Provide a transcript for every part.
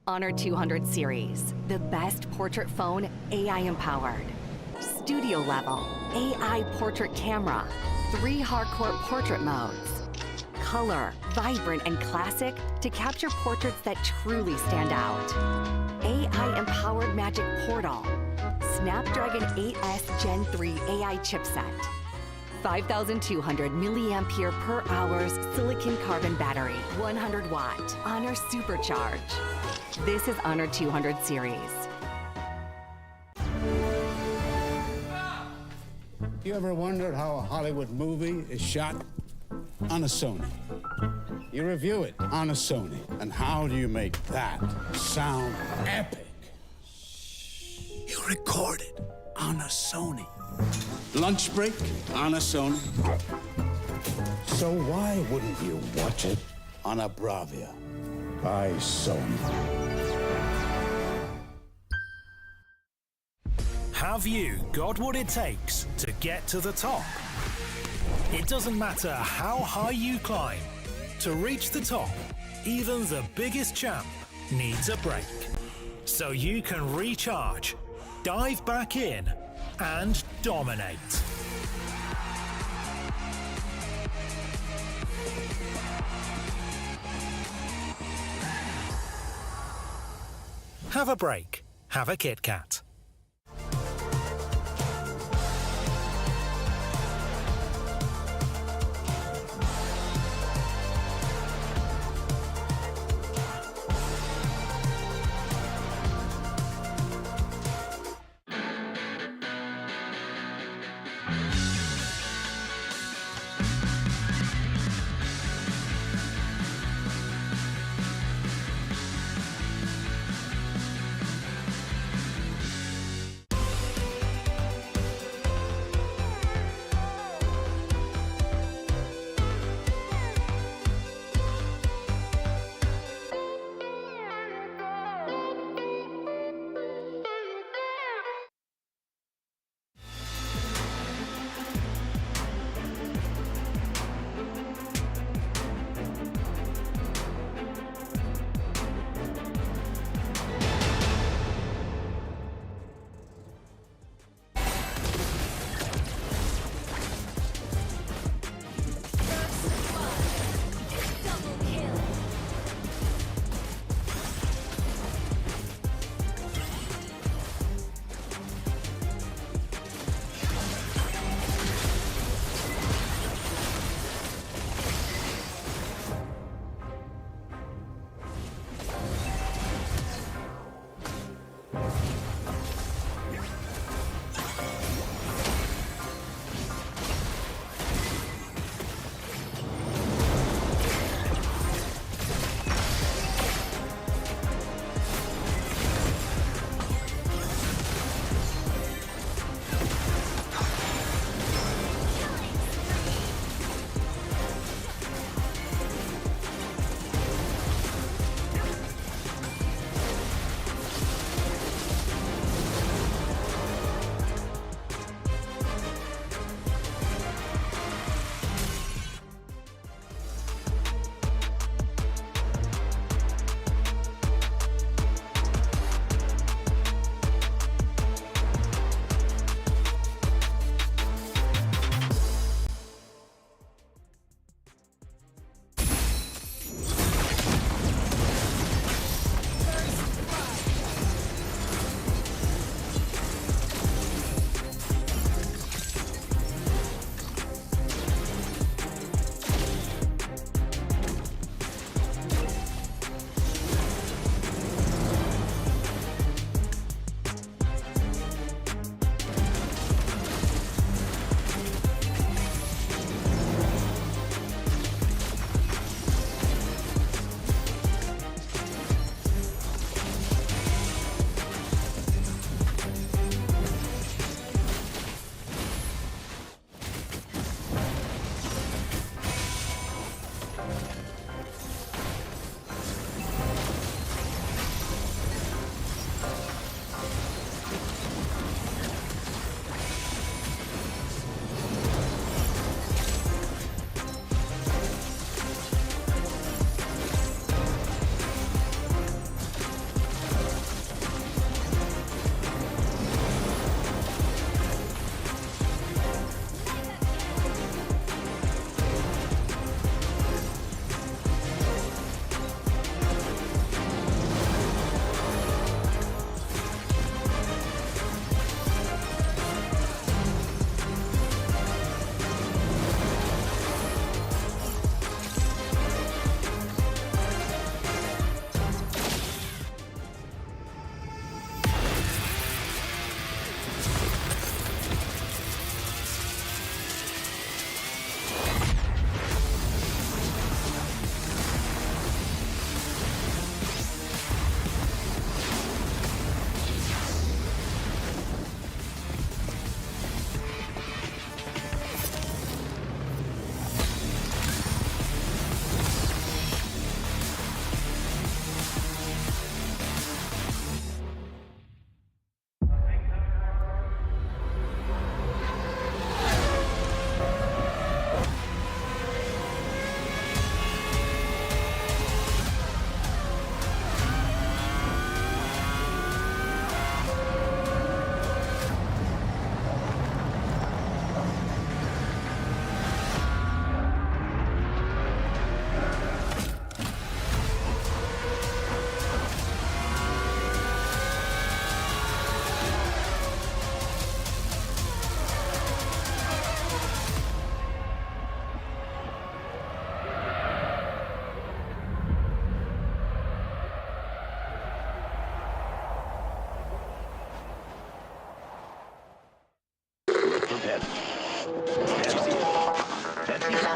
Honor 200 series, the best portrait phone AI empowered. Studio level, AI portrait camera, 3 hardcore portrait modes. Color, vibrant and classic to capture portraits that truly stand out. AI empowered magic portal. Snapdragon 8S Gen 3 AI chipset. 5,200 milliampere per hours silicon carbon battery, 100 watt, Honor Supercharge. This is Honor 200 series. You ever wondered how a Hollywood movie is shot? On a Sony. You review it on a Sony. And how do you make that sound epic? You record it on a Sony. Lunch break on a Sony. So why wouldn't you watch it on a Bravia by Sony? Have you got what it takes to get to the top? It doesn't matter how high you climb. To reach the top, even the biggest champ needs a break. So you can recharge, dive back in, and dominate. Have a break. Have a Kit Kat.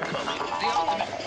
coming. The ultimate.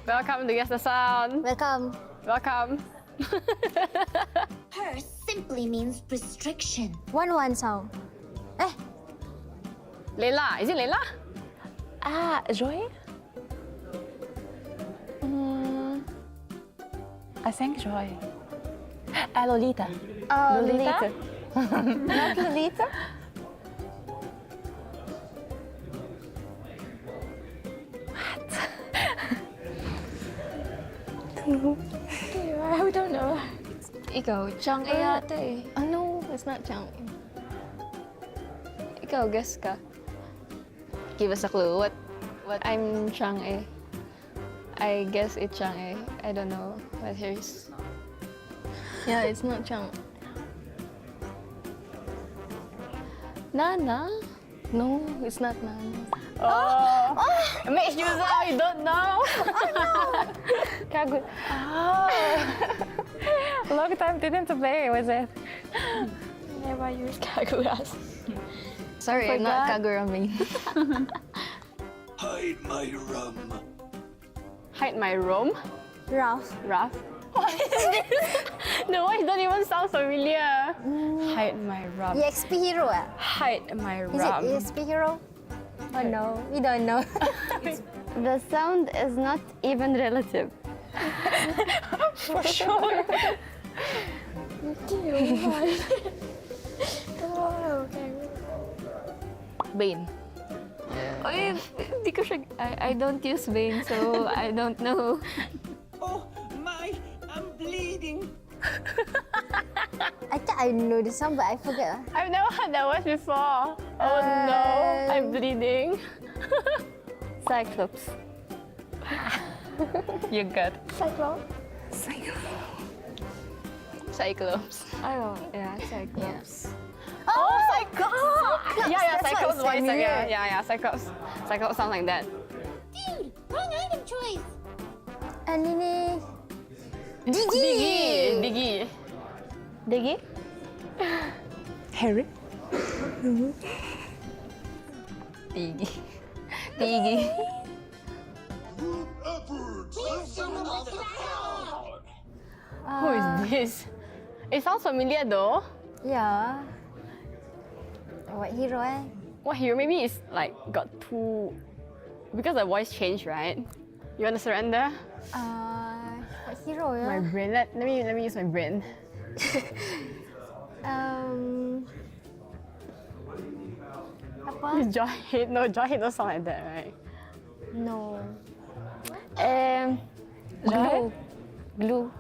Welcome to Guess the Sound. Welcome. Welcome. Her simply means restriction. 1-1 sound. Layla. Is it Layla? Joy? I think Joy. Lolita. Lolita? Not Lolita? I don't know. Ikaw, Chang A yata eh. No, it's not Chang. Ikaw, guess ka. Give us a clue. What? I'm Chang A. I guess it's Chang A. I don't know what hers. Yeah, it's not Chang. Nana? No, it's not Nana. It makes you sound you don't know. Kagura. Long time didn't play, was it? Never used Kaguras. Sorry, I'm not Kagura main. Hide my rum. Hide my room? Ralph. Rough? What is this? The voice don't even sound familiar. Hide my rum. EXP hero Hide my Is rum. it EXP hero? Oh no, we don't know. The sound is not even relative. For sure. Bane. Because I don't use Bane, so I don't know. Oh my, I'm bleeding. I thought I know the song, but I forget. I've never heard that voice before. Oh no, I'm bleeding. Cyclops. You got. Cyclops. Oh, yeah, Cyclops. Oh, Cyclops! Yeah, That's why Cyclops it's voice. familiar. Yeah, Cyclops. Cyclops sounds like that. Dude, wrong item choice. And ini Diggy. Diggy. Diggy? Harry? Diggy. Diggy. Who is this? It sounds familiar though. Yeah. What hero What hero? Maybe it's like got two. Because the voice changed, right? You want to surrender? What hero My brain. Let me use my brain. Apa? Jahit. No, Jahit don't sound like that, right? No. Glue. Glue.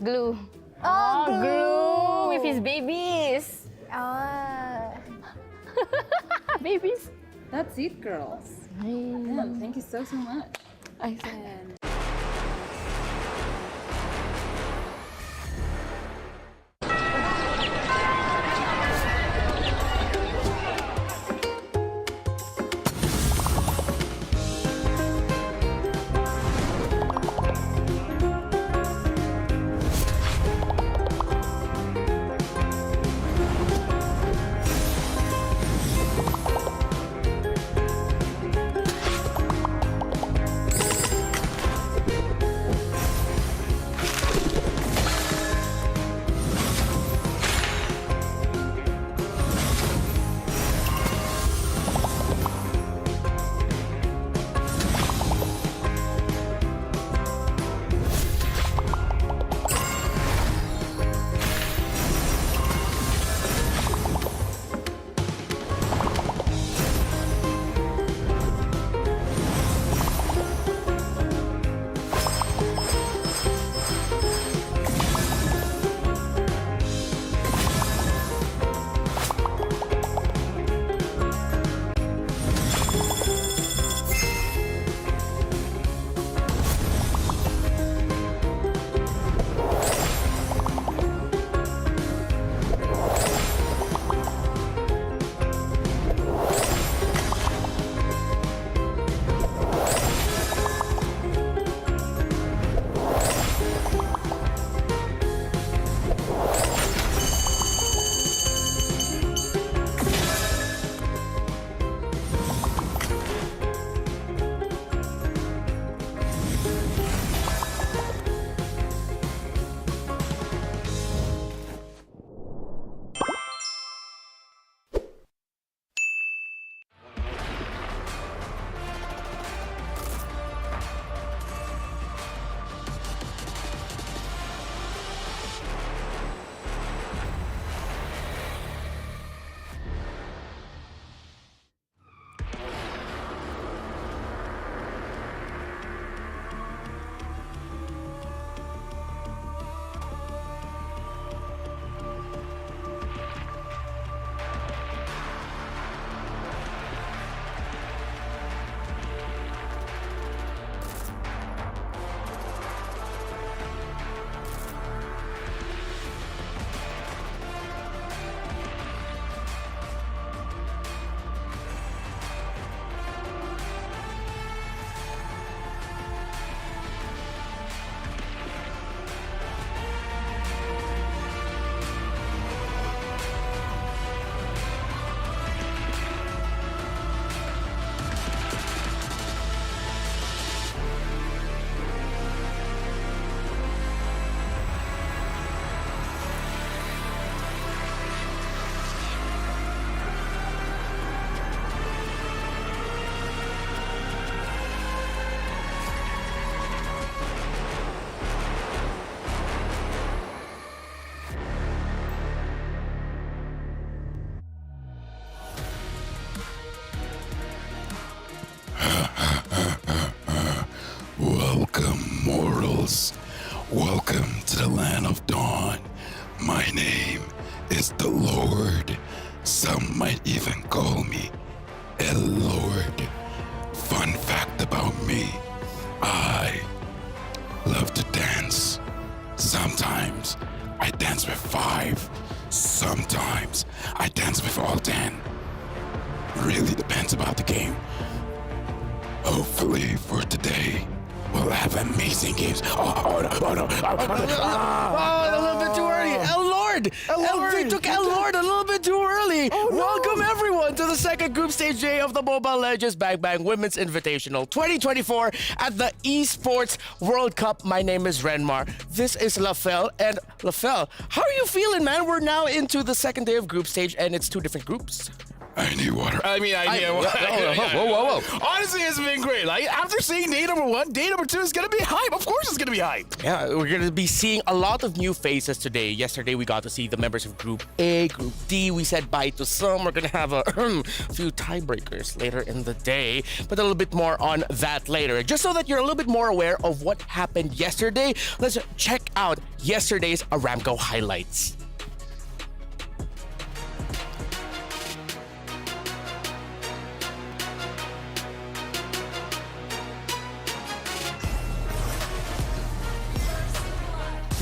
Glue. Oh, Glue with his babies. Babies. That's it, girls. Yeah, thank you so much. I said. Welcome, mortals. Welcome to the land of dawn. My name is the Lord. Some might even call me El Lord. Fun fact about me, I love to dance. Sometimes I dance with 5. Sometimes I dance with all 10. Really depends about the game. Hopefully for today, we'll have amazing games. Oh, no. A little bit too early. El Lord. They took El Lord a little bit too early. Welcome everyone to the second group stage day of the Mobile Legends Bang Bang Women's Invitational 2024 at the Esports World Cup. My name is Renmar. This is Lafel. And Lafel, how are you feeling, man? We're now into the second day of group stage and it's 2 different groups. I need water. Whoa. Honestly, it's been great. Like, after seeing day number 1, day number 2 is going to be hype. Of course it's going to be hype. Yeah, we're going to be seeing a lot of new faces today. Yesterday, we got to see the members of Group A, Group D. We said bye to some. We're going to have a few tiebreakers later in the day, but a little bit more on that later. Just so that you're a little bit more aware of what happened yesterday, let's check out yesterday's Aramco highlights.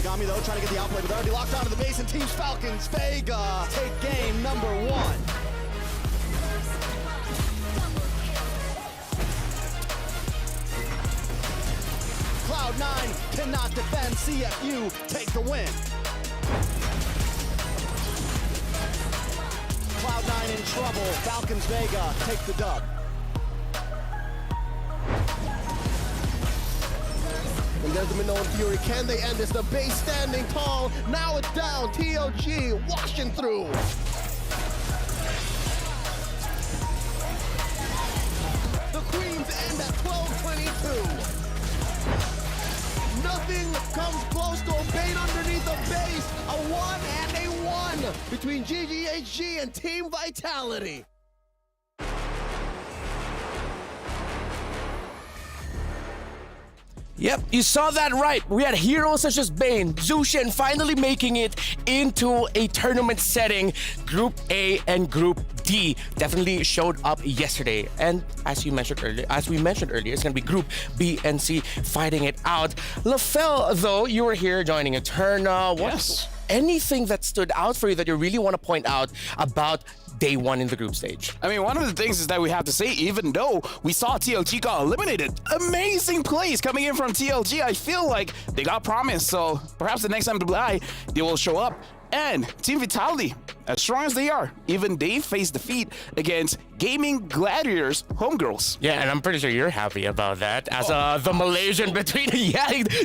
Tagami though trying to get the outplay, but they're already locked onto the base and Team Falcons. Vega take game number 1. Cloud9 cannot defend. CFU take the win. Cloud9 in trouble. Falcons Vega take the dub. And there's the Minoan Fury. Can they end this? The base standing tall. Now it's down. TLG washing through. The Queens end at 12:22. Nothing comes close to Obeying underneath the base. A 1 and a 1 between GGHG and Team Vitality. Yep, you saw that right. We had heroes such as Bane, Zushin finally making it into a tournament setting. Group A and Group D definitely showed up yesterday. And as we mentioned earlier, it's going to be Group B and C fighting it out. Lafel, though, you were here joining Eterna. Yes. Anything that stood out for you that you really want to point out about day 1 in the group stage? I mean, one of the things is that we have to say, even though we saw TLG got eliminated, amazing plays coming in from TLG. I feel like they got promised, so perhaps the next MWI, they will show up. And Team Vitality, as strong as they are, even they face defeat against Gaming Gladiators Homegirls. Yeah, and I'm pretty sure you're happy about that. As the Malaysian between,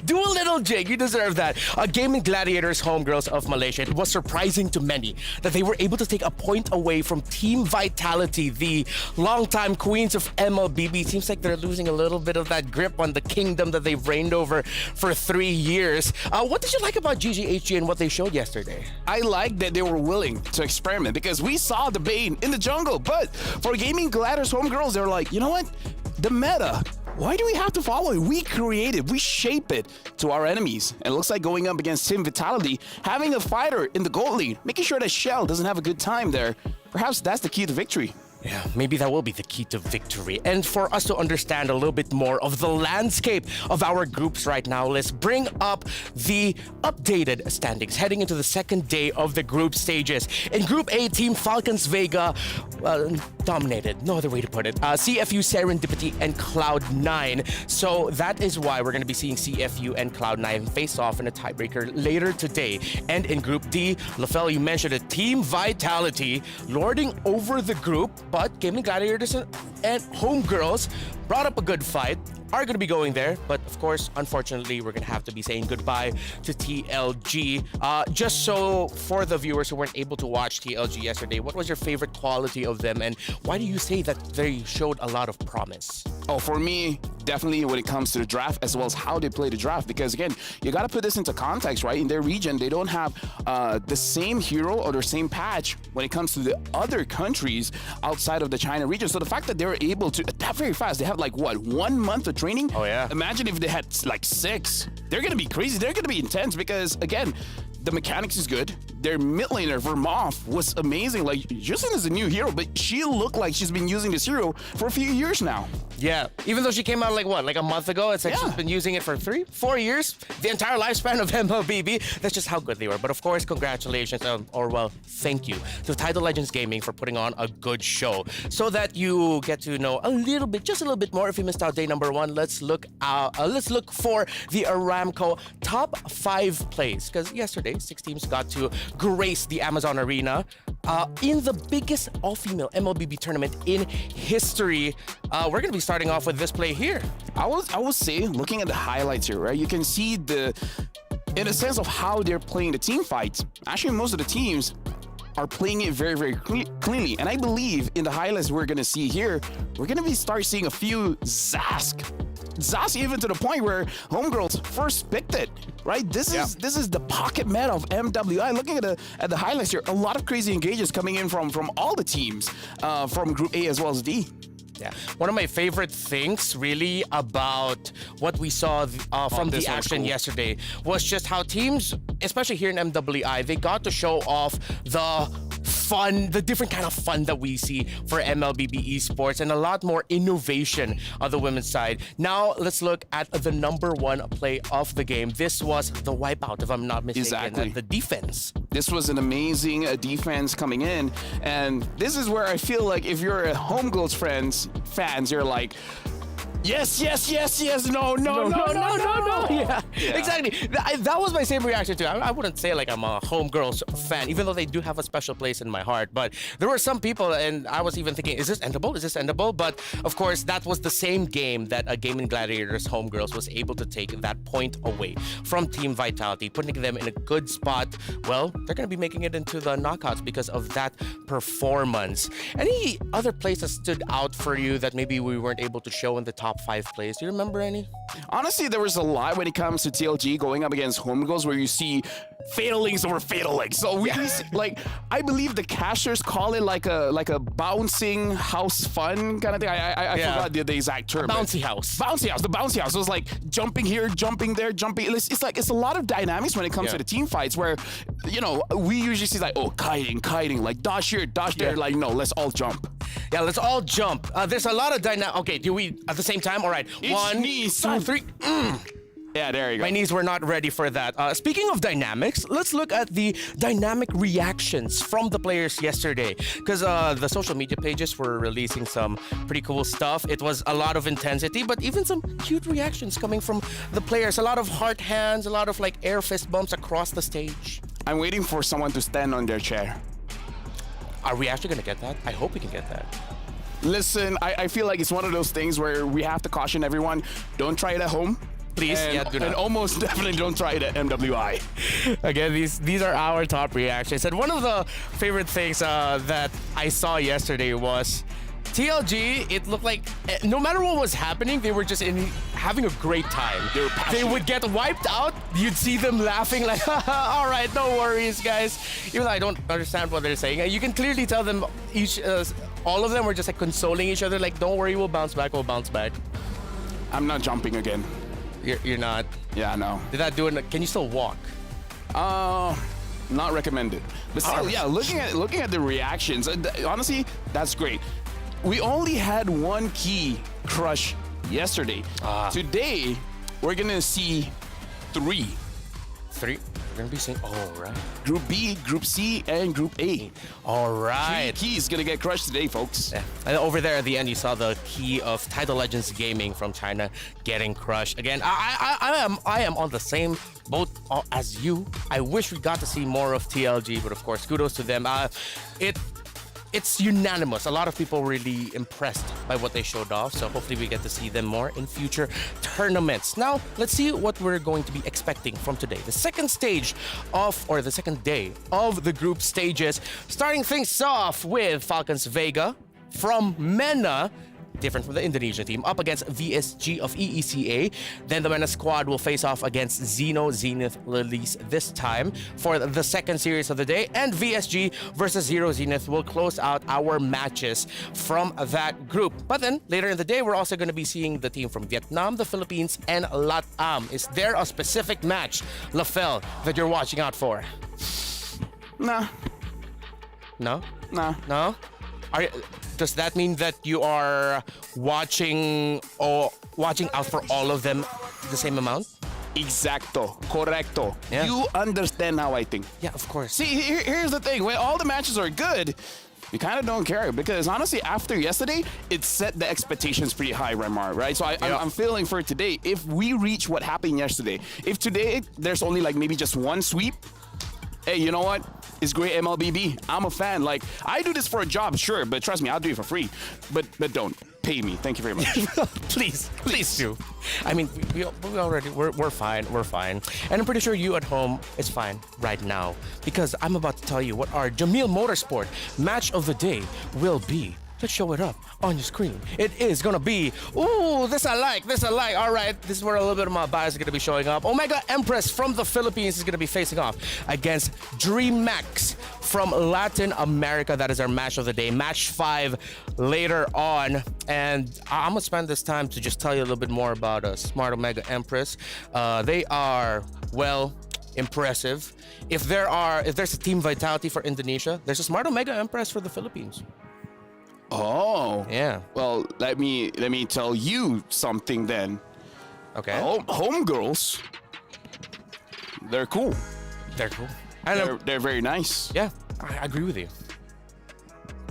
do a little jig. You deserve that. Gaming Gladiators Homegirls of Malaysia. It was surprising to many that they were able to take a point away from Team Vitality, the longtime queens of MLBB. Seems like they're losing a little bit of that grip on the kingdom that they've reigned over for 3 years. What did you like about GGHG and what they showed yesterday? I like that they were willing to experiment because we saw the Bane in the jungle, but for Gaming Gladiators Homegirls, they were like, you know what? The meta, why do we have to follow it? We create it, we shape it to our enemies. And it looks like going up against Team Vitality, having a fighter in the gold lead, making sure that Shell doesn't have a good time there. Perhaps that's the key to victory. Yeah, maybe that will be the key to victory. And for us to understand a little bit more of the landscape of our groups right now, let's bring up the updated standings heading into the second day of the group stages. In Group A, Team Falcons Vega dominated, no other way to put it. CFU, Serendipity, and Cloud9. So that is why we're going to be seeing CFU and Cloud9 face off in a tiebreaker later today. And in Group D, Lafel, you mentioned it, Team Vitality lording over the group, but Gaming Gladiators and Homegirls brought up a good fight, are going to be going there, but of course, unfortunately, we're going to have to be saying goodbye to TLG. Just so for the viewers who weren't able to watch TLG yesterday, what was your favorite quality of them, and why do you say that they showed a lot of promise? Oh, for me, definitely when it comes to the draft as well as how they play the draft. Because again, you got to put this into context, right? In their region, they don't have the same hero or the same patch when it comes to the other countries outside of the China region. So the fact that they're able to adapt very fast, they have like what, 1 month of training? Oh yeah. Imagine if they had like 6. They're gonna be crazy. They're gonna be intense because again, the mechanics is good. Their mid laner, Vermoff, was amazing. Like, Justin is a new hero, but she looked like she's been using this hero for a few years now. Yeah, even though she came out like what, like a month ago, it's like she's been using it for 3-4 years, the entire lifespan of MLBB. That's just how good they were. But of course, congratulations, or well, thank you to Tidal Legends Gaming for putting on a good show, so that you get to know a little bit, just a little bit more. If you missed out day number 1, let's look for the Aramco top 5 plays, because yesterday 6 teams got to grace the Amazon Arena in the biggest all-female MLBB tournament in history. We're gonna be starting off with this play here. I would say, looking at the highlights here, right, you can see in a sense of how they're playing the team fights. Actually, most of the teams are playing it very, very cleanly. And I believe in the highlights we're gonna see here, we're gonna start seeing a few Zask even to the point where Homegirls first picked it, right? This is the pocket meta of MWI. Looking at the highlights here, a lot of crazy engages coming in from all the teams from Group A as well as D. Yeah, one of my favorite things really about what we saw from the action yesterday was just how teams, especially here in MWI, they got to show off the different kind of fun that we see for MLBB esports, and a lot more innovation on the women's side. Now let's look at the number 1 play of the game. This was the wipeout, if I'm not mistaken. Exactly. The defense. This was an amazing defense coming in, and this is where I feel like if you're a Homegirls fans, you're like, yes, no. Yeah, exactly. That was my same reaction too. I wouldn't say like I'm a Homegirls fan, even though they do have a special place in my heart. But there were some people, and I was even thinking, is this endable? But of course, that was the same game that a Gaming Gladiators Homegirls was able to take that point away from Team Vitality, putting them in a good spot. Well, they're going to be making it into the knockouts because of that performance. Any other plays that stood out for you that maybe we weren't able to show in the top 5 plays? Do you remember any? Honestly, there was a lot when it comes to TLG going up against Homegirls where you see fatal links over fatal links. So we like, I believe the casters call it like a bouncing house fun kind of thing. I forgot the exact term. Bouncy house. The bouncy house. It was like jumping here, jumping there, jumping. It's a lot of dynamics when it comes to the team fights where, you know, we usually see like, oh, kiting, like dodge here, dodge there. Like, no, let's all jump. Yeah, let's all jump. There's a lot of dynamic. Okay, do we at the same time? All right. 1, 2, 3. Yeah, there you go. My knees were not ready for that. Speaking of dynamics, let's look at the dynamic reactions from the players yesterday. Because the social media pages were releasing some pretty cool stuff. It was a lot of intensity, but even some cute reactions coming from the players. A lot of heart hands, a lot of like air fist bumps across the stage. I'm waiting for someone to stand on their chair. Are we actually going to get that? I hope we can get that. Listen, I feel like it's one of those things where we have to caution everyone, don't try it at home. Please, do not. And almost definitely don't try it at MWI. Again, these are our top reactions. And one of the favorite things that I saw yesterday was TLG. It looked like no matter what was happening, they were just having a great time. They would get wiped out. You'd see them laughing like, all right, no worries, guys. Even though I don't understand what they're saying. You can clearly tell them all of them were just like consoling each other, like, don't worry, we'll bounce back. I'm not jumping again. You're not? Yeah, no. Did that do it? Can you still walk? Not recommended. But still, yeah, looking at the reactions, honestly, that's great. We only had 1 key crush yesterday. Today, we're gonna see 3. 3? We're gonna be seeing, right. Group B, Group C, and Group A. All right. 3 keys gonna get crushed today, folks. Yeah. And over there at the end, you saw the key of Tidal Legends Gaming from China getting crushed. Again, I am on the same boat as you. I wish we got to see more of TLG, but of course, kudos to them. It's unanimous. A lot of people really impressed by what they showed off, so hopefully we get to see them more in future tournaments. Now, let's see what we're going to be expecting from today. The second day of the group stages, starting things off with Falcons Vega from MENA different from the Indonesian team, up against VSG of EECA. Then the men's squad will face off against Zeno Zenith Lilies this time for the second series of the day. And VSG versus Zero Zenith will close out our matches from that group. But then later in the day, we're also going to be seeing the team from Vietnam, the Philippines, and LATAM. Is there a specific match, Lafel, that you're watching out for? Nah. No? Nah. No? Does that mean that you are watching out for all of them the same amount? Exacto. Correcto. Yeah. You understand how I think. Yeah, of course. See, here's the thing. When all the matches are good, you kind of don't care because honestly, after yesterday, it set the expectations pretty high, Remar, right? So I'm feeling for today. If we reach what happened yesterday, if today there's only like maybe just one sweep, hey, you know what? It's great MLBB. I'm a fan. Like, I do this for a job, sure, but trust me, I'll do it for free. But don't pay me. Thank you very much. Please do. I mean, we're fine. We're fine. And I'm pretty sure you at home is fine right now because I'm about to tell you what our Jamil Motorsport match of the day will be. Let's show it up on your screen. It is gonna be, ooh, this I like. All right, this is where a little bit of my bias is gonna be showing up. Omega Empress from the Philippines is gonna be facing off against DreamMax from Latin America. That is our match of the day. Match 5 later on. And I'm gonna spend this time to just tell you a little bit more about Smart Omega Empress. They are, well, impressive. If there's a team vitality for Indonesia, there's a Smart Omega Empress for the Philippines. Oh. Yeah. Well, let me tell you something then. Okay. Homegirls, they're cool. They're cool. They're very nice. Yeah, I agree with you.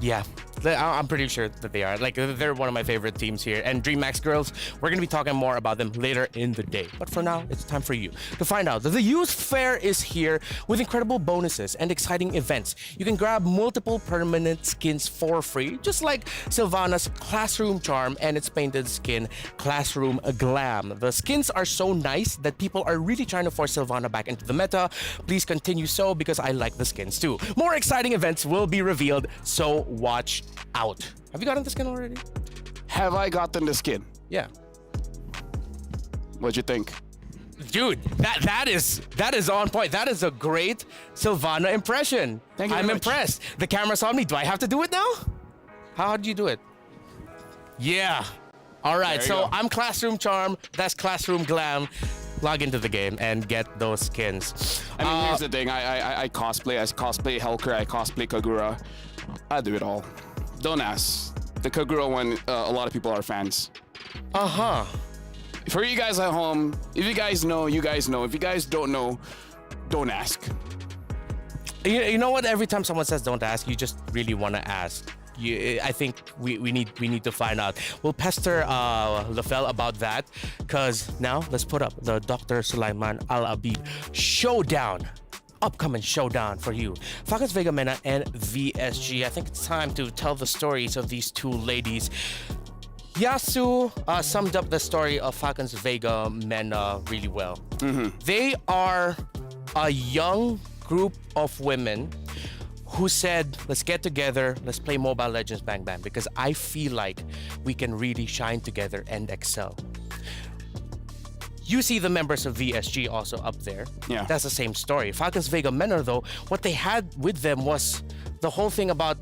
Yeah. I'm pretty sure that they are. Like, they're one of my favorite teams here. And DreamMax girls, we're going to be talking more about them later in the day. But for now, it's time for you to find out that the youth fair is here with incredible bonuses and exciting events. You can grab multiple permanent skins for free, just like Sylvana's Classroom Charm and its painted skin, Classroom Glam. The skins are so nice that people are really trying to force Sylvana back into the meta. Please continue so because I like the skins too. More exciting events will be revealed, so watch out. Have you gotten the skin already? Have I gotten the skin? Yeah. What'd you think? Dude, that is on point. That is a great Sylvana impression. Thank you very I'm much. impressed. The camera's on me. Do I have to do it now? How do you do it? Yeah. All right. So go. I'm Classroom Charm. That's Classroom Glam. Log into the game and get those skins. I mean, here's the thing. I cosplay. I cosplay Helker. I cosplay Kagura. I do it all. Don't ask. The Kagura one, a lot of people are fans. Uh-huh. For you guys at home, if you guys know, you guys know. If you guys don't know, don't ask. You know what? Every time someone says don't ask, you just really want to ask. I think we need to find out. We'll pester Lafel about that, because now let's put up the Dr. Sulaiman Al-Abid showdown. Upcoming showdown for you. Falcons Vega Mena and VSG. I think it's time to tell the stories of these two ladies. Yasu summed up the story of Falcons Vega Mena really well. Mm-hmm. They are a young group of women who said, let's get together, let's play Mobile Legends Bang Bang, because I feel like we can really shine together and excel. You see the members of VSG also up there. Yeah. That's the same story. Falcons Vega Menor, though, what they had with them was the whole thing about,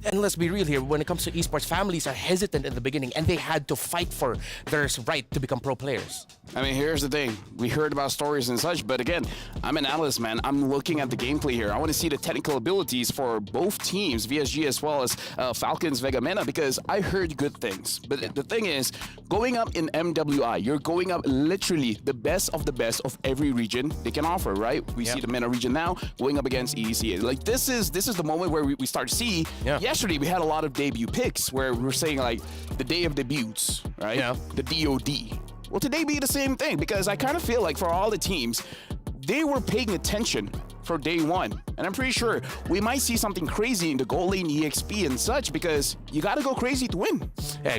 and let's be real here, when it comes to esports, families are hesitant in the beginning and they had to fight for their right to become pro players. I mean, here's the thing. We heard about stories and such, but again, I'm an analyst, man. I'm looking at the gameplay here. I want to see the technical abilities for both teams, VSG as well as Falcons Vega Mena, because I heard good things. But the thing is, going up in MWI, you're going up literally the best of every region they can offer, right? We see the Mena region now going up against EDCA. Like, this is the moment where we start to see. Yesterday, we had a lot of debut picks where we're saying, like, the day of debuts, right? Yeah. The DOD. Well, today be the same thing, because I kind of feel like for all the teams, they were paying attention for day one. And I'm pretty sure we might see something crazy in the goal lane EXP and such because you got to go crazy to win. Yeah,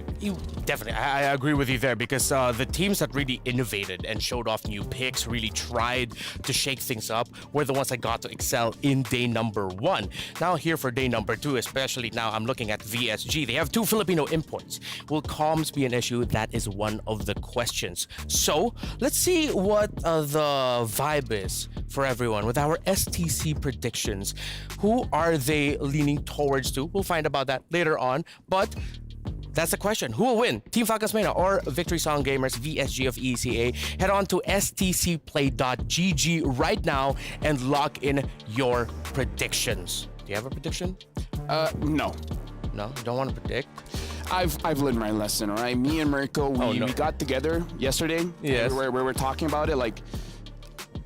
definitely. I agree with you there because the teams that really innovated and showed off new picks, really tried to shake things up, were the ones that got to excel in day number 1. Now here for day number 2, especially now I'm looking at VSG. They have 2 Filipino imports. Will comms be an issue? That is one of the questions. So let's see what the vibe is for everyone with our STC predictions. Who are they leaning towards to? We'll find about that later on. But that's the question. Who will win? Team Falcons Mena or Victory Song Gamers VSG of ECA? Head on to stcplay.gg right now and lock in your predictions. Do you have a prediction? No. No? You don't want to predict? I've learned my lesson, all right? Me and Mirko, we got together yesterday. Yes. We were talking about it. Like,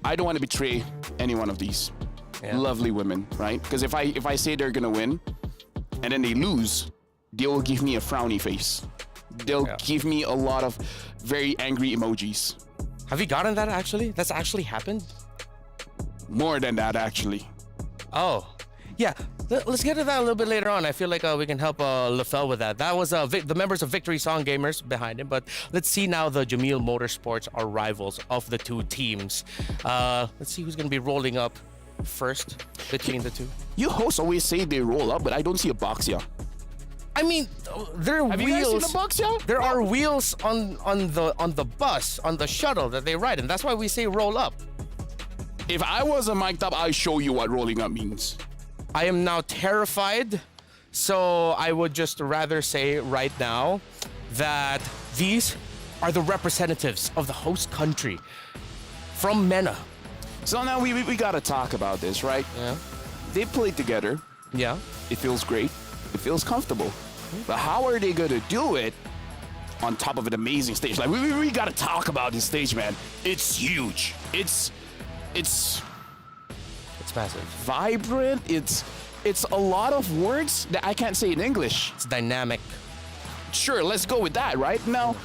I don't want to betray any one of these lovely women, right? Because if I say they're gonna win, and then they lose, they will give me a frowny face. They'll give me a lot of very angry emojis. Have you gotten that actually? That's actually happened? More than that, actually. Oh, yeah. Let's get to that a little bit later on. I feel like we can help LaFell with that. That was the members of Victory Song Gamers behind him. But let's see now the Jamil Motorsports are rivals of the 2 teams. Let's see who's going to be rolling up first between the 2. You hosts always say they roll up, but I don't see a box here. I mean, there are Have wheels. you guys seen the box, yeah? There are wheels on the bus, on the shuttle that they ride, and that's why we say roll up. If I wasn't mic'd up, I'd show you what rolling up means. I am now terrified, so I would just rather say right now that these are the representatives of the host country from MENA. So now we gotta talk about this, right? Yeah. They played together. Yeah. It feels great. It feels comfortable. But how are they gonna do it on top of an amazing stage? Like we gotta talk about this stage, man. It's huge. It's massive. Vibrant. It's a lot of words that I can't say in English. It's dynamic. Sure, let's go with that, right? Now,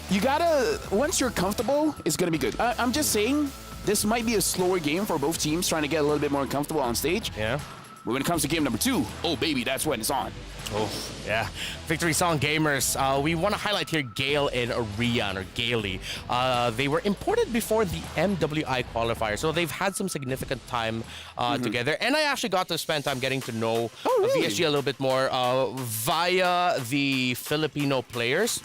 you gotta, once you're comfortable, it's gonna be good. I'm just saying, this might be a slower game for both teams trying to get a little bit more comfortable on stage. Yeah. But when it comes to game number 2, oh baby, that's when it's on. Oh, yeah. Victory Song Gamers. We want to highlight here Gale and Rian, or Gailey. They were imported before the MWI qualifier, so they've had some significant time together. And I actually got to spend time getting to know VSG a little bit more via the Filipino players.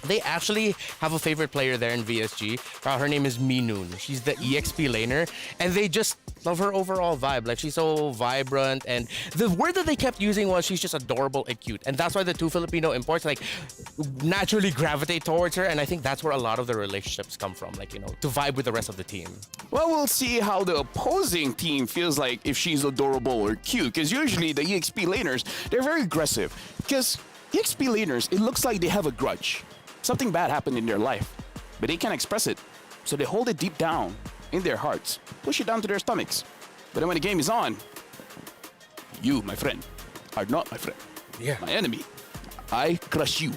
They actually have a favorite player there in VSG. Her name is Minun. She's the EXP laner, and they just love her overall vibe. Like, she's so vibrant, and the word that they kept using was she's just adorable and cute. And that's why the 2 Filipino imports like naturally gravitate towards her, and I think that's where a lot of the relationships come from, like, you know, to vibe with the rest of the team. Well, we'll see how the opposing team feels like if she's adorable or cute, because usually the EXP laners, they're very aggressive. Because EXP laners, it looks like they have a grudge. Something bad happened in their life, but they can't express it. So they hold it deep down in their hearts, push it down to their stomachs. But then when the game is on, you, my friend, are not my friend. Yeah. My enemy. I crush you.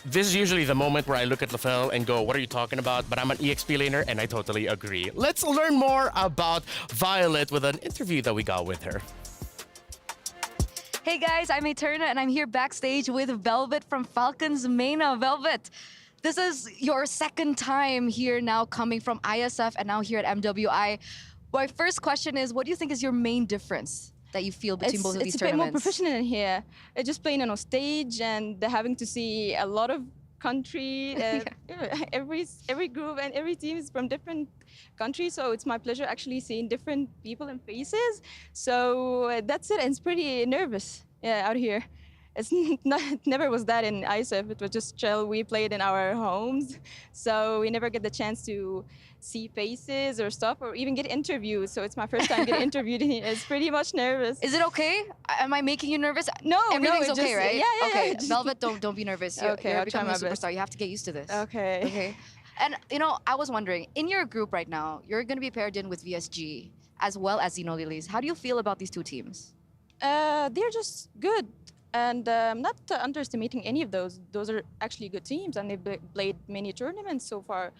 This is usually the moment where I look at LaFell and go, what are you talking about? But I'm an EXP laner, and I totally agree. Let's learn more about Violet with an interview that we got with her. Hey guys, I'm Eterna and I'm here backstage with Velvet from Falcons Mena. Velvet, this is your second time here now coming from ISF and now here at MWI. My first question is, what do you think is your main difference that you feel between both of these tournaments? It's a bit more professional in here. It's just playing on a stage and having to see a lot of country, every group and every team is from different countries, so it's my pleasure actually seeing different people and faces. So that's it, and it's pretty nervous out here. It's never was that in ISF. It was just chill. We played in our homes, so we never get the chance to see faces or stuff, or even get interviewed. So it's my first time getting interviewed in here. It's pretty much nervous. Is it okay? Am I making you nervous? No, everything's okay, right? Yeah. Okay, Velvet, don't be nervous. You're I'll try becoming my a superstar. best. You have to get used to this. Okay. Okay. And you know, I was wondering, in your group right now, you're going to be paired in with VSG as well as Xeno Lilies. How do you feel about these 2 teams? They're just good. And not underestimating any of those. Those are actually good teams, and they've played many tournaments so far,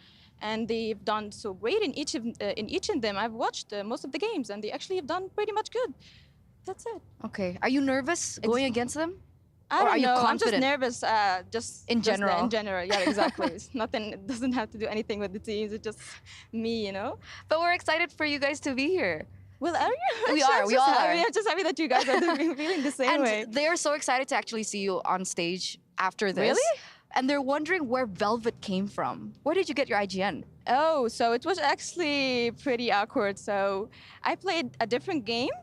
and they've done so great in each of them. I've watched most of the games, and they actually have done pretty much good. That's it. Okay. Are you nervous going against them? I Or don't are you know. I'm confident? just nervous. Just In general? In general, yeah, exactly. It's nothing. It doesn't have to do anything with the teams. It's just me, you know. But we're excited for you guys to be here. Well, are you? We are. We all are. I'm just happy that you guys are feeling the same And way. they're so excited to actually see you on stage after this. Really? And they're wondering where Velvet came from. Where did you get your IGN? Oh, so it was actually pretty awkward. So I played a different game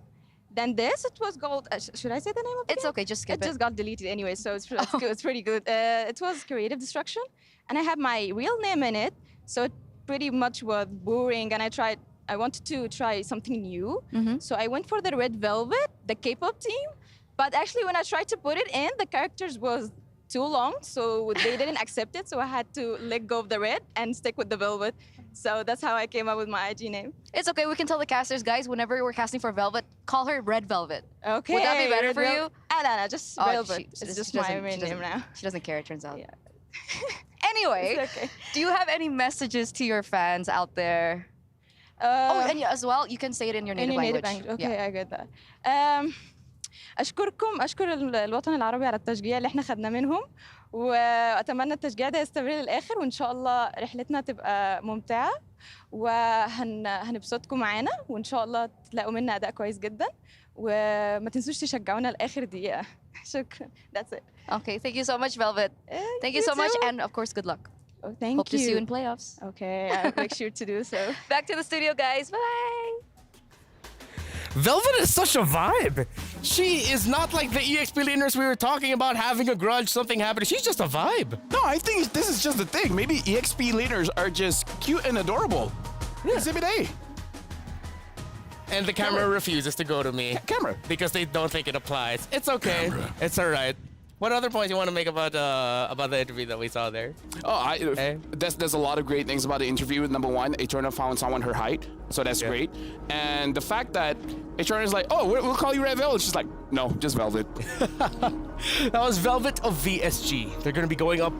than this. It was called, should I say the name of it? It's okay, just skip it. It just got deleted anyway, so it's good. It's pretty good. It was Creative Destruction, and I had my real name in it, so it pretty much was boring, and I wanted to try something new. So I went for the Red Velvet, the K-pop team, but actually when I tried to put it in, the characters was too long, so they didn't accept it, so I had to let go of the red and stick with the velvet. So that's how I came up with my IG name. It's okay, we can tell the casters, guys, whenever we're casting for Velvet, call her Red Velvet. Okay. Would that be better for you? No, just Velvet. It's just my main name now. She doesn't care, it turns out. Yeah. Anyway, It's okay. do you have any messages to your fans out there? And as well, you can say it in your native language. Okay, I get that. أشكر الوطن العربي على التشجيع اللي احنا خدناه منهم، وأتمنى التشجيع ده يستمر للآخر، وإن شاء الله رحلتنا تبقى ممتعة وهنبسطكم معانا، وإن شاء الله تلاقوا منا أداء كويس جدا، وما تنسوش تشجعونا لآخر دقيقة. شكرا. That's it. Okay, thank you so much, Velvet. Thank you so much, and of course, good luck. Oh, thank Hope you. to see you in playoffs. Okay, I'll make sure to do so. Back to the studio, guys. Bye. Velvet is such a vibe. She is not like the EXP leaders we were talking about having a grudge, something happened. She's just a vibe. No, I think this is just the thing. Maybe EXP leaders are just cute and adorable. Exhibit A. And the camera refuses to go to me. Camera. Because they don't think it applies. It's okay. Camera. It's all right. What other points you want to make about the interview that we saw there? There's a lot of great things about the interview. Number one, Eterna found someone her height, so that's great. And the fact that Eterna is like, oh, we'll call you Red Velvet. She's like, no, just Velvet. That was Velvet of VSG. They're going to be going up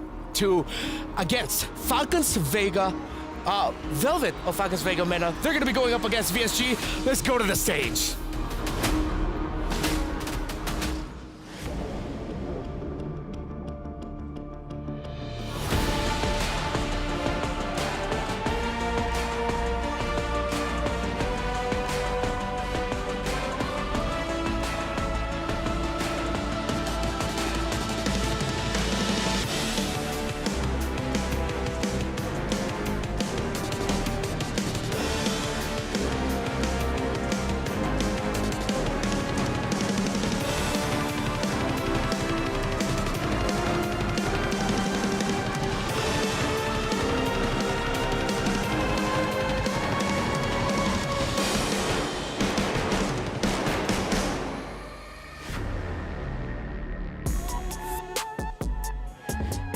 against Falcons Vega. Velvet of Falcons Vega Mena. They're going to be going up against VSG. Let's go to the stage.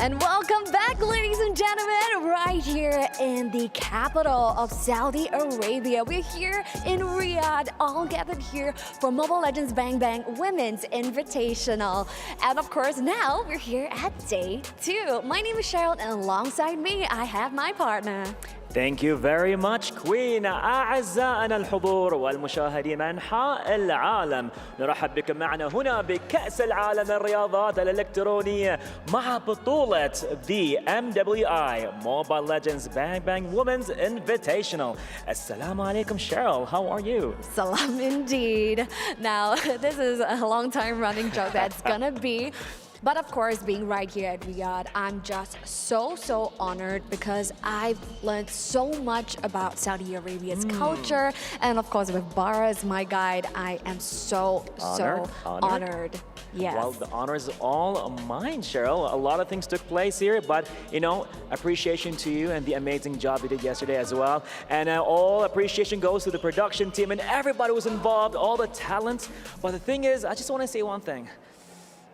And welcome back, ladies and gentlemen, right here in the capital of Saudi Arabia. We're here in Riyadh, all gathered here for Mobile Legends Bang Bang Women's Invitational. And of course, now we're here at day 2. My name is Cheryl, and alongside me, I have my partner. Thank you very much Queen. أعزائنا الحضور والمشاهدين من أنحاء العالم، نرحب بكم معنا هنا بكأس العالم الرياضات الإلكترونية مع بطولة the MWI Mobile Legends Bang Bang Women's Invitational. Assalamu alaikum Cheryl, how are you? Salam indeed. Now, this is a long time running joke that's gonna be. But of course, being right here at Riyadh, I'm just so honored because I've learned so much about Saudi Arabia's culture. And of course, with Bara as my guide, I am so honored. Yes. Well, the honor is all mine, Cheryl. A lot of things took place here, but appreciation to you and the amazing job you did yesterday as well. And all appreciation goes to the production team and everybody who was involved, all the talent. But the thing is, I just want to say one thing.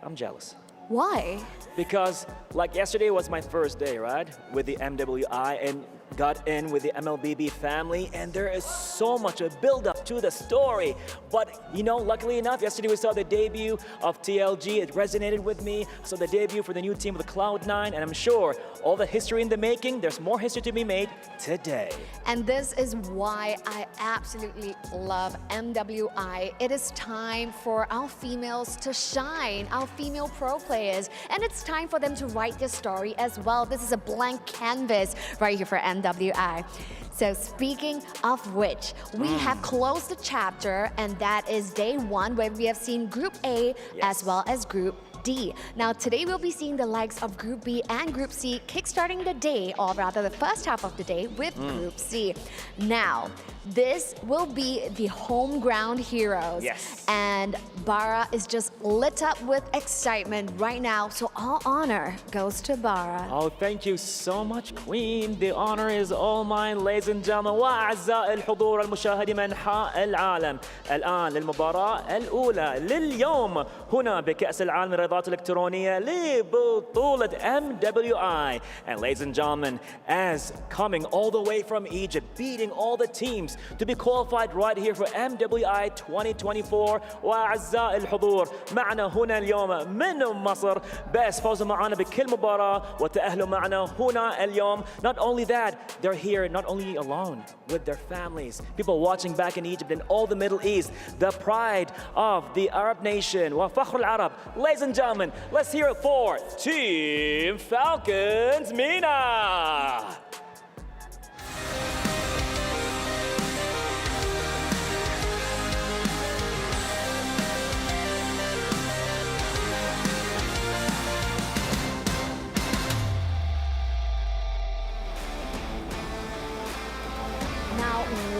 I'm jealous. Why? Because like yesterday was my first day, right? With the MWI, and got in with the MLBB family, and there is so much a build-up to the story. But you know, luckily enough, yesterday we saw the debut of TLG. It resonated with me. So the debut for the new team with Cloud9, and I'm sure all the history in the making, there's more history to be made today. And this is why I absolutely love MWI. It is time for our females to shine, our female pro players, and it's time for them to write their story as well. This is a blank canvas right here for MWI. So speaking of which, we have closed the chapter, and that is day 1, where we have seen Group A as well as Group D. Now today we'll be seeing the likes of Group B and Group C kickstarting the day, or rather the first half of the day, with Group C. Now, this will be the home ground heroes. Yes. And Bara is just lit up with excitement right now, so all honor goes to Bara. Oh, thank you so much, Queen. The honor is all mine, ladies and gentlemen. وأعزائي الحضور المشاهدين من أنحاء العالم. الآن للمباراة الأولى لليوم هنا بكأس العالم للرياضات الإلكترونية لبطولة MWI. And ladies and gentlemen, as coming all the way from Egypt, beating all the teams to be qualified right here for MWI 2024. وأعزائي الحضور معنا هنا اليوم من مصر، بس فوزوا معنا بكل مباراة وتأهلوا معنا هنا اليوم. Not only that, they're here not only alone, with their families, people watching back in Egypt and all the Middle East, the pride of the Arab nation, وفخر العرب. Ladies and gentlemen, let's hear it for Team Falcons MENA.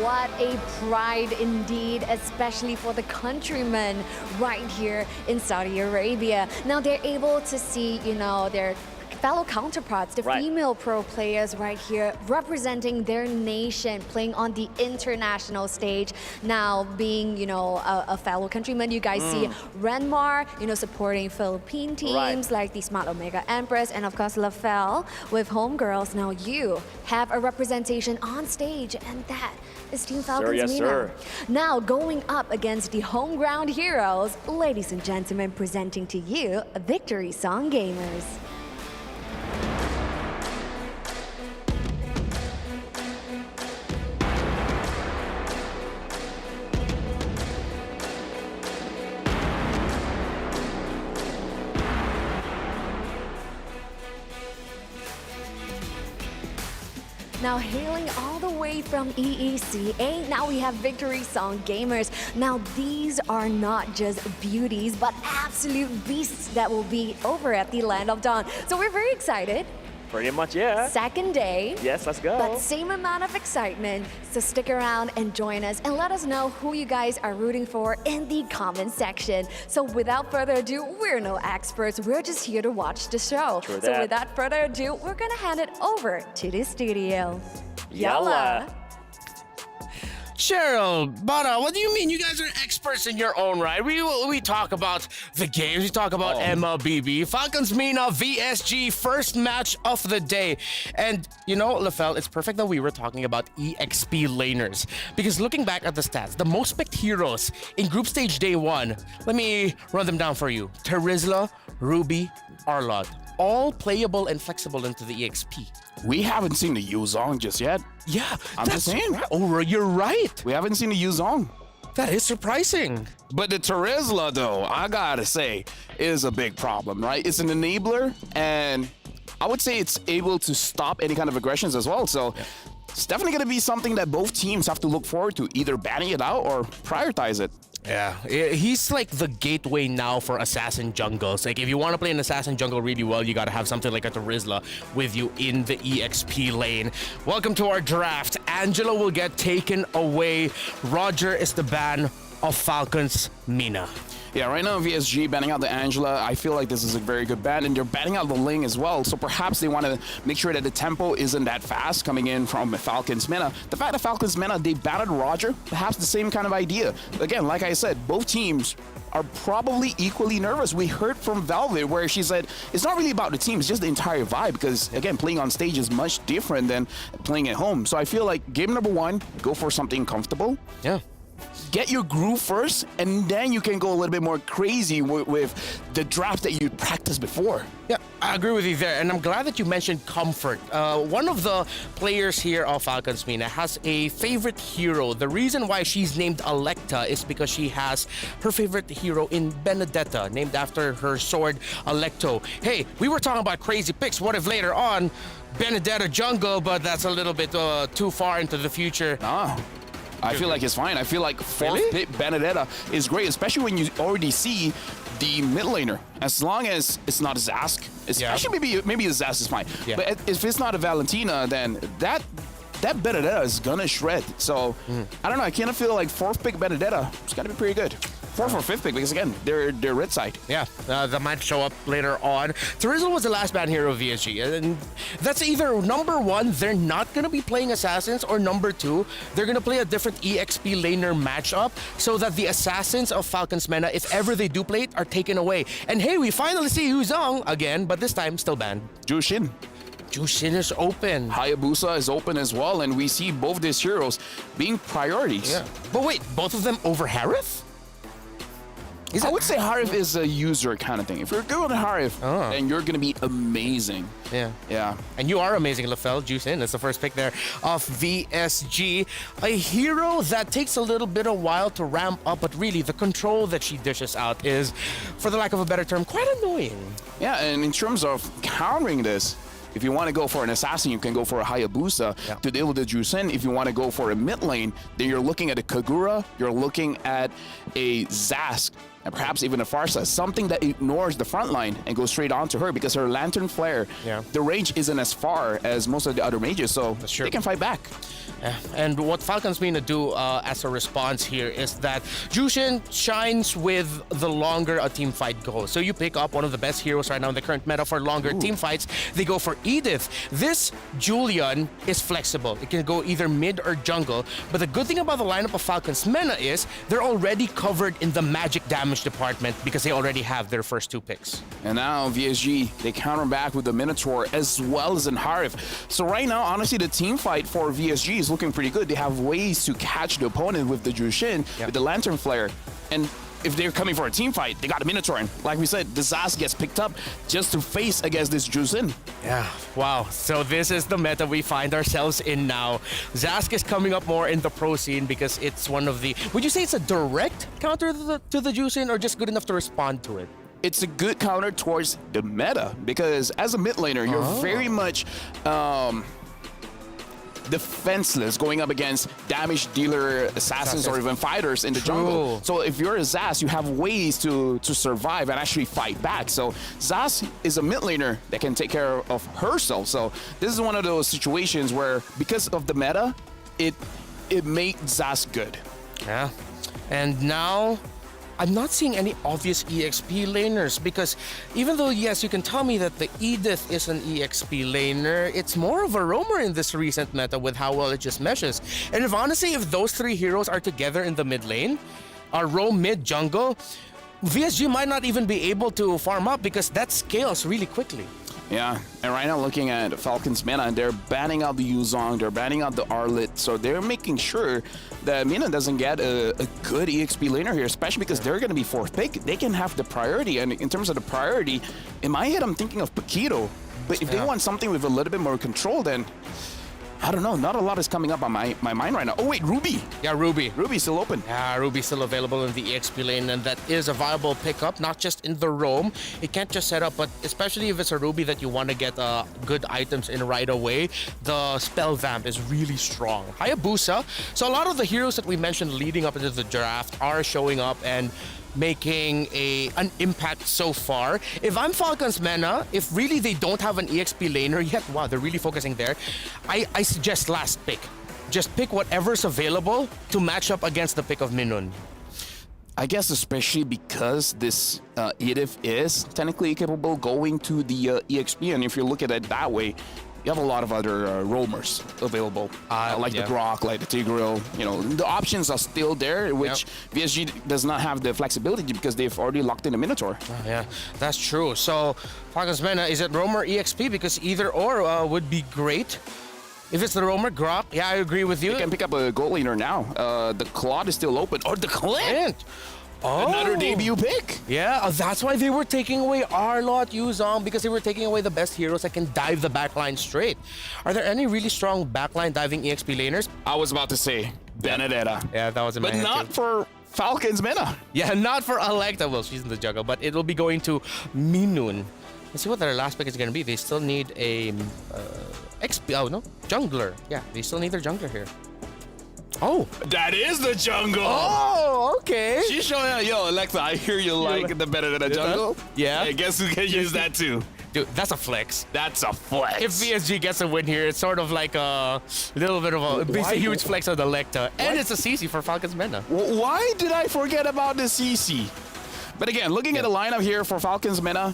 What a pride indeed, especially for the countrymen right here in Saudi Arabia. Now they're able to see, you know, their fellow counterparts, the female pro players right here representing their nation, playing on the international stage. Now being, you know, a fellow countryman, you guys see Renmar, you know, supporting Philippine teams like the Smart Omega Empress, and of course LaFell with Homegirls. Now you have a representation on stage, and that is Team Falcons MENA. Now going up against the home ground heroes, ladies and gentlemen, presenting to you Victory Song Gamers. Now hailing all the way from EECA, now we have Victory Song Gamers. Now these are not just beauties, but absolute beasts that will be over at the Land of Dawn. So we're very excited. Pretty much, yeah. Second day. Yes, let's go. But same amount of excitement. So stick around and join us and let us know who you guys are rooting for in the comment section. So without further ado, we're no experts. We're just here to watch the show. True so that. without further ado, we're gonna hand it over to the studio. Yalla. Cheryl, Bara, what do you mean? You guys are experts in your own right. We talk about the games, we talk about MLBB, Falcons MENA, VSG, first match of the day. And you know, LaFell, it's perfect that we were talking about EXP laners. Because looking back at the stats, the most picked heroes in group stage day 1, let me run them down for you. Terizla, Ruby, Arlott, all playable and flexible into the EXP. We haven't seen the Yuzong just yet. Yeah, I'm just saying. Right. Oh, you're right. We haven't seen the Yuzong. That is surprising. But the Terizla, though, I gotta say, is a big problem, right? It's an enabler, and I would say it's able to stop any kind of aggressions as well. So it's definitely gonna be something that both teams have to look forward to, either banning it out or prioritize it. Yeah, he's like the gateway now for assassin jungles. Like if you want to play an assassin jungle really well, you gotta have something like a Terizla with you in the EXP lane. Welcome to our draft. Angela will get taken away. Roger is the ban of Falcons MENA. Yeah, right now VSG banning out the Angela. I feel like this is a very good ban, and they're banning out the Ling as well. So perhaps they want to make sure that the tempo isn't that fast coming in from Falcons Mena. The fact that Falcons Mena, they banned Roger, perhaps the same kind of idea. Again, like I said, both teams are probably equally nervous. We heard from Velvet where she said it's not really about the team, it's just the entire vibe, because again, playing on stage is much different than playing at home. So I feel like game number one, go for something comfortable. Yeah. Get your groove first, and then you can go a little bit more crazy with the draft that you practiced before. Yeah, I agree with you there, and I'm glad that you mentioned comfort. One of the players here of Falcons Mina has a favorite hero. The reason why she's named Electa is because she has her favorite hero in Benedetta, named after her sword, Electo. Hey, we were talking about crazy picks. What if later on, Benedetta jungle, but that's a little bit too far into the future. I feel like it's fine. I feel like fourth pick Benedetta is great, especially when you already see the mid laner. As long as it's not a Zask, actually maybe a Zask is fine. Yeah. But if it's not a Valentina, then that Benedetta is gonna shred. So I don't know. I kind of feel like fourth pick Benedetta is gonna be pretty good. Fourth or fifth pick, because again, they're red side. Yeah, that might show up later on. Terizzle was the last ban hero of VSG, and that's either number one, they're not gonna be playing Assassins, or number two, they're gonna play a different EXP laner matchup so that the Assassins of Falcons Mena, if ever they do play it, are taken away. And hey, we finally see Yuzong again, but this time still banned. Jushin. Jushin is open. Hayabusa is open as well, and we see both these heroes being priorities. Yeah. But wait, both of them over Harith? I would say Harith is a user kind of thing. If you're good with Harith, then you're going to be amazing. Yeah. Yeah. And you are amazing, Lafel. Juicin, that's the first pick there of VSG. A hero that takes a little bit of while to ramp up, but really the control that she dishes out is, for the lack of a better term, quite annoying. Yeah, and in terms of countering this, if you want to go for an assassin, you can go for a Hayabusa to deal with the Juicin. If you want to go for a mid lane, then you're looking at a Kagura, you're looking at a Zask, and perhaps even a Farsa, something that ignores the front line and goes straight onto her, because her Lantern Flare, the range isn't as far as most of the other mages, so they can fight back. Yeah. And what Falcons mean to do as a response here is that Jushin shines with the longer a team fight goes. So you pick up one of the best heroes right now in the current meta for longer team fights. They go for Edith. This Julian is flexible. It can go either mid or jungle. But the good thing about the lineup of Falcons Mena is they're already covered in the magic damage department because they already have their first two picks. And now VSG, they counter back with the Minotaur as well as in Harith. So right now, honestly, the team fight for VSG is looking pretty good. They have ways to catch the opponent with the Jushin, with the Lantern Flare. And if they're coming for a team fight, they got a Minotaur. And like we said, the Zask gets picked up just to face against this Jushin. Yeah, wow. So this is the meta we find ourselves in now. Zask is coming up more in the pro scene because it's one of the... Would you say it's a direct counter to the Jushin, or just good enough to respond to it? It's a good counter towards the meta, because as a mid laner, you're very much... defenseless going up against damage dealer assassins or even fighters in the jungle. So if you're a Zas, you have ways to survive and actually fight back. So Zas is a mid laner that can take care of herself. So this is one of those situations where, because of the meta, it makes Zas good. Yeah. And now I'm not seeing any obvious EXP laners, because even though, yes, you can tell me that the Edith is an EXP laner, it's more of a roamer in this recent meta with how well it just meshes. And if honestly, if those three heroes are together in the mid lane, roam mid jungle, VSG might not even be able to farm up because that scales really quickly. Yeah, and right now looking at Falcons Mena, they're banning out the Yuzong, they're banning out the Arlet, so they're making sure that Mina doesn't get a good EXP laner here, especially because they're going to be fourth pick. They can have the priority, and in terms of the priority, in my head I'm thinking of Paquito, but if they want something with a little bit more control, then I don't know, not a lot is coming up on my mind right now. Oh wait, Ruby! Yeah, Ruby. Ruby's still open. Yeah, Ruby's still available in the EXP lane, and that is a viable pickup, not just in the roam. It can't just set up, but especially if it's a Ruby that you want to get good items in right away, the spell vamp is really strong. Hayabusa. So a lot of the heroes that we mentioned leading up into the draft are showing up and making an impact so far. If I'm Falcons Mena, if really they don't have an EXP laner yet, wow, they're really focusing there, I suggest last pick. Just pick whatever's available to match up against the pick of Minun. I guess especially because this EDIF is technically capable going to the EXP, and if you look at it that way, you have a lot of other roamers available, like the Grok, like the Tigreal. You know, the options are still there, which VSG does not have the flexibility because they've already locked in a Minotaur. Yeah, that's true. So, Falcons Mena, is it roamer EXP? Because either or would be great. If it's the roamer, Grok, yeah, I agree with you. You can pick up a goal laner now. The Claude is still open. Or the Clint! Oh. Another debut pick. Yeah, that's why they were taking away Arlott, Yuzong, because they were taking away the best heroes that can dive the backline straight. Are there any really strong backline diving EXP laners? I was about to say Benedetta. Yeah, that was in my head. But not too. for Falcons Mena. Yeah, not for Electa. Well, she's in the jungle, but it will be going to Minun. Let's see what their last pick is going to be. They still need a jungler. Yeah, they still need their jungler here. Oh, that is the jungle. Oh, okay. She's showing out, yo, Alexa, I hear you like the Benedetta jungle. Yeah. Hey, guess who can use that too? Dude, that's a flex. That's a flex. If VSG gets a win here, it's sort of like a little bit of a huge flex on the Electa. And it's a CC for Falcons Mena. Why did I forget about the CC? But again, looking at the lineup here for Falcons Mena,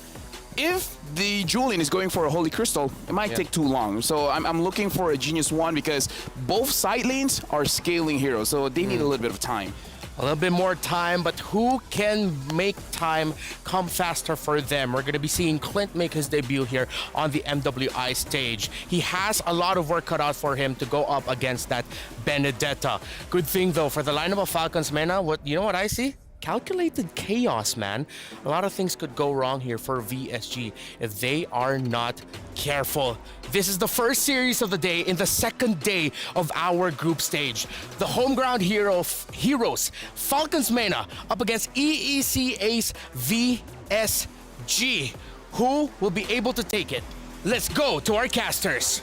if the Julian is going for a Holy Crystal, it might take too long. So I'm looking for a Genius 1 because both side lanes are scaling heroes, so they need a little bit of time. A little bit more time, but who can make time come faster for them? We're going to be seeing Clint make his debut here on the MWI stage. He has a lot of work cut out for him to go up against that Benedetta. Good thing, though, for the lineup of Falcons Mena, you know what I see? Calculated chaos, man. A lot of things could go wrong here for VSG if they are not careful. This is the first series of the day in the second day of our group stage. The home ground heroes, Falcons Mena, up against EEC Ace VSG. Who will be able to take it? Let's go to our casters.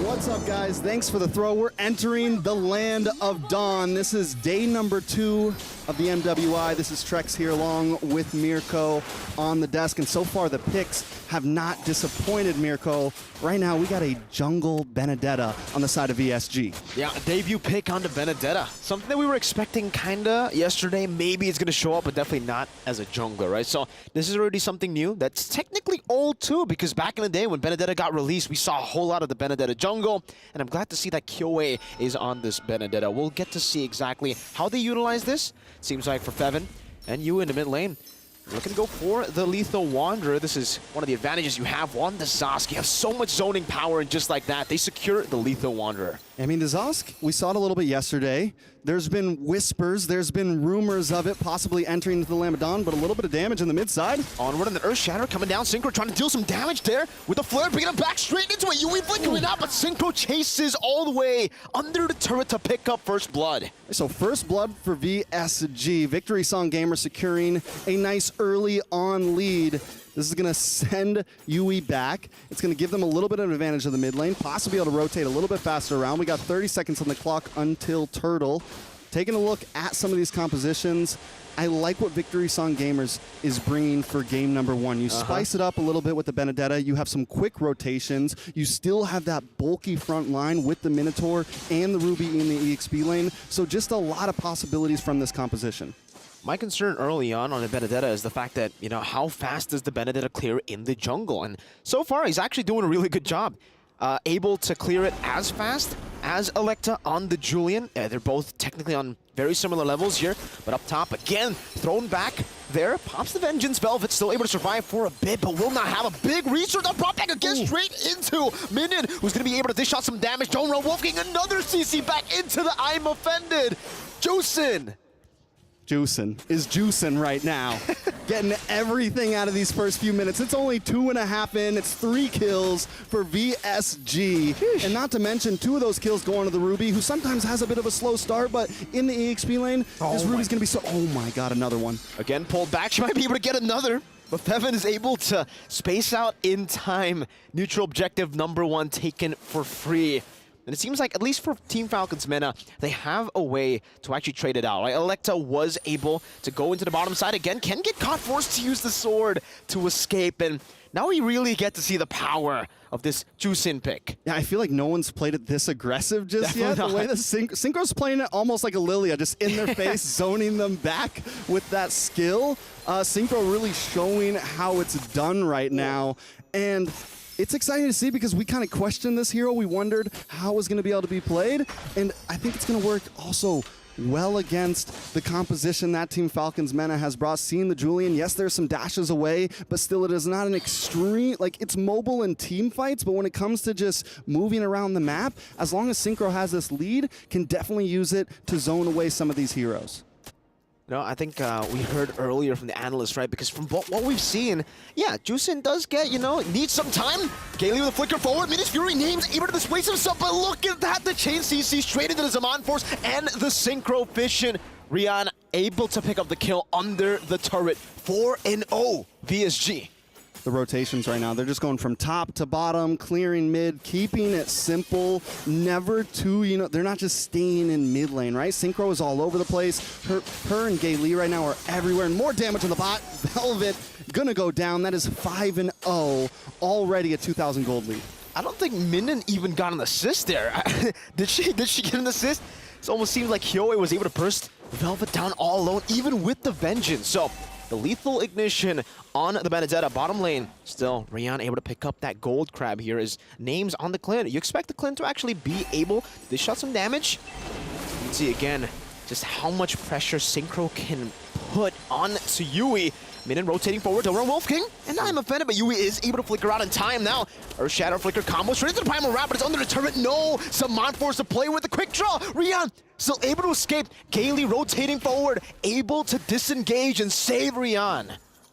What's up, guys? Thanks for the throw. We're entering the land of Dawn. This is day number 2 of the MWI. This is Trex here along with Mirko on the desk. And so far, the picks have not disappointed, Mirko. Right now, we got a jungle Benedetta on the side of VSG. Yeah, a debut pick onto Benedetta. Something that we were expecting kinda yesterday. Maybe it's gonna show up, but definitely not as a jungler, right? So this is already something new that's technically old too, because back in the day when Benedetta got released, we saw a whole lot of the Benedetta jungle, and I'm glad to see that Kyoe is on this Benedetta. We'll get to see exactly how they utilize this. Seems like for Fevin and you in the mid lane, looking to go for the Lethal Wanderer. This is one of the advantages you have on the Zosk. You have so much zoning power, and just like that, they secure the Lethal Wanderer. I mean, the Zosk, we saw it a little bit yesterday. There's been whispers, there's been rumors of it possibly entering into the Lamadan, but a little bit of damage in the mid side. Onward, and the Earth Shatter coming down. Synchro trying to deal some damage there with the flare, bringing him back straight into it. Yui flickering out, but Synchro chases all the way under the turret to pick up first blood. So first blood for VSG. Victory Song Gamer securing a nice early on lead. This is going to send Yui back. It's going to give them a little bit of advantage of the mid lane, possibly able to rotate a little bit faster around. We got 30 seconds on the clock until Turtle. Taking a look at some of these compositions, I like what Victory Song Gamers is bringing for game number 1. You spice it up a little bit with the Benedetta. You have some quick rotations. You still have that bulky front line with the Minotaur and the Ruby in the EXP lane. So just a lot of possibilities from this composition. My concern early on the Benedetta is the fact that, you know, how fast does the Benedetta clear in the jungle? And so far, he's actually doing a really good job. Able to clear it as fast as Electa on the Julian. They're both technically on very similar levels here, but up top, again, thrown back there. Pops the Vengeance. Velvet still able to survive for a bit, but will not have a big resource. Up brought back again straight into Minion, who's going to be able to dish out some damage. Don't run Wolfgang, another CC back into the I'm Offended. Juicin is juicing right now. Getting everything out of these first few minutes. It's only 2.5 in. It's 3 kills for VSG. Sheesh. And not to mention 2 of those kills going to the Ruby, who sometimes has a bit of a slow start, but in the EXP lane, this Ruby's going to be so... Oh my god, another one. Again, pulled back. She might be able to get another. But Fevin is able to space out in time. Neutral objective number 1 taken for free. And it seems like, at least for Team Falcons Mena, they have a way to actually trade it out. Right? Electa was able to go into the bottom side again. Can get caught, forced to use the sword to escape. And Now we really get to see the power of this Jusin pick. Yeah, I feel like no one's played it this aggressive just yet. The way the Synchro's playing it almost like a Lilia, just in their face, zoning them back with that skill. Synchro really showing how it's done right now. And it's exciting to see because we kind of questioned this hero. We wondered how it was going to be able to be played. And I think it's going to work also well against the composition that Team Falcons Mena has brought. Seeing the Julian, yes, there's some dashes away, but still it is not an extreme, like it's mobile in team fights, but when it comes to just moving around the map, as long as Synchro has this lead, can definitely use it to zone away some of these heroes. No, I think we heard earlier from the analysts, right? Because from what we've seen, yeah, Jusin does get, needs some time. Gaily with a flicker forward. Minus Fury names able to displace himself, but look at that. The chain CC straight into the Zaman Force and the Synchro Vision. Rian able to pick up the kill under the turret. 4-0 VSG. The rotations right now, they're just going from top to bottom, clearing mid, keeping it simple, never too, they're not just staying in mid lane, right? Synchro is all over the place. Her and Gaily right now are everywhere, and more damage on the bot. Velvet gonna go down. That is 5-0, already a 2,000 gold lead. I don't think Minden even got an assist there. Did she get an assist? It almost seems like Hyoe was able to burst Velvet down all alone, even with the Vengeance. So the lethal ignition on the Benedetta bottom lane. Still, Rian able to pick up that gold crab here. His name's on the Clint. You expect the Clint to actually be able to shot some damage. You can see again just how much pressure Synchro can put on to Yui. Minion rotating forward over on Wolf King. And I'm offended, but Yui is able to flicker out in time now. Earth Shadow flicker combo straight into the Primal Wrap, but it's under the turret. No, Saman forced to play with the quick draw. Rian still able to escape. Gaily rotating forward, able to disengage and save Rian.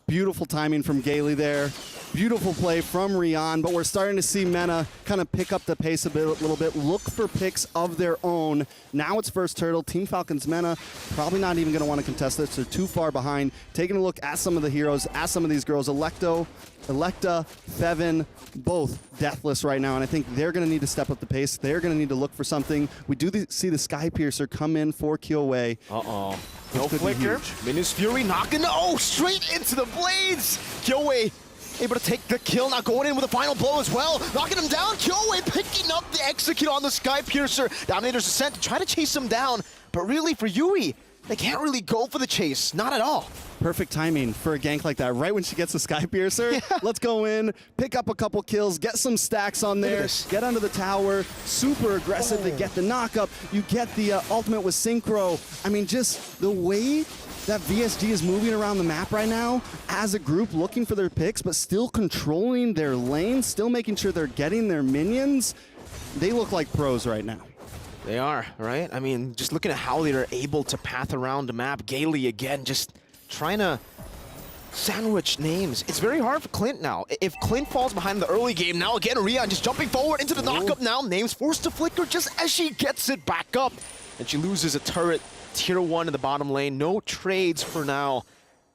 Beautiful timing from Gaily there. Beautiful play from Rian, but we're starting to see Mena kind of pick up the pace a little bit, look for picks of their own. Now it's first turtle. Team Falcons Mena probably not even going to want to contest this. They're too far behind. Taking a look at some of the heroes, at some of these girls. Electa, Fevin, both deathless right now, and I think they're going to need to step up the pace. They're going to need to look for something. We do see the Sky Piercer come in for Kyoe. Uh-oh. No flicker. Minus Fury knocking, straight into the blades. Kyoe able to take the kill, now going in with a final blow as well. Knocking him down, Kyoe picking up the execute on the Sky Piercer. Dominator's Ascent to try to chase him down, but really for Yui, they can't really go for the chase, not at all. Perfect timing for a gank like that. Right when she gets the Sky Piercer, yeah. Let's go in, pick up a couple kills, get some stacks on there, get under the tower, super aggressive, they get the knockup, you get the ultimate with Synchro. I mean, just the way that VSG is moving around the map right now as a group, looking for their picks, but still controlling their lane, still making sure they're getting their minions. They look like pros right now. They are, right? I mean, just looking at how they're able to path around the map. Gaily, again, just trying to sandwich names. It's very hard for Clint now. If Clint falls behind in the early game, now again, Rian just jumping forward into the knockup now. Names forced to flicker just as she gets it back up. And she loses a turret. Tier 1 in the bottom lane. No trades for now.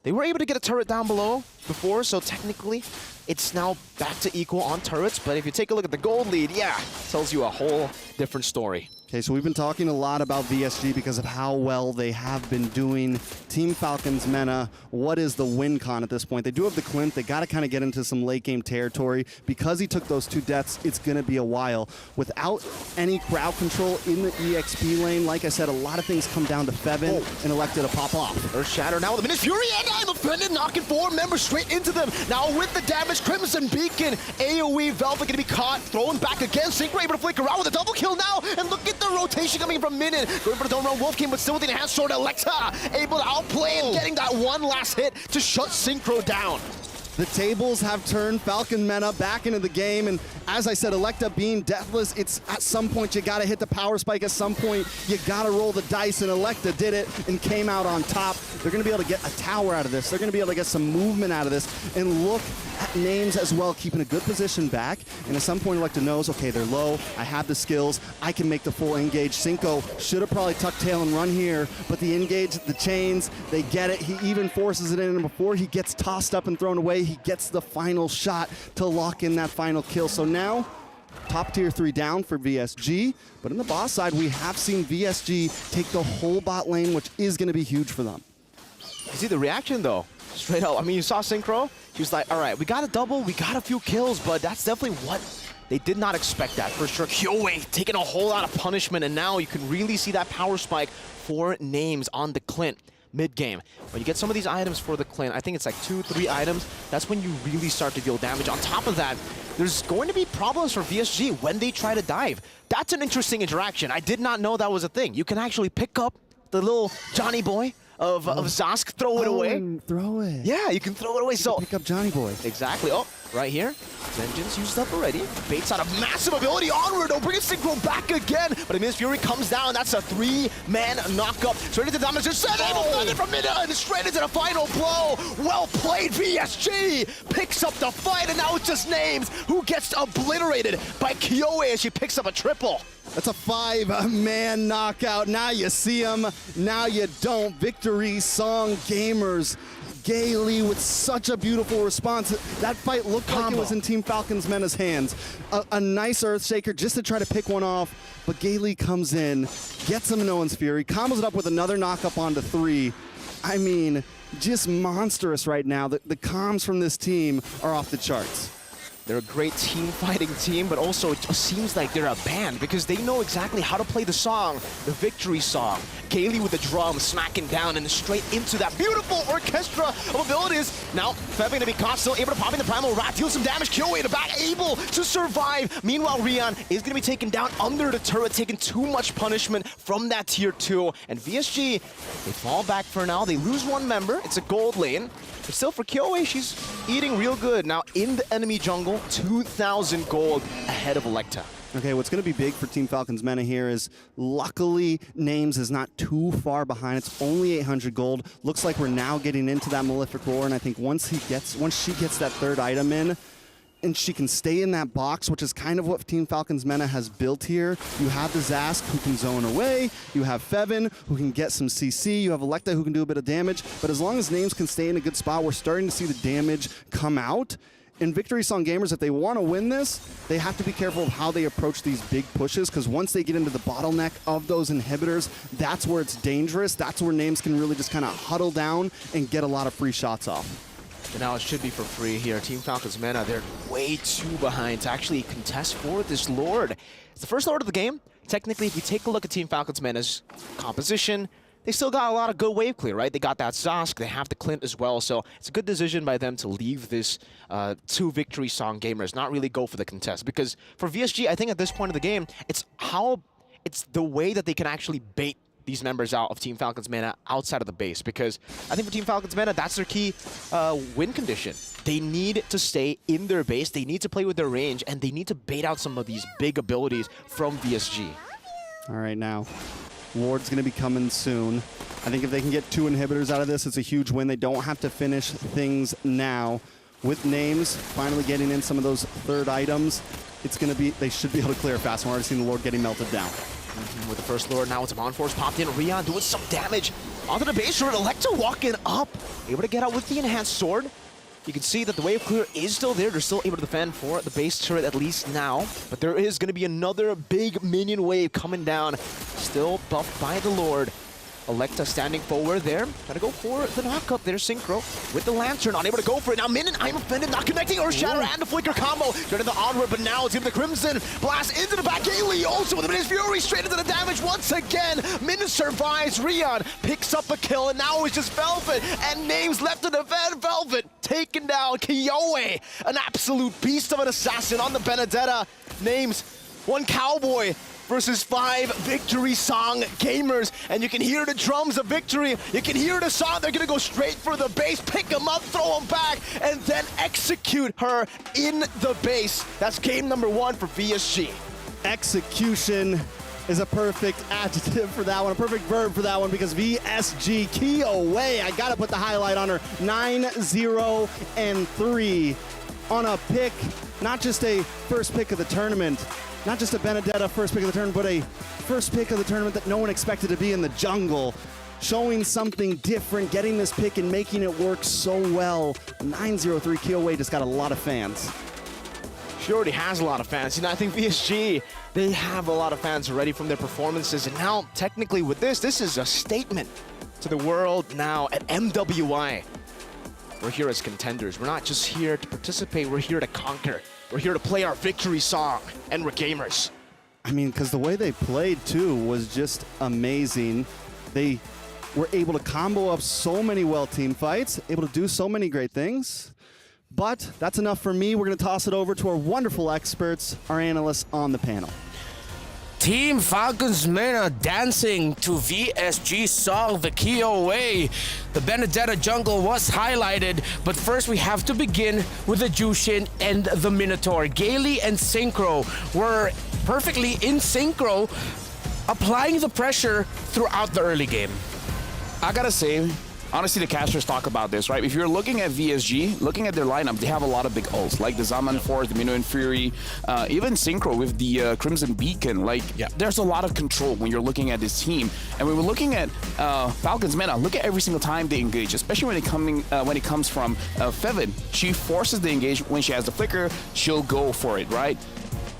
They were able to get a turret down below before, so technically it's now back to equal on turrets. But if you take a look at the gold lead, yeah, tells you a whole different story. Okay, so we've been talking a lot about VSG because of how well they have been doing. Team Falcons Mena, what is the win con at this point? They do have the Clint. They got to kind of get into some late game territory. Because he took those 2 deaths, it's going to be a while. Without any crowd control in the EXP lane, like I said, a lot of things come down to Fevin and Electa to pop off. Earth Shatter now with a Minute Fury, and I'm offended, knocking 4 members straight into them. Now with the damage, Crimson Beacon, AoE, Velvet going to be caught, thrown back again. Synchro able to flicker out with a double kill now, and look at the rotation coming from Minion. Going for the dome around Wolf King, but still with the enhanced sword. Electa able to outplay and getting that one last hit to shut Synchro down. The tables have turned. Falcon Mena back into the game, and as I said, Electa being deathless, it's at some point you gotta hit the power spike, at some point you gotta roll the dice, and Electa did it and came out on top. They're gonna be able to get a tower out of this. They're gonna be able to get some movement out of this, and look at names as well, keeping a good position back, and at some point Electa knows, okay, they're low, I have the skills, I can make the full engage. Cinco should have probably tucked tail and run here, but the engage, the chains, they get it. He even forces it in, and before he gets tossed up and thrown away, he gets the final shot to lock in that final kill. So now, top tier 3 down for VSG, but in the boss side, we have seen VSG take the whole bot lane, which is going to be huge for them. You see the reaction though. Straight up. I mean, you saw Synchro. She was like, all right, we got a double, we got a few kills, but that's definitely what they did not expect that for sure. Kyoe taking a whole lot of punishment, and now you can really see that power spike for Names on the Clint mid-game. When you get some of these items for the Clint, I think it's like 2-3 items, that's when you really start to deal damage. On top of that, there's going to be problems for VSG when they try to dive. That's an interesting interaction. I did not know that was a thing. You can actually pick up the little Johnny boy of Zask, throw it away. Throw it. Yeah, you can throw it away. So pick up Johnny Boy. Exactly. Oh, right here. Vengeance used up already. Baits out a massive ability onward. Don't bring Synchro back again. But Miss Fury comes down. That's a 3-man knockup. Straight into the damage. Just able from mid and straight into the final blow. Well played, VSG. Picks up the fight, and now it's just Names who gets obliterated by Kyoe as she picks up a triple. That's a 5-man knockout. Now you see him, now you don't. Victory Song Gamers. Gaily with such a beautiful response. That fight looked like it was in Team Falcons Mena's hands. A nice Earthshaker just to try to pick one off, but Gaily comes in, gets him No One's Fury, combos it up with another knockup onto 3. I mean, just monstrous right now. The comms from this team are off the charts. They're a great team fighting team, but also it just seems like they're a band because they know exactly how to play the song, the victory song. Gaily with the drum smacking down and straight into that beautiful orchestra of abilities. Now, Feb going to be caught, still able to pop in the Primal Rat, deal some damage, Kyoe in the back, able to survive. Meanwhile, Rion is going to be taken down under the turret, taking too much punishment from that tier 2. And VSG, they fall back for now. They lose one member. It's a gold lane. But still for Kyoe, she's eating real good. Now in the enemy jungle, 2,000 gold ahead of Electa. Okay, what's going to be big for Team Falcons Mena here is luckily Names is not too far behind. It's only 800 gold. Looks like we're now getting into that Malefic Roar, and I think once she gets that third item in, and she can stay in that box, which is kind of what Team Falcons Mena has built here. You have the Zask who can zone away, you have Fevin who can get some CC, you have Electa who can do a bit of damage, but as long as Names can stay in a good spot, we're starting to see the damage come out. And Victory Song Gamers, if they want to win this, they have to be careful of how they approach these big pushes, because once they get into the bottleneck of those inhibitors, that's where it's dangerous. That's where Names can really just kind of huddle down and get a lot of free shots off. And now it should be for free here. Team Falcons Mena, they're way too behind to actually contest for this Lord. It's the first Lord of the game. Technically, if you take a look at Team Falcons Mena's composition, they still got a lot of good wave clear, right? They got that Zask, they have the Clint as well, so it's a good decision by them to leave this 2 Victory Song Gamers, not really go for the contest. Because for VSG, I think at this point of the game, it's the way that they can actually bait these members out of Team Falcons Mena outside of the base, because I think for Team Falcons Mena, that's their key win condition. They need to stay in their base, they need to play with their range, and they need to bait out some of these big abilities from VSG. All right, now, Ward's going to be coming soon. I think if they can get 2 inhibitors out of this, it's a huge win. They don't have to finish things now. With Names finally getting in some of those third items, it's going to be, they should be able to clear fast. We're already seeing the Lord getting melted down. With the first Lord, now it's a Bond Force popped in. Rion doing some damage onto the base turret. Electa walking up, able to get out with the enhanced sword. You can see that the wave clear is still there. They're still able to defend for the base turret at least now. But there is going to be another big minion wave coming down. Still buffed by the Lord. Electa standing forward there. Gotta go for the knockup there. Synchro with the Lantern, unable to go for it. Now Min and I'm offended, not connecting. Earth Shatter and the Flicker combo. Turning the onward, but now it's into the Crimson. Blast into the back. Gaily also with the Minis Fury straight into the damage once again. Min survives. Rion picks up a kill, and now it's just Velvet and Names left to defend. Velvet taking down Kyoe, an absolute beast of an assassin on the Benedetta. Names, 1 cowboy versus 5 Victory Song Gamers, and you can hear the drums of victory. You can hear the song. They're gonna go straight for the base, pick them up, throw them back, and then execute her in the base. That's game number 1 for VSG. Execution is a perfect adjective for that one, a perfect verb for that one, because VSG Kyoe, I gotta put the highlight on her, 9-0-3 on a pick, not just a first pick of the tournament, not just a Benedetta first pick of the tournament, but a first pick of the tournament that no one expected to be in the jungle. Showing something different, getting this pick and making it work so well. 9-0-3 Kyoe just got a lot of fans. She already has a lot of fans. You know, I think VSG, they have a lot of fans already from their performances. And now, technically with this is a statement to the world now at MWI. we're here as contenders. We're not just here to participate, we're here to conquer. We're here to play our victory song, and we're gamers. I mean, because the way they played, too, was just amazing. They were able to combo up so many team fights, able to do so many great things. But that's enough for me. We're going to toss it over to our wonderful experts, our analysts on the panel. Team Falcons MENA dancing to VSG song, the KOA. The Benedetta jungle was highlighted, but first we have to begin with the Jushin and the Minotaur. Gaily and Synchro were perfectly in synchro, applying the pressure throughout the early game. I gotta say, honestly, the casters talk about this, right? If you're looking at VSG, looking at their lineup, they have a lot of big ults, like the Zaman Force, the Minnow and Fury, even Synchro with the Crimson Beacon. Like, there's a lot of control when you're looking at this team. And when we're looking at Falcons MENA, look at every single time they engage, especially when it comes from Fevin. She forces the engage. When she has the flicker, she'll go for it, right?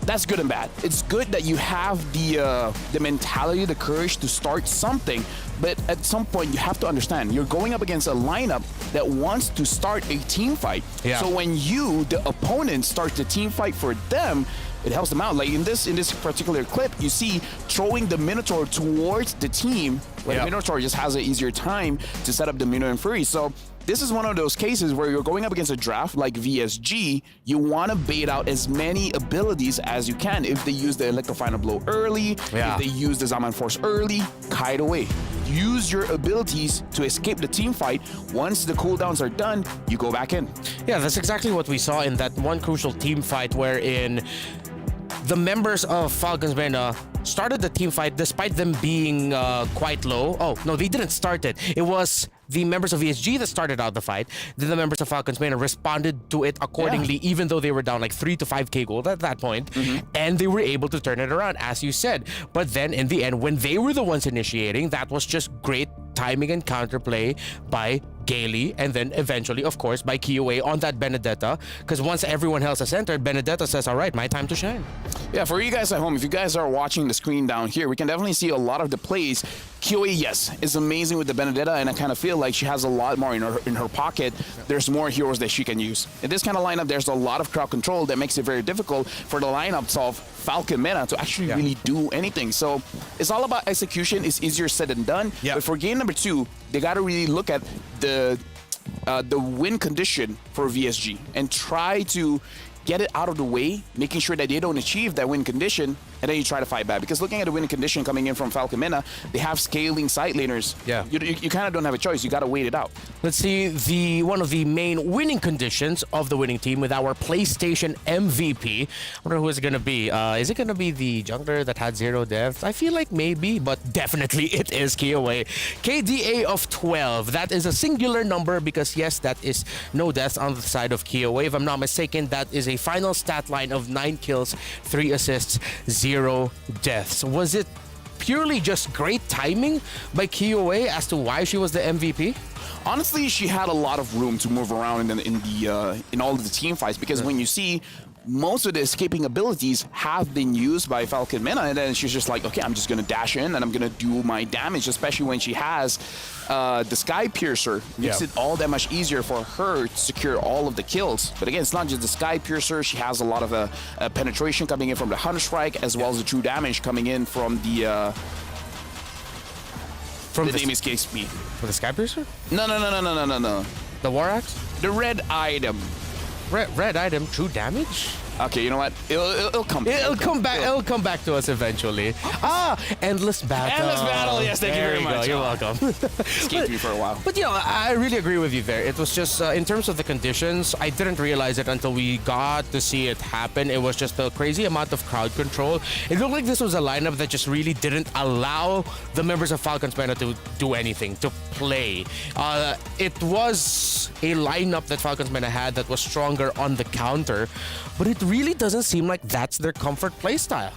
That's good and bad. It's good that you have the mentality, the courage to start something, but at some point you have to understand you're going up against a lineup that wants to start a team fight. Yeah. So when you, the opponent, starts the team fight for them, it helps them out. Like in this particular clip, you see throwing the Minotaur towards the team, where the Minotaur just has an easier time to set up the Minnow and Fury. So this is one of those cases where you're going up against a draft like VSG, you want to bait out as many abilities as you can. If they use the Electrofiner Blow early, if they use the Zaman Force early, kite away. Use your abilities to escape the team fight. Once the cooldowns are done, you go back in. Yeah, that's exactly what we saw in that one crucial team fight wherein the members of Falcons MENA started the team fight despite them being quite low. Oh, no, they didn't start it. It was the members of ESG that started out the fight. Then the members of Falcons MENA responded to it accordingly, even though they were down like 3 to 5k gold at that point. And they were able to turn it around, as you said. But then in the end, when they were the ones initiating, that was just great timing and counterplay by Gaily, and then eventually, of course, by KOA on that Benedetta. Because once everyone else has entered, Benedetta says, all right, my time to shine. Yeah, for you guys at home, if you guys are watching the screen down here, we can definitely see a lot of the plays. KOA, yes, is amazing with the Benedetta, and I kind of feel like she has a lot more in her pocket. There's more heroes that she can use. In this kind of lineup, there's a lot of crowd control that makes it very difficult for the lineups of Falcon MENA to actually really do anything. So it's all about execution. It's easier said than done. But for game number 2, they got to really look at the win condition for VSG and try to get it out of the way, making sure that they don't achieve that win condition, and then you try to fight back. Because looking at the winning condition coming in from Falcon MENA, they have scaling side laners. Yeah. You kind of don't have a choice. You got to wait it out. Let's see one of the main winning conditions of the winning team with our PlayStation MVP. I wonder who it's going to be. Is it going to be the jungler that had 0 deaths? I feel like maybe, but definitely it is KOA. KDA of 12. That is a singular number because, yes, that is no deaths on the side of KOA. If I'm not mistaken, that is a final stat line of 9 kills, 3 assists, 0 deaths. Was it purely just great timing by KOA as to why she was the MVP? Honestly, she had a lot of room to move around in all of the team fights, because when you see most of the escaping abilities have been used by Falcon MENA, and then she's just like, okay, I'm just gonna dash in and I'm gonna do my damage, especially when she has the Sky Piercer. Makes it all that much easier for her to secure all of the kills. But again, it's not just the Sky Piercer. She has a lot of penetration coming in from the Hunter Strike, as well as the true damage coming in from the name escapes me. For the Sky Piercer? No. The War Axe? The red item. Red item, true damage? Okay, you know what? It'll come. It'll come back. It'll come back to us eventually. Endless Battle. Endless Battle. Yes, thank you very much. You're welcome. Escaped me for a while. But I really agree with you there. It was just in terms of the conditions, I didn't realize it until we got to see it happen. It was just a crazy amount of crowd control. It looked like this was a lineup that just really didn't allow the members of Falcons MENA to do anything, to play. It was a lineup that Falcons MENA had that was stronger on the counter, but it really doesn't seem like that's their comfort playstyle.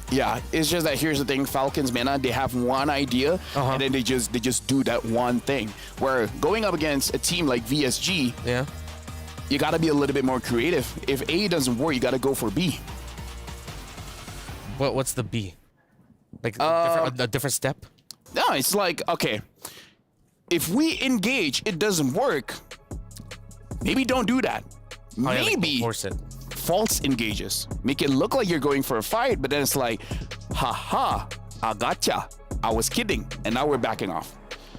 Yeah, it's just that here's the thing, Falcons MENA, they have one idea, and then they just do that one thing. Where going up against a team like VSG, you gotta be a little bit more creative. If A doesn't work, you gotta go for B. What's the B? Like a different step? No, it's like, okay, if we engage, it doesn't work, maybe don't do that. Maybe force it. false engages. Make it look like you're going for a fight, but then it's like, haha, I gotcha. I was kidding. And now we're backing off.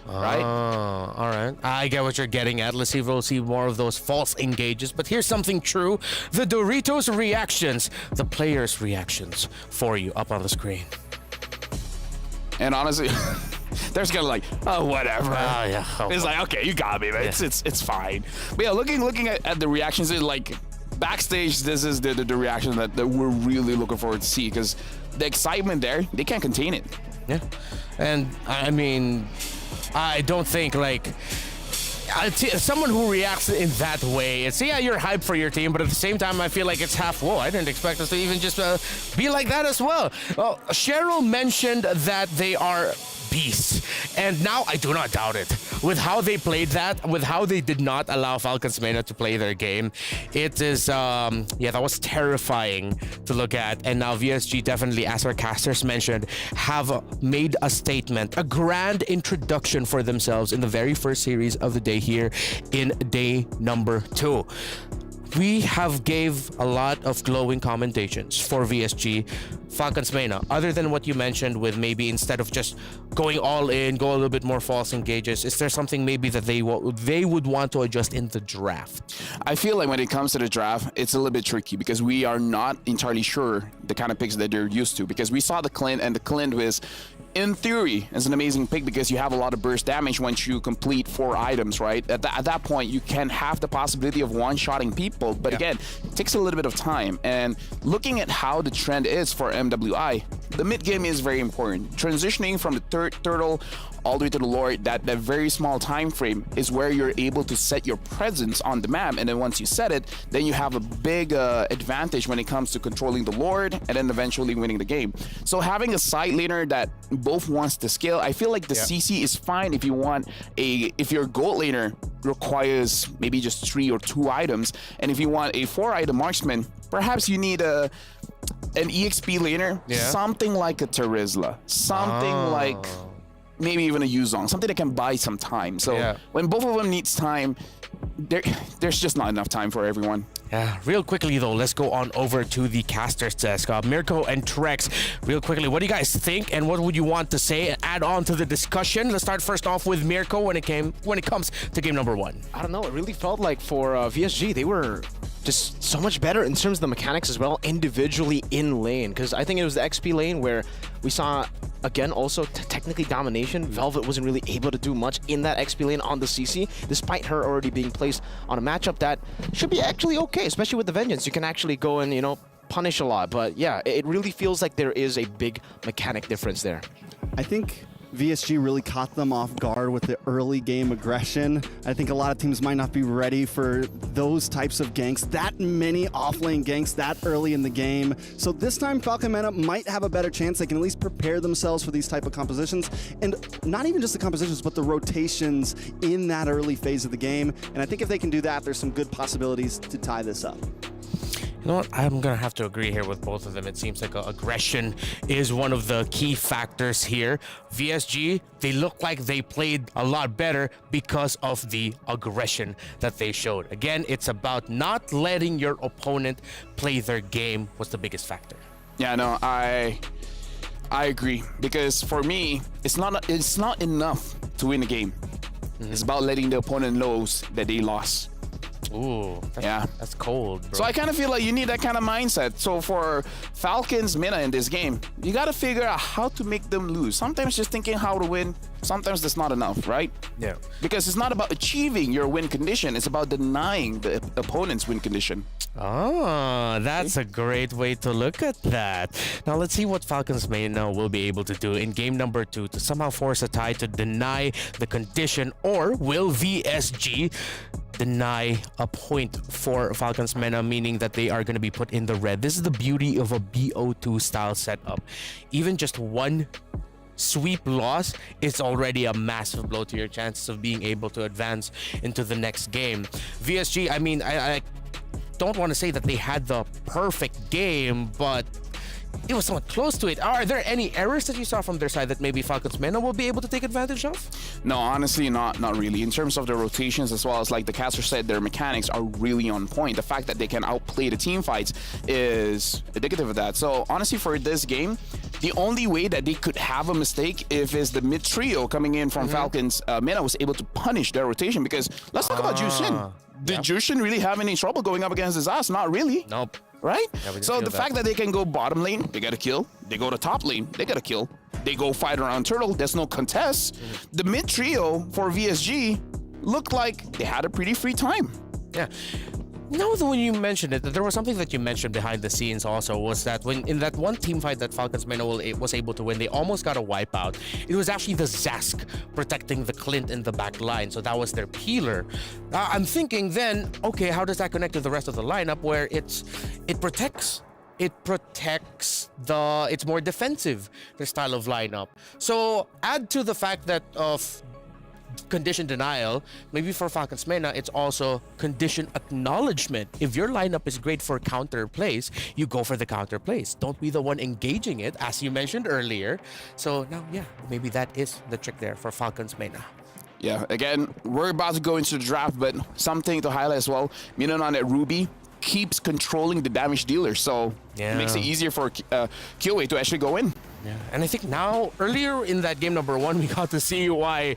Right? All right. I get what you're getting at. Let's see if we'll see more of those false engages. But here's something true. The Doritos reactions, the players' reactions for you up on the screen. And honestly, there's gonna like, oh, whatever. Yeah. Oh, it's like, okay, you got me, man. Yeah. It's fine. But yeah, looking at the reactions, it's like backstage, this is the reaction that we're really looking forward to see, because the excitement there, they can't contain it. Yeah. And I mean, I don't think like someone who reacts in that way, it's you're hyped for your team, but at the same time I feel like it's half, whoa, I didn't expect us to even just be like that as well. Well, Cheryl mentioned that they are beasts, and now I do not doubt it. With how they played that, with how they did not allow Falcons Mena to play their game, it is that was terrifying to look at. And now VSG definitely, as our casters mentioned, have made a statement, a grand introduction for themselves in the very first series of the day here in day number 2. We have gave a lot of glowing commentations for VSG. Falcons Mena, other than what you mentioned with maybe instead of just going all in, go a little bit more false engages, is there something maybe that they would want to adjust in the draft? I feel like when it comes to the draft, it's a little bit tricky because we are not entirely sure the kind of picks that they're used to, because we saw the Clint, and the Clint was, in theory, is an amazing pick because you have a lot of burst damage once you complete 4 items, right? At that point, you can have the possibility of one-shotting people, but again, it takes a little bit of time. And looking at how the trend is for MWI, the mid game is very important. Transitioning from the turtle all the way to the Lord, that very small time frame is where you're able to set your presence on the map, and then once you set it, then you have a big advantage when it comes to controlling the Lord and then eventually winning the game. So having a side laner that both wants to scale, I feel like the CC is fine if if your gold laner requires maybe just 3 or 2 items, and if you want a 4-item marksman, perhaps you need an EXP laner, something like a Terizla, something like maybe even a Yuzong, something that can buy some time. So when both of them needs time, there's just not enough time for everyone. Yeah, real quickly though, let's go on over to the casters desk. Mirko and Trex, real quickly, what do you guys think and what would you want to say and add on to the discussion? Let's start first off with Mirko when it comes to game number 1. I don't know, it really felt like for VSG, they were just so much better in terms of the mechanics as well, individually in lane, because I think it was the XP lane where we saw, again, also technically domination. Velvet wasn't really able to do much in that XP lane on the CC, despite her already being placed on a matchup that should be actually okay, especially with the Vengeance. You can actually go and, punish a lot, but yeah, it really feels like there is a big mechanic difference there. I think VSG really caught them off guard with the early game aggression. I think a lot of teams might not be ready for those types of ganks, that many offlane ganks that early in the game. So this time Falcon Mena might have a better chance. They can at least prepare themselves for these type of compositions, and not even just the compositions, but the rotations in that early phase of the game. And I think if they can do that, there's some good possibilities to tie this up. You know what? I'm going to have to agree here with both of them. It seems like aggression is one of the key factors here. VSG, they look like they played a lot better because of the aggression that they showed. Again, it's about not letting your opponent play their game was the biggest factor. Yeah, no, I agree, because for me, it's not enough to win a game. It's about letting the opponent know that they lost. Ooh, that's cold, bro. So I kind of feel like you need that kind of mindset. So for Falcons Mena in this game, you got to figure out how to make them lose. Sometimes just thinking how to win, sometimes that's not enough, right? Yeah. Because it's not about achieving your win condition, it's about denying the opponent's win condition. Oh, that's a great way to look at that. Now let's see what Falcons Mena will be able to do in game number 2 to somehow force a tie to deny the condition, or will VSG deny a point for Falcons Mena, meaning that they are going to be put in the red. This is the beauty of a BO2 style setup. Even just one sweep loss is already a massive blow to your chances of being able to advance into the next game. VSG, I mean, I don't want to say that they had the perfect game, but it was somewhat close to it. Are there any errors that you saw from their side that maybe Falcons Mena will be able to take advantage of? No, honestly, not really. In terms of the rotations, as well as like the caster said, their mechanics are really on point. The fact that they can outplay the team fights is indicative of that. So honestly, for this game, the only way that they could have a mistake if is the mid trio coming in from Falcons Mena was able to punish their rotation, because let's talk about Jushin. Did Jushin really have any trouble going up against his ass? Not really. Nope. Right? Yeah, so the fact that they can go bottom lane, they got a kill. They go to top lane, they got a kill. They go fight around turtle, there's no contest. The mid trio for VSG looked like they had a pretty free time. Yeah. Now that when you mentioned it, there was something that you mentioned behind the scenes also, was that when in that one team fight that Falcons Mena was able to win, they almost got a wipeout. It was actually the Zask protecting the Clint in the back line, so that was their peeler. I'm thinking then, okay, how does that connect to the rest of the lineup where it protects it's more defensive, their style of lineup. So add to the fact that of condition denial, maybe for Falcons Mena, it's also condition acknowledgement. If your lineup is great for counter plays, you go for the counter plays. Don't be the one engaging it, as you mentioned earlier. So now, yeah, maybe that is the trick there for Falcons Mena. Yeah, again, we're about to go into the draft, but something to highlight as well, Minonon at Ruby keeps controlling the damage dealer, so it makes it easier for Kyoei to actually go in. Yeah, and I think now, earlier in that game number 1, we got to see why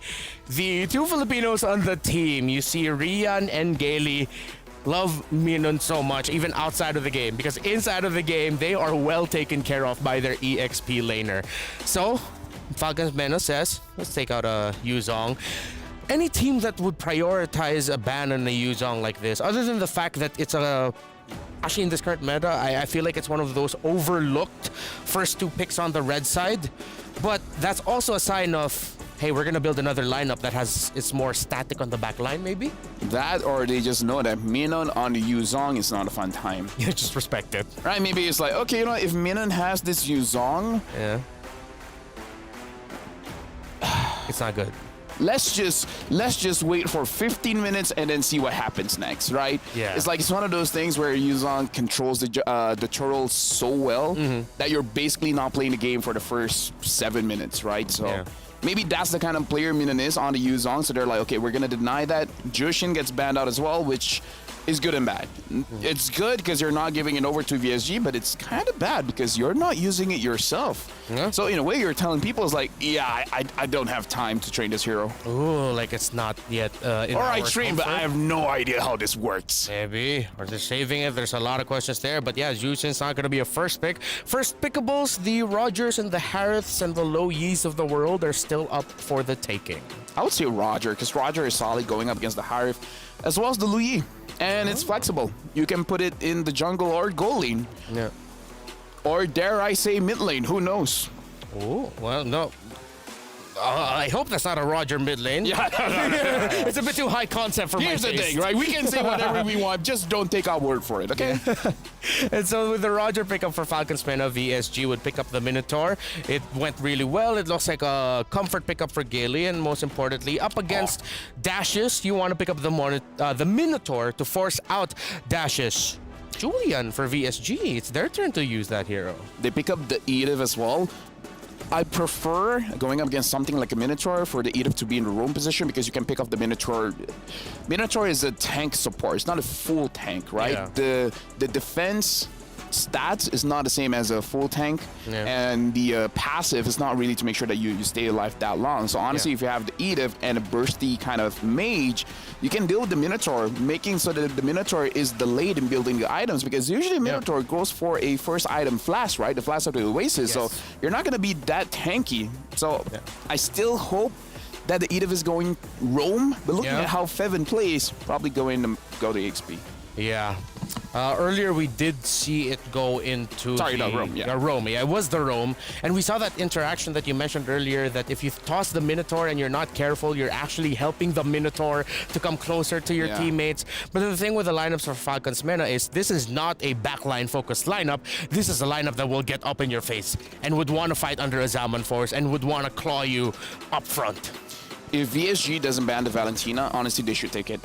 the two Filipinos on the team, you see Rian and Gailey, love Minon so much, even outside of the game, because inside of the game, they are well taken care of by their EXP laner. So, Falcons Mena says, let's take out a Yuzong. Any team that would prioritize a ban on a Yuzong like this, other than the fact that it's a... Actually, in this current meta, I feel like it's one of those overlooked first 2 picks on the red side. But that's also a sign of, hey, we're going to build another lineup that it's more static on the back line, maybe? That, or they just know that Minon on the Yuzong is not a fun time. Yeah, just respect it. Right, maybe it's like, okay, you know, if Minon has this Yuzong... Yeah. It's not good. Let's just wait for 15 minutes and then see what happens next, right? Yeah. It's like it's one of those things where Yuzong controls the turtle so well that you're basically not playing the game for the first 7 minutes, right? So maybe that's the kind of player Minon is on the Yuzong. So they're like, okay, we're gonna deny that. Jushin gets banned out as well, which is good and bad. It's good because you're not giving it over to VSG, but it's kind of bad because you're not using it yourself. Yeah. So in a way, you're telling people, it's like, yeah, I don't have time to train this hero. Ooh, like it's not yet in or I train, but I have no idea how this works. Maybe. Or they're saving it. There's a lot of questions there. But yeah, Jushin's not going to be a first pick. First pickables, the Rogers and the Hariths and the Low Yis of the world are still up for the taking. I would say Roger, because Roger is solid going up against the Harith, as well as the Lu Yi. And it's flexible. You can put it in the jungle or goal lane. Yeah. Or dare I say mid lane, who knows? Oh, well, no. I hope that's not a Roger mid lane. Yeah, no. It's a bit too high concept for Here's my taste. the thing, right? We can say whatever we want, just don't take our word for it, okay? And so with the Roger pickup for Falcons Mena, VSG would pick up the Minotaur. It went really well. It looks like a comfort pickup for Gailey, and most importantly, up against Dashes, you want to pick up the Minotaur to force out Dashes. Julian for VSG, it's their turn to use that hero. They pick up the Edith as well. I prefer going up against something like a Minotaur for the Edith to be in the roam position, because you can pick up the Minotaur. Minotaur is a tank support. It's not a full tank, right? Yeah. The defense stats is not the same as a full tank, and the passive is not really to make sure that you stay alive that long. So honestly, if you have the Edith and a bursty kind of mage, you can deal with the Minotaur, making so that the Minotaur is delayed in building the items, because usually Minotaur goes for a first item flash, right? The flash of the Oasis. So you're not going to be that tanky. So I still hope that the Edith is going roam, but looking at how Fevin plays, probably go to XP. Yeah. Earlier we did see it go into Roam. Roam. Yeah, it was the Roam. And we saw that interaction that you mentioned earlier, that if you toss the Minotaur and you're not careful, you're actually helping the Minotaur to come closer to your teammates. But the thing with the lineups for Falcons Mena is this is not a backline focused lineup. This is a lineup that will get up in your face and would want to fight under a Zaman Force and would want to claw you up front. If VSG doesn't ban the Valentina, honestly, they should take it.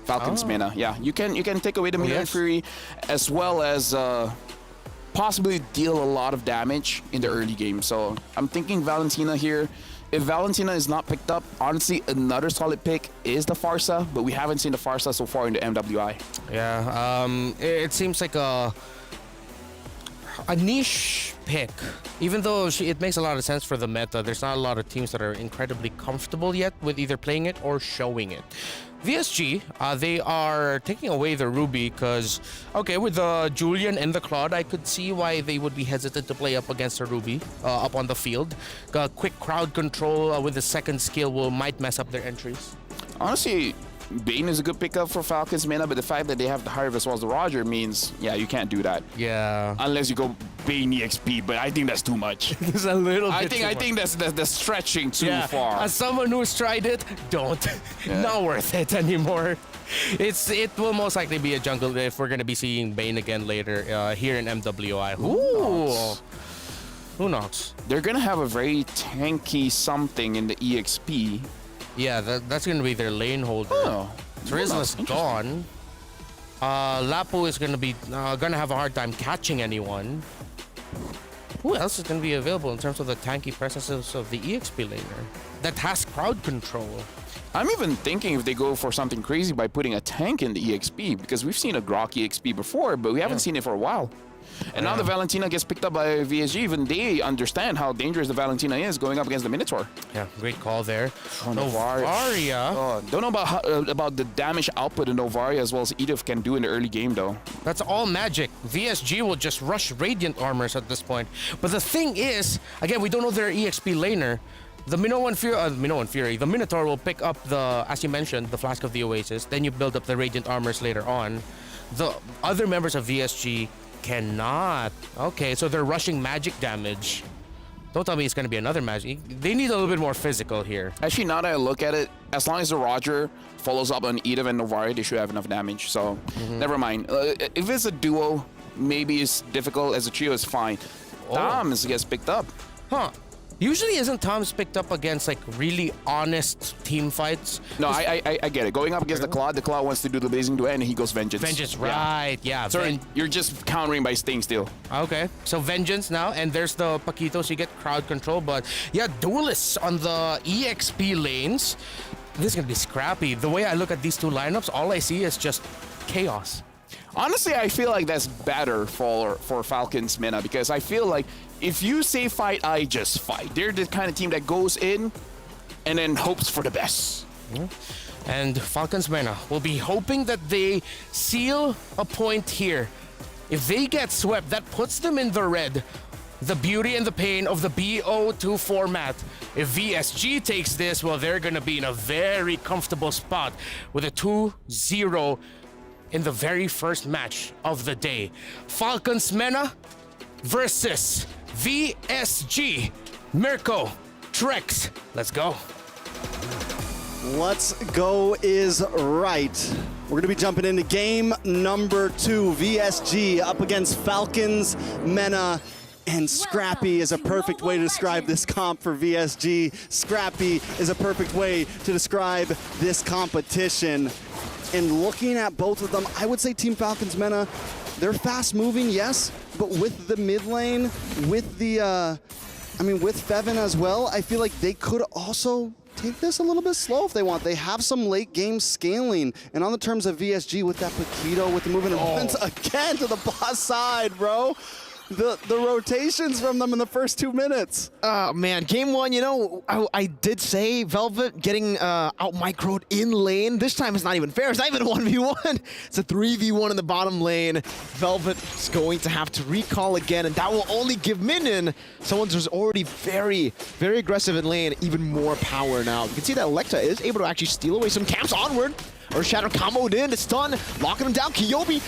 Falcons Mena, yeah. You can take away the Million Fury, as well as possibly deal a lot of damage in the early game. So I'm thinking Valentina here. If Valentina is not picked up, honestly, another solid pick is the Farsa, but we haven't seen the Farsa so far in the MWI. Yeah, it seems like a niche pick. Even though it makes a lot of sense for the meta, there's not a lot of teams that are incredibly comfortable yet with either playing it or showing it. VSG, they are taking away the Ruby because, okay, with the Julian and the Claude, I could see why they would be hesitant to play up against a Ruby up on the field. Quick crowd control with the second skill might mess up their entries. Honestly, Bane is a good pickup for Falcons Mena, but the fact that they have the Hive as well as the Roger means, yeah, you can't do that. Yeah. Unless you go Bane EXP, but I think that's too much. It's a little bit I think that's stretching too far. As someone who's tried it, don't. Not worth it anymore. It will most likely be a jungle if we're going to be seeing Bane again later here in MWI. Ooh. Who knocks? They're going to have a very tanky something in the EXP. Yeah, that's going to be their lane holder. Oh, Trisla's gone. Lapu is going to be gonna have a hard time catching anyone. Who else is going to be available in terms of the tanky presences of the EXP laner that has crowd control? I'm even thinking if they go for something crazy by putting a tank in the EXP, because we've seen a Grok EXP before, but we haven't seen it for a while. And now the Valentina gets picked up by VSG. Even they understand how dangerous the Valentina is going up against the Minotaur. Yeah, great call there. Novaria. Don't know about the damage output of Novaria as well as Edith can do in the early game, though. That's all magic. VSG will just rush Radiant Armors at this point. But the thing is, again, we don't know their EXP laner. The the Minotaur will pick up the, as you mentioned, the Flask of the Oasis. Then you build up the Radiant Armors later on. The other members of VSG cannot. Okay, so they're rushing magic damage. Don't tell me it's going to be another magic. They need a little bit more physical here. Actually, now that I look at it, as long as the Roger follows up on Edith and Novaria, they should have enough damage. So, never mind. If it's a duo, maybe it's difficult. As a trio, it's fine. Tom's gets picked up. Huh. Usually isn't Tom's picked up against like really honest team fights? No, I get it. Going up against the Claude wants to do the Blazing Duet and he goes Vengeance. Vengeance, right, yeah. So you're just countering by staying still. Okay, so Vengeance now, and there's the Paquito, so you get crowd control, but yeah, duelists on the EXP lanes. This is gonna be scrappy. The way I look at these two lineups, all I see is just chaos. Honestly, I feel like that's better for Falcons Mena, because I feel like if you say fight, I just fight. They're the kind of team that goes in and then hopes for the best. Yeah. And Falcons Mena will be hoping that they seal a point here. If they get swept, that puts them in the red. The beauty and the pain of the BO2 format. If VSG takes this, well, they're going to be in a very comfortable spot with a 2-0 in the very first match of the day. Falcons Mena versus VSG. Mirko, Trex, let's go. Let's go is right. We're going to be jumping into game number 2. VSG up against Falcons Mena. And Scrappy is a perfect way to describe this comp for VSG. Scrappy is a perfect way to describe this competition. And looking at both of them, I would say Team Falcons Mena, they're fast moving, yes, but with the mid lane, with the, with Fevin as well, I feel like they could also take this a little bit slow if they want. They have some late game scaling. And on the terms of VSG with that Paquito, with the movement of events again to the boss side, bro. The rotations from them in the first 2 minutes. Man, game 1, you know, I did say Velvet getting out-microed in lane. This time it's not even fair. It's not even a 1v1. It's a 3v1 in the bottom lane. Velvet is going to have to recall again, and that will only give Minion, someone who's already very, very aggressive in lane, even more power now. You can see that Electa is able to actually steal away some camps onward. Or Shadow comboed in, it's done, locking him down. Kyobe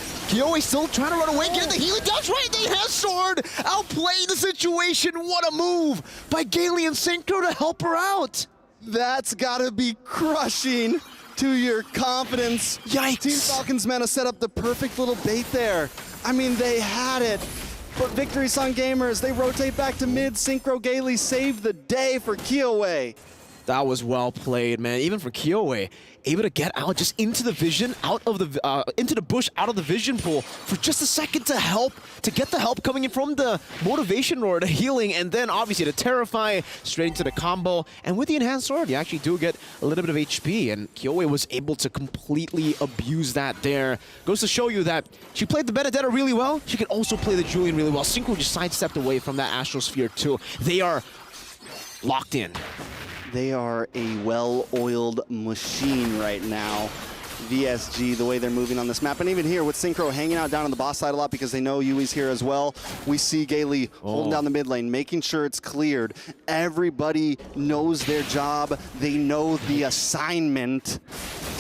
still trying to run away, get the healing. That's right, they have sword, outplaying the situation. What a move by Gailey and Synchro to help her out. That's gotta be crushing to your confidence. Yikes. Team Falcons Mena set up the perfect little bait there. I mean, they had it. But Victory Sun Gamers, they rotate back to mid. Synchro Gailey saved the day for Kyoe. That was well played, man. Even for Kyoe, able to get out just into the vision, out of the into the bush, out of the vision pool for just a second to get the help coming in from the motivation roar, the healing, and then obviously the terrify straight into the combo. And with the enhanced sword, you actually do get a little bit of HP, and Kyoe was able to completely abuse that there. Goes to show you that she played the Benedetta really well. She could also play the Julian really well. Synchro just sidestepped away from that Astral Sphere too. They are locked in. They are a well-oiled machine right now. VSG, the way they're moving on this map. And even here with Synchro hanging out down on the boss side a lot because they know Yui's here as well. We see Gailey holding down the mid lane, making sure it's cleared. Everybody knows their job. They know the assignment.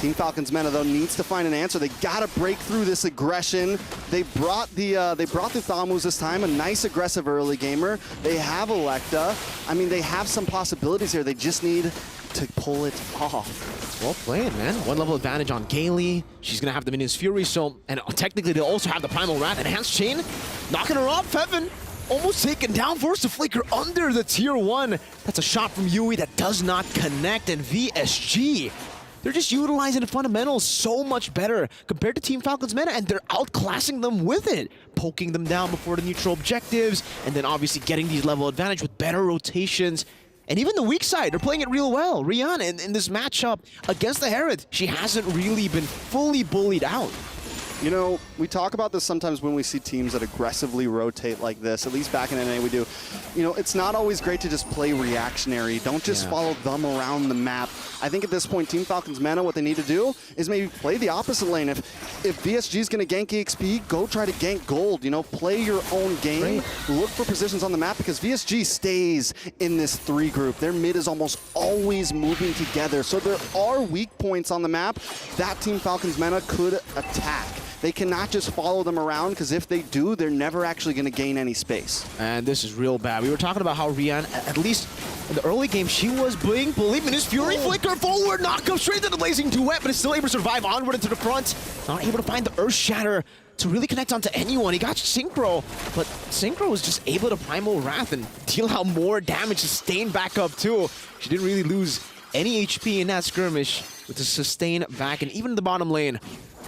Team Falcons Mena, though, needs to find an answer. They got to break through this aggression. They brought the Thamus this time, a nice aggressive early gamer. They have Electa. I mean, they have some possibilities here. They just need to pull it off. Well played, man. One level advantage on Gailey. She's going to have the Minions Fury, so, and technically they'll also have the Primal Wrath. Enhanced Chain, knocking her off. Feven almost taken down, forced to flicker under the tier 1. That's a shot from Yui that does not connect, and VSG, they're just utilizing the fundamentals so much better compared to Team Falcons Mena, and they're outclassing them with it. Poking them down before the neutral objectives, and then obviously getting these level advantage with better rotations. And even the weak side, they're playing it real well. Rihanna in this matchup against the Herod, she hasn't really been fully bullied out. You know, we talk about this sometimes when we see teams that aggressively rotate like this, at least back in NA we do. You know, it's not always great to just play reactionary. Don't just follow them around the map. I think at this point, Team Falcons Mena, what they need to do is maybe play the opposite lane. If VSG is going to gank EXP, go try to gank gold. You know, play your own game. Look for positions on the map because VSG stays in this 3 group. Their mid is almost always moving together. So there are weak points on the map that Team Falcons Mena could attack. They cannot just follow them around, because if they do, they're never actually going to gain any space. And this is real bad. We were talking about how Rian, at least in the early game, she was being bullied. His Fury flicker forward, knock up straight to the Blazing Duet, but is still able to survive onward into the front. Not able to find the Earth Shatter to really connect onto anyone. He got Synchro, but Synchro was just able to Primal Wrath and deal out more damage, sustain back up too. She didn't really lose any HP in that skirmish with the sustain back, and even in the bottom lane,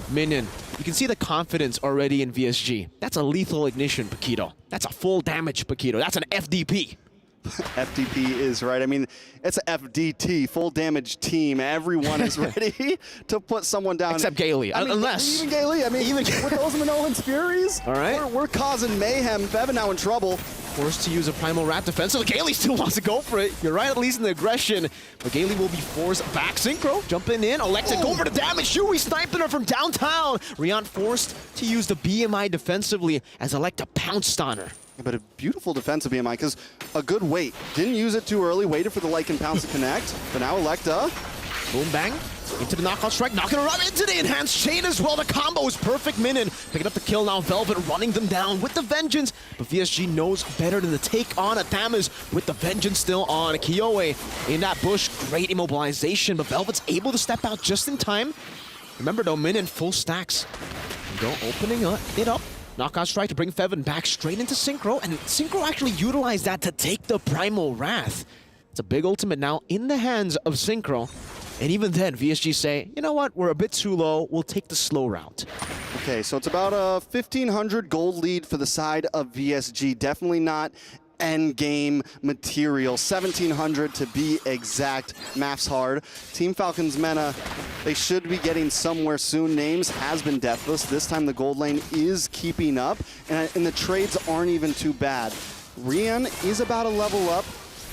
Minion, you can see the confidence already in VSG. That's a lethal ignition, Paquito. That's a full damage, Paquito. That's an FDP. FDP is right. I mean, it's a FDT, full damage team. Everyone is ready to put someone down. Except Gailey, unless. Even Gailey, I mean, even with those Manolan's Furies, all right. we're causing mayhem. Feven now in trouble. Forced to use a Primal Wrath defense, so Gailey still wants to go for it. You're right, at least in the aggression. But Gailey will be forced back. Synchro jumping in. Electa go for the damage. Yui sniping her from downtown. Rian forced to use the BMI defensively as Electa pounced on her. But a beautiful defensive BMI, because a good wait. Didn't use it too early, waited for the Lycan Pounce to connect. But now Electa. Boom, bang. Into the knockout strike, knocking her up into the enhanced chain as well. The combo is perfect. Minion picking up the kill now. Velvet running them down with the vengeance. But VSG knows better than to take on a Thamus with the vengeance still on. Kyoe in that bush, great immobilization. But Velvet's able to step out just in time. Remember though, Minion full stacks. Go opening it up. Knockout strike to bring Feven back straight into Synchro. And Synchro actually utilized that to take the Primal Wrath. It's a big ultimate now in the hands of Synchro. And even then, VSG say, you know what, we're a bit too low, we'll take the slow route. Okay, so it's about a 1,500 gold lead for the side of VSG. Definitely not end game material. 1,700 to be exact. Math's hard. Team Falcons Mena, they should be getting somewhere soon. Names has been deathless. This time the gold lane is keeping up, and the trades aren't even too bad. Rian is about to level up.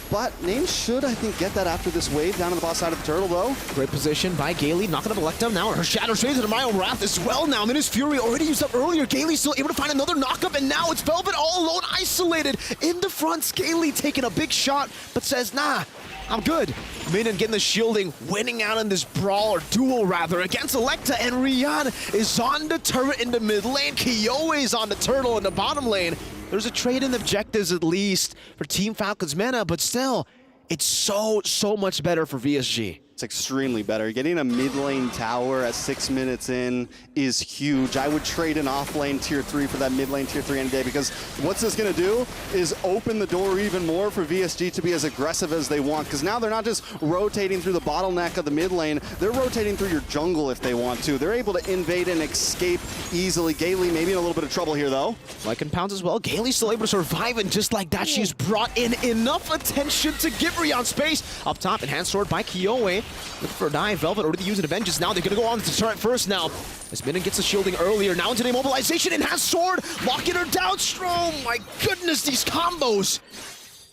But Names should, I think, get that after this wave down on the boss side of the turtle, though. Great position by Gailey, knocking up Electa now. Her Shadow Shades into Primal Wrath as well now. His Fury already used up earlier. Gailey's still able to find another knockup, and now it's Velvet all alone, isolated in the front. Gailey taking a big shot, but says, nah, I'm good. Minion getting the shielding, winning out in this brawl, or duel rather, against Electa, and Rian is on the turret in the mid lane. Kyoe is on the turtle in the bottom lane. There's a trade in objectives at least for Team Falcons Mena, but still, it's so much better for VSG. It's extremely better. Getting a mid lane tower at 6 minutes in is huge. I would trade an off lane tier 3 for that mid lane tier 3 any day, because what's this gonna do is open the door even more for VSG to be as aggressive as they want, because now they're not just rotating through the bottleneck of the mid lane, they're rotating through your jungle if they want to. They're able to invade and escape easily. Gailey maybe in a little bit of trouble here though. Lycan pounds as well. Gailey's still able to survive, and just like that, she's brought in enough attention to give Rion space. Up top, enhanced sword by Kiowe. Looking for a dive. Velvet already using a vengeance now. They're going to go on to start first now. As Minion gets the shielding earlier. Now into the immobilization. Enhanced sword. Locking her down. Strom. My goodness, these combos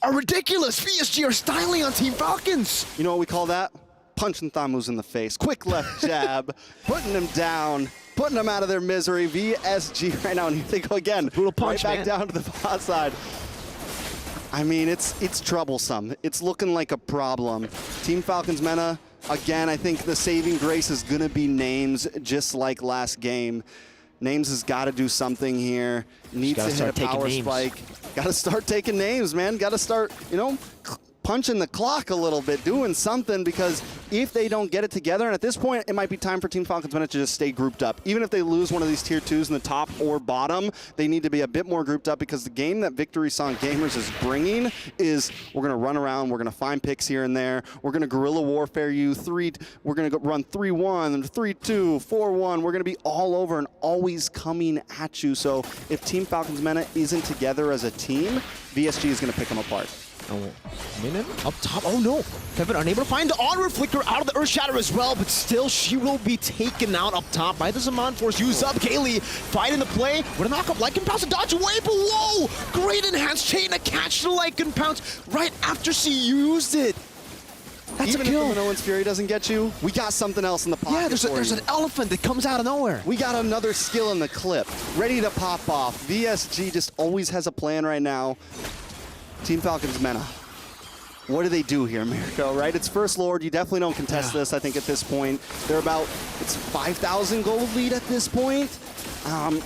are ridiculous. PSG are styling on Team Falcons. You know what we call that? Punching Thamus in the face. Quick left jab. Putting him down. Putting them out of their misery. VSG right now, and here they go again. Brutal punch, right back down to the bot side. I mean, it's troublesome. It's looking like a problem. Team Falcons Mena, again, I think the saving grace is going to be Names, just like last game. Names has got to do something here. Needs to hit a power spike. Got to start taking names, man. Got to start, you know, punching the clock a little bit, doing something, because if they don't get it together, and at this point, it might be time for Team Falcons Mena to just stay grouped up. Even if they lose one of these tier 2s in the top or bottom, they need to be a bit more grouped up, because the game that Victory Song Gamers is bringing is we're going to run around, we're going to find picks here and there, we're going to guerrilla warfare you, we're going to run 3-1, 3-2, 4-1, we're going to be all over and always coming at you. So if Team Falcons Mena isn't together as a team, VSG is going to pick them apart. Oh, Minion up top. Oh no. Kevin unable to find the onward flicker out of the Earth Shatter as well, but still she will be taken out up top by the Zaman Force. Use up Gailey. Fighting the play. With a knock-up. Lycan Pounce to dodge away below. Great enhanced chain to catch the Lycan Pounce right after she used it. That's Even a kill. if the Minoan's Fury doesn't get you, we got something else in the pocket. Yeah, there's an elephant that comes out of nowhere. We got another skill in the clip, ready to pop off. VSG just always has a plan right now. Team Falcons Mena. What do they do here, Mirko, right? It's First Lord. You definitely don't contest this, I think, at this point. They're about, it's 5,000 gold lead at this point.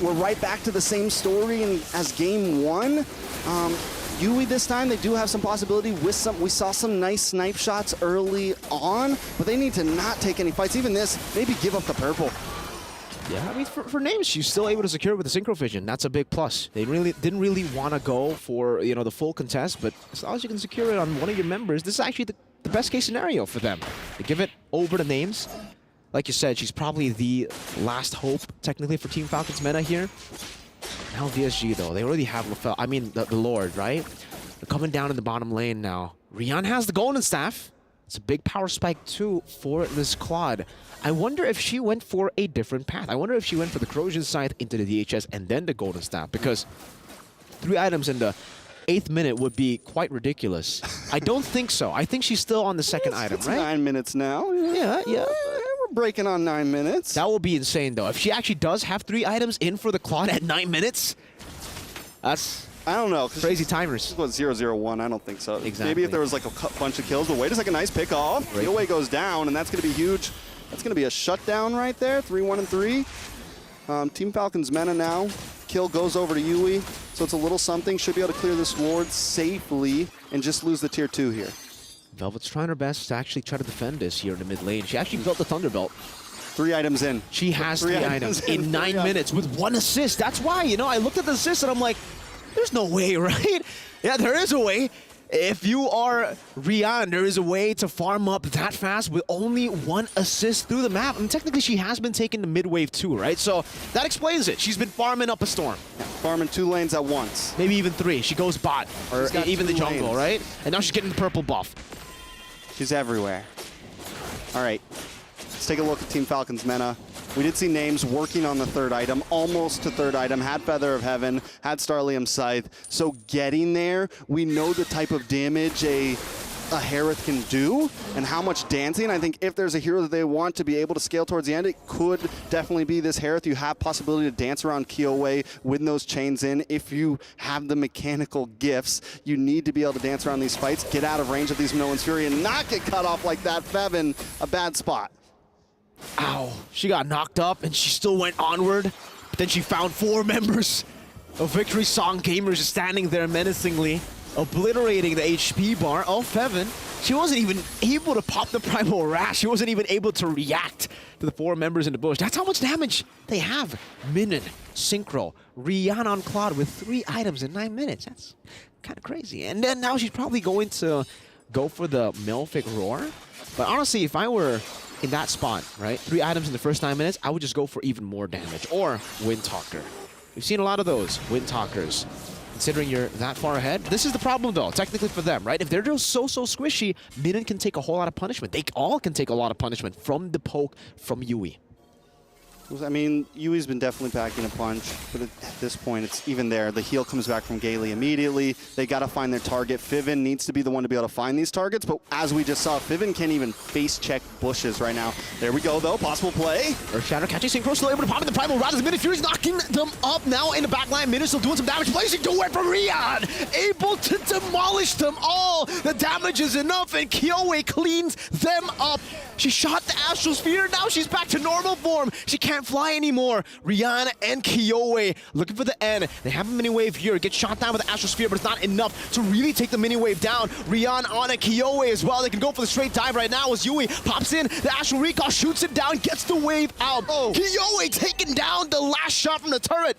We're right back to the same story as game 1. Yui this time, they do have some possibility with some, we saw some nice snipe shots early on, but they need to not take any fights. Even this, maybe give up the purple. Yeah, I mean, for Names, she's still able to secure it with the Synchro Vision. That's a big plus. They didn't really want to go for, you know, the full contest, but as long as you can secure it on one of your members, this is actually the best case scenario for them. They give it over to Names. Like you said, she's probably the last hope, technically, for Team Falcons Mena here. Now VSG, though, they already have LaFell. I mean, the Lord, right? They're coming down in the bottom lane now. Rion has the Golden Staff. It's a big power spike, too, for this Claude. I wonder if she went for a different path. I wonder if she went for the Corrosion Scythe into the DHS and then the Golden Staff, because 3 items in the 8th minute would be quite ridiculous. I don't think so. I think she's still on the second item, it's right? 9 minutes now. Yeah. We're breaking on 9 minutes. That will be insane, though. If she actually does have 3 items in for the Claude at 9 minutes, that's... I don't know. Crazy timers. This was 0-0-1. I don't think so. Exactly. Maybe if there was like a bunch of kills. But wait a second. Nice pick off. Kiowe goes down, and that's going to be huge. That's going to be a shutdown right there. 3-1 and 3. Team Falcons Mena now. Kill goes over to Yui. So it's a little something. Should be able to clear this ward safely and just lose the tier 2 here. Velvet's trying her best to actually try to defend this here in the mid lane. She actually built the Thunderbolt. 3 items in. She has 3 items in 9 minutes with 1 assist. That's why, you know, I looked at the assist and I'm like, there's no way, right? Yeah, there is a way. If you are Rion, there is a way to farm up that fast with only 1 assist through the map. And technically, she has been taking the mid wave too, right? So that explains it. She's been farming up a storm. Yeah, farming 2 lanes at once. Maybe even 3. She goes bot, or even the jungle, lanes. Right? And now she's getting the purple buff. She's everywhere. All right, let's take a look at Team Falcons Mena. We did see Names working on the 3rd item, almost to 3rd item, had Feather of Heaven, had Starlium Scythe. So getting there, we know the type of damage a Harith can do and how much dancing. I think if there's a hero that they want to be able to scale towards the end, it could definitely be this Harith. You have possibility to dance around Kiowe with those chains in. If you have the mechanical gifts, you need to be able to dance around these fights, get out of range of these Minoan's Fury, and not get cut off like that. Fevin, a bad spot. Ow, she got knocked up and she still went onward. But then she found 4 members of Victory Song Gamers standing there menacingly, obliterating the HP bar of Fevin. She wasn't even able to pop the Primal Rash. She wasn't even able to react to the 4 members in the bush. That's how much damage they have. Minin, Synchro, Rihanna on Claude with 3 items in 9 minutes. That's kind of crazy. And then now she's probably going to go for the Malefic Roar. But honestly, if I were in that spot, right, 3 items in the first 9 minutes, I would just go for even more damage. Or Wind Talker. We've seen a lot of those Wind Talkers. Considering you're that far ahead. This is the problem, though, technically for them, right? If they're just so squishy, Minin can take a whole lot of punishment. They all can take a lot of punishment from the poke from Yui. I mean, Yui's been definitely packing a punch, but at this point, it's even there. The heal comes back from Gailey immediately. They got to find their target. Fiven needs to be the one to be able to find these targets, but as we just saw, Fiven can't even face check bushes right now. There we go, though. Possible play. Earth Shatter catching Synchro, still able to pop in the Primal Rod as Minin Fury's knocking them up now in the backline. Minin still doing some damage, placing to it from Rion. Able to demolish them all. The damage is enough, and Kyoe cleans them up. She shot the Astral Sphere, now she's back to normal form. She can't fly anymore. Rihanna and Kyoe looking for the end. They have a mini wave here. Gets shot down with the Astral Sphere, but it's not enough to really take the mini wave down. Rihanna on a Kyoe as well. They can go for the straight dive right now as Yui pops in. The Astral Recall shoots it down, gets the wave out. Oh. Kyoe taking down the last shot from the turret.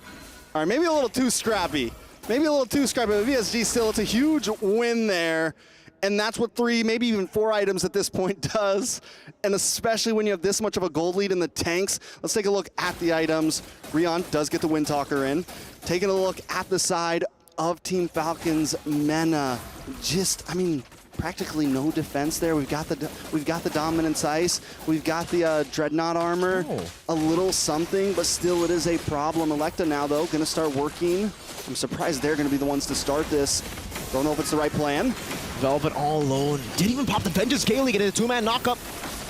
All right, maybe a little too scrappy. Maybe a little too scrappy, but VSG still, it's a huge win there. And that's what 3, maybe even 4 items at this point does. And especially when you have this much of a gold lead in the tanks. Let's take a look at the items. Rion does get the Wind Talker in. Taking a look at the side of Team Falcon's Mena. Just, I mean, practically no defense there. We've got the Dominance Ice. We've got the Dreadnought armor. A little something, but still it is a problem. Electa now, though, going to start working. I'm surprised they're going to be the ones to start this. Don't know if it's the right plan. Velvet all alone. Didn't even pop the Vengeance Gailey, getting a 2-man knockup.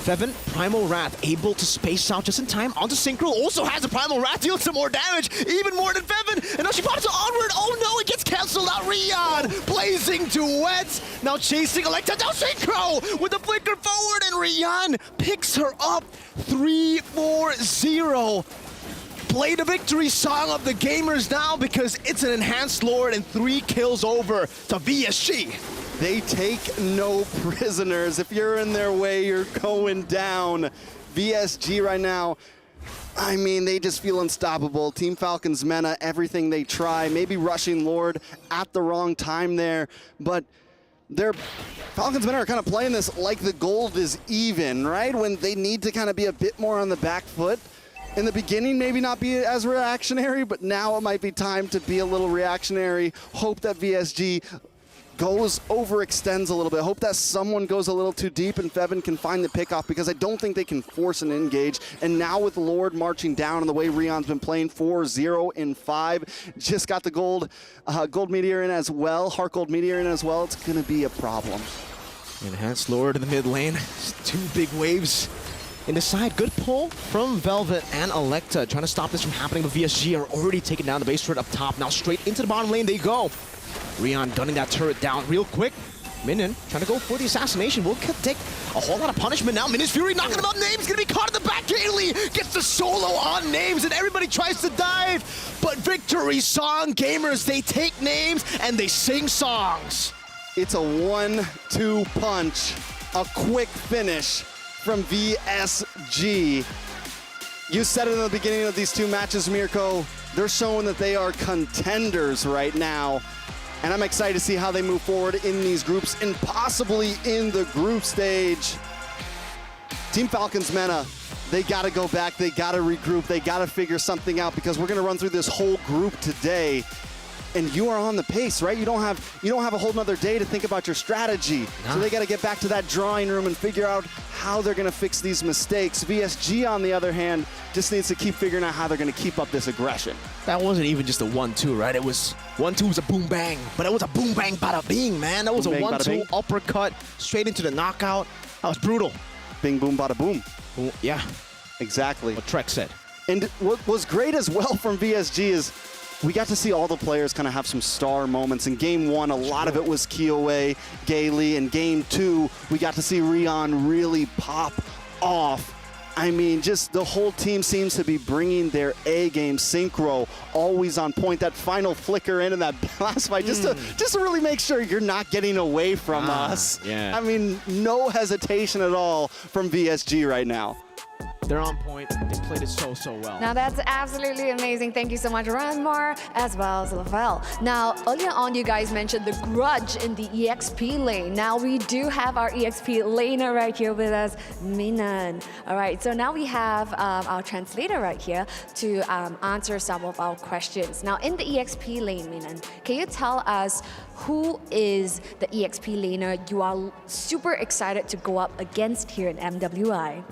Feven, Primal Wrath, able to space out just in time onto Synchro. Also has a Primal Wrath, dealing some more damage, even more than Feven. And now she pops to Onward. Oh no, it gets canceled out. Rion, blazing duets. Now chasing Electa, down Synchro with the flicker forward, and Rion picks her up. 3-4-0. Play the victory song of the gamers now, because it's an enhanced Lord and 3 kills over to VSG. They take no prisoners. If you're in their way, you're going down. VSG right now, I mean, they just feel unstoppable. Team Falcon's Mena, everything they try, maybe rushing Lord at the wrong time there, but Falcon's Mena are kind of playing this like the gold is even, right? When they need to kind of be a bit more on the back foot. In the beginning, maybe not be as reactionary, but now it might be time to be a little reactionary. Hope that VSG overextends a little bit. Hope that someone goes a little too deep and Feven can find the pickoff, because I don't think they can force an engage. And now with Lord marching down and the way Rion's been playing, 4-0-5, just got the gold meteor in as well, Heart Gold meteor in as well. It's gonna be a problem. Enhanced Lord in the mid lane. 2 big waves in the side. Good pull from Velvet and Electa, trying to stop this from happening, but VSG are already taking down the base turret up top. Now straight into the bottom lane they go. Rion gunning that turret down real quick. Minin trying to go for the assassination. Will take a whole lot of punishment now. Min's Fury knocking him out. Names gonna be caught in the back. Gailey gets the solo on Names, and everybody tries to dive. But victory song gamers, they take names and they sing songs. It's a 1-2 punch. A quick finish from VSG. You said it in the beginning of these 2 matches, Mirko. They're showing that they are contenders right now. And I'm excited to see how they move forward in these groups and possibly in the group stage. Team Falcon's Mena, they got to go back. They got to regroup. They got to figure something out, because we're going to run through this whole group today. And you are on the pace, right? You don't have a whole nother day to think about your strategy. Nah. So they got to get back to that drawing room and figure out how they're going to fix these mistakes. VSG, on the other hand, just needs to keep figuring out how they're going to keep up this aggression. That wasn't even just a 1-2, right? It was 1-2 was a boom bang, but it was a boom bang bada bing, man. That was a 1-2 uppercut straight into the knockout. That was brutal. Bing boom bada boom. Yeah, exactly what Trek said. And what was great as well from VSG is we got to see all the players kind of have some star moments. In Game 1, a lot of it was Kyoe, Gailey. In Game 2, we got to see Rion really pop off. I mean, just the whole team seems to be bringing their A game. Synchro always on point. That final flicker into that blast fight, just to really make sure you're not getting away from us. Yeah. I mean, no hesitation at all from VSG right now. They're on point. They played it so well. Now that's absolutely amazing. Thank you so much, Ranmar, as well as Lavelle. Now, earlier on, you guys mentioned the grudge in the EXP lane. Now we do have our EXP laner right here with us, Minan. All right, so now we have our translator right here to answer some of our questions. Now, in the EXP lane, Minan, can you tell us who is the EXP laner you are super excited to go up against here in MWI?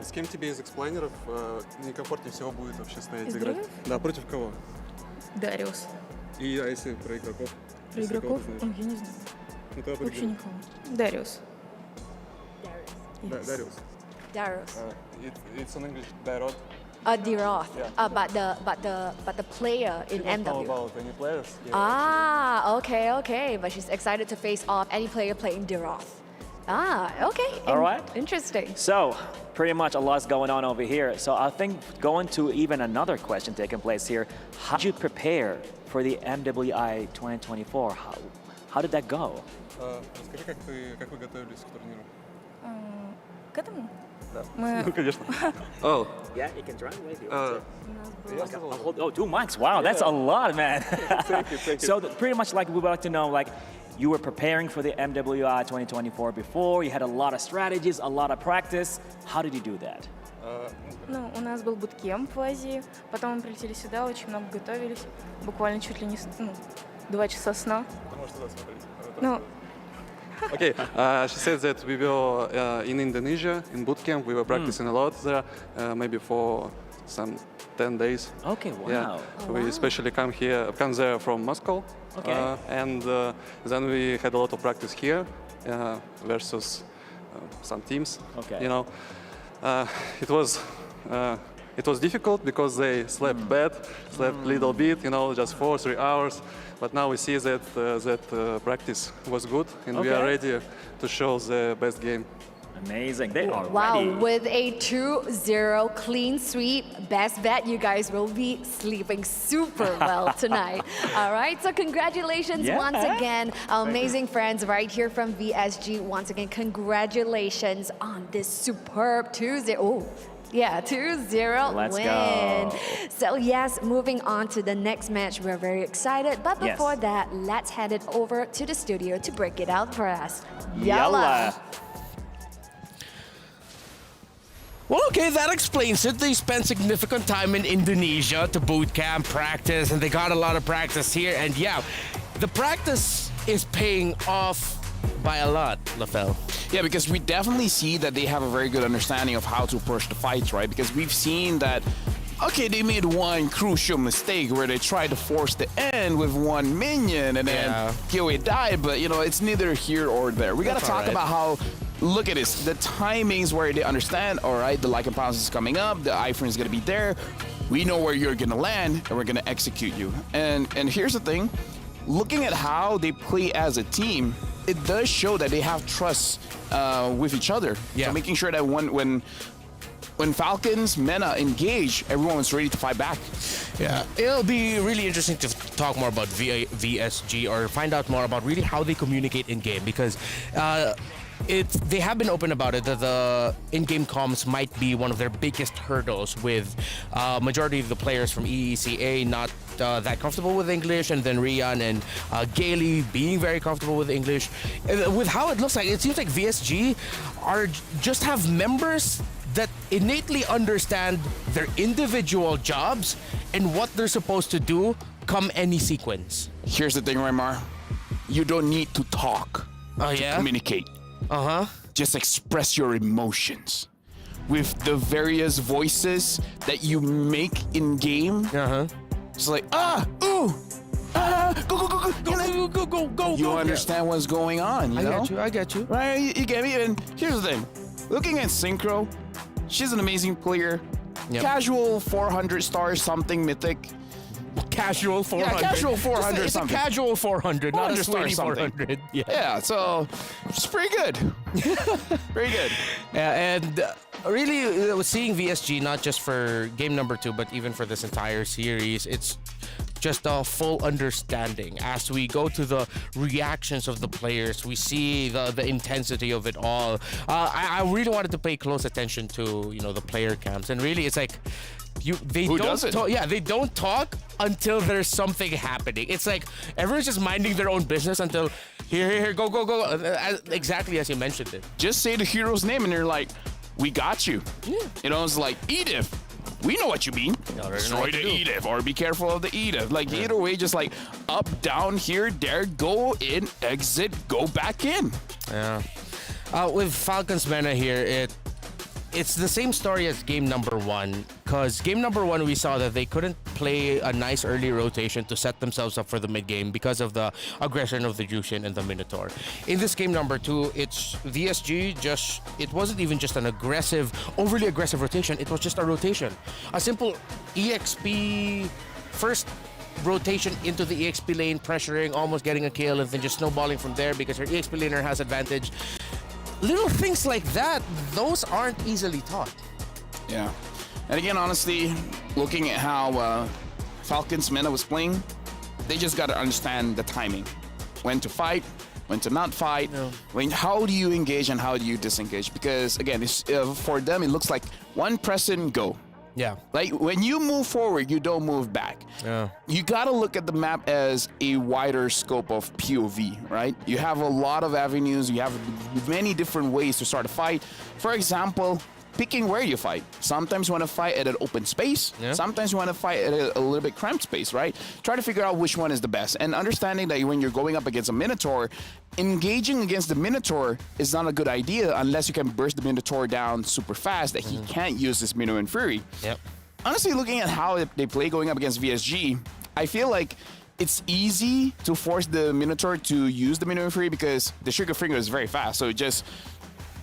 С кем тебе из эксплайнеров некомфортнее всего будет вообще стоять играть? Да, против кого? Дариус. И а если про игроков? Про игроков? Я не знаю. Ну, тогда Вообще никого. Дариус. Darius. Darius. It's in English, Dairot. Diroth. Yeah. But the player in She don't know MW. about any players. Okay. But she's excited to face off any player playing Diroth. Okay. All right. Interesting. So, pretty much a lot's going on over here. So I think going to even another question taking place here. How did you prepare for the MWI 2024? How did that go? Расскажи, как вы готовились к турниру? К этому? Да. Мы... конечно. Oh. Yeah, you can translate. Oh, 2 months. Wow, that's a lot, man. Thank you. So pretty much like we would like to know, like, you were preparing for the MWI 2024 before, you had a lot of strategies, a lot of practice. How did you do that? Ну, у нас был буткемп в Азии, потом мы прилетели сюда, очень много готовились, буквально чуть ли не 2 часа сна. Ты можешь туда смотреть. Ну, Okay, she said that we were in Indonesia, in boot camp. We were practicing a lot there, maybe for some 10 days. Okay, wow. Yeah, we especially come there from Moscow. Okay. And then we had a lot of practice here versus some teams. Okay. You know, it was difficult because they slept bad, slept little bit, you know, just 4-3 hours. But now we see that practice was good, and we are ready to show the best game. Amazing, they are Wow, ready. with a 2-0 clean sweep, best bet you guys will be sleeping super well tonight. All right, so congratulations once again, our amazing friends right here from VSG. Once again, congratulations on this superb 2-0. Yeah, 2-0 Let's win. go. So yes, moving on to the next match, we're very excited. But before that, let's head it over to the studio to break it out for us. Yalla. Well, okay, that explains it. They spent significant time in Indonesia to boot camp, practice, and they got a lot of practice here. And yeah, the practice is paying off by a lot, Lafel. Yeah, because we definitely see that they have a very good understanding of how to push the fights, right? Because we've seen that, okay, they made one crucial mistake where they tried to force the end with one minion and then Kiwi died, but you know, it's neither here or there. We gotta talk about how, look at this, the timings where they understand, all right, the Lycan Pounce is coming up, the iframe is gonna be there, we know where you're gonna land, and we're gonna execute you. And here's the thing, looking at how they play as a team, it does show that they have trust with each other. So making sure that when Falcons, Mena engage, everyone was ready to fight back. Yeah, it'll be really interesting to talk more about VSG or find out more about really how they communicate in game, because they have been open about it that the in-game comms might be one of their biggest hurdles, with majority of the players from EECA not that comfortable with English, and then Rian and Gailey being very comfortable with English. With how it looks like, it seems like VSG just have members that innately understand their individual jobs and what they're supposed to do come any sequence. Here's the thing, Raymar. You don't need to talk to communicate. Just express your emotions with the various voices that you make in game. It's like, go. You understand what's going on, you know? I get you. Right, you get me? And here's the thing. Looking at Synchro, she's an amazing player. Casual 400 stars, something mythic. Casual 400. Yeah, casual 400 it's something. a casual 400, not a swing 400. Yeah, so it's pretty good. Pretty good. Yeah, and really, seeing VSG not just for game number 2, but even for this entire series, it's just a full understanding. As we go to the reactions of the players, we see the intensity of it all. I really wanted to pay close attention to the player camps, and really, it's like they don't talk until there's something happening. It's like everyone's just minding their own business until here, go, exactly as you mentioned it. Just say the hero's name, and they're like, "We got you." Yeah. It's like Edith. We know what you mean. Destroy the Edith, or be careful of the Edith. Like either way, just like up, down, here, there, go in, exit, go back in. Yeah. With Falcons Mena here, it's the same story as game number 1, because game number 1 we saw that they couldn't play a nice early rotation to set themselves up for the mid game because of the aggression of the Jushin and the Minotaur. In this game number 2, it's VSG it wasn't even just an overly aggressive rotation, it was just a rotation. A simple EXP first rotation into the EXP lane, pressuring, almost getting a kill, and then just snowballing from there because her EXP laner has advantage. Little things like that, those aren't easily taught. Yeah. And again, honestly, looking at how Falcons Mena was playing, they just got to understand the timing. When to fight, when to not fight, how do you engage and how do you disengage? Because again, for them, it looks like one press and go. Yeah. Like when you move forward, you don't move back. Yeah. You got to look at the map as a wider scope of POV, right? You have a lot of avenues. You have many different ways to start a fight. For example, picking where you fight. Sometimes you want to fight at an open space. Yeah. Sometimes you want to fight at a little bit cramped space, right? Try to figure out which one is the best. And understanding that when you're going up against a Minotaur, engaging against the Minotaur is not a good idea unless you can burst the Minotaur down super fast that he can't use his Minnow and Fury. Yep. Honestly, looking at how they play going up against VSG, I feel like it's easy to force the Minotaur to use the Minnow and Fury because the Sugar Finger is very fast. So just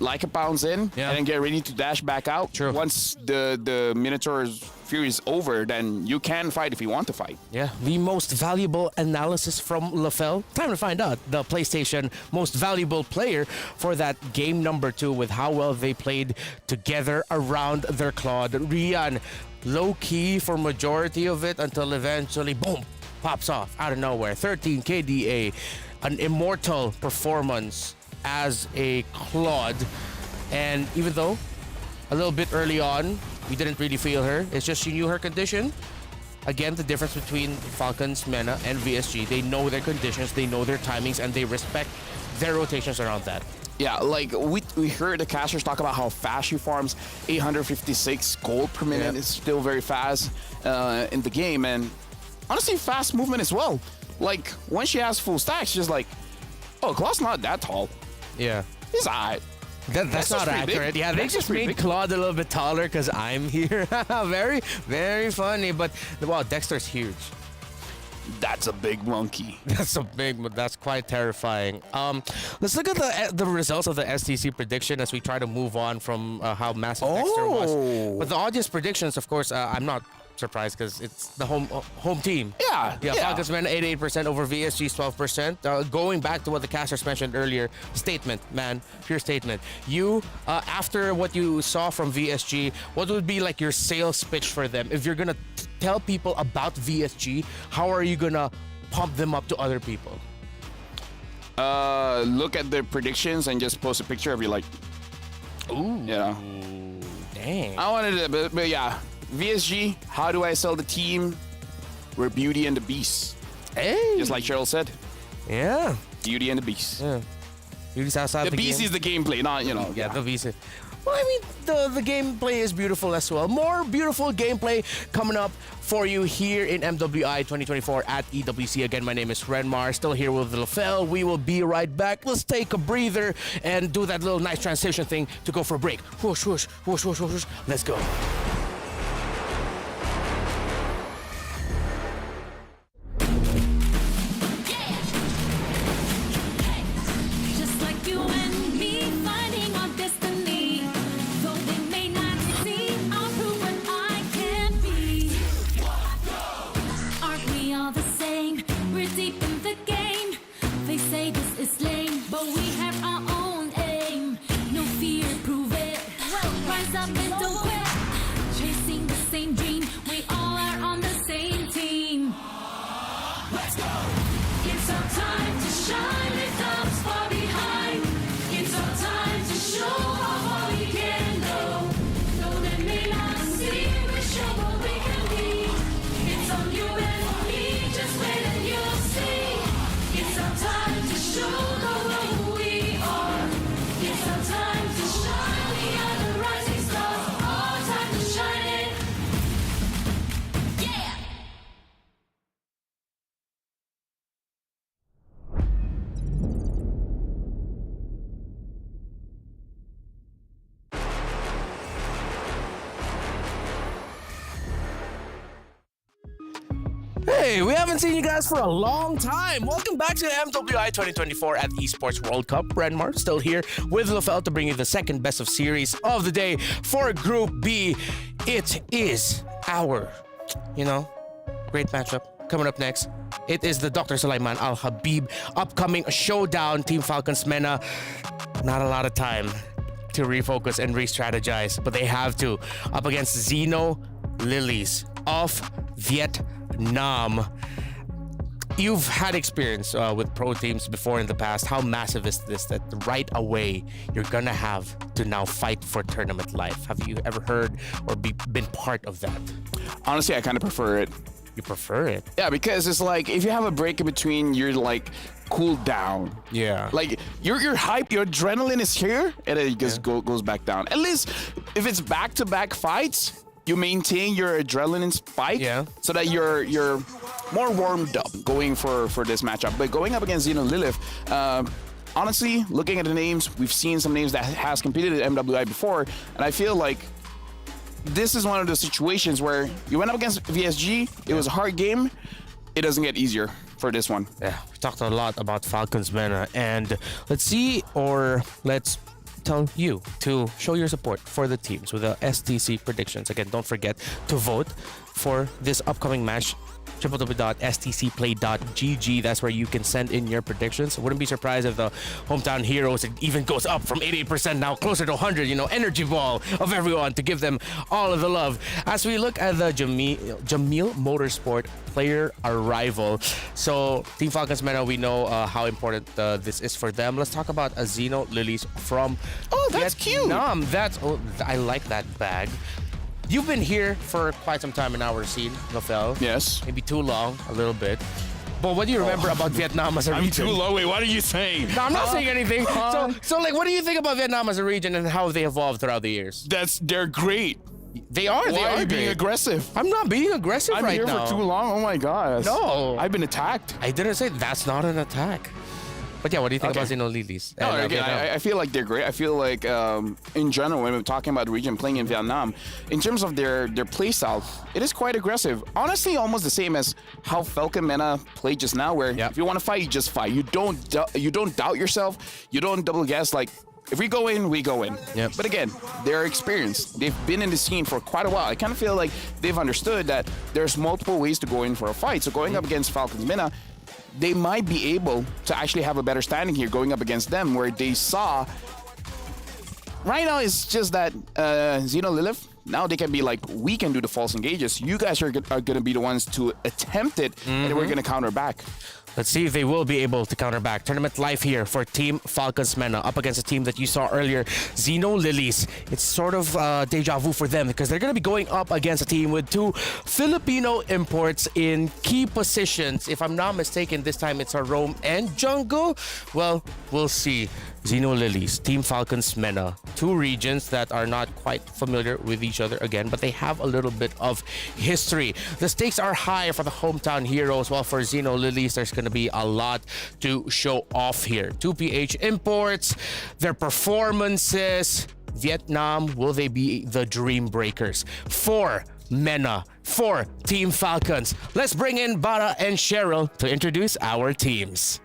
like a pounds in and then get ready to dash back out. True. Once the Minotaur's Fury is over, then you can fight if you want to fight. Yeah, the most valuable analysis from LaFell. Time to find out the PlayStation most valuable player for that game number 2 with how well they played together around their Claude. Rian, low-key for majority of it until eventually, boom, pops off out of nowhere. 13 KDA, an immortal performance as a Claude, and even though a little bit early on we didn't really feel her, it's just she knew her condition. Again, the difference between Falcons, Mena, and VSG, they know their conditions, they know their timings, and they respect their rotations around that. Yeah, like we heard the casters talk about how fast she farms. 856 gold per minute is still very fast in the game, and honestly fast movement as well. Like when she has full stacks, she's like, oh, Claude's not that tall. Yeah. He's alright. That's not accurate. Yeah, they just made Claude a little bit taller because I'm here. Very, very funny. But wow, Dexter's huge. That's a big monkey. That's quite terrifying. Let's look at the results of the STC prediction as we try to move on from how massive Dexter was. But the audience predictions, of course, I'm not surprised because it's the home team. Yeah. Falcons men 88% over VSG's 12%. Going back to what the casters mentioned earlier, statement, man, pure statement. You, after what you saw from VSG, what would be like your sales pitch for them? If you're gonna tell people about VSG, how are you gonna pump them up to other people? Look at their predictions and just post a picture of you, like, ooh, yeah, dang. I wanted to, but yeah. VSG, how do I sell the team? We're Beauty and the Beast. Hey! Just like Cheryl said. Yeah. Beauty and the Beast. Yeah. Beauty's outside the Beast game. is the gameplay, not, Yeah, the Beast. Well, I mean, the gameplay is beautiful as well. More beautiful gameplay coming up for you here in MWI 2024 at EWC. Again, my name is Renmar, still here with LaFell. We will be right back. Let's take a breather and do that little nice transition thing to go for a break. Whoosh, whoosh, whoosh, whoosh, whoosh. Let's go. Hey, we haven't seen you guys for a long time. Welcome back to MWI 2024 at Esports World Cup. Renmar still here with Lafel to bring you the second best of series of the day for Group B. It is our, great matchup coming up next. It is the Dr. Sulaiman Al Habib upcoming showdown. Team Falcons MENA. Not a lot of time to refocus and re-strategize, but they have to. Up against Zeno Lilies of Vietnam. You've had experience with pro teams before in the past. How massive is this that right away you're gonna have to now fight for tournament life? Have you ever heard or been part of that? Honestly, I kind of prefer it. You prefer it? Yeah, because it's like if you have a break in between, you're like cool down. Yeah. Like you're hype, your adrenaline is here, and then it just goes back down. At least if it's back-to-back fights, you maintain your adrenaline spike, so that you're more warmed up going for this matchup. But going up against Zeno Lilith, honestly, looking at the names, we've seen some names that has competed at MWI before, and I feel like this is one of those situations where you went up against VSG, it was a hard game, it doesn't get easier for this one. Yeah, we talked a lot about Falcons MENA, and let's tell you to show your support for the teams with the STC predictions. Again, don't forget to vote for this upcoming match. www.stcplay.gg. That's where you can send in your predictions. I wouldn't be surprised if the hometown heroes, it even goes up from 88% now closer to 100. Energy ball of everyone to give them all of the love. As we look at the Jamil Motorsport player arrival. So Team Falcons MENA, we know how important this is for them. Let's talk about Zeno Lilies from Vietnam. I like that bag. You've been here for quite some time in our scene, Lafel. Yes. Maybe too long, a little bit. But what do you remember about Vietnam as a region? I'm too low. Wait, what are you saying? No, I'm not saying anything. So, what do you think about Vietnam as a region and how they evolved throughout the years? They're great. They are. Why are you being aggressive? I'm not being aggressive right now. I'm here for too long. Oh my gosh. No. I've been attacked. I didn't say that's not an attack. But yeah, what do you think about Zeno Lilies? No, again, I feel like they're great. I feel like in general, when we're talking about the region playing in Vietnam, in terms of their play style, it is quite aggressive. Honestly, almost the same as how Falcon MENA played just now, where if you want to fight, you just fight. You don't doubt yourself. You don't double guess. Like, if we go in, we go in. Yep. But again, they're experienced. They've been in the scene for quite a while. I kind of feel like they've understood that there's multiple ways to go in for a fight. So going up against Falcons MENA, they might be able to actually have a better standing here going up against them, where they saw right now it's just that Zeno Lilith, now they can be like, we can do the false engages. You guys are going to be the ones to attempt it, and we're going to counter back. Let's see if they will be able to counter back. Tournament life here for Team Falcons MENA up against a team that you saw earlier, Zeno Lilies. It's sort of deja vu for them because they're going to be going up against a team with two Filipino imports in key positions. If I'm not mistaken, this time it's a roam and jungle. Well, we'll see. Zeno Lilies, Team Falcons MENA, two regions that are not quite familiar with each other again, but they have a little bit of history. The stakes are high for the hometown heroes, while for Zeno Lilies, there's going to be a lot to show off here. 2PH imports, their performances. Vietnam, will they be the dream breakers? For MENA, for Team Falcons. Let's bring in Bara and Cheryl to introduce our teams.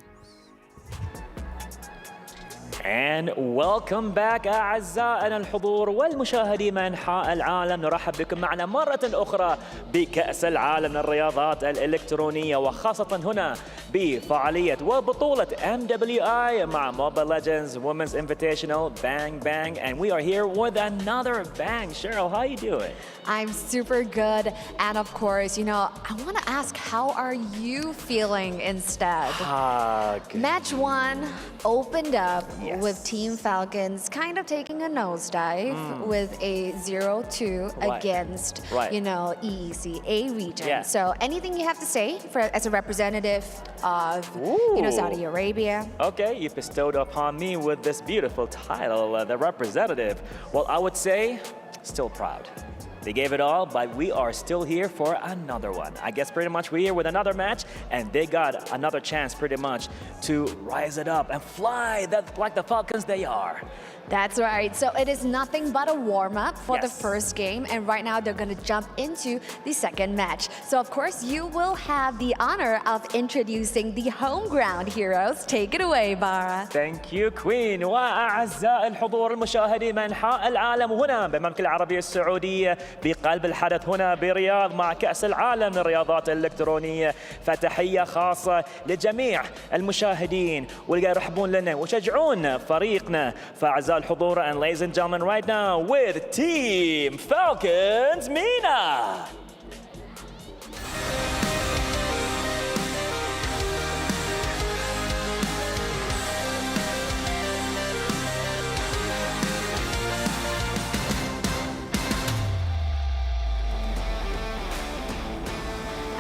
And welcome back أعزائنا الحضور والمشاهدين من أنحاء العالم. نرحب بكم معنا مرة أخرى بكأس العالم للرياضات الإلكترونية، وخاصة هنا بفعالية وبطولة MWI مع Mobile Legends Women's Invitational Bang Bang. And we are here with another bang. Cheryl, how you doing? I'm super good. And of course, I want to ask, how are you feeling instead? Match 1 opened up with Team Falcons kind of taking a nosedive with a 0-2 against, EECA region. So anything you have to say as a representative of, Saudi Arabia? Okay, you bestowed upon me with this beautiful title, the representative. Well, I would say, still proud. They gave it all, but we are still here for another one. I guess pretty much we're here with another match, and they got another chance pretty much to rise it up and fly like the Falcons they are. That's right. So it is nothing but a warm-up for the first game, and right now they're going to jump into the second match. So of course you will have the honor of introducing the home ground heroes. Take it away, Bara. Thank you Queen. وأعزائي الحضور المشاهدين من أنحاء العالم هنا بالمملكة العربية السعودية بقلب الحدث هنا برياض مع كأس العالم للرياضات الإلكترونية. فتحية خاصة لجميع المشاهدين واللي يرحبون لنا ويشجعون فريقنا. فأعزائي الحضور, and ladies and gentlemen, right now with Team Falcons MENA.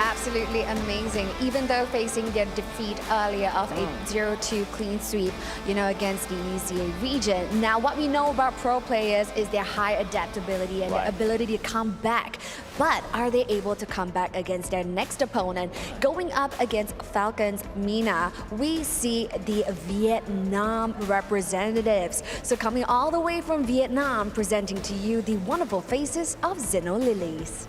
Absolutely amazing. Even though facing their defeat earlier of a 0-2 clean sweep, against the ECA region. Now, what we know about pro players is their high adaptability and their ability to come back. But are they able to come back against their next opponent? Going up against Falcons MENA, we see the Vietnam representatives. So coming all the way from Vietnam, presenting to you the wonderful faces of Xeno Lilies.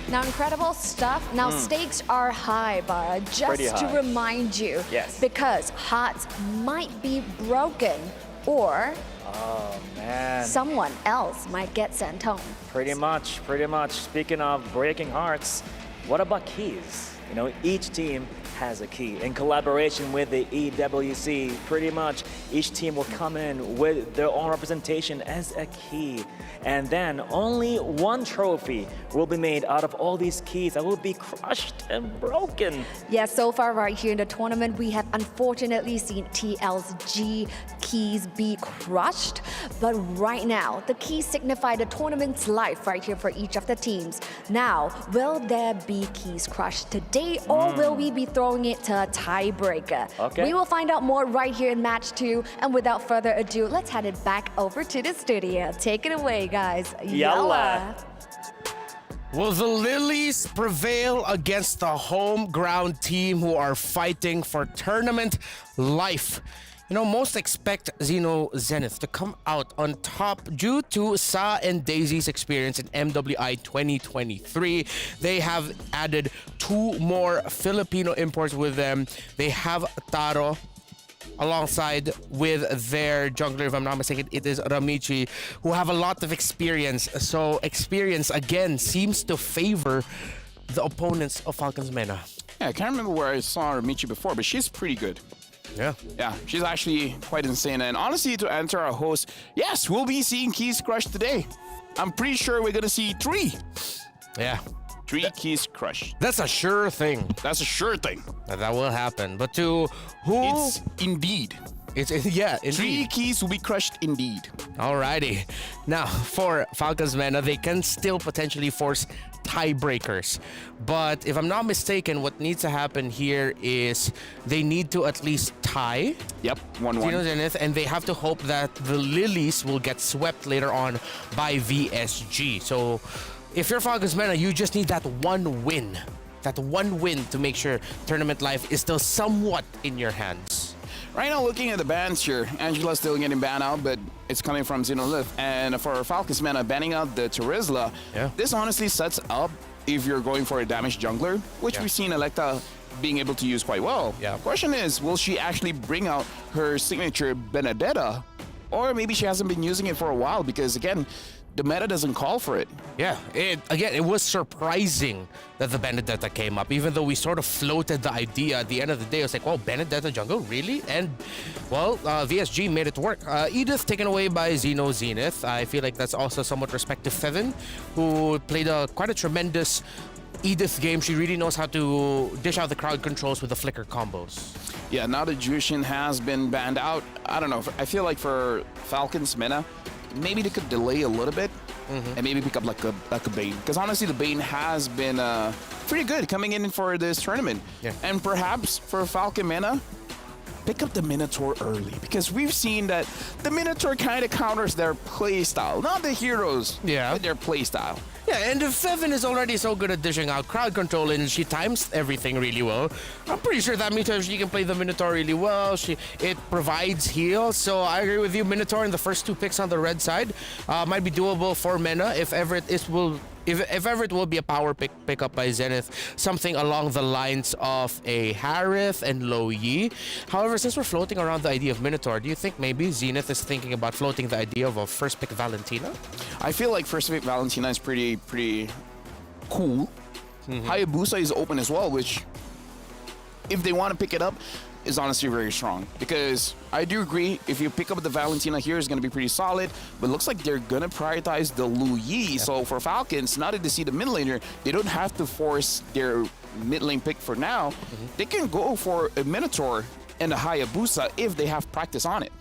Now, incredible stuff. Now, stakes are high, Bara, just to remind you. Yes. Because hearts might be broken or someone else might get sent home. Pretty much. Speaking of breaking hearts, what about keys? Each team has a key. In collaboration with the EWC, pretty much each team will come in with their own representation as a key. And then only one trophy will be made out of all these keys that will be crushed and broken. Yeah, so far right here in the tournament, we have unfortunately seen TLG keys be crushed. But right now, the keys signify the tournament's life right here for each of the teams. Now, will there be keys crushed today, or will we be throwing it to a tiebreaker? Okay. We will find out more right here in match 2. And without further ado, let's head it back over to the studio. Take it away, guys. Yalla. Will the Lilies prevail against the home ground team who are fighting for tournament life? Most expect Xeno Zenith to come out on top due to Sa and Daisy's experience in MWI 2023. They have added 2 more Filipino imports with them. They have Taro alongside with their jungler, if I'm not mistaken, it is Ramichi, who have a lot of experience. So experience, again, seems to favor the opponents of Falcons MENA. Yeah, I can't remember where I saw Ramichi before, but she's pretty good. Yeah, she's actually quite insane. And honestly, to answer our host, yes, we'll be seeing keys crushed today. I'm pretty sure we're gonna see 3. Yeah. 3 keys crushed. That's a sure thing. That's a sure thing. That will happen. But to who? It's indeed. Yeah, indeed. 3 keys will be crushed indeed. Alrighty. Now, for Falcons MENA, they can still potentially force tiebreakers. But if I'm not mistaken, what needs to happen here is they need to at least tie. Yep, 1-1. Xeno Zenith, and they have to hope that the Lilies will get swept later on by VSG. So if you're Falcons MENA, you just need that one win. That one win to make sure tournament life is still somewhat in your hands. Right now, looking at the bans here, Angela's still getting banned out, but it's coming from Xenolith. And for Falcons MENA, banning out the Terizla, this honestly sets up if you're going for a damaged jungler, which we've seen Electa being able to use quite well. The question is, will she actually bring out her signature Benedetta? Or maybe she hasn't been using it for a while because, again, the meta doesn't call for it. Yeah, it was surprising that the Benedetta came up, even though we sort of floated the idea at the end of the day. I was like, well, Benedetta jungle, really? And, well, VSG made it work. Edith taken away by Xeno Zenith. I feel like that's also somewhat respect to Feven, who played quite a tremendous Edith game. She really knows how to dish out the crowd controls with the flicker combos. Yeah, now that Jushin has been banned out, I don't know. I feel like for Falcons MENA, maybe they could delay a little bit and maybe pick up like a Bane. Because honestly, the Bane has been pretty good coming in for this tournament. Yeah. And perhaps for Falcon Mena, pick up the Minotaur early, because we've seen that the Minotaur kind of counters their play style, not the heroes, but their play style. Yeah, and if Feven is already so good at dishing out crowd control and she times everything really well, I'm pretty sure that means she can play the Minotaur really well. It provides heal, so I agree with you. Minotaur in the first 2 picks on the red side might be doable for Mena if ever it will be a power pick up by Zenith, something along the lines of a Harith and Lo Yi. However, since we're floating around the idea of Minotaur, do you think maybe Zenith is thinking about floating the idea of a first pick Valentina? I feel like first pick Valentina is pretty cool. Hayabusa is open as well, which, if they want to pick it up, is honestly very strong. Because I do agree, if you pick up the Valentina here, it's going to be pretty solid. But it looks like they're going to prioritize the Lu Yi. So for Falcons, now that they see the mid laner, they don't have to force their mid lane pick for now. They can go for a Minotaur and a Hayabusa if they have practice on it.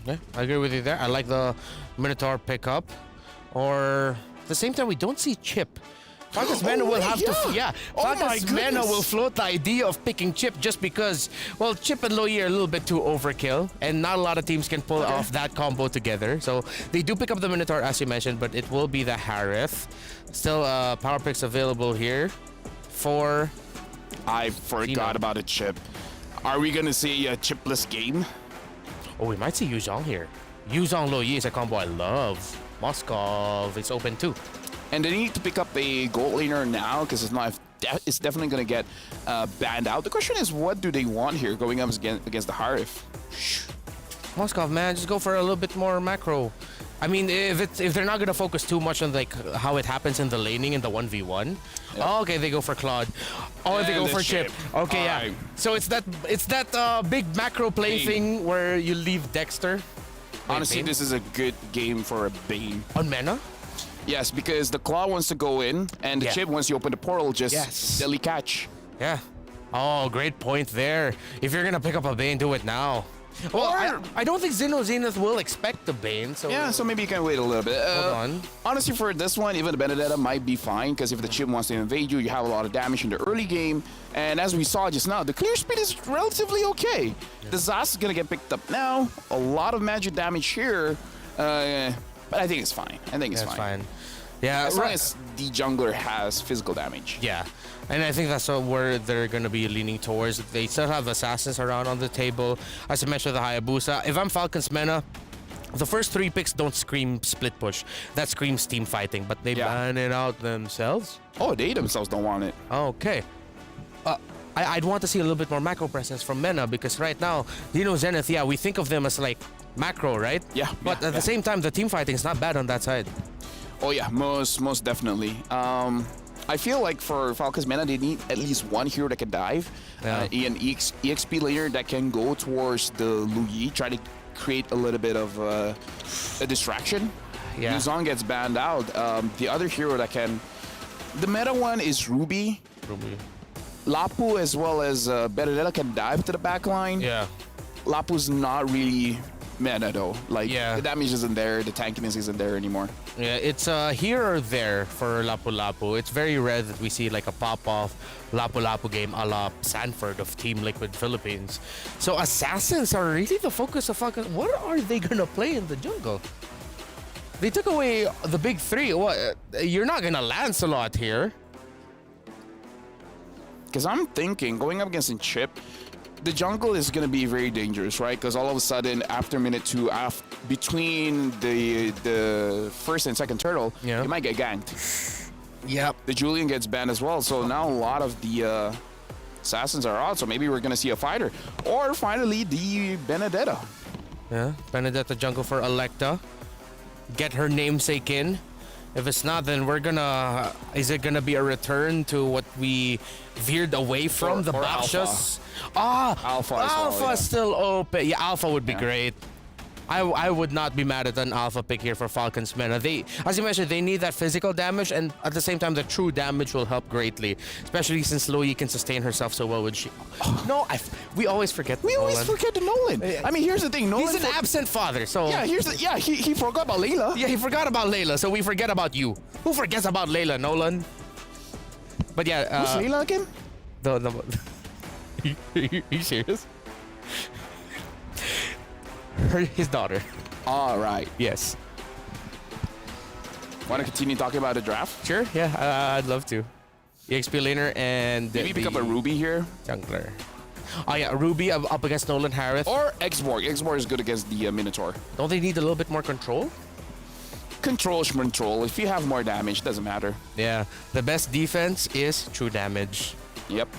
Yeah, I agree with you there. I like the Minotaur pickup. Or at the same time, we don't see Chip. Falcons Mena will have to, Falcons Mena will float the idea of picking Chip just because, well, Chip and Lo Yi are a little bit too overkill, and not a lot of teams can pull off that combo together. So they do pick up the Minotaur, as you mentioned, but it will be the Harith. Still, power picks available here for... I forgot about a Chip. Are we going to see a chipless game? Oh, we might see Yuzhong here. Yuzhong Lo Yi is a combo I love. Moskov is open too. And they need to pick up a gold laner now, because it's definitely going to get banned out. The question is, what do they want here going up against the Harith? Moskov, man, just go for a little bit more macro. I mean, if they're not going to focus too much on like how it happens in the laning in the 1v1. Yeah. Oh, okay, they go for Claude. Oh, and they go for Chip. Okay, yeah. Right. So it's that big macro play thing where you leave Dexter. Honestly, this is a good game for a Bane. On Mena? Yes, because the Claw wants to go in, and the Chip, once you open the portal, just deadly catch. Yeah. Oh, great point there. If you're going to pick up a Bane, do it now. Well, I don't think Zenith will expect the Bane, so... Yeah, so maybe you can wait a little bit. Hold on. Honestly, for this one, even the Benedetta might be fine, because if the Chip wants to invade you, you have a lot of damage in the early game. And as we saw just now, the clear speed is relatively okay. Yeah. The Zas is going to get picked up now. A lot of magic damage here. But I think it's fine. I think it's fine. Yeah, as long as the jungler has physical damage. Yeah, and I think that's where they're going to be leaning towards. They still have assassins around on the table. As I mentioned, the Hayabusa. If I'm Falcons Mena, the first 3 picks don't scream split push. That screams team fighting, but they ban it out themselves. Oh, they themselves don't want it. Okay. I'd want to see a little bit more macro presence from Mena, because right now, Zenith, we think of them as like macro, right? Yeah. But at the same time, the team fighting is not bad on that side. Oh yeah, most definitely. I feel like for Falcons Mena, they need at least one hero that can dive. An EXP laner that can go towards the Lu Yi, try to create a little bit of a distraction. Yeah. Yuzhong gets banned out. The other hero that can... The meta one is Ruby. Lapu as well as Benedetta can dive to the back line. Yeah. Lapu's not really meta though. Like, the damage isn't there, the tankiness isn't there anymore. Yeah, it's here or there for Lapu Lapu. It's very rare that we see like a pop-off Lapu Lapu game a la Sanford of Team Liquid Philippines. So assassins are really the focus of Falcons. What are they gonna play in the jungle? They took away the big 3. What? You're not gonna Lancelot here. Because I'm thinking, going up against a Chip, the jungle is going to be very dangerous, right? Because all of a sudden, after minute 2, between the first and second turtle, you might get ganked. Yep. The Julian gets banned as well, so now a lot of the assassins are out, so maybe we're going to see a fighter. Or finally, the Benedetta. Yeah, Benedetta jungle for Electa. Get her namesake in. If it's not, then we're gonna... Is it gonna be a return to what we veered away from, the Bakshas? Alpha as well, Alpha still open. Yeah, Alpha would be great. I would not be mad at an alpha pick here for Falcons Mena. They, as you mentioned, they need that physical damage, and at the same time, the true damage will help greatly, especially since Loyi can sustain herself so well with she. No, we always forget. We always forget the Nolan. I mean, here's the thing. Nolan He's an absent father, so yeah. He forgot about Layla. Yeah, he forgot about Layla, so we forget about you. Who forgets about Layla, Nolan? But yeah, who's Layla again? Are you serious? His daughter. All right. Yes. Want to continue talking about the draft? Sure. Yeah, I'd love to. EXP laner and maybe pick up a Ruby here. Jungler. Oh yeah, Ruby up against Nolan Harris. Or Xborg. Xborg is good against the Minotaur. Don't they need a little bit more control? Control. If you have more damage, doesn't matter. Yeah. The best defense is true damage. Yep.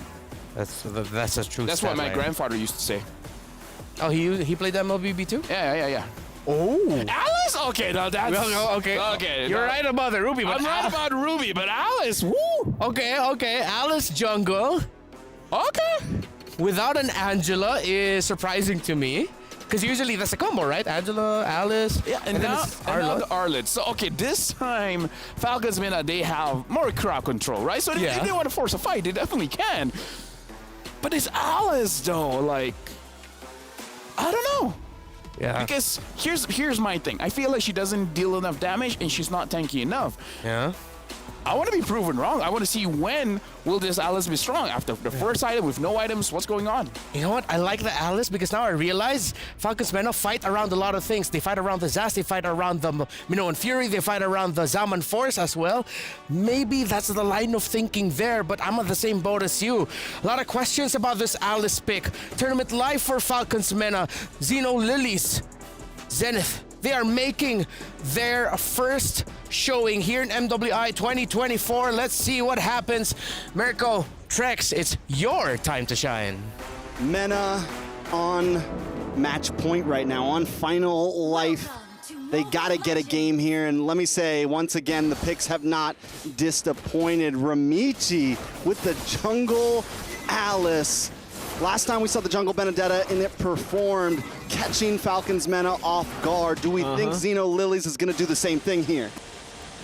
That's a true. That's what my grandfather used to say. Oh, he played MLBB too? Yeah. Oh. Alice? Okay, now that's... Well, okay. You're right about the Ruby. But I'm right about Ruby, but Alice, woo! Okay. Alice jungle. Okay. Without an Angela is surprising to me. Because usually that's a combo, right? Angela, Alice, yeah, and now the Arlet. So, okay, this time, Falcons Mena, they have more crowd control, right? So if they want to force a fight, they definitely can. But it's Alice, though, like... I don't know. Yeah. Because here's my thing. I feel like she doesn't deal enough damage and she's not tanky enough. Yeah. I want to be proven wrong. I want to see when will this Alice be strong. After the first item with no items, what's going on? You know what? I like the Alice because now I realize Falcons Mena fight around a lot of things. They fight around the Zaz, they fight around the Minoan Fury, they fight around the Zaman Force as well. Maybe that's the line of thinking there, but I'm on the same boat as you. A lot of questions about this Alice pick. Tournament live for Falcons Mena. Xeno Lilies, Zenith. They are making their first showing here in MWI 2024. Let's see what happens. Mirko, Trex, it's your time to shine. Mena on match point right now, on final life. They gotta get a game here, and let me say, once again, the picks have not disappointed. Ramichi with the jungle Alice. Last time we saw the jungle Benedetta and it performed, catching Falcons Mena off guard. Do we think Xeno Lilies is going to do the same thing here?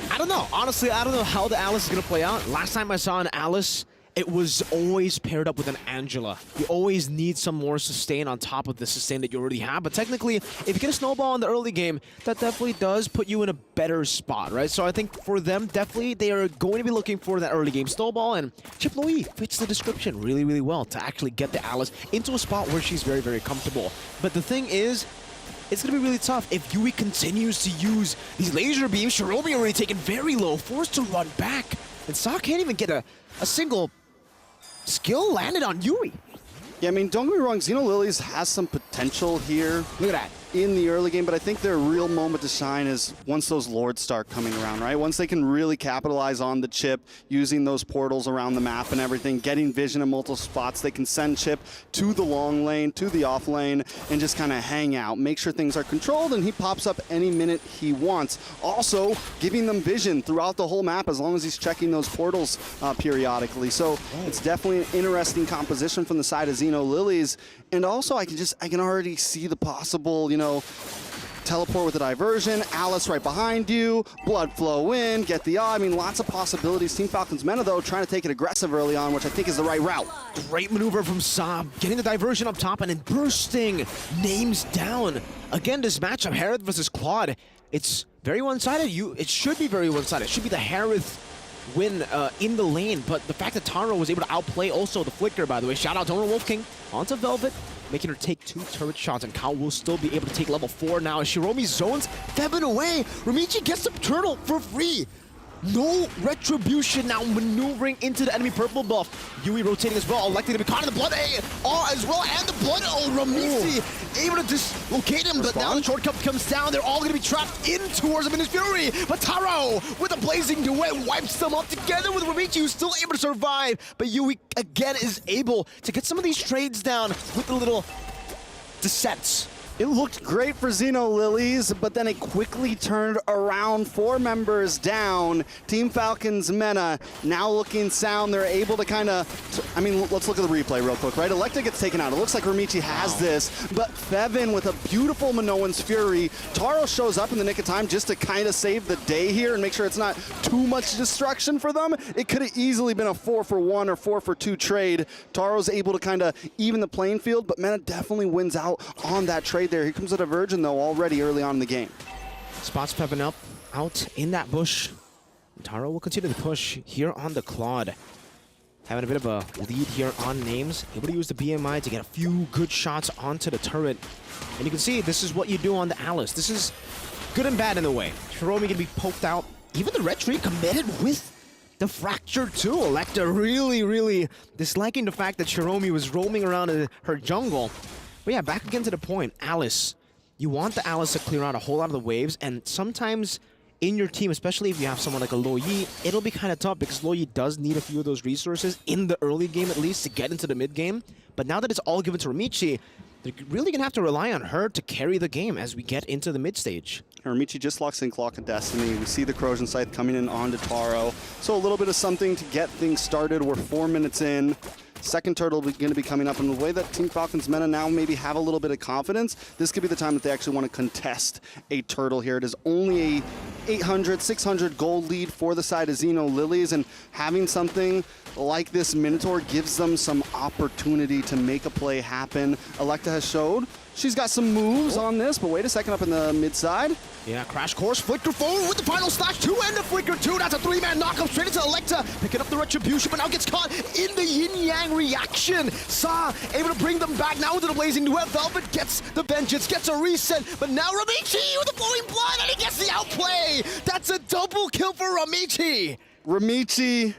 I don't know. Honestly, I don't know how the Alice is going to play out. Last time I saw an Alice, it was always paired up with an Angela. You always need some more sustain on top of the sustain that you already have. But technically, if you get a snowball in the early game, that definitely does put you in a better spot, right? So I think for them, definitely, they are going to be looking for that early game snowball. And Chip Loyi fits the description really, really well to actually get the Alice into a spot where she's very, very comfortable. But the thing is, it's going to be really tough if Yui continues to use these laser beams. Shiromi already taken very low, forced to run back. And Sa can't even get a single skill landed on Yui. Yeah, I mean, don't get me wrong, Xeno Lilies has some potential here. Look at that. In the early game, but I think their real moment to shine is once those Lords start coming around, right? Once they can really capitalize on the Chip, using those portals around the map and everything, getting vision in multiple spots, they can send Chip to the long lane, to the off lane, and just kind of hang out, make sure things are controlled, and he pops up any minute he wants. Also, giving them vision throughout the whole map as long as he's checking those portals periodically. So it's definitely an interesting composition from the side of Xeno Lilies. And also, I can already see the possible, teleport with a diversion, Alice right behind you, blood flow in, get the eye. I mean, lots of possibilities. Team Falcons Mena, though, trying to take it aggressive early on, which I think is the right route. Great maneuver from Saab, getting the diversion up top and then bursting names down. Again, this matchup, Harith versus Claude, it's very one-sided. It should be very one-sided. It should be the Harith win in the lane, but the fact that Taro was able to outplay also the Flicker, by the way. Shout out to Wolf King onto Velvet, making her take 2 turret shots, and Kao will still be able to take level 4 now. Shiromi zones Devin away. Ramichi gets the turtle for free. No retribution now, maneuvering into the enemy purple buff. Yui rotating as well, likely to be caught in the blood as well, and the blood. Ramichi able to dislocate him, but now the shortcut comes down. They're all going to be trapped in towards him in his fury. But Taro, with a blazing duet, wipes them up together with Ramichi, who's still able to survive. But Yui, again, is able to get some of these trades down with the little descents. It looked great for Xeno Lilies, but then it quickly turned around. 4 members down. Team Falcons Mena now looking sound. They're able to kind of, I mean, let's look at the replay real quick, right? Electa gets taken out. It looks like Ramichi has this, but Fevin with a beautiful Minoan's Fury. Taro shows up in the nick of time just to kind of save the day here and make sure it's not too much destruction for them. It could have easily been a 4-for-1 or 4-for-2 trade. Taro's able to kind of even the playing field, but Mena definitely wins out on that trade there. Here comes a diversion, though, already early on in the game. Spots Fevin up, out in that bush. Taro will continue to push here on the Claude. Having a bit of a lead here on names. Able to use the BMI to get a few good shots onto the turret. And you can see this is what you do on the Alice. This is good and bad in a way. Shiromi can be poked out. Even the red tree committed with the fracture too. Electa really disliking the fact that Shiromi was roaming around in her jungle. But yeah, back again to the point. Alice. You want the Alice to clear out a whole lot of the waves, and sometimes in your team, especially if you have someone like a Lo Yi, it'll be kind of tough because Lo Yi does need a few of those resources in the early game at least to get into the mid game. But now that it's all given to Ramichi, they're really gonna have to rely on her to carry the game as we get into the mid stage. Ramichi just locks in Clock of Destiny. We see the Corrosion Scythe coming in onto Taro. So a little bit of something to get things started. We're 4 minutes in. Second turtle going to be coming up, and the way that Team Falcons Mena now maybe have a little bit of confidence, this could be the time that they actually want to contest a turtle here. It is only a 800, 600 gold lead for the side of Xeno Lilies, and having something like this Minotaur gives them some opportunity to make a play happen. Electa has showed she's got some moves on this, but wait a second, up in the mid side. Yeah, Crash Course, Flicker forward with the final slash, 2 and a Flicker 2. That's a 3-man knockup straight into Electa, picking up the Retribution, but now gets caught in the yin-yang reaction. Sa able to bring them back now into the blazing duet. Velvet gets the vengeance, gets a reset, but now Ramichi with the flowing blood, and he gets the outplay. That's a double kill for Ramichi. Ramichi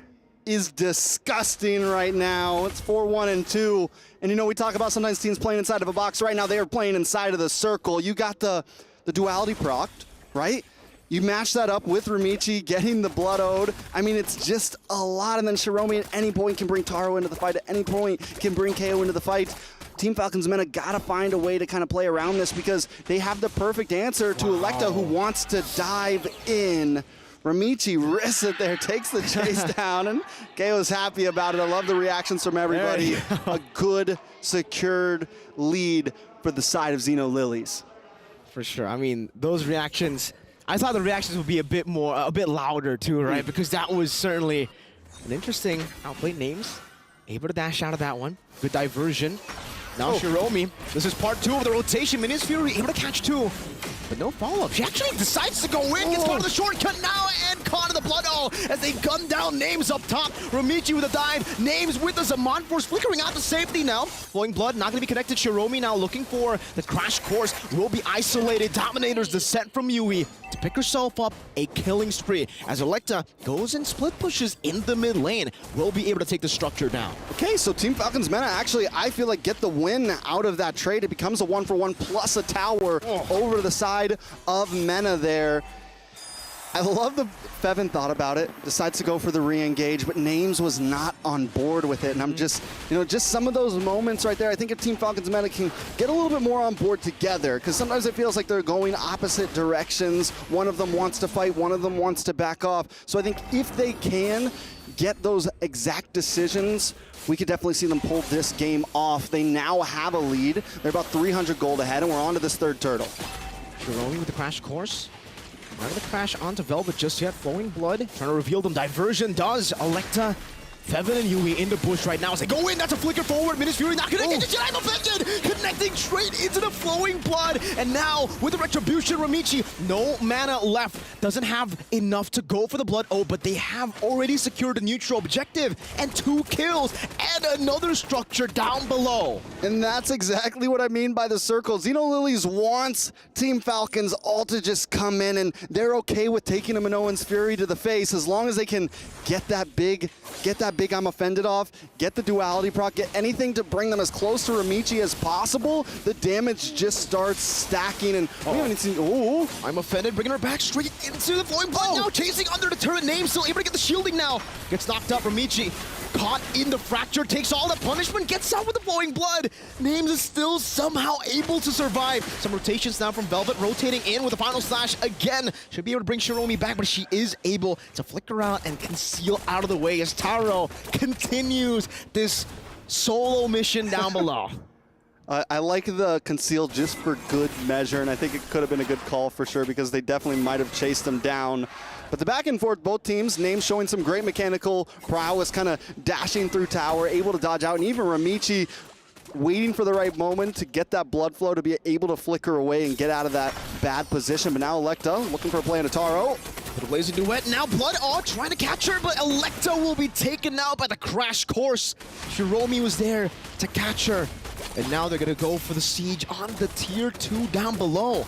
is disgusting right now. It's 4-1 and 2. And you know, we talk about sometimes teams playing inside of a box. Right now, they are playing inside of the circle. You got the duality procced, right? You match that up with Ramichi getting the Blood Ode. I mean, it's just a lot. And then Shiromi at any point can bring Taro into the fight. At any point can bring KO into the fight. Team Falcons Mena gotta find a way to kind of play around this because they have the perfect answer to Electa, who wants to dive in. Ramichi risks it there, takes the chase down, and KO's happy about it. I love the reactions from everybody. A good, secured lead for the side of Xeno Lilies. For sure. I mean, those reactions, I thought the reactions would be a bit louder too, right? Because that was certainly an interesting outplayed names. Able to dash out of that one. Good diversion. Now Shiromi, this is part 2 of the rotation. Minions Fury able to catch 2, but no follow-up. She actually decides to go in, gets part of the shortcut now, and caught in the blood as they gun down Names up top. Ramichi with a dive, Names with the Zaman Force flickering out to safety now. Flowing blood, not going to be connected. Shiromi now looking for the Crash Course, will be isolated. Dominator's descent from Yui to pick herself up a killing spree as Electa goes and split pushes in the mid lane. Will be able to take the structure down. Okay, so Team Falcons Mena actually, I feel like, get the win out of that trade. It becomes a 1-for-1 plus a tower over to the side of Mena there. I love the Fevin thought about it, decides to go for the re-engage, but Names was not on board with it. And I'm just, you know, just some of those moments right there. I think if Team Falcons Mena can get a little bit more on board together, because sometimes it feels like they're going opposite directions. One of them wants to fight, one of them wants to back off. So I think if they can get those exact decisions, we could definitely see them pull this game off. They now have a lead. They're about 300 gold ahead, and we're on to this third turtle. Shiromi with the Crash Course. Not going to crash onto Velvet just yet. Flowing blood. Trying to reveal them. Diversion does. Electa, Fevin, and Yui in the bush right now as they go in. That's a flicker forward. Minions Fury not connecting to Jedi Offended. Connecting straight into the flowing blood. And now with the Retribution, Ramichi, no mana left. Doesn't have enough to go for the Blood Ode, but they have already secured a neutral objective and 2 kills and another structure down below. And that's exactly what I mean by the circle. Xeno Lilies wants Team Falcons all to just come in, and they're okay with taking a Minoan's Fury to the face as long as they can get that big that big I'm offended off, get the duality proc, get anything to bring them as close to Ramichi as possible, the damage just starts stacking, and we haven't seen, ooh. I'm offended, bringing her back straight into the flowing blood now, chasing under the turret. Name still able to get the shielding now. Gets knocked up, Ramichi. Caught in the fracture, takes all the punishment, gets out with the flowing blood. Names is still somehow able to survive. Some rotations now from Velvet, rotating in with a final slash again. Should be able to bring Shiromi back, but she is able to flicker out and conceal out of the way as Taro continues this solo mission down below. I like the conceal just for good measure, and I think it could have been a good call for sure because they definitely might have chased them down. But the back and forth, both teams, Names showing some great mechanical prowess, kind of dashing through tower, able to dodge out, and even Ramichi waiting for the right moment to get that blood flow to be able to flicker away and get out of that bad position. But now Electa looking for a play on Taro. The blazing duet, now Blood trying to catch her, but Electa will be taken out by the crash course. Shiromi was there to catch her. And now they're gonna go for the siege on the tier 2 down below.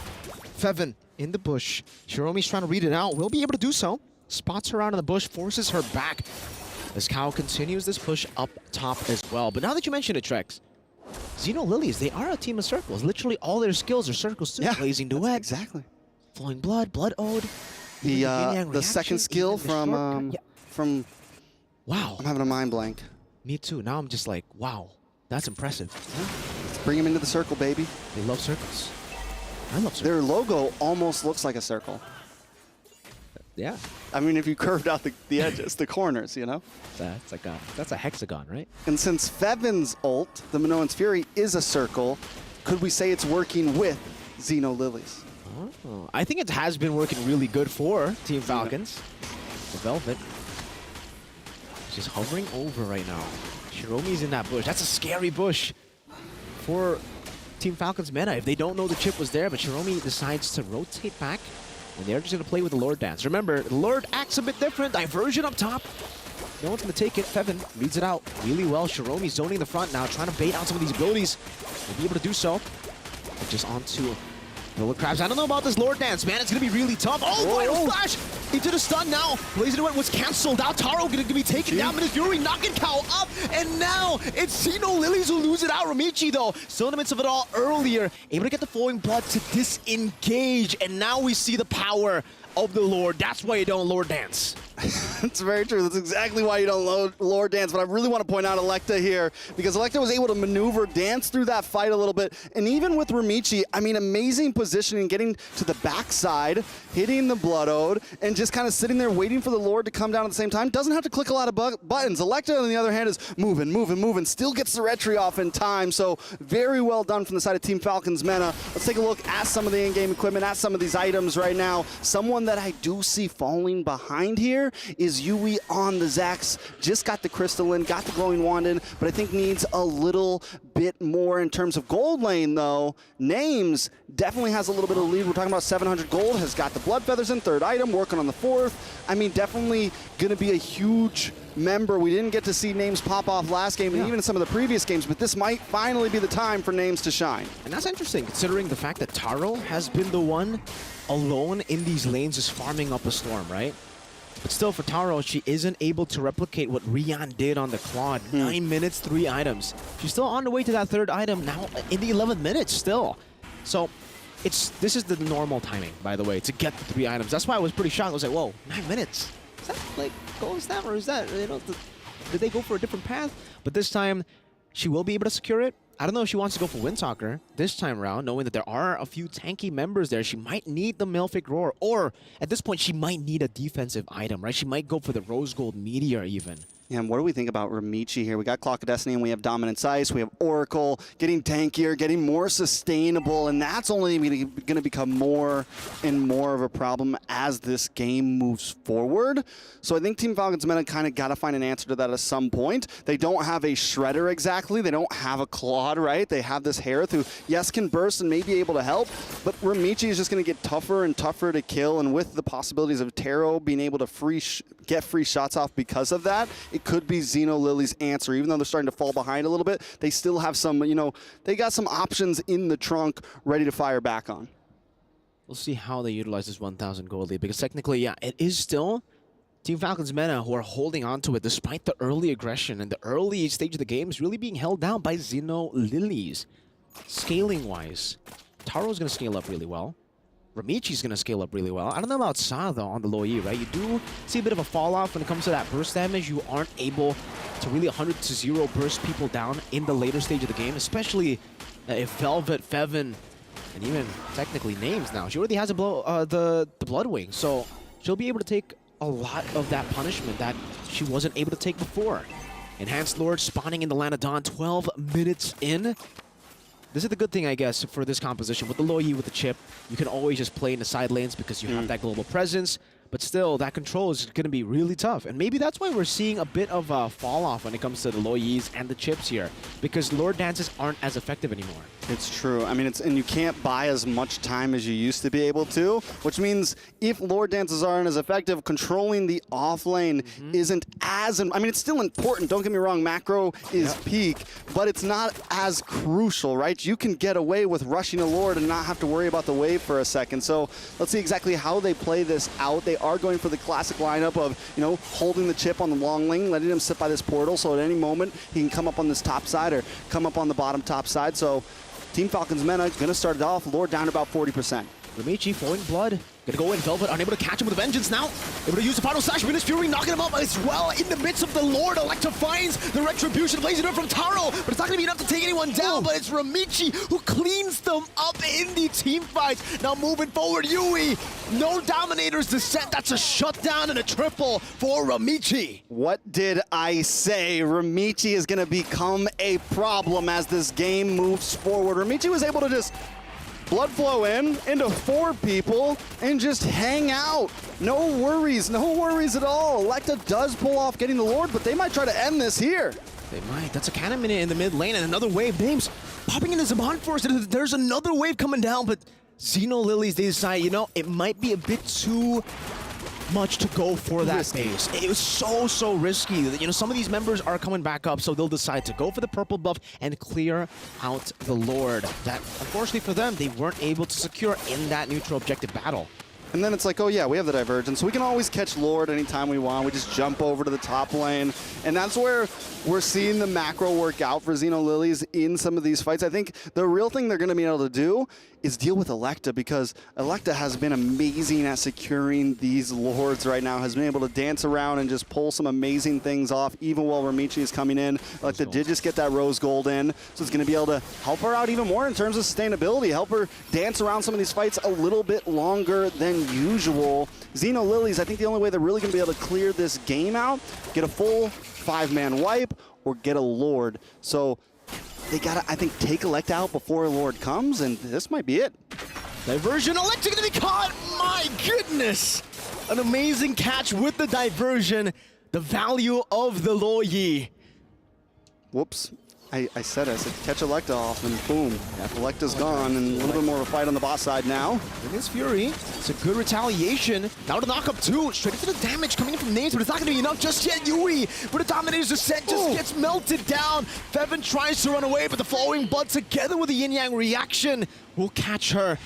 Fevin in the bush. Shiromi's trying to read it out, will be able to do so. Spots her out in the bush, forces her back. As Kao continues this push up top as well. But now that you mention it, Trex, Xeno Lilies, they are a team of circles. Literally all their skills are circles too. Yeah, blazing duet. Exactly. Flowing blood, blood ode. The second skill from wow. I'm having a mind blank. Me too. Now I'm just like, wow, that's impressive. Let's bring him into the circle, baby. They love circles. I love circles. Their logo almost looks like a circle. Yeah. I mean, if you curved out the edges, the corners, you know? That's a hexagon, right? And since Fevin's ult, the Minoan's Fury, is a circle, could we say it's working with Xeno Lilies? Oh, I think it has been working really good for Team Falcons. The Velvet. Just hovering over right now. Shiromi's in that bush. That's a scary bush for Team Falcons meta. If they don't know the chip was there, but Shiromi decides to rotate back, and they're just going to play with the Lord Dance. Remember, the Lord acts a bit different. Diversion up top. No one's going to take it. Fevin reads it out really well. Shiromi zoning the front now, trying to bait out some of these abilities. Will be able to do so. But just onto Noah Krabs. I don't know about this Lord Dance, man. It's going to be really tough. Oh, final flash into the stun now. Blazing Duet was canceled. Now Taro going to be taken down. But Fury knocking Kao up. And now it's Xeno Lilies who lose it out. Ramichi, though, still in the midst of it all earlier. Able to get the flowing blood to disengage. And now we see the power of the Lord. That's why you don't Lord Dance. That's very true. That's exactly why you don't Lord Dance. But I really want to point out Electa here, because Electa was able to maneuver, dance through that fight a little bit. And even with Ramichi, I mean, amazing positioning, getting to the backside, hitting the Blood Ode, and just kind of sitting there waiting for the Lord to come down at the same time. Doesn't have to click a lot of buttons. Electa, on the other hand, is moving, still gets the retry off in time. So very well done from the side of Team Falcons meta. Let's take a look at some of the in-game equipment, at some of these items right now. Someone that I do see falling behind here is Yui on the Zax. Just got the Crystal in, got the Glowing Wand in, but I think needs a little bit more in terms of gold lane, though. Names definitely has a little bit of lead. We're talking about 700 gold, has got the Blood Feathers in, third item, working on the fourth. I mean, definitely going to be a huge member. We didn't get to see Names pop off last game, and even in some of the previous games, but this might finally be the time for Names to shine. And that's interesting, considering the fact that Taro has been the one alone in these lanes just farming up a storm, right? But still, for Taro, she isn't able to replicate what Rian did on the Claude. 9 minutes, 3 items. She's still on the way to that third item now in the 11th minute still. So this is the normal timing, by the way, to get the 3 items. That's why I was pretty shocked. I was like, whoa, 9 minutes? Is that like gold stamp, or is that, you know, did they go for a different path? But this time, she will be able to secure it. I don't know if she wants to go for Windtalker this time around, knowing that there are a few tanky members there. She might need the Malefic Roar, or at this point, she might need a defensive item, right? She might go for the Rose Gold Meteor even. And what do we think about Ramichi here? We got Clock of Destiny, and we have Dominance Ice, we have Oracle, getting tankier, getting more sustainable, and that's only going to become more and more of a problem as this game moves forward. So I think Team Falcons meta kind of got to find an answer to that at some point. They don't have a Shredder exactly. They don't have a Claude, right? They have this Harith who, yes, can burst and may be able to help, but Ramichi is just going to get tougher and tougher to kill, and with the possibilities of Taro being able to get free shots off because of that, it could be Xeno Lily's answer. Even though they're starting to fall behind a little bit, they still have some, you know, they got some options in the trunk ready to fire back on. We'll see how they utilize this 1,000 gold lead, because technically, yeah, it is still Team Falcons Mena, who are holding on to it despite the early aggression and the early stage of the game, is really being held down by Xeno Lilies. Scaling-wise, Taro's going to scale up really well. Ramichi's going to scale up really well. I don't know about Sa, though, on the low E, right? You do see a bit of a fall-off when it comes to that burst damage. You aren't able to really 100-0 burst people down in the later stage of the game, especially if Velvet, Fevin, and even technically Names now. She already has a the Bloodwing, so she'll be able to take a lot of that punishment that she wasn't able to take before. Enhanced Lord spawning in the Land of Dawn 12 minutes in. This is the good thing, I guess, for this composition. With the low E, with the chip, you can always just play in the side lanes because you have that global presence. But still, that control is going to be really tough. And maybe that's why we're seeing a bit of a fall-off when it comes to the low E's and the chips here. Because Lord dances aren't as effective anymore. It's true. I mean, and you can't buy as much time as you used to be able to, which means if Lord dances aren't as effective, controlling the off lane isn't as... I mean, it's still important. Don't get me wrong. Macro is peak, but it's not as crucial, right? You can get away with rushing a Lord and not have to worry about the wave for a second. So let's see exactly how they play this out. They are going for the classic lineup of, you know, holding the chip on the long lane, letting him sit by this portal, so at any moment he can come up on this top side or come up on the bottom top side. So Team Falcons Mena going to start it off. Lord down about 40%. Ramichi flowing blood. Gonna go in. Velvet unable to catch him with a vengeance now. Able to use the final slash. Venus Fury knocking him up as well. In the midst of the Lord, Electra finds the retribution. Blazing from Taro, but it's not gonna be enough to take anyone down. But it's Ramichi who cleans them up in the team fight. Now moving forward, Yui. No Dominator's descent. That's a shutdown and a triple for Ramichi. What did I say? Ramichi is gonna become a problem as this game moves forward. Ramichi was able to just blood flow into 4 people and just hang out. No worries at all. Electa does pull off getting the Lord, but they might try to end this here. They might. That's a cannon minute in the mid lane and another wave. Names popping into Zaman Force. There's another wave coming down, but Xeno Lilies, they decide, you know, it might be a bit too much to go for that base. It was so risky. You know, some of these members are coming back up, so they'll decide to go for the purple buff and clear out the Lord. That, unfortunately for them, they weren't able to secure in that neutral objective battle. And then it's like, oh yeah, we have the divergence, so we can always catch Lord anytime we want. We just jump over to the top lane. And that's where we're seeing the macro work out for Xeno Lilies in some of these fights. I think the real thing they're going to be able to do is deal with Electa, because Electa has been amazing at securing these Lords right now, has been able to dance around and just pull some amazing things off, even while Ramichi is coming in. Electa did just get that Rose Gold in, so it's going to be able to help her out even more in terms of sustainability, help her dance around some of these fights a little bit longer than usual. Xeno Lilies, I think the only way they're really going to be able to clear this game out, get a full 5-man wipe, or get a Lord. So they gotta, I think, take Electa out before a Lord comes, and this might be it. Diversion, Electa gonna be caught! My goodness! An amazing catch with the diversion. The value of the low Yi. Whoops. I said catch Electa off, and boom, Electa's gone, and a little bit more of a fight on the bot side now. Against Fury, it's a good retaliation. Now to knock up 2, straight into the damage coming in from Names, but it's not going to be enough just yet. Yui, but the Dominator's descent just gets melted down. Fevin tries to run away, but the flowing blood together with the yin-yang reaction will catch her.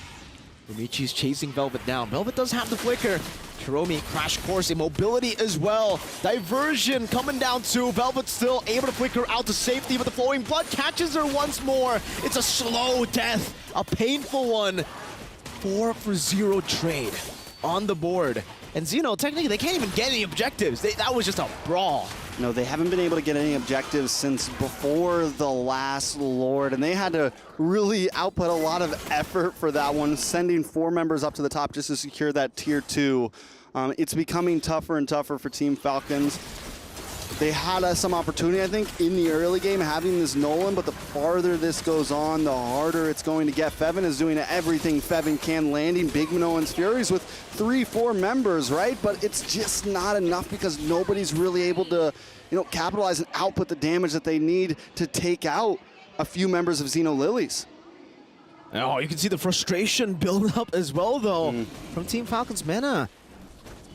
Ramichi's chasing Velvet down. Velvet does have the flicker. Hiromi, crash course, immobility as well. Diversion coming down too. Velvet still able to flicker out to safety, but the flowing blood catches her once more. It's a slow death, a painful one. 4-for-0 trade on the board. And Xeno, technically, they can't even get any objectives. That was just a brawl. No, they haven't been able to get any objectives since before the last Lord, and they had to really output a lot of effort for that one, sending 4 members up to the top just to secure that tier 2. It's becoming tougher and tougher for Team Falcons. They had some opportunity, I think, in the early game having this Nolan, but the farther this goes on, the harder it's going to get. Fevin is doing everything Fevin can, landing big Minoan's Furies with 3-4 members, right? But it's just not enough because nobody's really able to, you know, capitalize and output the damage that they need to take out a few members of Xeno Lilies. Oh, you can see the frustration build up as well, though, from Team Falcons Mena.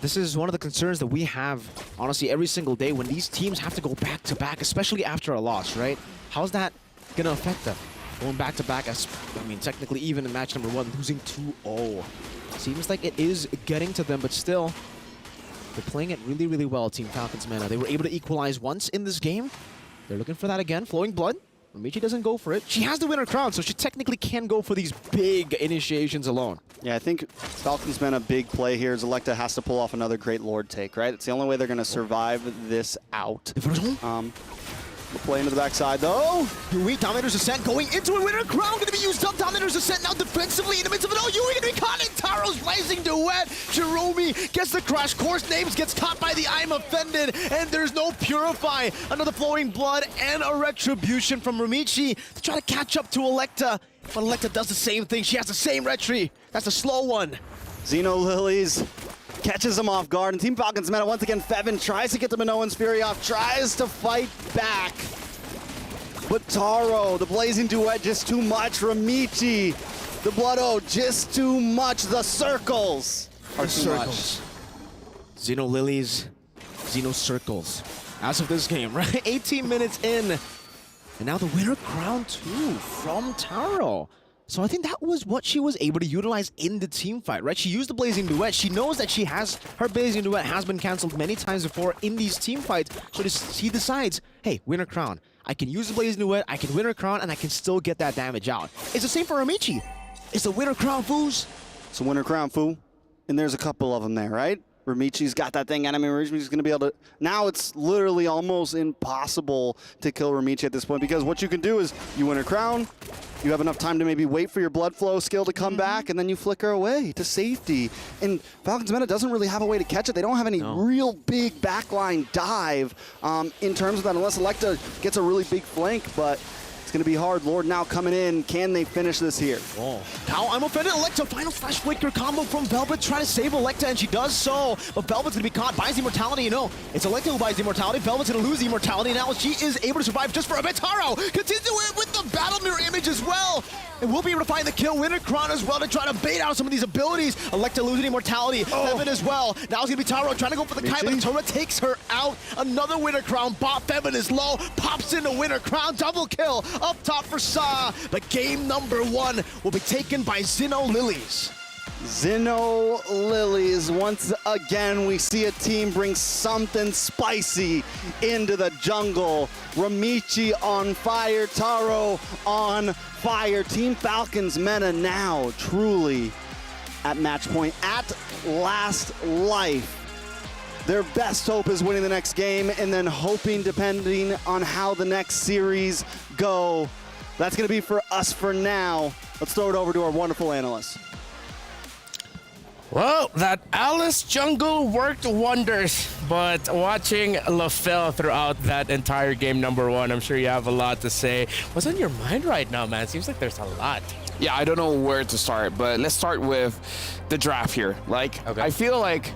This is one of the concerns that we have, honestly, every single day when these teams have to go back-to-back, especially after a loss, right? How's that going to affect them? Going back-to-back, I mean, technically even in match number 1, losing 2-0. Seems like it is getting to them, but still, They're playing it really, really well, Team Falcons Mana. They were able to equalize once in this game. They're looking for that again. Flowing Blood. Michi doesn't go for it. She has the winner crown, so she technically can go for these big initiations alone. Yeah, I think Falcons been a big play here. Electa has to pull off another great Lord take, right? It's the only way they're going to survive this out. The play into the backside, though. Yui, Dominator's Ascent going into a winner crown. Going to be used up. Dominator's Ascent now defensively in the midst of it. Oh, Yui going to be caught in Taro's Blazing Duet. Jerome gets the crash course. Names gets caught by the I'm Offended. And there's no Purify. Another Flowing Blood and a Retribution from Ramichi to try to catch up to Electa. But Electa does the same thing. She has the same Retri. That's a slow one. Xeno Lilies catches him off guard, and Team Falcons Meta once again. Fevin tries to get the Minoan's Fury off, tries to fight back. But Taro, the Blazing Duet, just too much. Ramichi, the Blood Ode, just too much. The circles are too much. Xeno Lilies, Xeno Circles. As of this game, right? 18 minutes in. And now the winner crown too from Taro. So I think that was what she was able to utilize in the team fight, right? She used the Blazing Duet. She knows that her Blazing Duet has been cancelled many times before in these team fights. So she decides, hey, winner crown. I can use the Blazing Duet, I can winner crown, and I can still get that damage out. It's the same for Amici. It's the winner crown, foos. It's a winner crown, foo. And there's a couple of them there, right? Ramichi's got that thing, and I mean, Ramichi's going to be able to... Now it's literally almost impossible to kill Ramichi at this point, because what you can do is you win a crown, you have enough time to maybe wait for your blood flow skill to come back, and then you flicker away to safety. And Falcons Meta doesn't really have a way to catch it. They don't have any real big backline dive in terms of that, unless Electa gets a really big flank, but... It's going to be hard. Lord now coming in. Can they finish this here? Oh. Now I'm Offended. Electa, final Flash Flicker combo from Velvet, trying to save Electa, and she does so. But Velvet's going to be caught, buys Immortality. You know, it's Electa who buys Immortality. Velvet's going to lose Immortality. Now she is able to survive just for a bit. Taro continues with the Battle Mirror image as well. And we'll be able to find the kill. Winner Crown as well to try to bait out some of these abilities. Electa losing Immortality. Fevin as well. Now it's going to be Taro trying to go for the Kai, but Taro takes her out. Another Winner Crown. Fevin is low. Pops into Winner Crown. Double kill up top for Sa. But game number 1 will be taken by Xeno Lilies. Xeno Lilies, once again, we see a team bring something spicy into the jungle. Ramichi on fire, Taro on fire. Team Falcons Meta now truly at match point, at last life. Their best hope is winning the next game and then hoping, depending on how the next series go. That's going to be for us for now. Let's throw it over to our wonderful analyst. Well, that Alice jungle worked wonders, but watching LaFell throughout that entire game number 1, I'm sure you have a lot to say. What's on your mind right now, man? Seems like there's a lot. Yeah, I don't know where to start, but let's start with the draft here. I feel like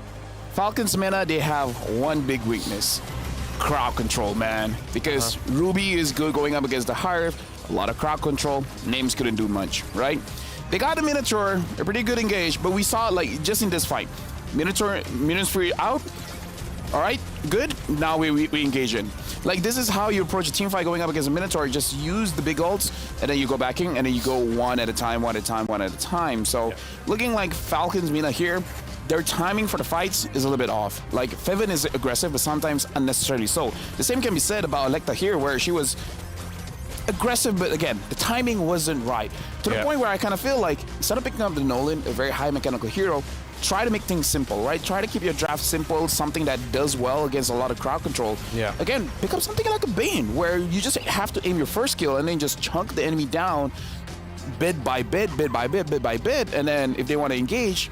Falcons Meta, they have one big weakness. Crowd control, man. Because Ruby is good going up against the Hive, a lot of crowd control. Names couldn't do much, right? They got a Minotaur, a pretty good engage, but we saw just in this fight. Minotaur Fury out. All right, good. Now we engage in. This is how you approach a team fight going up against a Minotaur. You just use the big ults, and then you go back in, and then you go one at a time, one at a time, one at a time. So looking like Falcons Mina here, their timing for the fights is a little bit off. Fevin is aggressive, but sometimes unnecessarily so. The same can be said about Electa here, where she was aggressive, but again, the timing wasn't right. To the point where I kind of feel like, instead of picking up the Nolan, a very high mechanical hero, try to make things simple, right? Try to keep your draft simple, something that does well against a lot of crowd control. Again, pick up something like a Bane, where you just have to aim your first kill and then just chunk the enemy down bit by bit, bit by bit, bit by bit, and then if they want to engage,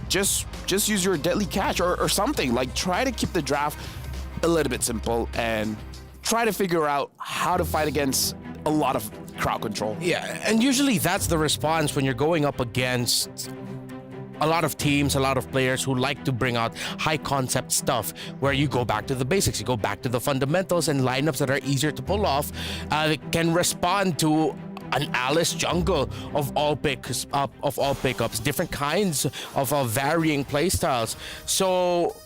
just use your deadly catch or something. Try to keep the draft a little bit simple and try to figure out how to fight against a lot of crowd control. Yeah, and usually that's the response when you're going up against a lot of teams, a lot of players who like to bring out high concept stuff, where you go back to the basics, you go back to the fundamentals and lineups that are easier to pull off, can respond to an Alice jungle of all pickups, different kinds of varying playstyles. So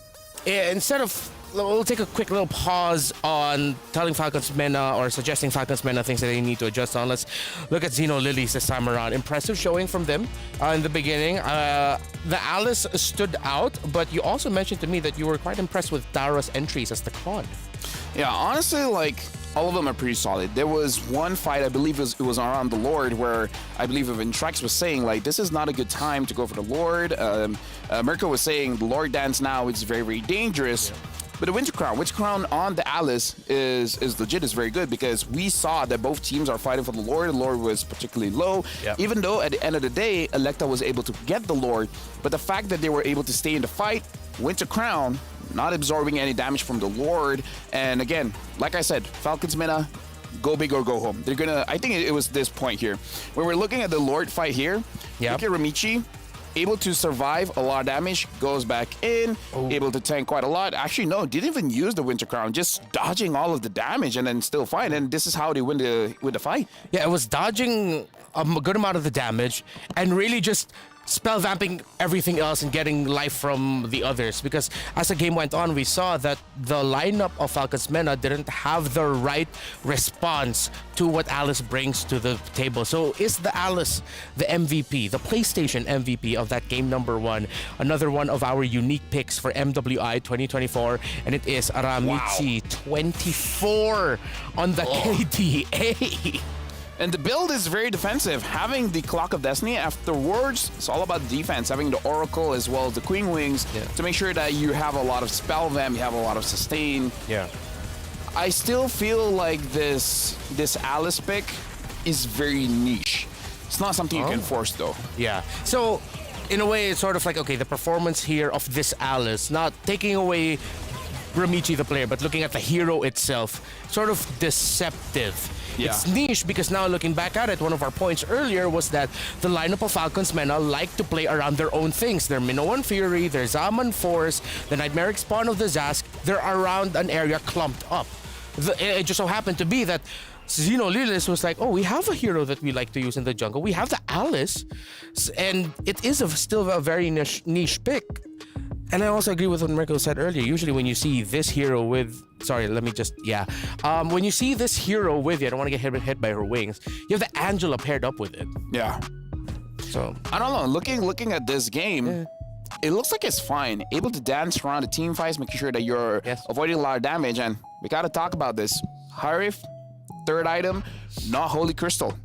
instead of we'll take a quick little pause on telling Falcons Mena or suggesting Falcons Mena things that they need to adjust on. Let's look at Xeno Lilies this time around. Impressive showing from them in the beginning. The Alice stood out, but you also mentioned to me that you were quite impressed with Taro's entries as the Claude. Yeah, honestly, like, all of them are pretty solid. There was one fight, I believe it was around the Lord, where I believe Intrex was saying, like, this is not a good time to go for the Lord. Mirko was saying the Lord dance now is very, very dangerous. But the Winter Crown on the Alice is legit, is very good, because we saw that both teams are fighting for the Lord. The Lord was particularly low, even though at the end of the day, Electa was able to get the Lord. But the fact that they were able to stay in the fight, Winter Crown not absorbing any damage from the Lord. And again, like I said, Falcons Mena, go big or go home. They're gonna, I think it was this point here. When we're looking at the Lord fight here, look at Ramichi, able to survive a lot of damage, goes back in, able to tank quite a lot. Actually, no, didn't even use the Winter Crown, just dodging all of the damage and then still fight. And this is how they win the fight. Yeah, it was dodging a good amount of the damage and really just spell vamping everything else and getting life from the others, because as the game went on, we saw that the lineup of Falcons Mena didn't have the right response to what Alice brings to the table. So is the Alice the MVP, the PlayStation MVP of that game number 1? Another one of our unique picks for MWI 2024, and it is Aramichi 24 on the KDA. And the build is very defensive. Having the Clock of Destiny afterwards, it's all about defense. Having the Oracle as well as the Queen Wings to make sure that you have a lot of spell vamp, you have a lot of sustain. Yeah. I still feel like this Alice pick is very niche. It's not something you can force though. Yeah. So in a way, it's sort of like, okay, the performance here of this Alice, not taking away Ramichi the player, but looking at the hero itself, sort of deceptive. Yeah. It's niche because now looking back at it, one of our points earlier was that the lineup of Falcons Mena like to play around their own things. Their Minoan Fury, their Zaman Force, the Nightmaric Spawn of the Zask, they're around an area clumped up. It just so happened to be that Xeno Lilies was like, oh, we have a hero that we like to use in the jungle. We have the Alice, and it is still a very niche pick. And I also agree with what Mirko said earlier. Usually when you see this hero with... Sorry, let me just... Yeah. When you see this hero with you, I don't want to get hit by her wings, you have the Angela paired up with it. Yeah. So... I don't know. Looking at this game, it looks like it's fine. Able to dance around the team fights, making sure that you're avoiding a lot of damage. And we got to talk about this. Harif, third item, not Holy Crystal.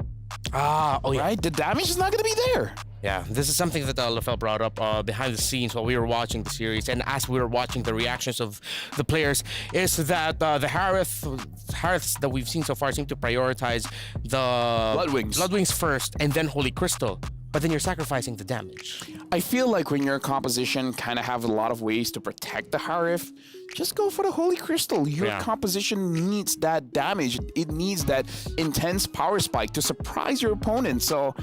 Right? The damage is not going to be there. Yeah, this is something that LFL brought up behind the scenes while we were watching the series, and as we were watching the reactions of the players, is that the Hariths that we've seen so far seem to prioritize the Bloodwings first, and then Holy Crystal. But then you're sacrificing the damage. I feel like when your composition kind of have a lot of ways to protect the Harith, just go for the Holy Crystal. Your composition needs that damage. It needs that intense power spike to surprise your opponent. So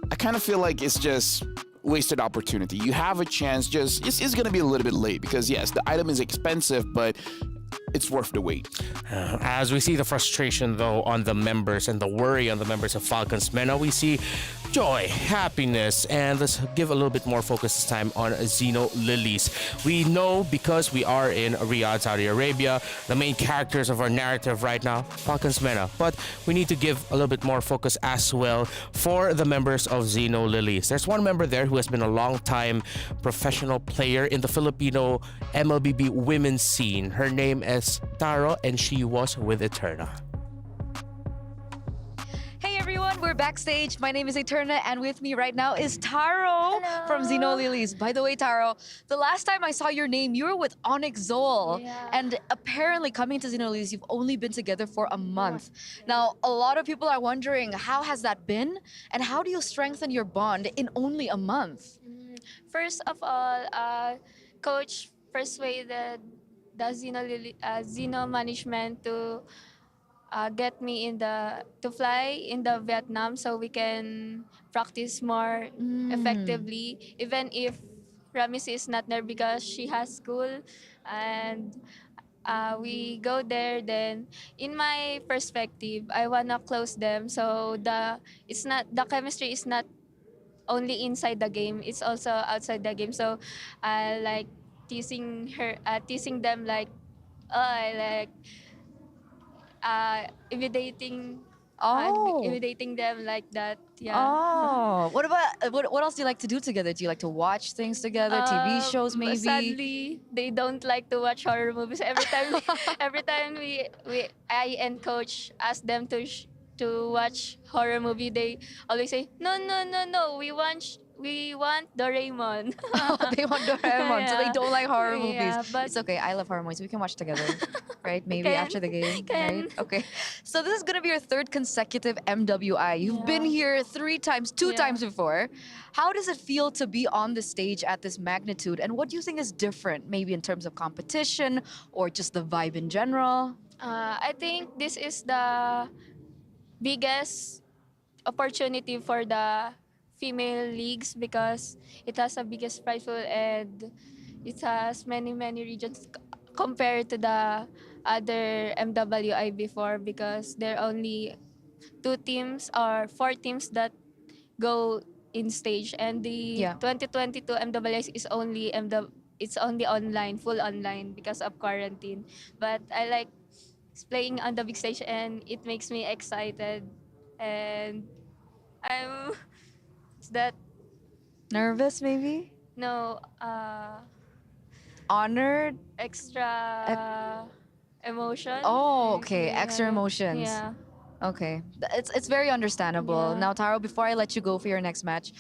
I kind of feel like it's just wasted opportunity. You have a chance, it's going to be a little bit late because yes, the item is expensive, but it's worth the wait. As we see the frustration though on the members and the worry on the members of Falcons Mena, we see joy, happiness, and let's give a little bit more focus this time on Xeno Lilies. We know because we are in Riyadh, Saudi Arabia, the main characters of our narrative right now, Falcons Mena, but we need to give a little bit more focus as well for the members of Xeno Lilies. There's one member there who has been a long-time professional player in the Filipino MLBB women's scene. Her name is Taro, and she was with Eterna. Hey everyone, we're backstage. My name is Eterna, and with me right now is Taro from Xeno Lilies. By the way, Taro, the last time I saw your name, you were with Onyx Zol. And apparently coming to Xeno Lilies, you've only been together for a month. Now, a lot of people are wondering, how has that been? And how do you strengthen your bond in only a month? First of all, Coach persuaded the Xeno management to get me to fly in the Vietnam so we can practice more effectively, even if Ramis is not there because she has school, and we go there. Then in my perspective, I wanna close them so the chemistry is not only inside the game, it's also outside the game. So I like teasing them like I like imitating them like that. Yeah. Oh, what about what else do you like to do together? Do you like to watch things together, TV shows maybe? Sadly, they don't like to watch horror movies. Every time I and coach ask them to watch horror movie, they always say, no, no, no, no. We want Doraemon. They want Doraemon, so they Yeah. don't like horror movies. Yeah, but It's okay. I love horror movies. We can watch together, right? Maybe Can. after the game, Can. right? Okay. So this is gonna be your third consecutive MWI. You've been here 3 times, 2 times before. How does it feel to be on the stage at this magnitude? And what do you think is different, maybe in terms of competition or just the vibe in general? I think this is the biggest opportunity for the female leagues because it has a biggest prize pool and it has many regions compared to the other MWI before because there are only 2 teams or 4 teams that go in stage and the 2022 MWI is only it's only online, full online because of quarantine. But I like playing on the big stage and it makes me excited and I'm that Nervous, maybe? no Honored? extra emotion. Oh, okay. Extra Yeah. emotions. Yeah. Okay. It's very understandable. Yeah. Now, Taro, before I let you go for your next match,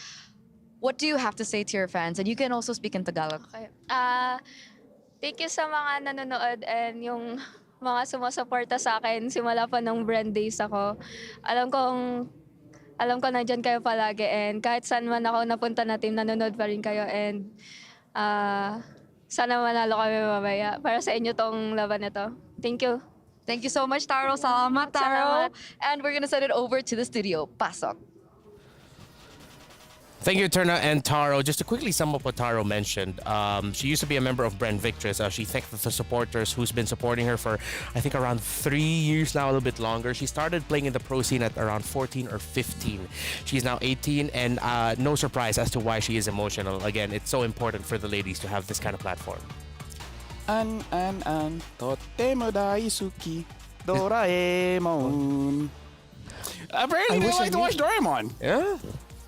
what do you have to say to your fans? And you can also speak in Tagalog. Okay. Thank you sa mga nanonood and yung mga sumusuporta sa akin simula pa nung brand days ako. Alam ko nandyan kayo palagi and kahit saan man ako napunta na team, nanonood pa rin kayo and sana manalo kami mamaya para sa inyo tong laban na to. Thank you. Thank you so much, Taro. Salamat, Taro. And we're gonna send it over to the studio. Pasok. Thank you, Turna and Taro. Just to quickly sum up what Taro mentioned, she used to be a member of Brand Victress. She thanked the supporters who's been supporting her for, I think, around 3 years now, a little bit longer. She started playing in the pro scene at around 14 or 15. She's now 18, and no surprise as to why she is emotional. Again, it's so important for the ladies to have this kind of platform. Totemo daisuki Doraemon. Apparently, they like to watch Doraemon. Yeah.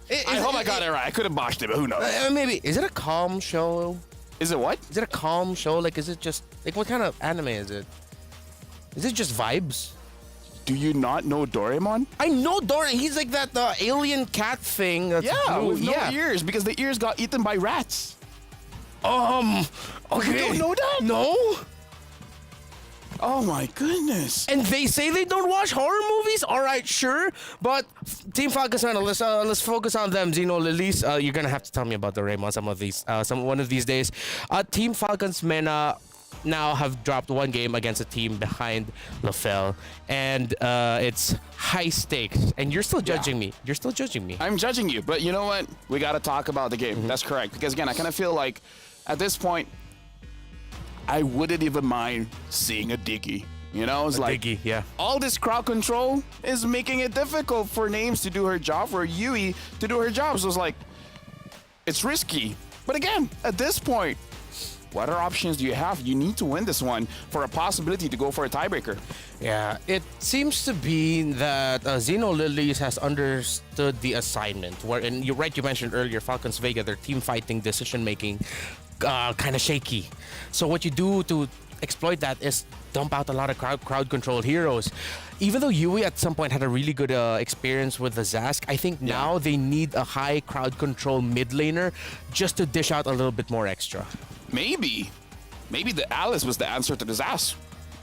I hope I got it right. I could have botched it, but who knows? Maybe. Is it a calm show? Is it what? Is it a calm show? Like, is it just... Like, what kind of anime is it? Is it just vibes? Do you not know Doraemon? I know Doraemon. He's like that alien cat thing. That's blue. With no ears, because the ears got eaten by rats. Okay. You don't know that? No. Oh my goodness. And they say they don't watch horror movies? All right, sure. But Team Falcons, let's focus on them. Zeno, Lilis, you're going to have to tell me about the Raymond one of these days. Team Falcons Mena now have dropped 1 game against a team behind LaFell. And it's high stakes. And you're still judging me. You're still judging me. I'm judging you. But you know what? We got to talk about the game. That's correct. Because again, I kind of feel like at this point, I wouldn't even mind seeing a Diggy. You know, it's like Diggy, yeah. All this crowd control is making it difficult for Names to do her job, for Yui to do her job. So it's like, it's risky. But again, at this point, what other options do you have? You need to win this one for a possibility to go for a tiebreaker. Yeah, it seems to be that Zeno Lilies has understood the assignment. And you're right, you mentioned earlier, Falcons Vega, their team fighting, decision making, kind of shaky. So what you do to exploit that is dump out a lot of crowd control heroes. Even though Yui at some point had a really good experience with the Zask, I think now they need a high crowd control mid laner just to dish out a little bit more extra. Maybe the Alice was the answer to the Zas.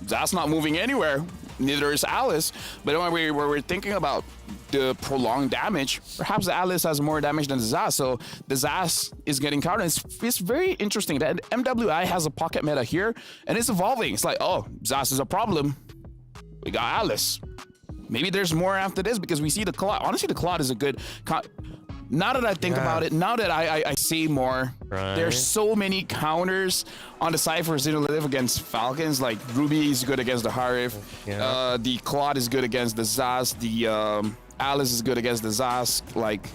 Zas not moving anywhere. Neither is Alice. But when we're thinking about the prolonged damage, perhaps the Alice has more damage than the Zas. So the Zas is getting countered. It's very interesting that MWI has a pocket meta here, and it's evolving. It's like, oh, Zas is a problem. We got Alice. Maybe there's more after this because we see the Claude. Honestly, the Claude is a good... Now that I think about it, now that I see more, there's so many counters on the side for Zeno Live against Falcons. Like Ruby is good against the Harif, the Claude is good against the Zaz, the Alice is good against the Zaz. Like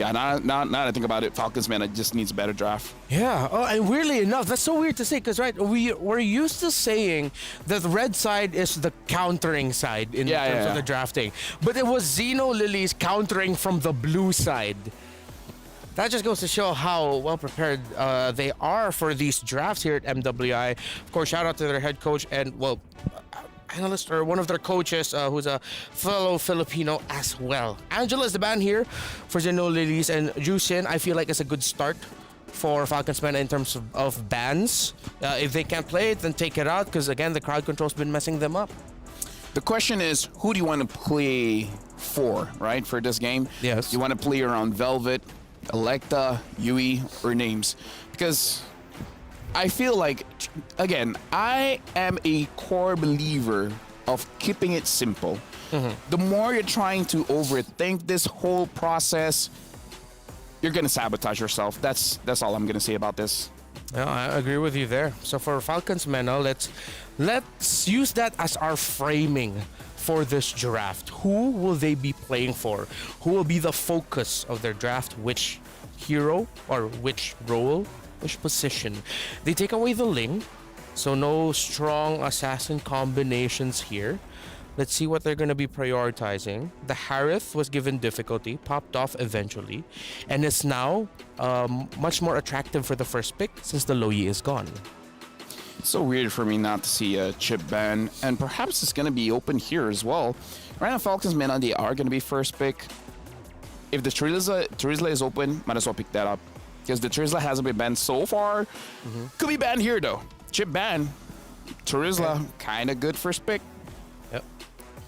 Yeah, now that I think about it, Falcons, man, it just needs a better draft. Yeah. Oh, and weirdly enough, that's so weird to say because right, we're used to saying that the red side is the countering side in terms of the drafting, but it was Xeno Lilies countering from the blue side. That just goes to show how well prepared they are for these drafts here at MWI. Of course, shout out to their head coach and analyst or one of their coaches who's a fellow Filipino as well. Angela is the band here for Xeno Lilies, and Jusin, I feel like it's a good start for Falcons Men in terms of bands. If they can't play it, then take it out because again, the crowd control's been messing them up. The question is, who do you want to play for, right, for this game? Yes. You want to play around Velvet, Electa, Yui, or Names? Because I feel like, again, I am a core believer of keeping it simple. The more you're trying to overthink this whole process, you're going to sabotage yourself. That's all I'm going to say about this. Yeah, I agree with you there. So for Falcons Mena, let's use that as our framing for this draft. Who will they be playing for? Who will be the focus of their draft? Which hero or which role, which position? They take away the Ling, so no strong assassin combinations here. Let's see what they're going to be prioritizing. The Harith was given difficulty, popped off eventually, and is now much more attractive for the first pick since the Loyi is gone. It's so weird for me not to see a chip ban, and perhaps it's going to be open here as well. Right now, Falcons, man, they are going to be first pick. If the Trizla is open, might as well pick that up. Because the Trizla hasn't been banned so far. Could be banned here, though. Chip ban. Trizla, kind of good first pick. Yep.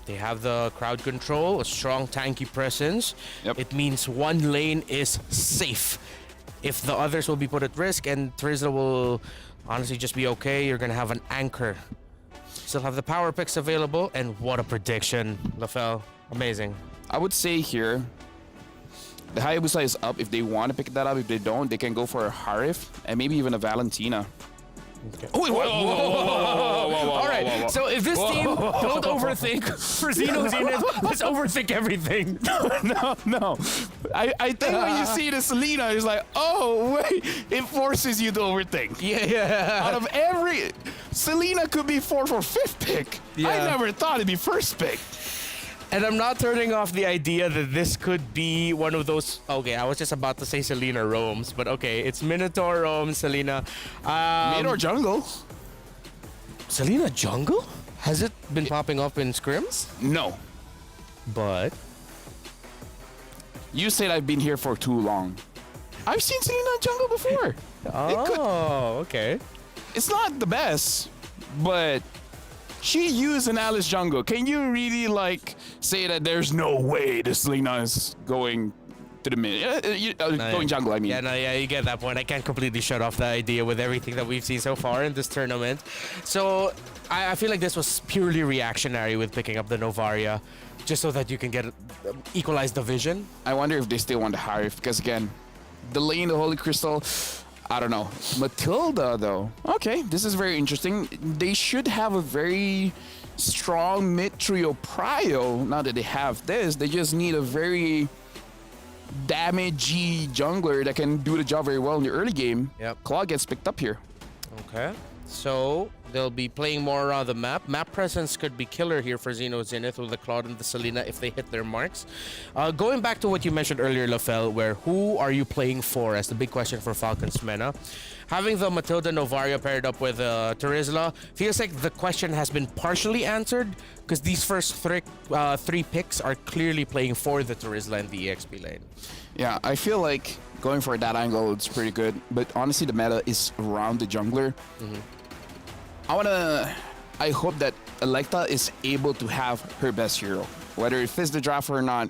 They have the crowd control, a strong tanky presence. Yep. It means one lane is safe. If the others will be put at risk and Trizla will honestly just be okay, you're going to have an anchor. Still have the power picks available, and what a prediction, LaFell. Amazing. I would say here, the Hayabusa is up if they want to pick that up. If they don't, they can go for a Harif and maybe even a Valentina. Okay. Oh, wait, whoa. All right, so if this team don't overthink for Xeno Zenith, let's overthink everything. No. I think when you see the Selena, it's like, oh, wait, it forces you to overthink. Yeah. Out of every, Selena could be 4th or 5th pick. Yeah. I never thought it'd be first pick. And I'm not turning off the idea that this could be one of those. Okay, I was just about to say Selena roams, but okay, it's Minotaur roams, Selena. Minotaur jungle. Selena jungle? Has it been popping up in scrims? No. But you said I've been here for too long. I've seen Selena jungle before. Okay. It's not the best, but she used an Alice jungle. Can you really say that there's no way the Selena is going to the mid? Going jungle, I mean. Yeah, you get that point. I can't completely shut off the idea with everything that we've seen so far in this tournament. So I feel like this was purely reactionary with picking up the Novaria, just so that you can get equalize the vision. I wonder if they still want to hire, because again, the lane, the Holy Crystal, I don't know. Matilda, though. Okay, this is very interesting. They should have a very strong mid trio prio. Now that they have this, they just need a very damagey jungler that can do the job very well in the early game. Yep. Claw gets picked up here. Okay. So they'll be playing more around the map. Map presence could be killer here for Xeno Zenith with the Claude and the Selena if they hit their marks. Going back to what you mentioned earlier, LaFell, where who are you playing for as the big question for Falcons Mena? Having the Matilda Novaria paired up with Terizla feels like the question has been partially answered because these first three picks are clearly playing for the Terizla and the EXP lane. Yeah, I feel like going for that angle is pretty good, but honestly the meta is around the jungler. I hope that Electa is able to have her best hero. Whether it fits the draft or not,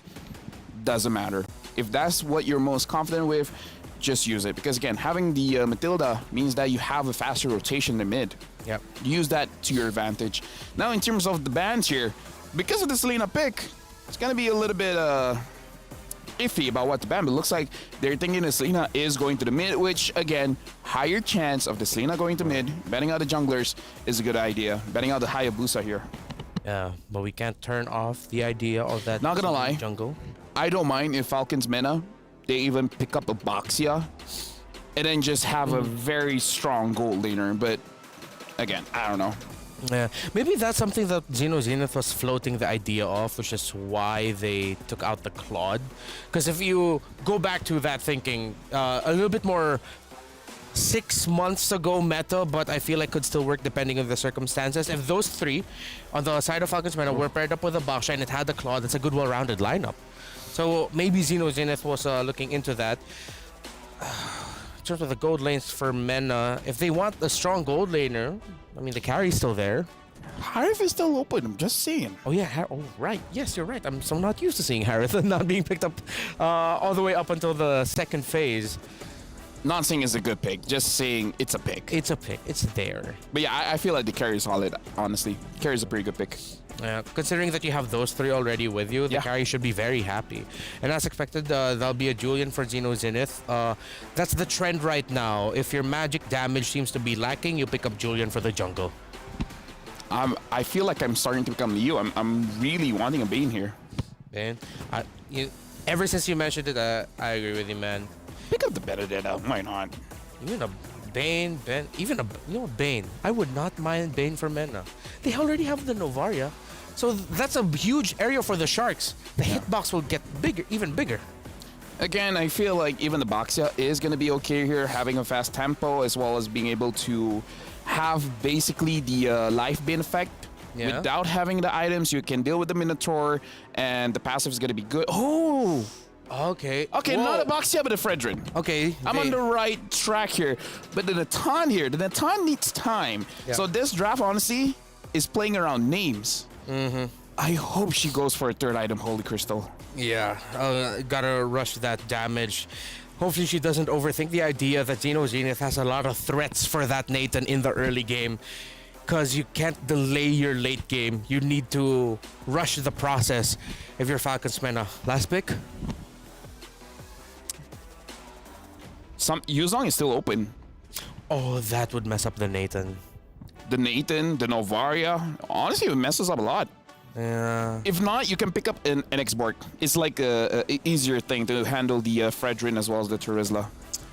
doesn't matter. If that's what you're most confident with, just use it. Because again, having the Matilda means that you have a faster rotation in the mid. Yep. Use that to your advantage. Now in terms of the bans here, because of the Selena pick, it's gonna be a little bit iffy about what to ban, but it looks like they're thinking the Selena is going to the mid, which again, higher chance of the Selena going to mid. Banning out the junglers is a good idea. Banning out the Hayabusa here. Yeah, but we can't turn off the idea of that. Not gonna lie, jungle. I don't mind if Falcons Mena they even pick up a Boxia and then just have a very strong gold laner. But again, I don't know. Yeah, maybe that's something that Zenith was floating the idea of, which is why they took out the Claude. Because if you go back to that thinking, a little bit more 6 months ago meta, but I feel like could still work depending on the circumstances. If those three on the side of Falcons Meta were paired up with a Baksha and it had the Claude, that's a good, well-rounded lineup. So maybe Zenith was looking into that. In terms of the gold lanes for Mena, if they want a strong gold laner, I mean, the carry's still there. Harith is still open, I'm just saying. Oh, yeah. Oh, right. Yes, you're right. I'm so not used to seeing Harith not being picked up all the way up until the second phase. Not saying it's a good pick, just saying it's a pick. It's a pick. It's there. But yeah, I feel like the carry is solid, honestly. Carry is a pretty good pick. Considering that you have those three already with you, the carry should be very happy. And as expected, there'll be a Julian for Zenith. That's the trend right now. If your magic damage seems to be lacking, you pick up Julian for the jungle. I feel like I'm starting to become you. I'm really wanting a Bane here. Bane? Ever since you mentioned it, I agree with you, man. Pick up the Benedetta. Why not? Even a Bane, even a Bane. I would not mind Bane for Mena. They already have the Novaria, so that's a huge area for the Sharks. The hitbox will get bigger, even bigger. Again, I feel like even the Boxia is going to be okay here, having a fast tempo as well as being able to have basically the life bin effect. Yeah. Without having the items, you can deal with the Minotaur, and the passive is going to be good. Oh! Okay. Okay, Whoa. not a Boxia, but a Fredrin. Okay. I'm on the right track here. But the Natan here, the Natan needs time. Yeah. So this draft, honestly, is playing around names. I hope she goes for a third item, Holy Crystal. Yeah, gotta rush that damage. Hopefully she doesn't overthink the idea that Zenith has a lot of threats for that Nathan in the early game. Because you can't delay your late game. You need to rush the process if you're Falcons Mena. Last pick? Yuzong is still open. Oh, that would mess up the Nathan. The Nathan, the Novaria. Honestly, it messes up a lot. Yeah. If not, you can pick up an X-Borg. It's like a easier thing to handle the Fredrin as well as the Turizla.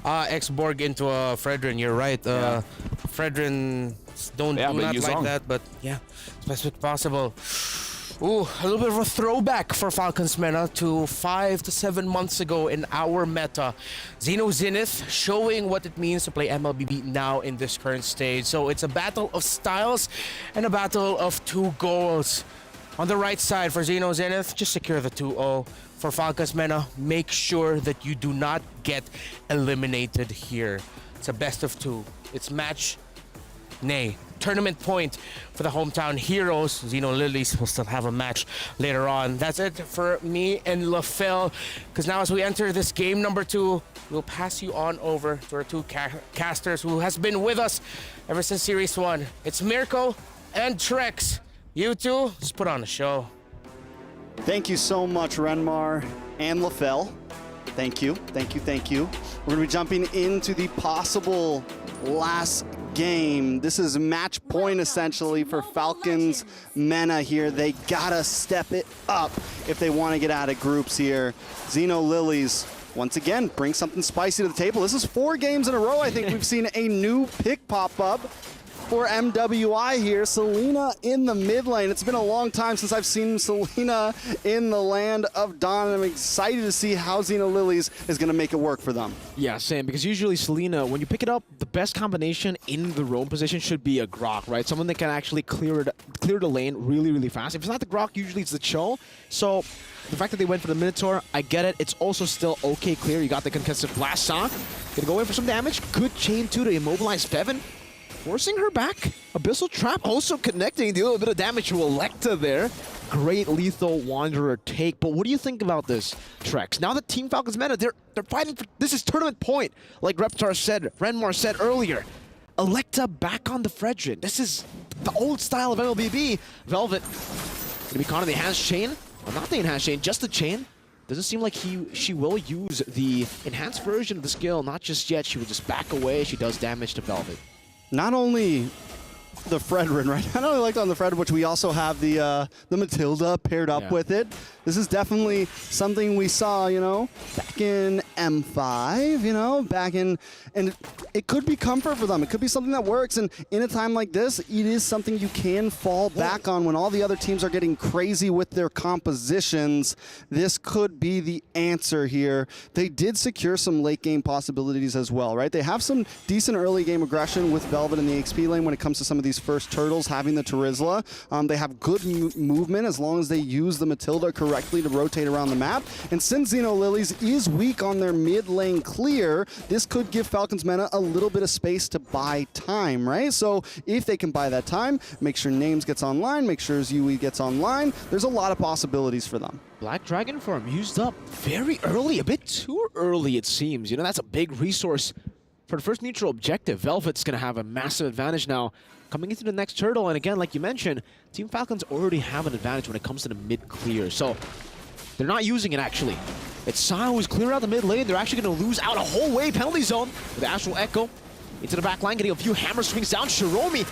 X-Borg into a Fredrin, you're right. Fredrin don't do not like that, but yeah, it's best possible. Ooh, a little bit of a throwback for Falcons Mena to 5 to 7 months ago in our meta. Zenith showing what it means to play MLBB now in this current stage. So it's a battle of styles and a battle of 2 goals. On the right side for Zenith, just secure the 2-0. For Falcons Mena, make sure that you do not get eliminated here. It's a best of 2. It's match, nay, tournament point for the hometown heroes. Xeno Lilies will still have a match later on. That's it for me and LaFell. Because now as we enter this game number 2, we'll pass you on over to our 2 casters who has been with us ever since Series 1. It's Mirko and Trex. You two, just put on a show. Thank you so much, Renmar and LaFell. Thank you, thank you, thank you. We're gonna be jumping into the possible last game. This is match point essentially for Falcons Mena here. They gotta step it up if they want to get out of groups here. Xeno Lilies once again bring something spicy to the table. This is 4 games in a row. I think we've seen a new pick pop up for MWI here. Selena in the mid lane. It's been a long time since I've seen Selena in the land of Dawn. I'm excited to see how Xeno Lilies is going to make it work for them. Yeah, same, because usually Selena, when you pick it up, the best combination in the roam position should be a Grok, right? Someone that can actually clear the lane really, really fast. If it's not the Grok, usually it's the Cho. So the fact that they went for the Minotaur, I get it. It's also still okay clear. You got the concussive blast shock. Gonna go in for some damage. Good chain too to immobilize Bevan. Forcing her back. Abyssal Trap also connecting, deal a bit of damage to Electa there. Great lethal Wanderer take. But what do you think about this, Trex? Now that Team Falcons Meta, they're fighting for, this is tournament point, like Reptar said, Renmar said earlier. Electa back on the Fredrin. This is the old style of MLBB. Velvet gonna be caught in the enhanced chain. Well, not the enhanced chain, just the chain. Doesn't seem like she will use the enhanced version of the skill, not just yet. She will just back away. She does damage to Velvet. Not only the Fredrin, right? Not only like on the Fredrin, which we also have the Matilda paired up with it. This This is definitely something we saw, you know, back in M5, you know, and it could be comfort for them. It could be something that works, and in a time like this, it is something you can fall back on when all the other teams are getting crazy with their compositions. This could be the answer here. They did secure some late game possibilities as well, right? They have some decent early game aggression with Velvet in the XP lane when it comes to some of these first turtles having the Terizla. They have good movement as long as they use the Matilda correctly to rotate around the map. And since Xeno Lilies is weak on their mid lane clear, this could give Falcons Mena a little bit of space to buy time, right? So if they can buy that time, make sure Names gets online, make sure Yui gets online, there's a lot of possibilities for them. Black Dragon farm used up very early, a bit too early it seems. You know, that's a big resource for the first neutral objective. Velvet's going to have a massive advantage now coming into the next turtle. And again, like you mentioned, Team Falcons already have an advantage when it comes to the mid clear. So they're not using it actually. It's Sa who's clearing out the mid lane. They're actually going to lose out a whole way penalty zone with Astral Echo into the back line, getting a few hammer swings down. Shiromi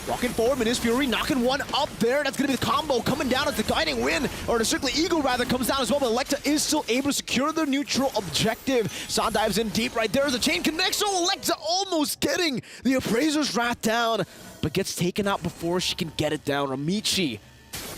walking forward, Minis Fury knocking one up there. That's going to be the combo coming down as the Guiding Wind, or the Circling Eagle rather, comes down as well. But Electa is still able to secure the neutral objective. Sa dives in deep right there as a chain connects. So Electa almost getting the Appraiser's Wrath down, but gets taken out before she can get it down. Ramichi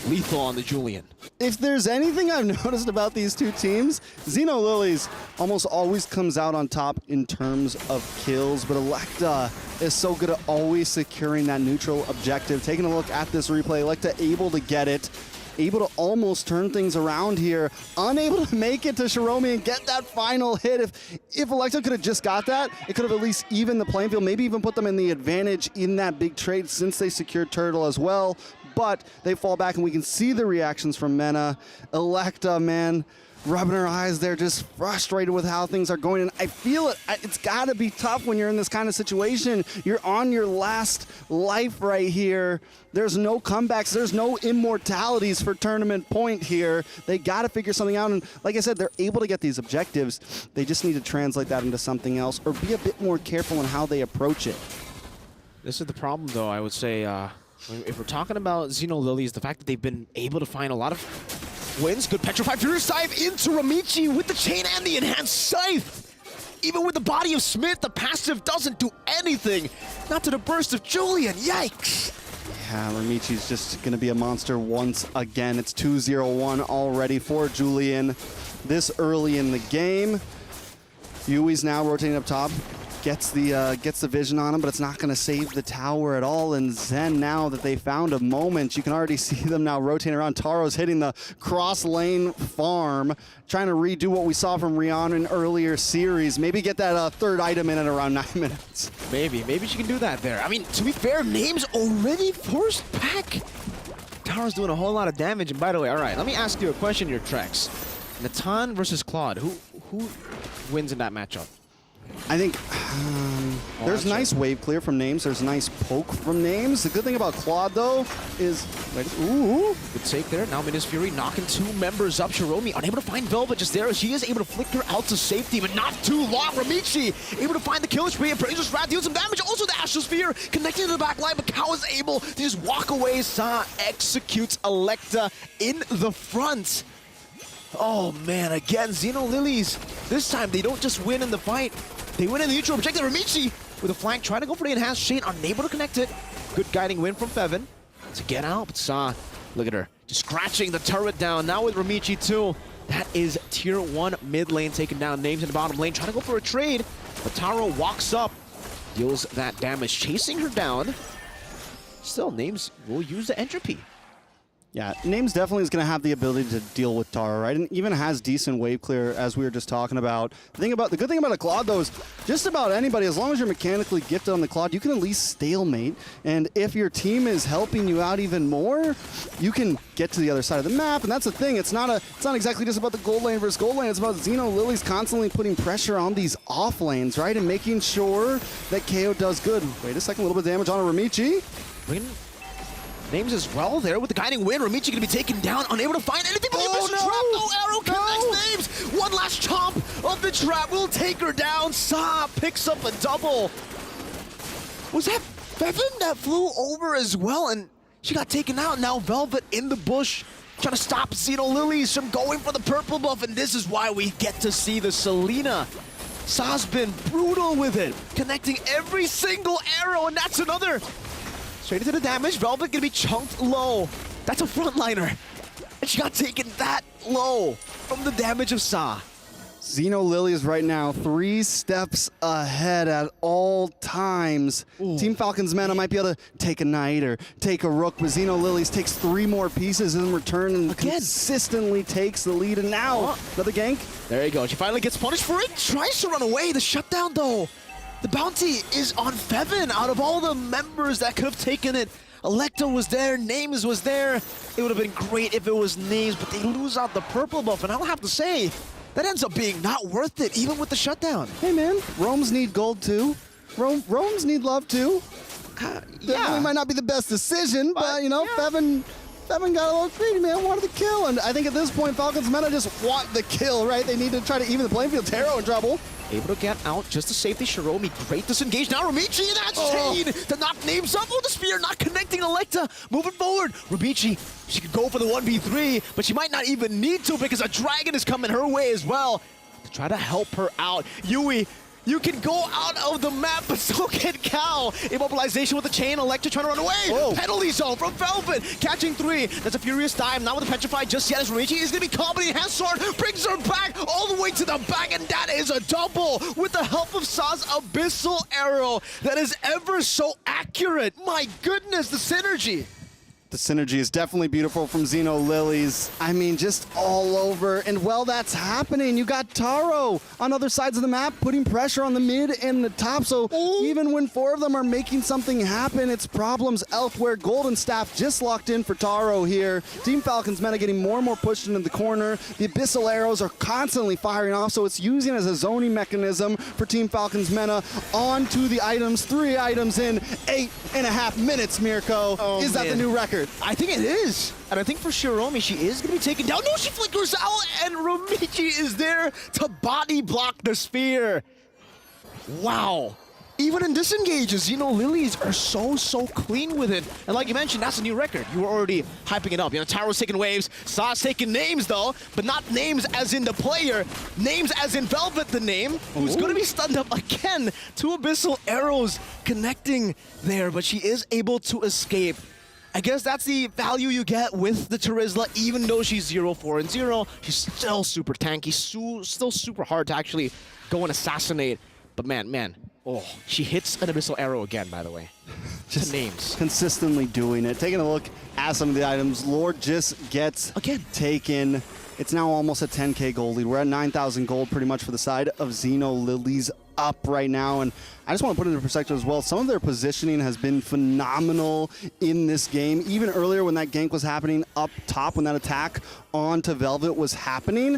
lethal on the Julian. If there's anything I've noticed about these two teams, Xeno Lilies almost always comes out on top in terms of kills, but Electa is so good at always securing that neutral objective. Taking a look at this replay, Electa able to get it, able to almost turn things around here, unable to make it to Shiromi and get that final hit. If Electa could have just got that, it could have at least evened the playing field, maybe even put them in the advantage in that big trade since they secured Turtle as well. But they fall back, and we can see the reactions from Mena. Electa, man, rubbing her eyes there, just frustrated with how things are going. And I feel it. It's got to be tough when you're in this kind of situation. You're on your last life right here. There's no comebacks. There's no immortalities for tournament point here. They got to figure something out. And like I said, they're able to get these objectives. They just need to translate that into something else or be a bit more careful in how they approach it. This is the problem, though, I would say. If we're talking about Xeno Lilies, the fact that they've been able to find a lot of wins. Good Petrified Furious dive into Ramichi with the chain and the enhanced scythe. Even with the body of Smith, the passive doesn't do anything. Not to the burst of Julian. Yikes. Yeah, Ramichi's just going to be a monster once again. It's 2-0-1 already for Julian this early in the game. Yui's now rotating up top. Gets the vision on him, but it's not going to save the tower at all. And Zen, now that they found a moment, you can already see them now rotating around. Taro's hitting the cross lane farm, trying to redo what we saw from Rihanna in earlier series. Maybe get that third item in at around 9 minutes. Maybe she can do that there. I mean, to be fair, Names already forced back. Taro's doing a whole lot of damage. And by the way, all right, let me ask you a question here, Trex. Natan versus Claude, who wins in that matchup? I think there's nice wave clear from Names. There's nice poke from Names. The good thing about Claude, though, is... Ooh. Good take there. Now Minis Fury knocking 2 members up. Shiromi unable to find Velvet just there. She is able to flicker out to safety, but not too long. Ramichi able to find the kill spree. Appraiser's Wrath deals some damage. Also the Astral Sphere connecting to the back line, but Kao is able to just walk away. Sa executes Electa in the front. Oh man, again, Xeno Lilies. This time they don't just win in the fight. They win in the neutral objective. Ramichi with a flank, trying to go for the enhanced chain, unable to connect it. Good guiding win from Fevin to get out, but Sa, look at her, just scratching the turret down. Now with Ramichi too. That is tier 1 mid lane taking down. Names in the bottom lane, trying to go for a trade, but Taro walks up, deals that damage, chasing her down. Still, Names will use the entropy. Yeah, Names definitely is going to have the ability to deal with Tara, right? And even has decent wave clear, as we were just talking about. The good thing about a Claude, though, is just about anybody, as long as you're mechanically gifted on the Claude, you can at least stalemate. And if your team is helping you out even more, you can get to the other side of the map. And that's the thing. It's not exactly just about the gold lane versus gold lane. It's about Xeno Lilies constantly putting pressure on these off lanes, right? And making sure that KO does good. Wait a second, a little bit of damage on a Ramichi. Names as well there with the guiding wind. Ramichi going to be taken down, unable to find anything but the no. trap. No arrow connects Names. One last chomp of the trap will take her down. Sa picks up a double. Was that Fevin that flew over as well? And she got taken out. Now Velvet in the bush trying to stop Xeno Lilies from going for the purple buff, and this is why we get to see the Selena. Sa's been brutal with it, connecting every single arrow, and that's another. Straight into the damage, Velvet gonna be chunked low. That's a frontliner, and she got taken that low from the damage of Sa. Xeno Lilies right now 3 steps ahead at all times. Team Falcons Mana might be able to take a Knight or take a Rook, but Xeno Lilies takes 3 more pieces in return and consistently takes the lead. And now, another gank. There you go. She finally gets punished for it. Tries to run away. The shutdown, though. The bounty is on Fevin. Out of all the members that could have taken it, Electa was there, Names was there. It would have been great if it was Names, but they lose out the purple buff. And I'll have to say, that ends up being not worth it, even with the shutdown. Hey, man, Roams need gold, too. Roams need love, too. Definitely might not be the best decision, but, you know, Fevin got a little greedy, man. Wanted the kill, and I think at this point, Falcons Meta just want the kill, right? They need to try to even the playing field. Taro in trouble. Able to get out just to save the Shiromi. Great disengage. Now Ramichi, and that's Chain to knock Names up. Oh, the spear not connecting Electa. Moving forward. Ramichi, she could go for the 1v3, but she might not even need to because a dragon is coming her way as well to try to help her out. Yui, you can go out of the map, but still get Cal. Immobilization with the chain. Electra trying to run away. Penalty zone from Velvet. Catching 3. That's a furious dive. Not with the Petrify just yet as Ramichi is going to be comedy. Has sword. Brings her back all the way to the back. And that is a double with the help of Sa's Abyssal Arrow. That is ever so accurate. My goodness, the synergy. The synergy is definitely beautiful from Xeno Lilies. I mean, just all over. And while that's happening, you got Taro on other sides of the map, putting pressure on the mid and the top. So even when 4 of them are making something happen, it's problems elsewhere. Golden Staff just locked in for Taro here. Team Falcons Meta getting more and more pushed into the corner. The Abyssal Arrows are constantly firing off, so it's using as a zoning mechanism for Team Falcons Meta onto the items. 3 items in 8.5 minutes, Mirko. Is that the new record? I think it is. And I think for Shiromi, she is going to be taken down. No, she flickers out, and Ramichi is there to body block the spear. Wow. Even in disengages, Xeno Lilies are so clean with it. And like you mentioned, that's a new record. You were already hyping it up. You know, Taro's taking waves, Sa's taking Names though, but not Names as in the player, Names as in Velvet the name, who's going to be stunned up again. 2 Abyssal Arrows connecting there, but she is able to escape. I guess that's the value you get with the Terizla, even though she's 0-4-0. She's still super tanky, still super hard to actually go and assassinate. But man, she hits an Abyssal Arrow again, by the way. Just Names. Consistently doing it. Taking a look at some of the items. Lord just gets taken. It's now almost a 10K gold lead. We're at 9,000 gold pretty much for the side of Xeno Lilies up right now. And I just want to put it into perspective as well. Some of their positioning has been phenomenal in this game. Even earlier when that gank was happening up top, when that attack onto Velvet was happening,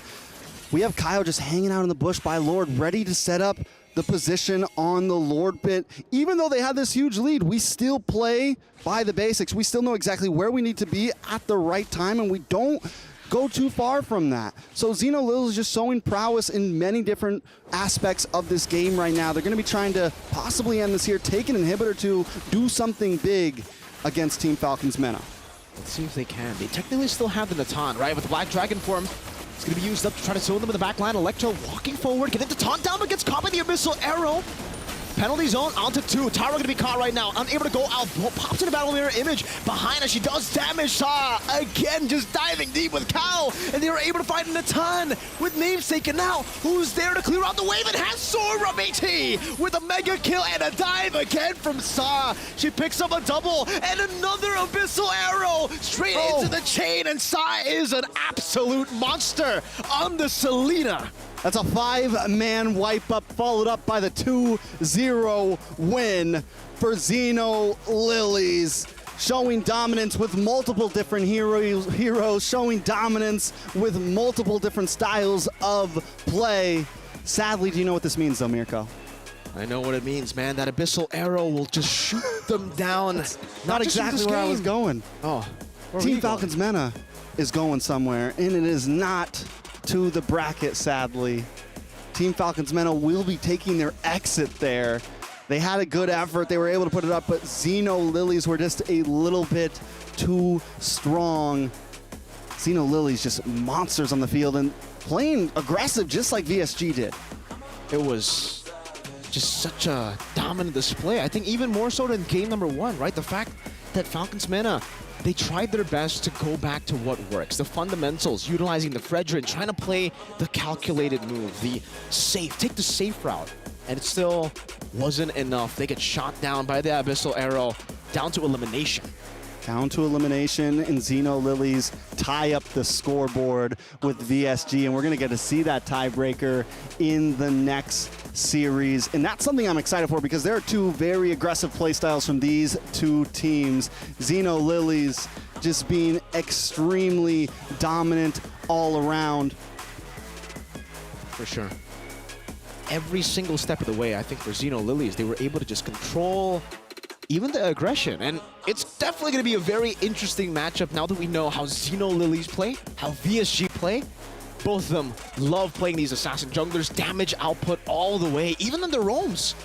we have Kyle just hanging out in the bush by Lord, ready to set up the position on the Lord pit. Even though they have this huge lead, we still play by the basics. We still know exactly where we need to be at the right time, and we don't go too far from that. So Xeno Lilies is just showing prowess in many different aspects of this game right now. They're going to be trying to possibly end this here, take an inhibitor to do something big against Team Falcons Meta. Let's see if they can. They technically still have the Natan, right? With Black Dragon form, it's going to be used up to try to zone them in the back line. Electro walking forward, getting the taunt down, but gets caught by the Abyssal Arrow. Penalty zone onto 2. Taro going to be caught right now. Unable to go out. Pops in a battle mirror image. Behind her, she does damage. Sa again just diving deep with Cal. And they were able to find Natan with Names taken out. Who's there to clear out the wave? And has Sora Ramichi with a mega kill and a dive again from Sa. She picks up a double and another Abyssal Arrow straight into the chain. And Sa is an absolute monster on the Selena. That's a 5-man wipe up, followed up by the 2-0 win for Xeno Lilies. Showing dominance with multiple different heroes, showing dominance with multiple different styles of play. Sadly, do you know what this means though, Mirko? I know what it means, man. That Abyssal Arrow will just shoot them down. Not exactly where I was going. Oh, Team Falcons Meta is going somewhere, and it is not to the bracket, sadly. Team Falcons Meta will be taking their exit there. They had a good effort. They were able to put it up, but Xeno Lilies were just a little bit too strong. Xeno Lilies just monsters on the field and playing aggressive just like VSG did. It was just such a dominant display. I think even more so than game number 1, right? The fact that Falcons MENA, they tried their best to go back to what works. The fundamentals, utilizing the Fredrin, trying to play the calculated move, the safe, take the safe route. And it still wasn't enough. They get shot down by the Abyssal Arrow, down to elimination. Down to elimination, and Xeno Lilies tie up the scoreboard with VSG, and we're going to get to see that tiebreaker in the next series. And that's something I'm excited for because there are two very aggressive playstyles from these two teams. Xeno Lilies just being extremely dominant all around. For sure. Every single step of the way, I think for Xeno Lilies, they were able to just control even the aggression. And it's definitely going to be a very interesting matchup now that we know how Xeno Lilies play, how VSG play. Both of them love playing these assassin junglers, damage output all the way, even in their roams.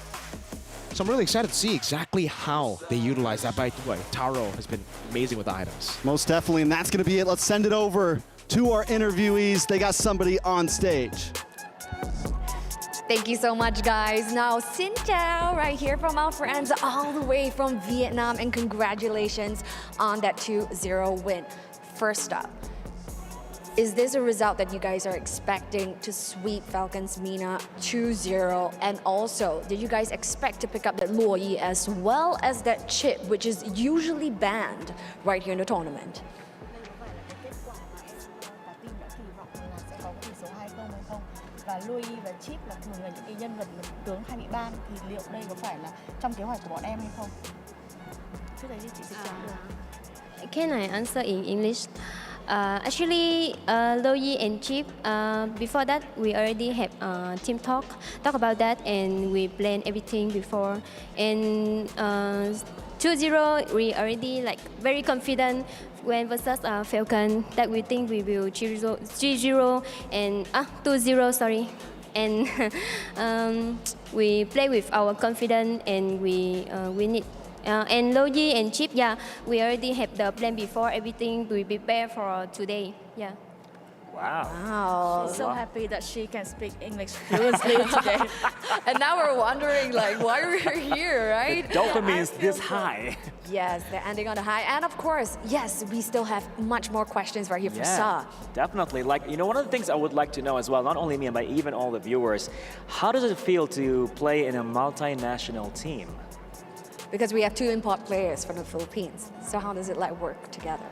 So I'm really excited to see exactly how they utilize that. By the way, Taro has been amazing with the items. Most definitely, and that's going to be it. Let's send it over to our interviewees. They got somebody on stage. Thank you so much, guys. Now, Xin Chào, right here from our friends all the way from Vietnam, and congratulations on that 2-0 win. First up, is this a result that you guys are expecting to sweep Falcons MENA 2-0? And also, did you guys expect to pick up that Luo Yi as well as that chip, which is usually banned right here in the tournament? Và Louis và Chip là thường là những cái nhân vật tướng hay bị ban, thì liệu đây có phải là trong kế hoạch của bọn em hay không? Trước đây chị sẽ chọn được. Can I answer in English? Actually, Louis and Chip, before that, we already have team talk about that, and we planned everything before. And 2-0, we already like very confident when versus Falcon that we think we will 3-0 and 2-0, sorry. And we play with our confidence and we win it. And Logi and Chip, yeah, we already have the plan before, everything we prepare for today, yeah. Wow. She's so happy that she can speak English fluently today. And now we're wondering, like, why we're here, right? The dopamine's this high. Yes, they're ending on a high. And of course, yes, we still have much more questions right here for Sa. Definitely. Like, you know, one of the things I would like to know as well, not only me, but even all the viewers, how does it feel to play in a multinational team? Because we have two import players from the Philippines. So how does it like work together?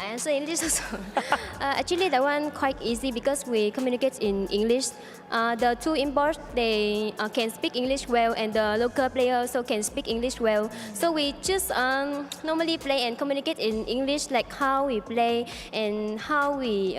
Answer English also. Actually, that one quite easy because we communicate in English. The two imports, they can speak English well, and the local player also can speak English well. So we just normally play and communicate in English, like how we play and how we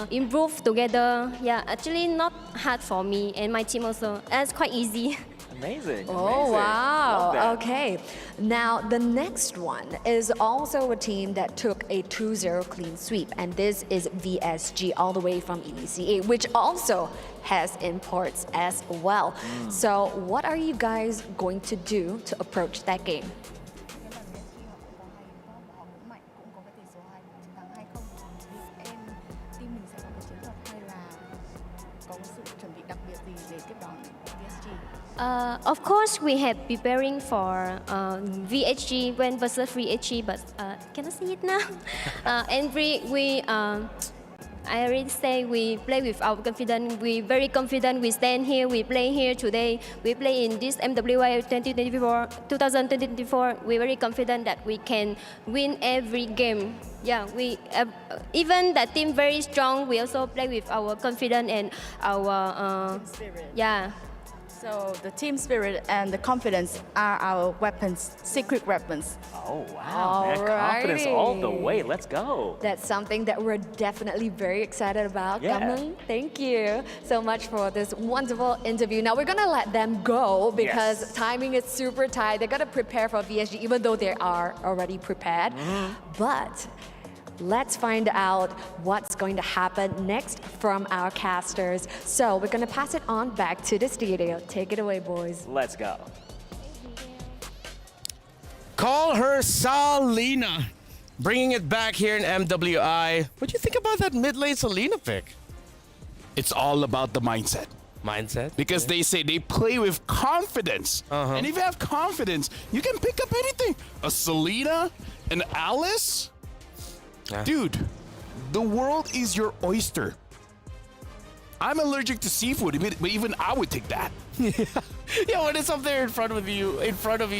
improve together. Yeah, actually not hard for me and my team also. It's quite easy. Amazing. Oh, wow. Okay. Now, the next one is also a team that took a 2-0 clean sweep, and this is VSG, all the way from EWC, which also has imports as well. So, what are you guys going to do to approach that game? Of course, we have preparing for VHG when versus VHG, but can I see it now? And I already say we play with our confidence. We very confident. We stand here. We play here today. We play in this MWI 2024. We're very confident that we can win every game. Yeah, we even the team very strong. We also play with our confidence and our yeah. So the team spirit and the confidence are our weapons, secret weapons. Oh, wow, man. Confidence all the way. Let's go. That's something that we're definitely very excited about. Yeah. Gamal, thank you so much for this wonderful interview. Now we're going to let them go because timing is super tight. They got to prepare for VSG, even though they are already prepared. But let's find out what's going to happen next from our casters. So we're going to pass it on back to the studio. Take it away, boys. Let's go. Call her Salina. Bringing it back here in MWI. What do you think about that mid-lane Salina pick? It's all about the mindset. Mindset? Because they say they play with confidence. And if you have confidence, you can pick up anything. A Selena, an Alice. Dude, the world is your oyster. I'm allergic to seafood, but even I would take that. Yeah, when it's up there in front of you,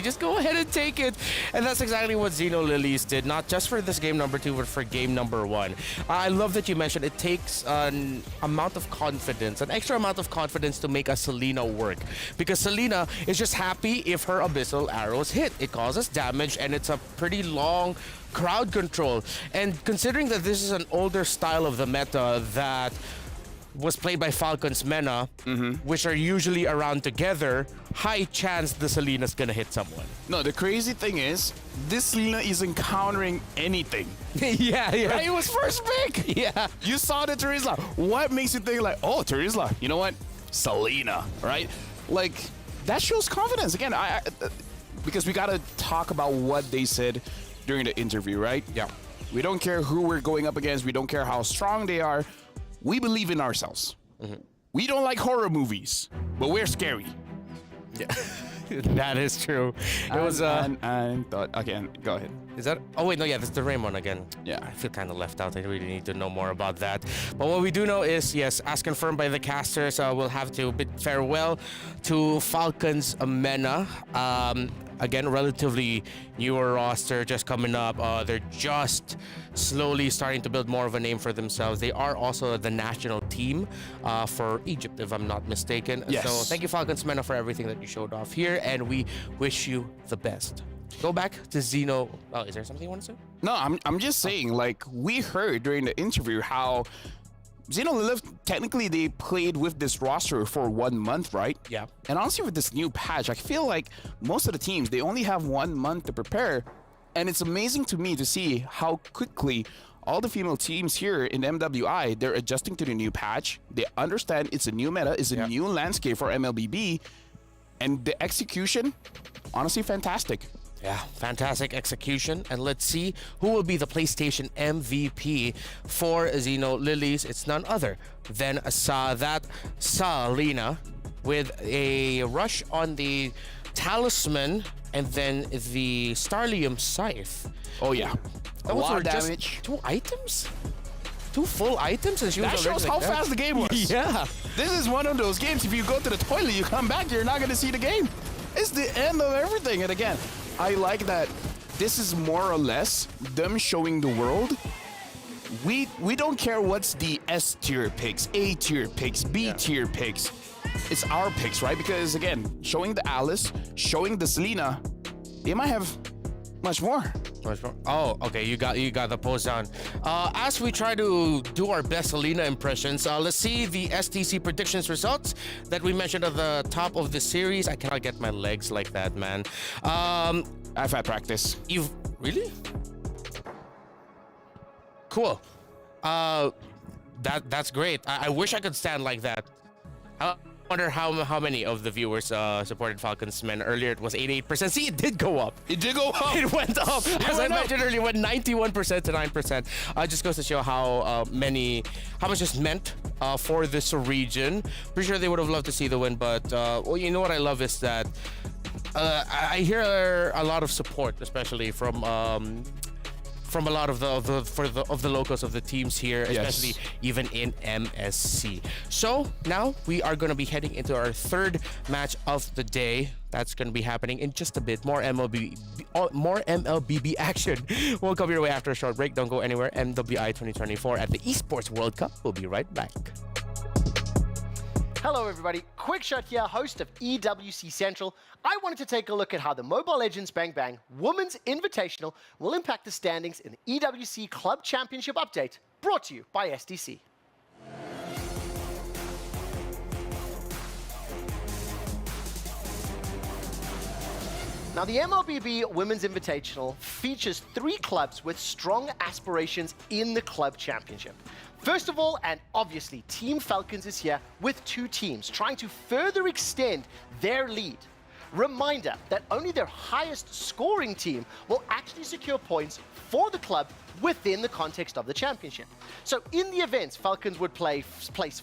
just go ahead and take it. And that's exactly what Xeno Lilies did, not just for this game number 2, but for game number 1. I love that you mentioned it takes an amount of confidence, an extra amount of confidence to make a Selena work. Because Selena is just happy if her abyssal arrows hit. It causes damage, and it's a pretty long crowd control. And considering that this is an older style of the meta that was played by Falcons Mena, which are usually around together, high chance the Selena's gonna hit someone. No, the crazy thing is, this Selena is encountering anything. yeah. Right? It was first pick. Yeah. You saw the Terizla. What makes you think like, oh, Terizla, you know what? Selena, right? Like, that shows confidence. Again, because we gotta talk about what they said during the interview, right? Yeah. We don't care who we're going up against. We don't care how strong they are. We believe in ourselves. We don't like horror movies, but we're scary. Yeah, that is true. It was and thought again. Go ahead. Is that? Oh wait, no, yeah, that's the Raymond again. Yeah, I feel kind of left out. I really need to know more about that. But what we do know is, yes, as confirmed by the casters, we'll have to bid farewell to Falcons Mena. Again, relatively newer roster just coming up. They're just slowly starting to build more of a name for themselves. They are also the national team for Egypt, if I'm not mistaken. Yes. So thank you, Falcons Mena, for everything that you showed off here, and we wish you the best. Go back to Xeno. Oh, is there something you want to say? No, I'm just saying, like, we heard during the interview how Xeno Lilith, technically they played with this roster for 1 month, right? Yeah. And honestly, with this new patch, I feel like most of the teams, they only have 1 month to prepare. And it's amazing to me to see how quickly all the female teams here in MWI, they're adjusting to the new patch. They understand it's a new meta, it's a new landscape for MLBB. And the execution, honestly, fantastic. Yeah, fantastic execution. And let's see who will be the PlayStation MVP for Xeno Lilies. It's none other than that Salina with a rush on the Talisman and then the Starlium Scythe. Oh, yeah. That a was lot of just damage. 2 items? 2 full items? And she was that shows like how that. fast the game was. Yeah. This is one of those games, if you go to the toilet, you come back, you're not going to see the game. It's the end of everything. And again, I like that this is more or less them showing the world we don't care what's the S tier picks, A tier picks, B tier picks. It's our picks, right? Because again, showing the Alice, showing the Selena, they might have much more. Oh, okay. You got the pose down. As we try to do our best Selena impressions, let's see the STC predictions results that we mentioned at the top of the series. I cannot get my legs like that, man. I've had practice. You've really? Cool. That's great. I wish I could stand like that. I wonder how many of the viewers supported Falcons Men. Earlier it was 88%. See, it did go up. It did go up. It went up. As I mentioned earlier, it went 91% to 9%. Just goes to show how much is meant for this region. Pretty sure they would have loved to see the win, but well, you know what I love is that I hear a lot of support, especially from a lot of the locals of the teams here, especially even in MSC. So now we are going to be heading into our 3rd match of the day. That's going to be happening in just a bit. More MLBB action will come your way after a short break. Don't go anywhere. MWI 2024 at the Esports World Cup. We'll be right back. Hello everybody, Quick Shot here, host of EWC Central. I wanted to take a look at how the Mobile Legends Bang Bang Women's Invitational will impact the standings in the EWC Club Championship update, brought to you by SDC. Now, the MLBB Women's Invitational features 3 clubs with strong aspirations in the Club Championship. First of all, and obviously, Team Falcons is here with 2 teams trying to further extend their lead. Reminder that only their highest scoring team will actually secure points for the club within the context of the championship. So in the events Falcons would place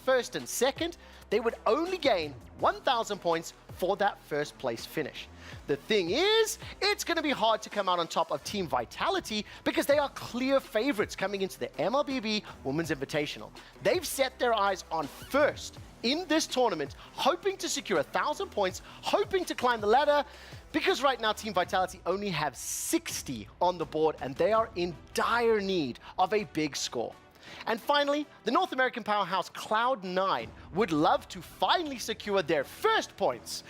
first and second, they would only gain 1,000 points for that first place finish. The thing is, it's going to be hard to come out on top of Team Vitality because they are clear favorites coming into the MLBB Women's Invitational. They've set their eyes on first in this tournament, hoping to secure 1,000 points, hoping to climb the ladder, because right now Team Vitality only have 60 on the board and they are in dire need of a big score. And finally, the North American powerhouse Cloud9 would love to finally secure their first points,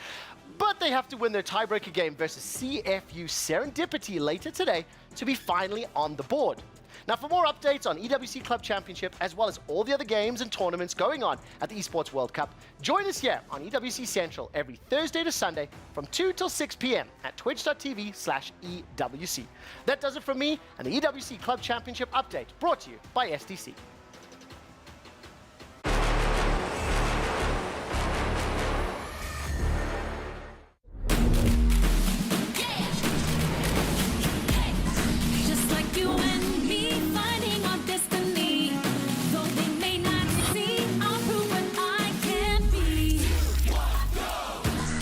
but they have to win their tiebreaker game versus CFU Serendipity later today to be finally on the board. Now, for more updates on EWC Club Championship, as well as all the other games and tournaments going on at the Esports World Cup, join us here on EWC Central every Thursday to Sunday from 2 till 6 p.m. at twitch.tv/EWC. That does it from me and the EWC Club Championship update brought to you by STC. Just like you and me, finding our destiny. Though they may not see, I'll prove what I can be.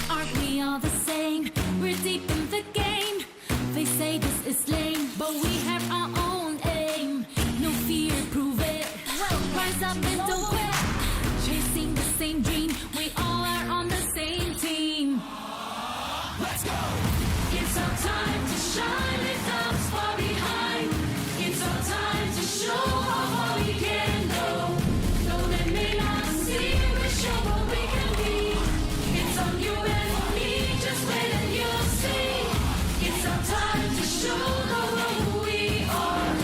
Aren't we all the same? We're deep in the game. They say this is lame, but we have our own aim. No fear, prove it. Rise up and don't quit. Chasing the same dream, we all are on the same team. Let's go! It's our time to shine, leave doubts far behind. It's our time to show how far we can go. Though they may not see, we show what we can be. It's on you and me, just wait and you'll see. It's our time to show the world who we are.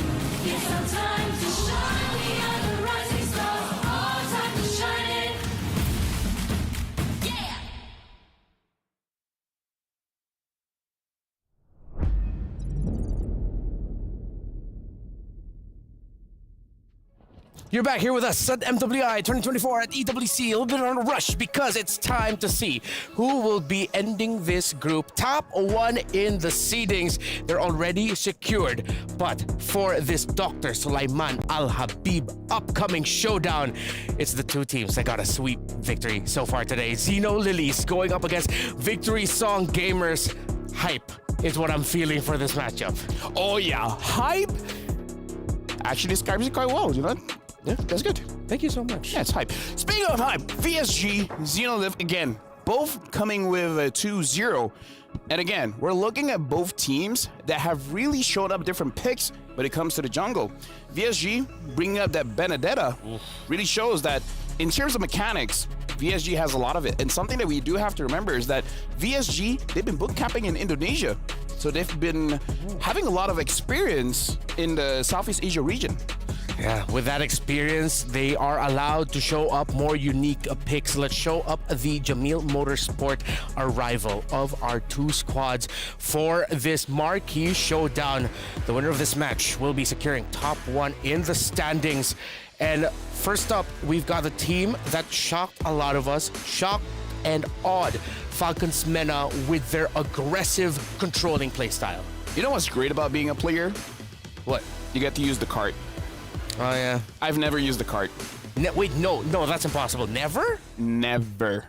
It's our time to shine, we are the rising stars. Our time to shine it. Yeah! You're back here with us at MWI 2024 at EWC. A little bit on a rush because it's time to see who will be ending this group top one in the seedings. They're already secured. But for this Dr. Sulaiman Al Habib upcoming showdown, it's the two teams that got a sweep victory so far today. Zeno Lilies going up against Victory Song Gamers. Hype is what I'm feeling for this matchup. Oh yeah, hype actually describes it quite well, you know? Yeah, that's good. Thank you so much. Yeah, it's hype. Speaking of hype, VSG, Xenolive, again, both coming with a 2-0. And again, we're looking at both teams that have really showed up different picks when it comes to the jungle. VSG bringing up that Benedetta really shows that in terms of mechanics, VSG has a lot of it. And something that we do have to remember is that VSG, they've been boot camping in Indonesia. So they've been having a lot of experience in the Southeast Asia region. Yeah, with that experience, they are allowed to show up more unique picks. Let's show up the Jamil Motorsport arrival of our two squads for this marquee showdown. The winner of this match will be securing top one in the standings. And first up, we've got the team that shocked a lot of us, shocked and awed Falcons Mena with their aggressive, controlling playstyle. You know what's great about being a player? What? You get to use the cart. Oh, yeah. I've never used the cart. Wait, no, that's impossible. Never? Never.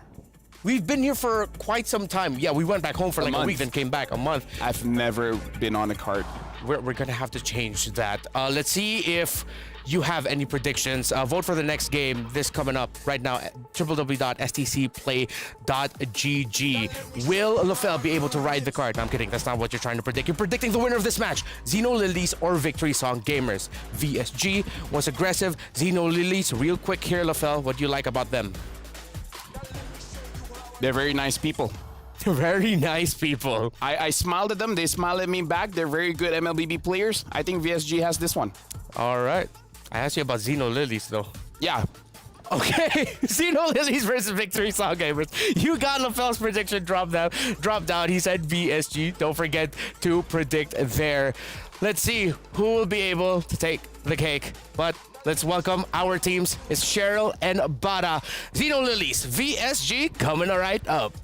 We've been here for quite some time. Yeah, we went back home for like a week, then came back a month. I've never been on a cart. We're going to have to change that. Let's see if you have any predictions. Vote for the next game. This coming up right now at www.stcplay.gg. Will LaFell be able to ride the cart? No, I'm kidding. That's not what you're trying to predict. You're predicting the winner of this match. Zeno Lilies or Victory Song Gamers. VSG was aggressive. Zeno Lilies, real quick here, LaFell. What do you like about them? They're very nice people. Very nice people. I smiled at them. They smiled at me back. They're very good MLBB players. I think VSG has this one. All right. I asked you about Zeno Lilies, though. Yeah. Okay. Zeno Lilies versus Victory Song Gamers. You got LaFell's prediction dropped down. He said VSG. Don't forget to predict there. Let's see who will be able to take the cake. But let's welcome our teams. It's Cheryl and Bada. Zeno Lilies, VSG coming right up.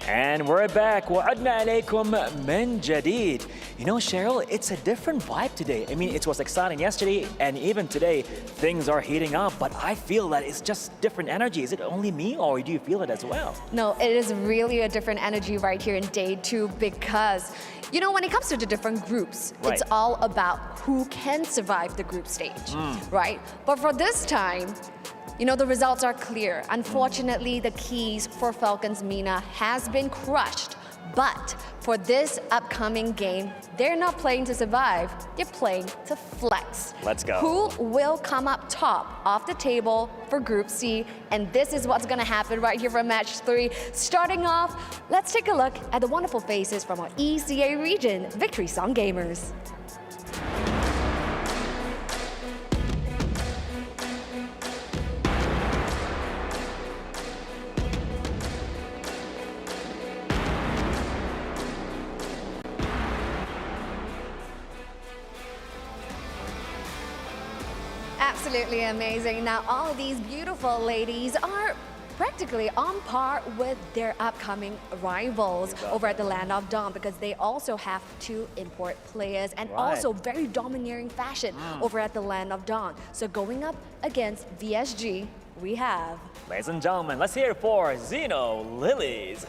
And we're back. وعدنا عليكم من جديد. You know, Cheryl, it's a different vibe today. I mean, it was exciting yesterday, and even today, things are heating up. But I feel that it's just different energy. Is it only me, or do you feel it as well? No, it is really a different energy right here in day 2 because, you know, when it comes to the different groups, Right. it's all about who can survive the group stage, right? But for this time, you know, the results are clear. Unfortunately, the keys for Falcons MENA has been crushed. But for this upcoming game, they're not playing to survive, they're playing to flex. Let's go. Who will come up top of the table for Group C? And this is what's gonna happen right here for match 3. Starting off, let's take a look at the wonderful faces from our ECA region, Victory Song Gamers. Absolutely amazing. Now, all of these beautiful ladies are practically on par with their upcoming rivals over at the Land of Dawn because they also have 2 import players and Right. also very domineering fashion over at the Land of Dawn. So going up against VSG, we have... Ladies and gentlemen, let's hear it for Zeno Lilies.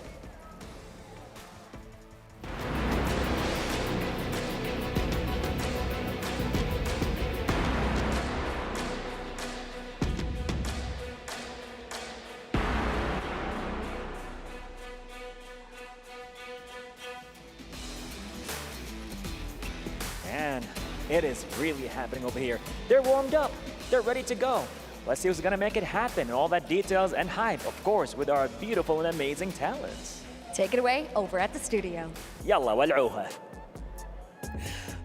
And it is really happening over here. They're warmed up. They're ready to go. Let's see who's gonna make it happen. And all that details and hype, of course, with our beautiful and amazing talents. Take it away over at the studio. Yalla wal'uha.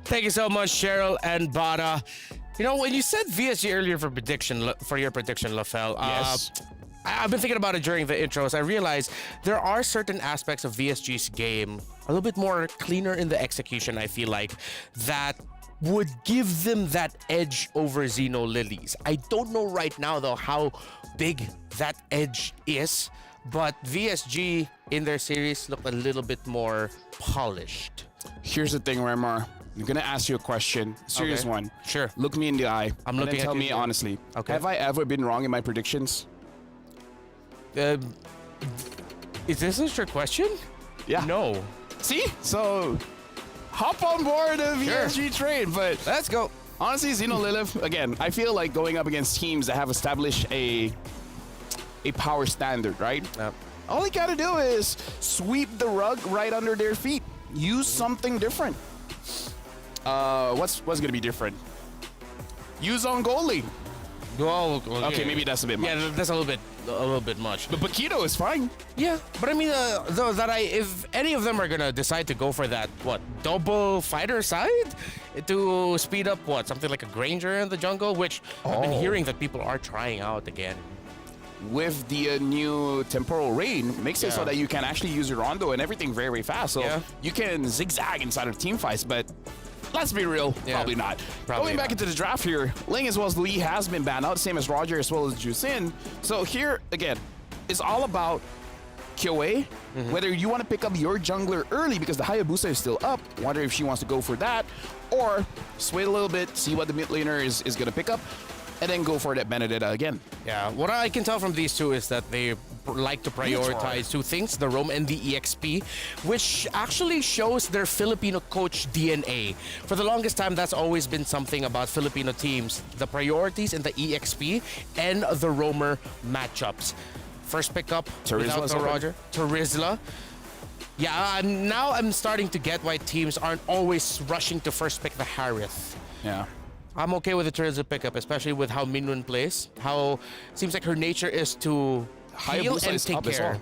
Thank you so much, Cheryl and Bada. You know, when you said VSG earlier for your prediction, Lafel, Yes. I've been thinking about it during the intros. I realized there are certain aspects of VSG's game, a little bit more cleaner in the execution, I feel like, that would give them that edge over Zeno Lilies. I don't know right now, though, how big that edge is, but VSG in their series looked a little bit more polished. Here's the thing, Remar. I'm gonna ask you a question, serious Okay. one. Sure. Look me in the eye. I'm and looking then at tell you, me sir. honestly. Okay. Have I ever been wrong in my predictions? Is this a trick question? Yeah. No. See? So hop on board the Sure. VSG train, but let's go. Honestly, Zeno Lilith, again, I feel like going up against teams that have established a power standard, right? All you gotta do is sweep the rug right under their feet. Use something different. What's gonna be different? Use on goalie. Well, Okay, maybe that's a bit much. Yeah, that's a little bit much. But Paquito is fine. Yeah, but I mean, though if any of them are gonna decide to go for that, double fighter side to speed up something like a Granger in the jungle, which I've been hearing that people are trying out again. With the new temporal rain, makes it so Yeah. that you can actually use your rondo and everything very, very fast. So Yeah. you can zigzag inside of team fights, but let's be real, probably not. Going back into the draft here, Ling as well as Lee has been banned out, same as Roger as well as Jusin. So here, again, it's all about QA. Whether you want to pick up your jungler early because the Hayabusa is still up, wonder if she wants to go for that, or just wait a little bit, see what the mid laner is going to pick up, and then go for that Benedetta again. Yeah, what I can tell from these two is that they like to prioritize 2 things, the Roam and the EXP, which actually shows their Filipino coach DNA. For the longest time, that's always been something about Filipino teams, the priorities in the EXP and the Roamer matchups. First pickup without the Roger, Terizla. Yeah, now I'm starting to get why teams aren't always rushing to first pick the Harith. Yeah. I'm okay with the Terizla pickup, especially with how Minun plays. How it seems like her nature is to heal Hayabusa and is take up as care. well.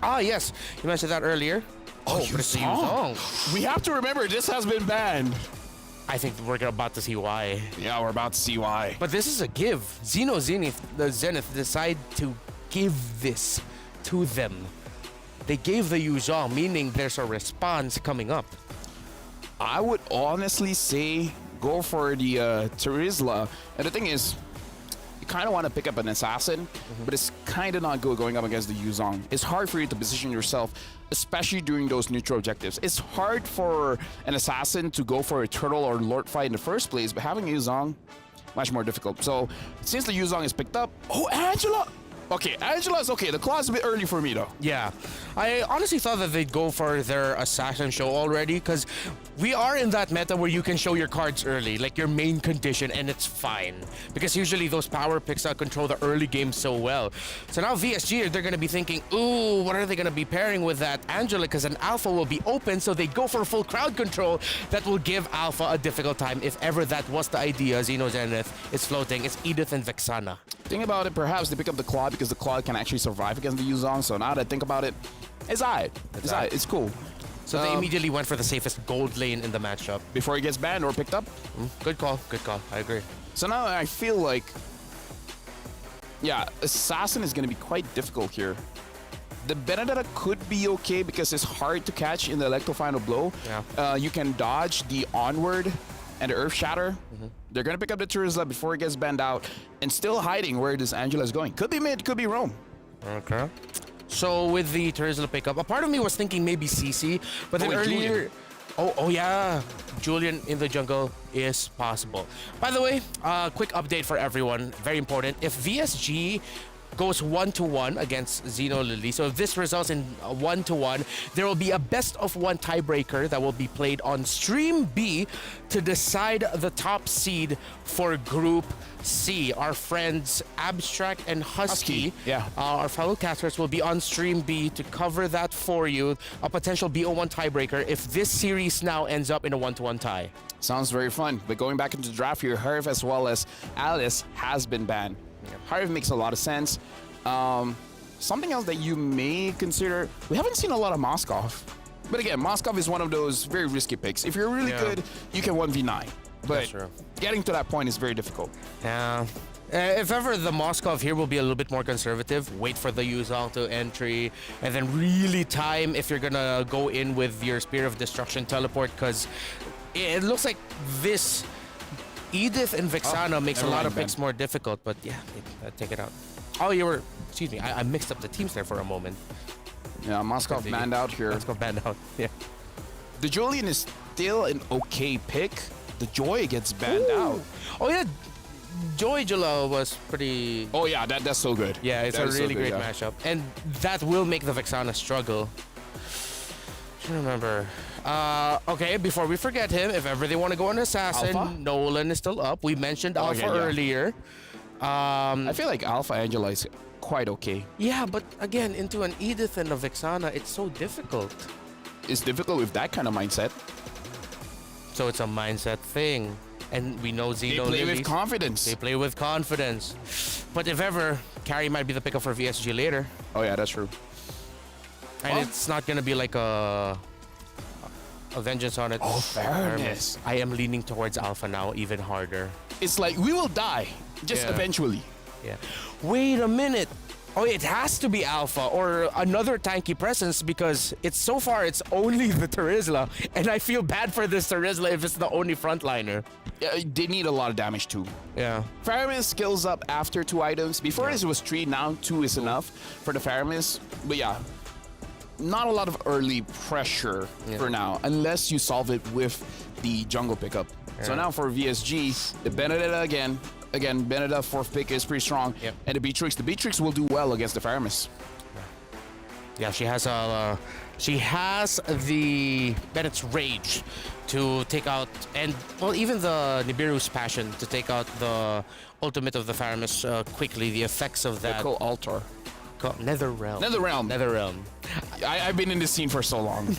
Ah, yes. You mentioned that earlier. Oh, but it's a Yuzong. Yuzong. We have to remember, this has been banned. I think we're about to see why. Yeah, we're about to see why. But this is a give. The Zenith decide to give this to them. They gave the Yuzong, meaning there's a response coming up. I would honestly say go for the Terizla. And the thing is, kind of want to pick up an assassin, but it's kind of not good going up against the Yuzong. It's hard for you to position yourself, especially during those neutral objectives. It's hard for an assassin to go for a turtle or lord fight in the first place, but having a Yuzong, much more difficult. So since the Yuzong is picked up, oh, Angela! Okay, Angela's okay. The claw's a bit early for me, though. Yeah. I honestly thought that they'd go for their assassin show already, because we are in that meta where you can show your cards early, like your main condition, and it's fine. Because usually those power picks control the early game so well. So now VSG, they're going to be thinking, ooh, what are they going to be pairing with that Angela? Because an Alpha will be open, so they go for full crowd control. That will give Alpha a difficult time, if ever that was the idea. Xeno Zenith is floating. It's Edith and Vexana. Think about it, perhaps they pick up the Claw because the Claw can actually survive against the Yuzong. So now that I think about it, it's alright. It's alright. It's cool. So they immediately went for the safest gold lane in the matchup. Before he gets banned or picked up? Good call. Good call. I agree. So now I feel like, yeah, Assassin is going to be quite difficult here. The Benedetta could be okay because it's hard to catch in the Electro Final Blow. Yeah. You can dodge the Onward and the Earth Shatter. They're going to pick up the Terizla before it gets banned out and still hiding where this Angela is going. Could be mid, could be Rome. Okay. So with the Terizla pickup, a part of me was thinking maybe CC, but then earlier... Julian. Oh yeah, Julian in the jungle is possible. By the way, quick update for everyone, very important. If VSG goes 1-1 against Xeno Lily, so if this results in a 1-1, there will be a best-of-1 tiebreaker that will be played on Stream B to decide the top seed for Group C. Our friends Abstract and Husky, our fellow casters, will be on Stream B to cover that for you. A potential BO1 tiebreaker if this series now ends up in a 1-1 tie. Sounds very fun. But going back into the draft here, Herv as well as Alice has been banned. Herv makes a lot of sense. Something else that you may consider, we haven't seen a lot of Moskov. But again, Moskov is one of those very risky picks. If you're really good, you can 1v9. But getting to that point is very difficult. Yeah. If ever the Moskov here will be a little bit more conservative, wait for the Yuzong to entry, and then really time if you're gonna go in with your Spear of Destruction teleport, because it looks like this Edith and Vexana makes a lot of picks more difficult, but yeah, take it out. Oh, you were, excuse me, I mixed up the teams there for a moment. Yeah, Moskov banned out here. Moskov banned out, yeah. The Julian is still an okay pick. The Joy gets banned out. Oh yeah, Joy Jula was pretty... Oh yeah, that's so good. Yeah, it's a really great matchup. And that will make the Vexana struggle. I don't remember. Okay, before we forget him, if ever they want to go on Assassin, Alpha? Nolan is still up. We mentioned Alpha earlier. I feel like Alpha Angela is quite okay. Yeah, but again, into an Edith and a Vexana, it's so difficult. It's difficult with that kind of mindset. So it's a mindset thing. And we know Xeno They play with confidence. They play with confidence. But if ever, Carry might be the pickup for VSG later. Oh yeah, that's true. And it's not going to be like a vengeance on it. Oh, fairness. I am leaning towards Alpha now even harder. It's like, we will die, just eventually. Yeah. Wait a minute. Oh, it has to be Alpha or another tanky presence because so far it's only the Terizla. And I feel bad for this Terizla if it's the only frontliner. Yeah, they need a lot of damage too. Yeah. Faramis skills up after 2 items. Before this was 3, now 2 is enough for the Faramis. But yeah, not a lot of early pressure for now, unless you solve it with the jungle pickup. So now for VSG, the Benedetta again. Again, Benedetta 4th pick is pretty strong. And the Beatrix. The Beatrix will do well against the Faramis. Yeah, she has the Bennett's Rage to take out, and well, even the Nibiru's Passion to take out the ultimate of the Faramis quickly. The effects of that. Echo Altar. Netherrealm. Netherrealm. I've been in this scene for so long.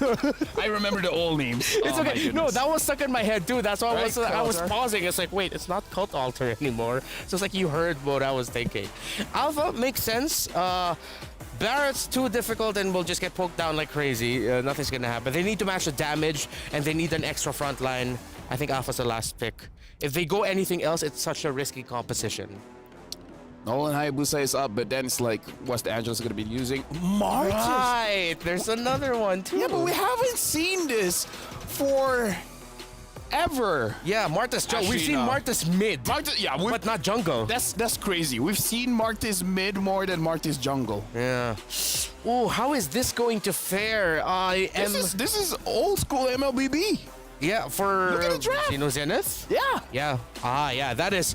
I remember the old names. It's okay. No, that was stuck in my head too. That's why I was Altar. pausing. It's like, wait, it's not Cult Altar anymore. So it's like you heard what I was thinking. Alpha makes sense. Barrett's too difficult and will just get poked down like crazy. Nothing's gonna happen. They need to match the damage and they need an extra front line. I think Alpha's the last pick. If they go anything else, it's such a risky composition. Nolan Hayabusa is up, but then it's like, what's the Angelus going to be using? Martyrs! Right, there's another one too. Yeah, but we haven't seen this for ever. Yeah, Marta's jungle. We've Actually, seen no. Marta's mid. Yeah, but not jungle. That's crazy. We've seen Marta's mid more than Marta's jungle. Yeah. Oh, how is this going to fare? This is old school MLBB. Yeah, for Look at the draft. Xeno Zenith? Yeah. Yeah. Yeah, that is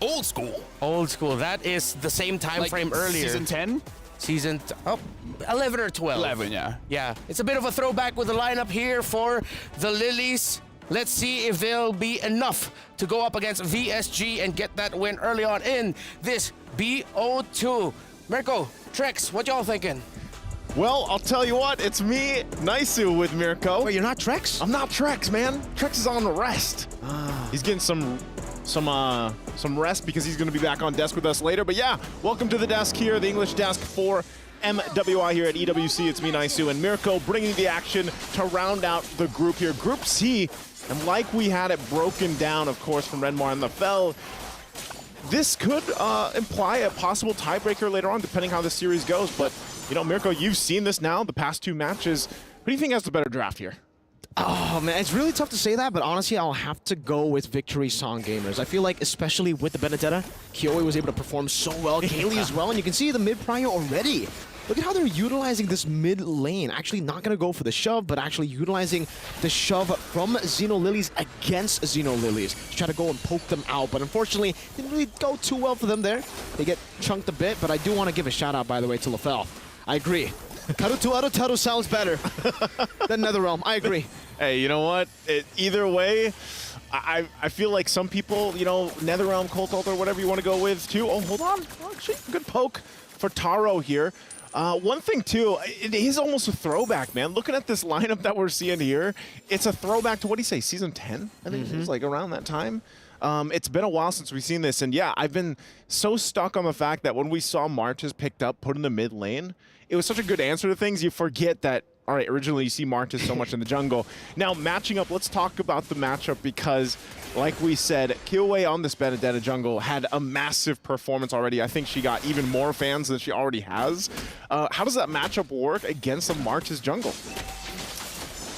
old school. Old school. That is the same time frame earlier. Season 10? Season 11 or 12. 11, yeah. Yeah. It's a bit of a throwback with the lineup here for the Lilies. Let's see if they'll be enough to go up against VSG and get that win early on in this BO2. Mirko, Trex, what y'all thinking? Well, I'll tell you what, it's me, Naisu, with Mirko. Wait, you're not Trex? I'm not Trex, man. Trex is on the rest. He's getting some rest because he's going to be back on desk with us later. But yeah, welcome to the desk here, the English desk for MWI here at EWC. It's me, Naisu, and Mirko bringing the action to round out the group here. Group C, and like we had it broken down, of course, from Renmar and the Fell, this could imply a possible tiebreaker later on, depending how the series goes. But, you know, Mirko, you've seen this now, the past two matches. Who do you think has the better draft here? Oh, man, it's really tough to say that, but honestly, I'll have to go with Victory Song Gamers. I feel like, especially with the Benedetta, Kyoe was able to perform so well, Kaylee as well, and you can see the mid-prio already. Look at how they're utilizing this mid lane. Actually not going to go for the shove, but actually utilizing the shove from Xeno Lilies against Xeno Lilies to try to go and poke them out. But unfortunately, it didn't really go too well for them there. They get chunked a bit, but I do want to give a shout out, by the way, to LaFell. I agree. Karutu Arutaru sounds better than NetherRealm. I agree. Hey, you know what? Either way, I feel like some people, you know, NetherRealm, Cold Altar, whatever you want to go with, too. Oh, hold on. Actually, good poke for Taro here. One thing, too, it is almost a throwback, man. Looking at this lineup that we're seeing here, it's a throwback to, what do you say, Season 10? I think it was like around that time. It's been a while since we've seen this, and yeah, I've been so stuck on the fact that when we saw Marches picked up, put in the mid lane, it was such a good answer to things, you forget that, all right, originally you see Marches so much in the jungle. Now, matching up, let's talk about the matchup because, like we said, Kyoe on this Benedetta jungle had a massive performance already. I think she got even more fans than she already has. How does that matchup work against the Marches jungle?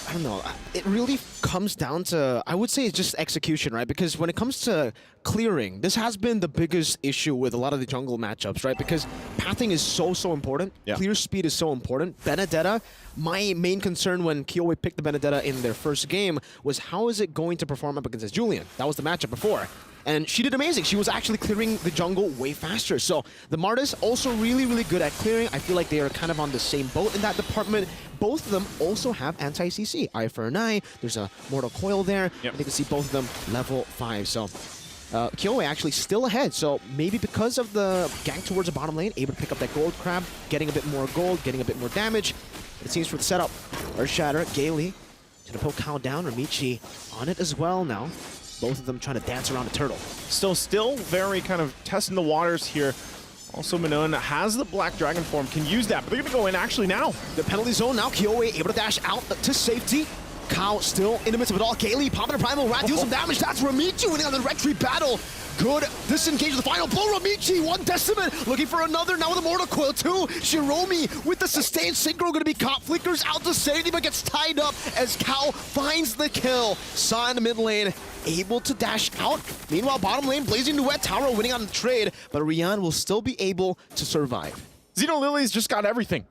I don't know. It really comes down to, I would say it's just execution, right? Because when it comes to clearing, this has been the biggest issue with a lot of the jungle matchups, right? Because pathing is so important. Yeah. Clear speed is so important. Benedetta, my main concern when Kyoe picked the Benedetta in their first game was how is it going to perform up against Julian? That was the matchup before. And she did amazing. She was actually clearing the jungle way faster. So the Martis also really, really good at clearing. I feel like they are kind of on the same boat in that department. Both of them also have anti-CC. Eye for an eye. There's a Mortal Coil there. Yep. And you can see both of them level 5. So Kyoe actually still ahead. So maybe because of the gank towards the bottom lane, able to pick up that gold crab, getting a bit more gold, getting a bit more damage. It seems for the setup. Earth Shatter, Gaily to the poke Kao down. Ramichi on it as well now. Both of them trying to dance around the turtle. Still very kind of testing the waters here. Also, Manon has the Black Dragon form, can use that, but they're going to go in actually now. The penalty zone now, Kyoe able to dash out to safety. Kao still in the midst of it all. Gaily popping a Primal Rat, deals some damage. That's Ramichi winning on the retreat battle. Good disengage with the final blow. Ramichi, one decimate, looking for another now with a Mortal Coil too. Shiromi with the sustained synchro, going to be caught. Flickers out to safety, but gets tied up as Kao finds the kill. Saw in the mid lane, able to dash out. Meanwhile, bottom lane, Blazing Duet, Taro winning on the trade, but Rian will still be able to survive. Xeno Lilies just got everything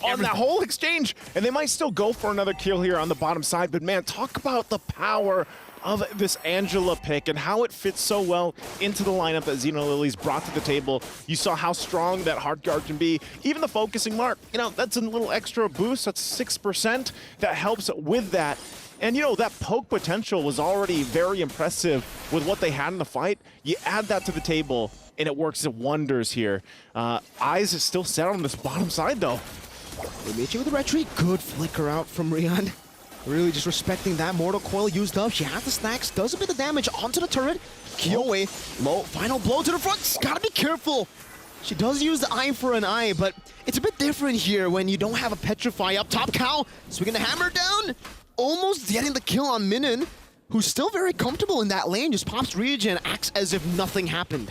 on that whole exchange, and they might still go for another kill here on the bottom side, but man, talk about the power of this Angela pick and how it fits so well into the lineup that Xeno Lilies brought to the table. You saw how strong that hard guard can be. Even the focusing mark, you know, that's a little extra boost. That's 6% that helps with that. And, you know, that poke potential was already very impressive with what they had in the fight. You add that to the table, and it works wonders here. Eyes is still set on this bottom side, though. Ramichi with the retreat. Good flicker out from Rian. Really just respecting that Mortal Coil used up. She has the stacks, does a bit of damage onto the turret. Kyoe, low, final blow to the front. Gotta be careful. She does use the eye for an eye, but it's a bit different here when you don't have a Petrify up top. Kao swinging the hammer down. Almost getting the kill on Minin, who's still very comfortable in that lane. Just pops regen, acts as if nothing happened.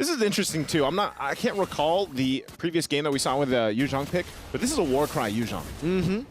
This is interesting too. I can't recall the previous game that we saw with the Yuzhong pick, but this is a Warcry Yuzhong.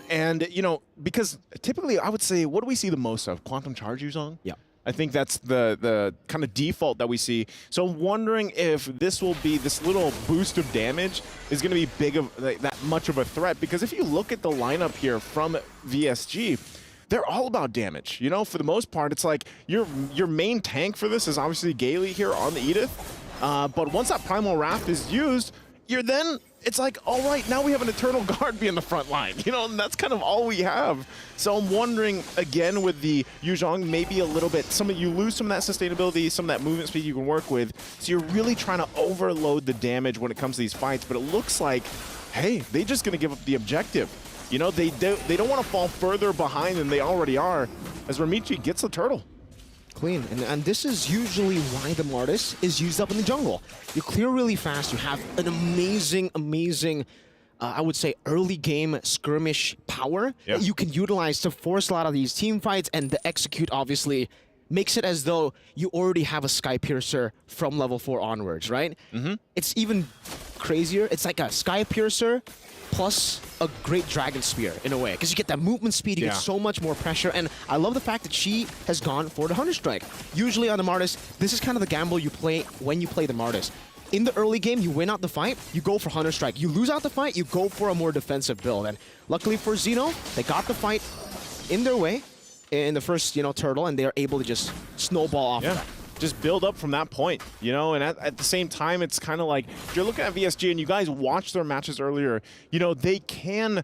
And you know, because typically I would say, what do we see the most of? Quantum Charge Yuzhong? Yeah. I think that's the kind of default that we see. So I'm wondering if this will be, this little boost of damage is going to be big of that much of a threat, because if you look at the lineup here from VSG, they're all about damage. You know, for the most part, it's like your main tank for this is obviously Gailey here on the Edith. But once that Primal Wrath is used, it's like, all right, now we have an Eternal Guard be in the front line, you know, and that's kind of all we have. So I'm wondering, again, with the Yuzhong, maybe a little bit, you lose some of that sustainability, some of that movement speed you can work with, so you're really trying to overload the damage when it comes to these fights, but it looks like, hey, they're just going to give up the objective. You know, they don't want to fall further behind than they already are, as Ramichi gets the turtle. Clean, and this is usually why the Martis is used up in the jungle. You clear really fast, you have an amazing, I would say, early game skirmish power that you can utilize to force a lot of these team fights, and the execute obviously makes it as though you already have a Sky Piercer from level 4 onwards, right? It's even crazier. It's like a Sky Piercer plus a great Dragon Spear in a way, because you get that movement speed, you get so much more pressure, and I love the fact that she has gone for the Hunter Strike. Usually on the Martis, this is kind of the gamble you play when you play the Martis. In the early game, you win out the fight, you go for Hunter Strike. You lose out the fight, you go for a more defensive build, and luckily for Xeno, they got the fight in their way in the first, turtle, and they're able to just snowball off of that. Just build up from that point, you know, and at the same time, it's kind of like, if you're looking at VSG and you guys watched their matches earlier, you know, they can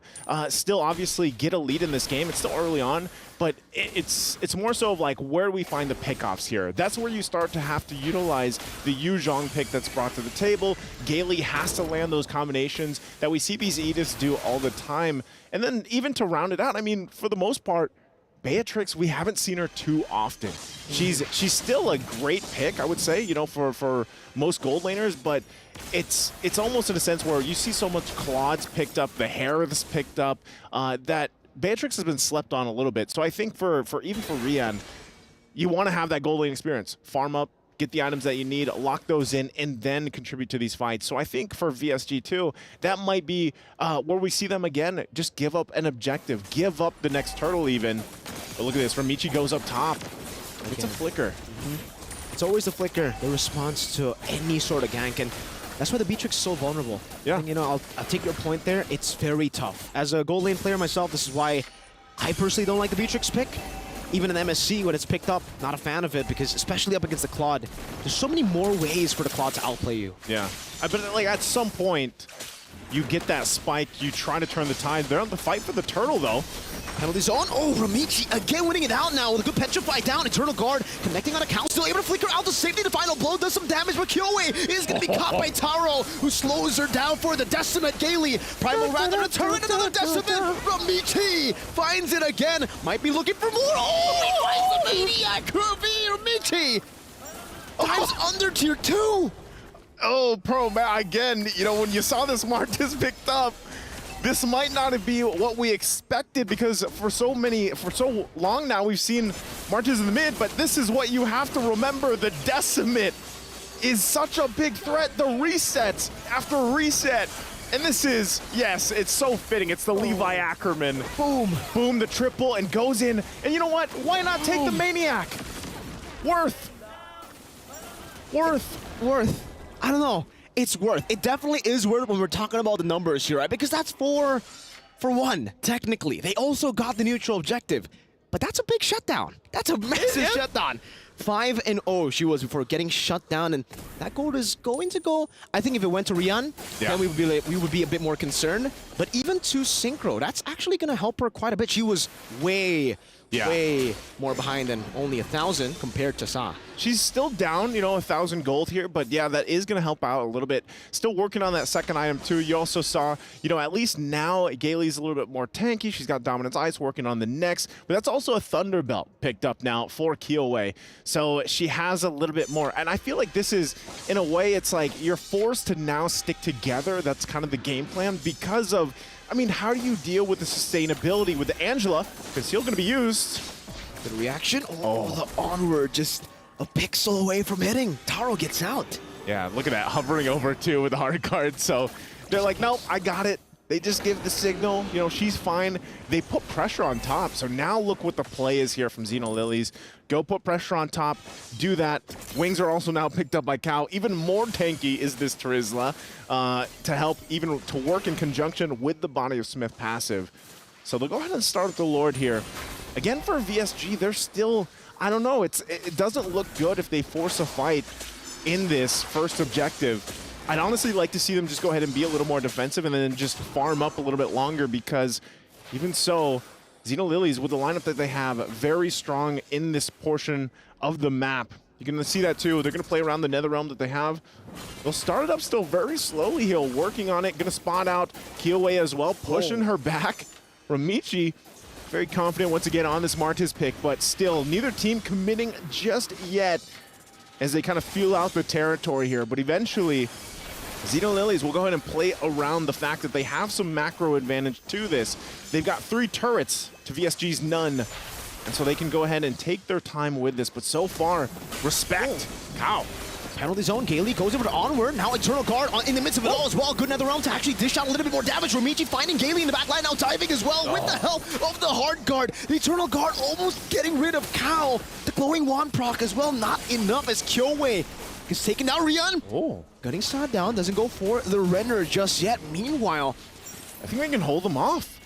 still obviously get a lead in this game. It's still early on, but it's more so of like, where do we find the pickoffs here? That's where you start to have to utilize the Yuzhong pick that's brought to the table. Gailey has to land those combinations that we see these Ediths do all the time. And then even to round it out, I mean, for the most part, Beatrix, we haven't seen her too often. She's still a great pick, I would say, you know, for most gold laners, but it's almost in a sense where you see so much Claude's picked up, the Harith's picked up, that Beatrix has been slept on a little bit. So I think for even for Rian, you want to have that gold lane experience. Farm up, get the items that you need, lock those in, and then contribute to these fights. So I think for VSG too, that might be where we see them again, just give up an objective, give up the next turtle even. But look at this, Ramichi goes up top. It's a flicker. It's always a flicker, the response to any sort of gank, and that's why the Beatrix is so vulnerable. Yeah. And, you know, I'll take your point there. It's very tough. As a gold lane player myself, this is why I personally don't like the Beatrix pick. Even in MSC, when it's picked up, not a fan of it, because especially up against the Claude, there's so many more ways for the Claude to outplay you. Yeah, but like at some point, you get that spike, you try to turn the tide. They're on the fight for the turtle, though. Penalty zone. Oh, Ramichi again winning it out now with a good Petrify down. Eternal Guard connecting on a count, still able to flicker out to safety. The final blow does some damage, but Kyoe is going to be caught by Taro, who slows her down for the Decimate. Gailey, Primal Wrath on a turret, another Decimate. Ramichi finds it again. Might be looking for more. Oh, he finds the Maniac. Ramichi. Time's under tier 2. Oh, Pro, man, again, you know, when you saw this Martis picked up, this might not be what we expected, because for so long now we've seen Martis in the mid, but this is what you have to remember. The Decimate is such a big threat. The resets after reset. And this is, yes, it's so fitting. It's the Levi Ackerman. Boom. Boom, the triple, and goes in. And you know what? Why not take the Maniac? Worth. I don't know. It's worth. It definitely is worth when we're talking about the numbers here, right? Because that's for one, technically. They also got the neutral objective, but that's a big shutdown. That's a massive shutdown. 5-0 she was before getting shut down, and that gold is going to go. I think if it went to Rian, then we would be a bit more concerned. But even to Synchro, that's actually going to help her quite a bit. She was way more behind than only 1,000 compared to Sa. She's still down, you know, 1,000 gold here, but yeah, that is going to help out a little bit. Still working on that second item too. You also saw, you know, at least now Gailey's a little bit more tanky. She's got Dominance Ice working on the next, but that's also a Thunderbelt picked up now for Kyoe. So she has a little bit more, and I feel like this is, in a way, it's like you're forced to now stick together. That's kind of the game plan because of, I mean, how do you deal with the sustainability with the Angela? Because still going to be used. Good reaction. Oh, the onward, just a pixel away from hitting. Taro gets out. Yeah, look at that, hovering over too with the hard card. So they're like, nope, I got it. They just give the signal, you know, she's fine. They put pressure on top. So now look what the play is here from Xeno Lilies. Go put pressure on top, do that. Wings are also now picked up by Cow. Even more tanky is this Terizla to help even to work in conjunction with the Body of Smith passive. So they'll go ahead and start with the Lord here. Again, for VSG, they're still, I don't know, it doesn't look good if they force a fight in this first objective. I'd honestly like to see them just go ahead and be a little more defensive and then just farm up a little bit longer, because even so, Xeno Lilies, with the lineup that they have, very strong in this portion of the map. You're going to see that too. They're going to play around the Netherrealm that they have. They'll start it up still very slowly here, working on it. Going to spot out Kyoei as well, pushing her back. Ramichi, very confident once again on this Martiz pick, but still neither team committing just yet as they kind of feel out the territory here. But eventually, Xeno Lilies will go ahead and play around the fact that they have some macro advantage to this. They've got 3 turrets to VSG's none, and so they can go ahead and take their time with this. But so far, respect. Cow. Penalty zone, Gailey goes over to Onward, now Eternal Guard in the midst of it all as well. Good Netherrealm to actually dish out a little bit more damage. Ramichi finding Gailey in the back line, now diving as well with the help of the Hard Guard. The Eternal Guard almost getting rid of Cow. The Glowing Wand proc as well, not enough as Kyoei is taking down Rian. Getting shot down, doesn't go for the Renner just yet. Meanwhile, I think they can hold them off.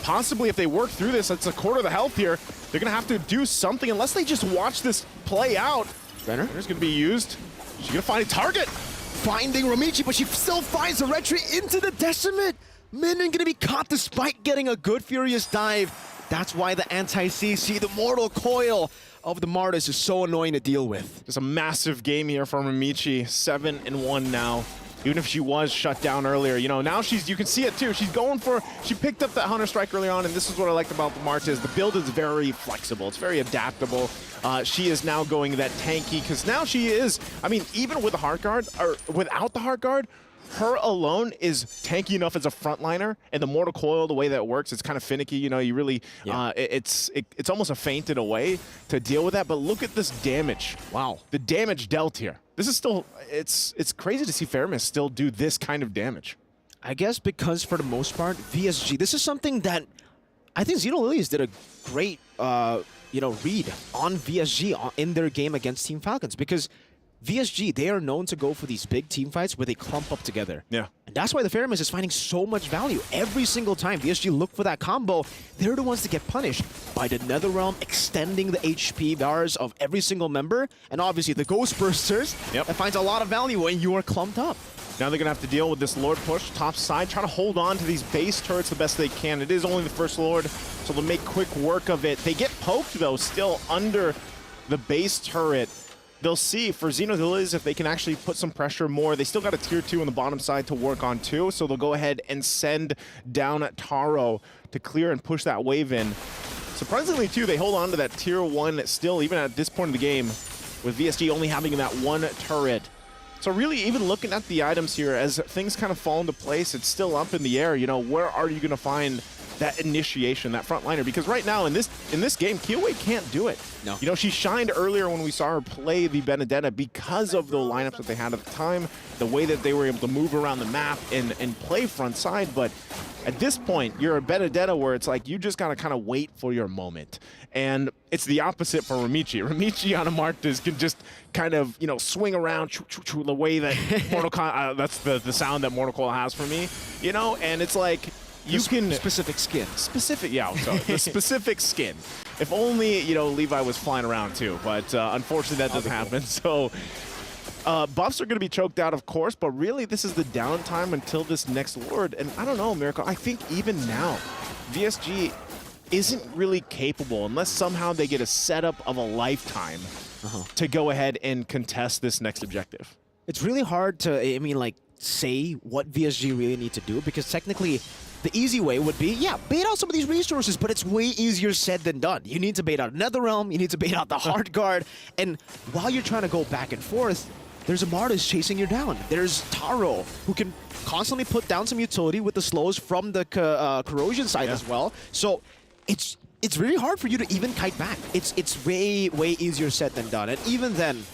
Possibly if they work through this, it's a quarter of the health here. They're gonna have to do something unless they just watch this play out. Renner's gonna be used. She's gonna find a target. Finding Ramichi, but she still finds the retreat into the Decimate. Minion gonna be caught despite getting a good Furious dive. That's why the anti-CC, the Mortal Coil of the Martis is so annoying to deal with. Just a massive game here from Ramichi, 7-1 now. Even if she was shut down earlier, you know, now you can see it too. She's going for, she picked up that Hunter Strike early on, and this is what I liked about the Martiz. The build is very flexible. It's very adaptable. She is now going that tanky, because now she is, I mean, even with the Heart Guard, or without the Heart Guard, her alone is tanky enough as a frontliner, and the Mortal Coil, the way that it works, it's kind of finicky. You know, you really, it's almost a feint in a way to deal with that. But look at this damage. Wow, the damage dealt here. This is still, it's crazy to see Fairmist still do this kind of damage. I guess because for the most part, VSG, this is something that I think Xeno Lilies did a great, you know, read on VSG in their game against Team Falcons, because VSG, they are known to go for these big team fights where they clump up together. Yeah. And that's why the Fairmist is finding so much value. Every single time VSG look for that combo, they're the ones to get punished by the Netherrealm extending the HP bars of every single member, and obviously the Ghost Bursters that finds a lot of value when you are clumped up. Now they're going to have to deal with this Lord push, top side, trying to hold on to these base turrets the best they can. It is only the first Lord, so they'll make quick work of it. They get poked, though, still under the base turret. They'll see for Xeno Lilies if they can actually put some pressure more. They still got a tier 2 on the bottom side to work on too, so they'll go ahead and send down Taro to clear and push that wave in. Surprisingly too, they hold on to that tier 1 still, even at this point of the game, with VSG only having that 1 turret. So really, even looking at the items here, as things kind of fall into place, it's still up in the air. You know, where are you going to find that initiation, that frontliner? Because right now in this game, Kyoei can't do it. No. You know, she shined earlier when we saw her play the Benedetta because of the lineups that they had at the time, the way that they were able to move around the map and play front side. But at this point, you're a Benedetta where it's like you just got to kind of wait for your moment. And it's the opposite for Ramichi. Ramichi on a Martiz can just kind of, you know, swing around the way that Mortal Kombat, that's the sound that Mortal Kombat has for me, you know, and it's like, you can specific skin. Specific, yeah, sorry. The specific skin. If only, you know, Levi was flying around too, but unfortunately that doesn't happen. So buffs are going to be choked out, of course, but really this is the downtime until this next Lord. And I don't know, Miracle, I think even now, VSG isn't really capable, unless somehow they get a setup of a lifetime to go ahead and contest this next objective. It's really hard to, I mean, like, say what VSG really need to do, because technically the easy way would be, yeah, bait out some of these resources, but it's way easier said than done. You need to bait out Netherrealm, you need to bait out the Hard Guard, and while you're trying to go back and forth, there's a Martis chasing you down. There's Taro, who can constantly put down some utility with the slows from the corrosion side as well. So it's really hard for you to even kite back. It's way easier said than done. And even then,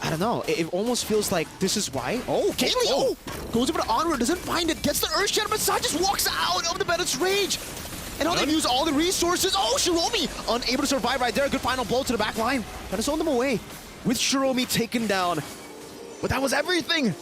I don't know. It almost feels like this is why. Oh, Kaylee! Oh! Goes over to Onward, doesn't find it, gets the Earth Shatter, but Sa just walks out of the Bennett's rage. And how they use all the resources. Oh, Shiromi! Unable to survive right there. Good final blow to the back line. Trying to zone them away. With Shiromi taken down. But that was everything.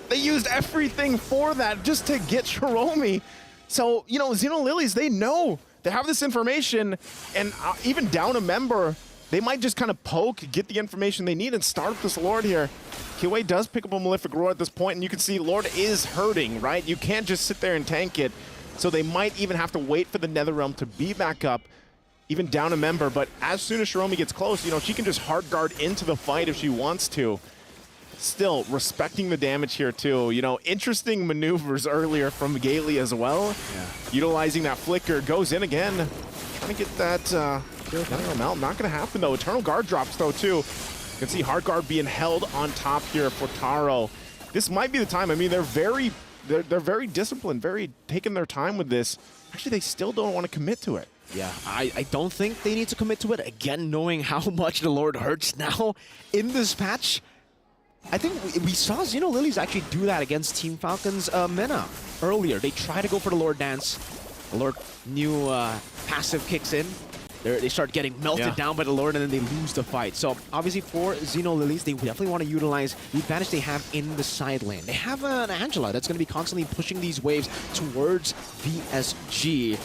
They used everything for that just to get Shiromi. So, you know, Xenolilies, they know. They have this information, and even down a member, they might just kind of poke, get the information they need, and start up this Lord here. Kiwi does pick up a Malefic Roar at this point, and you can see Lord is hurting, right? You can't just sit there and tank it. So they might even have to wait for the Netherrealm to be back up, even down a member. But as soon as Shiromi gets close, you know, she can just hard guard into the fight if she wants to. Still respecting the damage here too. You know, interesting maneuvers earlier from Gailey as well. Yeah. Utilizing that flicker, goes in again. Trying to get that Netherrealm out. Not going to happen though. Eternal Guard drops though too. You can see hard guard being held on top here for Taro. This might be the time. I mean, they're very disciplined, very taking their time with this. Actually, they still don't want to commit to it. Yeah, I don't think they need to commit to it. Again, knowing how much the Lord hurts now in this patch. I think we saw Xenolilies actually do that against Team Falcon's Mena earlier. They try to go for the Lord Dance. The Lord new passive kicks in. They start getting melted down by the Lord, and then they lose the fight. So obviously for Xenolilies, they definitely want to utilize the advantage they have in the side lane. They have an Angela that's going to be constantly pushing these waves towards VSG.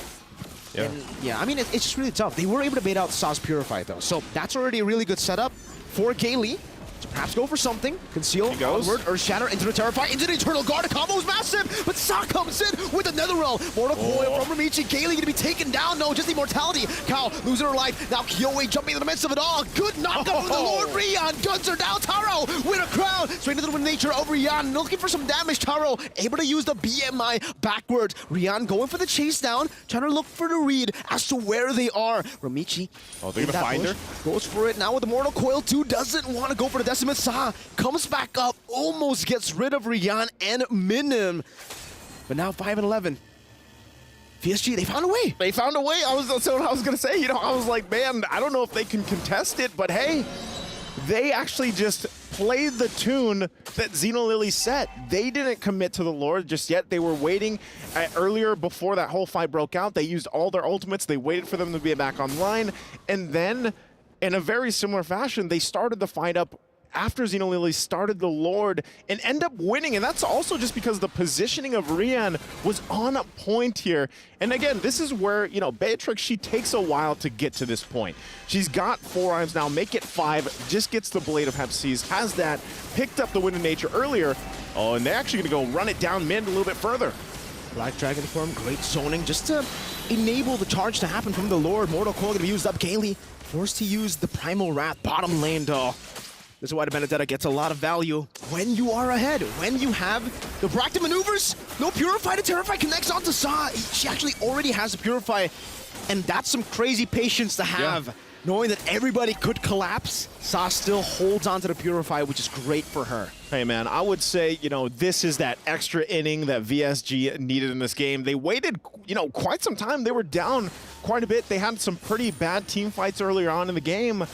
Yeah. And yeah, I mean, it's just really tough. They were able to bait out Sa's Purify though. So that's already a really good setup for Gailey. So perhaps go for something. Conceal, onward, Earth Shatter, into the Terrify, into the Eternal Guard. The combo is massive, but Sa comes in with the Netherrealm. Mortal Coil from Ramichi. Gailey going to be taken down. No, just Immortality. Kao losing her life. Now Kyoe jumping in the midst of it all. Good knockup from the Lord Rian. Guns are down. Taro with a crown. Straight into the nature of Rian. Looking for some damage. Taro able to use the BMI backwards. Rian going for the chase down. Trying to look for the read as to where they are. Ramichi. Oh, they're going to find her? Goes for it now with the Mortal Coil 2. Doesn't want to go for the Decimate. Sa comes back up, almost gets rid of Rian and Minim. But now 5 and 11. VSG, they found a way. They found a way. That's what I was going to say. You know, I was like, man, I don't know if they can contest it, but hey, they actually just played the tune that Xenolilies set. They didn't commit to the Lord just yet. They were waiting earlier before that whole fight broke out. They used all their ultimates. They waited for them to be back online. And then, in a very similar fashion, they started the fight up after Xenolilies started the Lord and end up winning. And that's also just because the positioning of Rian was on point here. And again, this is where, you know, Beatrix, she takes a while to get to this point. She's got 4 arms now, make it 5, just gets the Blade of Hepsees, has that, picked up the Wind of Nature earlier. Oh, and they're actually gonna go run it down mid a little bit further. Black Dragon form, great zoning, just to enable the charge to happen from the Lord. Mortal Coil gonna be used up. Gailey forced to use the Primal Wrath, bottom lane though. This is why the Benedetta gets a lot of value when you are ahead. When you have the proactive maneuvers, no Purify, the Terrify connects onto Sa. She actually already has the Purify, and that's some crazy patience to have. Yeah. Knowing that everybody could collapse, Sa still holds onto the Purify, which is great for her. Hey man, I would say, you know, this is that extra inning that VSG needed in this game. They waited, you know, quite some time. They were down quite a bit. They had some pretty bad team fights earlier on in the game.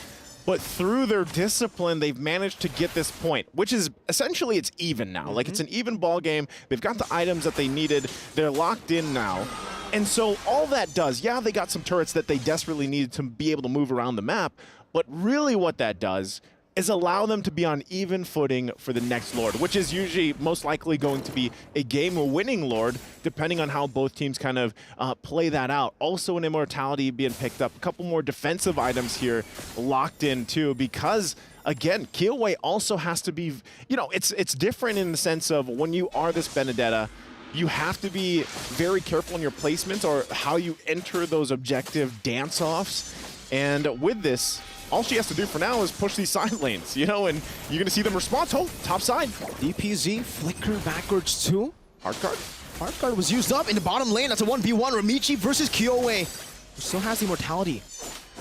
But through their discipline, they've managed to get this point, which is essentially it's even now. Like it's an even ball game. They've got the items that they needed. They're locked in now. And so all that does, yeah, they got some turrets that they desperately needed to be able to move around the map. But really what that does is allow them to be on even footing for the next Lord, which is usually most likely going to be a game-winning Lord, depending on how both teams kind of play that out. Also an Immortality being picked up, a couple more defensive items here locked in too, because again, Kyoe also has to be, you know, it's different in the sense of when you are this Benedetta, you have to be very careful in your placements or how you enter those objective dance-offs. And with this, all she has to do for now is push these side lanes, you know, and you're going to see them respond. Oh, top side. DPZ, flicker backwards too. Hard card. Hard card was used up in the bottom lane. That's a 1v1. Ramichi versus Kyoe, who still has the Immortality.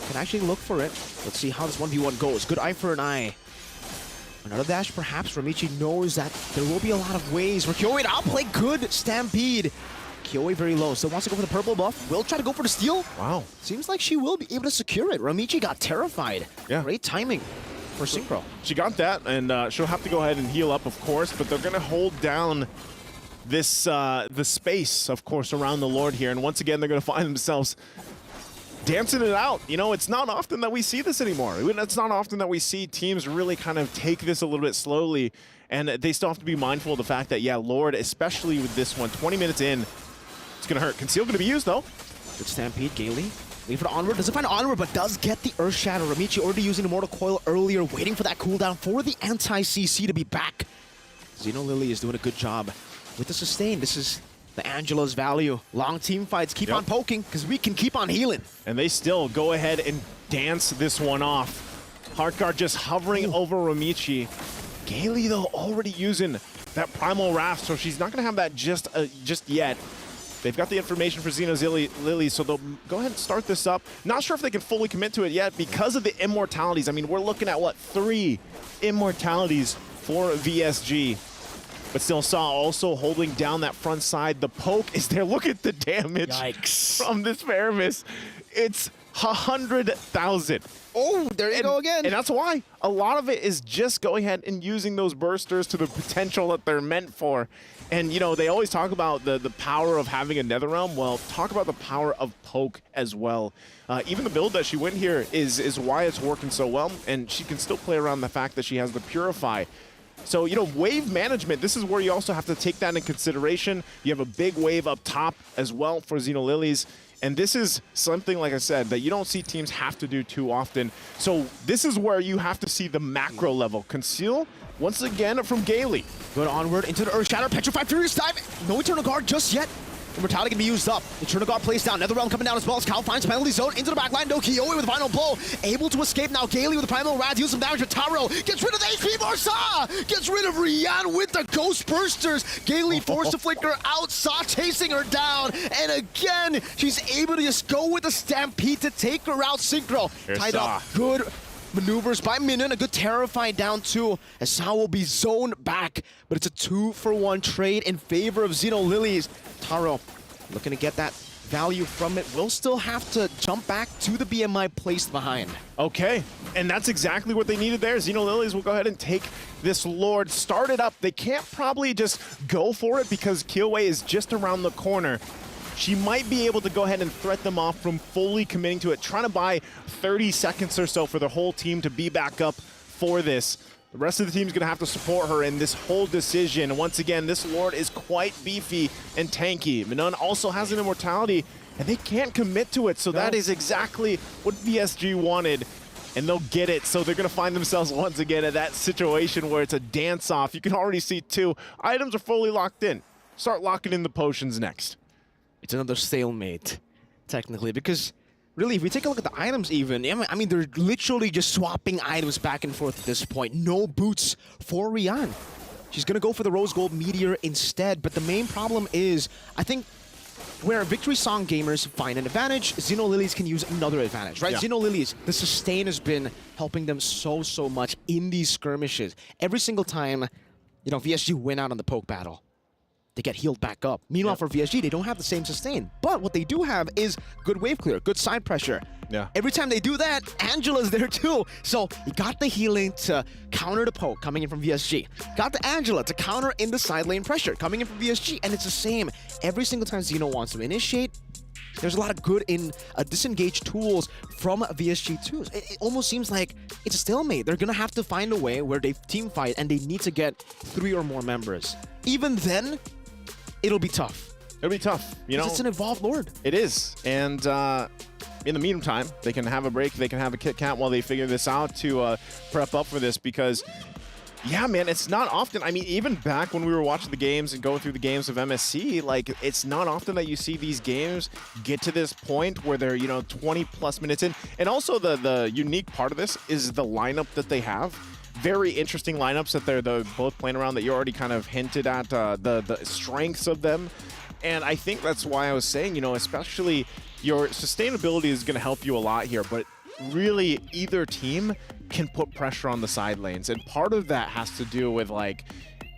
Can actually look for it. Let's see how this 1v1 goes. Good eye for an eye. Another dash, perhaps. Ramichi knows that there will be a lot of ways for Kyoe to outplay. Good Stampede. Kyoe very low, still wants to go for the purple buff. Will try to go for the steal. Wow. Seems like she will be able to secure it. Ramichi got terrified. Yeah. Great timing. for Synchro. She got that, and she'll have to go ahead and heal up, of course, but they're going to hold down this the space, of course, around the Lord here. And once again, they're going to find themselves dancing it out. You know, it's not often that we see this anymore. It's not often that we see teams really kind of take this a little bit slowly, and they still have to be mindful of the fact that, yeah, Lord, especially with this one, 20 minutes in, it's going to hurt. Conceal going to be used, though. Good Stampede, Gaily. Waiting for the Onward, doesn't find Onward, but does get the Earth Shatter. Ramichi already using the Mortal Coil earlier, waiting for that cooldown for the anti-CC to be back. Xeno Lily is doing a good job with the sustain. This is the Angela's value. Long team fights, keep on poking, because we can keep on healing. And they still go ahead and dance this one off. Heartguard just hovering over Ramichi. Gaily, though, already using that Primal Wrath, so she's not going to have that just yet. They've got the information for Xeno's Lily, so they'll go ahead and start this up. Not sure if they can fully commit to it yet because of the immortalities. I mean, we're looking at, what, 3 immortalities for VSG. But still Saw also holding down that front side. The poke is there. Look at the damage from this Paramis. It's 100,000. Oh, there you go again. And that's why a lot of it is just going ahead and using those bursters to the potential that they're meant for. And, you know, they always talk about the power of having a Netherrealm. Well, talk about the power of poke as well. Even the build that she went here is why it's working so well. And she can still play around the fact that she has the Purify. So, you know, wave management, this is where you also have to take that into consideration. You have a big wave up top as well for Xeno Lilies. And this is something, like I said, that you don't see teams have to do too often. So this is where you have to see the macro level. Conceal, once again, from Gaily. Good Onward into the Earth Shatter. Petrified Furious Dive. No Eternal Guard just yet. Immortality can be used up. Eternal Guard plays down. Netherrealm coming down as well as Cal finds penalty zone into the backline. No Kiyoe with the final blow. Able to escape now. Gaily with the Primal Wrath. Use some damage with Taro. Gets rid of the HP Marsa. Gets rid of Rian with the Ghost Bursters. Gaily forced to flicker out. Saw chasing her down. And again, she's able to just go with the Stampede to take her out. Synchro tied up. Good maneuvers by Minion. A good Terrify down too, as Sao will be zoned back. But it's a 2-for-1 trade in favor of Xeno Lilies. Taro looking to get that value from it. Will still have to jump back to the BMI placed behind. Okay, and that's exactly what they needed there. Xeno Lilies will go ahead and take this Lord, start it up. They can't probably just go for it because Kiyoe is just around the corner. She might be able to go ahead and threat them off from fully committing to it, trying to buy 30 seconds or so for the whole team to be back up for this. The rest of the team's gonna have to support her in this whole decision. Once again, this Lord is quite beefy and tanky. Minun also has an immortality, and they can't commit to it, so that is exactly what VSG wanted, and they'll get it. So they're gonna find themselves once again at that situation where it's a dance-off. You can already see 2 items are fully locked in. Start locking in the potions next. It's another stalemate, technically, because really, if we take a look at the items even, I mean, they're literally just swapping items back and forth at this point. No boots for Rian. She's going to go for the Rose Gold Meteor instead, but the main problem is, I think, where Victory Song gamers find an advantage, Xeno Lilies can use another advantage, right? Yeah. Xeno Lilies, the sustain has been helping them so much in these skirmishes. Every single time, you know, VSG win out on the poke battle, they get healed back up. Meanwhile, for VSG, they don't have the same sustain. But what they do have is good wave clear, good side pressure. Yeah. Every time they do that, Angela's there too. So you got the healing to counter the poke coming in from VSG. Got the Angela to counter in the side lane pressure coming in from VSG. And it's the same. Every single time Xeno wants to initiate, there's a lot of good in disengaged tools from VSG too. It almost seems like it's a stalemate. They're going to have to find a way where they team fight and they need to get 3 or more members. Even then, it'll be tough. It'll be tough, you know. It's an evolved Lord. It is, and in the meantime, they can have a break, they can have a Kit Kat while they figure this out to prep up for this because, yeah, man, it's not often. I mean, even back when we were watching the games and going through the games of MSC, like, it's not often that you see these games get to this point where they're, you know, 20+ minutes in. And also the unique part of this is the lineup that they have. Very interesting lineups that they're both playing around that you already kind of hinted at the strengths of them. And I think that's why I was saying, you know, especially your sustainability is going to help you a lot here, but really either team can put pressure on the side lanes. And part of that has to do with, like,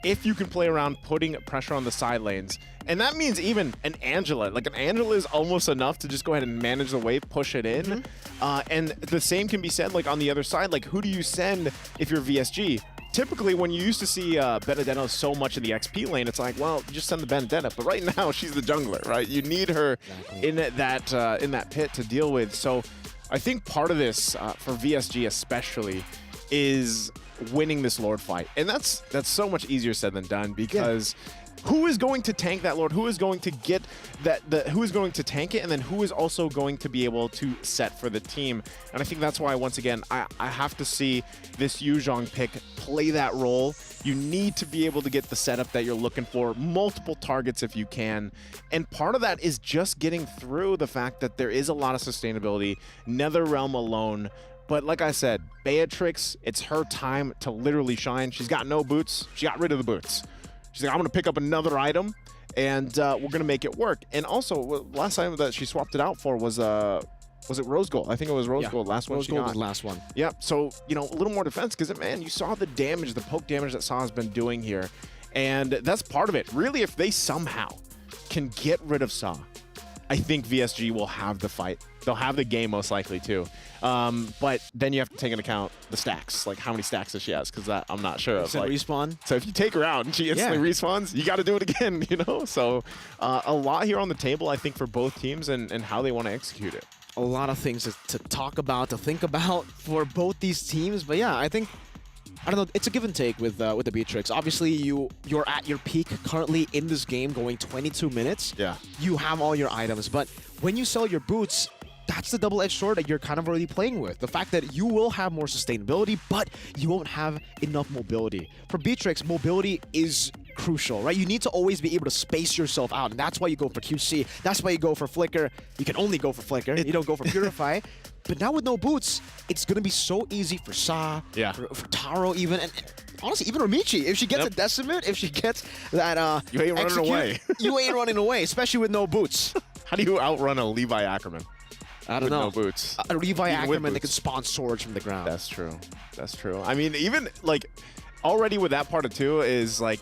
if you can play around putting pressure on the side lanes. And that means even an Angela. Like, an Angela is almost enough to just go ahead and manage the wave, push it in. And the same can be said, like, on the other side. Like, who do you send if you're VSG? Typically, when you used to see Benedetto so much in the XP lane, it's like, well, you just send the Benedetta. But right now, she's the jungler, right? You need her in that pit to deal with. So I think part of this, for VSG especially, is winning this Lord fight. And that's so much easier said than done, because who is going to tank that Lord? Who is going to get who is going to tank it? And then who is also going to be able to set for the team? And I think that's why, once again, I have to see this Yuzhong pick play that role. You need to be able to get the setup that you're looking for, multiple targets if you can. And part of that is just getting through the fact that there is a lot of sustainability, NetherRealm alone. But like I said, Beatrix, it's her time to literally shine. She's got no boots. She got rid of the boots. She's like, I'm going to pick up another item, and we're going to make it work. And also, last item that she swapped it out for was it Rose Gold? I think it was Rose Gold. Last one Rose she Gold got. was the last one. Yep. So, you know, a little more defense, because, man, you saw the damage, the poke damage that Sa's been doing here. And that's part of it. Really, if they somehow can get rid of Sa, I think VSG will have the fight. They'll have the game most likely too. But then you have to take into account the stacks, like how many stacks does she has, because that I'm not sure of. Like, respawn. So if you take her out and she instantly respawns, you got to do it again, you know? So a lot here on the table, I think, for both teams and how they want to execute it. A lot of things to talk about, to think about for both these teams. But yeah, I think, I don't know, it's a give and take with the Beatrix. Obviously, you're at your peak currently in this game, going 22 minutes. Yeah. You have all your items, but when you sell your boots, that's the double-edged sword that you're kind of already playing with. The fact that you will have more sustainability, but you won't have enough mobility. For Beatrix, mobility is crucial, right? You need to always be able to space yourself out, and that's why you go for QC. That's why you go for Flicker. You can only go for Flicker. You don't go for Purify. But now with no boots, it's going to be so easy for Sa, for Taro even, and honestly, even Romichi. If she gets a Decimate, if she gets that you ain't running away. You ain't running away, especially with no boots. How do you outrun a Levi Ackerman? I don't know. No boots. A Levi Ackerman that can spawn swords from the ground. That's true. That's true. I mean, even, like, already with that part of two is, like,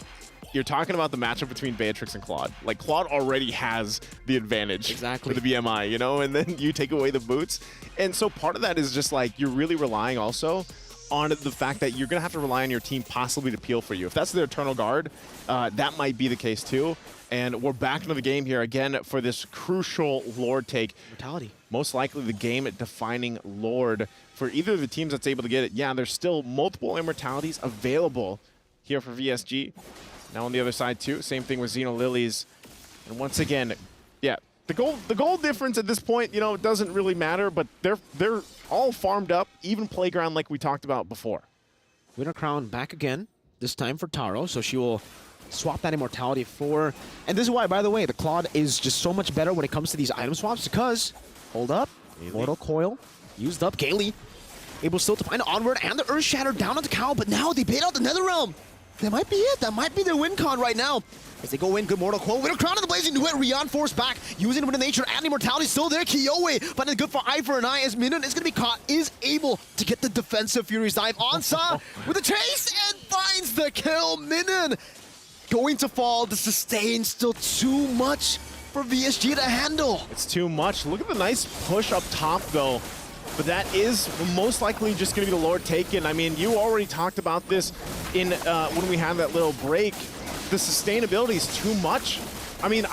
you're talking about the matchup between Beatrix and Claude. Like, Claude already has the advantage for the BMI, you know? And then you take away the boots. And so part of that is just, like, you're really relying also on the fact that you're going to have to rely on your team possibly to peel for you. If that's their Eternal Guard, that might be the case too. And we're back into the game here again for this crucial Lord take. Mortality. Most likely the game-defining Lord for either of the teams that's able to get it. Yeah, there's still multiple immortalities available here for VSG. Now on the other side too, same thing with Xeno Lilies. And once again, yeah, the gold difference at this point, you know, it doesn't really matter, but they're all farmed up, even Playground like we talked about before. Winter Crown back again, this time for Taro, so she will swap that immortality for, and this is why, by the way, the Claude is just so much better when it comes to these item swaps, because, hold up, Mortal Coil, used up, Kaylee, able still to find Onward and the Earth Shatter down on the cow, but now they bait out the NetherRealm. That might be it, that might be their win con right now. As they go in, good Mortal Coil, Winter Crown of the Blazing Duet, Rion forced back, using it with the nature and immortality still there, Kiowe, finding good for eye for an eye as Minun is going to be caught, is able to get the defensive Fury's dive on Sa with a chase and finds the kill. Minun going to fall. The sustain still too much for VSG to handle. It's too much. Look at the nice push up top, though. But that is most likely just going to be the Lord taken. I mean, you already talked about this in when we had that little break. The sustainability is too much. I mean,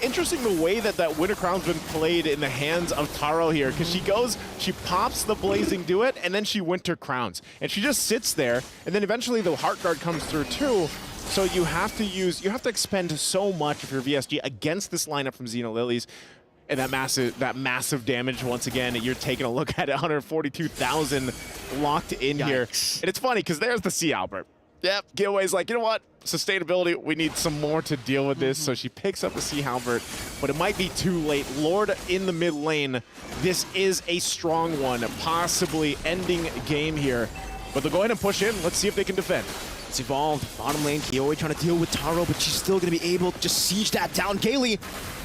interesting the way that Winter Crown's been played in the hands of Taro here, because she goes, she pops the Blazing Duet, and then she Winter Crowns. And she just sits there, and then eventually the Heart Guard comes through too. So you have to expend so much if you're VSG against this lineup from Xeno Lilies. And that massive damage, once again, you're taking a look at it, 142,000 locked in here. And it's funny, because there's the Sea Albert. Yep, Giveaway's like, you know what? Sustainability, we need some more to deal with this. So she picks up the Sea Halberd, but it might be too late. Lord in the mid lane. This is a strong one, possibly ending game here. But they'll go ahead and push in. Let's see if they can defend. It's evolved. Bottom lane, Kiowe trying to deal with Taro, but she's still going to be able to just siege that down. Kaylee,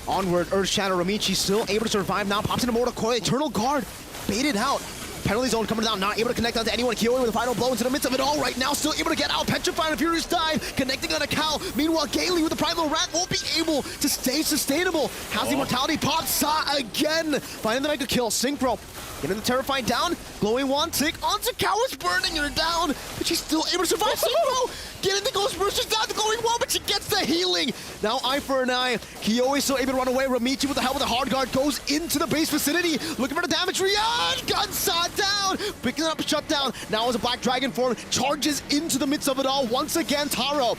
onward, Earth Shatter, Romichi still able to survive now. Pops into Mortal Coil, Eternal Guard, baited out. Penalty zone coming down, not able to connect onto anyone. Kyoe with the final blow into the midst of it all right now, still able to get out. Petrified and Furious Dive, connecting on a cow. Meanwhile, Gailey with the Primal Rat won't be able to stay sustainable. Has the Immortality pop, Sa again. Finding the mega kill, Synchro. Getting the Terrifying down, Glowing Wand tick onto Cow is burning her down, but she's still able to survive. Synchro getting the Ghost Bursters down, the Glowing Wand, but she gets the healing. Now eye for an eye. Kyoe still able to run away. Ramichi with the help of the Hard Guard goes into the base vicinity, looking for the damage. Rian, Gunsaw down, picking up a shutdown. Now as a Black Dragon form charges into the midst of it all. Once again, Taro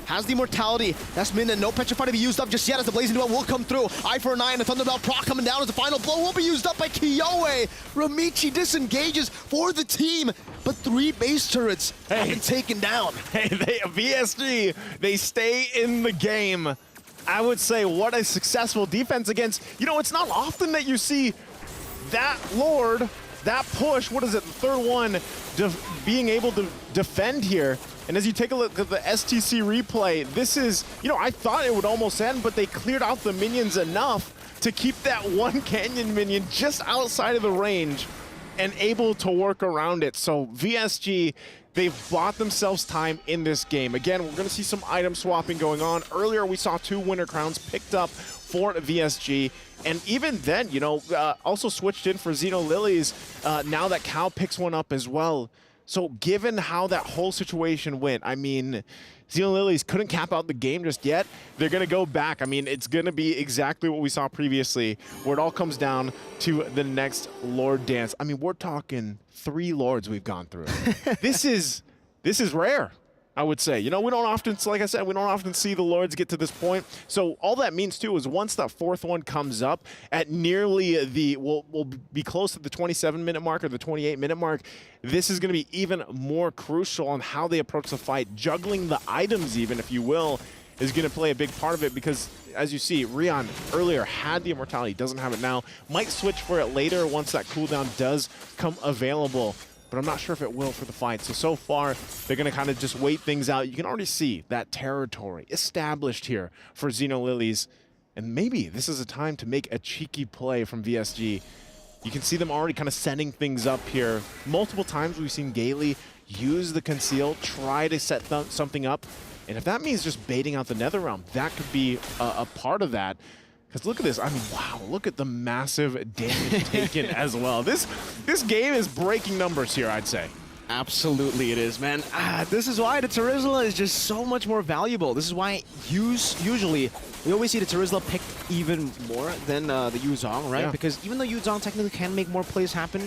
has the Immortality. That's Min, and no Petrify to be used up just yet as the Blazing Duel will come through. Eye for an eye, and the Thunderbell proc coming down as the final blow will be used up by Kyoe. Ramichi disengages for the team, but 3 base turrets have been taken down. Hey, VSG, they stay in the game. I would say what a successful defense against, you know, it's not often that you see that Lord, that push, what is it, the third one, being able to defend here. And as you take a look at the STC replay, this is, you know, I thought it would almost end, but they cleared out the minions enough to keep that one Canyon minion just outside of the range and able to work around it. So VSG, they've bought themselves time in this game. Again, we're going to see some item swapping going on. Earlier, we saw 2 winner crowns picked up for VSG. And even then, you know, also switched in for Xeno Lilies. Now that Cal picks one up as well. So given how that whole situation went, I mean, Xeno Lilies couldn't cap out the game just yet. They're going to go back. I mean, it's going to be exactly what we saw previously, where it all comes down to the next Lord dance. I mean, we're talking 3 Lords we've gone through. This is rare, I would say. You know, we don't often, like I said, we don't often see the Lords get to this point. So all that means, too, is once that 4th one comes up at nearly the, we'll be close to the 27-minute mark or the 28-minute mark, this is going to be even more crucial on how they approach the fight. Juggling the items even, if you will, is going to play a big part of it because, as you see, Rion earlier had the Immortality, doesn't have it now. Might switch for it later once that cooldown does come available, but I'm not sure if it will for the fight. So far, they're going to kind of just wait things out. You can already see that territory established here for Xeno Lilies, and maybe this is a time to make a cheeky play from VSG. You can see them already kind of setting things up here. Multiple times we've seen Gailey use the conceal, try to set something up. And if that means just baiting out the Netherrealm, that could be a part of that. Because look at this. I mean, wow, look at the massive damage taken as well. This game is breaking numbers here, I'd say. Absolutely it is, man. This is why the Terizla is just so much more valuable. This is why usually we always see the Terizla picked even more than the Yuzong, right? Yeah. Because even though Yuzong technically can make more plays happen,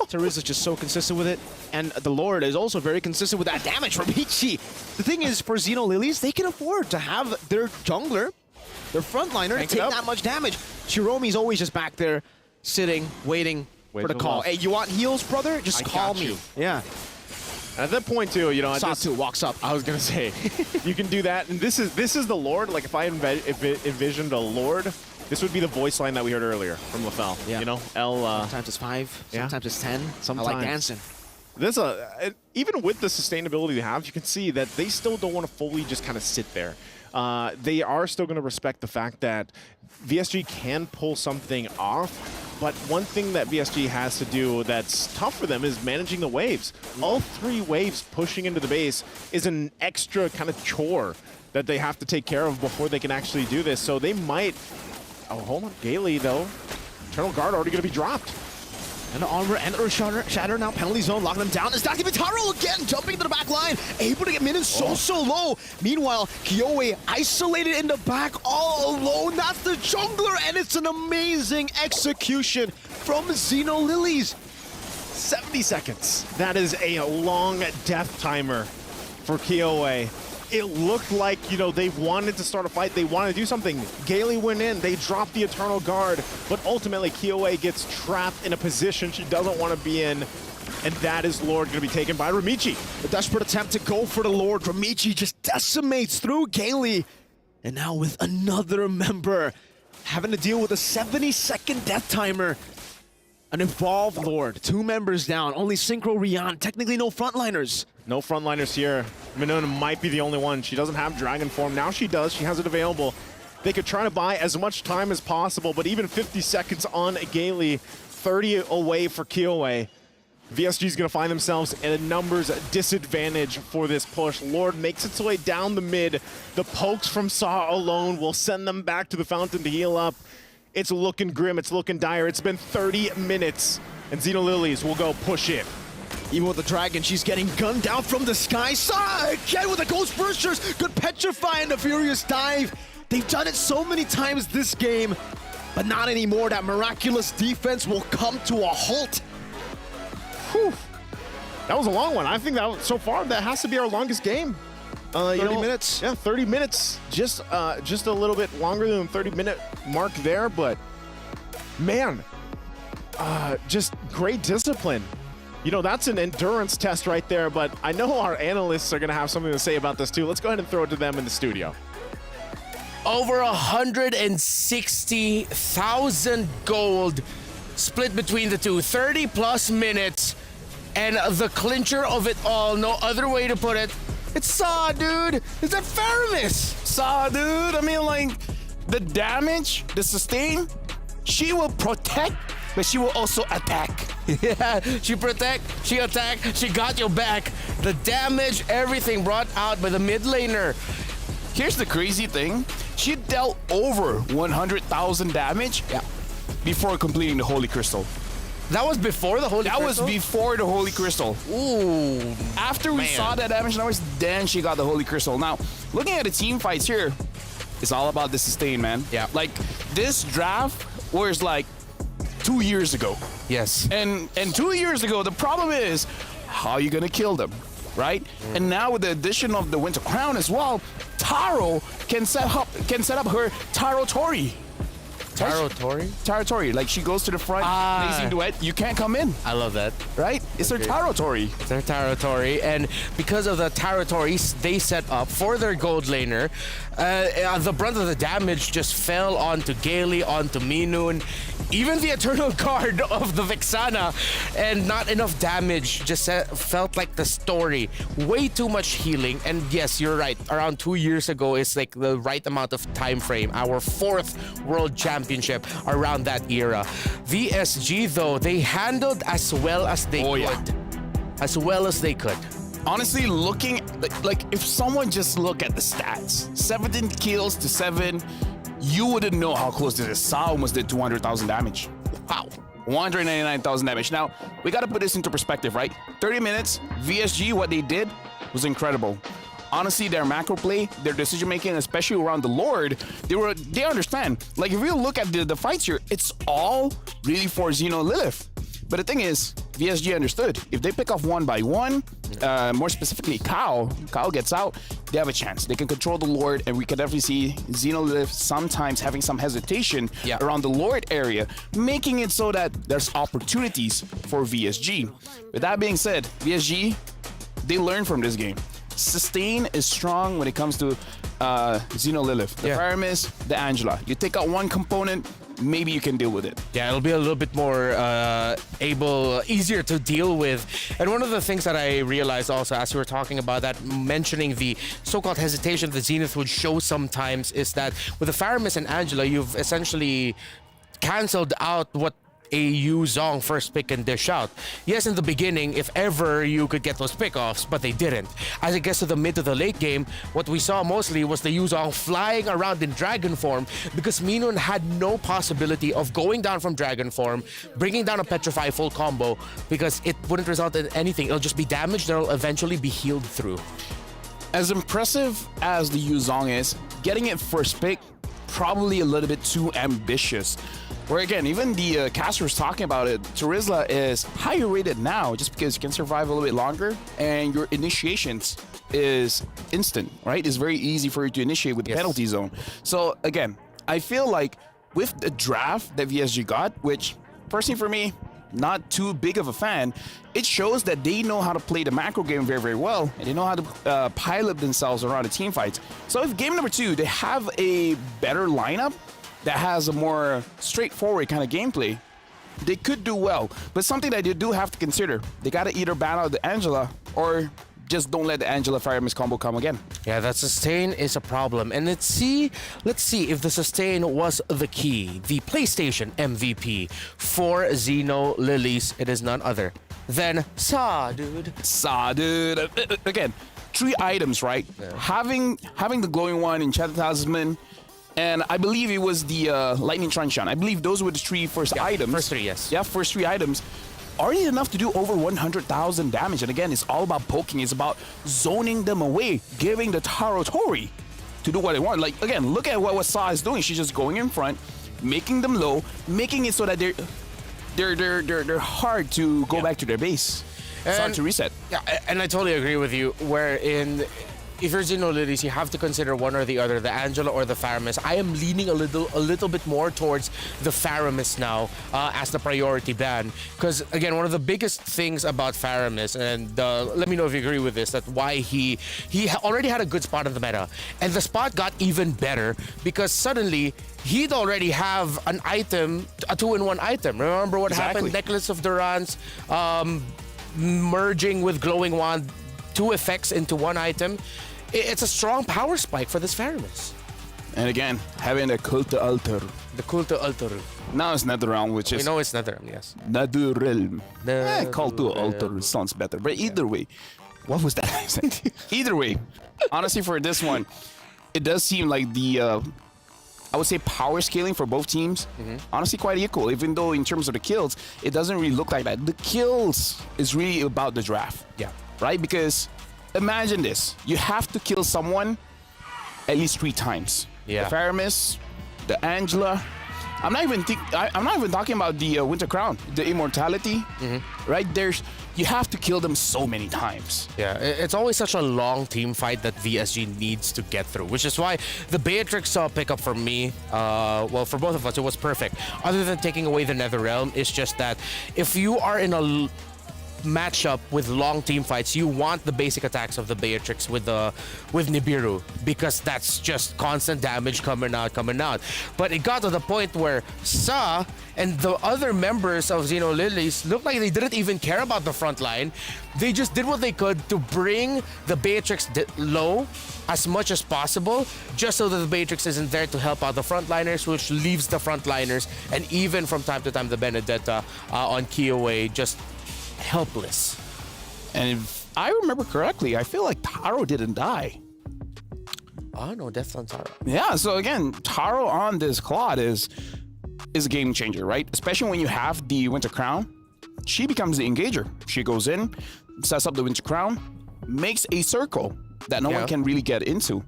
Terizla is just so consistent with it. And the Lord is also very consistent with that damage from Ichi. The thing is, for Xeno Lilies, they can afford to have their jungler, their frontliner, to take that much damage. Shiromi's always just back there, sitting, waiting for the call. Hey, you want heals, brother? Just call me. Yeah. At that point, too, you know, Satu walks up. I was going to say, you can do that. And this is the Lord. Like, if I envisioned a Lord, this would be the voice line that we heard earlier from LaFell. Yeah. You know, sometimes it's 5, sometimes it's 10. Sometimes. I like dancing. There's even with the sustainability they have, you can see that they still don't want to fully just kind of sit there. They are still going to respect the fact that VSG can pull something off, but one thing that VSG has to do that's tough for them is managing the waves. All 3 waves pushing into the base is an extra kind of chore that they have to take care of before they can actually do this. So they might... Oh, hold on. Gailey, though. Eternal Guard already going to be dropped. And the armor and Earth Shatter now, penalty zone, locking them down. It's Taro again, jumping to the back line, able to get minions so low. Meanwhile, Kyoe isolated in the back, all alone. That's the jungler, and it's an amazing execution from Xeno Lilies. 70 seconds. That is a long death timer for Kyoe. It looked like, you know, they wanted to start a fight. They wanted to do something. Gailey went in. They dropped the Eternal Guard. But ultimately, Kyoe gets trapped in a position she doesn't want to be in. And that is Lord going to be taken by Ramichi. A desperate attempt to go for the Lord. Ramichi just decimates through Gailey. And now with another member having to deal with a 70-second death timer. An evolved Lord, 2 members down, only Synchro Rian, technically no frontliners. No frontliners here. Minona might be the only one. She doesn't have Dragon Form. Now she does. She has it available. They could try to buy as much time as possible, but even 50 seconds on Gailey, 30 away for Kyoe. VSG is going to find themselves in a numbers disadvantage for this push. Lord makes its way down the mid. The pokes from Saw alone will send them back to the fountain to heal up. It's looking grim. It's looking dire. It's been 30 minutes, and Xeno Lilies will go push in. Even with the dragon, she's getting gunned down from the sky. Saw again with the Ghost Bursters. Good Petrify and the Furious Dive. They've done it so many times this game, but not anymore. That miraculous defense will come to a halt. Whew. That was a long one. I think that so far that has to be our longest game. 30 minutes. Yeah, 30 minutes. Just a little bit longer than the 30-minute mark there, but man, just great discipline. You know, that's an endurance test right there, but I know our analysts are going to have something to say about this too. Let's go ahead and throw it to them in the studio. Over 160,000 gold split between the two. 30 plus minutes, and the clincher of it all, no other way to put it, it's Saw, dude. Is that Faramis? Saw, dude. I mean, like, the damage, the sustain, she will protect, but she will also attack. Yeah, she protect, she attack, she got your back. The damage, everything brought out by the mid laner. Here's the crazy thing. She dealt over 100,000 damage before completing the Holy Crystal. That was before the Holy Crystal? That was before the Holy Crystal. Ooh. After we saw that damage numbers, then she got the Holy Crystal. Now, looking at the team fights here, it's all about the sustain, man. Yeah. Like, this draft was like 2 years ago. Yes. And 2 years ago, the problem is, how are you going to kill them, right? And now with the addition of the Winter Crown as well, Taro can set up her Taro Tori. Taro Tori? Taro Tori. Like, she goes to the front, amazing duet. You can't come in. I love that. Right? It's her Taro Tori. It's their Taro Tori. And because of the Taro Toris they set up for their gold laner, the brunt of the damage just fell onto Gailey, onto Minun, even the Eternal Guard of the Vexana, and not enough damage. Just felt like the story. Way too much healing. And yes, you're right. Around 2 years ago is like the right amount of time frame. Our 4th World Championship around that era. VSG, though, they handled as well as they could. Yeah. As well as they could. Honestly, looking, like if someone just look at the stats, 17 kills to 7, you wouldn't know how close this is. Saw almost did 200,000 damage. Wow. 199,000 damage. Now, we got to put this into perspective, right? 30 minutes, VSG, what they did was incredible. Honestly, their macro play, their decision making, especially around the Lord, they understand. Like, if you look at the fights here, it's all really for Xeno Lilith. But the thing is, VSG understood. If they pick off one by one, more specifically Kao gets out, they have a chance. They can control the Lord, and we can definitely see Xeno Lilith sometimes having some hesitation around the Lord area, making it so that there's opportunities for VSG. With that being said, VSG, they learn from this game. Sustain is strong when it comes to Xeno Lilith. The Paramis, the Angela. You take out one component, maybe you can deal with it. Yeah, it'll be a little bit more easier to deal with. And one of the things that I realized also as we were talking about that, mentioning the so-called hesitation that Zenith would show sometimes, is that with the Faramis and Angela, you've essentially canceled out what a Yu Zhong first pick and dish out. Yes, in the beginning, if ever you could get those pickoffs, but they didn't. As it gets to the mid to the late game, what we saw mostly was the Yu Zhong flying around in dragon form because Minun had no possibility of going down from dragon form, bringing down a Petrify full combo, because it wouldn't result in anything. It'll just be damage that'll eventually be healed through. As impressive as the Yu Zhong is, getting it first pick, probably a little bit too ambitious. Where again, even the caster was talking about it, Terizla is higher rated now just because you can survive a little bit longer and your initiations is instant, right? It's very easy for you to initiate with the penalty zone. So again, I feel like with the draft that VSG got, which personally for me, not too big of a fan, it shows that they know how to play the macro game very, very well, and they know how to pilot themselves around the team fights. So if game number 2, they have a better lineup that has a more straightforward kind of gameplay, they could do well. But something that you do have to consider, they got to either ban out the Angela or just don't let the Angela Fire-Miss combo come again. Yeah, that sustain is a problem. And let's see if the sustain was the key. The PlayStation MVP for Xeno Lilies. It is none other than Sa, dude. Sa, dude. Again, 3 items, right? Yeah. Having the glowing one in Shadow Talisman, and I believe it was the Lightning Truncheon. I believe those were the 3 first items. First 3, yes. Yeah, first 3 items. Already enough to do over 100,000 damage. And again, it's all about poking. It's about zoning them away, giving the Taro Tori to do what they want. Like, again, look at what Sa is doing. She's just going in front, making them low, making it so that they're hard to go back to their base. It's hard to reset. Yeah, and I totally agree with you. If you're Xeno Lilies, you have to consider one or the other, the Angela or the Faramis. I am leaning a little bit more towards the Faramis now as the priority ban. Because, again, one of the biggest things about Faramis, and let me know if you agree with this, that why he already had a good spot in the meta. And the spot got even better because suddenly he'd already have an item, a 2-in-1 item. Remember what happened? Necklace of Durance, merging with Glowing Wand, 2 effects into 1 item. It's a strong power spike for this Faramis. And again, having a Cult Altar. The Cult Altar. Now it's Netherrealm, which is... We know it's Netherrealm, yes. Netherrealm. Cult Altar sounds better. But either way, what was that? Either way, honestly, for this one, it does seem like the... I would say power scaling for both teams, honestly quite equal, even though in terms of the kills, it doesn't really look like that. The kills is really about the draft. Yeah. Right? Because imagine this. You have to kill someone at least 3 times. Yeah. The Faramis, the Angela. I'm not even talking about the Winter Crown, the Immortality. Right? You have to kill them so many times. Yeah, it's always such a long team fight that VSG needs to get through, which is why the Beatrix pickup for me, well, for both of us, it was perfect. Other than taking away the Netherrealm, it's just that if you are in a matchup with long team fights, you want the basic attacks of the Beatrix with Nibiru, because that's just constant damage coming out. But it got to the point where Sa and the other members of Xeno Lilies looked like they didn't even care about the front line. They just did what they could to bring the Beatrix low as much as possible, just so that the Beatrix isn't there to help out the frontliners, which leaves the frontliners and even from time to time the Benedetta on Kiowa just helpless. And if I remember correctly, I feel like Taro didn't die. Oh no, death on Taro. Yeah, so again, Taro on this Claude is a game changer, right? Especially when you have the Winter Crown. She becomes the engager. She goes in, sets up the Winter Crown, makes a circle that no one can really get into.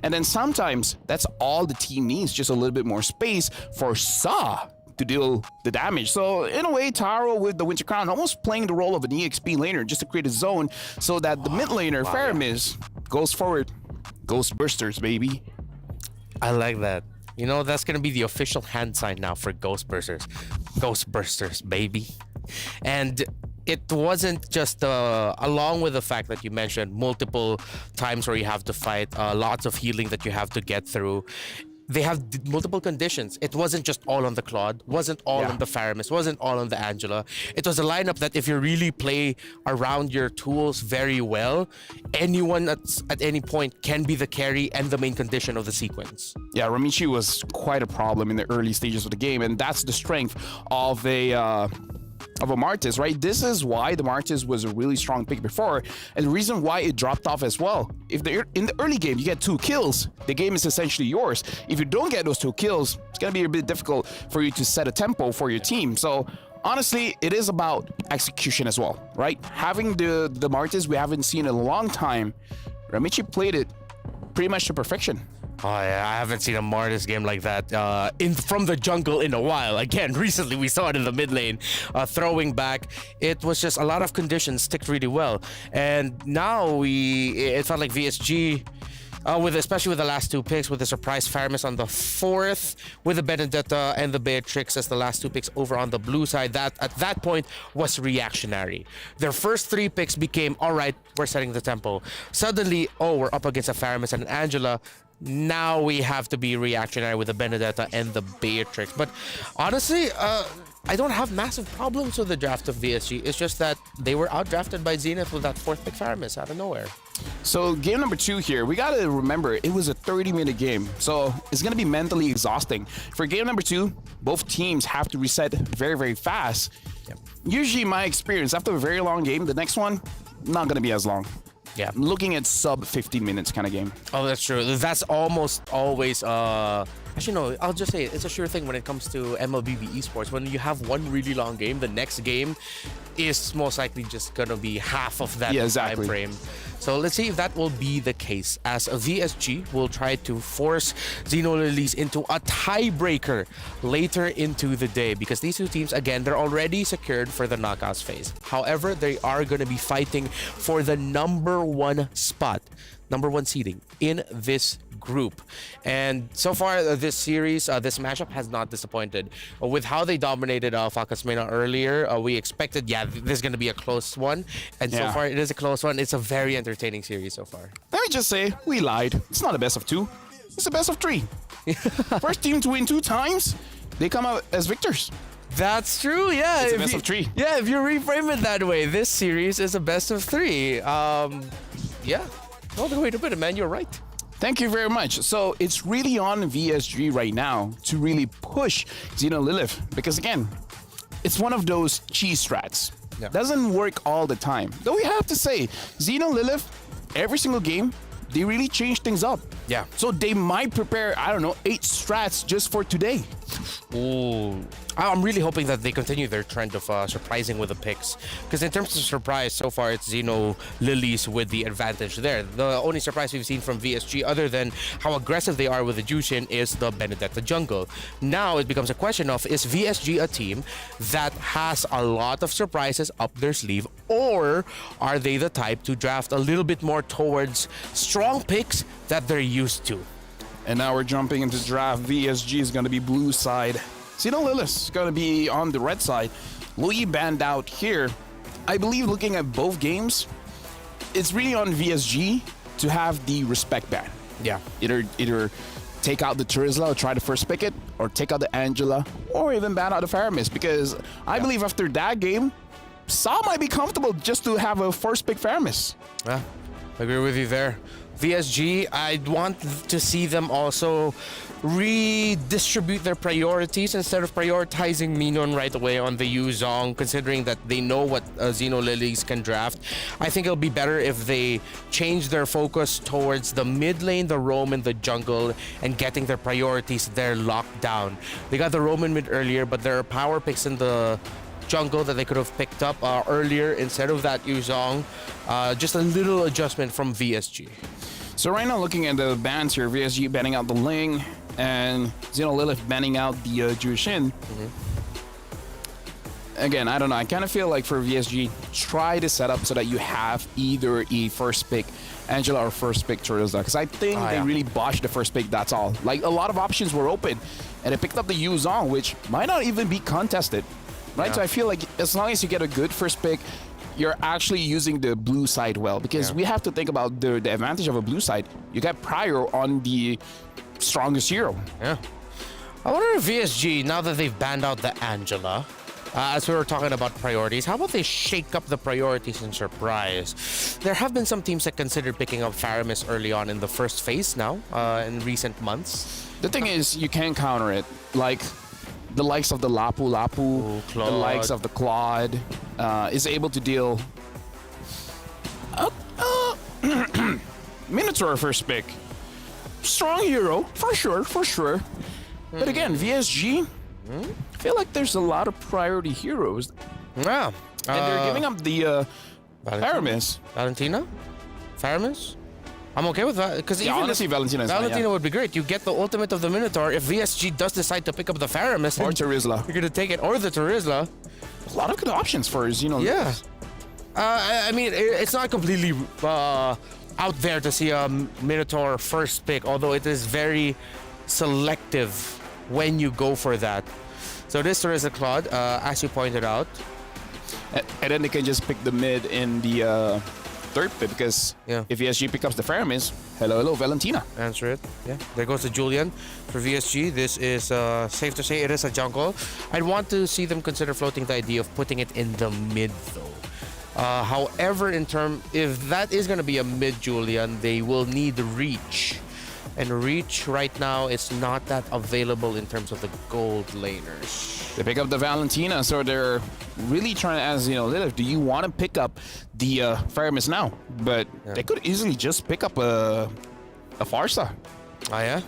And then sometimes that's all the team needs, just a little bit more space for Sa to deal the damage. So in a way, Taro with the Winter Crown almost playing the role of an EXP laner just to create a zone so that the mid laner, Faramis, goes forward. Ghost Bursters, baby. I like that. You know, that's gonna be the official hand sign now for Ghost Bursters. Ghost Bursters, baby. And it wasn't just along with the fact that you mentioned multiple times where you have to fight, lots of healing that you have to get through. They have multiple conditions. It wasn't just all on the Claude, wasn't all on the Faramis, wasn't all on the Angela. It was a lineup that if you really play around your tools very well, anyone at any point can be the carry and the main condition of the sequence. Yeah, Ramichi was quite a problem in the early stages of the game, and that's the strength of a Martis, right? This is why the Martis was a really strong pick before, and the reason why it dropped off as well. If in the early game you get 2 kills, the game is essentially yours. If you don't get those 2 kills, it's gonna be a bit difficult for you to set a tempo for your team. So honestly, it is about execution as well, right? Having the Martis we haven't seen in a long time, Ramichi played it pretty much to perfection. Oh yeah, I haven't seen a Martis game like that from the jungle in a while. Again, recently we saw it in the mid lane, throwing back. It was just a lot of conditions ticked really well, and now it felt like VSG, especially with the last 2 picks, with the surprise Faramis on the 4th, with the Benedetta and the Beatrix as the last 2 picks over on the blue side, that at that point was reactionary. Their first 3 picks became, all right, we're setting the tempo. Suddenly, we're up against a Faramis and an Angela. Now we have to be reactionary with the Benedetta and the Beatrix. But honestly, I don't have massive problems with the draft of VSG. It's just that they were outdrafted by Zenith with that 4th pick Faramis out of nowhere. So game number 2 here, we got to remember it was a 30-minute game. So it's going to be mentally exhausting. For game number 2, both teams have to reset very, very fast. Yep. Usually my experience, after a very long game, the next one, not going to be as long. Yeah. I'm looking at sub 15 minutes kind of game. Oh, that's true. That's almost always actually no, I'll just say it's a sure thing when it comes to MLBB esports. When you have one really long game, the next game is most likely just gonna be half of that time frame. So let's see if that will be the case, as VSG will try to force Xeno Lilies into a tiebreaker later into the day, because these two teams, again, they're already secured for the knockouts phase. However, they are going to be fighting for the number 1 spot, number 1 seeding in this group. And so far, this series, this matchup has not disappointed. With how they dominated Falcons Mena earlier, we expected, this is going to be a close one. And so far, it is a close one. It's a very entertaining series so far. Let me just say, we lied. It's not a best of 2. It's a best of 3. First team to win 2 times, they come out as victors. That's true, yeah. It's a best of 3. Yeah, if you reframe it that way, this series is a best of 3. Yeah, no other way to put it, man. You're right. Thank you very much. So it's really on VSG right now to really push Xeno Lilith, because again, it's one of those cheese strats. Yeah. Doesn't work all the time. Though we have to say, Xeno Lilith, every single game, they really change things up. Yeah. So they might prepare, I don't know, 8 strats just for today. Ooh. I'm really hoping that they continue their trend of surprising with the picks. Because in terms of surprise, so far it's Xeno Lilies with the advantage there. The only surprise we've seen from VSG, other than how aggressive they are with the Jushin, is the Benedetta jungle. Now it becomes a question of, is VSG a team that has a lot of surprises up their sleeve, or are they the type to draft a little bit more towards strong picks that they're used to? And now we're jumping into draft. VSG is going to be blue side. Xeno Lilith is going to be on the red side. Louis banned out here. I believe looking at both games, it's really on VSG to have the respect ban. Yeah. Either take out the Turisla or try to first pick it, or take out the Angela, or even ban out the Faramis, because I believe after that game, Sa might be comfortable just to have a first pick Faramis. Yeah, I agree with you there. VSG, I'd want to see them also redistribute their priorities instead of prioritizing Minon right away on the Yuzong, considering that they know what Xeno Lilies can draft. I think it'll be better if they change their focus towards the mid lane, the roam, and the jungle, and getting their priorities there locked down. They got the Roman mid earlier, but there are power picks in the jungle that they could have picked up earlier instead of that Yuzong. Just a little adjustment from VSG. So right now, looking at the bans here, VSG banning out the Ling, and Xeno Lilith banning out the Jushin. Again, I don't know. I kind of feel like for VSG, try to set up so that you have either a first pick Angela or first pick Turisla, because I think they really botched the first pick, that's all. Like, a lot of options were open, and they picked up the Yuzong, which might not even be contested. Right? So I feel like as long as you get a good first pick, you're actually using the blue side well, because we have to think about the advantage of a blue side. You get prior on the strongest hero. Yeah. I wonder if VSG, now that they've banned out the Angela, as we were talking about priorities, how about they shake up the priorities in surprise? There have been some teams that considered picking up Faramis early on in the first phase now, in recent months. The thing is, you can counter it. Like, the likes of the Lapu, the likes of the Claude, is able to deal. Minotaur first pick. Strong hero, for sure. But again, VSG, I feel like there's a lot of priority heroes. Yeah. And they're giving up the Faramis. Valentina? Faramis? I'm okay with that, because even honestly, Valentina would be great. You get the ultimate of the Minotaur. If VSG does decide to pick up the Faramis, or Turisla, you're gonna take it, or the Turisla. A lot of good options for Xeno. Yeah. I mean, it's not completely out there to see a Minotaur first pick, although it is very selective when you go for that. So this Turisla Claude, as you pointed out. And then they can just pick the mid in the third pick because if VSG picks up the Fermis, hello, Valentina. Answer it. Yeah. There goes the Julian for VSG. This is safe to say it is a jungle. I'd want to see them consider floating the idea of putting it in the mid though. However, if that is going to be a mid Julian, they will need reach. And reach right now is not that available in terms of the gold laners. They pick up the Valentina, so they're really trying to ask, Lilith, do you want to pick up the Fermis now? But they could easily just pick up a Farsa. Oh yeah?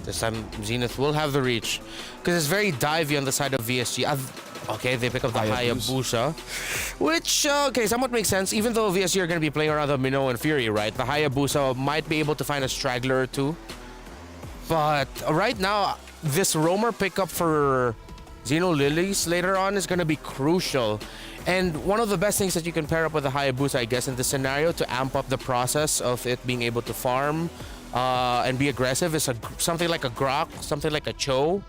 This time Zenith will have the reach. Because it's very divey on the side of VSG. Okay, they pick up the Hayabusa. Which, somewhat makes sense. Even though VSG are going to be playing around the Minnow and Fury, right? The Hayabusa might be able to find a straggler or two. But right now, this roamer pickup for Xeno Lilies later on is going to be crucial. And one of the best things that you can pair up with the Hayabusa, I guess, in this scenario to amp up the process of it being able to farm and be aggressive is something like a Grok, something like a Cho.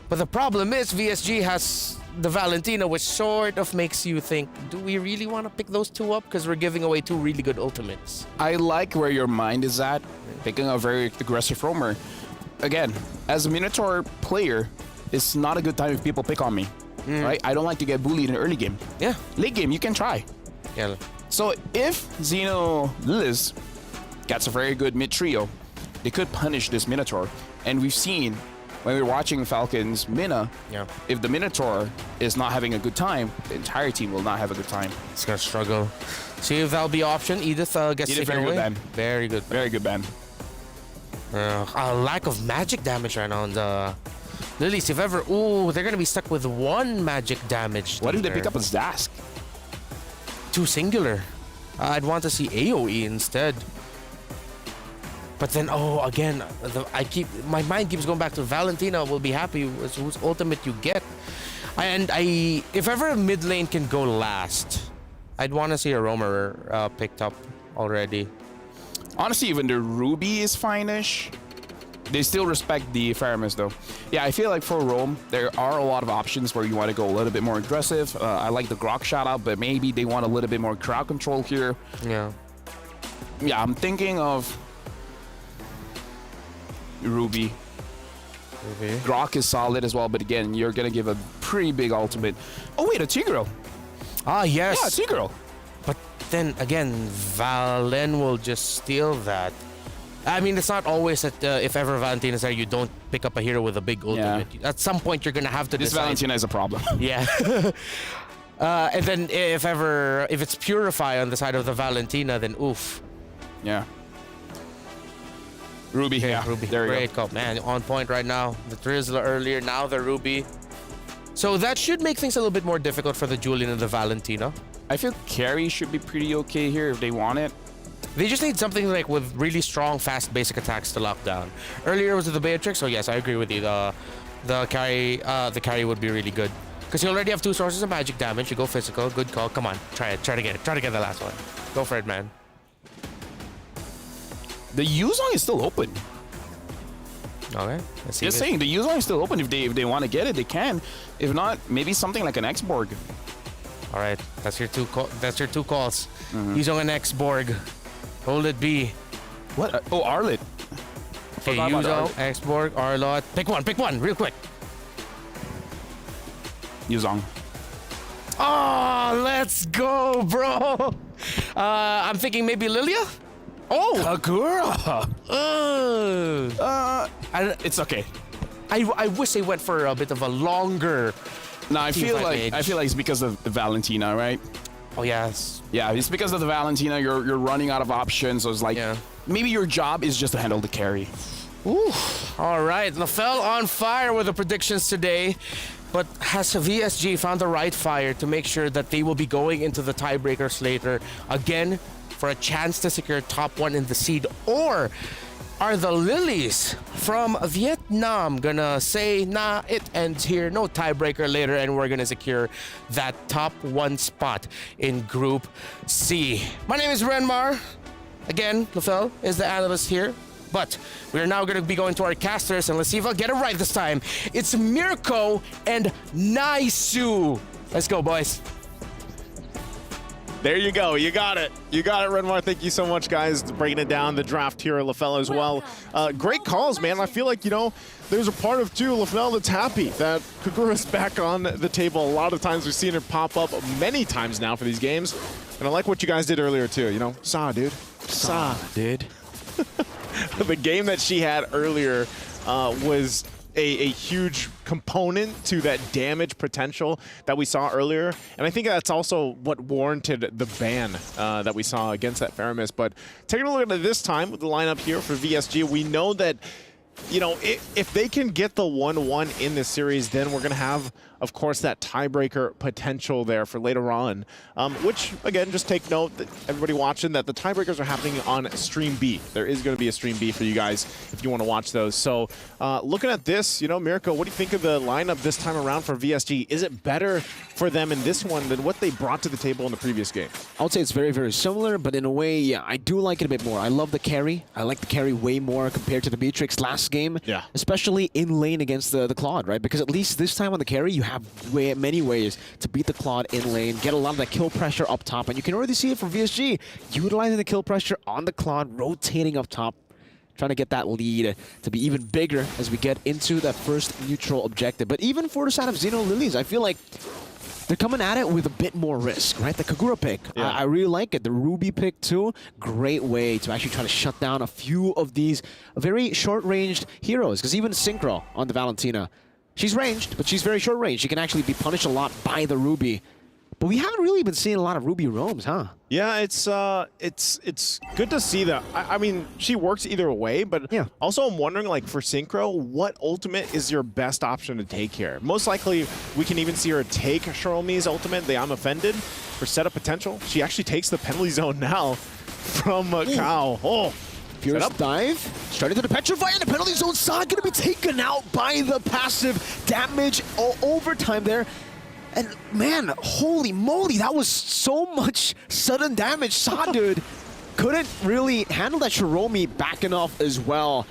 But the problem is VSG has the Valentina, which sort of makes you think, do we really want to pick those two up? Because we're giving away two really good ultimates. I like where your mind is at, picking a very aggressive roamer. Again, as a Minotaur player, it's not a good time if people pick on me, right? I don't like to get bullied in the early game. Yeah. Late game, you can try. Yeah. So if Xeno Liz gets a very good mid trio, they could punish this Minotaur. And we've seen when we're watching Falcons Mina, if the Minotaur is not having a good time, the entire team will not have a good time. It's gonna struggle. See if that'll be option. Edith gets taken very away. good ban. Very good. Very good ban. A lack of magic damage right now on the Lilies. If ever, they're gonna be stuck with one magic damage. What if they pick up a Zask? Two singular. I'd want to see AoE instead. But then, again, my mind keeps going back to Valentina will be happy with whose ultimate you get. And if ever a mid lane can go last, I'd want to see a roamer picked up already. Honestly, even the Ruby is fine-ish. They still respect the Fermis, though. Yeah, I feel like for Rome, there are a lot of options where you want to go a little bit more aggressive. I like the Grok shout-out, but maybe they want a little bit more crowd control here. Yeah. Yeah, I'm thinking of Ruby. Grok is solid as well, but again, you're going to give a pretty big ultimate. Oh, wait, a Tigreal. Ah, yes. Yeah, Tigreal. But then again, Valen will just steal that. I mean, it's not always that if ever Valentina is there, you don't pick up a hero with a big ultimate. At some point, you're going to have to decide. This Valentina is a problem. Yeah. And then if it's Purify on the side of the Valentina, then oof. Yeah. Ruby, yeah. Ruby. There you Great call, man. On point right now. The Drizzler earlier, now the Ruby. So that should make things a little bit more difficult for the Julian and the Valentina. I feel carry should be pretty okay here if they want it. They just need something like with really strong, fast basic attacks to lock down. Earlier was the Beatrix, so yes, I agree with you. The carry would be really good. Because you already have two sources of magic damage. You go physical, good call. Come on, try it. Try to get it. Try to get the last one. Go for it, man. The Yuzong is still open. Okay. Let's see. Just saying, the Yuzong is still open. If they want to get it, they can. If not, maybe something like an X-Borg. All right, that's your two calls. Yuzong and X-Borg. Hold it B. What? Oh, Arlet. Okay, Yuzong, X-Borg, Arlot. Pick one, real quick. Yuzong. Oh, let's go, bro. I'm thinking maybe Lilia? Oh! Kagura! It's okay. I wish they went for a bit of a longer. No, I feel like it's because of the Valentina, right? Oh yes. Yeah, it's because of the Valentina. You're running out of options. So it's like maybe your job is just to handle the carry. Ooh. All right, LaFell on fire with the predictions today. But has VSG found the right fire to make sure that they will be going into the tiebreakers later again for a chance to secure top one in the seed? Or are the Lilies from Vietnam gonna say, nah, it ends here, no tiebreaker later, and we're gonna secure that top one spot in Group C? My name is Renmar. Again, LaFell is the analyst here. But we're now going to be going to our casters, and let's see if I'll get it right this time. It's Mirko and Naisu. Let's go, boys. There you go. You got it. You got it, Renmar. Thank you so much, guys, breaking it down. The draft here at LaFell as well. Great calls, man. I feel like, there's a part of, too, LaFell that's happy that Kagura's back on the table. A lot of times we've seen her pop up many times now for these games. And I like what you guys did earlier, too. Saw, dude. Saw, dude. The game that she had earlier was a huge component to that damage potential that we saw earlier. And I think that's also what warranted the ban that we saw against that Faramis. But taking a look at it this time with the lineup here for VSG, we know that, if they can get the 1-1 in this series, then we're going to have, of course, that tiebreaker potential there for later on. Which, again, just take note that everybody watching that the tiebreakers are happening on Stream B. There is going to be a Stream B for you guys if you want to watch those. So looking at this, Mirko, what do you think of the lineup this time around for VSG? Is it better for them in this one than what they brought to the table in the previous game? I would say it's very, very similar, but in a way, yeah, I do like it a bit more. I love the carry. I like the carry way more compared to the Beatrix last game, especially in lane against the Claude, right? Because at least this time on the carry, you have many ways to beat the Claude in lane, get a lot of that kill pressure up top, and you can already see it from VSG, utilizing the kill pressure on the Claude, rotating up top, trying to get that lead to be even bigger as we get into that first neutral objective. But even for the side of Xeno Lilies, I feel like they're coming at it with a bit more risk, right? The Kagura pick, I really like it. The Ruby pick too, great way to actually try to shut down a few of these very short-ranged heroes. Because even Synchro on the Valentina, she's ranged, but she's very short-ranged. She can actually be punished a lot by the Ruby. But we haven't really been seeing a lot of Ruby roams, huh? Yeah, it's good to see that. I mean, she works either way, but also I'm wondering, like, for Synchro, what ultimate is your best option to take here? Most likely, we can even see her take Shiromi's ultimate, the I'm Offended, for setup potential. She actually takes the penalty zone now from Kao. Oh, Furious dive, straight into the Petrify, and the penalty zone side gonna be taken out by the passive damage overtime there. And man, holy moly, that was so much sudden damage. Sa, dude, couldn't really handle that Shiromi back enough as well.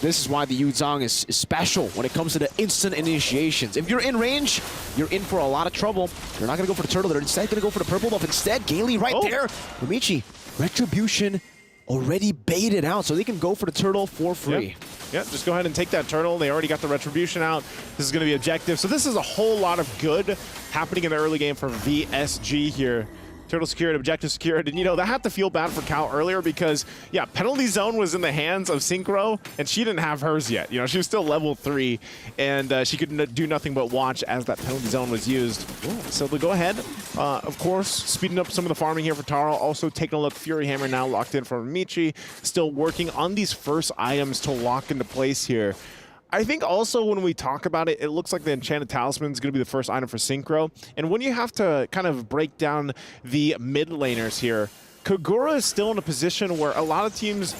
This is why the Yuzong is special when it comes to the instant initiations. If you're in range, you're in for a lot of trouble. They're not gonna go for the turtle, they're instead gonna go for the purple buff. Instead, Gailey right there. Michi, Retribution already baited out, so they can go for the turtle for free. Yeah, just go ahead and take that turtle. They already got the Retribution out. This is going to be objective. So this is a whole lot of good happening in the early game for VSG here. Turtle secured, objective secured. And, that had to feel bad for Cal earlier because, penalty zone was in the hands of Synchro, and she didn't have hers yet. She was still level 3, and she could do nothing but watch as that penalty zone was used. So they'll go ahead, of course, speeding up some of the farming here for Taro. Also taking a look, Fury Hammer now locked in for Michi. Still working on these first items to lock into place here. I think also when we talk about it, it looks like the Enchanted Talisman is going to be the first item for Synchro. And when you have to kind of break down the mid laners here, Kagura is still in a position where a lot of teams,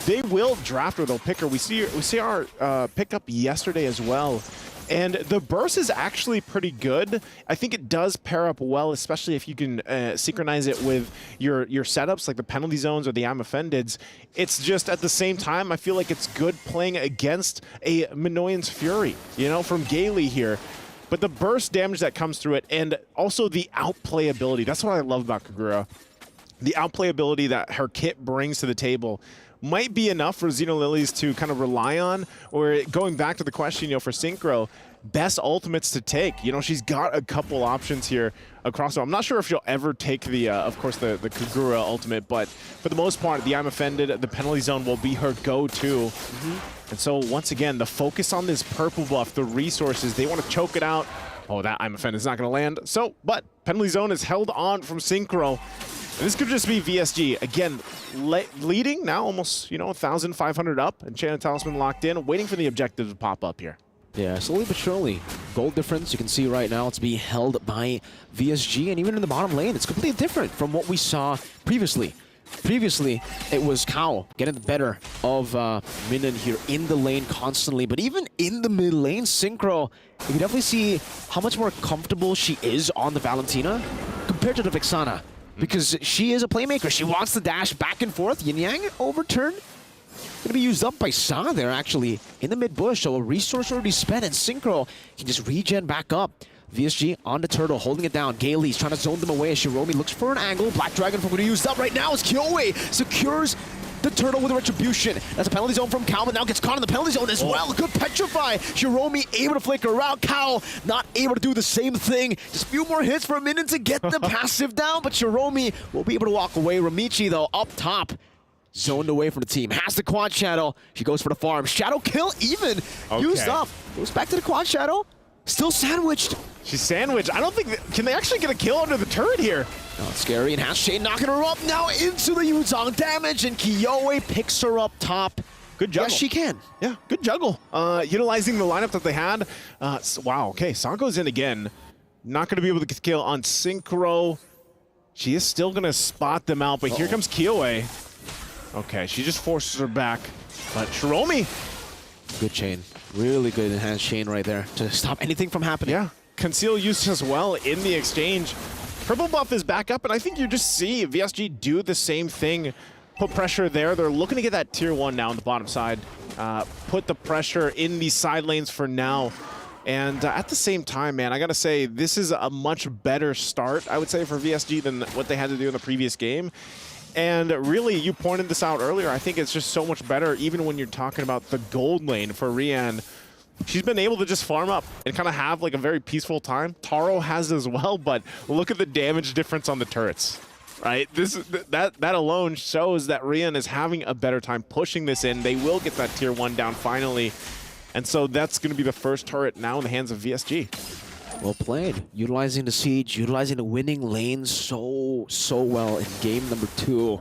they will draft or they'll pick her. We see our pickup yesterday as well. And the burst is actually pretty good. I think it does pair up well, especially if you can synchronize it with your setups, like the penalty zones or the I'm Offendeds. It's just at the same time, I feel like it's good playing against a Minoyan's Fury, from Gailey here. But the burst damage that comes through it, and also the outplayability. That's what I love about Kagura. The outplayability that her kit brings to the table might be enough for Xeno Lilies to kind of rely on, or going back to the question, for Synchro, best ultimates to take. She's got a couple options here across. I'm not sure if she'll ever take the, of course, the Kagura ultimate, but for the most part, the I'm Offended, the penalty zone will be her go-to. And so once again, the focus on this purple buff, the resources, they want to choke it out. Oh, that I'm Offended is not going to land. So, but penalty zone is held on from Synchro. And this could just be VSG, again, leading now almost, 1,500 up. Enchanted Talisman locked in, waiting for the objective to pop up here. Yeah, slowly but surely. Gold difference, you can see right now, it's being held by VSG. And even in the bottom lane, it's completely different from what we saw previously. Previously, it was Kao getting the better of Minan here in the lane constantly. But even in the mid lane, Synchro, you can definitely see how much more comfortable she is on the Valentina compared to the Vexana. Because she is a playmaker. She wants to dash back and forth. Yin Yang overturn. Going to be used up by Sa there, actually, in the mid bush. So a resource already spent, and Synchro can just regen back up. VSG on the turtle, holding it down. Gailey's trying to zone them away as Shiromi looks for an angle. Black Dragon from what he used up right now as Kyoe secures the turtle with a retribution. That's a penalty zone from Cal, but now gets caught in the penalty zone as well. Good petrify. Shiromi able to flicker around. Cal not able to do the same thing. Just a few more hits for a minute to get the passive down, but Shiromi will be able to walk away. Ramichi, though, up top. Zoned away from the team. Has the quad shadow. She goes for the farm. Shadow kill even used up. Goes back to the quad shadow. Still sandwiched. She's sandwiched. I don't think... Can they actually get a kill under the turret here? Oh, it's scary. And has Shane knocking her up now into the Yuzong damage. And Kyoe picks her up top. Good juggle. Yes, she can. Yeah, good juggle. Utilizing the lineup that they had. Wow, okay. Sanko's in again. Not going to be able to get the kill on Synchro. She is still going to spot them out. But here comes Kyoe. Okay, she just forces her back. But Shiromi. Good chain. Really good enhanced chain right there to stop anything from happening. Yeah. Conceal used as well in the exchange. Purple buff is back up, and I think you just see VSG do the same thing. Put pressure there. They're looking to get that tier 1 now on the bottom side. Put the pressure in the side lanes for now. And at the same time, man, I got to say, this is a much better start, I would say, for VSG than what they had to do in the previous game. And really, you pointed this out earlier, I think it's just so much better, even when you're talking about the gold lane for Rian. She's been able to just farm up and kind of have like a very peaceful time. Taro has as well, but look at the damage difference on the turrets, right? That alone shows that Rian is having a better time pushing this in. They will get that tier 1 down finally. And so that's going to be the first turret now in the hands of VSG. Well played. Utilizing the siege, utilizing the winning lane so well in game number 2.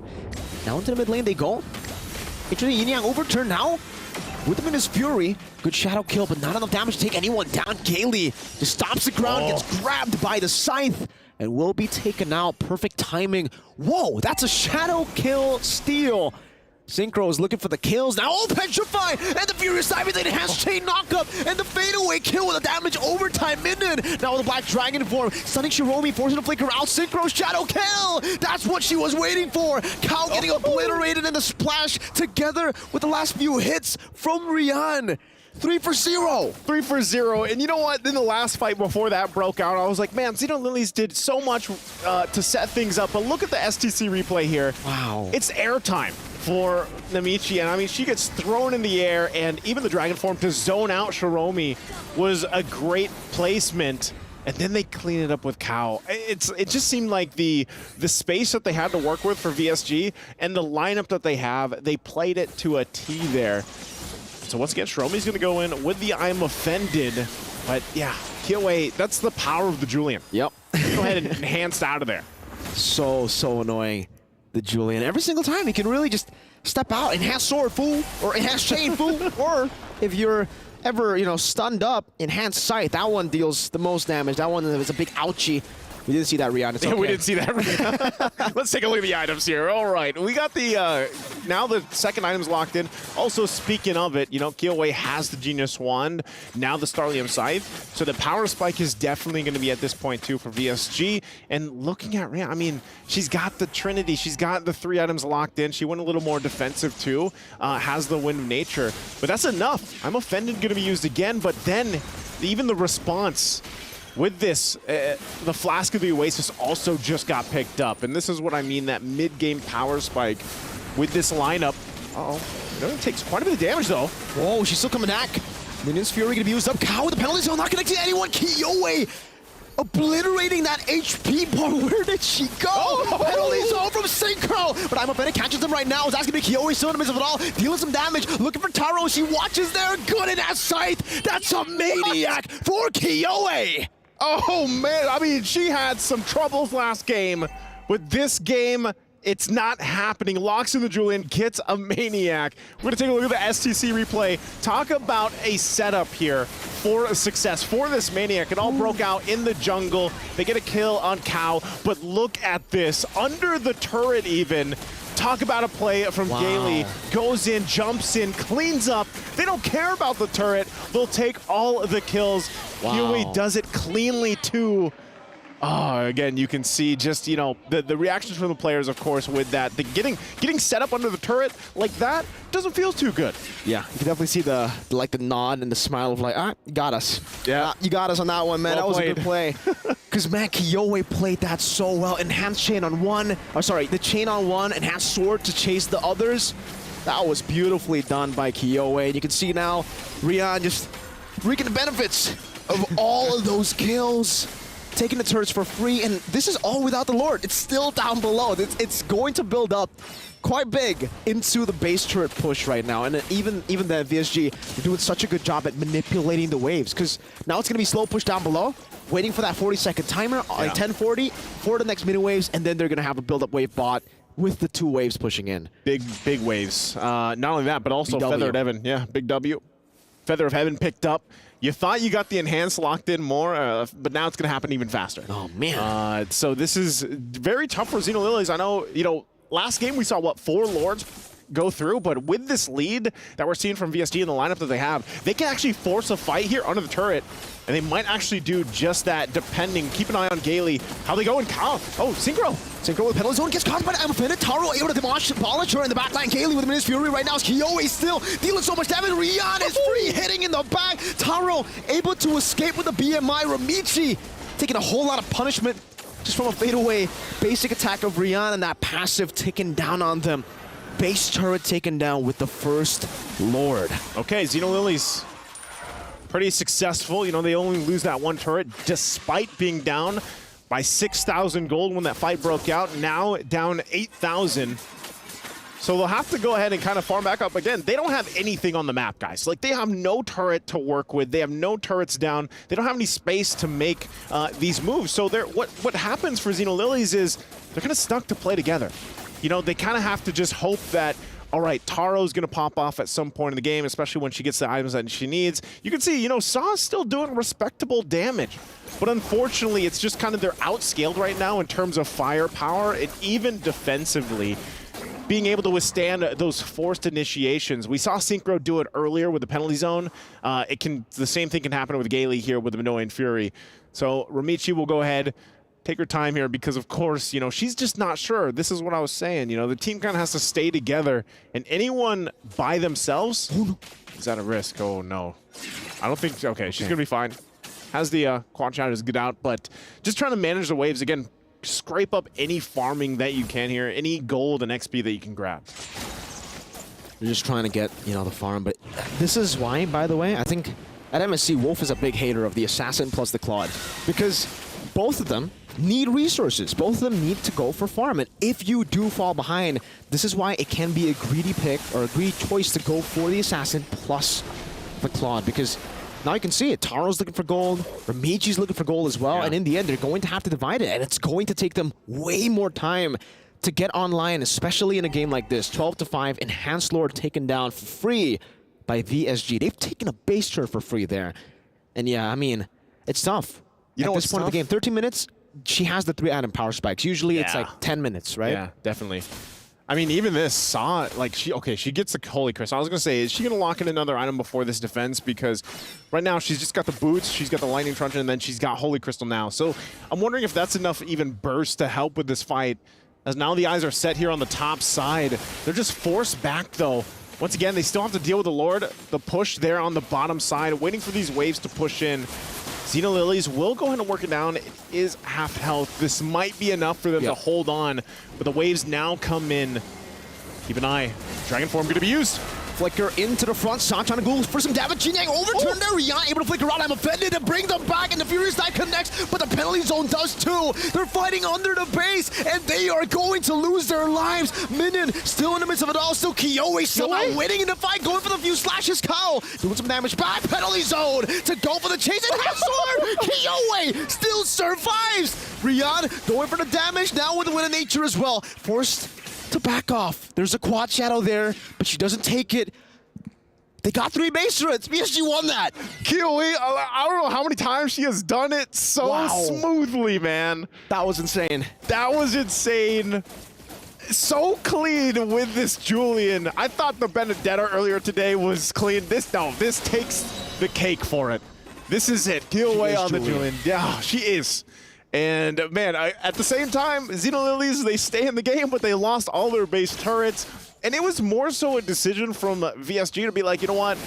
Now into the mid lane they go. Actually, Yin Yang overturned now. With him in his fury. Good shadow kill, but not enough damage to take anyone down. Gailey just stops the ground, gets grabbed by the scythe, and will be taken out. Perfect timing. Whoa, that's a shadow kill steal. Synchro is looking for the kills now. Oh, Petrify! And the Furious Dive has chain knockup and the fadeaway kill with a damage overtime minion. Now with the Black Dragon form, stunning Shiromi, forcing to flicker out. Synchro shadow kill! That's what she was waiting for. Cal getting obliterated in the splash together with the last few hits from Rian. 3 for 0. 3 for 0. And you know what? In the last fight before that broke out, I was like, man, Xeno Lilies did so much to set things up. But look at the STC replay here. Wow. It's airtime for Namichi. And I mean, she gets thrown in the air. And even the Dragon form to zone out Shiromi was a great placement. And then they clean it up with Cow. It just seemed like the space that they had to work with for VSG and the lineup that they have, they played it to a T there. So once again, Shiromi's going to go in with the I'm Offended. But yeah, Kyoe, that's the power of the Julian. Yep. Go ahead and enhanced out of there. So annoying, the Julian. Every single time he can really just step out, enhance sword, fool, or enhance chain, fool. Or if you're ever, stunned up, enhance scythe. That one deals the most damage. That one is a big ouchie. We didn't see that, Rihanna. It's okay. We didn't see that. Let's take a look at the items here. All right, we got the, now the second item's locked in. Also, speaking of it, Kyoe has the Genius Wand, now the Starlium Scythe. So the power spike is definitely going to be at this point too for VSG. And looking at Rihanna, I mean, she's got the Trinity. She's got the 3 items locked in. She went a little more defensive too, has the Wind of Nature. But that's enough. I'm Offended going to be used again, but then even the response with this, the Flask of the Oasis also just got picked up. And this is what I mean, that mid-game power spike with this lineup. It takes quite a bit of damage, though. Whoa, she's still coming back. Minion's Fury going to be used up. Cow with the penalty zone, not connecting to anyone. Kyoe obliterating that HP bar. Where did she go? Penalty zone from Synchro. But I'm Offended catches them right now. It's asking me Kyoe still in the midst of it all. Dealing some damage. Looking for Taro. She watches there. Good in that scythe. That's a maniac for Kyoe. Oh, man. I mean, she had some troubles last game. With this game, it's not happening. Locks in the Julian, gets a maniac. We're going to take a look at the STC replay. Talk about a setup here for a success for this maniac. It all broke out in the jungle. They get a kill on Cow, but look at this. Under the turret even. Talk about a play from Gailey. Goes in, jumps in, cleans up. They don't care about the turret. They'll take all of the kills. Kyoe does it cleanly too. Oh, again, you can see just, you know, the reactions from the players, of course, with that. The getting set up under the turret like that doesn't feel too good. Yeah, you can definitely see the nod and the smile of like, you got us. Yeah. You got us on that one, man. Well that was played. a good play. Because, man, Kiyoi played that so well. Enhanced chain on one. Oh, sorry, the chain on one, enhanced sword to chase the others. That was beautifully done by Kiyoi. And you can see now Rian just reaping the benefits of all of those kills. Taking the turrets for free, and this is all without the Lord. It's still down below. It's going to build up quite big into the base turret push right now. And even the VSG, they're doing such a good job at manipulating the waves, because now it's going to be slow push down below, waiting for that 40-second timer, like 1040, for the next mini waves, and then they're going to have a build-up wave bot with the 2 waves pushing in. Big waves. Not only that, but also BW. Feather of Heaven. Yeah, big W. Feather of Heaven picked up. You thought you got the enhanced locked in more, but now it's going to happen even faster. Oh, man. So this is very tough for Xeno Lilies. I know, you know, last game we saw, what, 4 Lords go through, but with this lead that we're seeing from VSD in the lineup that they have, they can actually force a fight here under the turret, and they might actually do just that, depending. Keep an eye on Gailey, how they go in count. Oh, Synchro. Synchro with Penalty Zone gets caught by Amphina. Taro able to demolish her in the backline. Gailey with Minute's Fury right now. Kiyoi still dealing so much damage. Rian is free, hitting in the back. Taro able to escape with the BMI. Ramichi taking a whole lot of punishment just from a fadeaway basic attack of Rian, and that passive ticking down on them. Base turret taken down with the first Lord. Okay, Xeno Lilies, pretty successful. You know, they only lose that 1 turret despite being down by 6,000 gold when that fight broke out. Now down 8,000. So they'll have to go ahead and kind of farm back up again. They don't have anything on the map, guys. Like, they have no turret to work with. They have no turrets down. They don't have any space to make these moves. So what happens for Xeno Lilies is they're kind of stuck to play together. You know, they kind of have to just hope that, all right, Taro's going to pop off at some point in the game, especially when she gets the items that she needs. You can see, you know, Saw's still doing respectable damage. But unfortunately, it's just kind of they're outscaled right now in terms of firepower, and even defensively, being able to withstand those forced initiations. We saw Synchro do it earlier with the penalty zone. The same thing can happen with Gailey here with the Minoan and Fury. So Ramichi will go ahead, take her time here, because of course, you know, she's just not sure. This is what I was saying, you know, the team kind of has to stay together, and anyone by themselves is at a risk. Oh no, I don't think, okay, she's gonna be fine. Has the quad shadows get out, but just trying to manage the waves again, scrape up any farming that you can here, any gold and XP that you can grab. You're just trying to get, you know, the farm, but this is why, by the way, I think at MSC, Wolf is a big hater of the Assassin plus the Claude, because both of them need resources. Both of them need to go for farm, and if you do fall behind, this is why it can be a greedy pick or a greedy choice to go for the Assassin plus the Claude, because now you can see it. Taro's looking for gold, Ramichi's looking for gold as well, and in the end, they're going to have to divide it, and it's going to take them way more time to get online, especially in a game like this. 12-5, Enhanced Lord taken down for free by VSG. They've taken a base turret for free there. And yeah, I mean, it's tough. You know, at this point of the game, 13 minutes, she has the 3-item power spikes. Usually it's like 10 minutes, right? Yeah, definitely. I mean, even this Saw, like, she gets the Holy Crystal. I was going to say, is she going to lock in another item before this defense? Because right now she's just got the boots, she's got the Lightning Truncheon, and then she's got Holy Crystal now. So I'm wondering if that's enough even burst to help with this fight, as now the eyes are set here on the top side. They're just forced back, though. Once again, they still have to deal with the Lord. The push there on the bottom side, waiting for these waves to push in. Xeno Lilies will go ahead and work it down. It is half health. This might be enough for them to hold on, but the waves now come in. Keep an eye. Dragon Form going to be used. Flicker into the front. Sa trying to go for some damage. Jinyang overturned there. Rian able to flicker out. I'm offended to bring them back, and the Furious Die connects, but the penalty zone does too. They're fighting under the base, and they are going to lose their lives. Minion still in the midst of it all. Still Kiyoi somehow winning in the fight, going for the few slashes. Kyle doing some damage back. Penalty zone to go for the chase. And sword. Kiyoi still survives. Rian going for the damage now with the Win of Nature as well. Forced to back off. There's a quad shadow there, but she doesn't take it. They got 3 base turrets. PSG won that. Kiyoi, I don't know how many times she has done it so smoothly, man. That was insane. That was insane. So clean with this Julian. I thought the Benedetta earlier today was clean. This takes the cake for it. This is it. Kiyoi on the Julian. Yeah, she is. And man, at the same time, Xeno Lilies, they stay in the game, but they lost all their base turrets. And it was more so a decision from VSG to be like, you know what?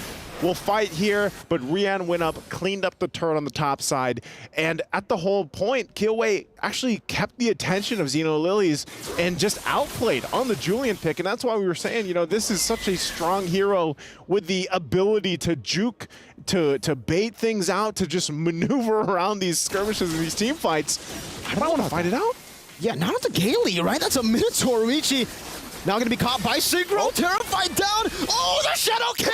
We'll fight here, but Rian went up, cleaned up the turret on the top side, and at the whole point, Killway actually kept the attention of Xeno Lilies and just outplayed on the Julian pick, and that's why we were saying, you know, this is such a strong hero with the ability to juke, to bait things out, to just maneuver around these skirmishes and these team fights. I don't want to fight it out. Yeah, not at the Gailey, right? That's a Minotaur. Riichi now going to be caught by Synchro. Terrified down. Oh, the shadow kill!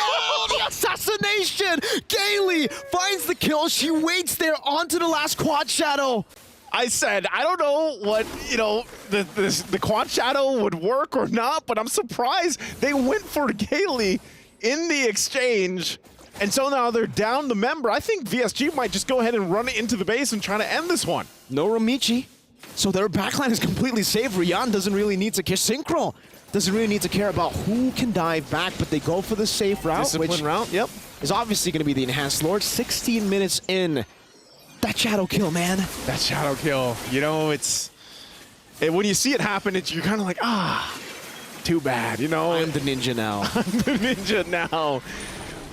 The assassination! Gailey finds the kill. She waits there onto the last quad shadow. I said, I don't know what, you know, the quad shadow would work or not, but I'm surprised they went for Gailey in the exchange. And so now they're down the member. I think VSG might just go ahead and run it into the base and try to end this one. No Romichi. So their backline is completely safe. Rian doesn't really need to kiss Synchro. Doesn't really need to care about who can dive back, but they go for the safe route. Discipline route, yep. Is obviously going to be the Enhanced Lord. 16 minutes in. That shadow kill, man. That shadow kill. You know, when you see it happen, you're kind of like, too bad, you know? I'm the ninja now. I'm the ninja now.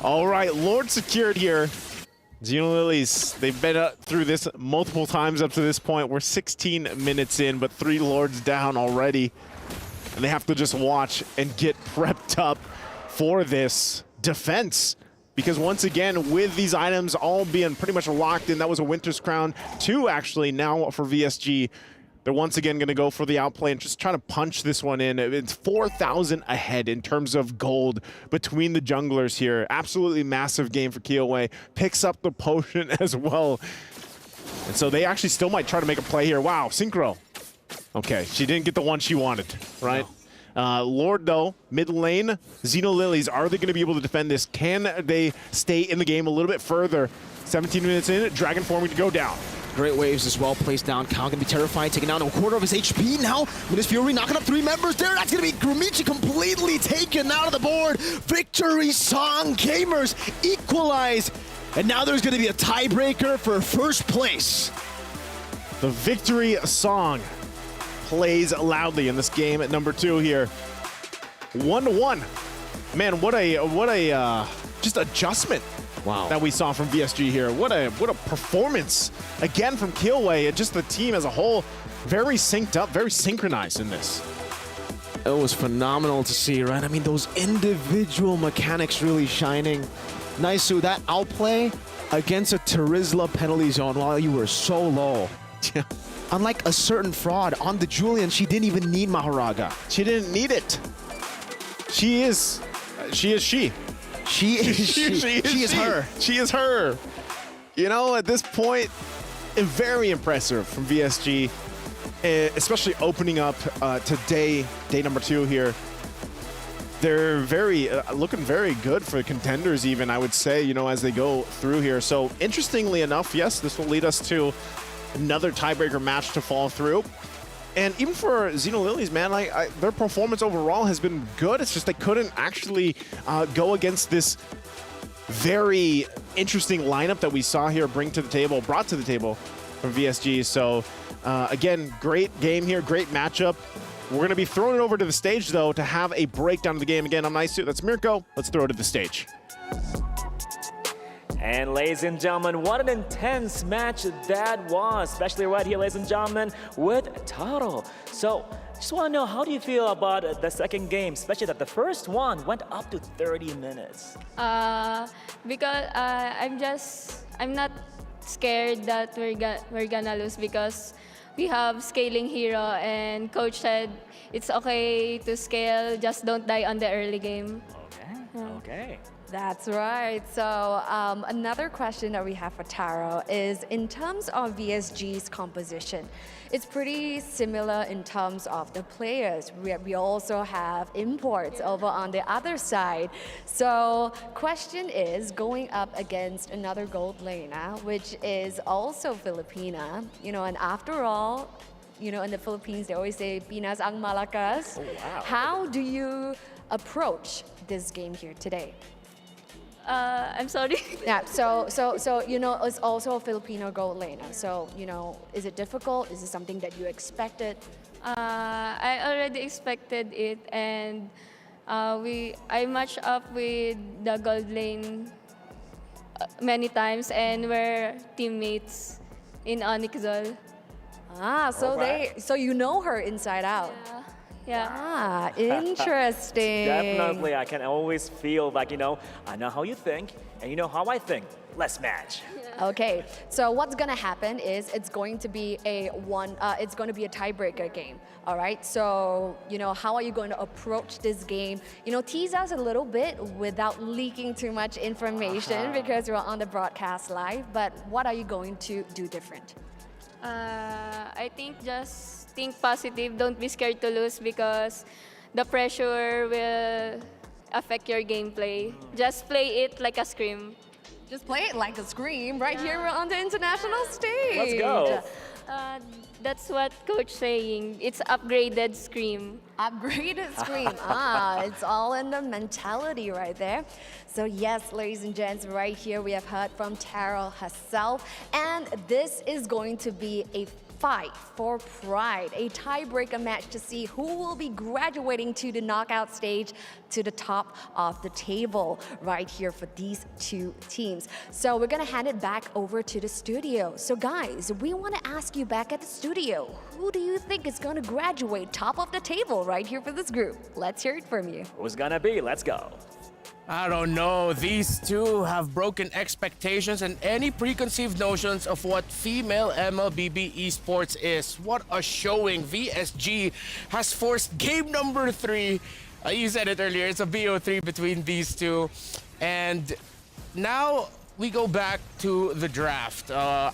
All right, Lord secured here. Xeno Lilies, they've been through this multiple times up to this point. We're 16 minutes in, but 3 Lords down already. And they have to just watch and get prepped up for this defense. Because once again, with these items all being pretty much locked in, that was a Winter's Crown 2 actually now for VSG. They're once again going to go for the outplay and just try to punch this one in. It's 4,000 ahead in terms of gold between the junglers here. Absolutely massive game for Killway. Picks up the potion as well. And so they actually still might try to make a play here. Wow, Synchro. Okay, she didn't get the one she wanted, right? No. Lord, though, mid lane, Xeno Lilies, are they going to be able to defend this? Can they stay in the game a little bit further? 17 minutes in, Dragon forming to go down. Great waves as well, placed down. Kyle going to be terrified, taking down a quarter of his HP now. With his Fury knocking up 3 members there. That's going to be Grumichi completely taken out of the board. Victory Song Gamers equalize. And now there's going to be a tiebreaker for first place. The Victory Song plays loudly in this game at number 2 here. 1-1. Man, what a just adjustment. Wow. That we saw from VSG here. What a performance again from Killway, and just the team as a whole, very synced up, very synchronized in this. It was phenomenal to see, right? I mean, those individual mechanics really shining. Naisu, that outplay against a Terizla penalty zone while you were so low. Unlike a certain fraud on the Julian, she didn't even need Maharaga. She didn't need it. She is she. She is her. She is her. You know, at this point, very impressive from VSG, especially opening up today, day number 2 here. They're looking very good for contenders even, I would say, you know, as they go through here. So interestingly enough, yes, this will lead us to another tiebreaker match to fall through. And even for Xeno Lilies, man, their performance overall has been good. It's just they couldn't actually go against this very interesting lineup that we saw here brought to the table from VSG. So again, great game here, great matchup. We're going to be throwing it over to the stage, though, to have a breakdown of the game. Again, I'm Naisu, that's Mirko. Let's throw it to the stage. And ladies and gentlemen, what an intense match that was, especially right here, ladies and gentlemen, with Taro. So, just want to know, how do you feel about the second game, especially that the first one went up to 30 minutes? Because I'm not scared that we're gonna lose, because we have scaling hero, and coach said it's okay to scale, just don't die on the early game. Okay. That's right. So another question that we have for Taro is, in terms of VSG's composition, it's pretty similar in terms of the players. We also have imports over on the other side. So question is, going up against another gold laner, which is also Filipina, you know, and after all, you know, in the Philippines, they always say, Pinas ang malakas. Oh, wow. How do you approach this game here today? I'm sorry. Yeah, so you know, it's also a Filipino gold lane. So, you know, is it difficult? Is it something that you expected? I already expected it, and I matched up with the gold lane many times, and we're teammates in Onyxol. Ah, so so you know her inside out. Yeah. Ah, interesting. Definitely, I can always feel like, you know, I know how you think, and you know how I think. Let's match. Okay, so what's gonna happen is it's going to be a tiebreaker game. All right, so you know, how are you going to approach this game? You know, tease us a little bit without leaking too much information because we're on the broadcast live. But what are you going to do different? I think just think positive. Don't be scared to lose because the pressure will affect your gameplay. Just play it like a scream. Just play it like a scream. Right here, we're on the international stage. Let's go. That's what coach saying. It's upgraded scream. Upgraded scream. It's all in the mentality right there. So yes, ladies and gents, right here we have heard from Tara herself, and this is going to be a fight for pride, a tiebreaker match to see who will be graduating to the knockout stage, to the top of the table right here for these two teams. So we're gonna hand it back over to the studio. So guys, we wanna ask you back at the studio, who do you think is gonna graduate top of the table right here for this group? Let's hear it from you. Who's gonna be? Let's go. I don't know. These two have broken expectations and any preconceived notions of what female MLBB esports is. What a showing. VSG has forced game number 3. You said it earlier. It's a BO3 between these two. And now we go back to the draft. I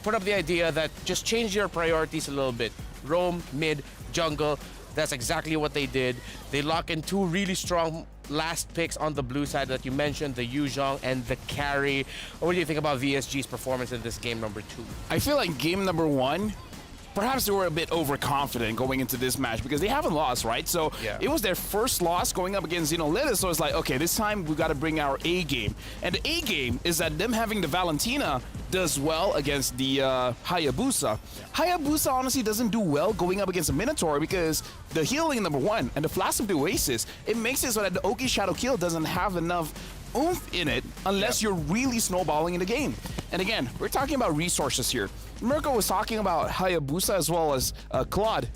put up the idea that just change your priorities a little bit. Roam, mid, jungle. That's exactly what they did. They lock in 2 really strong last picks on the blue side that you mentioned, the Yuzhong and the carry. What do you think about VSG's performance in this game number 2? I feel like game number 1, perhaps they were a bit overconfident going into this match because they haven't lost, right? So it was their first loss going up against Xenolithis, so it's like, okay, this time we got to bring our A game. And the A game is that them having the Valentina does well against the Hayabusa. Hayabusa honestly doesn't do well going up against a Minotaur because the healing number 1 and the Flash of the Oasis, it makes it so that the Oki Shadow Kill doesn't have enough oomph in it unless you're really snowballing in the game. And again, we're talking about resources here. Mirko was talking about Hayabusa as well as Claude.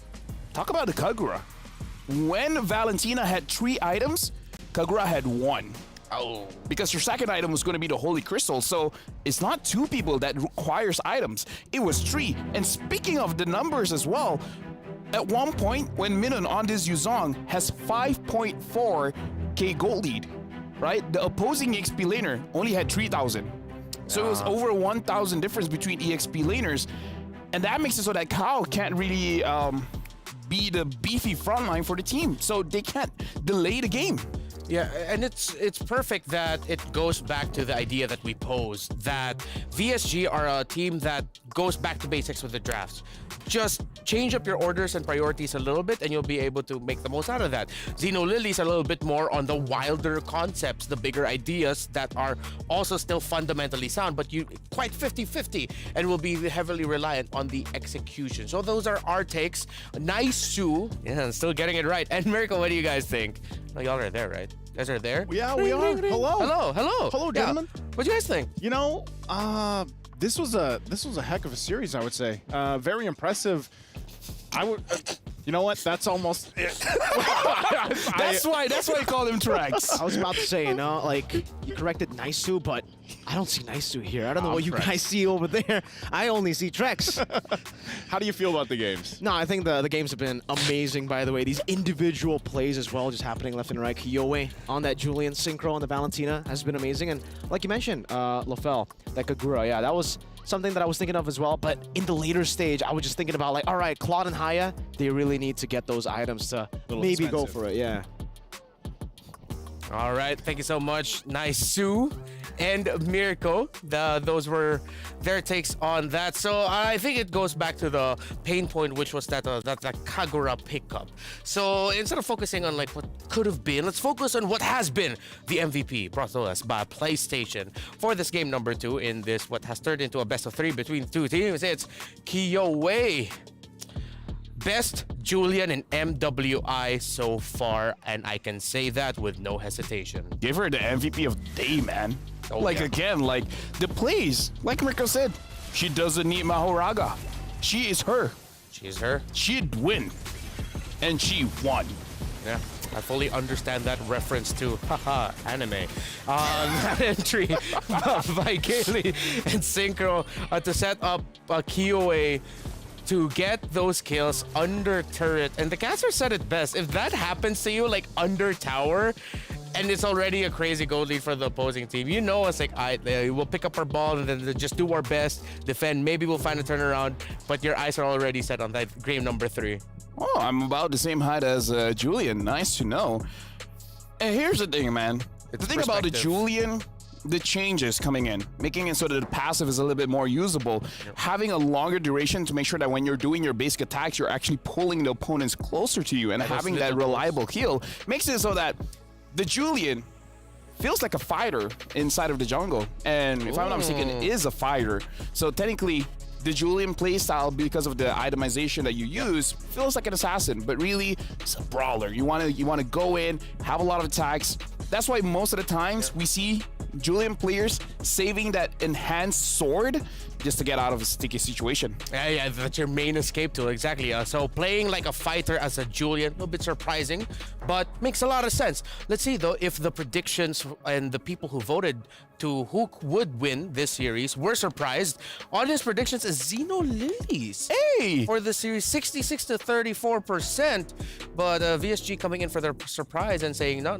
Talk about the Kagura. When Valentina had 3 items, Kagura had 1. Oh. Because your second item was going to be the Holy Crystal, so it's not 2 people that requires items. It was 3. And speaking of the numbers as well, at one point when Minun on this Yuzong has 5.4k gold lead, right? The opposing EXP laner only had 3,000. So it was over 1,000 difference between EXP laners. And that makes it so that Kao can't really be the beefy frontline for the team. So they can't delay the game. Yeah, and it's perfect that it goes back to the idea that we posed, that VSG are a team that goes back to basics with the drafts. Just change up your orders and priorities a little bit and you'll be able to make the most out of that. Xenolili's a little bit more on the wilder concepts, the bigger ideas that are also still fundamentally sound, but you quite 50-50 and will be heavily reliant on the execution. So those are our takes. Nice Sue, yeah, still getting it right. And Mirko, what do you guys think? Oh, y'all are there, right? You guys are there? Yeah, we are. Hello. Hello, hello. Hello, gentlemen. Yeah. What do you guys think? You know, this was a heck of a series, I would say. Very impressive. I would. You know what? That's almost it. That's why I call him Trex. I was about to say, you know, like, you corrected Naisu, but I don't see Naisu here. I don't know what you guys see over there. I only see Trex. How do you feel about the games? No, I think the games have been amazing, by the way. These individual plays as well, just happening left and right. Kyoe on that Julian synchro on the Valentina has been amazing. And like you mentioned, Lafel, that Kagura, yeah, that was something that I was thinking of as well. But in the later stage, I was just thinking about, like, all right, Claude and Haya, they really need to get those items to maybe go for it, yeah. All right, thank you so much, Nice Sue. and Mirko. Those were their takes on that. So I think it goes back to the pain point, which was that Kagura pickup. So instead of focusing on like what could have been, let's focus on what has been the MVP brought to us by PlayStation for this game number 2 in this what has turned into a best of 3 between two teams. It's Kiowe. Best Julian in MWI so far, and I can say that with no hesitation. Give her the MVP of the day, man. Oh, like yeah. again, like the plays, like Mirko said, she doesn't need Mahoraga. She is her. She's her. She'd win. And she won. Yeah, I fully understand that reference to haha anime. That entry by Kaylee and Synchro to set up Kiowe to get those kills under turret. And the caster said it best. If that happens to you, like under tower, and it's already a crazy goal lead for the opposing team, you know it's like, we'll pick up our ball and then just do our best, defend. Maybe we'll find a turnaround, but your eyes are already set on that game number 3. Oh, I'm about the same height as Julian. Nice to know. And here's the thing, man. The thing about the Julian, the changes coming in, making it so that the passive is a little bit more usable, having a longer duration to make sure that when you're doing your basic attacks, you're actually pulling the opponents closer to you, and having that reliable heal makes it so that the Julian feels like a fighter inside of the jungle. And if I'm not mistaken, is a fighter. So technically, the Julian playstyle, because of the itemization that you use, feels like an assassin, but really it's a brawler. You want to go in, have a lot of attacks. That's why most of the times we see Julian players saving that enhanced sword just to get out of a sticky situation. Yeah, that's your main escape tool, exactly. So playing like a fighter as a Julian, a little bit surprising, but makes a lot of sense. Let's see though if the predictions and the people who voted to who would win this series were surprised. On his predictions is Zeno Lilies. Hey! For the series, 66 to 34%, but VSG coming in for their surprise and saying, no,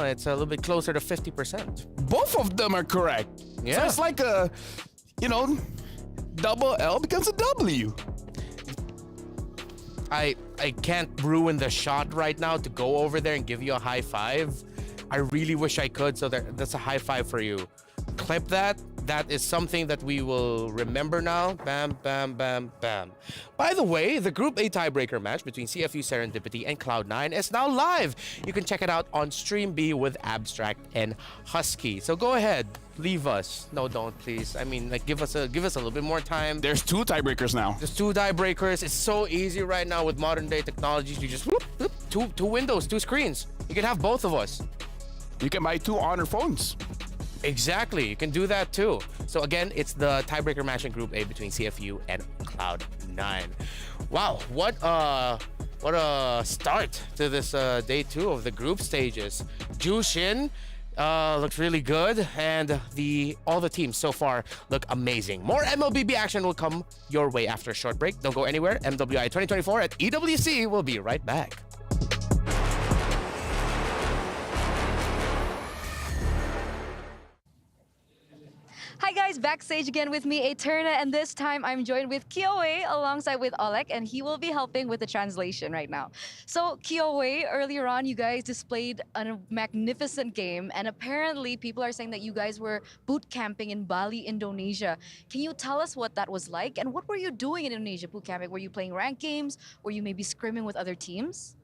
it's a little bit closer to 50%. Both of them are correct. Yeah. So it's like a, double L becomes a W. I can't ruin the shot right now to go over there and give you a high five. I really wish I could, so that's a high five for you. Clip that. That is something that we will remember now. Bam, bam, bam, bam. By the way, the Group A tiebreaker match between CFU Serendipity and Cloud9 is now live. You can check it out on Stream B with Abstract and Husky. So go ahead, leave us. No, don't, please. I mean, like, give us a little bit more time. There's 2 tiebreakers now. There's 2 tiebreakers. It's so easy right now with modern day technologies. You just whoop, whoop, two windows, 2 screens. You can have both of us. You can buy 2 Honor phones. Exactly, you can do that too. So again, it's the tiebreaker match in Group A between CFU and Cloud9. Wow, what a start to this day 2 of the group stages. Jushin looks really good, and all the teams so far look amazing. More MLBB action will come your way after a short break. Don't go anywhere. MWI 2024 at EWC will be right back. Hi guys, backstage again with me, Eterna, and this time I'm joined with Kiowe alongside with Oleg, and he will be helping with the translation right now. So Kiowe, earlier on you guys displayed a magnificent game, and apparently people are saying that you guys were boot camping in Bali, Indonesia. Can you tell us what that was like, and what were you doing in Indonesia boot camping? Were you playing ranked games? Were you maybe scrimming with other teams?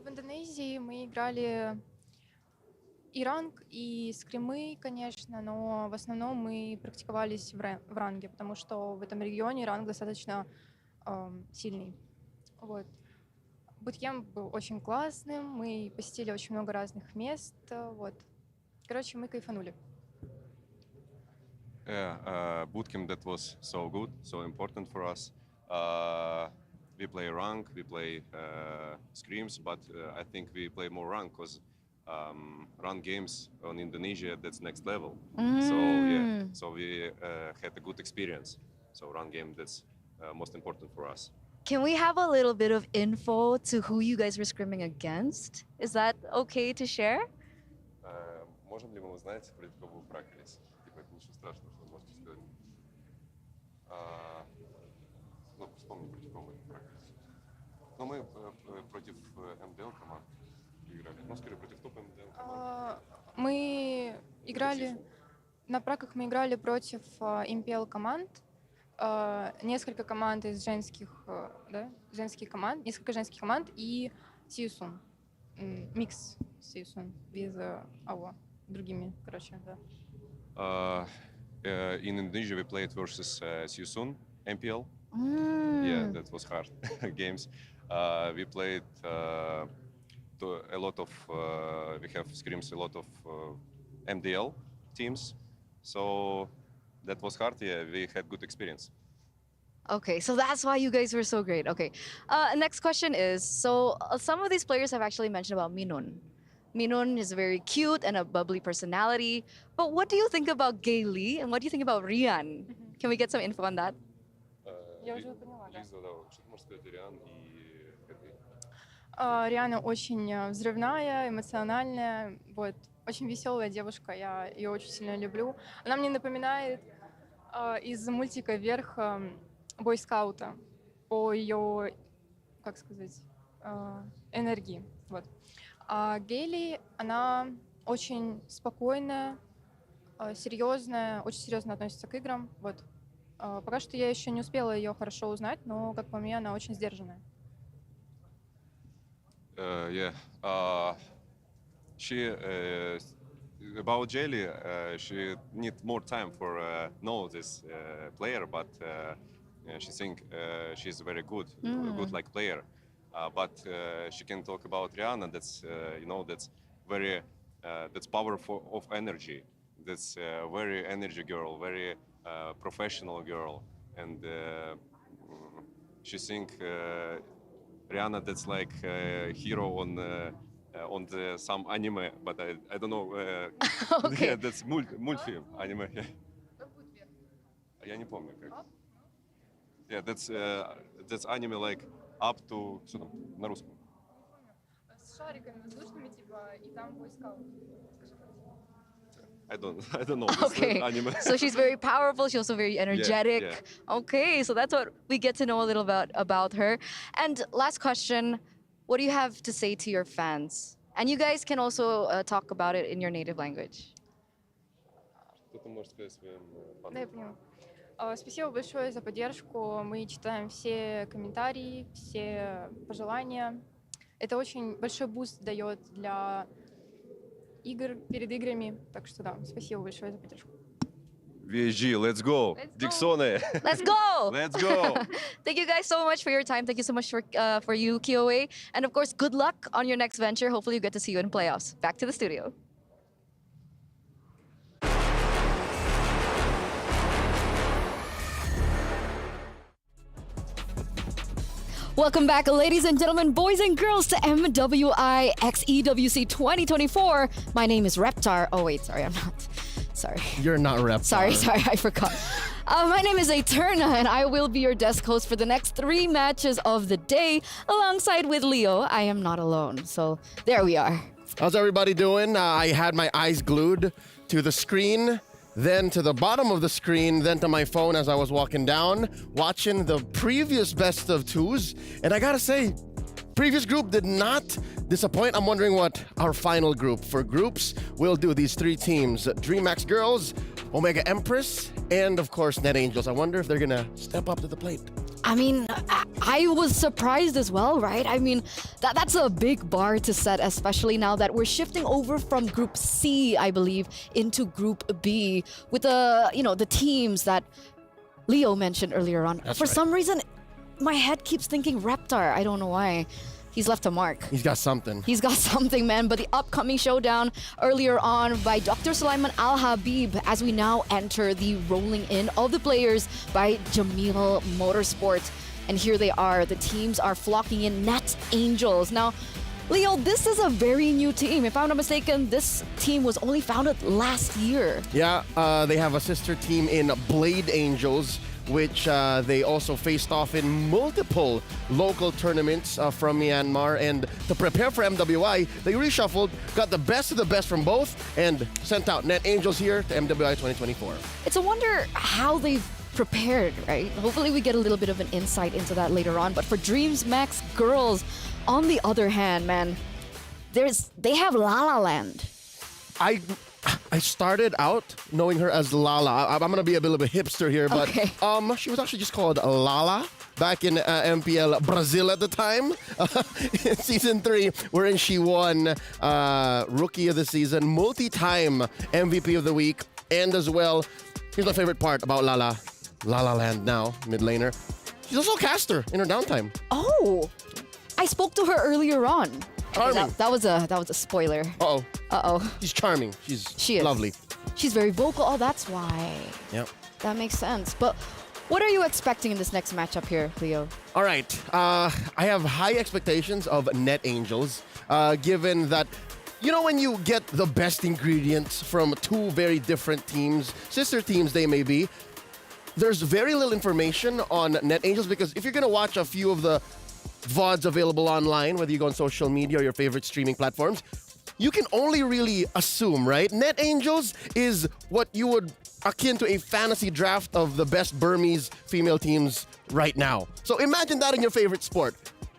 В Индонезии мы играли и ранг, и скримы, конечно, но в основном мы практиковались в ранге, потому что в этом регионе ранг достаточно сильный. Вот. Буткемп был очень классным, мы посетили очень много разных мест, вот. Короче, мы кайфанули. Yeah, bootcamp that was so good, so important for us. We play rank, we play scrims, but I think we play more rank because rank games on Indonesia, that's next level. So yeah, so we had a good experience. So rank game, that's most important for us. Can we have a little bit of info to who you guys were scrimming against? Is that okay to share? Можем ли мы узнать, против кого вы практиковались? Типа, это ничего страшного, что вы можете сказать. Ну, вспомним, против кого мы практиковались. Но мы против МДЛ команд играли. Ну, скорее, против топ МДЛ команд. Мы играли, на праках мы играли против МПЛ команд, несколько команд из женских, да, женских команд, несколько женских команд и Сиюсун, микс Сиюсун без другими, короче, да. In Indonesia, we played versus Siusun, MPL. Yeah, that was hard games. We played a lot of, we have scrims a lot of MDL teams. So that was hard. Yeah, we had good experience. Okay, so that's why you guys were so great. Okay, next question is, so some of these players have actually mentioned about Minun. Minun is very cute and a bubbly personality, but what do you think about Gay Lee and what do you think about Rian? Can we get some info on that? Лиза, да, что ты можешь сказать о Риан и этой? Риана очень взрывная, эмоциональная, вот, очень веселая девушка, я ее очень сильно люблю. Она мне напоминает из мультика «Вверх» бойскаута по ее, как сказать, энергии, вот. А Гейли, она очень спокойная, серьезная, очень серьезно относится к играм, вот. Пока что я еще не успела ее хорошо узнать, но, как по мне, она очень сдержанная. Yeah. She about Jelly, she need more time for know this player, but she think she's very good, good like player. But she can talk about Rihanna. That's you know, that's very that's powerful of energy. That's very energy girl, very professional girl, and she think Rihanna that's like hero on the some anime, but I don't know. Okay. Yeah, that's мультфильм anime. Я не помню как. Yeah, that's anime like up to что там на русском? С шариками воздушными, типа, и там бойскаут. I don't know. Okay, Anime. so she's very powerful. She's also very energetic. yeah. Okay, so that's what we get to know a little about her. And last question, what do you have to say to your fans? And you guys can also talk about it in your native language. Что ты можешь сказать своим Да, я поняла. Спасибо большое за поддержку. Мы читаем все комментарии, все пожелания. Это очень большой буст дает для игр, перед играми. Так что да, спасибо большое за поддержку. VSG, let's go. Dixone. Let's go! Let's go. Thank you guys so much for your time. Thank you so much for you, KOA. And of course, good luck on your next venture. Hopefully you get to see you in playoffs. Back to the studio. Welcome back, ladies and gentlemen, boys and girls, to MWI x EWC 2024. My name is Reptar. Oh, wait, sorry, I'm not. Sorry. You're not Reptar. Sorry, I forgot. My name is Eterna, and I will be your desk host for the next 3 matches of the day, alongside with Leo. I am not alone, so there we are. How's everybody doing? I had my eyes glued to the screen, then to the bottom of the screen, then to my phone as I was walking down, watching the previous best of 2s. And I gotta say, previous group did not disappoint. I'm wondering what our final group for groups will do. These 3 teams, DreamHack Girls, Omega Empress, and of course Net Angels. I wonder if they're gonna step up to the plate. I mean, I was surprised as well, right? I mean, that's a big bar to set, especially now that we're shifting over from Group C, I believe, into Group B with the teams that Leo mentioned earlier on. That's For right. some reason, my head keeps thinking Reptar. I don't know why. He's left a mark. He's got something. He's got something, man. But the upcoming showdown earlier on by Dr. Sulaiman Al Habib as we now enter the rolling in of the players by Jamil Motorsport. And here they are. The teams are flocking in. Net Angels. Now, Leo, this is a very new team. If I'm not mistaken, this team was only founded last year. Yeah, they have a sister team in Blade Angels, which they also faced off in multiple local tournaments from Myanmar. And to prepare for MWI, they reshuffled, got the best of the best from both, and sent out Net Angels here to MWI 2024. It's a wonder how they've prepared, right? Hopefully we get a little bit of an insight into that later on. But for Dreams Max girls, on the other hand, man, they have La La Land. I started out knowing her as Lala. I'm gonna be a bit of a hipster here, but she was actually just called Lala back in MPL Brazil at the time, in season 3, wherein she won Rookie of the Season, multi-time MVP of the week, and as well, here's my favorite part about Lala La Land now, mid laner. She's also a caster in her downtime. Oh, I spoke to her earlier on. Charming. Okay, that was a spoiler. Uh-oh. Uh-oh. She's charming. She is lovely. She's very vocal. Oh, that's why. Yep. That makes sense. But what are you expecting in this next matchup here, Leo? All right. I have high expectations of Net Angels, given that, you know, when you get the best ingredients from two very different teams, sister teams they may be, there's very little information on Net Angels, because if you're going to watch a few of the VODs available online, whether you go on social media or your favorite streaming platforms, you can only really assume, right? Net Angels is what you would akin to a fantasy draft of the best Burmese female teams right now. So imagine that in your favorite sport.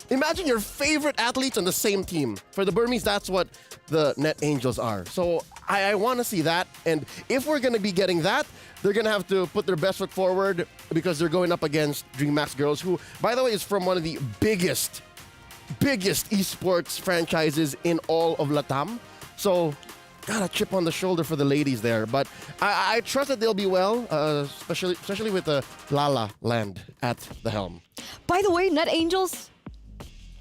Imagine your favorite athletes on the same team. For the Burmese, that's what the Net Angels are. So I want to see that. And if we're going to be getting that, they're going to have to put their best foot forward, because they're going up against DreamHack Girls, who, by the way, is from one of the biggest esports franchises in all of Latam. So, got a chip on the shoulder for the ladies there. But I trust that they'll be well, especially with the Lala Land at the helm. By the way, Net Angels.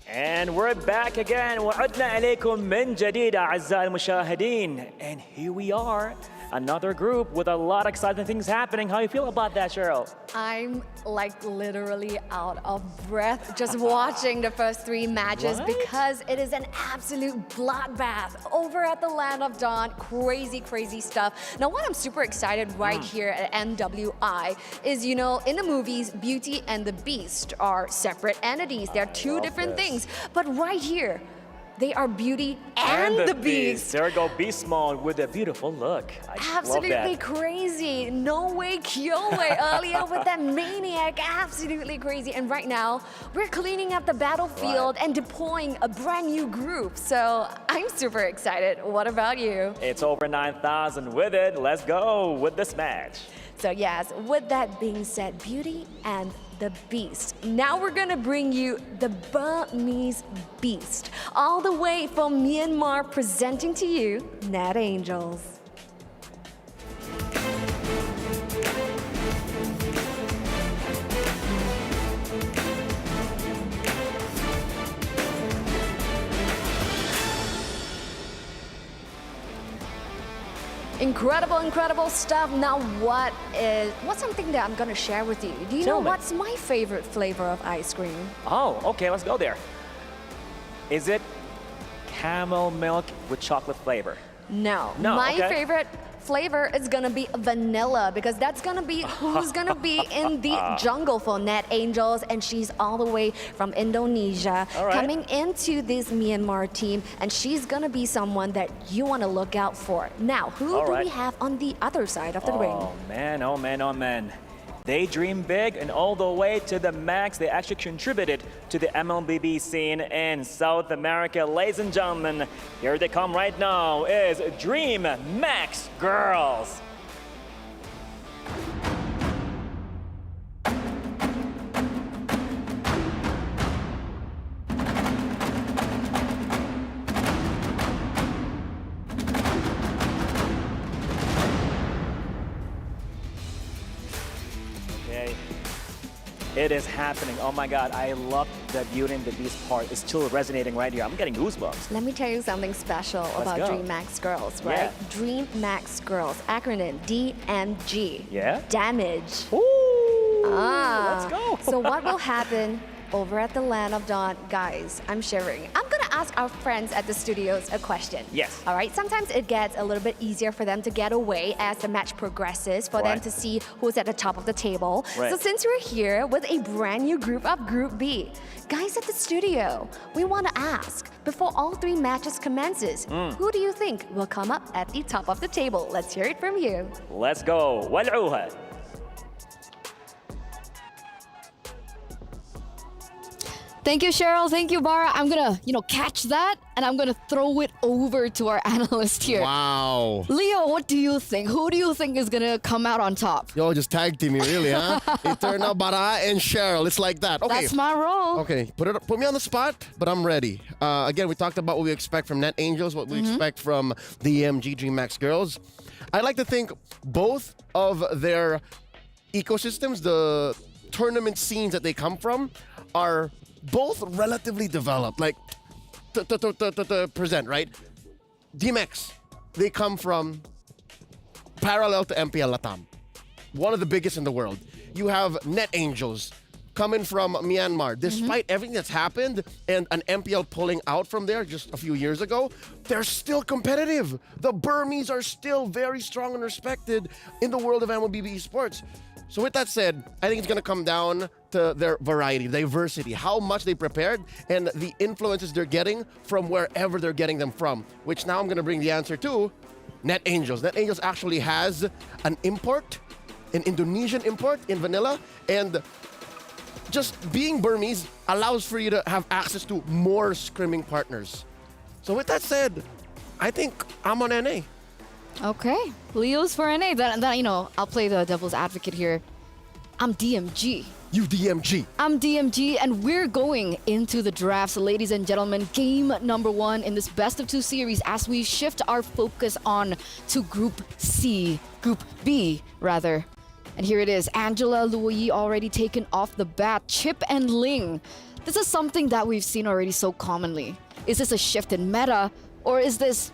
And we're back again. وعدنا عليكم من جديد أعزائي المشاهدين. And here we are. Another group with a lot of exciting things happening. How do you feel about that, Cheryl? I'm like literally out of breath just watching the first 3 matches because it is an absolute bloodbath over at the Land of Dawn. Crazy, crazy stuff. Now, what I'm super excited right here at MWI is, you know, in the movies, Beauty and the Beast are separate entities. They're two different things. But right here, they are Beauty and the Beast. There we go, Beast Mode with a beautiful look. Absolutely crazy. No way Kyoe earlier with that maniac. Absolutely crazy. And right now, we're cleaning up the battlefield and deploying a brand new group. So I'm super excited. What about you? It's over 9,000 with it. Let's go with this match. So yes, with that being said, Beauty and the Beast. Now we're gonna bring you the Burmese Beast, all the way from Myanmar, presenting to you Net Angels. Incredible, incredible stuff. Now, what's something that I'm gonna share with you? Do you know what's my favorite flavor of ice cream? Oh, okay, let's go there. Is it caramel milk with chocolate flavor? No. My favorite flavor is gonna be vanilla, because that's gonna be who's gonna be in the jungle for Net Angels, and she's all the way from Indonesia, coming into this Myanmar team, and she's gonna be someone that you want to look out for. Now, who do we have on the other side of the ring? Oh man, oh man, oh man. They dream big, and all the way to the max. They actually contributed to the MLBB scene in South America. Ladies and gentlemen, here they come right now is Dream Max Girls. It is happening. Oh my God, I love the Beauty and the Beast part. It's still resonating right here. I'm getting goosebumps. Let me tell you something special about Dream Max Girls, right? Yeah. Dream Max Girls, acronym DMG. Yeah? Damage. Ooh, let's go. So what will happen over at the Land of Dawn? Guys, I'm shivering. I'm gonna ask our friends at the studios a question. Yes. All right, sometimes it gets a little bit easier for them to get away as the match progresses, for them to see who's at the top of the table. So since we're here with a brand new group of Group B, guys at the studio, we wanna ask, before all 3 matches commences, who do you think will come up at the top of the table? Let's hear it from you. Let's go. ولعوها. Thank you, Cheryl. Thank you, Bara. I'm gonna, catch that and I'm gonna throw it over to our analyst here. Wow. Leo, what do you think? Who do you think is gonna come out on top? Yo, just tag team me, really, huh? Eterna, Bara, and Cheryl. It's like that. Okay. That's my role. Okay, put me on the spot, but I'm ready. Again, we talked about what we expect from Net Angels, what we expect from the EMG DreamHack girls. I like to think both of their ecosystems, the tournament scenes that they come from, are both relatively developed. Like, to present, right? DMX, they come from parallel to MPL Latam, one of the biggest in the world. You have Net Angels coming from Myanmar. Despite everything that's happened and an MPL pulling out from there just a few years ago, they're still competitive. The Burmese are still very strong and respected in the world of MLBB esports. So with that said, I think it's going to come down to their variety, diversity, how much they prepared, and the influences they're getting from wherever they're getting them from, which now I'm going to bring the answer to Net Angels. Net Angels actually has an import, an Indonesian import in vanilla, and just being Burmese allows for you to have access to more scrimming partners. So with that said, I think I'm on NA. Okay, Leo's for NA. Then I'll play the devil's advocate here. I'm DMG. You DMG. I'm DMG, and we're going into the drafts, ladies and gentlemen. Game number 1 in this best of 2 series as we shift our focus on to Group B, rather. And here it is, Angela, Luoyi already taken off the bat, Chip and Ling. This is something that we've seen already so commonly. Is this a shift in meta, or is this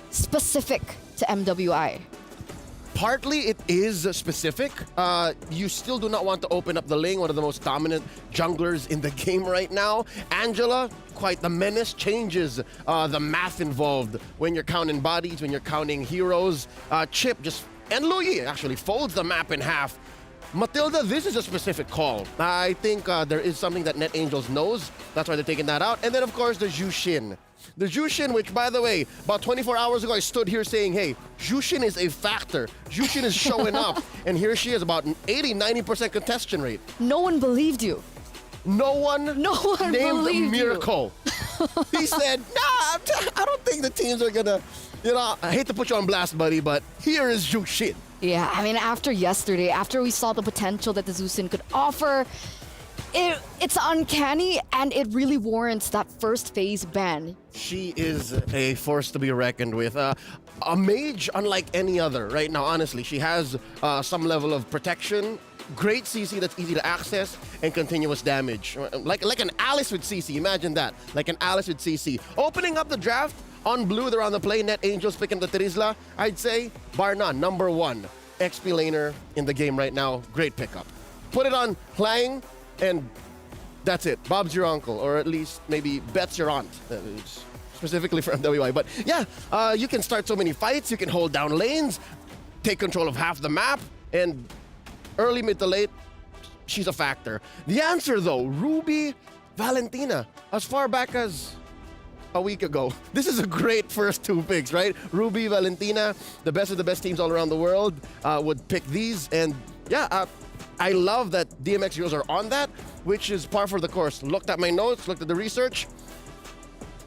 specific to MWI? Partly it is specific. You still do not want to open up the Ling, one of the most dominant junglers in the game right now. Angela, quite the menace, changes the math involved when you're counting bodies, when you're counting heroes. Chip and Luoyi actually folds the map in half. Matilda, this is a specific call. I think there is something that Net Angels knows. That's why they're taking that out. And then, of course, the Jushin. The Jushin, which, by the way, about 24 hours ago, I stood here saying, hey, Jushin is a factor. Jushin is showing up. And here she is, about an 80-90% contestation rate. No one believed you. No one named believed Miracle. He said, nah, I don't think the teams are going to, I hate to put you on blast, buddy, but here is Jushin. Yeah, I mean, after yesterday, after we saw the potential that the Zusin could offer, it's uncanny, and it really warrants that first phase ban. She is a force to be reckoned with. A mage unlike any other right now, honestly. She has some level of protection, great CC that's easy to access, and continuous damage. Like an Alice with CC, imagine that. Like an Alice with CC. Opening up the draft, on blue, they're on the play. Net Angels picking the Terizla. I'd say, bar none, number 1 XP laner in the game right now. Great pickup. Put it on Hlang, and that's it. Bob's your uncle, or at least maybe Bet's your aunt. Specifically for MWI. But yeah, you can start so many fights. You can hold down lanes, take control of half the map, and early, mid to late, she's a factor. The answer, though, Ruby Valentina. As far back as a week ago. This is a great first 2 picks, right? Ruby, Valentina, the best of the best teams all around the world would pick these. And yeah, I love that DMX Heroes are on that, which is par for the course. Looked at my notes, looked at the research.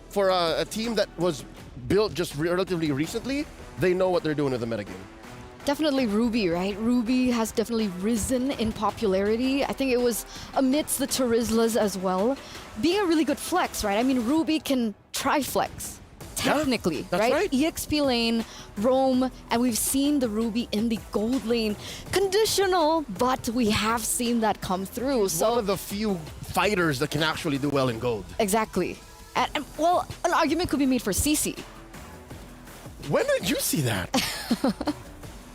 For a team that was built just relatively recently, they know what they're doing with the metagame. Definitely Ruby, right? Ruby has definitely risen in popularity. I think it was amidst the Terizlas as well. Being a really good flex, right? I mean, Ruby can tri-flex, technically, that's right? EXP lane, roam, and we've seen the Ruby in the gold lane. Conditional, but we have seen that come through. So one of the few fighters that can actually do well in gold. Exactly. And well, an argument could be made for CC. When did you see that?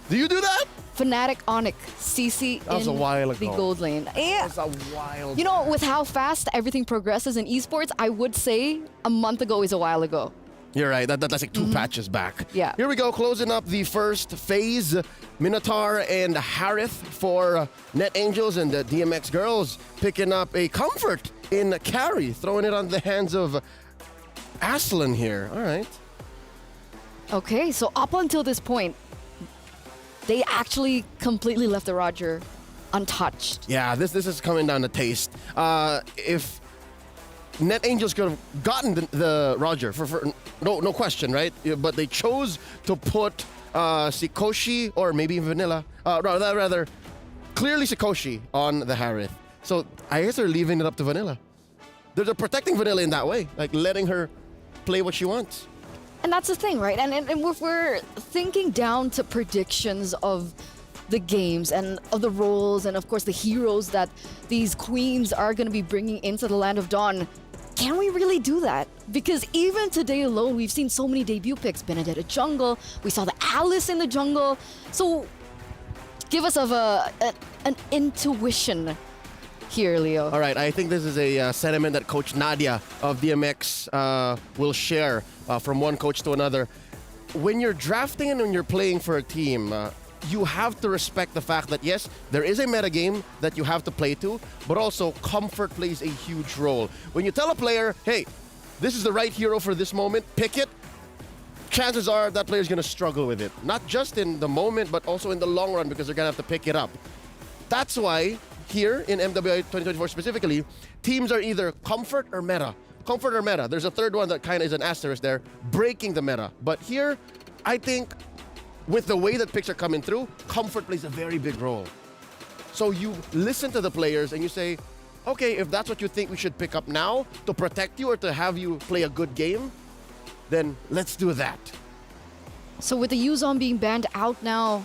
Do you do that? Fnatic Onyx, CC that was in a while ago. the gold lane. Yeah. That was a while. You know, with how fast everything progresses in esports, I would say a month ago is a while ago. You're right. That's like 2 patches back. Yeah. Here we go, closing up the first phase. Minotaur and Harith for Net Angels, and the DMX girls picking up a comfort in carry, throwing it on the hands of Aslan here. All right. Okay, so up until this point, they actually completely left the Roger untouched. Yeah, this is coming down to taste. If Net Angels could have gotten the Roger for no question, right? Yeah, but they chose to put Sikoshi or maybe Vanilla, rather clearly Sikoshi on the Harith. So I guess they're leaving it up to Vanilla. They're protecting Vanilla in that way, like letting her play what she wants. And that's the thing, right? And if we're thinking down to predictions of the games and of the roles and of course the heroes that these queens are going to be bringing into the Land of Dawn, can we really do that? Because even today alone, we've seen so many debut picks. Benedetta jungle, we saw the Alice in the jungle. So give us an intuition here, Leo. All right, I think this is a sentiment that Coach Nadia of DMX will share from one coach to another. When you're drafting and when you're playing for a team, you have to respect the fact that, yes, there is a meta game that you have to play to, but also comfort plays a huge role. When you tell a player, hey, this is the right hero for this moment, pick it, chances are that player's going to struggle with it. Not just in the moment, but also in the long run because they're going to have to pick it up. That's why here in MWI 2024 specifically, teams are either comfort or meta. Comfort or meta. There's a third one that kind of is an asterisk there, breaking the meta. But here, I think with the way that picks are coming through, comfort plays a very big role. So you listen to the players and you say, okay, if that's what you think we should pick up now to protect you or to have you play a good game, then let's do that. So with the Yuzon being banned out now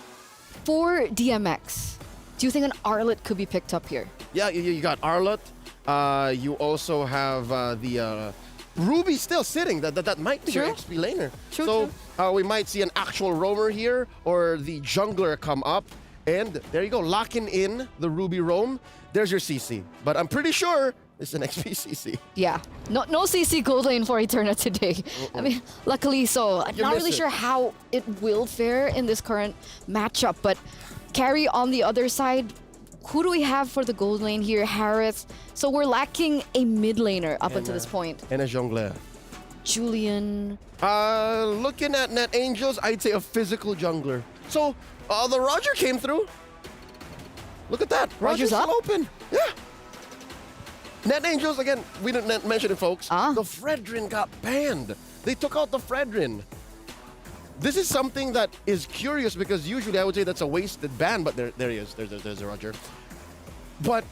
for DMX, do you think an Arlet could be picked up here? Yeah, you got Arlet. You also have the Ruby still sitting. That might be your XP laner. So we might see an actual roamer here or the jungler come up. And there you go, locking in the Ruby roam. There's your CC. But I'm pretty sure it's an XP CC. Yeah, no CC gold lane for Eterna today. I mean, luckily so. I'm not really sure how it will fare in this current matchup, but carry on the other side, who do we have for the gold lane here? Harith. So we're lacking a mid laner up until this point. And a jungler. Julian. Looking at Net Angels, I'd say a physical jungler. So the Roger came through. Look at that. Roger's up? Still open. Yeah. Net Angels, again, we didn't mention it, folks. The Fredrin got banned. They took out the Fredrin. This is something that is curious because usually I would say that's a wasted ban, but there he is. There's a Roger. But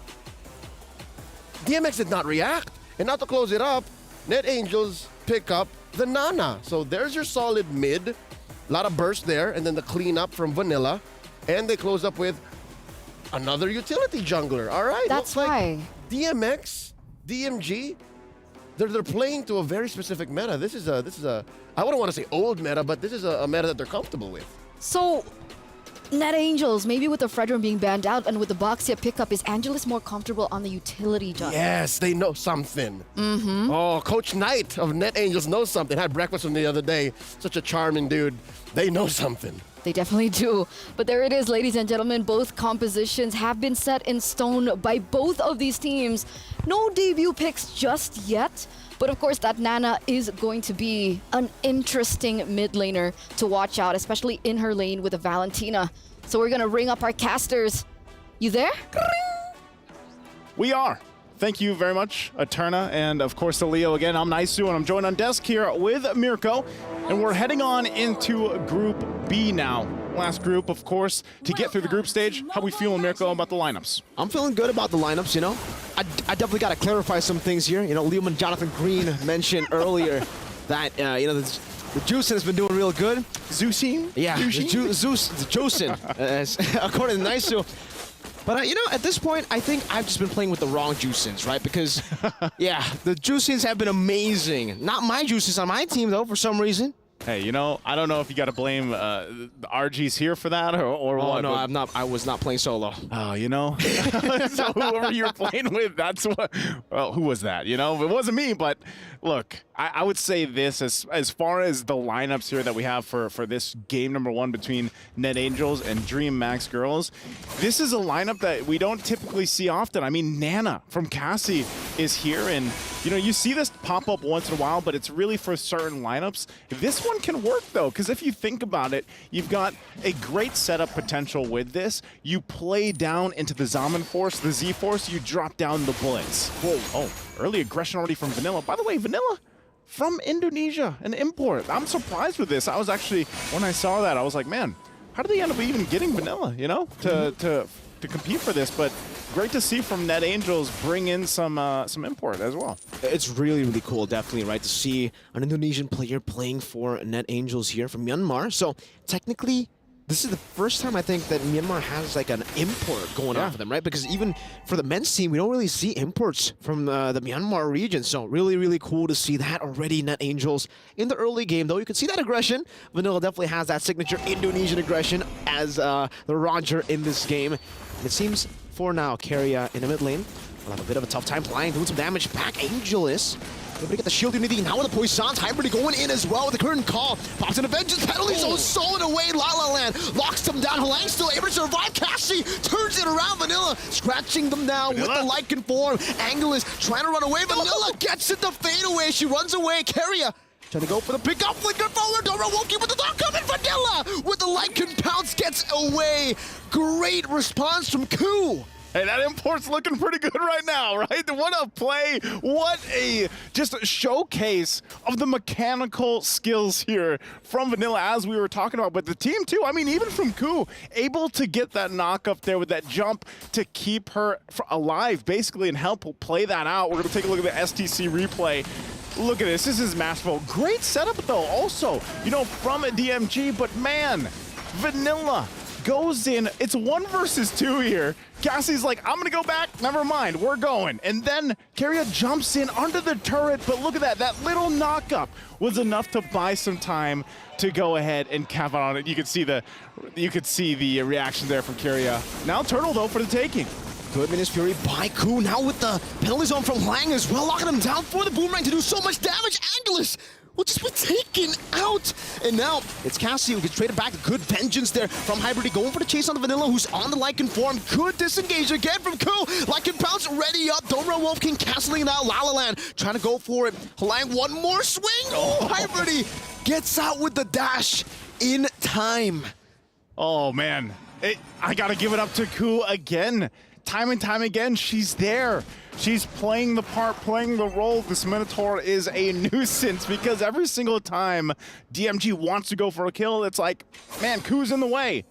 DMX did not react. And now to close it up, Net Angels pick up the Nana. So there's your solid mid. A lot of burst there, and then the cleanup from Vanilla. And they close up with another utility jungler. All right. That's why. DMX, DMG, they're playing to a very specific meta. This is a I wouldn't want to say old meta, but this is a meta that they're comfortable with. So Net Angels, maybe with the Fredrin being banned out and with the Boxia pickup, is Angelus more comfortable on the utility jungle? Yes, they know something. Mm-hmm. Oh, Coach Knight of Net Angels knows something. Had breakfast with him the other day. Such a charming dude. They know something. They definitely do. But there it is, ladies and gentlemen. Both compositions have been set in stone by both of these teams. No debut picks just yet. But of course, that Nana is going to be an interesting mid laner to watch out, especially in her lane with a Valentina. So we're going to ring up our casters. You there? We are. Thank you very much, Eterna, and of course to Leo again. I'm Naisu, and I'm joined on desk here with Mirko, and we're heading on into Group B now. Last group, of course, to get through the group stage. How we feeling, Mirko, about the lineups? I'm feeling good about the lineups, you know. I definitely got to clarify some things here. You know, Liam and Jonathan Green mentioned earlier that, you know, the Juicin has been doing real good. Juicin? Yeah, the Juicin, according to Naisu. But, you know, at this point, I think I've just been playing with the wrong Juicins, right? Because, yeah, the Juicins have been amazing. Not my Juicins on my team, though, for some reason. Hey, you know, I don't know if you got to blame the RGs here for that or what. No, I'm not. I was not playing solo. Oh, you know, so whoever you're playing with, that's what. Well, who was that? You know, it wasn't me. But look, I would say this as far as the lineups here that we have for this game number 1 between Net Angels and Dream Max Girls. This is a lineup that we don't typically see often. I mean, Nana from Cassie is here, and You know, you see this pop up once in a while, but it's really for certain lineups. This one can work though, because if you think about it, you've got a great setup potential with this. You play down into the Zaman Force, the Z Force, you drop down the Blitz. Whoa, oh, early aggression already from Vanilla. By the way, Vanilla from Indonesia, an import. I'm surprised with this. I was actually, when I saw that, I was like, man, how did they end up even getting Vanilla, you know, to compete for this? But great to see from Net Angels bring in some import as well. It's really, really cool, definitely, right, to see an Indonesian player playing for Net Angels here from Myanmar. So technically, this is the first time I think that Myanmar has like an import going on for them, right? Because even for the men's team, we don't really see imports from the Myanmar region. So really, really cool to see that already. Net Angels in the early game, though. You can see that aggression. Vanilla definitely has that signature Indonesian aggression as the Roger in this game. And it seems for now, Keria in the mid lane will have a bit of a tough time flying, doing some damage back. Angelus able to get the shield unity now with the Poisson's hybrid going in as well with the current call. Pops in a vengeance penalty, so stolen away. La La Land locks them down. Halang still able to survive. Cassie turns it around. Vanilla scratching them down with the Lycan form. Angelus trying to run away. Vanilla gets it to fade away. She runs away. Keria trying to go for the pickup. Flicker forward. Dora won't keep with the dog coming. Vanilla with the Lycan pounce gets away. Great response from Koo. Hey, that import's looking pretty good right now, right? What a play. What a just a showcase of the mechanical skills here from Vanilla, as we were talking about. But the team, too, I mean, even from Koo, able to get that knock up there with that jump to keep her alive, basically, and help play that out. We're going to take a look at the STC replay. Look at this. This is masterful. Great setup, though, also, you know, from a DMG. But, man, Vanilla goes in. It's 1 versus 2 here. Cassie's like, I'm gonna go back, never mind, we're going. And then Keria jumps in under the turret, but look at that, that little knock-up was enough to buy some time to go ahead and cap out on it. You could see the reaction there from Keria. Now Turtle though for the taking. Good Menace Fury by Koo, now with the penalty zone from Lang as well, locking him down for the boomerang to do so much damage. Angelus will just be taken out. And now it's Cassie who gets traded back. Good vengeance there from Hybrid, going for the chase on the Vanilla, who's on the Lycan form. Good disengage again from Koo. Lycan pounce ready up. Don't run Wolf King canceling it out. La La Land trying to go for it. Halang one more swing. Oh, Hybrid gets out with the dash in time. Oh man, I gotta give it up to Koo again. Time and time again, she's there. She's playing the part, playing the role. This Minotaur is a nuisance because every single time DMG wants to go for a kill, it's like, man, Koo's in the way.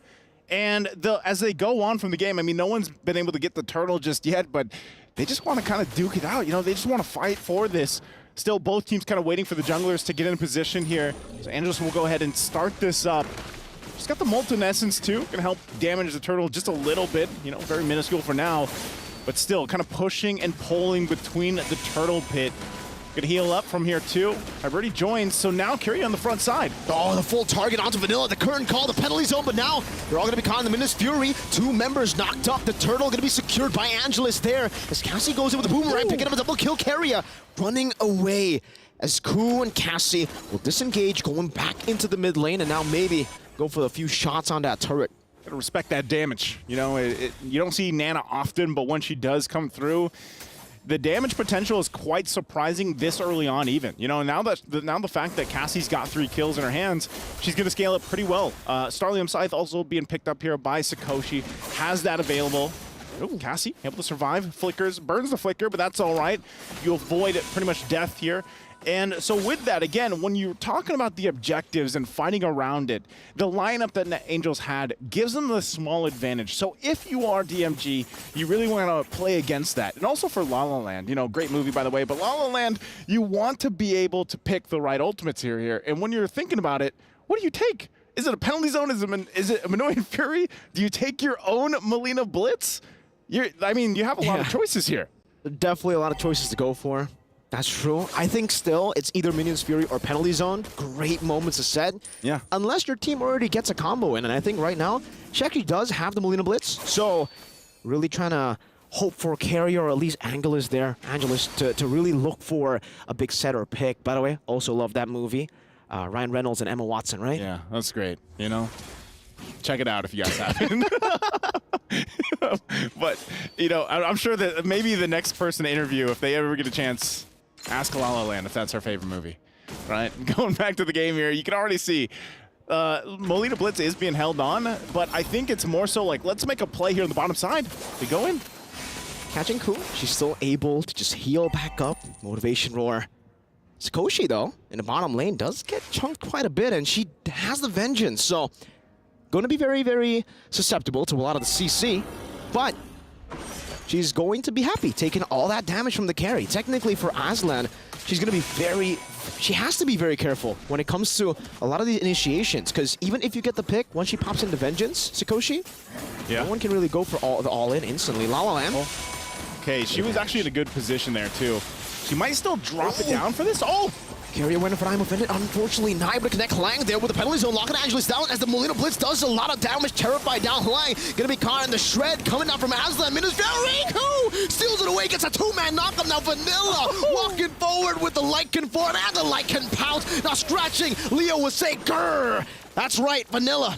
And as they go on from the game, I mean, no one's been able to get the turtle just yet, but they just want to kind of duke it out. You know, they just want to fight for this. Still, both teams kind of waiting for the junglers to get in position here. So Angelus will go ahead and start this up. She's got the Molten Essence too, gonna help damage the turtle just a little bit, you know, very minuscule for now, but still kind of pushing and pulling between the turtle pit. Gonna heal up from here too. I've already joined, so now Keria on the front side. Oh, the full target onto Vanilla, the current call, the penalty zone, but now they're all gonna be caught in the Menace Fury. 2 members knocked up, the turtle gonna be secured by Angelus there, as Cassie goes in with the boomerang, picking up a double kill. Keria running away, as Koo and Cassie will disengage, going back into the mid lane, and now maybe go for a few shots on that turret. Gotta respect that damage. You know, you don't see Nana often, but when she does come through, the damage potential is quite surprising this early on even. You know, now the fact that Cassie's got 3 kills in her hands, she's gonna scale it pretty well. Starlium Scythe also being picked up here by Sakoshi, has that available. Ooh, Cassie able to survive, flickers, burns the flicker, but that's all right. You avoid pretty much death here. And so with that, again, when you're talking about the objectives and fighting around it, the lineup that Net Angels had gives them the small advantage. So if you are DMG, you really want to play against that. And also for La La Land, you know, great movie, by the way, but La La Land, you want to be able to pick the right ultimates here. And when you're thinking about it, what do you take? Is it a penalty zone? Is it a Minoan Fury? Do you take your own Melina Blitz? I mean, you have a lot of choices here. Definitely a lot of choices to go for. That's true. I think still it's either Minions Fury or Penalty Zone. Great moments to set. Yeah. Unless your team already gets a combo in. And I think right now, she actually does have the Melina Blitz. So really trying to hope for Keria or at least Angelus there. Angelus to really look for a big set or pick. By the way, also love that movie. Ryan Reynolds and Emma Watson, right? Yeah, that's great. You know, check it out if you guys haven't. But, you know, I'm sure that maybe the next person to interview, if they ever get a chance, Ask La La Land if that's her favorite movie, right? Going back to the game here, you can already see Molina Blitz is being held on, but I think it's more so like, let's make a play here on the bottom side. We go in. Catching Ku, she's still able to just heal back up. Motivation roar. Sakoshi, though, in the bottom lane, does get chunked quite a bit, and she has the Vengeance, so going to be very, very susceptible to a lot of the CC, but she's going to be happy taking all that damage from the carry. Technically, for Aslan, she's going to be she has to be very careful when it comes to a lot of these initiations, because even if you get the pick, once she pops into Vengeance, Sakoshi, no one can really go for the all-in instantly. La La Land. Okay, she was actually in a good position there, too. She might still drop it down for this. Oh! Carrier winner for I'm offended. Unfortunately, not able to connect Lang there with the penalty zone. Locking Angeles down as the Molina Blitz does a lot of damage. Terrified down Lang. Gonna be caught in the shred. Coming down from Aslan. Minus Riku steals it away. Gets a two-man knockup. Now Vanilla walking forward with the Lycan forward and the Lycan pounce. Now scratching. Leo will say, grrr. That's right, Vanilla.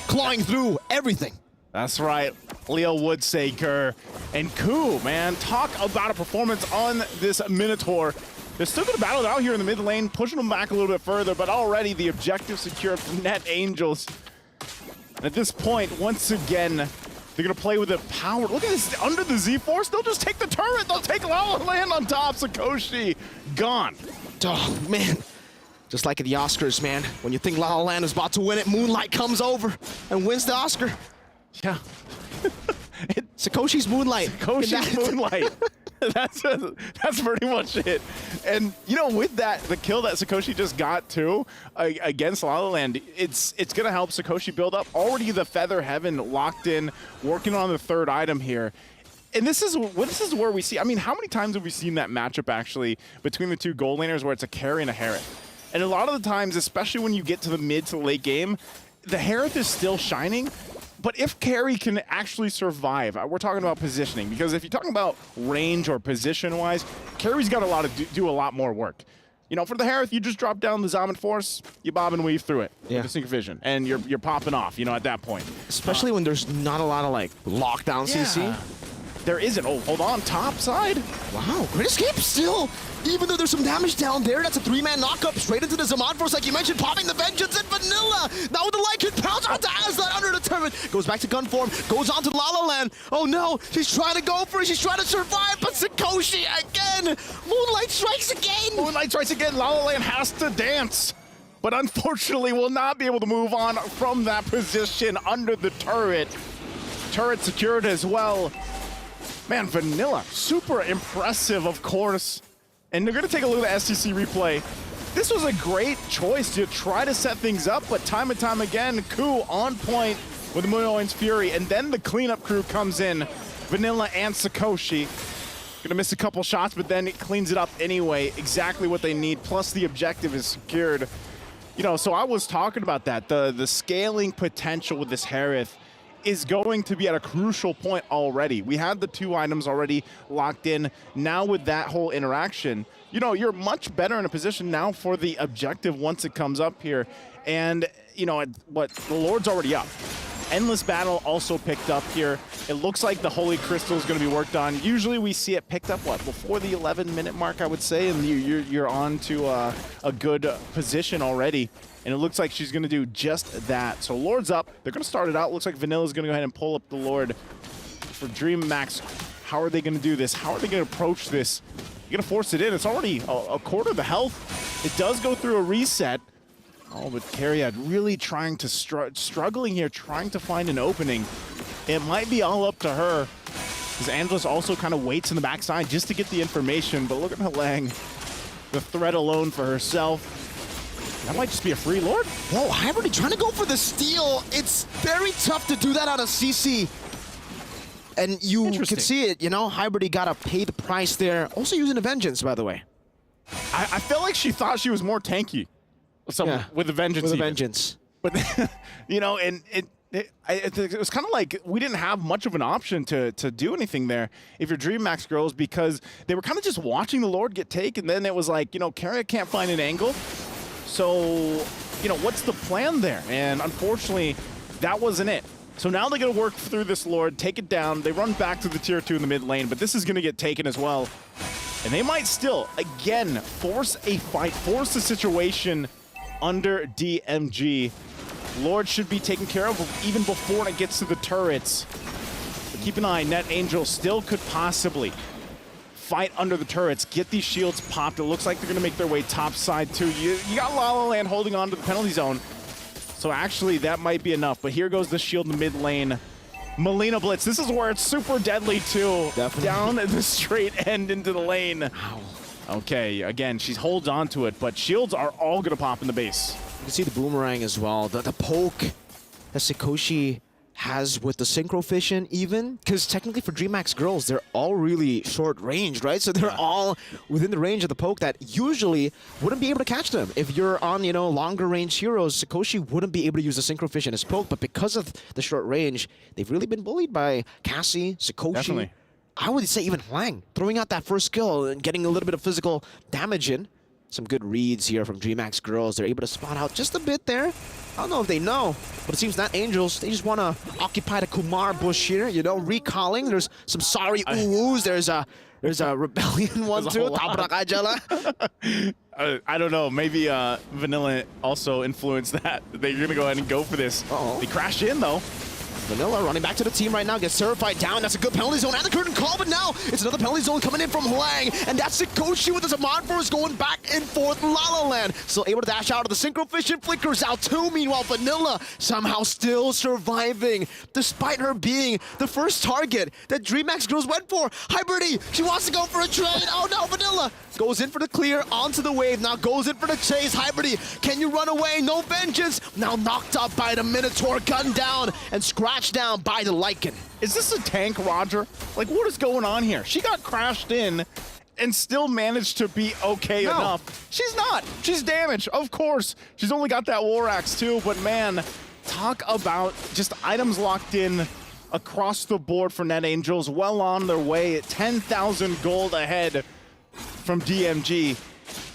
Clawing through everything. That's right. Leo would say grr. And Ku, man, talk about a performance on this Minotaur. They're still going to battle it out here in the mid lane, pushing them back a little bit further, but already the objective secured from Net Angels. And at this point, once again, they're going to play with it power. Look at this, under the Z-Force, they'll just take the turret. They'll take La La Land on top. Sakoshi, gone. Oh, man. Just like at the Oscars, man. When you think La La Land is about to win it, Moonlight comes over and wins the Oscar. Yeah. Sakoshi's Moonlight. Sakoshi's Moonlight. That's pretty much it. And, you know, with that, the kill that Sakoshi just got, too, against La La Land, it's going to help Sakoshi build up. Already the Feather Heaven locked in, working on the third item here. And this is where we see, I mean, how many times have we seen that matchup, actually, between the two gold laners where it's a carry and a Harith? And a lot of the times, especially when you get to the mid to late game, the Harith is still shining. But if carry can actually survive, we're talking about positioning, because if you're talking about range or position-wise, carry's got a lot to do a lot more work. You know, for the Harith, you just drop down the Zaman Force, you bob and weave through it with the Synchrovision, and you're popping off, you know, at that point. Especially when there's not a lot of, like, lockdown CC. There isn't. Oh, hold on, top side. Wow, great escape still. Even though there's some damage down there, that's a three-man knockup straight into the Zaman Force, like you mentioned, popping the Vengeance and Vanilla. Now with the Lycan pounds onto Aslan under the turret. Goes back to gun form, goes on to La La Land. Oh no, she's trying to go for it, she's trying to survive, but Sakoshi again. Moonlight strikes again. Moonlight strikes again. La La Land has to dance, but unfortunately will not be able to move on from that position under the turret. Turret secured as well. Man, Vanilla, super impressive, of course. And they're going to take a look at the STC replay. This was a great choice to try to set things up, but time and time again, Ku on point with Munoin's Fury, and then the cleanup crew comes in. Vanilla and Sakoshi. Gonna miss a couple shots, but then it cleans it up anyway. Exactly what they need, plus the objective is secured. You know, so I was talking about that. The scaling potential with this Harith is going to be at a crucial point already. We had the two items already locked in. Now with that whole interaction, you know, you're much better in a position now for the objective once it comes up here. And, you know, the Lord's already up. Endless Battle also picked up here. It looks like the Holy Crystal is going to be worked on. Usually we see it picked up, what, before the 11-minute mark, I would say, and you're on to a good position already. And it looks like she's going to do just that. So Lord's up. They're going to start it out. Looks like Vanilla's going to go ahead and pull up the Lord. For Dream Max, how are they going to do this? How are they going to approach this? You're going to force it in. It's already a quarter of the health. It does go through a reset. Oh, but Cariad really trying to struggling here, trying to find an opening. It might be all up to her. Because Angelus also kind of waits in the backside just to get the information. But look at Lang. The threat alone for herself. That might just be a free Lord. Whoa, Hybrid trying to go for the steal. It's very tough to do that on a CC. And you can see it, you know, Hybrid got to pay the price there. Also using a Vengeance, by the way. I felt like she thought she was more tanky with the Vengeance. With a Vengeance. But, you know, and it was kind of like we didn't have much of an option to do anything there if you're Dream Max girls, because they were kind of just watching the Lord get taken. Then it was like, you know, Carrier can't find an angle. So, you know, what's the plan there? And unfortunately, that wasn't it. So now they're going to work through this Lord, take it down. They run back to the tier 2 in the mid lane, but this is going to get taken as well. And they might still, again, force a fight, force a situation under DMG. Lord should be taken care of even before it gets to the turrets. But keep an eye, Net Angel still could possibly fight under the turrets, get these shields popped. It looks like they're gonna make their way top side too. You got La La Land holding on to the penalty zone. So actually that might be enough, but here goes the shield in the mid lane. Melina Blitz, this is where it's super deadly too. Definitely. Down the straight end into the lane. Okay, again, she holds on to it, but shields are all gonna pop in the base. You can see the boomerang as well. The poke that Sikoshi has with the synchro fission even, because technically for DreamHack's girls, they're all really short range, right? So they're all within the range of the poke that usually wouldn't be able to catch them. If you're on, you know, longer range heroes, Sikoshi wouldn't be able to use the synchro fission as poke, but because of the short range, they've really been bullied by Cassie, Sikoshi. Definitely. I would say even Hwang, throwing out that first skill and getting a little bit of physical damage in. Some good reads here from DreamHack's girls. They're able to spot out just a bit there. I don't know if they know, but it seems that Angels, they just want to occupy the Kumar bush here, you know, recalling. There's some sorry ooh-woos. There's a Rebellion one too. I don't know, maybe Vanilla also influenced that. They're going to go ahead and go for this. They crashed in though. Vanilla running back to the team right now, gets certified down. That's a good penalty zone and the curtain call, but now it's another penalty zone coming in from Hwang, and that's Sikoshi with his Amon Force going back and forth. La La Land still able to dash out of the synchro fission, flickers out too. Meanwhile, Vanilla somehow still surviving, despite her being the first target that DreamHack's girls went for. Hybridi, she wants to go for a trade. Oh no, Vanilla goes in for the clear, onto the wave, now goes in for the chase. Hybridi, can you run away? No vengeance. Now knocked up by the Minotaur, gunned down and scratched down by the Lycan. Is this a tank, Roger? Like, what is going on here? She got crashed in and still managed to be okay enough. She's not. She's damaged, of course. She's only got that War Axe too, but man, talk about just items locked in across the board for Net Angels, well on their way at 10,000 gold ahead from DMG.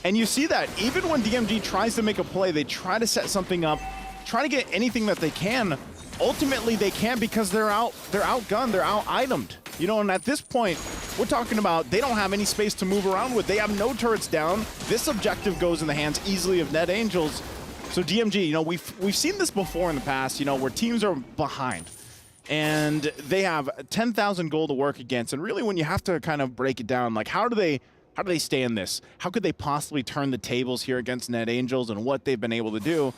And you see that even when DMG tries to make a play, they try to set something up, try to get anything that they can. Ultimately, they can't because they're outgunned, they're out-itemed. You know, and at this point, we're talking about they don't have any space to move around with. They have no turrets down. This objective goes in the hands easily of Net Angels. So DMG, you know, we've seen this before in the past, you know, where teams are behind and they have 10,000 gold to work against. And really, when you have to kind of break it down, like how do they stay in this? How could they possibly turn the tables here against Net Angels and what they've been able to do?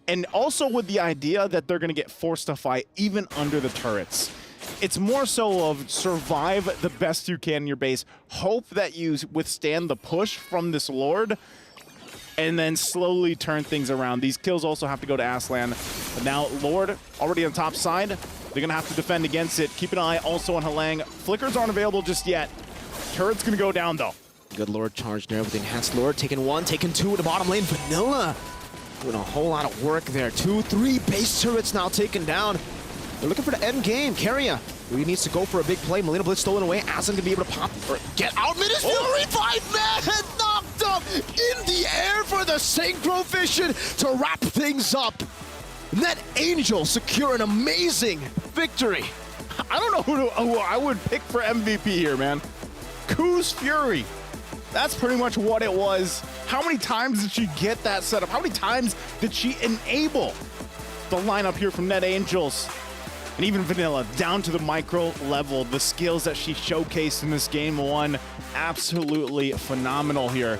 And also with the idea that they're going to get forced to fight even under the turrets. It's more so of survive the best you can in your base, hope that you withstand the push from this Lord, and then slowly turn things around. These kills also have to go to Aslan. But now Lord already on top side. They're going to have to defend against it. Keep an eye also on Halang. Flickers aren't available just yet. Turret's going to go down though. Good Lord charge there with the enhanced Lord. Taking one, taking two in the bottom lane. Vanilla doing a whole lot of work there. 2, 3 base turrets now taken down. They're looking for the end game. Carrier really needs to go for a big play. Melina Blitz stolen away. Aslan gonna be able to pop or get out. Midas Fury 5-man knocked up in the air for the Synchro Vision to wrap things up. Net Angel secure an amazing victory. I don't know who I would pick for MVP here, man. Koo's Fury. That's pretty much what it was. How many times did she get that setup? How many times did she enable the lineup here from Net Angels? And even Vanilla, down to the micro level, the skills that she showcased in this game one, absolutely phenomenal here.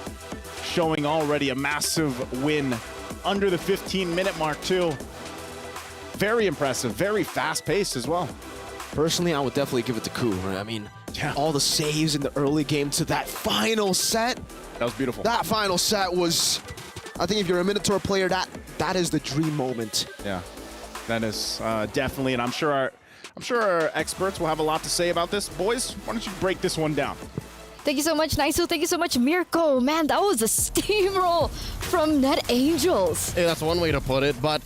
Showing already a massive win under the 15-minute mark too. Very impressive, very fast-paced as well. Personally, I would definitely give it to Koo, right? I mean, all the saves in the early game to that final set. That was beautiful. That final set was, I think if you're a Minotaur player, that is the dream moment. Yeah, that is definitely, and I'm sure our experts will have a lot to say about this. Boys, why don't you break this one down? Thank you so much, Naisu. Thank you so much, Mirko. Man, that was a steamroll from Net Angels. Hey, that's one way to put it, but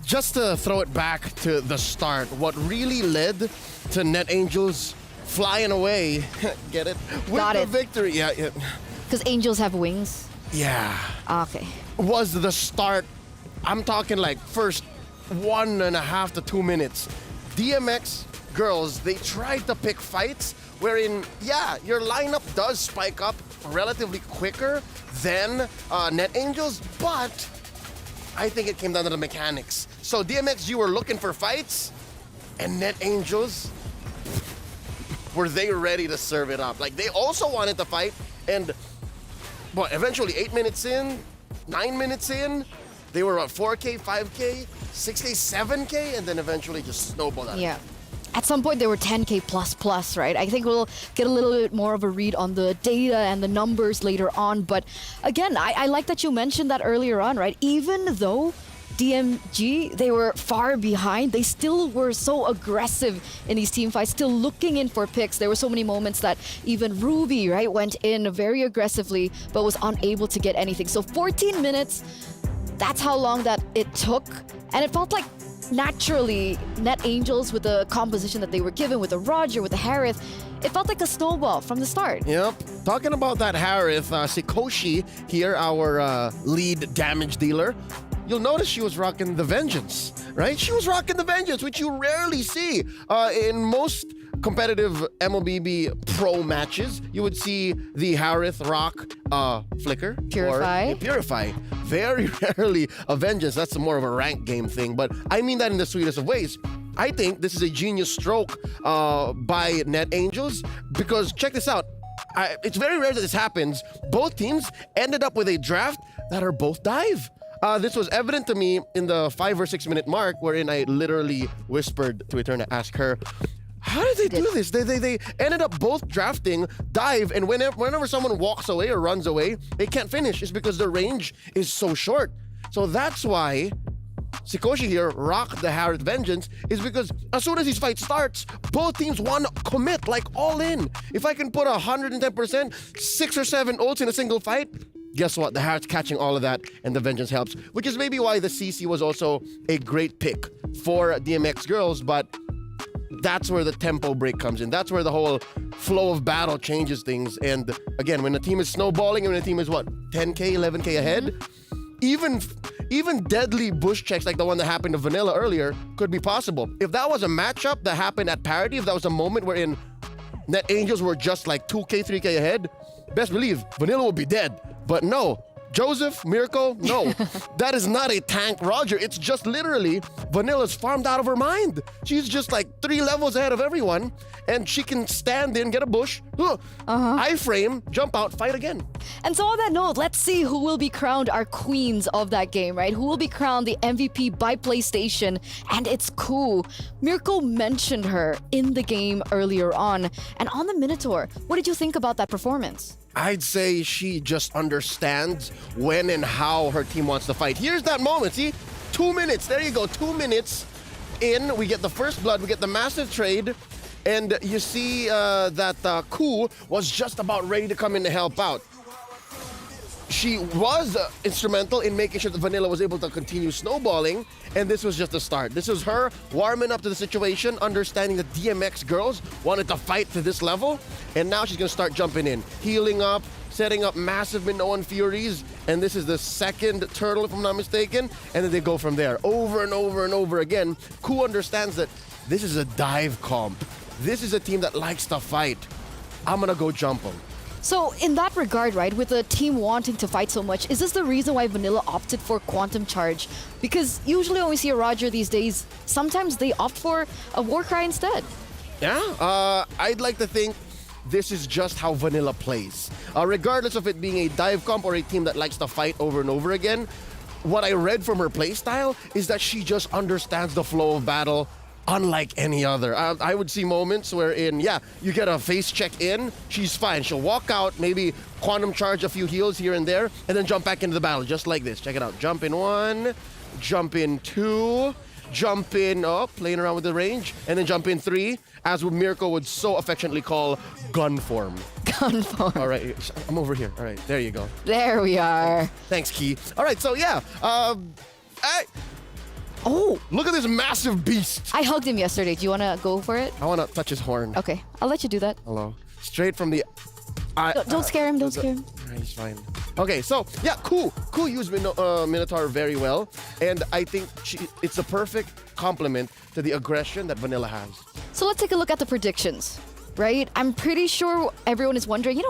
just to throw it back to the start, what really led to Net Angels flying away, get it? With Got the it. victory. Yeah. Because angels have wings. Yeah. Okay. Was the start. I'm talking like first 1.5 to 2 minutes. DMX girls, they tried to pick fights wherein, yeah, your lineup does spike up relatively quicker than Net Angels, but I think it came down to the mechanics. So DMX, you were looking for fights, and Net Angels, were they ready to serve it up? Like, they also wanted to fight, and well, eventually 8 minutes in, 9 minutes in, they were at 4K, 5K, 6K, 7K, and then eventually just snowballed out. Yeah. At some point, they were 10K plus, right? I think we'll get a little bit more of a read on the data and the numbers later on. But again, I like that you mentioned that earlier on, right? Even though DMG, they were far behind, they still were so aggressive in these team fights, still looking in for picks. There were so many moments that even Ruby, right, went in very aggressively, but was unable to get anything. So 14 minutes, that's how long that it took. And it felt like naturally, Net Angels, with the composition that they were given, with the Roger, with the Harith, it felt like a snowball from the start. Yep. Talking about that Harith, Sikoshi here, our lead damage dealer, you'll notice she was rocking the Vengeance, right? She was rocking the Vengeance, which you rarely see in most competitive MLBB pro matches. You would see the Harith rock Flicker. Purify. Or Purify. Very rarely a Vengeance. That's more of a rank game thing, but I mean that in the sweetest of ways. I think this is a genius stroke by Net Angels, because check this out. It's very rare that this happens. Both teams ended up with a draft that are both dive. This was evident to me in the 5 or 6 minute mark, wherein I literally whispered to Eterna, ask her, how did they do this? They ended up both drafting dive, and whenever someone walks away or runs away, they can't finish. It's because the range is so short. So that's why Sikoshi here rocked the Harith Vengeance, is because as soon as this fight starts, both teams want to commit, like all in. If I can put 110%, 6 or 7 ults in a single fight, guess what? The Harith's catching all of that, and the Vengeance helps, which is maybe why the CC was also a great pick for DMX girls, but that's where the tempo break comes in. That's where the whole flow of battle changes things. And again, when a team is snowballing and when a team is 10K, 11K ahead, even deadly bush checks like the one that happened to Vanilla earlier could be possible. If that was a matchup that happened at parity, if that was a moment wherein Net Angels were just like 2K, 3K ahead, best believe Vanilla would be dead. But no, Joseph, Mirko, no. That is not a tank Roger. It's just literally Vanilla's farmed out of her mind. She's just like 3 levels ahead of everyone, and she can stand in, get a bush, iframe, jump out, fight again. And so on that note, let's see who will be crowned our queens of that game, right? Who will be crowned the MVP by PlayStation, and it's cool. Mirko mentioned her in the game earlier on. And on the Minotaur, what did you think about that performance? I'd say she just understands when and how her team wants to fight. Here's that moment, see? 2 minutes, there you go, 2 minutes in, we get the first blood, we get the massive trade, and you see that Ku was just about ready to come in to help out. She was instrumental in making sure that Vanilla was able to continue snowballing, and this was just the start. This was her warming up to the situation, understanding that DMX girls wanted to fight to this level, and now she's gonna start jumping in, healing up, setting up massive Minoan Furies, and this is the second turtle, if I'm not mistaken, and then they go from there, over and over and over again. Ku understands that this is a dive comp. This is a team that likes to fight. I'm gonna go jump them. So in that regard, right, with the team wanting to fight so much, is this the reason why Vanilla opted for Quantum Charge? Because usually when we see a Roger these days, sometimes they opt for a Warcry instead. Yeah, I'd like to think this is just how Vanilla plays. Regardless of it being a dive comp or a team that likes to fight over and over again, what I read from her playstyle is that she just understands the flow of battle unlike any other. I would see moments wherein, yeah, you get a face check in, she's fine. She'll walk out, maybe Quantum Charge a few heals here and there, and then jump back into the battle, just like this. Check it out. Jump in 1, jump in 2, jump in, playing around with the range, and then jump in 3, as Mirko would so affectionately call gun form. Gun form. All right, I'm over here. All right, there you go. There we are. Thanks, Key. All right, so yeah, oh, look at this massive beast. I hugged him yesterday. Do you want to go for it? I want to touch his horn. Okay, I'll let you do that. Hello. Straight from the... Don't scare him, don't scare him. He's fine. Okay, so, yeah, Ku used Minotaur very well, and I think it's a perfect complement to the aggression that Vanilla has. So let's take a look at the predictions. right? I'm pretty sure everyone is wondering,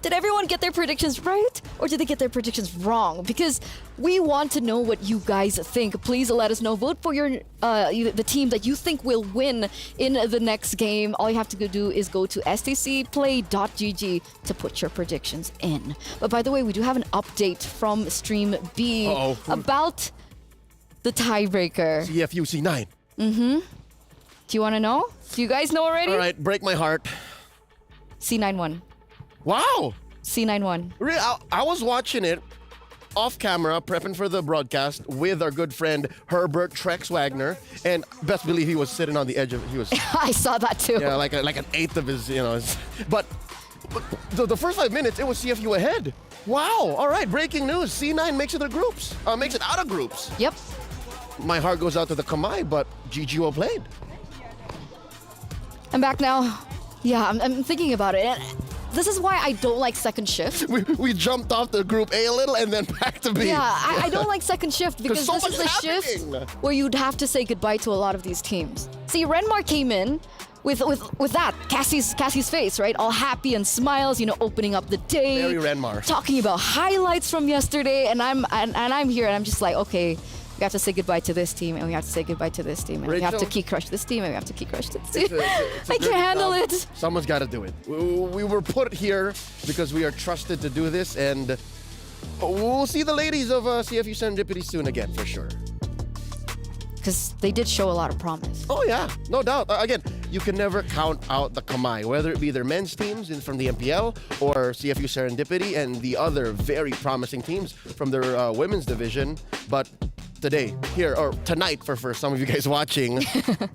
did everyone get their predictions right or did they get their predictions wrong? Because we want to know what you guys think. Please let us know. Vote for the team that you think will win in the next game. All you have to do is go to stcplay.gg to put your predictions in. But by the way, we do have an update from Stream B about the tiebreaker. CFU C9. Mm-hmm. Do you want to know? Do you guys know already? All right, break my heart. C9 won. Wow. C9 won. Really, I was watching it off camera, prepping for the broadcast with our good friend Herbert Trex Wagner, and best believe he was sitting on the edge of. He was. I saw that too. Yeah, like an eighth of his, But the first 5 minutes, it was CFU ahead. Wow. All right, breaking news. C9 makes it to groups. Makes it out of groups. Yep. My heart goes out to the Kamai, but GG well played. I'm back now. Yeah, I'm thinking about it. This is why I don't like second shift. We jumped off the group A a little and then back to B. Yeah, I don't like second shift because so this is the shift where you'd have to say goodbye to a lot of these teams. See, Renmar came in with that Cassie's face, right? All happy and smiles, opening up the day. Very Renmar. Talking about highlights from yesterday, and I'm here and I'm just like, okay. We have to say goodbye to this team, and we have to say goodbye to this team, and we have to key crush this team, and we have to key crush this team. I can't handle it. Someone's got to do it. We were put here because we are trusted to do this, and we'll see the ladies of CFU Serendipity soon again, for sure. Because they did show a lot of promise. Oh, yeah. No doubt. Again, you can never count out the Kamai, whether it be their men's teams from the MPL or CFU Serendipity and the other very promising teams from their women's division. But today, here, or tonight for some of you guys watching,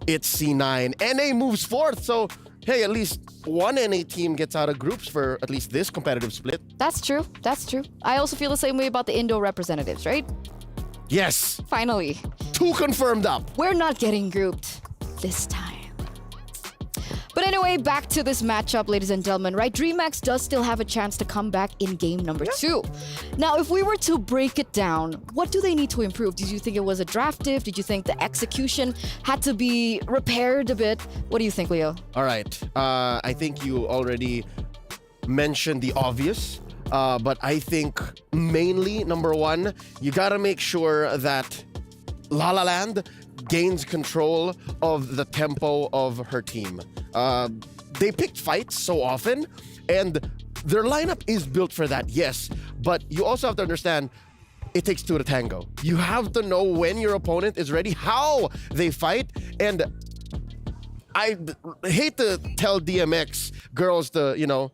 it's C9. NA moves fourth, so hey, at least one NA team gets out of groups for at least this competitive split. That's true. That's true. I also feel the same way about the Indo representatives, right? Yes. Finally. 2 confirmed up. We're not getting grouped this time. But anyway, back to this matchup, ladies and gentlemen, right? DreamHack does still have a chance to come back in game number 2. Now, if we were to break it down, what do they need to improve? Did you think it was a draft diff? Did you think the execution had to be repaired a bit? What do you think, Leo? All right. I think you already mentioned the obvious. But I think mainly, number 1, you gotta make sure that La La Land gains control of the tempo of her team. They picked fights so often, and their lineup is built for that, yes. But you also have to understand, it takes 2 to tango. You have to know when your opponent is ready, how they fight, and I hate to tell DMX girls to,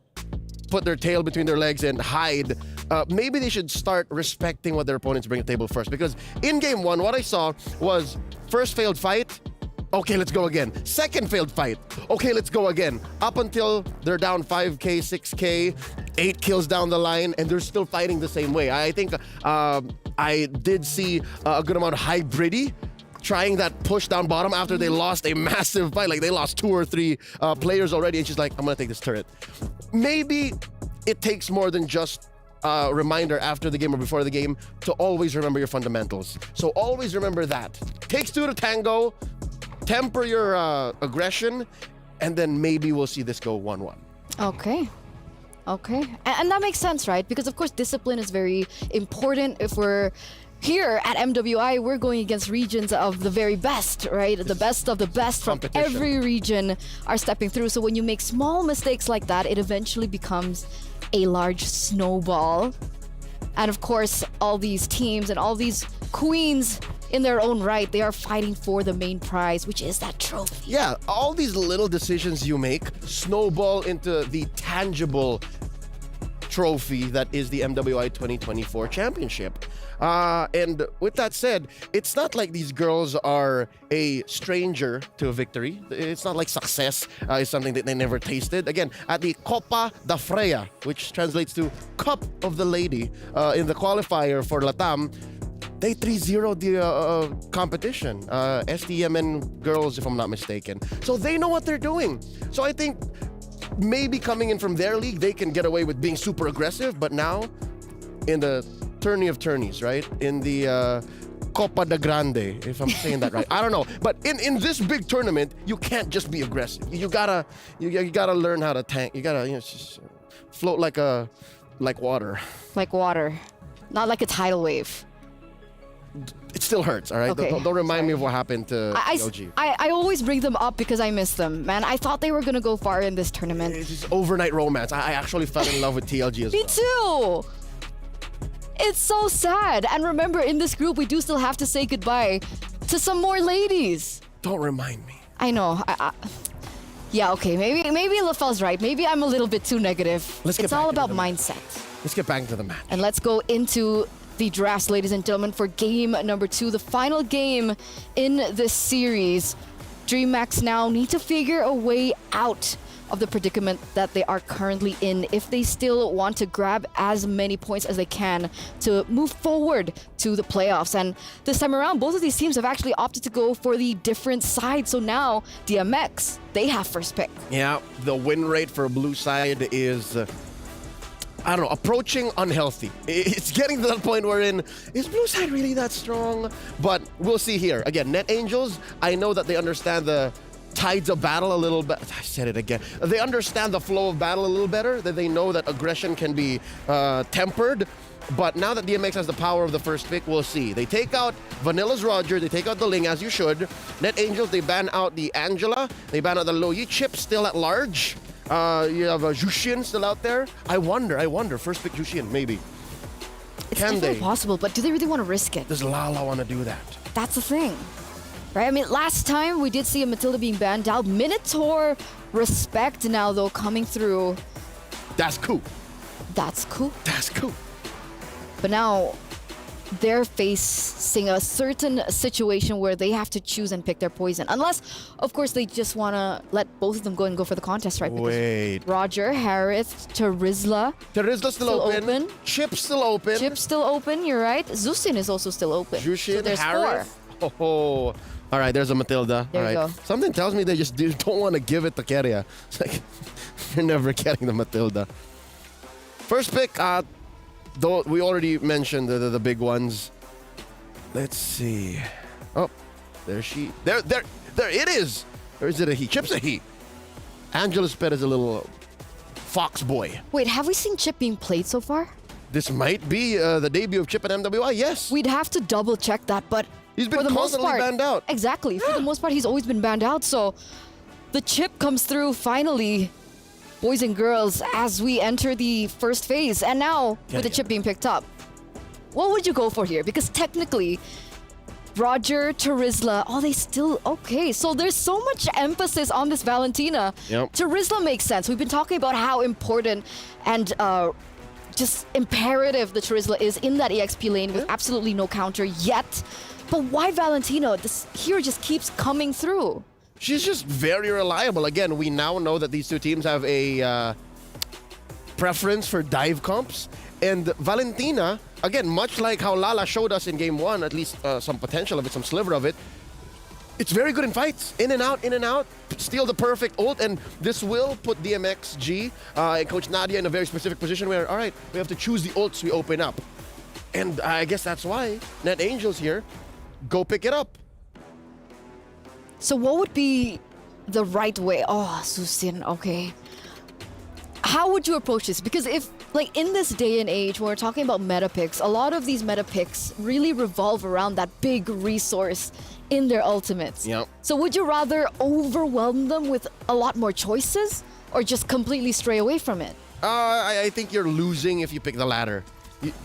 put their tail between their legs and hide. Maybe they should start respecting what their opponents bring to the table first. Because in game 1, what I saw was first failed fight, okay, let's go again. Second failed fight, okay, let's go again. Up until they're down 5K, 6K, 8 kills down the line, and they're still fighting the same way. I think I did see a good amount of hybridity trying that push down bottom after they lost a massive fight. Like, they lost 2 or 3 players already, and she's like, I'm gonna take this turret. Maybe it takes more than just a reminder after the game or before the game to always remember your fundamentals. So always remember that. Takes 2 to tango, temper your aggression, and then maybe we'll see this go 1-1. Okay. And that makes sense, right? Because, of course, discipline is very important. If we're here at MWI, we're going against regions of the very best, right? The best of the best from every region are stepping through. So when you make small mistakes like that, it eventually becomes a large snowball. And of course, all these teams and all these queens in their own right, they are fighting for the main prize, which is that trophy. Yeah, all these little decisions you make snowball into the tangible trophy that is the MWI 2024 championship. And with that said, it's not like these girls are a stranger to a victory. It's not like success is something that they never tasted. Again, at the Copa da Freya, which translates to Cup of the Lady, in the qualifier for Latam, they 3-0'd the competition. STMN girls, if I'm not mistaken. So they know what they're doing. So I think maybe coming in from their league, they can get away with being super aggressive, but now in the tourney of tourneys, right? In the Copa de Grande, if I'm saying that right. I don't know. But in this big tournament, you can't just be aggressive. You gotta learn how to tank. You gotta just float like water. Like water, not like a tidal wave. It still hurts, all right? Okay. Don't remind me of what happened to TLG. I always bring them up because I miss them, man. I thought they were gonna go far in this tournament. It's just overnight romance. I actually fell in love with TLG as well. Me too. It's so sad. And remember, in this group, we do still have to say goodbye to some more ladies. Don't remind me. I know. Yeah, okay. Maybe LaFell's right. Maybe I'm a little bit too negative. It's all about mindset. Let's get back to the match. And let's go into the drafts, ladies and gentlemen, for game number 2, the final game in this series. DreamHack now need to figure a way out of the predicament that they are currently in if they still want to grab as many points as they can to move forward to the playoffs. And this time around, both of these teams have actually opted to go for the different side. So now DMX, they have first pick. Yeah, the win rate for blue side is, I don't know, approaching unhealthy. It's getting to that point wherein, is blue side really that strong? But we'll see here. Again, Net Angels, I know that they understand the tides of battle a little bit. I said it again. They understand the flow of battle a little better, that they know that aggression can be tempered. But now that DMX has the power of the first pick, we'll see. They take out Vanilla's Roger, they take out the Ling, as you should. Net Angels, they ban out the Angela, they ban out the Loyi. Chip still at large. You have Jushin still out there. I wonder, first pick Jushin, maybe. It's Can definitely they? possible, but do they really want to risk it? Does Lala want to do that? That's the thing. Right? I mean, last time we did see a Matilda being banned out. Minotaur respect now, though, coming through. That's cool. That's cool. That's cool. But now they're facing a certain situation where they have to choose and pick their poison. Unless, of course, they just want to let both of them go and go for the contest, right? Because Wait. Roger, Harith, Terizla. Terizla's still open. Chip's still open. Chip's still open, you're right. Zusin is also still open. Jushin, so there's Harith. 4. Oh. All right, there's a Matilda. There All you right. go. Something tells me they just don't want to give it to Keria. It's like, you're never getting the Matilda. First pick, though we already mentioned the big ones. Let's see. Oh, there it is. Or is it a he? Chip's a he. Angela's pet is a little fox boy. Wait, have we seen Chip being played so far? This might be the debut of Chip at MWI, yes. We'd have to double check that, but he's been for the most constantly part, banned out. Exactly. For the most part, he's always been banned out. So the Chip comes through finally, boys and girls, as we enter the first phase. And now, with the Chip being picked up, what would you go for here? Because technically, Roger, Terizla, they still okay. So there's so much emphasis on this Valentina. Yep. Terizla makes sense. We've been talking about how important and just imperative the Terizla is in that EXP lane with absolutely no counter yet. But why Valentina? This hero just keeps coming through. She's just very reliable. Again, we now know that these two teams have a preference for dive comps. And Valentina, again, much like how Lala showed us in game 1, at least some potential of it, some sliver of it, it's very good in fights. In and out, steal the perfect ult, and this will put DMXG and Coach Nadia in a very specific position where, all right, we have to choose the ults we open up. And I guess that's why Net Angels here, go pick it up. So what would be the right way? Oh, Susin, okay. How would you approach this? Because if, like, in this day and age, when we're talking about meta picks, a lot of these meta picks really revolve around that big resource in their ultimates. Yep. So would you rather overwhelm them with a lot more choices or just completely stray away from it? I think you're losing if you pick the latter.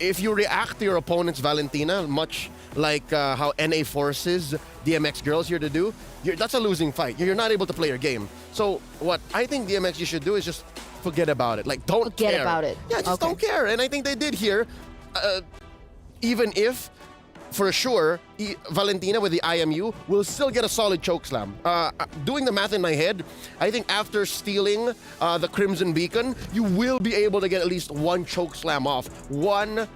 If you react to your opponent's Valentina, much like how NA forces DMX girls here to do, that's a losing fight. You're not able to play your game. So what I think DMX you should do is just forget about it. Like, don't Forget care. about it. Yeah, just don't care. And I think they did here. Even if, for sure, Valentina with the IMU will still get a solid chokeslam. Doing the math in my head, I think after stealing the Crimson Beacon, you will be able to get at least one chokeslam off. One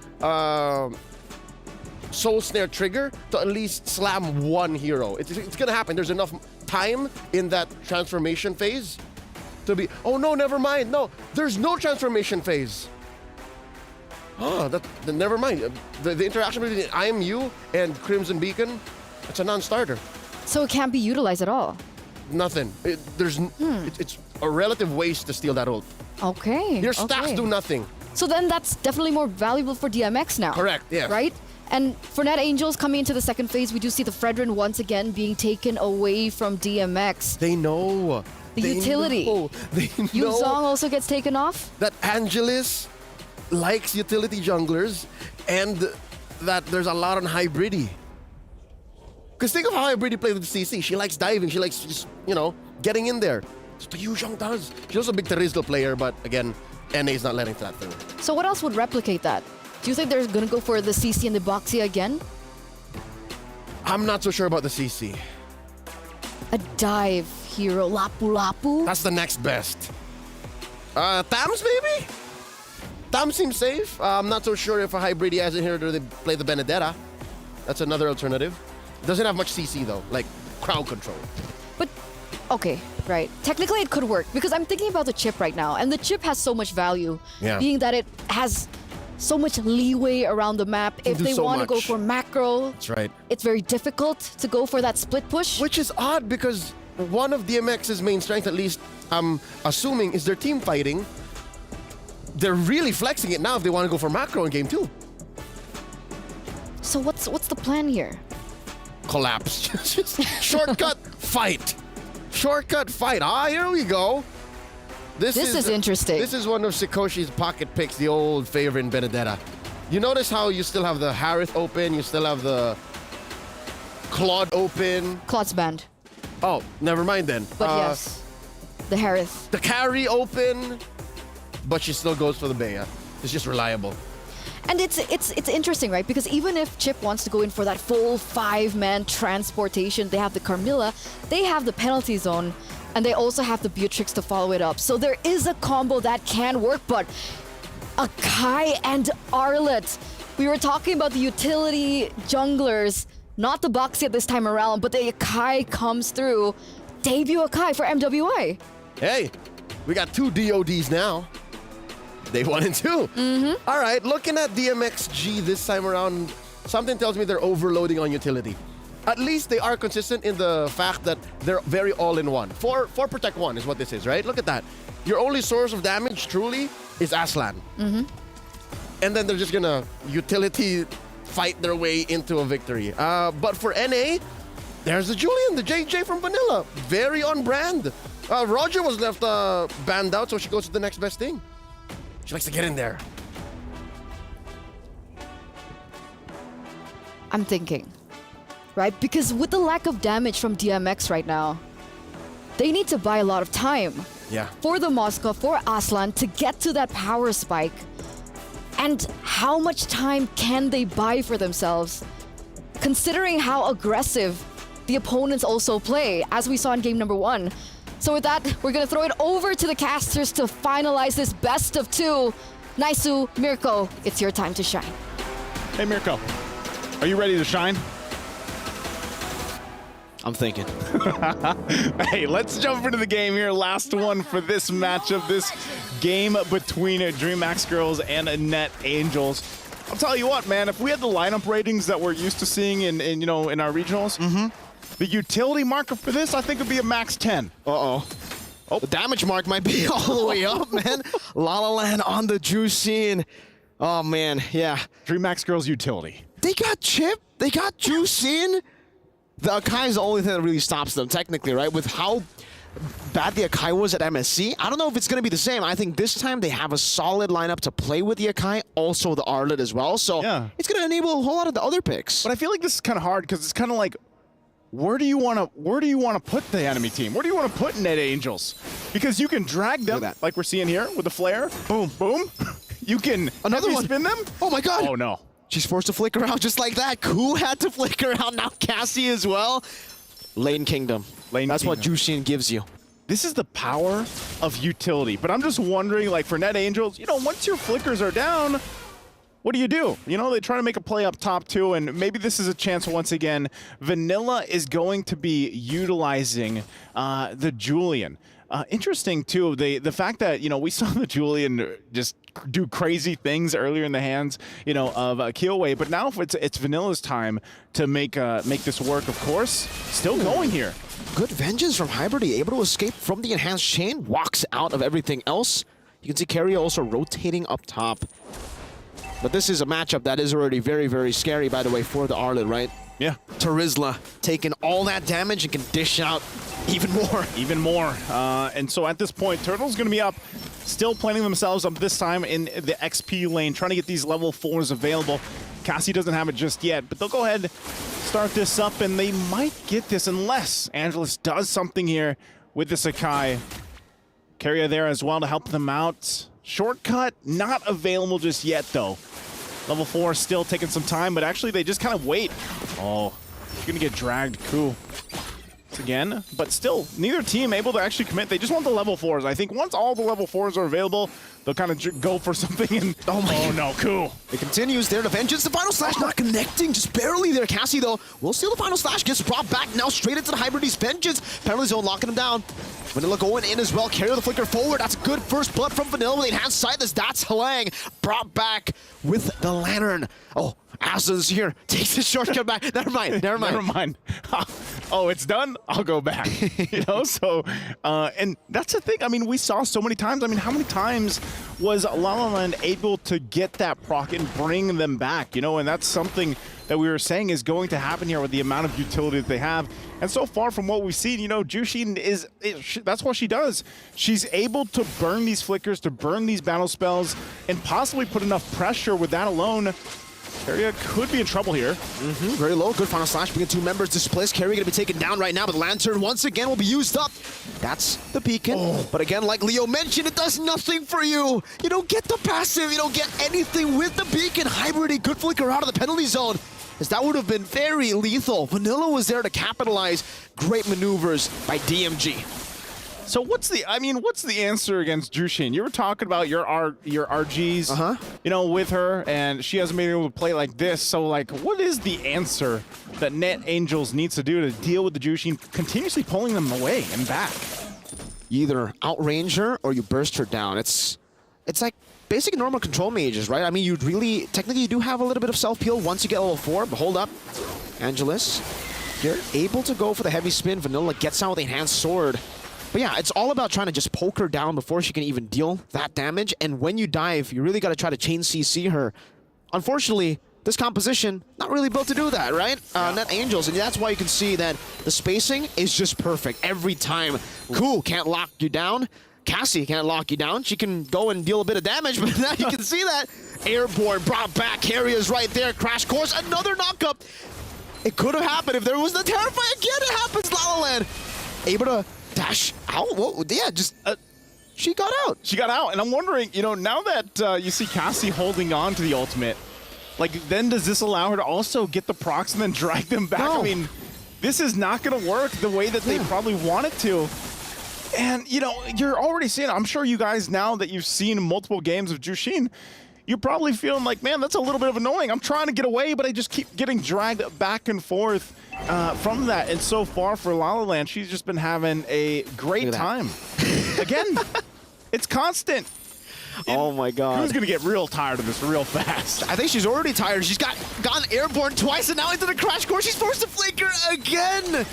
Soul Snare trigger to at least slam one hero. It's going to happen. There's enough time in that transformation phase to be... Oh, no, never mind. No, there's no transformation phase. Oh, then never mind. The interaction between IMU and Crimson Beacon, it's a non-starter. So it can't be utilized at all? Nothing. It's a relative waste to steal that ult. Okay. Your stacks do nothing. So then that's definitely more valuable for DMX now. Correct, yes. Right? And for Net Angels coming into the second phase, we do see the Fredrin once again being taken away from DMX. They know. The They utility. know. They Yu know Zong also gets taken off. that Angelis likes utility junglers and that there's a lot on Hybridi. Because think of how Hybridi plays with CC. She likes diving. She likes just, getting in there. That's what Yu Zhong does. She's also a big Terizla player, but again, NA is not letting that through. So what else would replicate that? Do you think they're going to go for the CC and the Boxia again? I'm not so sure about the CC. A dive hero, Lapu Lapu? That's the next best. Tams maybe? Tams seems safe. I'm not so sure if a Hybridi has in here to play the Benedetta. That's another alternative. Doesn't have much CC though, like crowd control. But, okay, right. Technically it could work because I'm thinking about the chip right now, and the chip has so much value, being that it has so much leeway around the map. If they want to go for macro, that's right. It's very difficult to go for that split push. Which is odd because one of DMX's main strengths, at least I'm assuming, is their team fighting. They're really flexing it now if they want to go for macro in game 2. So what's the plan here? Collapse. Just shortcut fight. Shortcut fight. Here we go. This is interesting. This is one of Sakoshi's pocket picks, the old favorite in Benedetta. You notice how you still have the Harith open, you still have the Claude open. Claude's banned. Oh, never mind then. But yes, the Harith. The carry open, but she still goes for the Bea. It's just reliable. And it's interesting, right? Because even if Chip wants to go in for that full 5-man transportation, they have the Carmilla, they have the penalty zone, and they also have the Beatrix to follow it up. So there is a combo that can work, but Akai and Arlet. We were talking about the utility junglers, not the Boxy at this time around, but the Akai comes through. Debut Akai for MWI. Hey, we got 2 DODs now. Day 1 and 2. Mm-hmm. All right, looking at DMXG this time around, something tells me they're overloading on utility. At least they are consistent in the fact that they're very all-in-one. 4 protect 1 is what this is, right? Look at that. Your only source of damage, truly, is Aslan. Mm-hmm. And then they're just gonna utility fight their way into a victory. But for NA, there's the Julian, the JJ from Vanilla. Very on brand. Roger was left banned out, so she goes to the next best thing. She likes to get in there. I'm thinking, right? Because with the lack of damage from DMX right now, they need to buy a lot of time. Yeah. For the Moscow, for Aslan to get to that power spike. And how much time can they buy for themselves? Considering how aggressive the opponents also play, as we saw in game number 1. So with that, we're gonna throw it over to the casters to finalize this best of 2. Naisu, Mirko, it's your time to shine. Hey Mirko, are you ready to shine? I'm thinking. Hey, let's jump into the game here. Last one for this matchup, this game between DreamHack Girls and Net Angels. I'll tell you what, man, if we had the lineup ratings that we're used to seeing in our regionals, the utility marker for this, I think, would be a max 10. Uh-oh. Oh, the damage mark might be all the way up, man. La La Land on the juice scene. Oh, man, yeah. DreamHack Girls utility. They got Chip. They got juice in. The Akai is the only thing that really stops them, technically, right? With how bad the Akai was at MSC, I don't know if it's going to be the same. I think this time they have a solid lineup to play with the Akai, also the Arlet as well. So it's going to enable a whole lot of the other picks. But I feel like this is kind of hard because it's kind of like, where do you want to put the enemy team? Where do you want to put Net Angels? Because you can drag them, like we're seeing here with the flare. Boom, boom. You can spin them. Oh my God. Oh no. She's forced to flicker out just like that. Ku had to flicker out. Now Cassie as well. Lane Kingdom. That's what Jushin gives you. This is the power of utility. But I'm just wondering, like for Net Angels, once your flickers are down, what do? They try to make a play up top too, and maybe this is a chance once again. Vanilla is going to be utilizing the Julian. Interesting too, the fact that, you know, we saw the Julian just do crazy things earlier in the hands, you know, of Killway, but now it's Vanilla's time to make this work. Of course, still going here. Good vengeance from Hybridi, able to escape from the enhanced chain, walks out of everything else. You can see Carrier also rotating up top. But this is a matchup that is already very, very scary, by the way, for the Arlet, right? Yeah. Tarizla taking all that damage and can dish out even more. Even more. And so at this point, Turtle's going to be up, still planning themselves up this time in the XP lane, trying to get these level 4s available. Cassie doesn't have it just yet, but they'll go ahead, start this up, and they might get this unless Angelus does something here with the Sakai. Carrier there as well to help them out. Shortcut not available just yet, though. Level 4 still taking some time, but actually they just kind of wait. Oh, you're going to get dragged. Cool. Again, but still, neither team able to actually commit. They just want the level 4s. I think once all the level 4s are available, they'll kind of go for something and... Oh no, cool. It continues there to Vengeance. The Final Slash not connecting, just barely there. Cassie, though, will steal the Final Slash, gets brought back now straight into the Hybridi's Vengeance. Penalty Zone locking him down. Vanilla going in as well, carry the flicker forward. That's a good first blood from Vanilla with the enhanced sight. That's Halang brought back with the Lantern. Oh, Aslan's here, takes the shortcut back. Never mind. Never mind. Oh, it's done? I'll go back. You know, so, and that's the thing. I mean, we saw so many times. I mean, how many times was La La Land able to get that proc and bring them back? You know, and that's something that we were saying is going to happen here with the amount of utility that they have. And so far from what we've seen, you know, Jushin that's what she does. She's able to burn these flickers, to burn these battle spells, and possibly put enough pressure with that alone. Carrier could be in trouble here. Very low. Good Final Slash. Bringing 2 members displaced. Carrier going to be taken down right now, but the Lantern once again will be used up. That's the beacon. But again, like Leo mentioned, it does nothing for you. You don't get the passive. You don't get anything with the beacon. Hybrid, good flicker out of the penalty zone, as that would have been very lethal. Vanilla was there to capitalize. Great maneuvers by DMG. So what's the answer against Jushin? You were talking about your RGs, you know, with her, and she hasn't been able to play like this. So, like, what is the answer that Net Angels needs to do to deal with the Jushin continuously pulling them away and back? You either outrange her or you burst her down. It's like basic normal control mages, right? I mean, technically you do have a little bit of self-peel once you get level 4, but hold up. Angelus, you're able to go for the heavy spin. Vanilla gets out with the enhanced sword. But yeah, it's all about trying to just poke her down before she can even deal that damage. And when you dive, you really got to try to chain CC her. Unfortunately, this composition, not really built to do that, right? Net Angels, and that's why you can see that the spacing is just perfect every time. Cool, can't lock you down. Cassie can't lock you down. She can go and deal a bit of damage, but now you can see that. Airborne brought back. Carrier's right there. Crash course, another knockup. It could have happened if there was the Terrify again. It happens, La La Land. Able to dash out? Well, yeah, just she got out. She got out, and I'm wondering, you know, now that you see Cassie holding on to the ultimate, like, then does this allow her to also get the procs and then drag them back? No. I mean, this is not going to work the way that they probably want it to. And, you know, you're already seeing, I'm sure you guys, now that you've seen multiple games of Jushin, you're probably feeling like, man, that's a little bit of annoying. I'm trying to get away, but I just keep getting dragged back and forth from that. And so far for La La Land, she's just been having a great time. Again, it's constant. Oh my God. Who's going to get real tired of this real fast? I think she's already tired. She's gone airborne twice, and now into the crash course. She's forced to flicker again.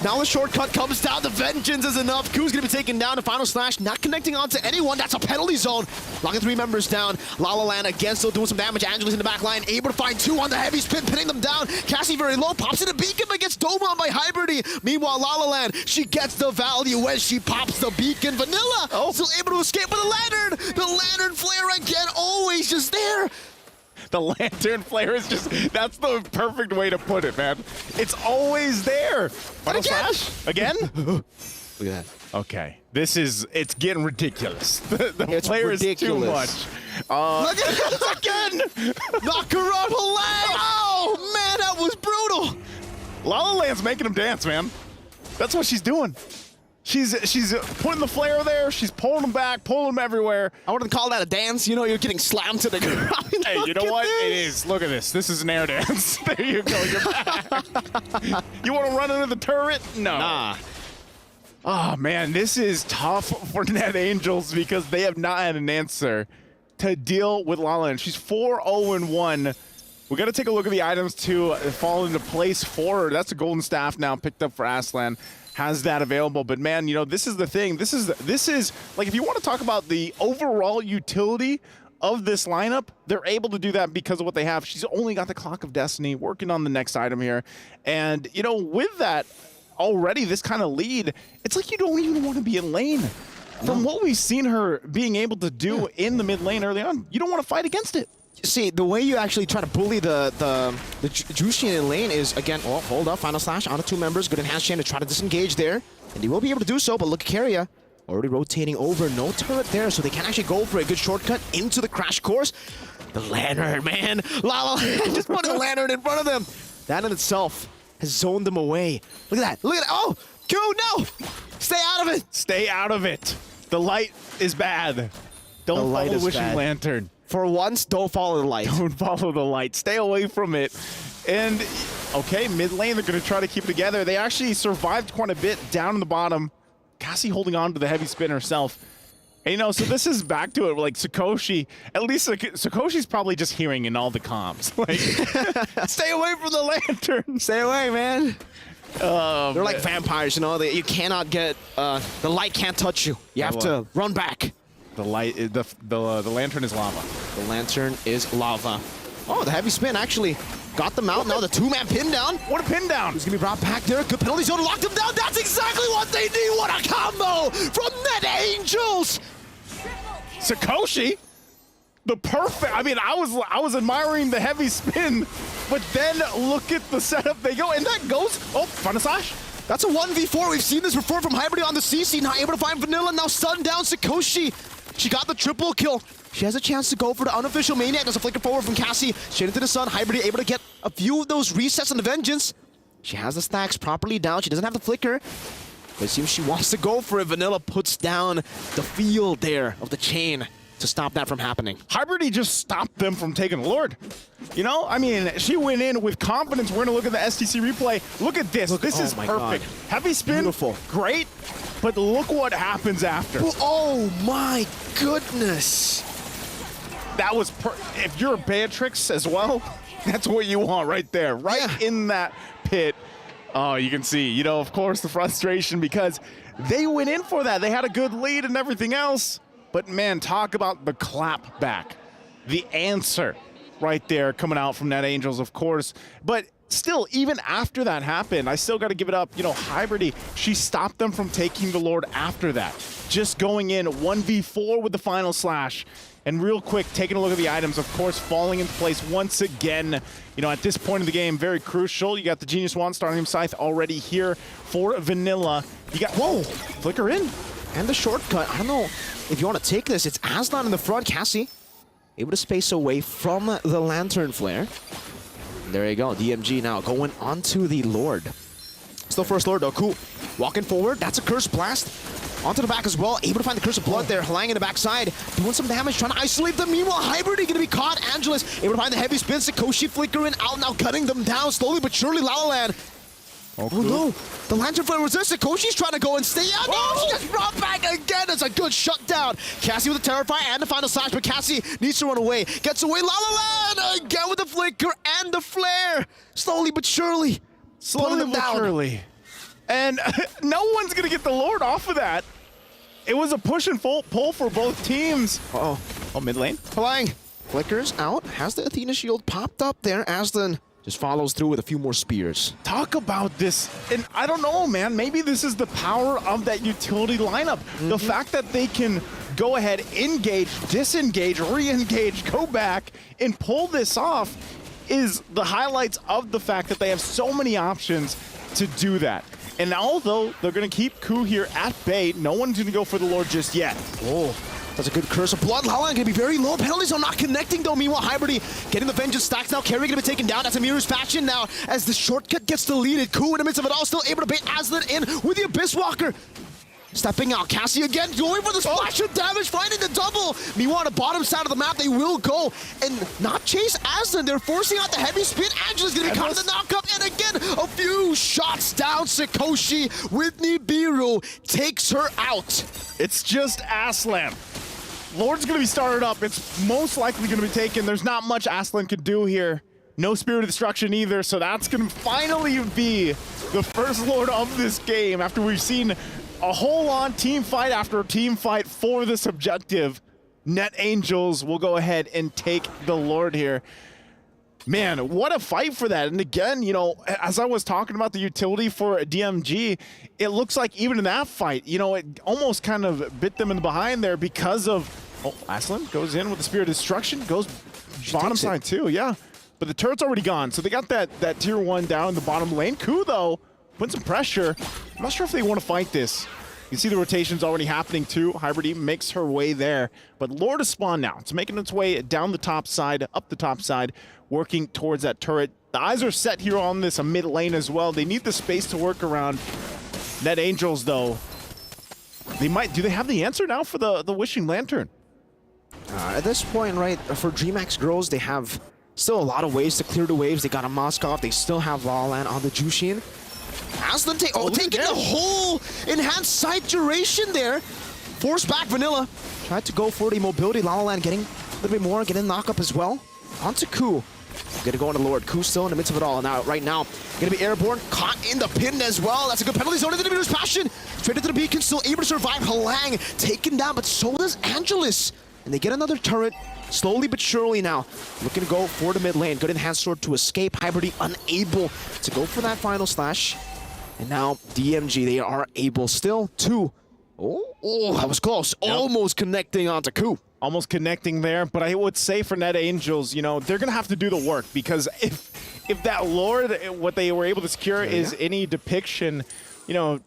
Now the shortcut comes down. The Vengeance is enough. Ku's going to be taken down. The Final Slash not connecting onto anyone. That's a penalty zone. Locking 3 members down. La La Land again still doing some damage. Angelus in the back line. Able to find 2 on the heavy spin, pinning them down. Cassie very low. Pops in a beacon, but gets dome on by Hybridi. Meanwhile, La La Land, she gets the value when she pops the beacon. Vanilla still able to escape with the Lantern. The Lantern flare again, always just there. The Lantern flare is just, that's the perfect way to put it, man. It's always there. Final Slash? Again? Look at that. Okay. It's getting ridiculous. The flare is too much. Look at this again! Knock her out, Halang! Oh, man, that was brutal! La La Land's making him dance, man. That's what she's doing. She's putting the flare there. She's pulling them back, pulling them everywhere. I wouldn't call that a dance. You know, you're getting slammed to the ground. Hey, you know what? This. It is. Look at this. This is an air dance. There you go. You're back. You want to run into the turret? No. Nah. Oh, man, this is tough for Net Angels because they have not had an answer to deal with Lala. And she's 4-0-1. We got to take a look at the items to fall into place for her. That's a golden staff now picked up for Aslan. Has that available. But, man, you know, this is the thing. This is like, if you want to talk about the overall utility of this lineup, they're able to do that because of what they have. She's only got the Clock of Destiny, working on the next item here. And, you know, with that, already this kind of lead, it's like you don't even want to be in lane. From what we've seen her being able to do in the mid lane early on, you don't want to fight against it. See, the way you actually try to bully the Jushin in lane is, again, oh, hold up, Final Slash onto 2 members. Good enhanced chain to try to disengage there. And he will be able to do so, but look at Keria. Already rotating over, no turret there, so they can actually go for a good shortcut into the crash course. The Lantern, man. Lala just putting the Lantern in front of them. That in itself has zoned them away. Look at that, look at that. Oh, Q, no! Stay out of it! Stay out of it. The light is bad. Don't follow the Wishing Lantern. For once, don't follow the light. Don't follow the light. Stay away from it. And, okay, mid lane, they're going to try to keep it together. They actually survived quite a bit down in the bottom. Cassie holding on to the heavy spin herself. And, you know, so this is back to it. Like, Sakoshi, at least Sakoshi's probably just hearing in all the comms. Like, stay away from the Lantern. Stay away, man. They're like man. vampires, you know. You cannot get, the light can't touch you. You have to run back. The light, the Lantern is lava. The Lantern is lava. Oh, the heavy spin actually got them out. Now the 2-man pin down. What a pin down. He's going to be brought back there. Good penalty zone to lock them down. That's exactly what they need. What a combo from Net Angels. Sakoshi, the perfect. I mean, I was admiring the heavy spin, but then look at the setup they go, and that goes. Oh, Final Slash. That's a 1v4. We've seen this before from Hybrid on the CC. Not able to find Vanilla. Now stun down Sakoshi. She got the triple kill. She has a chance to go for the unofficial Maniac. There's a flicker forward from Cassie. Straight into the sun. Hybrid able to get a few of those resets on the Vengeance. She has the stacks properly down. She doesn't have the flicker. But it seems she wants to go for it. Vanilla puts down the field there of the chain to stop that from happening. Hybrid just stopped them from taking the Lord. You know, I mean, she went in with confidence. We're going to look at the STC replay. Look at this. This is perfect. God. Heavy spin, beautiful. Great. But look what happens after. Oh my goodness. That was, if you're a Beatrix as well, that's what you want right there. Right in that pit. Oh, you can see, you know, of course, the frustration because they went in for that. They had a good lead and everything else. But man, talk about the clap back. The answer right there coming out from Net Angels, of course. But still, even after that happened, I still got to give it up. You know, Hybrid, she stopped them from taking the Lord after that. Just going in 1v4 with the Final Slash. And real quick, taking a look at the items, of course, falling into place once again. You know, at this point in the game, very crucial. You got the Genius Wand Starting Scythe already here for Vanilla. You got, whoa, flicker in. And the shortcut. I don't know if you want to take this. It's Aslan in the front. Cassie able to space away from the Lantern Flare. There you go. DMG now going onto the Lord. Still first Lord though. Cool. Walking forward. That's a Curse Blast. Onto the back as well. Able to find the Curse of Blood there. Lang in the backside. Doing some damage. Trying to isolate them. Meanwhile, Hybrid going to be caught. Angelus able to find the heavy spin. Sakoshi flickering out now. Cutting them down slowly but surely. Lalaland. Oh no. The Lantern Flare resists. Sakoshi's trying to go and stay out. No, she gets brought back again. It's a good shutdown. Cassie with the Terrify and the Final Slash, but Cassie needs to run away. Gets away. Lalaland again with the flicker and the flare. Slowly but surely. Slowly but surely. And no one's going to get the Lord off of that. It was a push and pull for both teams. Uh-oh. Oh, mid lane. Flying. Flickers out. Has the Athena shield popped up there. Aslan just follows through with a few more spears. Talk about this. And I don't know, man. Maybe this is the power of that utility lineup. The fact that they can go ahead, engage, disengage, re-engage, go back, and pull this off is the highlights of the fact that they have so many options to do that. And although they're going to keep Ku here at bay, no one's going to go for the Lord just yet. Oh, that's a good Curse of Blood. Lala going to be very low. Penalties are not connecting though. Meanwhile, Hybrid getting the Vengeance stacks now. Carry going to be taken down. That's a Mirror's fashion now as the shortcut gets deleted. Ku in the midst of it all still able to bait Aslan in with the Abyss Walker. Stepping out, Cassie again, going for the splash of damage, finding the double. Meanwhile, on the bottom side of the map, they will go and not chase Aslan. They're forcing out the heavy spin. Angela's gonna be caught in the knockup, and again, a few shots down. Sakoshi with Nibiru takes her out. It's just Aslan. Lord's going to be started up. It's most likely going to be taken. There's not much Aslan could do here. No Spirit of Destruction either, so that's going to finally be the first Lord of this game after we've seen a whole-on team fight after team fight for this objective. Net Angels will go ahead and take the Lord here. Man, what a fight for that. And again, you know, as I was talking about the utility for DMG, it looks like even in that fight, you know, it almost kind of bit them in the behind there because of, oh, Aslan goes in with the Spirit of Destruction, goes bottom side too, yeah. But the turret's already gone, so they got that tier 1 down in the bottom lane. Ku, though, putting some pressure. I'm not sure if they want to fight this. You see the rotations already happening too. Hybrid makes her way there. But Lord is spawned now. It's making its way down the top side, up the top side, working towards that turret. The eyes are set here on this mid lane as well. They need the space to work around. Net Angels, though, they might. Do they have the answer now for the Wishing Lantern? At this point, right, for DreamHack girls, they have still a lot of ways to clear the waves. They got a Moskov. They still have La La Land on the Jushin. Aslan taking the whole enhanced sight duration there. Force back Vanilla. Tried to go for the mobility. La La Land getting a little bit more, getting knock up as well. Onto Ku. Gonna go on to Lord. Ku still in the midst of it all. Now, right now, gonna be airborne. Caught in the pin as well. That's a good penalty zone into the Nibiru's Passion. Straight into the beacon, still able to survive. Halang taken down, but so does Angelus. And they get another turret. Slowly but surely now, looking to go for the mid lane. Good enhanced sword to escape. Hybrid unable to go for that final slash. And now DMG, they are able still to... Oh, that was close. Yep. Almost connecting onto Ku. Almost connecting there, but I would say for Net Angels, you know, they're going to have to do the work because if that Lord, what they were able to secure is any depiction, you know,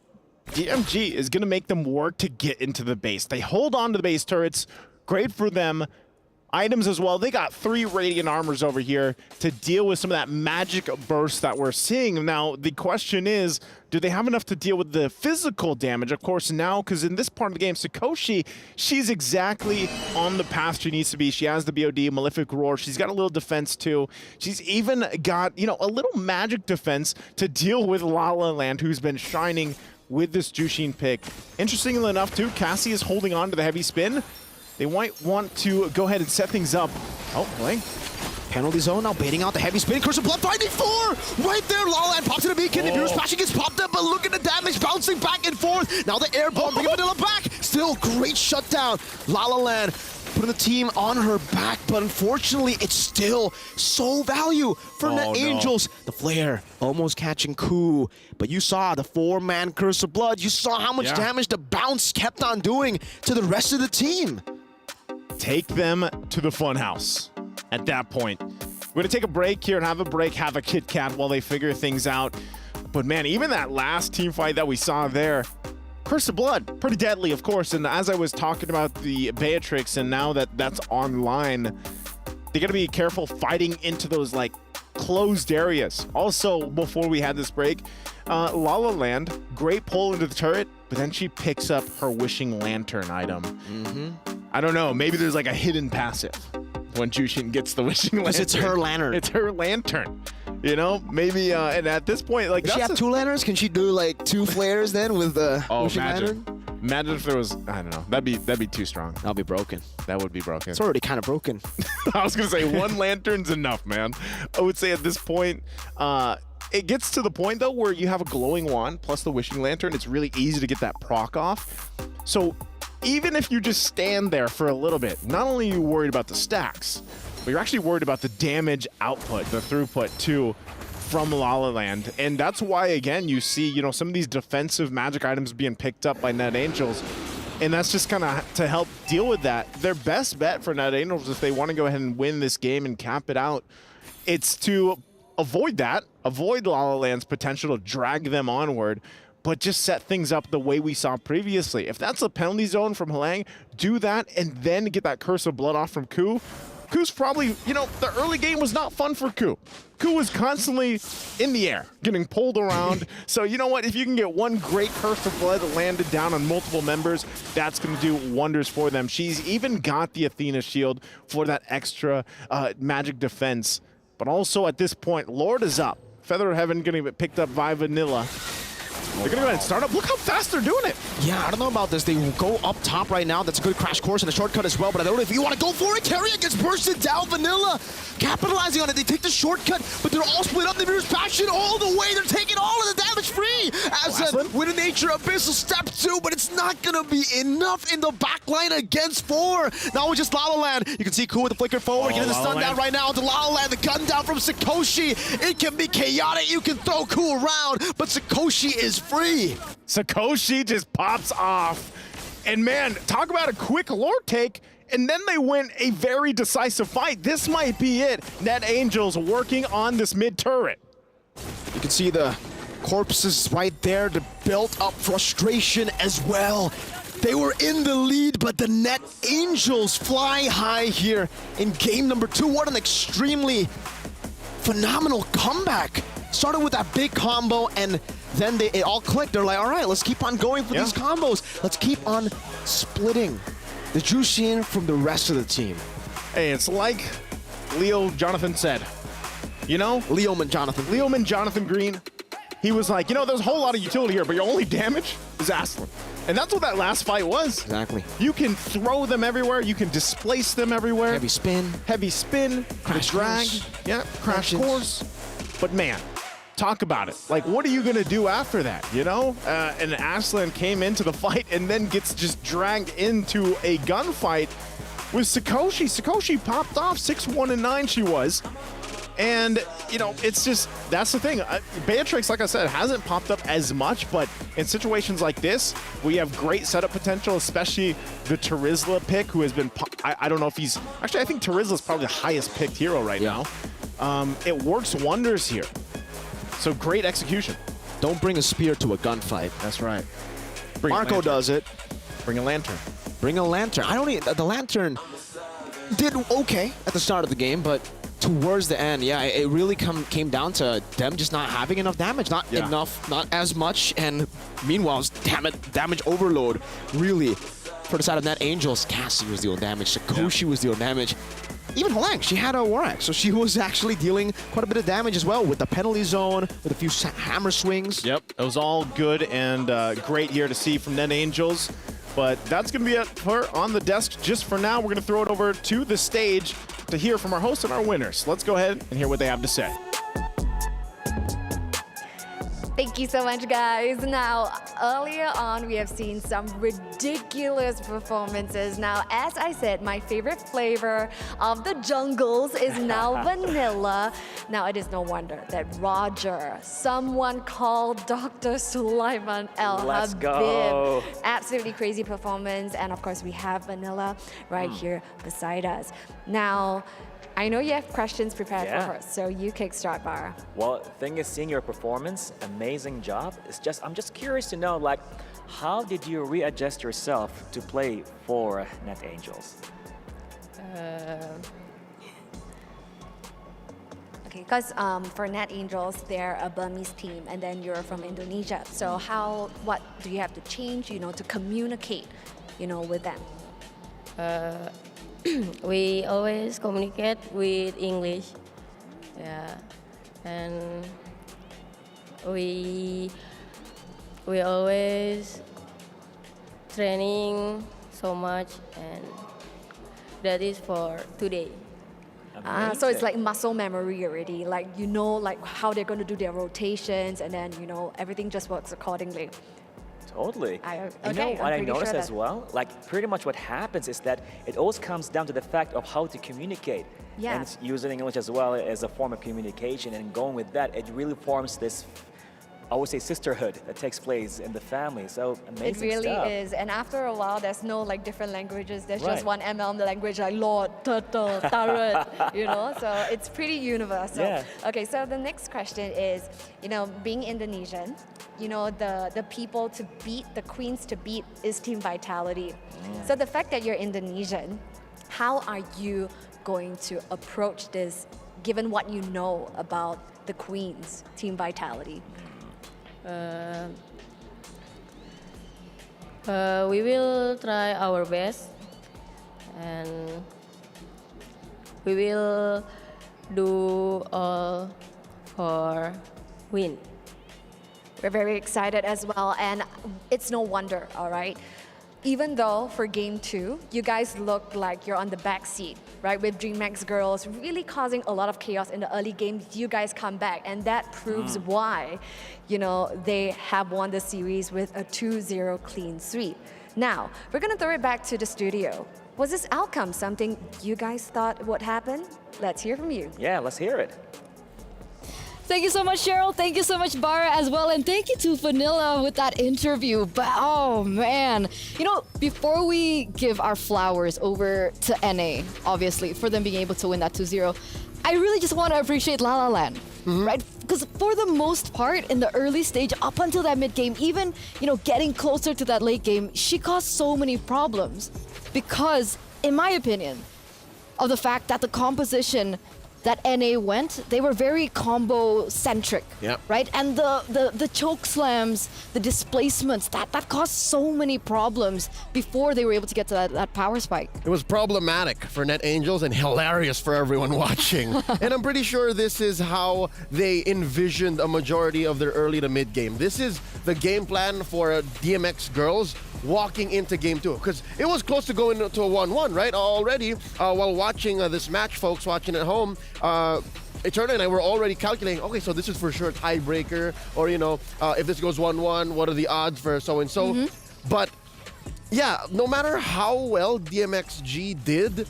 DMG is going to make them work to get into the base. They hold on to the base turrets. Great for them. Items as well. They got 3 Radiant Armors over here to deal with some of that magic burst that we're seeing. Now, the question is, do they have enough to deal with the physical damage? Of course, now, because in this part of the game, Sakoshi, she's exactly on the path she needs to be. She has the BOD, Malefic Roar. She's got a little defense, too. She's even got, you know, a little magic defense to deal with La La Land, who's been shining with this Jushin pick. Interestingly enough, too, Cassie is holding on to the heavy spin. They might want to go ahead and set things up. Oh, playing. Penalty zone now baiting out the heavy spin. Curse of Blood finding 4! Right there, La La Land pops to the beacon. Nibiru's Passion gets popped up, but look at the damage bouncing back and forth. Now the air bomb, bringing Vanilla back. Still great shutdown. La La Land putting the team on her back, but unfortunately, it's still soul value for Net Angels. The flare almost catching Ku, but you saw the 4-man Curse of Blood. You saw how much damage the bounce kept on doing to the rest of the team. Take them to the funhouse at that point. We're going to take a break here and have a Kit Kat while they figure things out. But man, even that last team fight that we saw there, Curse of Blood, pretty deadly, of course. And as I was talking about the Beatrix, and now that that's online, they got to be careful fighting into those like closed areas. Also, before we had this break, La La Land, great pull into the turret, but then she picks up her Wishing Lantern item. I don't know, maybe there's like a hidden passive when Jushin gets the Wishing Lantern. Because it's her lantern. It's her lantern. You know, maybe, and at this point, like, does she have 2 lanterns? Can she do like 2 flares then with the Wishing imagine. Lantern? Imagine if there was, I don't know, that'd be too strong. That'll be broken. That would be broken. It's already kind of broken. I was gonna say 1 lantern's enough, man. I would say at this point, it gets to the point though where you have a glowing wand plus the Wishing Lantern. It's really easy to get that proc off. So even if you just stand there for a little bit, not only are you worried about the stacks, but you're actually worried about the damage output, the throughput too, from La La Land. And that's why, again, you see, you know, some of these defensive magic items being picked up by Net Angels. And that's just kind of to help deal with that. Their best bet for Net Angels, if they want to go ahead and win this game and cap it out, it's to avoid that, avoid La La Land's potential to drag them onward, but just set things up the way we saw previously. If that's a penalty zone from Halang, do that and then get that Curse of Blood off from Ku. Ku's probably, you know, the early game was not fun for Ku. Ku was constantly in the air, getting pulled around. So you know what? If you can get 1 great Curse of Blood landed down on multiple members, that's going to do wonders for them. She's even got the Athena shield for that extra magic defense. But also at this point, Lord is up. Feather of Heaven gonna get picked up by Vanilla. They're gonna go ahead and start up. Look how fast they're doing it. Yeah, I don't know about this. They will go up top right now. That's a good crash course and a shortcut as well, but I don't know if you want to go for it. Carrier gets bursted down. Vanilla capitalizing on it. They take the shortcut, but they're all split up. The Mirror's Passion all the way. They're taking all of the damage free. As with a Nature Abyssal step 2, but it's not going to be enough in the back line against 4. Now it's just La La Land. You can see Cool with the flicker forward, getting the stun down right now to La La Land. The gun down from Sakoshi. It can be chaotic. You can throw Cool around, but Sakoshi is free. Sakoshi just pops off. And man, talk about a quick lore take, and then they win a very decisive fight. This might be it. Net Angels working on this mid turret. You can see the corpses right there to build up frustration as well. They were in the lead, but the Net Angels fly high here in game number 2. What an extremely phenomenal comeback. Started with that big combo, and then it all clicked. They're like, all right, let's keep on going for these combos. Let's keep on splitting the Jushin from the rest of the team. Hey, it's like Leo Jonathan said. You know? Leoman Jonathan Green. He was like, you know, there's a whole lot of utility here, but your only damage is Aslan. And that's what that last fight was. Exactly. You can throw them everywhere. You can displace them everywhere. Heavy spin. Crash drag. Yeah, crash course. But man, talk about it. Like, what are you going to do after that, you know? And Aslan came into the fight and then gets just dragged into a gunfight with Sakoshi. Sakoshi popped off 6-1 and 9 she was. And, you know, it's just, that's the thing. Beatrix, like I said, hasn't popped up as much, but in situations like this, we have great setup potential, especially the Terizla pick, who has been, I don't know if he's, actually, I think Terizla's probably the highest picked hero right now. It works wonders here. So great execution. Don't bring a spear to a gunfight. That's right. Marco does it. Bring a lantern. Bring a lantern. I don't need, the lantern did okay at the start of the game, but towards the end, yeah, it really came down to them just not having enough damage. Not enough, not as much. And meanwhile, damage overload, really, for the side of Net Angels. Cassie was dealing damage. Sakoshi was dealing damage. Even Holang, she had a War Axe, so she was actually dealing quite a bit of damage as well with the penalty zone, with a few hammer swings. Yep, it was all good and great here to see from Net Angels. But that's going to be it for On the Desk just for now. We're going to throw it over to the stage to hear from our hosts and our winners. Let's go ahead and hear what they have to say. Thank you so much, guys. Now, earlier on, we have seen some ridiculous performances. Now, as I said, my favorite flavor of the jungles is now vanilla. Now, it is no wonder that Roger, someone called Dr. Sulaiman El Let's Habib. go. Absolutely crazy performance. And of course, we have vanilla right here beside us. Now, I know you have questions prepared for her, so you kickstart, Bar. Well, thing is, seeing your performance, amazing job. I'm just curious to know, like, how did you readjust yourself to play for Net Angels? Okay, because for Net Angels, they're a Burmese team, and then you're from Indonesia. So what do you have to change, you know, to communicate, you know, with them? We always communicate with English, yeah, and we always training so much, and that is for today. So it's like muscle memory already, like you know, like how they're going to do their rotations, and then you know everything just works accordingly. Totally. Okay, you know what I I'm pretty noticed sure as well? Like, pretty much what happens is that it always comes down to the fact of how to communicate. Yeah. And using English as well as a form of communication, and going with that, it really forms this, I would say, sisterhood that takes place in the family. So amazing It really stuff. is, and after a while, there's no like different languages. There's just Right. one ML language, like Lord, Turtle, Turret, you know. So it's pretty universal. Yeah. Okay, so the next question is, you know, being Indonesian, you know, the people to beat, the queens to beat is Team Vitality. So the fact that you're Indonesian, how are you going to approach this, given what you know about the queens, Team Vitality? We will try our best, and we will do all for win. We're very excited as well, and it's no wonder, all right? Even though for game 2, you guys look like you're on the back seat, right? With DreamHack girls really causing a lot of chaos in the early games, you guys come back, and that proves why, they have won the series with a 2-0 clean sweep. Now, we're gonna throw it back to the studio. Was this outcome something you guys thought would happen? Let's hear from you. Yeah, let's hear it. Thank you so much, Cheryl. Thank you so much, Bara, as well. And thank you to Vanilla with that interview. But oh, man. Before we give our flowers over to NA, obviously, for them being able to win that 2-0, I really just want to appreciate La La Land, right? Because for the most part, in the early stage, up until that mid-game, even, getting closer to that late game, she caused so many problems. Because, in my opinion, of the fact that the composition that NA went, they were very combo-centric, right? And the choke slams, the displacements, that caused so many problems before they were able to get to that power spike. It was problematic for Net Angels and hilarious for everyone watching. And I'm pretty sure this is how they envisioned a majority of their early to mid game. This is the game plan for DMX girls walking into game 2, because it was close to going to a 1-1, right? Already, while watching this match, folks watching at home, Eterna and I were already calculating, okay, so this is for sure a tiebreaker, or, if this goes 1-1, what are the odds for so-and-so? But, yeah, no matter how well DMXG did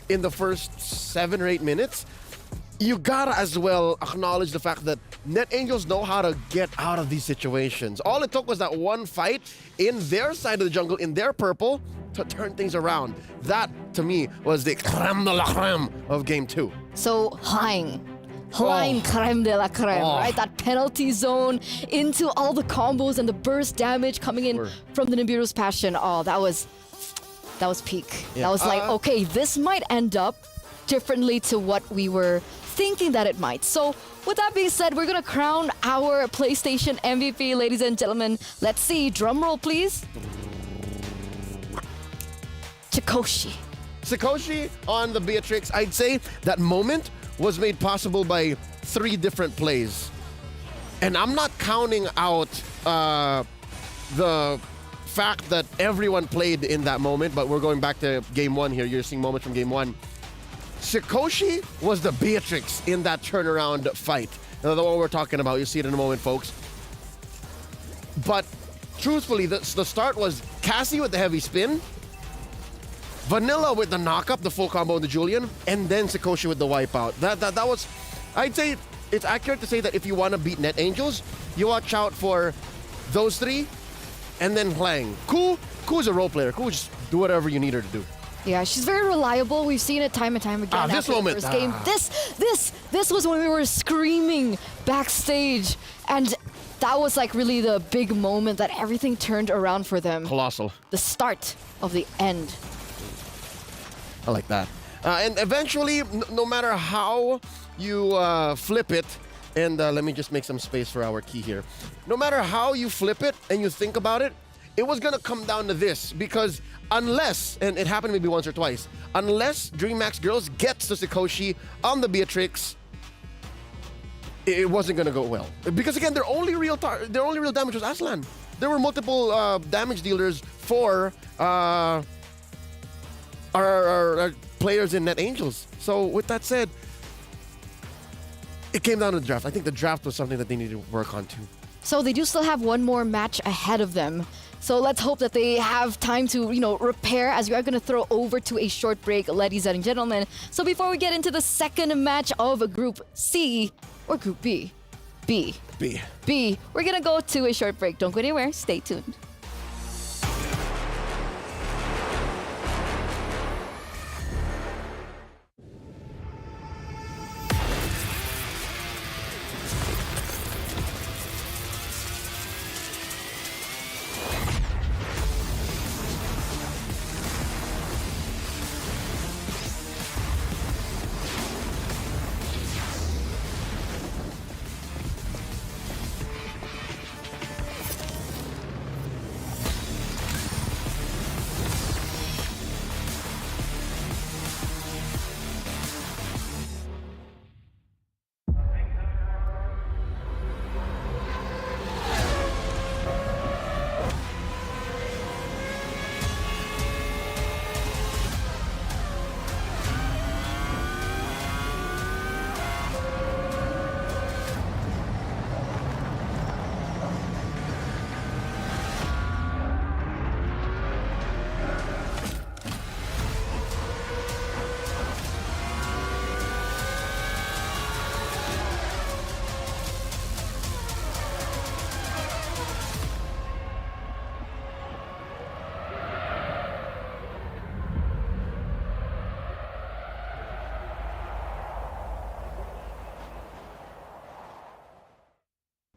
in the first 7 or 8 minutes, you gotta as well acknowledge the fact that Net Angels know how to get out of these situations. All it took was that one fight in their side of the jungle, in their purple, to turn things around. That, to me, was the creme de la creme of game 2. So, Hein creme de la creme, right? That penalty zone into all the combos and the burst damage coming in from the Nibiru's Passion. Oh, that was peak. Yeah. That was like, okay, this might end up differently to what we were thinking that it might. So with that being said, we're gonna crown our PlayStation MVP, ladies and gentlemen. Let's see, drum roll please. Sakoshi on the Beatrix. I'd say that moment was made possible by 3 different plays. And I'm not counting out the fact that everyone played in that moment, but we're going back to game 1 here. You're seeing moments from game 1. Sakoshi was the Beatrix in that turnaround fight. The one we're talking about. You'll see it in a moment, folks. But truthfully, the start was Cassie with the heavy spin, Vanilla with the knock-up, the full combo on the Julian, and then Sakoshi with the wipeout. That was, I'd say, it's accurate to say that if you want to beat Net Angels, you watch out for those 3, and then Hlang. Ku's a role player. Ku just do whatever you need her to do. Yeah, she's very reliable. We've seen it time and time again. This after moment. The first game. This was when we were screaming backstage, and that was like really the big moment that everything turned around for them. Colossal. The start of the end. I like that. And eventually, no matter how you flip it, and let me just make some space for our key here. No matter how you flip it and you think about it, it was gonna come down to this, because unless, and it happened maybe once or twice, unless DreamHack girls gets to Sakoshi on the Beatrix, it wasn't gonna go well. Because again, their only real damage was Aslan. There were multiple damage dealers for our players in Net Angels. So with that said, it came down to the draft. I think the draft was something that they needed to work on too. So they do still have one more match ahead of them. So let's hope that they have time to, repair, as we are going to throw over to a short break, ladies and gentlemen. So before we get into the second match of Group C, or Group B? B. We're going to go to a short break. Don't go anywhere. Stay tuned.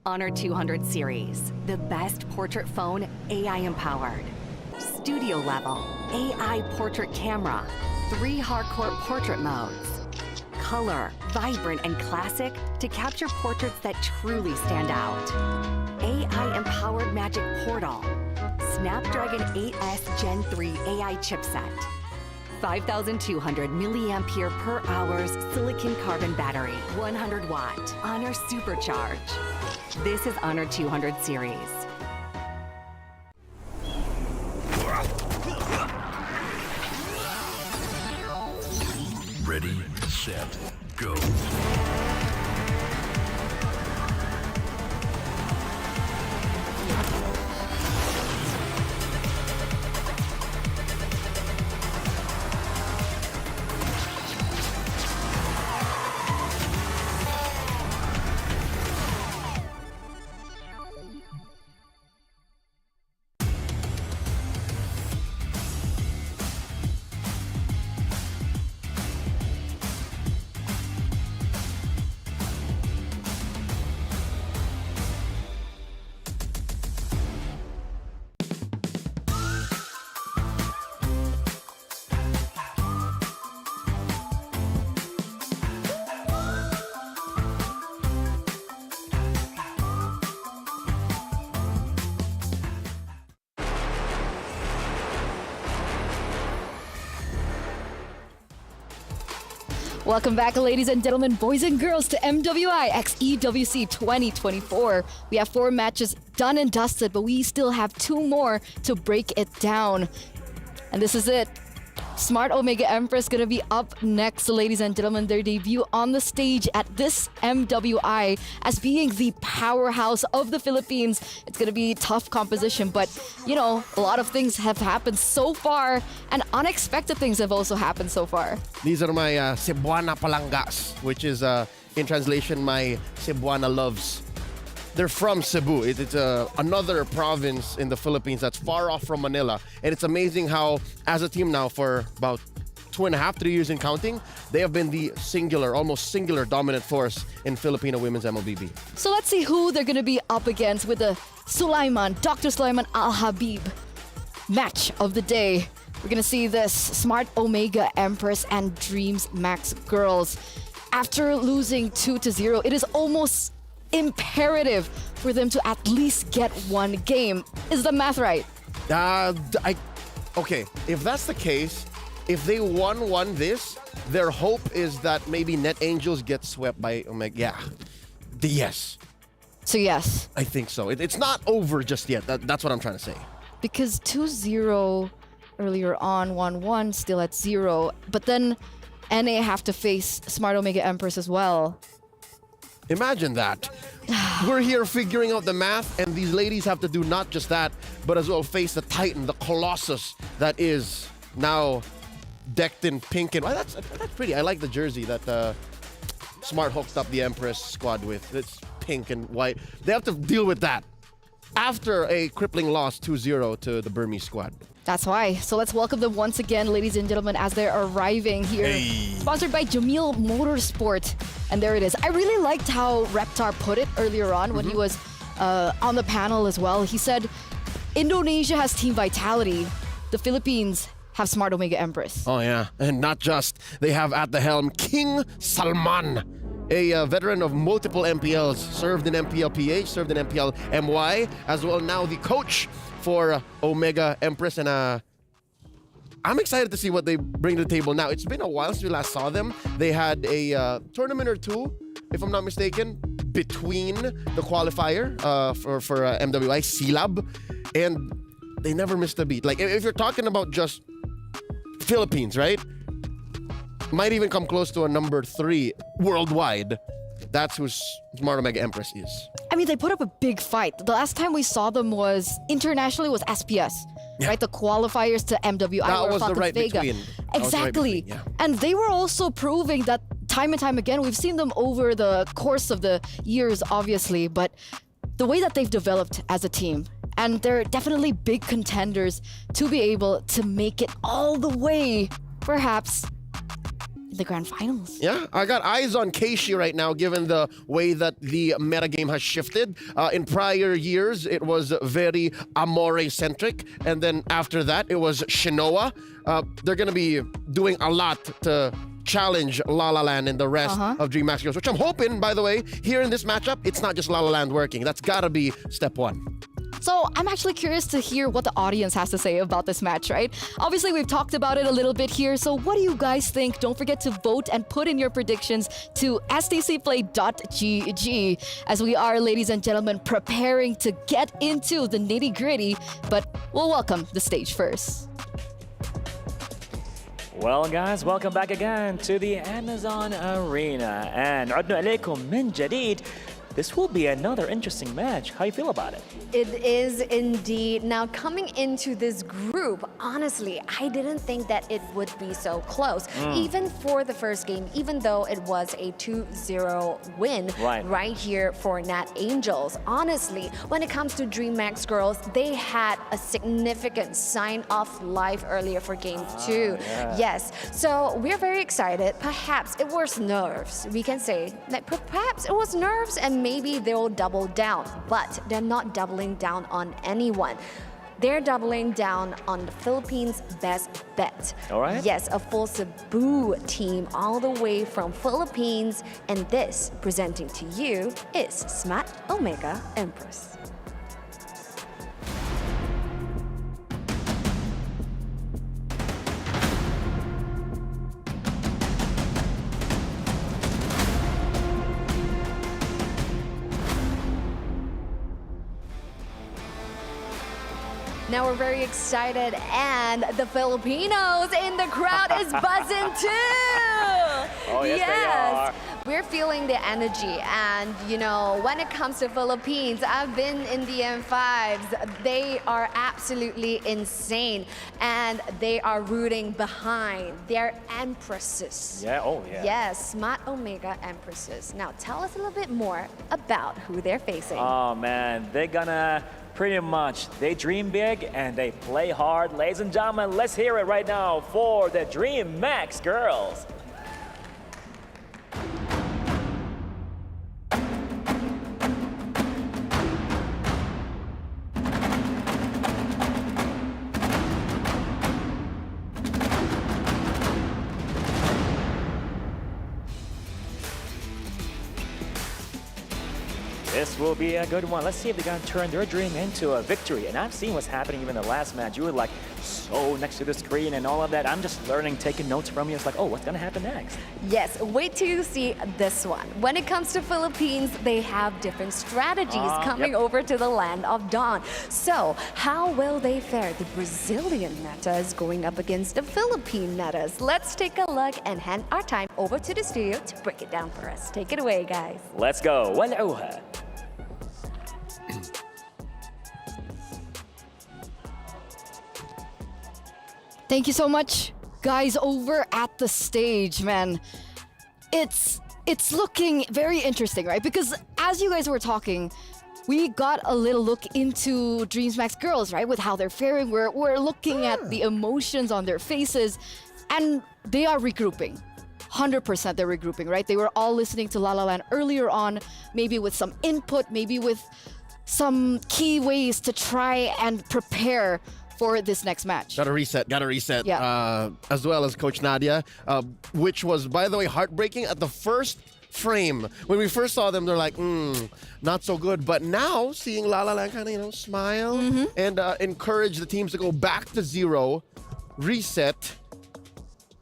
Honor 200 series, the best portrait phone AI empowered. Studio level, AI portrait camera, 3 hardcore portrait modes. Color, vibrant and classic to capture portraits that truly stand out. AI empowered magic portal. Snapdragon 8S Gen 3 AI chipset. 5,200 milliampere per hours silicon carbon battery, 100 watt, Honor Supercharge. This is Honor 200 series. Ready, set, go. Welcome back, ladies and gentlemen, boys and girls, to MWI x EWC 2024. We have 4 matches done and dusted, but we still have 2 more to break it down. And this is it. Smart Omega Empress gonna be up next, ladies and gentlemen. Their debut on the stage at this MWI as being the powerhouse of the Philippines. It's gonna be tough composition, but you know, a lot of things have happened so far, and unexpected things have also happened so far. These are my Cebuana Palangas, which is in translation my Cebuana loves. They're from Cebu. It's another province in the Philippines that's far off from Manila. And it's amazing how, as a team now for about 2.5, 3 years and counting, they have been the almost singular dominant force in Filipino women's MLBB. So let's see who they're gonna be up against with the Dr. Sulaiman Al Habib match of the day. We're gonna see this Smart Omega Empress and Dreams Max girls. After losing 2-0, it is almost imperative for them to at least get 1 game. Is the math right? Okay, if that's the case, if they won this, their hope is that maybe Net Angels get swept by Omega. Yeah. Yes. So yes. I think so. It's not over just yet. That's what I'm trying to say. Because 2-0 earlier on, 1-1, still at 0. But then NA have to face Smart Omega Empress as well. Imagine that. We're here figuring out the math, and these ladies have to do not just that, but as well face the Titan, the Colossus that is now decked in pink and that's pretty. I like the jersey that Smart hooked up the Empress squad with. It's pink and white. They have to deal with that after a crippling loss 2-0 to the Burmese squad. That's why. So let's welcome them once again, ladies and gentlemen, as they're arriving here. Hey. Sponsored by Jamil Motorsport. And there it is. I really liked how Reptar put it earlier on when he was on the panel as well. He said, Indonesia has team vitality. The Philippines have Smart Omega Empress. Oh, yeah. And not just. They have at the helm King Salman, a veteran of multiple MPLs, served in MPL PH, served in MPL MY, as well now the coach for Omega Empress. And I'm excited to see what they bring to the table now. It's been a while since we last saw them. They had a tournament or 2, if I'm not mistaken, between the qualifier for MWI, C-Lab, and they never missed a beat. Like, if you're talking about just Philippines, right? Might even come close to a number 3 worldwide. That's who Smart Omega Empress is. I mean, they put up a big fight. The last time we saw them was internationally was SPS, right? The qualifiers to MWI That was the right Vega. between. Exactly. And they were also proving that time and time again. We've seen them over the course of the years, obviously, but the way that they've developed as a team, and they're definitely big contenders to be able to make it all the way, perhaps, the grand finals. Yeah, I got eyes on Keishi right now, given the way that the metagame has shifted. In prior years, it was very Amore-centric, and then after that, it was Shinoa. They're going to be doing a lot to challenge La La Land and the rest of DreamHack Girls, which I'm hoping, by the way, here in this matchup, it's not just La La Land working. That's got to be step one. So I'm actually curious to hear what the audience has to say about this match, right? Obviously, we've talked about it a little bit here. So what do you guys think? Don't forget to vote and put in your predictions to stcplay.gg as we are, ladies and gentlemen, preparing to get into the nitty-gritty. But we'll welcome the stage first. Well guys, welcome back again to the Amazon Arena. And عدنا إليكم من جديد. This will be another interesting match. How you feel about it? It is indeed. Now, coming into this group, honestly, I didn't think that it would be so close. Even for the first game, even though it was a 2-0 win right here for Nat Angels. Honestly, when it comes to DreamHack Girls, they had a significant sign-off live earlier for game 2. Yes, so we're very excited. Perhaps it was nerves. We can say that perhaps it was nerves and maybe they'll double down, but they're not doubling down on anyone. They're doubling down on the Philippines' best bet. All right. Yes, a full Cebu team all the way from Philippines. And this, presenting to you, is Smart Omega Empress. Now we're very excited, and the Filipinos in the crowd is buzzing too. Oh, yes, they are. We're feeling the energy, and you know, when it comes to Philippines, I've been in the M5s. They are absolutely insane, and they are rooting behind their empresses. Yeah, oh yeah. Yes, Smart Omega Empresses. Now tell us a little bit more about who they're facing. Oh man, they're gonna pretty much, they dream big and they play hard. Ladies and gentlemen, let's hear it right now for the DreamHack Girls. This will be a good one. Let's see if they can turn their dream into a victory. And I've seen what's happening even in the last match. You were like so next to the screen and all of that. I'm just learning, taking notes from you. It's like, oh, what's gonna happen next? Yes, wait till you see this one. When it comes to Philippines, they have different strategies coming over to the land of Dawn. So how will they fare? The Brazilian meta is going up against the Philippine metas. Let's take a look and hand our time over to the studio to break it down for us. Take it away, guys. Let's go. ولعوها. Thank you so much, guys, over at the stage, man. It's looking very interesting, right? Because as you guys were talking, we got a little look into DreamHack Girls, right? With how they're faring. We're looking at the emotions on their faces, and they are regrouping. 100% they're regrouping, right? They were all listening to La La Land earlier on, maybe with some input, maybe with some key ways to try and prepare for this next match. Gotta reset. Yeah. As well as Coach Nadia, which was, by the way, heartbreaking at the first frame. When we first saw them, they're like, not so good. But now, seeing La La Land kind of, smile and encourage the teams to go back to 0, reset.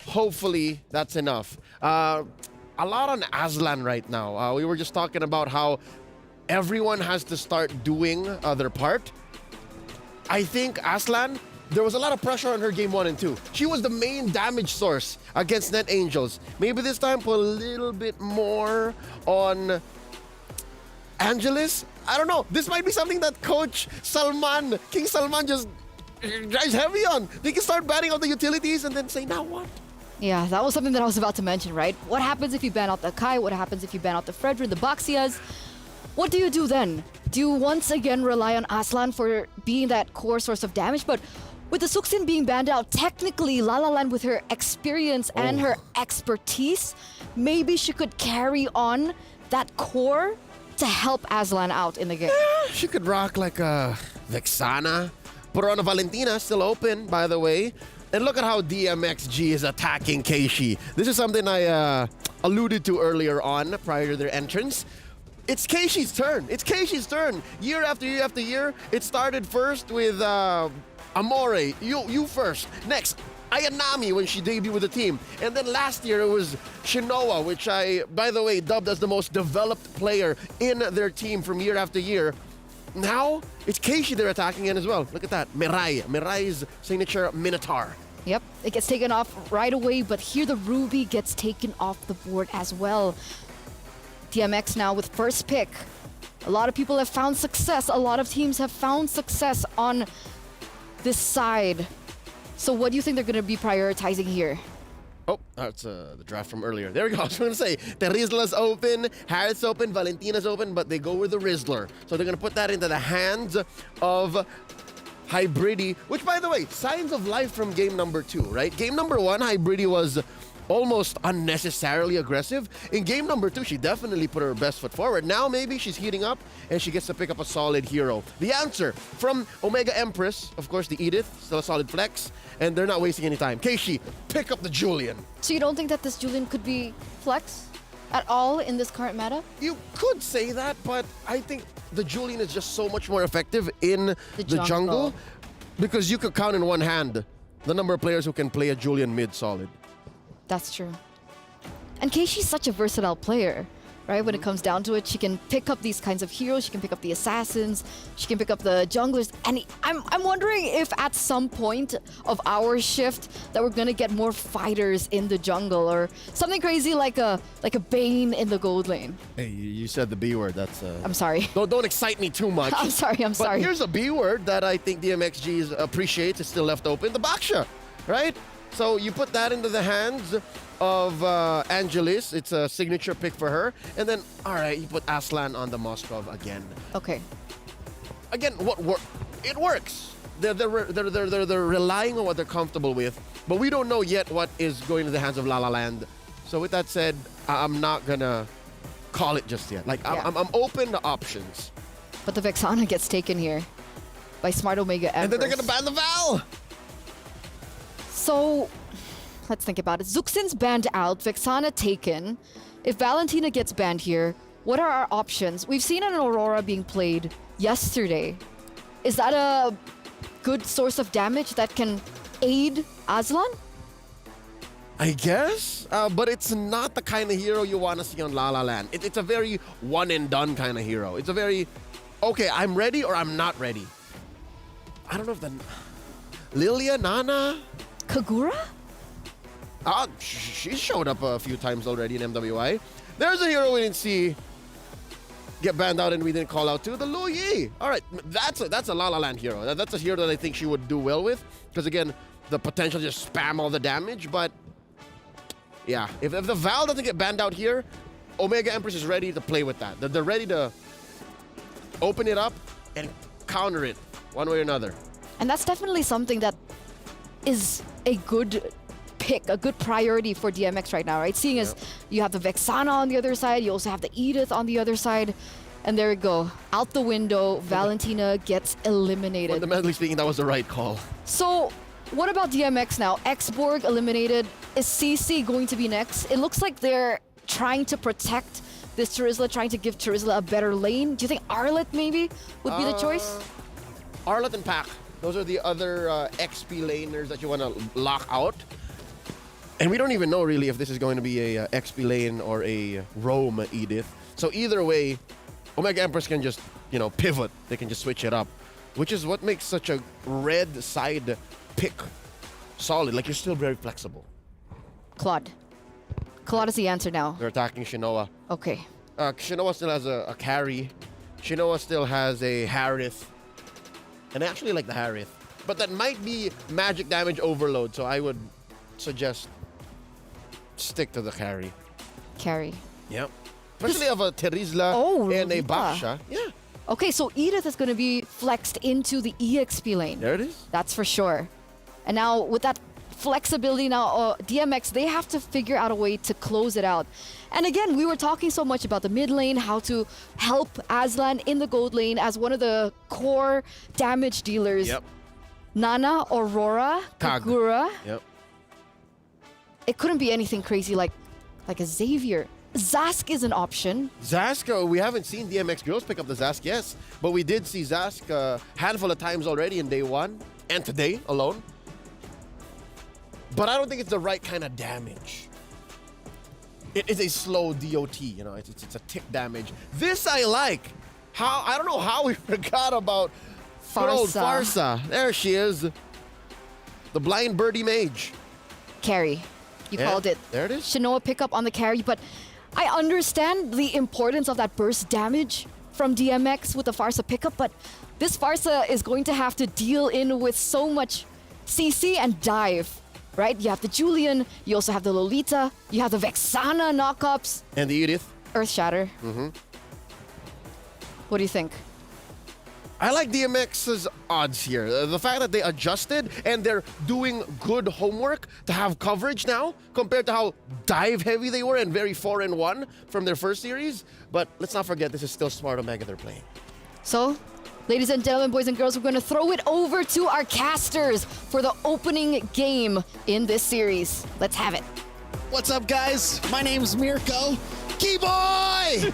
Hopefully, that's enough. A lot on Aslan right now. We were just talking about how everyone has to start doing their part. I think Aslan, there was a lot of pressure on her game 1 and 2. She was the main damage source against Net Angels. Maybe this time put a little bit more on Angeles. I don't know. This might be something that Coach Salman, King Salman, just drives heavy on. They can start banning out the utilities and then say, now what? Yeah, that was something that I was about to mention, right? What happens if you ban out the Kai? What happens if you ban out the Fredrin, the Baxias? What do you do then? Do you once again rely on Aslan for being that core source of damage? But With the Suxin being banned out, technically La La Land with her experience and her expertise, maybe she could carry on that core to help Aslan out in the game. She could rock like a Vexana. Put her on a Valentina, still open, by the way. And look at how DMXG is attacking Keishi. This is something I alluded to earlier on, prior to their entrance. It's Keishi's turn. It's Keishi's turn. Year after year after year, it started first with Amore, you first. Next, Ayanami when she debuted with the team. And then last year it was Shinoa, which I, by the way, dubbed as the most developed player in their team from year after year. Now, it's Keishi they're attacking in as well. Look at that. Mirai's signature Minotaur. Yep, it gets taken off right away, but here the Ruby gets taken off the board as well. DMX now with first pick. A lot of people have found success. A lot of teams have found success on this side. So what do you think they're going to be prioritizing here? Oh, that's the draft from earlier. There we go. I was going to say, the Rizla's open, Harris open, Valentina's open, but they go with the Rizzler. So they're going to put that into the hands of Hybridi, which, by the way, signs of life from game number 2, right? Game number 1, Hybridi was almost unnecessarily aggressive. In game number 2, she definitely put her best foot forward. Now maybe she's heating up and she gets to pick up a solid hero. The answer from Omega Empress, of course, the Edith, still a solid flex, and they're not wasting any time. Keishi, pick up the Julian. So you don't think that this Julian could be flex at all in this current meta? You could say that, but I think the Julian is just so much more effective in the jungle because you could count in one hand the number of players who can play a Julian mid solid. That's true. And Keishi's such a versatile player, right? When it comes down to it, she can pick up these kinds of heroes. She can pick up the assassins. She can pick up the junglers. And I'm wondering if at some point of our shift that we're gonna get more fighters in the jungle or something crazy like a Bane in the gold lane. Hey, you said the B word. That's I'm sorry. Don't excite me too much. I'm sorry. But here's a B word that I think DMXG appreciates. It's still left open. The Baksha, right? So you put that into the hands of Angelis. It's a signature pick for her. And then, all right, you put Aslan on the Moskov again. Okay. Again, it works. They're relying on what they're comfortable with. But we don't know yet what is going to the hands of La La Land. So with that said, I'm not going to call it just yet. Like, yeah. I'm open to options. But the Vexana gets taken here by Smart Omega Empress. And then they're going to ban the Val. So, let's think about it. Zuxin's banned out, Vexana taken. If Valentina gets banned here, what are our options? We've seen an Aurora being played yesterday. Is that a good source of damage that can aid Aslan? I guess, but it's not the kind of hero you want to see on La La Land. It's a very one and done kind of hero. It's a very, okay, I'm ready or I'm not ready. I don't know if the Lilia, Nana? Kagura? She showed up a few times already in MWI. There's a hero we didn't see get banned out and we didn't call out to, the Lu Yi. All right, that's a La La Land hero. That's a hero that I think she would do well with. Because again, the potential to just spam all the damage. But yeah, if the Val doesn't get banned out here, Omega Empress is ready to play with that. They're ready to open it up and counter it one way or another. And that's definitely something that is a good pick, a good priority for DMX right now, right? Seeing as you have the Vexana on the other side, you also have the Edith on the other side, and there we go. Out the window, Valentina gets eliminated. Fundamentally speaking, that was the right call. So, what about DMX now? Xborg eliminated. Is CC going to be next? It looks like they're trying to protect this Charizla, trying to give Charizla a better lane. Do you think Arlet maybe would be the choice? Arlet and Pac. Those are the other XP laners that you want to lock out. And we don't even know really if this is going to be a XP lane or a roam Edith. So either way, Omega Empress can just, pivot. They can just switch it up, which is what makes such a red side pick solid. Like, you're still very flexible. Claude. Claude is the answer now. They're attacking Shinoa. Okay. Shinoa still has a carry. Shinoa still has a Harith. And I actually like the Harith. But that might be magic damage overload, so I would suggest stick to the carry. Carry. Yep. Especially of a Terizla and a Baksha. Yeah. Okay, so Edith is going to be flexed into the EXP lane. There it is. That's for sure. And now with that flexibility now, DMX, they have to figure out a way to close it out. And again, we were talking so much about the mid lane, how to help Aslan in the gold lane as one of the core damage dealers. Yep. Nana, Aurora, Kagura. Yep. It couldn't be anything crazy like a Xavier. Zask is an option. Zask, we haven't seen DMX girls pick up the Zask, yes. But we did see Zask a handful of times already in day one and today alone. But I don't think it's the right kind of damage. It is a slow DOT, you know, it's a tick damage. This I like. I don't know how we forgot about good old Farsa. There she is. The blind birdie mage. Carry. You called it. There it is. Shinoa pickup on the carry, but I understand the importance of that burst damage from DMX with the Farsa pickup, but this Farsa is going to have to deal in with so much CC and dive, right? You have the Julian, you also have the Lolita, you have the Vexana knockups. And the Edith. Earth Shatter. Mm-hmm. What do you think? I like DMX's odds here. The fact that they adjusted and they're doing good homework to have coverage now compared to how dive heavy they were and very 4-1 from their first series. But let's not forget, this is still Smart Omega they're playing. So, ladies and gentlemen, boys and girls, we're going to throw it over to our casters for the opening game in this series. Let's have it. What's up, guys? My name's Mirko. Key-Boy!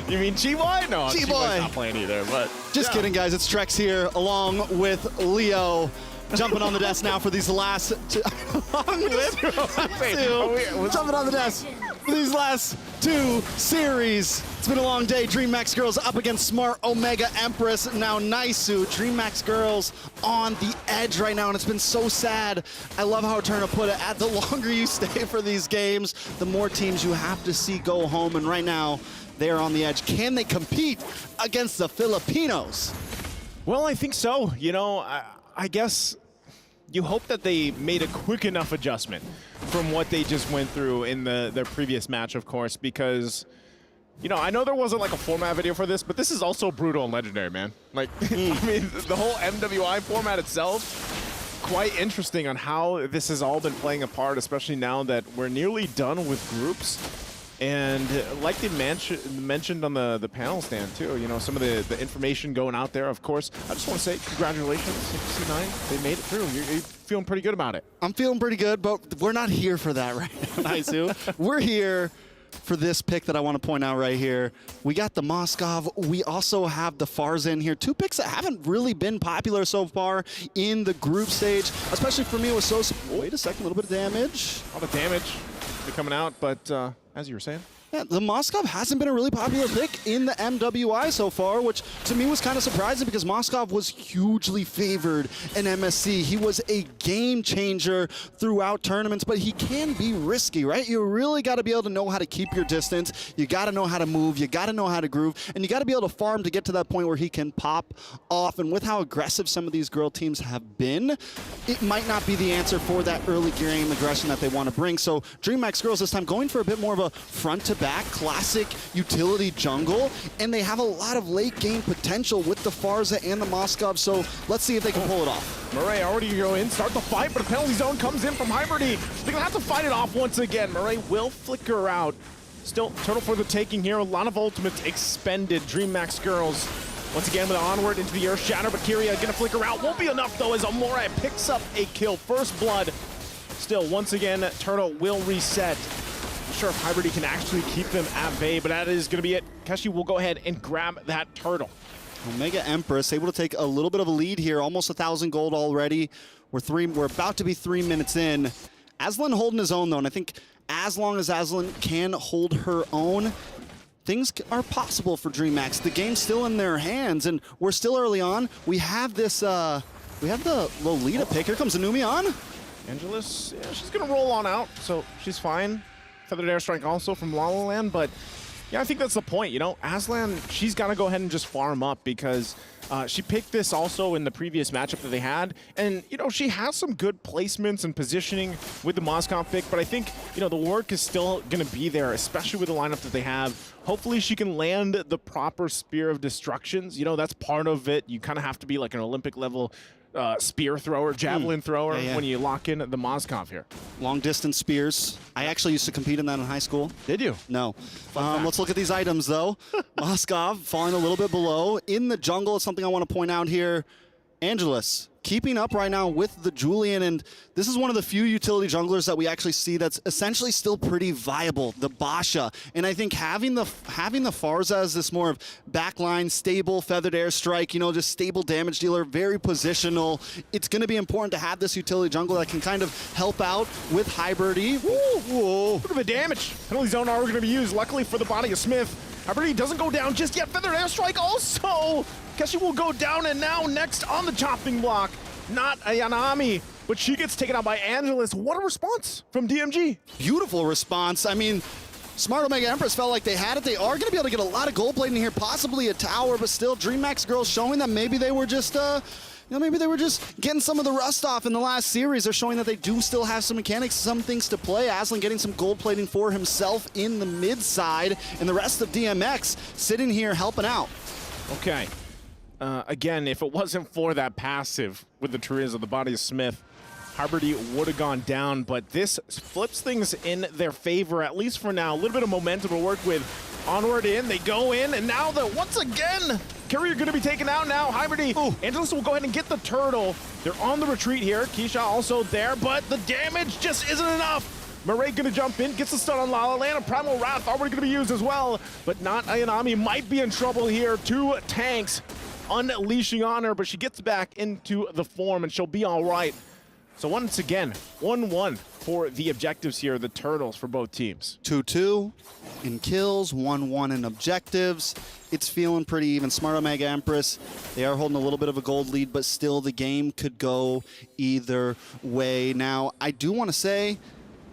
You mean G-Boy? No, G-Boy. G-Boy's not playing either, but... Just kidding, guys. It's Trex here, along with Leo. Jumping on the desk now for these last two. Jumping on the desk for these last two series. It's been a long day. DreamHack Girls up against Smart Omega Empress. Now Naisu. DreamHack Girls on the edge right now, and it's been so sad. I love how Eterna put it. The longer you stay for these games, the more teams you have to see go home. And right now, they're on the edge. Can they compete against the Filipinos? Well, I think so. You know, I guess you hope that they made a quick enough adjustment from what they just went through in their previous match, of course, because, you know, I know there wasn't like a format video for this, but this is also brutal and legendary, man. Like, I mean, the whole MWI format itself, quite interesting on how this has all been playing a part, especially now that we're nearly done with groups. And like they mentioned on the panel stand too, you know, some of the information going out there, of course. I just want to say congratulations, C9. They made it through. You're feeling pretty good about it. I'm feeling pretty good, but we're not here for that right now, Naisu. We're here for this pick that I want to point out right here. We got the Moskov. We also have the Farzan here. Two picks that haven't really been popular so far in the group stage, especially for me. It was so... Wait a second, a little bit of damage. All the damage coming out, but as you were saying. Yeah, the Moskov hasn't been a really popular pick in the MWI so far, which to me was kind of surprising because Moskov was hugely favored in MSC. He was a game changer throughout tournaments, but he can be risky, right? You really got to be able to know how to keep your distance. You got to know how to move. You got to know how to groove, and you got to be able to farm to get to that point where he can pop off. And with how aggressive some of these girl teams have been, it might not be the answer for that early game aggression that they want to bring. So DreamHack Girls this time going for a bit more of a front-to-back classic utility jungle, and they have a lot of late game potential with the Farza and the Moskov, so let's see if they can pull it off. Murray already go in, start the fight, but a penalty zone comes in from Hybride. They're gonna have to fight it off once again. Murray will flicker out. Still, Turtle for the taking here. A lot of ultimates expended. DreamHack Girls once again with onward into the Earth Shatter, but Kyria gonna flicker out. Won't be enough though as Amore picks up a kill. First blood. Still, once again, Turtle will reset. Not sure if Hybride can actually keep them at bay, but that is going to be it. Keshi will go ahead and grab that turtle. Omega Empress able to take a little bit of a lead here, almost 1,000 gold already. We're about to be 3 minutes in. Aslan holding his own though, and I think as long as Aslan can hold her own, things are possible for DreamHack. The game's still in their hands, and we're still early on. We have this, we have the Lolita pick. Here comes Anumi on. Angelus, yeah, she's going to roll on out, so she's fine. Feathered Airstrike also from La La Land, but yeah, I think that's the point, you know? Aslan, she's got to go ahead and just farm up because she picked this also in the previous matchup that they had, and, you know, she has some good placements and positioning with the Moskov pick, but I think, you know, the work is still going to be there, especially with the lineup that they have Hopefully she can land the proper Spear of Destructions. You know, that's part of it. You kind of have to be like an Olympic level spear thrower, javelin thrower when you lock in the Moskov here. Long distance spears. I actually used to compete in that in high school. Did you? No. Let's look at these items though. Moskov falling a little bit below. In the jungle is something I want to point out here. Angelus keeping up right now with the Julian, and this is one of the few utility junglers that we actually see that's essentially still pretty viable, the Basha. And I think having the Farza as this more of backline, stable, feathered airstrike, you know, just stable damage dealer, very positional. It's going to be important to have this utility jungler that can kind of help out with Hyberdy. Whoa. Look at the damage. Penalty zone are going to be used, luckily for the body of Smith. Hyberdy doesn't go down just yet. Feathered airstrike also. Keshi will go down, and now next on the chopping block, not Ayanami, but she gets taken out by Angelus. What a response from DMG. Beautiful response. I mean, Smart Omega Empress felt like they had it. They are going to be able to get a lot of gold plating here, possibly a tower, but still DreamHack's girls showing that maybe they were just, maybe they were just getting some of the rust off in the last series. They're showing that they do still have some mechanics, some things to play. Aslan getting some gold plating for himself in the mid side, and the rest of DMX sitting here helping out. Okay. Again, if it wasn't for that passive with the Therese of the body of Smith, Hyberdy would have gone down, but this flips things in their favor, at least for now. A little bit of momentum to work with. Onward in, they go in, and now once again, Carrier going to be taken out now. Hyberdy, Angelus will go ahead and get the turtle. They're on the retreat here. Keisha also there, but the damage just isn't enough. Murray going to jump in, gets the stun on La La Land, and Primal Wrath already going to be used as well, but not Ayanami might be in trouble here. 2 tanks unleashing on her, but she gets back into the form and she'll be all right. So once again, 1-1 for the objectives here, the Turtles for both teams. 2-2 in kills, 1-1 in objectives. It's feeling pretty even. Smart Omega Empress, they are holding a little bit of a gold lead, but still the game could go either way. Now, I do want to say,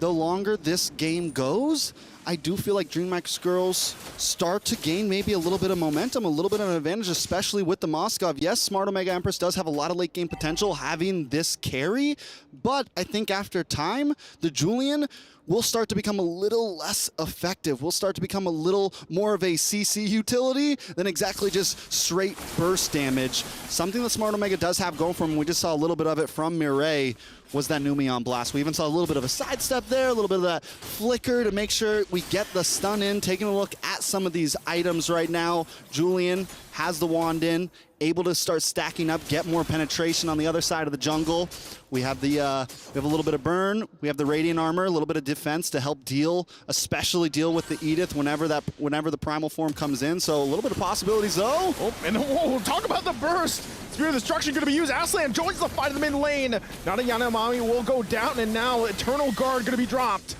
the longer this game goes, I do feel like DreamHack's girls start to gain maybe a little bit of momentum, a little bit of an advantage, especially with the Moskov. Yes, Smart Omega Empress does have a lot of late game potential having this carry, but I think after time, the Julian will start to become a little less effective. We'll start to become a little more of a CC utility than exactly just straight burst damage. Something that Smart Omega does have going for him, we just saw a little bit of it from Mireille, was that Numion Blast. We even saw a little bit of a sidestep there, a little bit of that flicker to make sure we get the stun in. Taking a look at some of these items right now, Julian has the wand in, able to start stacking up, get more penetration on the other side of the jungle. We have we have a little bit of burn. We have the radiant armor, a little bit of defense to help deal, especially deal with the Edith whenever the primal form comes in. So a little bit of possibilities though. Oh, and we'll talk about the burst. Spear of Destruction going to be used. Aslan joins the fight in the mid lane. Nana Yanamami will go down, and now Eternal Guard going to be dropped.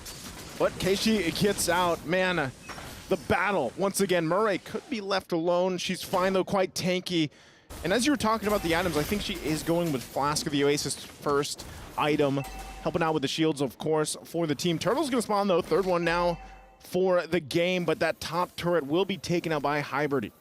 But Keishi gets out. Man, the battle once again. Murray could be left alone. She's fine though, quite tanky. And as you were talking about the items, I think she is going with Flask of the Oasis first item, helping out with the shields, of course, for the team. Turtle's going to spawn, though. 3rd one now for the game, but that top turret will be taken out by Hyberdy.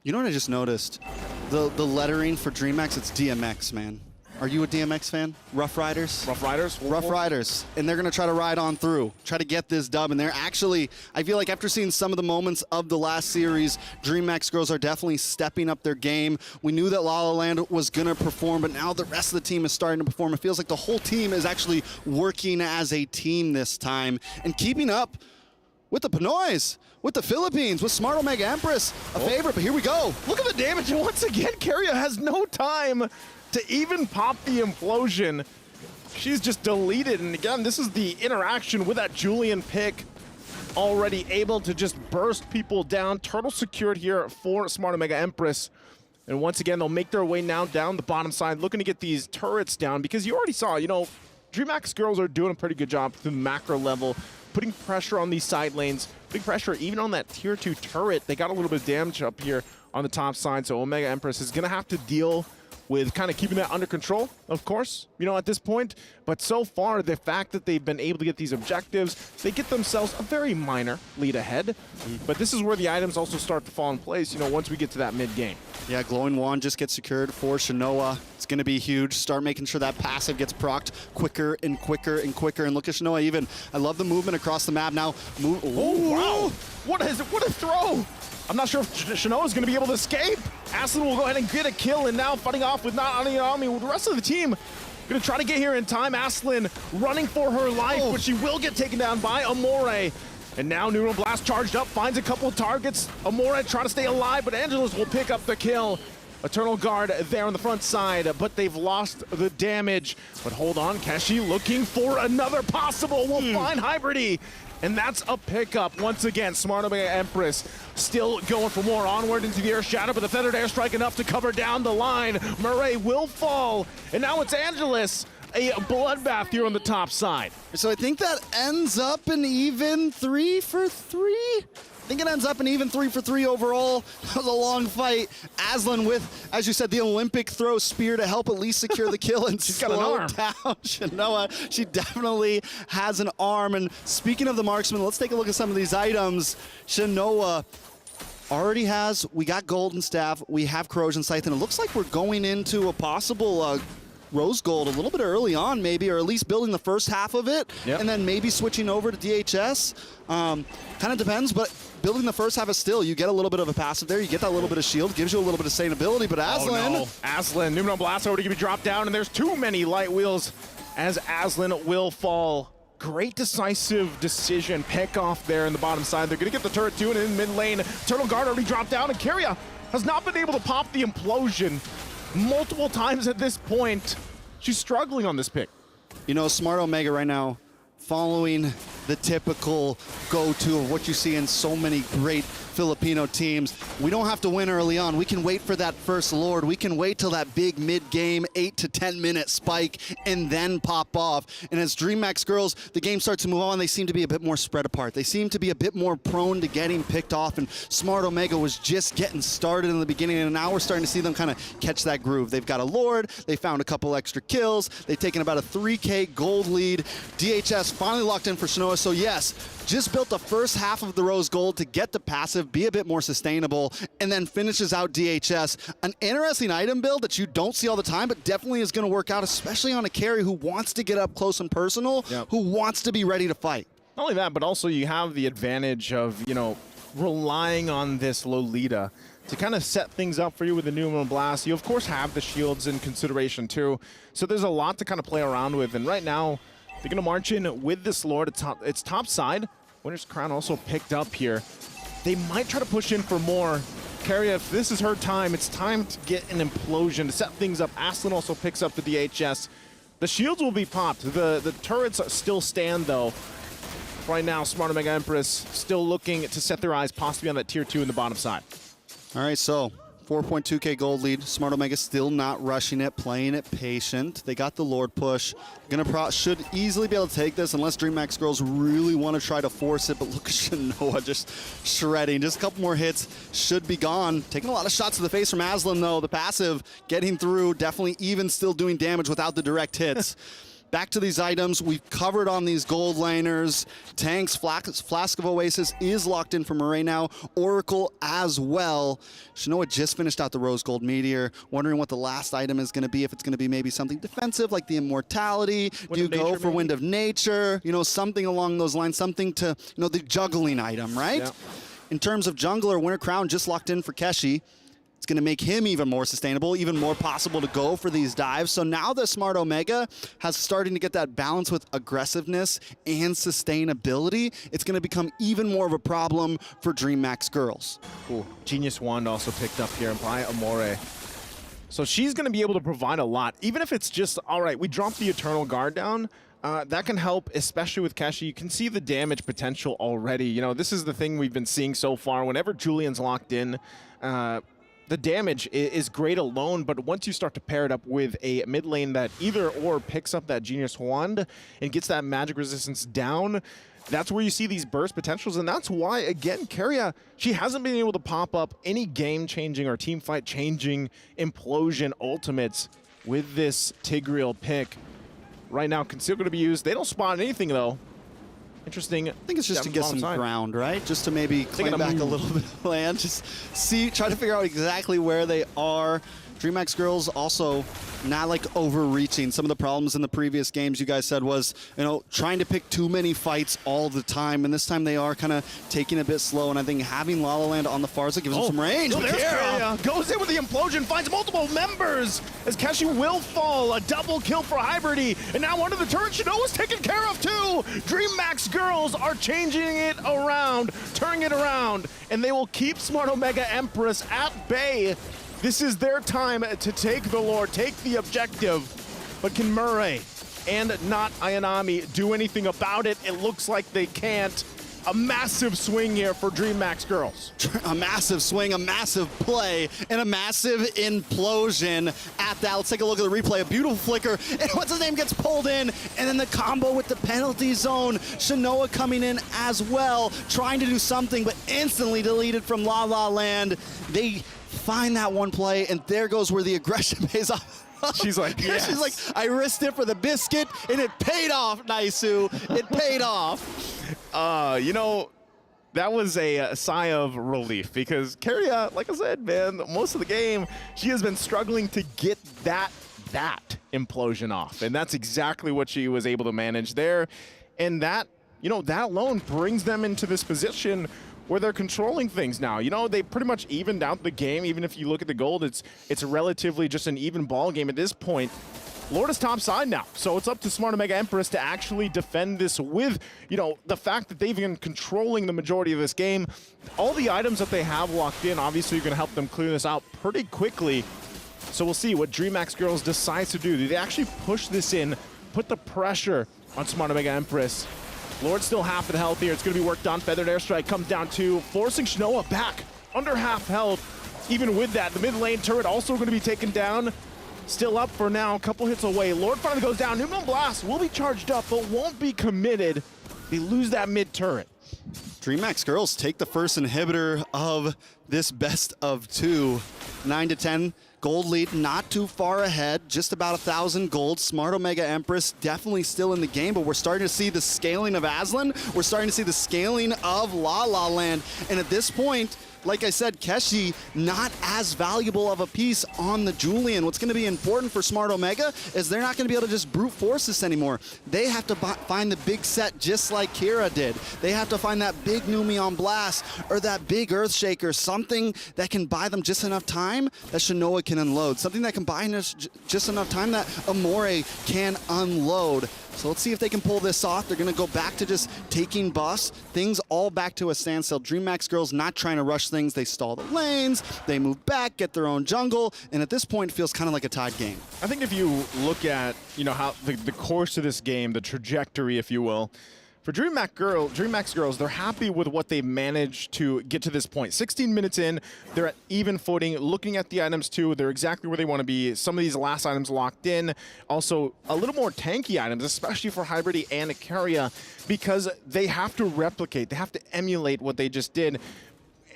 You know what I just noticed? The lettering for DreamHack, it's DMX, man. Are you a DMX fan? Rough Riders? Rough Riders? Rough Riders. And they're going to try to ride on through, try to get this dub. And they're actually, I feel like after seeing some of the moments of the last series, DreamHack's girls are definitely stepping up their game. We knew that La La Land was going to perform, but now the rest of the team is starting to perform. It feels like the whole team is actually working as a team this time and keeping up with the Pinoys, with the Philippines, with Smart Omega Empress, a favorite, but here we go. Look at the damage, and once again, Carrier has no time to even pop the implosion. She's just deleted, and again, this is the interaction with that Julian pick, already able to just burst people down. Turtle secured here for Smart Omega Empress. And once again, they'll make their way now down the bottom side, looking to get these turrets down, because you already saw, you know, DreamHack's girls are doing a pretty good job through the macro level, putting pressure on these side lanes, putting pressure even on that tier 2 turret. They got a little bit of damage up here on the top side, so Omega Empress is going to have to deal with kind of keeping that under control, of course, you know, at this point. But so far, the fact that they've been able to get these objectives, they get themselves a very minor lead ahead. But this is where the items also start to fall in place, you know, once we get to that mid-game. Yeah, Glowing Wand just gets secured for Shanoa. It's going to be huge. Start making sure that passive gets procced quicker and quicker and quicker. And look at Shanoa even. I love the movement across the map now. Oh, wow. What a throw. I'm not sure if Shanoa is going to be able to escape. Aslan will go ahead and get a kill, and now fighting off with not Aniyami. The rest of the team going to try to get here in time. Aslan running for her life, but she will get taken down by Amore. And now Neural Blast charged up, finds a couple of targets. Amore trying to stay alive, but Angelus will pick up the kill. Eternal Guard there on the front side, but they've lost the damage. But hold on, Keshi looking for another possible. We'll find Hybridy. And that's a pickup once again. Smart Omega Empress still going for more. Onward into the air shadow, but the feathered airstrike enough to cover down the line. Murray will fall. And now it's Angelus. A bloodbath here on the top side. So I think that ends up an even 3 for 3. I think it ends up an even 3 for 3 overall. That was a long fight. Aslan with, as you said, the Olympic throw spear to help at least secure the kill and She's got an arm. down Shanoa. She definitely has an arm. And speaking of the marksman, let's take a look at some of these items. Shanoa already has, we got Golden Staff, we have Corrosion Scythe, and it looks like we're going into a possible Rose Gold a little bit early on maybe, or at least building the first half of it, and then maybe switching over to DHS. Kind of depends, but building the first half is still, you get a little bit of a passive there, you get that little bit of shield, gives you a little bit of sustainability, but Aslan... Oh no, Aslan, Numenor Blast already going to be dropped down, and there's too many light wheels as Aslan will fall. Great decisive decision, pick off there in the bottom side. They're going to get the turret too, and in mid lane, Turtle Guard already dropped down, and Keria has not been able to pop the implosion multiple times at this point. She's struggling on this pick. You know, Smart Omega right now, following the typical go-to of what you see in so many great Filipino teams. We don't have to win early on. We can wait for that first Lord. We can wait till that big mid-game 8 to 10 minute spike and then pop off. And as DreamHack girls, the game starts to move on. They seem to be a bit more spread apart. They seem to be a bit more prone to getting picked off. And Smart Omega was just getting started in the beginning, and now we're starting to see them kind of catch that groove. They've got a Lord. They found a couple extra kills. They've taken about a 3K gold lead. DHS finally locked in for Shanoa. So yes, just built the first half of the Rose Gold to get the passive, be a bit more sustainable, and then finishes out DHS. An interesting item build that you don't see all the time, but definitely is going to work out, especially on a carry who wants to get up close and personal, who wants to be ready to fight. Not only that, but also you have the advantage of, you know, relying on this Lolita to kind of set things up for you with the Numenor Blast. You, of course, have the shields in consideration, too. So there's a lot to kind of play around with, and right now, they're going to march in with this Lord. It's top side. Winner's Crown also picked up here. They might try to push in for more. Keria, if this is her time, it's time to get an implosion to set things up. Aslan also picks up the DHS. The shields will be popped. The turrets still stand, though. Right now, Smart Omega Empress still looking to set their eyes possibly on that tier 2 in the bottom side. All right, so 4.2K gold lead. Smart Omega still not rushing it, playing it patient. They got the Lord push. Should easily be able to take this unless DreamHack girls really want to try to force it. But look at Shanoa just shredding. Just a couple more hits, should be gone. Taking a lot of shots to the face from Aslan though. The passive getting through, definitely even still doing damage without the direct hits. Back to these items, we've covered on these gold laners. Tanks, Flask of Oasis is locked in for Murray now. Oracle as well. Shanoa just finished out the Rose Gold Meteor. Wondering what the last item is going to be. If it's going to be maybe something defensive like the Immortality. Do you go for Wind of Nature? You know, something along those lines. Something to, you know, the juggling item, right? Yeah. In terms of jungler, Winter Crown just locked in for Keshi. It's going to make him even more sustainable, even more possible to go for these dives. So now that Smart Omega has starting to get that balance with aggressiveness and sustainability, it's going to become even more of a problem for DreamHack girls. Cool. Genius Wand also picked up here by Amore. So she's going to be able to provide a lot, even if it's just, all right, we dropped the Eternal Guard down. That can help, especially with Keshi. You can see the damage potential already. You know, this is the thing we've been seeing so far. Whenever Julian's locked in, the damage is great alone, but once you start to pair it up with a mid lane that either or picks up that Genius Wand and gets that magic resistance down, that's where you see these burst potentials, and that's why, again, Keria, she hasn't been able to pop up any game-changing or team fight-changing implosion ultimates with this Tigreal pick. Right now, Conceal going to be used. They don't spot anything, though. Interesting. I think it's just to get some ground, right? Just to maybe claim back a little bit of land. Just try to figure out exactly where they are. DreamHack Girls also not like overreaching. Some of the problems in the previous games you guys said was, you know, trying to pick too many fights all the time. And this time they are kind of taking it a bit slow. And I think having La La Land on the Farza gives them some range. There's Keria. Goes in with the implosion, finds multiple members as Keshi will fall. A double kill for Hybridy. And now under the turret, Shinoa's taken care of too. DreamHack Girls are changing it around, turning it around. And they will keep Smart Omega Empress at bay. This is their time to take the Lord, take the objective. But can Murray and not Ayanami do anything about it? It looks like they can't. A massive swing here for DreamHack Girls. A massive swing, a massive play, and a massive implosion at that. Let's take a look at the replay. A beautiful flicker, and what's his name gets pulled in, and then the combo with the penalty zone. Shinoa coming in as well, trying to do something, but instantly deleted from La La Land. They find that one play, and there goes where the aggression pays off. She's like, yes. She's like, I risked it for the biscuit, and it paid off, Naisu. It paid off. You know, that was a sigh of relief because Keria, like I said, man, most of the game, she has been struggling to get that implosion off. And that's exactly what she was able to manage there. And that, you know, that alone brings them into this position where they're controlling things now. You know, they pretty much evened out the game. Even if you look at the gold, it's relatively just an even ball game at this point. Lord is top side now, so it's up to Smart Omega Empress to actually defend this with, you know, the fact that they've been controlling the majority of this game. All the items that they have locked in, obviously you're going to help them clear this out pretty quickly. So we'll see what DreamHack Girls decides to do. Do they actually push this in, put the pressure on Smart Omega Empress? Lord's still half the health here. It's going to be worked on. Feathered Airstrike comes down too, forcing Shinoa back under half health. Even with that, the mid lane turret also going to be taken down. Still up for now, a couple hits away. Lord finally goes down. Numeral Blast will be charged up, but won't be committed. They lose that mid turret. DreamHack Girls take the first inhibitor of this best of two. 9-10. Gold lead, not too far ahead, just about 1,000 gold. Smart Omega Empress definitely still in the game, but we're starting to see the scaling of Aslan. We're starting to see the scaling of La La Land. And at this point, like I said, Keshi, not as valuable of a piece on the Julian. What's going to be important for Smart Omega is they're not going to be able to just brute force this anymore. They have to find the big set just like Kira did. They have to find that big Numeon Blast or that big Earthshaker, something that can buy them just enough time that Shinoa can unload, something that can buy just enough time that Amore can unload. So let's see if they can pull this off. They're going to go back to just taking buffs. Things all back to a standstill. DreamHack Girls not trying to rush things. They stall the lanes. They move back, get their own jungle. And at this point, it feels kind of like a tied game. I think if you look at, you know, how the course of this game, the trajectory, if you will, for DreamHack Girls, they're happy with what they managed to get to this point. 16 minutes in, they're at even footing. Looking at the items too, they're exactly where they want to be. Some of these last items locked in. Also, a little more tanky items, especially for Hybridy and Keria, because they have to replicate, they have to emulate what they just did.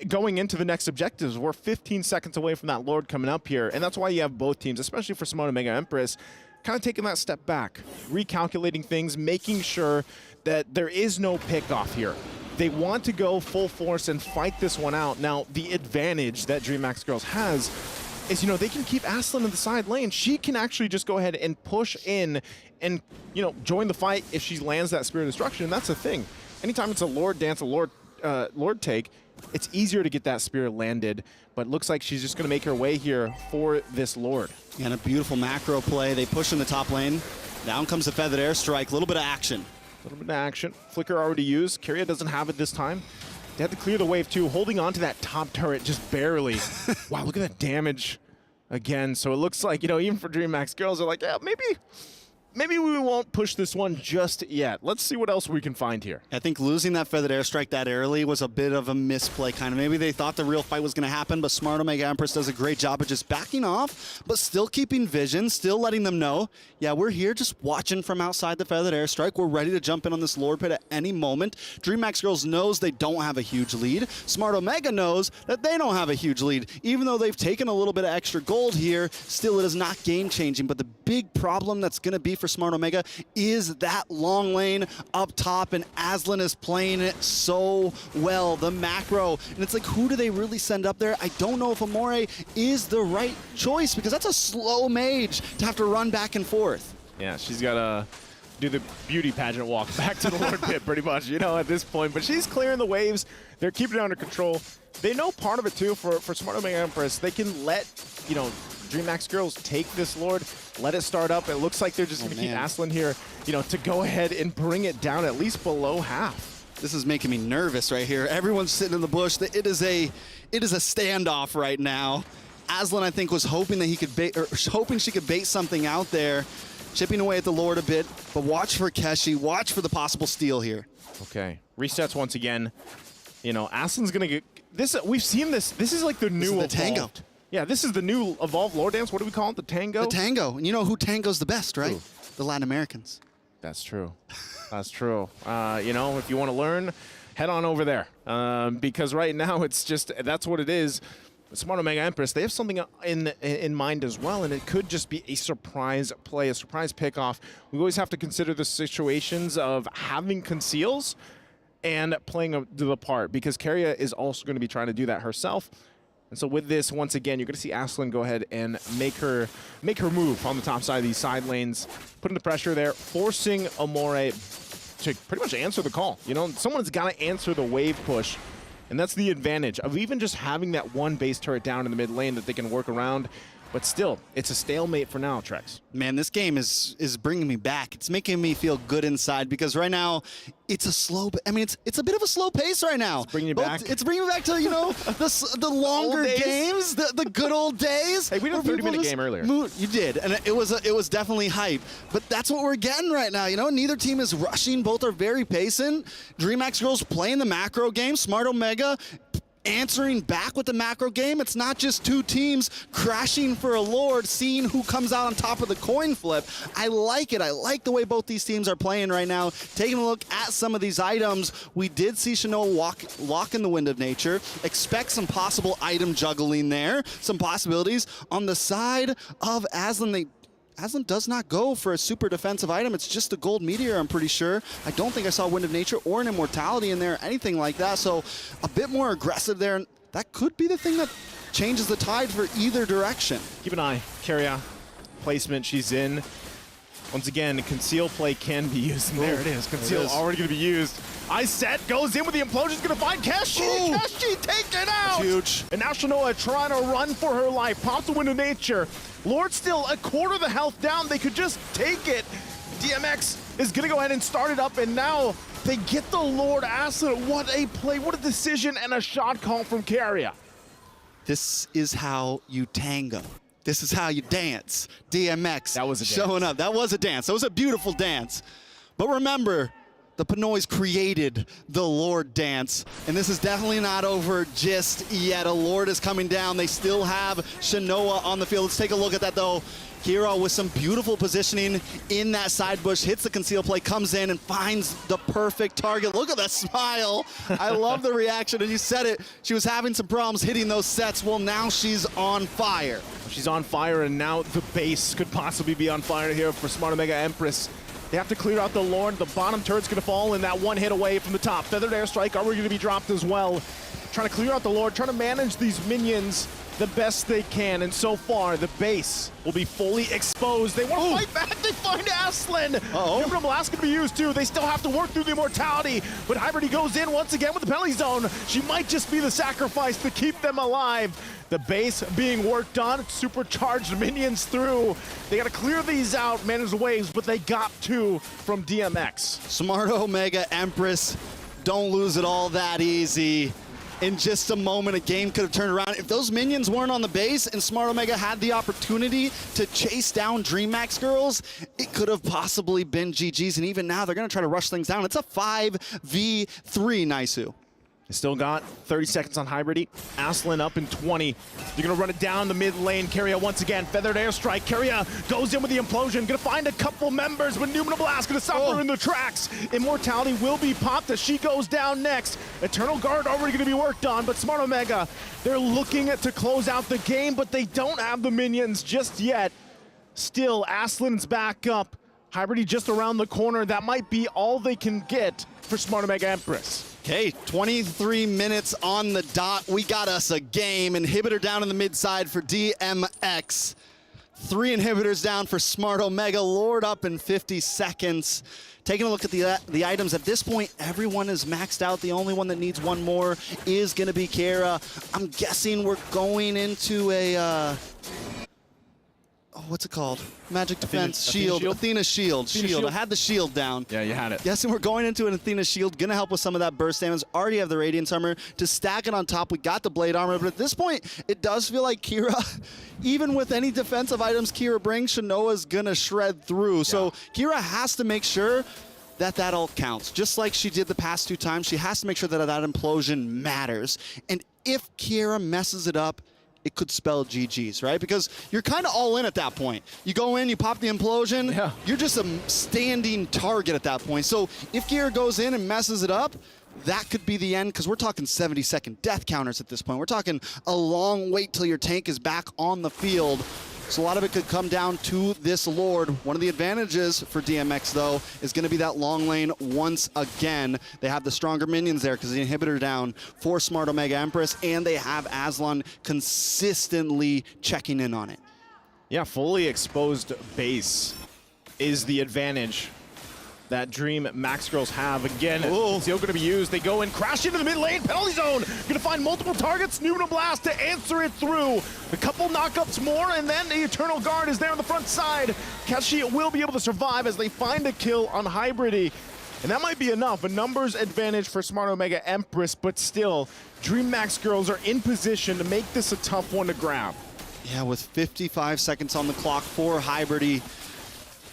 Going into the next objectives, we're 15 seconds away from that Lord coming up here, and that's why you have both teams, especially for Smart Omega Empress, kind of taking that step back, recalculating things, making sure that there is no pick-off here. They want to go full force and fight this one out. Now, the advantage that DreamHack Girls has is, you know, they can keep Aslan in the side lane. She can actually just go ahead and push in and, you know, join the fight if she lands that Spirit of Destruction. And that's the thing. Anytime it's a Lord dance, a Lord take, it's easier to get that Spirit landed. But it looks like she's just going to make her way here for this Lord. And a beautiful macro play. They push in the top lane. Down comes the Feathered Airstrike. A little bit of action. A little bit of action. Flicker already used. Keria doesn't have it this time. They had to clear the wave too, holding on to that top turret just barely. Wow, look at that damage again. So it looks like, you know, even for DreamHack Girls, they're like, yeah, maybe we won't push this one just yet. Let's see what else we can find here. I think losing that feathered airstrike that early was a bit of a misplay, kind of. Maybe they thought the real fight was going to happen, but Smart Omega Empress does a great job of just backing off, but still keeping vision, still letting them know, yeah, we're here just watching from outside the feathered airstrike. We're ready to jump in on this Lord Pit at any moment. DreamHack Girls knows they don't have a huge lead. Smart Omega knows that they don't have a huge lead. Even though they've taken a little bit of extra gold here, still it is not game-changing, but the big problem that's going to be for Smart Omega is that long lane up top, and Aslan is playing it so well. The macro, and it's like, who do they really send up there? I don't know if Amore is the right choice, because that's a slow mage to have to run back and forth. Yeah, she's got to do the beauty pageant walk back to the Lord Pit pretty much, you know, at this point. But she's clearing the waves. They're keeping it under control. They know part of it, too, for Smart Omega Empress. They can let, you know, DreamHack Girls take this Lord, let it start up. It looks like they're just going to keep Aslan here, you know, to go ahead and bring it down at least below half. This is making me nervous right here. Everyone's sitting in the bush. It is a standoff right now. Aslan, I think, was hoping that he could bait, or hoping she could bait something out there, chipping away at the Lord a bit. But watch for Keshi. Watch for the possible steal here. Okay, resets once again. You know, Aslan's gonna get this. We've seen this. This is like the new the tango. Yeah, this is the new evolved Lord Dance. What do we call it? The tango? The tango. And you know who tango's the best, right? Ooh. The Latin Americans. That's true. That's true. You know, if you want to learn, head on over there. Because right now it's just, that's what it is. Smart Omega Empress, they have something in mind as well, and it could just be a surprise play, a surprise pickoff. We always have to consider the situations of having conceals and playing the part, because Keria is also going to be trying to do that herself. And so with this, once again, you're going to see Aslan go ahead and make her move on the top side of these side lanes, putting the pressure there, forcing Amore to pretty much answer the call. You know, someone's got to answer the wave push, and that's the advantage of even just having that one base turret down in the mid lane that they can work around. But still, it's a stalemate for now, Trex. Man, this game is bringing me back. It's making me feel good inside, because right now it's a slow. I mean, it's a bit of a slow pace right now. It's bringing you back. It's bringing me back to, you know, the longer games, the good old days. Hey, we did a 30-minute game earlier. You did, and it was definitely hype. But that's what we're getting right now. You know, neither team is rushing. Both are very patient. DreamHack Girls playing the macro game. Smart Omega answering back with the macro game. It's not just two teams crashing for a Lord, seeing who comes out on top of the coin flip. I like it. I like the way both these teams are playing right now. Taking a look at some of these items, we did see Shanoa lock in the Wind of Nature. Expect some possible item juggling there. Some possibilities. On the side of Aslan, Aslan does not go for a super defensive item. It's just a gold meteor, I'm pretty sure. I don't think I saw Wind of Nature or an Immortality in there, anything like that. So a bit more aggressive there. And that could be the thing that changes the tide for either direction. Keep an eye. Keria, placement, she's in. Once again, conceal play can be used. And there it is. Conceal already going to be used. Ice set goes in with the implosion. Going to find Keshi. Keshi taken out. That's huge. And now Shanoa trying to run for her life. Pops the Wind of Nature. Lord still a quarter of the health down. They could just take it. DMX is going to go ahead and start it up. And now they get the Lord Aslan. What a play. What a decision and a shot call from Keria. This is how you tango. This is how you dance. DMX that was a showing up. That was a dance. That was a beautiful dance. But remember, the Pinoys created the Lord dance, and this is definitely not over just yet. A Lord is coming down. They still have Shanoa on the field. Let's take a look at that, though. Hero with some beautiful positioning in that side bush, hits the conceal play, comes in and finds the perfect target. Look at that smile. I love the reaction, and you said it. She was having some problems hitting those sets. Well, now she's on fire. She's on fire, and now the base could possibly be on fire here for Smart Omega Empress. They have to clear out the Lord. The bottom turret's going to fall in that one hit away from the top. Feathered Airstrike already going to be dropped as well. Trying to clear out the Lord, trying to manage these minions the best they can, and so far the base will be fully exposed. They want to fight back. They find Aslan. Different blast going to be used too. They still have to work through the immortality, but Hybrid goes in once again with the penalty zone. She might just be the sacrifice to keep them alive. The base being worked on, supercharged minions through. They got to clear these out, manage the waves, but they got two from DMX. Smart Omega Empress, don't lose it all that easy. in just a moment. A game could have turned around. If those minions weren't on the base and Smart Omega had the opportunity to chase down DreamHack Girls, it could have possibly been GG's. And even now, they're going to try to rush things down. It's a 5v3, Naisu. They still got 30 seconds on Hybridy. Aslan up in 20. You're gonna run it down the mid lane. Keria once again, feathered airstrike. Keria goes in with the implosion. Gonna find a couple members, but Numinal Blast gonna stop her in the tracks. Immortality will be popped as she goes down next. Eternal Guard already gonna be worked on, but Smart Omega, they're looking to close out the game, but they don't have the minions just yet. Still, Aslan's back up. Hybridy just around the corner. That might be all they can get for Smart Omega Empress. Okay, 23 minutes on the dot. We got us a game. Inhibitor down in the mid side for DMX. 3 inhibitors down for Smart Omega. Lord up in 50 seconds. Taking a look at the items at this point, everyone is maxed out. The only one that needs one more is going to be Kara. I'm guessing we're going into a... what's it called? Magic Defense Shield. Athena Shield. I had the shield down. Yeah, you had it. Yes, and we're going into an Athena Shield. Gonna help with some of that burst damage. Already have the Radiance Armor. To stack it on top, we got the Blade Armor. But at this point, it does feel like Kira, even with any defensive items Kira brings, Shanoa's gonna shred through. So Kira has to make sure that all counts. Just like she did the past 2 times, she has to make sure that implosion matters. And if Kira messes it up, it could spell GG's, right? Because you're kind of all in at that point. You go in, you pop the implosion, you're just a standing target at that point. So if Kira goes in and messes it up, that could be the end, because we're talking 70-second death counters at this point. We're talking a long wait till your tank is back on the field. So a lot of it could come down to this Lord. One of the advantages for DMX, though, is going to be that long lane once again. They have the stronger minions there because the inhibitor down for Smart Omega Empress, and they have Aslan consistently checking in on it. Yeah, fully exposed base is the advantage that Dream Max Girls have. Again, still going to be used. They go and crash into the mid lane, penalty zone. Going to find multiple targets. Numinal Blast to answer it through. A couple knockups more, and then the Eternal Guard is there on the front side. Kashi will be able to survive as they find a kill on Hybridy. And that might be enough. A numbers advantage for Smart Omega Empress, but still, Dream Max Girls are in position to make this a tough one to grab. Yeah, with 55 seconds on the clock for Hybridy,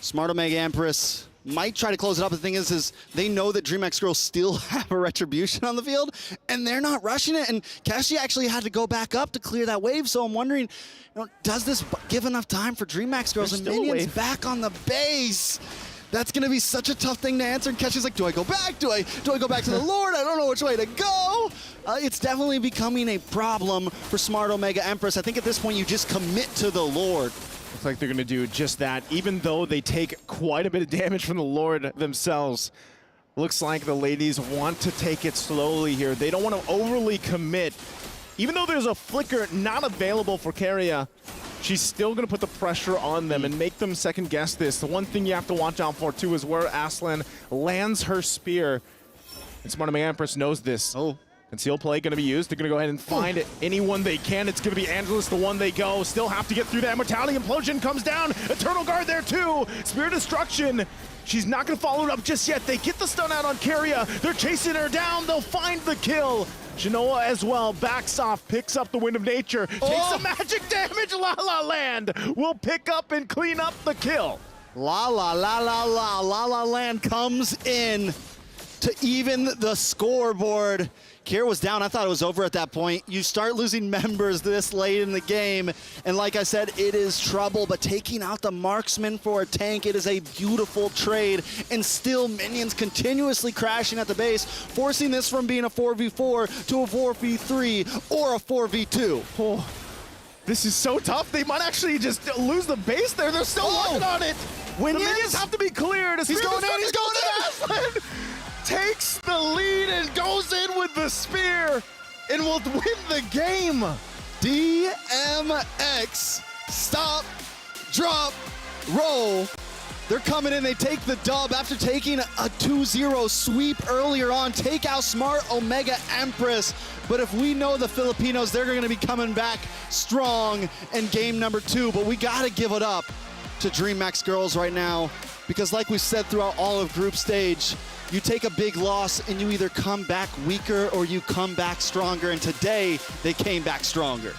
Smart Omega Empress might try to close it up. The thing is they know that DreamX Girls still have a Retribution on the field, and they're not rushing it. And Kashi actually had to go back up to clear that wave. So I'm wondering, does this give enough time for DreamX Girls and minions back on the base? That's going to be such a tough thing to answer. And Kashi's like, do I go back? Do I go back to the Lord? I don't know which way to go. It's definitely becoming a problem for Smart Omega Empress. I think at this point you just commit to the Lord. Looks like they're going to do just that, even though they take quite a bit of damage from the Lord themselves. Looks like the ladies want to take it slowly here. They don't want to overly commit. Even though there's a flicker not available for Keria, she's still going to put the pressure on them and make them second guess this. The one thing you have to watch out for too is where Aslan lands her spear. And Smart Omega Empress knows this. Conceal play going to be used. They're going to go ahead and find anyone they can. It's going to be Angelus, the one they go. Still have to get through that. Immortality Implosion comes down. Eternal Guard there too. Spear Destruction. She's not going to follow it up just yet. They get the stun out on Keria. They're chasing her down. They'll find the kill. Shanoa as well backs off, picks up the Wind of Nature, takes some magic damage. La La Land will pick up and clean up the kill. La La La La La La La Land comes in to even the scoreboard. Kira was down. I thought it was over at that point. You start losing members this late in the game, and like I said, it is trouble, but taking out the marksman for a tank, it is a beautiful trade, and still minions continuously crashing at the base, forcing this from being a 4v4 to a 4v3 or a 4v2. Oh, this is so tough. They might actually just lose the base there. They're still working on it. The minions have to be cleared. He's going in, he's going in! Aslan takes the lead and goes in with the spear and will win the game. DMX, stop, drop, roll. They're coming in, they take the dub after taking a 2-0 sweep earlier on, take out Smart Omega Empress. But if we know the Filipinos, they're gonna be coming back strong in game number 2, but we gotta give it up to DreamX Girls right now. Because like we said throughout all of group stage, you take a big loss and you either come back weaker or you come back stronger. And today, they came back stronger.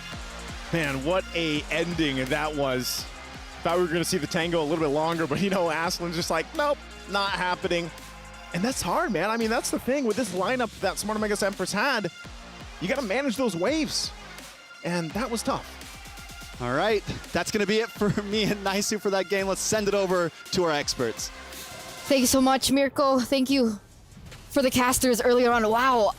Man, what a ending that was. Thought we were going to see the tango a little bit longer, but Aslan's just like, nope, not happening. And that's hard, man. I mean, that's the thing with this lineup that Smart Omega Empress had. You got to manage those waves. And that was tough. All right, that's going to be it for me and Naisu for that game. Let's send it over to our experts. Thank you so much, Mirko. Thank you for the casters earlier on. Wow.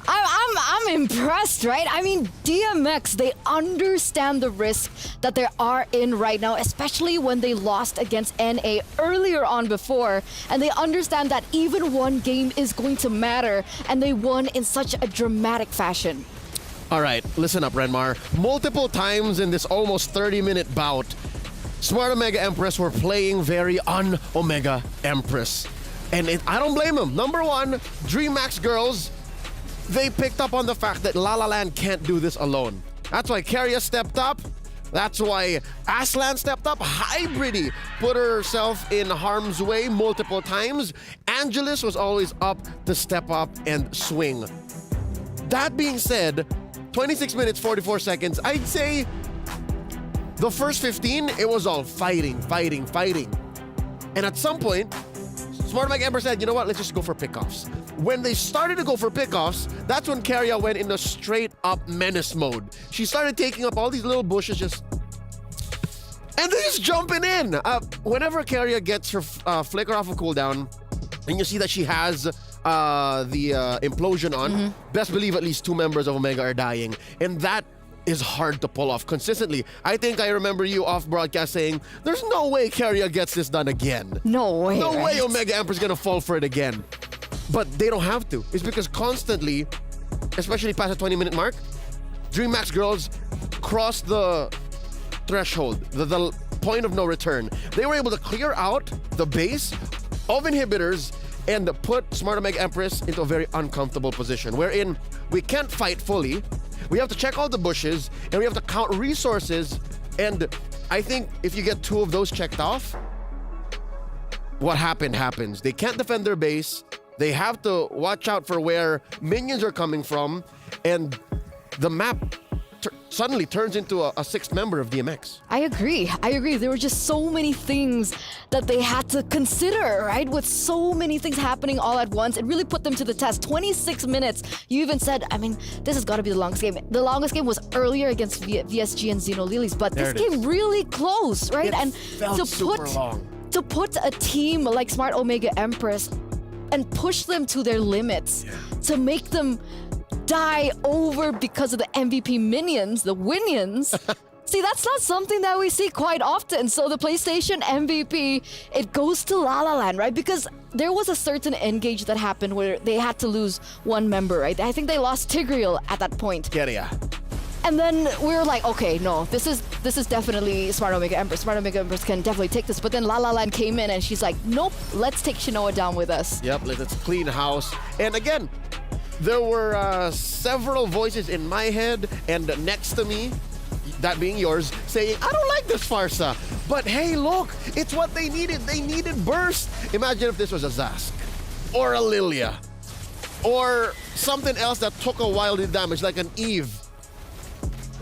I'm impressed, right? I mean, DMX, they understand the risk that they are in right now, especially when they lost against NA earlier on before. And they understand that even one game is going to matter, and they won in such a dramatic fashion. All right, listen up, Renmar. Multiple times in this almost 30-minute bout, Smart Omega Empress were playing very un-Omega Empress. And I don't blame them. Number one, DreamHack girls, they picked up on the fact that La La Land can't do this alone. That's why Keria stepped up. That's why Aslan stepped up. Hybridy put herself in harm's way multiple times. Angelus was always up to step up and swing. That being said, 26 minutes, 44 seconds, I'd say the first 15, it was all fighting. And at some point, Smart Omega Empress said, you know what, let's just go for pickoffs. When they started to go for pickoffs, that's when Keria went into straight up menace mode. She started taking up all these little bushes and they're just jumping in. Whenever Keria gets her flicker off of cooldown, and you see that she has the implosion on, best believe at least 2 members of Omega are dying. And that is hard to pull off consistently. I think I remember you off broadcast saying, there's no way Keria gets this done again. No way. No way Omega Emperor's gonna fall for it again. But they don't have to. It's because constantly, especially past the 20-minute mark, DreamHack girls cross the threshold, the point of no return. They were able to clear out the base of inhibitors and put Smart Omega Empress into a very uncomfortable position, wherein we can't fight fully. We have to check all the bushes, and we have to count resources. And I think if you get 2 of those checked off, what happens. They can't defend their base. They have to watch out for where minions are coming from, and the map suddenly turns into a 6th member of DMX. I agree. There were just so many things that they had to consider, right? With so many things happening all at once, it really put them to the test. 26 minutes. You even said, I mean, this has got to be the longest game. The longest game was earlier against VSG and Xeno Lilies, but this came really close, right? And to put a team like Smart Omega Empress and push them to their limits, to make them die over because of the MVP minions, the Winions. See, that's not something that we see quite often. So the PlayStation MVP, it goes to La La Land, right? Because there was a certain engage that happened where they had to lose 1 member, right? I think they lost Tigreal at that point. Keria. And then we were like, okay, no, this is definitely Smart Omega Empress. Smart Omega Empress can definitely take this. But then La La Land came in and she's like, nope, let's take Shinoa down with us. Yep, let's clean house. And again, there were several voices in my head and next to me, that being yours, saying, I don't like this Farsa. But hey, look, it's what they needed. They needed burst. Imagine if this was a Zask or a Lilia or something else that took a while to damage, like an Eve.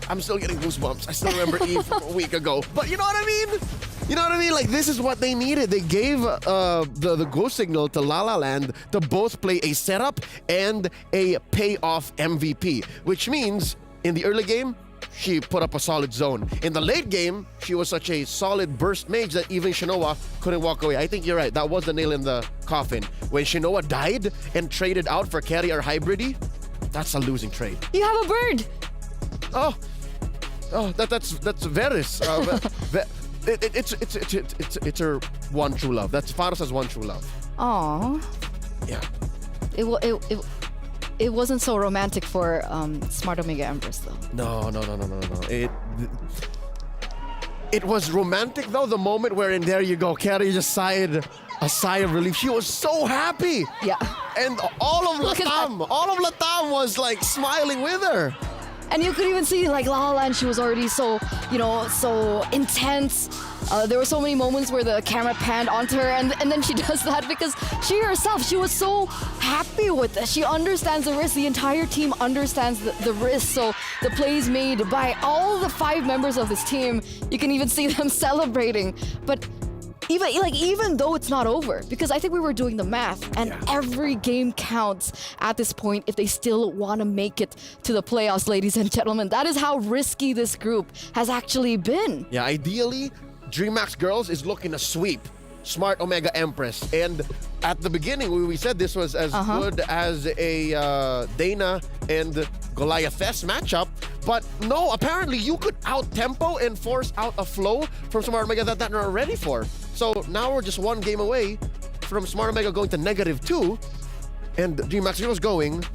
I'm still getting goosebumps. I still remember Eve from a week ago. But you know what I mean? You know what I mean? Like, this is what they needed. They gave the go signal to La La Land to both play a setup and a payoff MVP, which means in the early game, she put up a solid zone. In the late game, she was such a solid burst mage that even Shinoa couldn't walk away. I think you're right. That was the nail in the coffin. When Shinoa died and traded out for Keria or Hybridy, that's a losing trade. You have a bird. Oh, that's Varys. It's her one true love. That's Faros' one true love. Aww. Yeah. It wasn't so romantic for Smart Omega Empress though. No. It was romantic though, the moment wherein there you go, Keria just sighed a sigh of relief. She was so happy. Yeah. And all of Latam was like smiling with her. And you could even see like La La Land, she was already so, so intense. There were so many moments where the camera panned onto her, and then she does that because she herself, she was so happy with this. She understands the risk. The entire team understands the risk. So the plays made by all the 5 members of this team, you can even see them celebrating. But even though it's not over, because I think we were doing the math, and every game counts at this point if they still want to make it to the playoffs, ladies and gentlemen. That is how risky this group has actually been. Yeah, ideally, DreamHack Girls is looking to sweep Smart Omega Empress. And at the beginning, we said this was as good as a Dana and Goliathess matchup. But no, apparently you could out-tempo and force out a flow from Smart Omega that they're not ready for. So now we're just 1 game away from Smart Omega going to -2 and DreamHack Girls going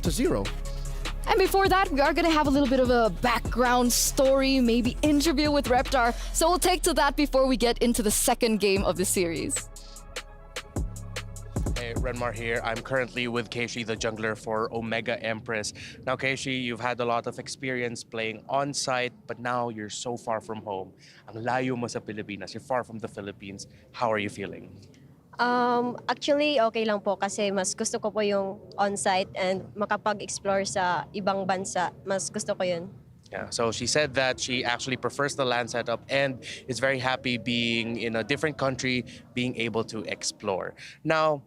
to 0. And before that, we are going to have a little bit of a background story, maybe interview with Reptar. So we'll take to that before we get into the second game of the series. Hey, Renmar here. I'm currently with Keishi, the jungler for Omega Empress. Now, Keishi, you've had a lot of experience playing on-site, but now you're so far from home. Ang layo mo sa Pilipinas. You're far from the Philippines. How are you feeling? Actually, okay lang po kasi mas gusto ko po yung on-site and makapag-explore sa ibang bansa. Mas gusto ko yun. Yeah, so she said that she actually prefers the LAN setup and is very happy being in a different country, being able to explore. Now,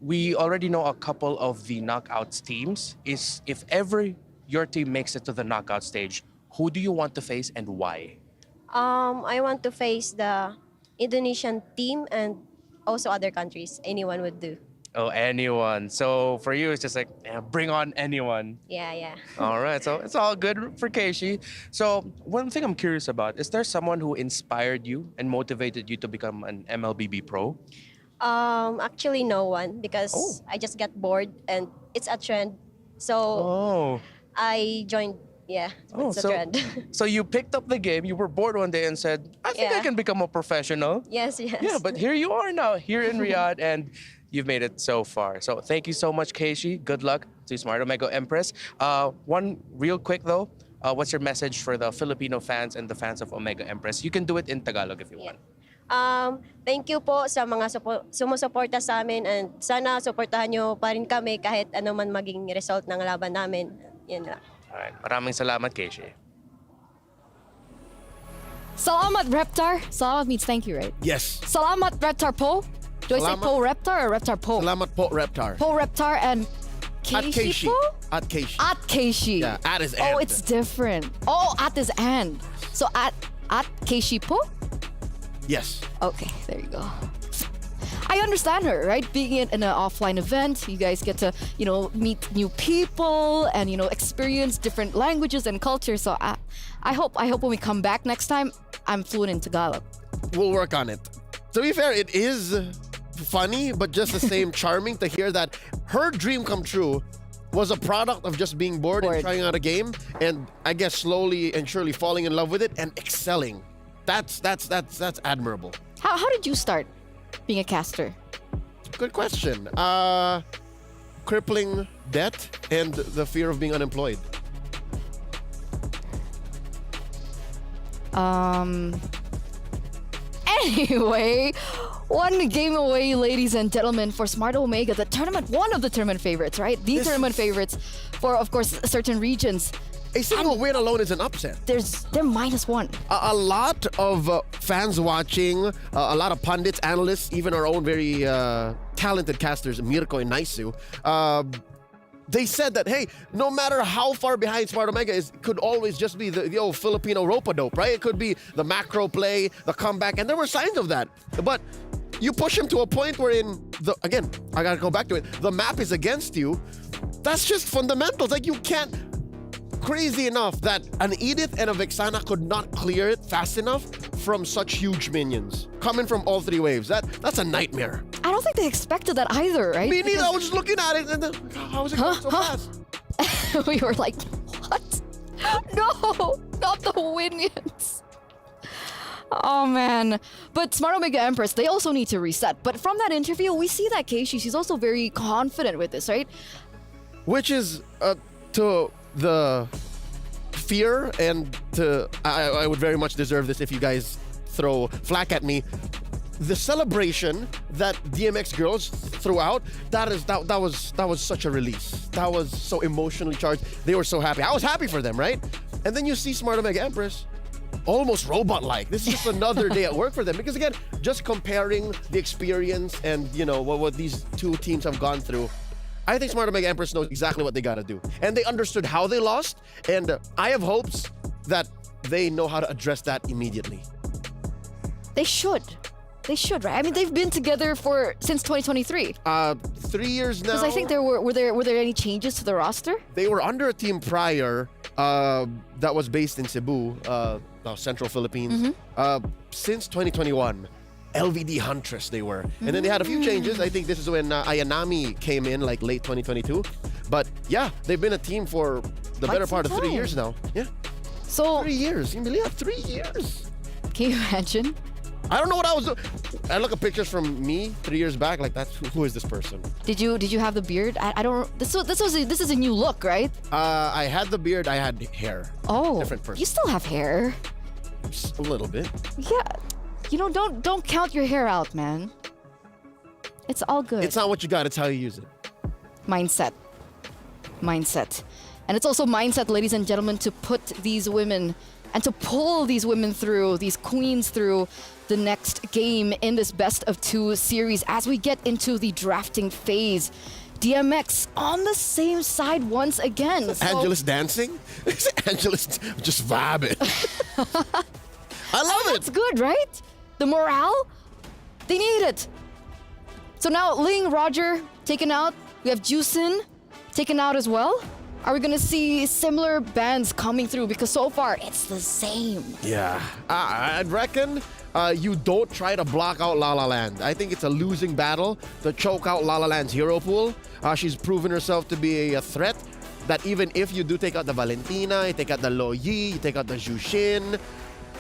we already know a couple of the knockouts teams. If ever your team makes it to the knockout stage, who do you want to face and why? I want to face the Indonesian team and also other countries. Anyone would do. Oh, anyone. So for you, it's just like, bring on anyone. Yeah. All right, so it's all good for Keishi. So one thing I'm curious about, is there someone who inspired you and motivated you to become an MLBB pro? Actually, no one because I just got bored and it's a trend. So I joined. Yeah, it's a trend. So you picked up the game, you were bored one day and said, I think I can become a professional. Yes. Yeah, but here you are now, here in Riyadh, and you've made it so far. So thank you so much, Keishi. Good luck to Smart Omega Empress. One real quick though, what's your message for the Filipino fans and the fans of Omega Empress? You can do it in Tagalog if you want. Thank you po sa mga sumusuporta sa amin and sana suportahan nyo pa rin kami kahit ano man maging result ng laban namin. Yan lang. Alright, maraming salamat, Keishi. Salamat Reptar. Salamat means thank you, right? Yes. Salamat Reptar Po. Do I say Salamat. Po Reptar or Reptar Po? Salamat po, Reptar. Po Reptar and At Keishi Keishi. Po? At Keishi. At Keishi. Yeah, at is Oh, and. it's different. Oh, at is and. So at Keishi Po? Yes. Okay, there you go. I understand her, right? Being in an offline event, you guys get to, meet new people and, experience different languages and cultures. So I hope when we come back next time, I'm fluent in Tagalog. We'll work on it. To be fair, it is funny, but just the same charming to hear that her dream come true was a product of just being bored and trying out a game, and I guess slowly and surely falling in love with it and excelling. That's admirable. How did you start being a caster? Good question. Crippling debt and the fear of being unemployed. Anyway, 1 game away, ladies and gentlemen, for Smart Omega, the tournament, one of the tournament favorites, right? The tournament favorites for, of course, certain regions. A single win alone is an upset. They're -1. A lot of fans watching, a lot of pundits, analysts, even our own very talented casters, Mirko and Naisu, they said that, hey, no matter how far behind Smart Omega is, it could always just be the old Filipino rope-a-dope, right? It could be the macro play, the comeback, and there were signs of that. But you push him to a point wherein, again, I gotta go back to it, the map is against you. That's just fundamentals. Like, you can't... Crazy enough that an Edith and a Vexana could not clear it fast enough from such huge minions. Coming from all 3 waves. That's a nightmare. I don't think they expected that either, right? Me neither. I was just looking at it and then, how is it going so fast? We were like, what? No, not the minions. Oh, man. But Smart Omega Empress, they also need to reset. But from that interview, we see that Keishi, she's also very confident with this, right? Which is to the fear and I would very much deserve this if you guys throw flack at me. The celebration that DMX girls threw out, that was such a release. That was so emotionally charged. They were so happy. I was happy for them, right? And then you see Smart Omega Empress, almost robot-like. This is just another day at work for them. Because again, just comparing the experience and what these two teams have gone through, I think Smart Omega Empress knows exactly what they got to do. And they understood how they lost. And I have hopes that they know how to address that immediately. They should. They should, right? I mean, they've been together since 2023. 3 years now. Because I think were there any changes to the roster? They were under a team prior that was based in Cebu, Central Philippines. Since 2021, LVD Huntress they were. And then they had a few changes. I think this is when Ayanami came in, like late 2022. But yeah, they've been a team for the better part of 3 years now. Yeah. So 3 years. Can you believe that? 3 years. Can you imagine? I don't know what I was doing. I look at pictures from me 3 years back, like that's who is this person? Did you have the beard? I don't. This is a new look, right? I had the beard. I had hair. Oh, different person. You still have hair. Just a little bit. Yeah, don't count your hair out, man. It's all good. It's not what you got. It's how you use it. Mindset, and it's also mindset, ladies and gentlemen, to put these women and to pull these women through, these queens through the next game in this best of 2 series as we get into the drafting phase. DMX on the same side once again. So Angelus dancing? Angelus just vibing. I love it. That's good, right? The morale, they need it. So now Ling, Roger taken out. We have Juicin taken out as well. Are we gonna see similar bands coming through? Because so far it's the same. Yeah, I'd reckon you don't try to block out La La Land. I think it's a losing battle to choke out La La Land's hero pool. She's proven herself to be a threat. That even if you do take out the Valentina, you take out the Lo Yi, you take out the Jushin,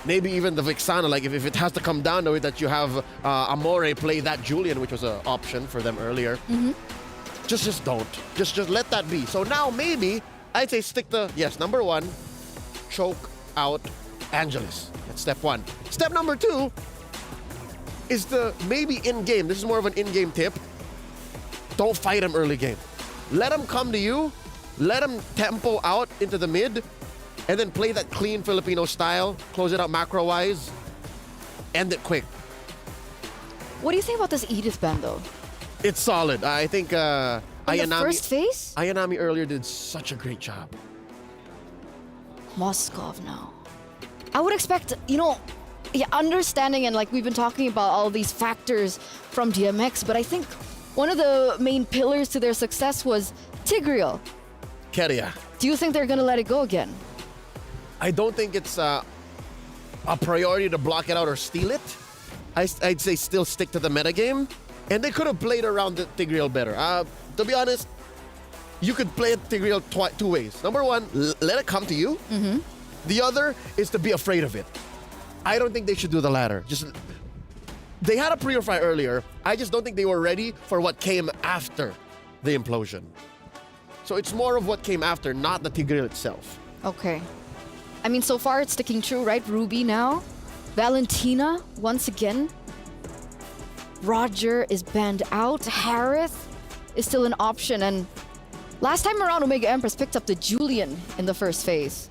maybe even the Vixana, like if it has to come down to it that you have Amore play that Julian, which was an option for them earlier. Just don't. Just let that be. So now maybe I'd say stick to, yes, number 1, choke out Angelus. That's step 1. Step number 2 is the maybe in-game. This is more of an in-game tip. Don't fight him early game. Let him come to you. Let him tempo out into the mid. And then play that clean Filipino style. Close it out macro-wise. End it quick. What do you think about this Edith band, though? It's solid. I think Ayanami, the first phase? Ayanami earlier did such a great job. Moskov now. I would expect, understanding and like we've been talking about all these factors from DMX, but I think one of the main pillars to their success was Tigreal. Keria. Do you think they're gonna let it go again? I don't think it's a priority to block it out or steal it. I'd say still stick to the metagame. And they could have played around the Tigreal better. To be honest, you could play Tigreal 2 ways. Number 1, let it come to you. The other is to be afraid of it. I don't think they should do the latter. They had a purifier earlier. I just don't think they were ready for what came after the implosion. So it's more of what came after, not the Tigreal itself. Okay. I mean, so far it's sticking true, right? Ruby now. Valentina, once again. Roger is banned out. Harith is still an option. And last time around, Omega Empress picked up the Julian in the first phase.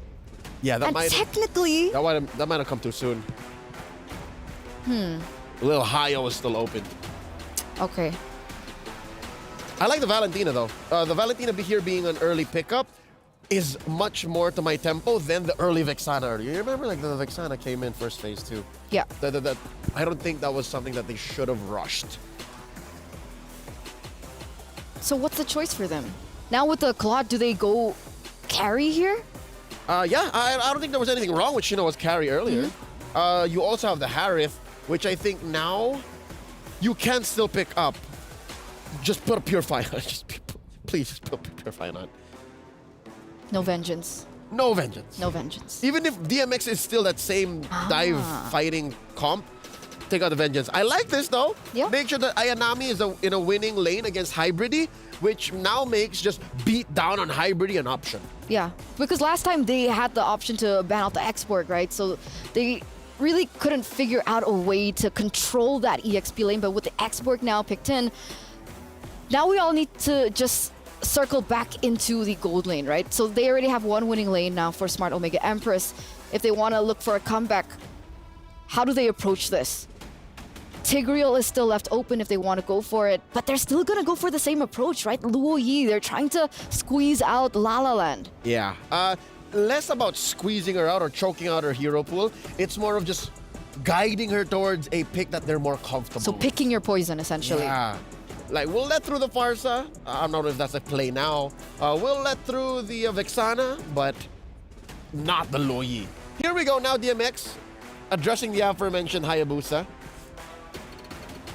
Yeah, that and might technically that might have come too soon. A little Hayo was still open. Okay. I like the Valentina though. The Valentina here being an early pickup is much more to my tempo than the early Vixana earlier. You remember like the Vixana came in first phase too? Yeah. I don't think that was something that they should have rushed. So what's the choice for them? Now with the Claude, do they go carry here? Yeah, I don't think there was anything wrong with Shinoa's carry earlier. You also have the Harith, which I think now you can still pick up. Just put a Purify on. Please just put a Purify on. No vengeance. No vengeance. No vengeance. Even if DMX is still that same dive fighting comp, take out the vengeance. I like this though. Yeah. Make sure that Ayanami is in a winning lane against Hybridy, which now makes just beat down on Hybridy an option. Yeah, because last time they had the option to ban out the export, right? So they really couldn't figure out a way to control that EXP lane, but with the X-Borg now picked in, now we all need to just circle back into the gold lane, right? So they already have one winning lane now for Smart Omega Empress. If they want to look for a comeback, how do they approach this? Tigreal is still left open if they want to go for it, but they're still going to go for the same approach, right? Luo Yi, they're trying to squeeze out La La Land. Yeah. Less about squeezing her out or choking out her hero pool. It's more of just guiding her towards a pick that they're more comfortable So with. picking your poison, essentially. Yeah. Like, we'll let through the Farsa. I don't know if that's a play now. We'll let through the Vexana, but not the Luo Yi. Here we go now, DMX. Addressing the aforementioned Hayabusa.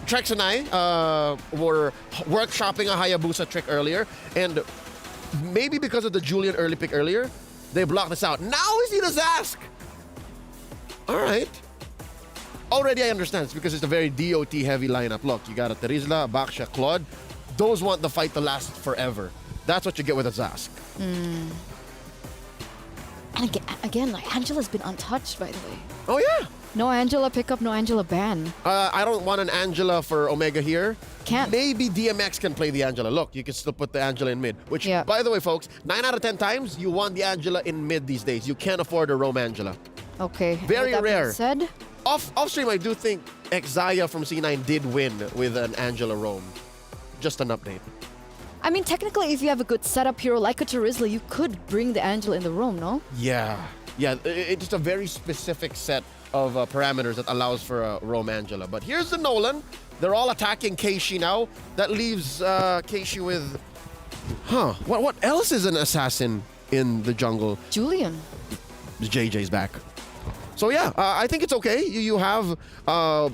Trex and I were workshopping a Hayabusa trick earlier, and maybe because of the Julian early pick earlier, they blocked us out. Now we see the Zask! Alright. Already I understand. It's because it's a very DOT-heavy lineup. Look, you got a Terizla, a Baksha, Claude. Those want the fight to last forever. That's what you get with a Zask. And again, like, Angela's been untouched, by the way. Oh, yeah. No Angela pickup, no Angela ban. I don't want an Angela for Omega here. Can't. Maybe DMX can play the Angela. Look, you can still put the Angela in mid. Which, by the way, folks, 9 out of 10 times, you want the Angela in mid these days. You can't afford a Rome Angela. Okay. Very With that being rare. said, Off stream, I do think Exaya from C9 did win with an Angela Rome. Just an update. I mean, technically, if you have a good setup hero like a Terizla, you could bring the Angela in the room, no? Yeah. Yeah, it's just a very specific set of parameters that allows for a Rome Angela. But here's the Nolan. They're all attacking Keishi now. That leaves Keishi with... Huh. What else is an assassin in the jungle? Julian. JJ's back. So yeah, I think it's okay. You have a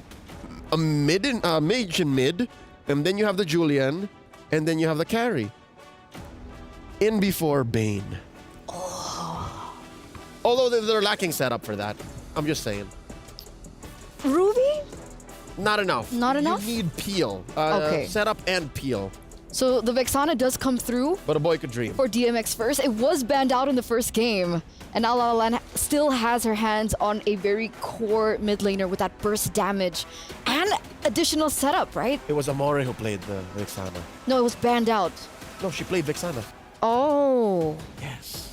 mage in mid, and then you have the Julian, and then you have the carry. In before Bane. Although they're lacking setup for that. I'm just saying. Ruby? Not enough. Not enough? You need peel. Okay. Setup and peel. So the Vexana does come through. But a boy could dream. For DMX first. It was banned out in the first game. And now La La Land still has her hands on a very core mid laner with that burst damage. And additional setup, right? It was Amore who played the Vexana. No, it was banned out. No, she played Vexana. Oh. Yes.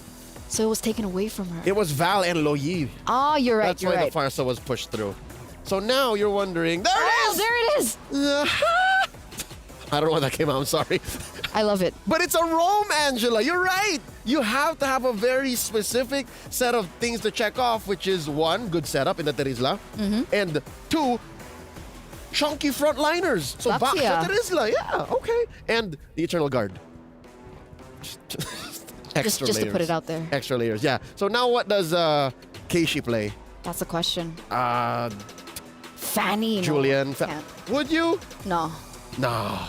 So it was taken away from her. It was Val and Loyi. Ah, you're right, That's you're why right. the Farsa was pushed through. So now you're wondering, there it is! There it is! I don't know why that came out, I'm sorry. I love it. But it's a Rome, Angela. You're right. You have to have a very specific set of things to check off, which is 1, good setup in the Terizla, and 2, chunky frontliners. So Baksha, Terizla, yeah, okay. And the Eternal Guard. Extra just layers. to put it out there. Extra layers, yeah. So now what does Keishi play? That's the question. Uh, Fanny. no, Julian. can't. Would you? No. No.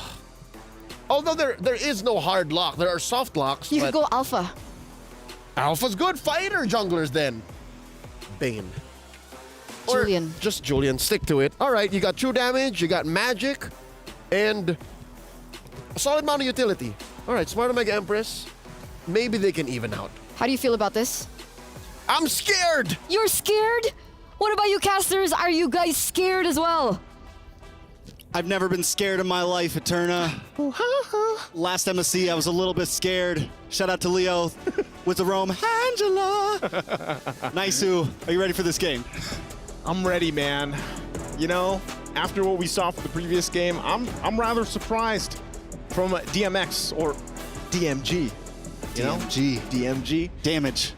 Although there is no hard lock. There are soft locks. You but could go Alpha. Alpha's good. Fighter junglers then. Bane. Or Julian. Just Julian. Stick to it. All right, you got true damage, you got magic, and a solid amount of utility. All right, Smart Omega Empress. Maybe they can even out. How do you feel about this? I'm scared! You're scared? What about you casters? Are you guys scared as well? I've never been scared in my life, Eterna. Last MSC, I was a little bit scared. Shout out to Leo with the Rome. Angela! Naisu, are you ready for this game? I'm ready, man. You know, after what we saw from the previous game, I'm rather surprised from DMX or DMG. You know? DMG. Damage.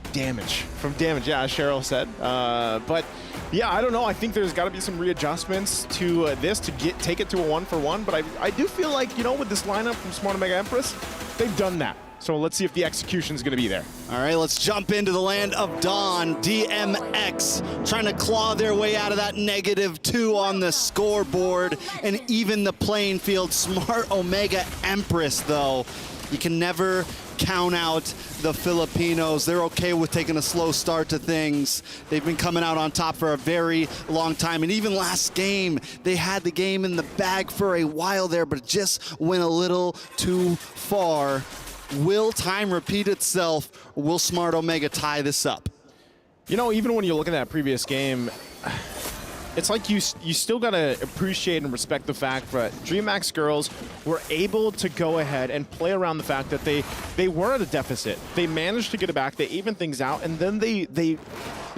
From Damage, yeah, as Cheryl said. But yeah, I don't know. I think there's got to be some readjustments to this to take it to a 1-for-1. But I do feel like, you know, with this lineup from Smart Omega Empress, they've done that. So let's see if the execution is going to be there. All right, let's jump into the land of Dawn. DMX trying to claw their way out of that -2 on the scoreboard and even the playing field. Smart Omega Empress, though, you can never count out the Filipinos. They're okay with taking a slow start to things. They've been coming out on top for a very long time. And even last game, they had the game in the bag for a while there, but it just went a little too far. Will time repeat itself? Will Smart Omega tie this up? You know, even when you look at that previous game, it's like you still gotta appreciate and respect the fact that DreamHack's girls were able to go ahead and play around the fact that they were at a deficit. They managed to get it back, they evened things out, and then they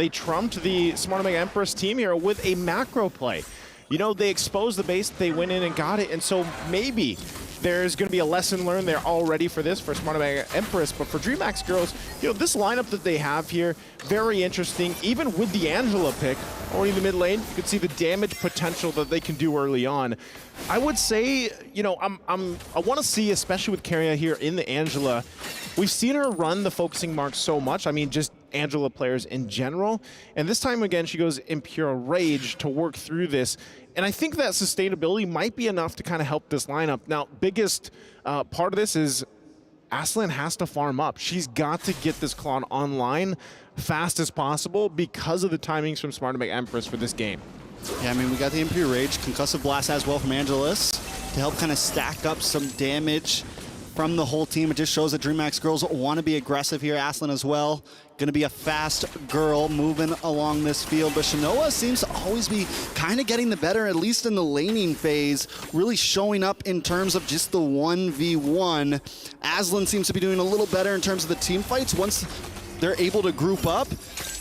trumped the Smart Omega Empress team here with a macro play. You know, they exposed the base, they went in and got it, and so maybe there's going to be a lesson learned there already for this, for Smart Omega Empress, but for DreamHack's girls, you know, this lineup that they have here, very interesting. Even with the Angela pick, already in the mid lane, you can see the damage potential that they can do early on. I would say, you know, I want to see, especially with Keria here in the Angela, we've seen her run the focusing mark so much. I mean, just Angela players in general. And this time again, she goes in pure rage to work through this. And I think that sustainability might be enough to kind of help this lineup. Now, biggest part of this is Aslan has to farm up. She's got to get this Claude online fast as possible because of the timings from Smart Omega Empress for this game. Yeah, I mean, we got the Impure Rage, Concussive Blast as well from Angelus to help kind of stack up some damage from the whole team. It just shows that DreamHack's girls want to be aggressive here. Aslan as well. Going to be a fast girl moving along this field. But Shanoa seems to always be kind of getting the better, at least in the laning phase, really showing up in terms of just the 1v1. Aslan seems to be doing a little better in terms of the team fights once they're able to group up.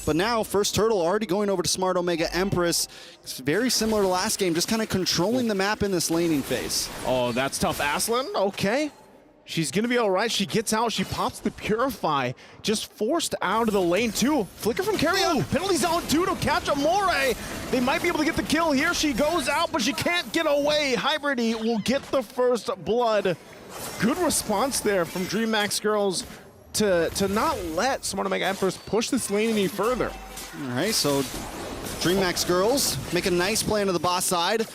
But now, first turtle already going over to Smart Omega Empress. It's very similar to last game, just kind of controlling the map in this laning phase. Oh, that's tough. Aslan, okay. She's going to be all right. She gets out. She pops the Purify. Just forced out of the lane, too. Flicker from Keria. Penalty zone, too, to catch Amore. They might be able to get the kill here. She goes out, but she can't get away. Hybridy will get the first blood. Good response there from DreamHack's girls to not let Smart Omega Empress push this lane any further. All right, so DreamHack's girls make a nice play into the boss side.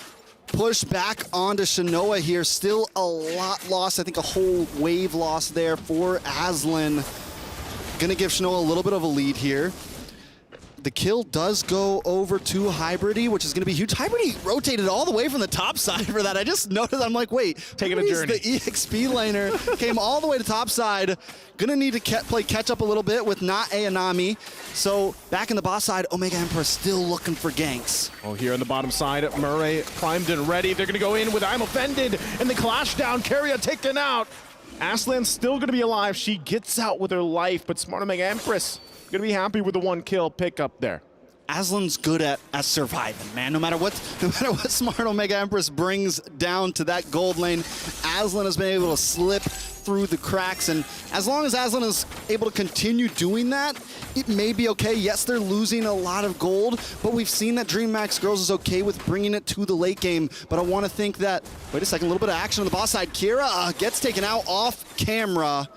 Push back onto Shanoa here. Still a lot lost. I think a whole wave lost there for Aslan. Gonna give Shanoa a little bit of a lead here. The kill does go over to Hybridy, which is going to be huge. Hybridy rotated all the way from the top side for that. I just noticed, I'm like, wait. Taking a journey. The EXP laner came all the way to top side. Gonna need to play catch up a little bit with not Ayanami. So back in the boss side, Omega Emperor still looking for ganks. Oh, here on the bottom side, Murray primed and ready. They're gonna go in with I'm Offended, and the clash down. Keria taken out. Aslan's still gonna be alive. She gets out with her life, but Smart Omega Empress gonna be happy with the one kill pickup there. Aslan's good at surviving, man. No matter what Smart Omega Empress brings down to that gold lane, Aslan has been able to slip through the cracks, and as long as Aslan is able to continue doing that, it may be okay. Yes, they're losing a lot of gold, but we've seen that DreamHack's girls is okay with bringing it to the late game. But I want to think that, wait a second, a little bit of action on the boss side. Kira gets taken out off camera.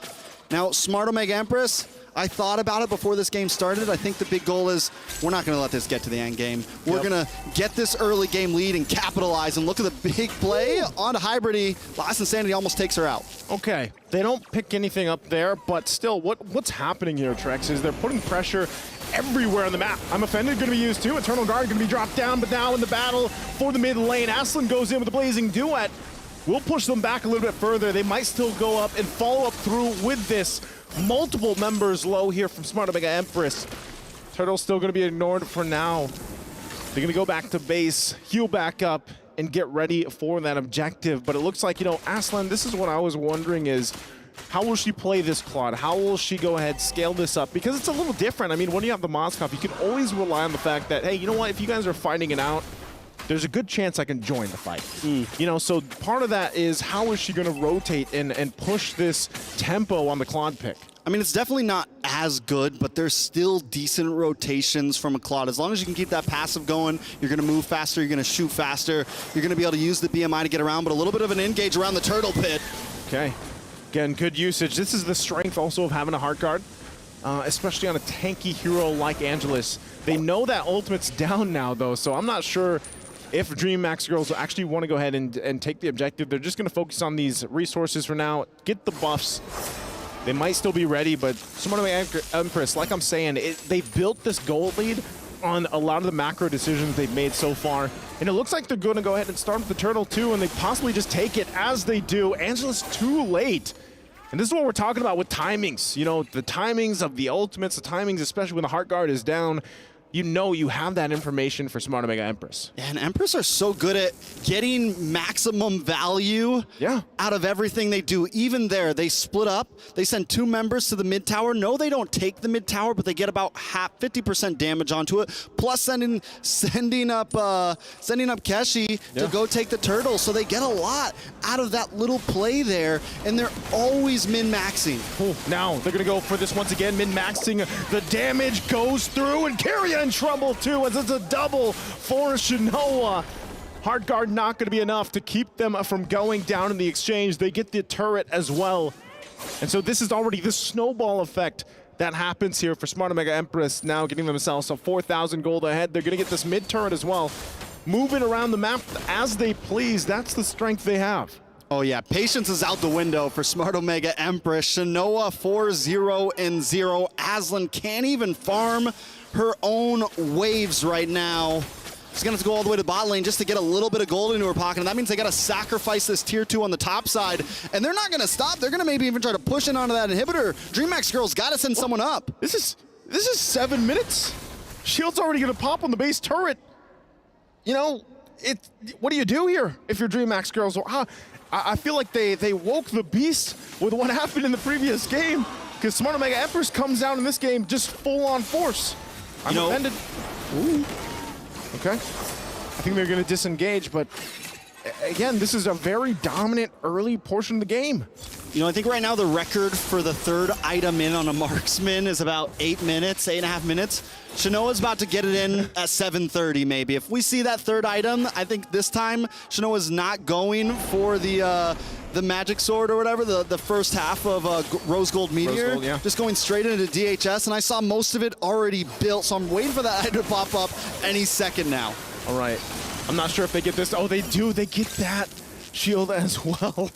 Now, Smart Omega Empress, I thought about it before this game started. I think the big goal is we're not going to let this get to the end game. We're going to get this early game lead and capitalize. And look at the big play onto Hybridy. Last Insanity almost takes her out. Okay, they don't pick anything up there, but still, what's happening here, Trex, is they're putting pressure everywhere on the map. I'm Offended going to be used too. Eternal Guard going to be dropped down, but now in the battle for the mid lane, Aslan goes in with the Blazing Duet. We'll push them back a little bit further. They might still go up and follow up through with this. Multiple members low here from Smart Omega Empress. Turtle's still going to be ignored for now. They're going to go back to base, heal back up, and get ready for that objective. But it looks like, you know, Aslan, this is what I was wondering is, how will she play this Claude? How will she go ahead, scale this up? Because it's a little different. I mean, when you have the Moskov, you can always rely on the fact that, hey, you know what, if you guys are fighting it out, there's a good chance I can join the fight. You know, so part of that is how is she going to rotate and push this tempo on the Claude pick? I mean, it's definitely not as good, but there's still decent rotations from a Claude. As long as you can keep that passive going, you're going to move faster, you're going to shoot faster, you're going to be able to use the BMI to get around, but a little bit of an engage around the turtle pit. Okay. Again, good usage. This is the strength also of having a heart guard, especially on a tanky hero like Angelus. They know that ultimate's down now, though, so I'm not sure if DreamHack's girls will actually want to go ahead and take the objective. They're just going to focus on these resources for now, get the buffs. They might still be ready, but Smart Omega Empress, like I'm saying, they built this gold lead on a lot of the macro decisions they've made so far. And it looks like they're going to go ahead and start with the turtle too, and they possibly just take it as they do. Angelus too late. And this is what we're talking about with timings. You know, the timings of the ultimates, the timings, especially when the heart guard is down. you know you have that information for Smart Omega Empress. Yeah, and Empress are so good at getting maximum value out of everything they do. Even there, they split up. They send 2 members to the mid tower. No, they don't take the mid tower, but they get about 50% damage onto it. Plus sending up Keshi to go take the turtle. So they get a lot out of that little play there, and they're always min-maxing. Now they're gonna go for this once again, min-maxing. The damage goes through, and Carrion in trouble too, as it's a double for Shinoa. Hard guard not gonna be enough to keep them from going down in the exchange. They get the turret as well. And so this is already the snowball effect that happens here for Smart Omega Empress, now getting themselves a 4,000 gold ahead. They're gonna get this mid turret as well. Moving around the map as they please, that's the strength they have. Oh yeah, patience is out the window for Smart Omega Empress. Shinoa 4-0-0. Aslan can't even farm her own waves right now. She's gonna have to go all the way to bot lane just to get a little bit of gold into her pocket, and that means they gotta sacrifice this tier 2 on the top side, and they're not gonna stop. They're gonna maybe even try to push in onto that inhibitor. DreamHack Girls gotta send someone up. This is 7 minutes? Shield's already gonna pop on the base turret. You know, what do you do here if you're DreamHack Girls? I feel like they woke the beast with what happened in the previous game, because Smart Omega Empress comes out in this game just full on force. I'm offended. Ooh. Okay. I think they're going to disengage, but again, this is a very dominant early portion of the game. You know, I think right now the record for the 3rd item in on a marksman is about 8 minutes, 8.5 minutes. Shinoa's about to get it in at 7:30 maybe. If we see that 3rd item, I think this time Shinoa's not going for the magic sword or whatever, the first half of Rose Gold Meteor. Rose Gold, yeah. Just going straight into DHS, and I saw most of it already built, so I'm waiting for that item to pop up any second now. All right. I'm not sure if they get this. Oh, they do. They get that shield as well.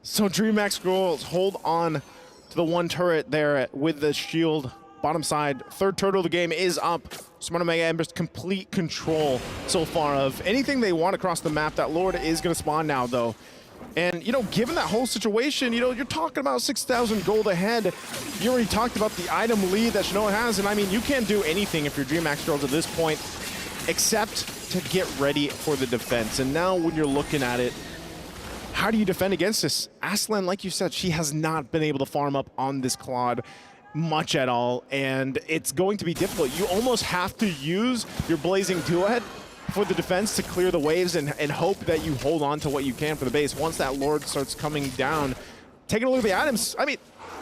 So DreamHack Girls hold on to the 1 turret there with the shield. Bottom side, 3rd turtle of the game is up. Smart Omega Empress complete control so far of anything they want across the map. That Lord is going to spawn now, though. And, you know, given that whole situation, you know, you're talking about 6,000 gold ahead. You already talked about the item lead that Shinoa has, and I mean, you can't do anything if you're DreamHack Girls at this point except to get ready for the defense. And now when you're looking at it, how do you defend against this? Aslan, like you said, she has not been able to farm up on this Claude much at all, and it's going to be difficult. You almost have to use your Blazing Duet for the defense to clear the waves and hope that you hold on to what you can for the base. Once that Lord starts coming down, taking a look at the items, I mean,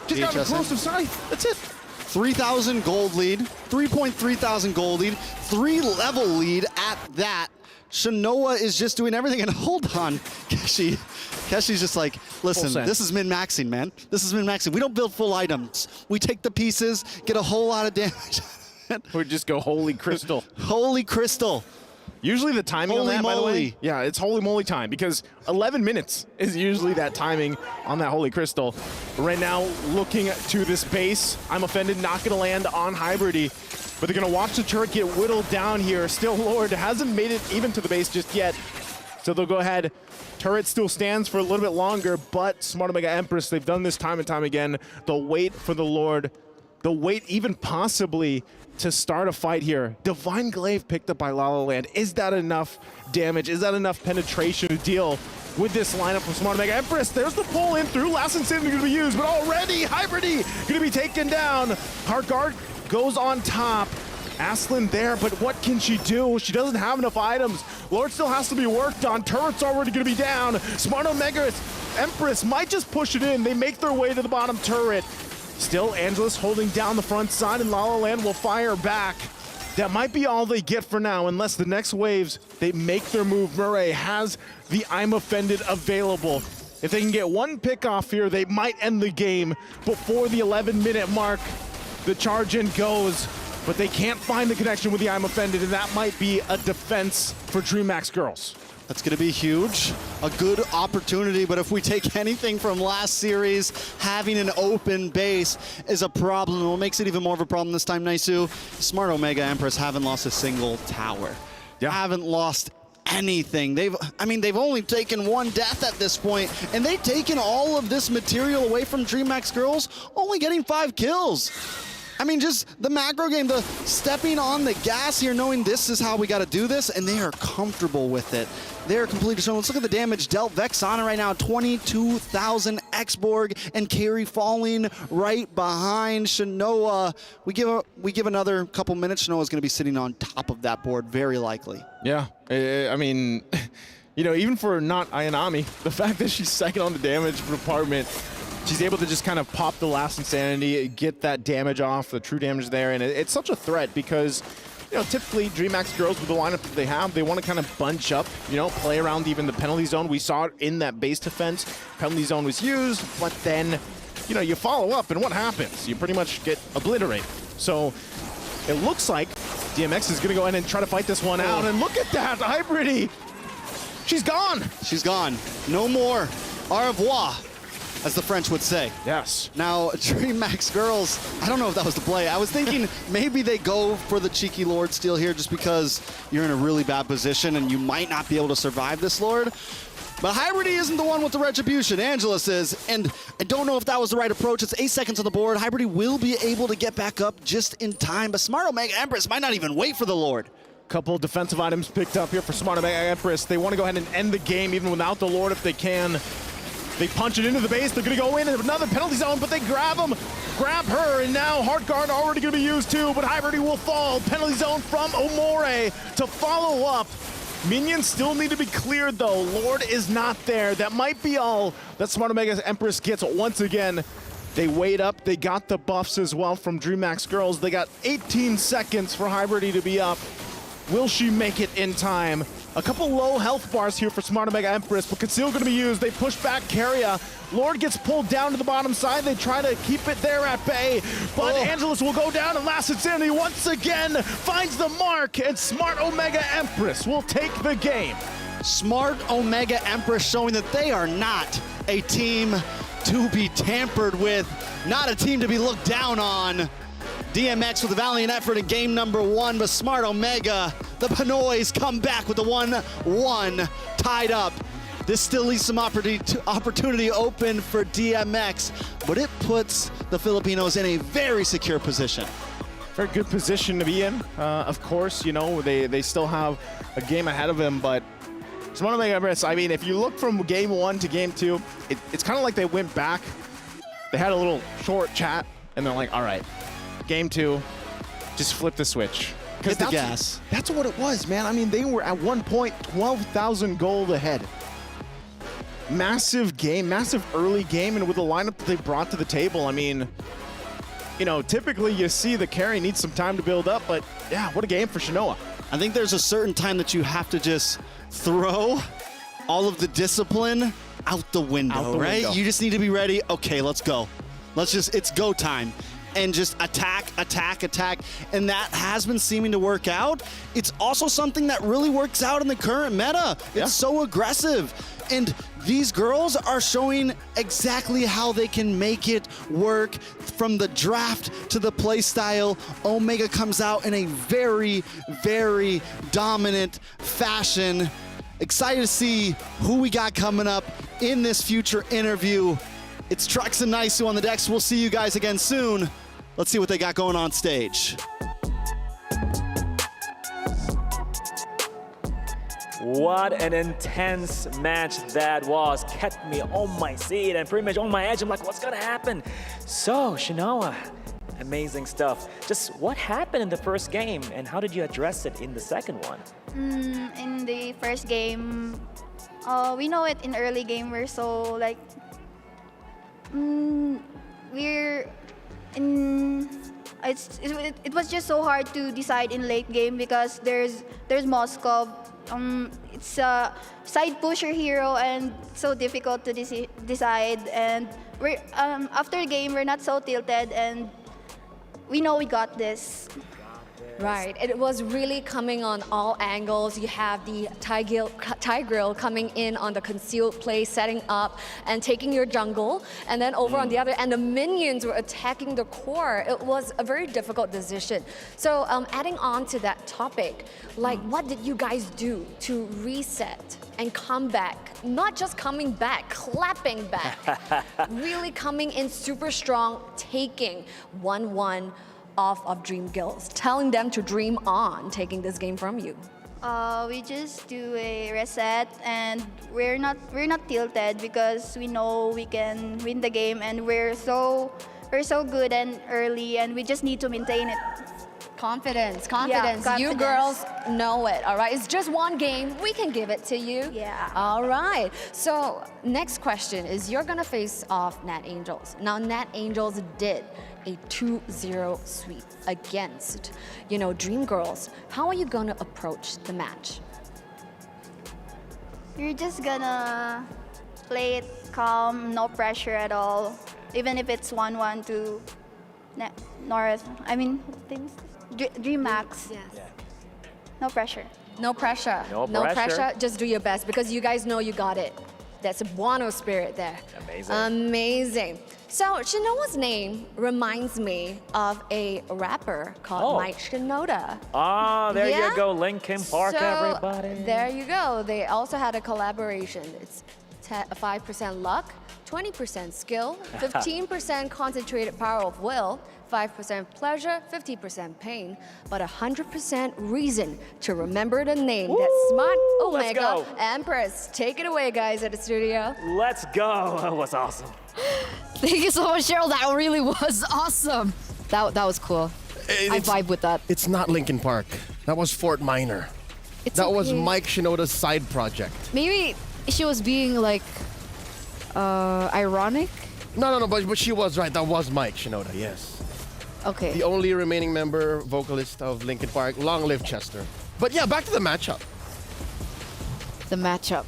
just got a corrosive scythe. That's it. 3,000 gold lead, 3,300 gold lead, 3 level lead at that. Shinoa is just doing everything, and hold on, Keshi's just like, listen, this is min-maxing, man. This is min-maxing. We don't build full items. We take the pieces, get a whole lot of damage. We just go Holy Crystal. Holy Crystal. Usually the timing on that, by the way, yeah, it's holy moly time, because 11 minutes is usually that timing on that Holy Crystal. But right now, looking to this base, I'm offended, not going to land on Hybridy, but they're going to watch the turret get whittled down here. Still, Lord hasn't made it even to the base just yet, so they'll go ahead. Turret still stands for a little bit longer, but Smart Omega Empress, they've done this time and time again. They'll wait for the Lord. They'll wait even possibly to start a fight here. Divine Glaive picked up by La La Land. Is that enough damage? Is that enough penetration to deal with this lineup from Smart Omega Empress? There's the pull in through. Last Insanity going to be used, but already Hybridy going to be taken down. Heart Guard goes on top. Aslan there, but what can she do? She doesn't have enough items. Lord still has to be worked on. Turret's already going to be down. Smart Omega Empress might just push it in. They make their way to the bottom turret. Still, Angelus holding down the front side, and La La Land will fire back. That might be all they get for now, unless the next waves, they make their move. Murray has the I'm Offended available. If they can get one pick off here, they might end the game before the 11-minute mark. The charge in goes, but they can't find the connection with the I'm Offended, and that might be a defense for DreamHack Girls. That's going to be huge. A good opportunity, but if we take anything from last series, having an open base is a problem. What makes it even more of a problem this time, Naisu? Smart Omega Empress haven't lost a single tower. Yeah. Haven't lost anything. They've only taken 1 death at this point, and they've taken all of this material away from DreamHack Girls, only getting 5 kills. I mean, just the macro game, the stepping on the gas here, knowing this is how we got to do this, and they are comfortable with it. They're completely shown. Let's look at the damage dealt. Vexana right now, 22,000. Xborg and Carry falling right behind Shinoa. We give another couple minutes. Shinoa's going to be sitting on top of that board, very likely. Yeah, I mean, you know, even for not Ayanami, the fact that she's second on the damage department, she's able to just kind of pop the last Insanity, get that damage off, the true damage there, and it's such a threat because, you know, typically DreamHack's girls with the lineup that they have, they want to kind of bunch up, you know, play around even the penalty zone. We saw it in that base defense. Penalty zone was used, but then, you know, you follow up, and what happens? You pretty much get obliterated. So it looks like DMX is going to go ahead and try to fight this one out, and look at that, Hybridy! She's gone! She's gone. No more. Au revoir, as the French would say. Yes. Now, DreamHack's girls, I don't know if that was the play. I was thinking maybe they go for the cheeky Lord steal here just because you're in a really bad position and you might not be able to survive this Lord. But Hybridy isn't the one with the retribution. Angelus is, and I don't know if that was the right approach. It's 8 seconds on the board. Hybridy will be able to get back up just in time, but Smart Omega Empress might not even wait for the Lord. Couple defensive items picked up here for Smart Omega Empress. They want to go ahead and end the game even without the Lord if they can. They punch it into the base. They're going to go in another penalty zone, but they grab her, and now Heart Guard already going to be used too, but Hybridy will fall. Penalty zone from Omore to follow up. Minions still need to be cleared though. Lord is not there. That might be all that Smart Omega Empress gets once again. They wait up. They got the buffs as well from DreamHack's girls. They got 18 seconds for Hybridy to be up. Will she make it in time? A couple low health bars here for Smart Omega Empress, but Conceal going to be used. They push back Carria. Lord gets pulled down to the bottom side. They try to keep it there at bay, but Angelus will go down, and Last Insanity once again finds the mark, and Smart Omega Empress will take the game. Smart Omega Empress showing that they are not a team to be tampered with, not a team to be looked down on. DMX with a valiant effort in game number 1, but Smart Omega, the Pinoys come back with the 1-1 tied up. This still leaves some opportunity open for DMX, but it puts the Filipinos in a very secure position. Very good position to be in. Of course, you know, they still have a game ahead of them, but Smart Omega Empress, I mean, if you look from game 1 to game 2, it's kind of like they went back. They had a little short chat, and they're like, all right, game 2, just flip the switch. Hit the gas. That's what it was, man. I mean, they were at one point 12,000 gold ahead. Massive game, massive early game, and with the lineup that they brought to the table, I mean, you know, typically you see the carry needs some time to build up, but yeah, what a game for Shinoa. I think there's a certain time that you have to just throw all of the discipline out the window, right? You just need to be ready. Okay, let's go. It's go time. And just attack, attack, attack. And that has been seeming to work out. It's also something that really works out in the current meta. It's so aggressive. And these girls are showing exactly how they can make it work from the draft to the play style. Omega comes out in a very, very dominant fashion. Excited to see who we got coming up in this future interview. It's Trux and Naisu on the decks. We'll see you guys again soon. Let's see what they got going on stage. What an intense match that was. Kept me on my seat and pretty much on my edge. I'm like, what's gonna happen? So, Shinoa, amazing stuff. Just what happened in the first game and how did you address it in the second one? In the first game, we know it in early game, we're so like, it was just so hard to decide in late game because there's Moskov. It's a side pusher hero and so difficult to decide. And we're after the game we're not so tilted and we know we got this. Right, it was really coming on all angles. You have the Tigreal coming in on the concealed play, setting up and taking your jungle. And then over on the other end, the minions were attacking the core. It was a very difficult decision. So adding on to that topic, like what did you guys do to reset and come back? Not just coming back, clapping back. Really coming in super strong, taking 1-1 off of Dream Girls, telling them to dream on taking this game from you? We just do a reset, and we're not tilted because we know we can win the game, and we're so good and early, and we just need to maintain it. Confidence. Yeah, You girls know it, all right? It's just one game. We can give it to you. Yeah. All right. So next question is you're going to face off Nat Angels. Now, Nat Angels did a 2-0 sweep against, Dream Girls. How are you going to approach the match? You're just gonna play it calm, no pressure at all. Even if it's 1-1 to Dream Max. Yes. No pressure. No pressure. No pressure. Just do your best because you guys know you got it. That's a Buono spirit there. Amazing. So Shinoda's name reminds me of a rapper called Mike Shinoda. There Yeah? you go, Linkin Park, So, everybody. There you go. They also had a collaboration. It's 5% luck, 20% skill, 15% concentrated power of will, 5% pleasure, 50% pain, but 100% reason to remember the name. That's Smart Omega go. Empress. Take it away, guys, at the studio. Let's go. That was awesome. Thank you so much, Cheryl. That really was awesome. That was cool. I vibe with that. It's not Linkin Park. That was Fort Minor. That was okay. Mike Shinoda's side project. Maybe she was being like ironic. No, but she was right. That was Mike Shinoda, yes. Okay. The only remaining member, vocalist of Linkin Park. Long live Chester. But yeah, back to the matchup. The matchup.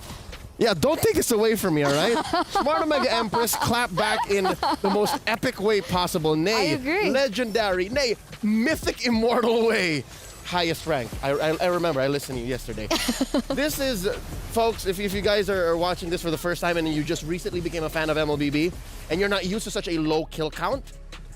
Yeah, don't take this away from me, all right? Smart Omega Empress clapped back in the most epic way possible. Nay, I agree. legendary, nay, mythic, immortal way. Highest rank. I remember, I listened to you yesterday. This is, folks, if you guys are watching this for the first time and you just recently became a fan of MLBB and you're not used to such a low kill count,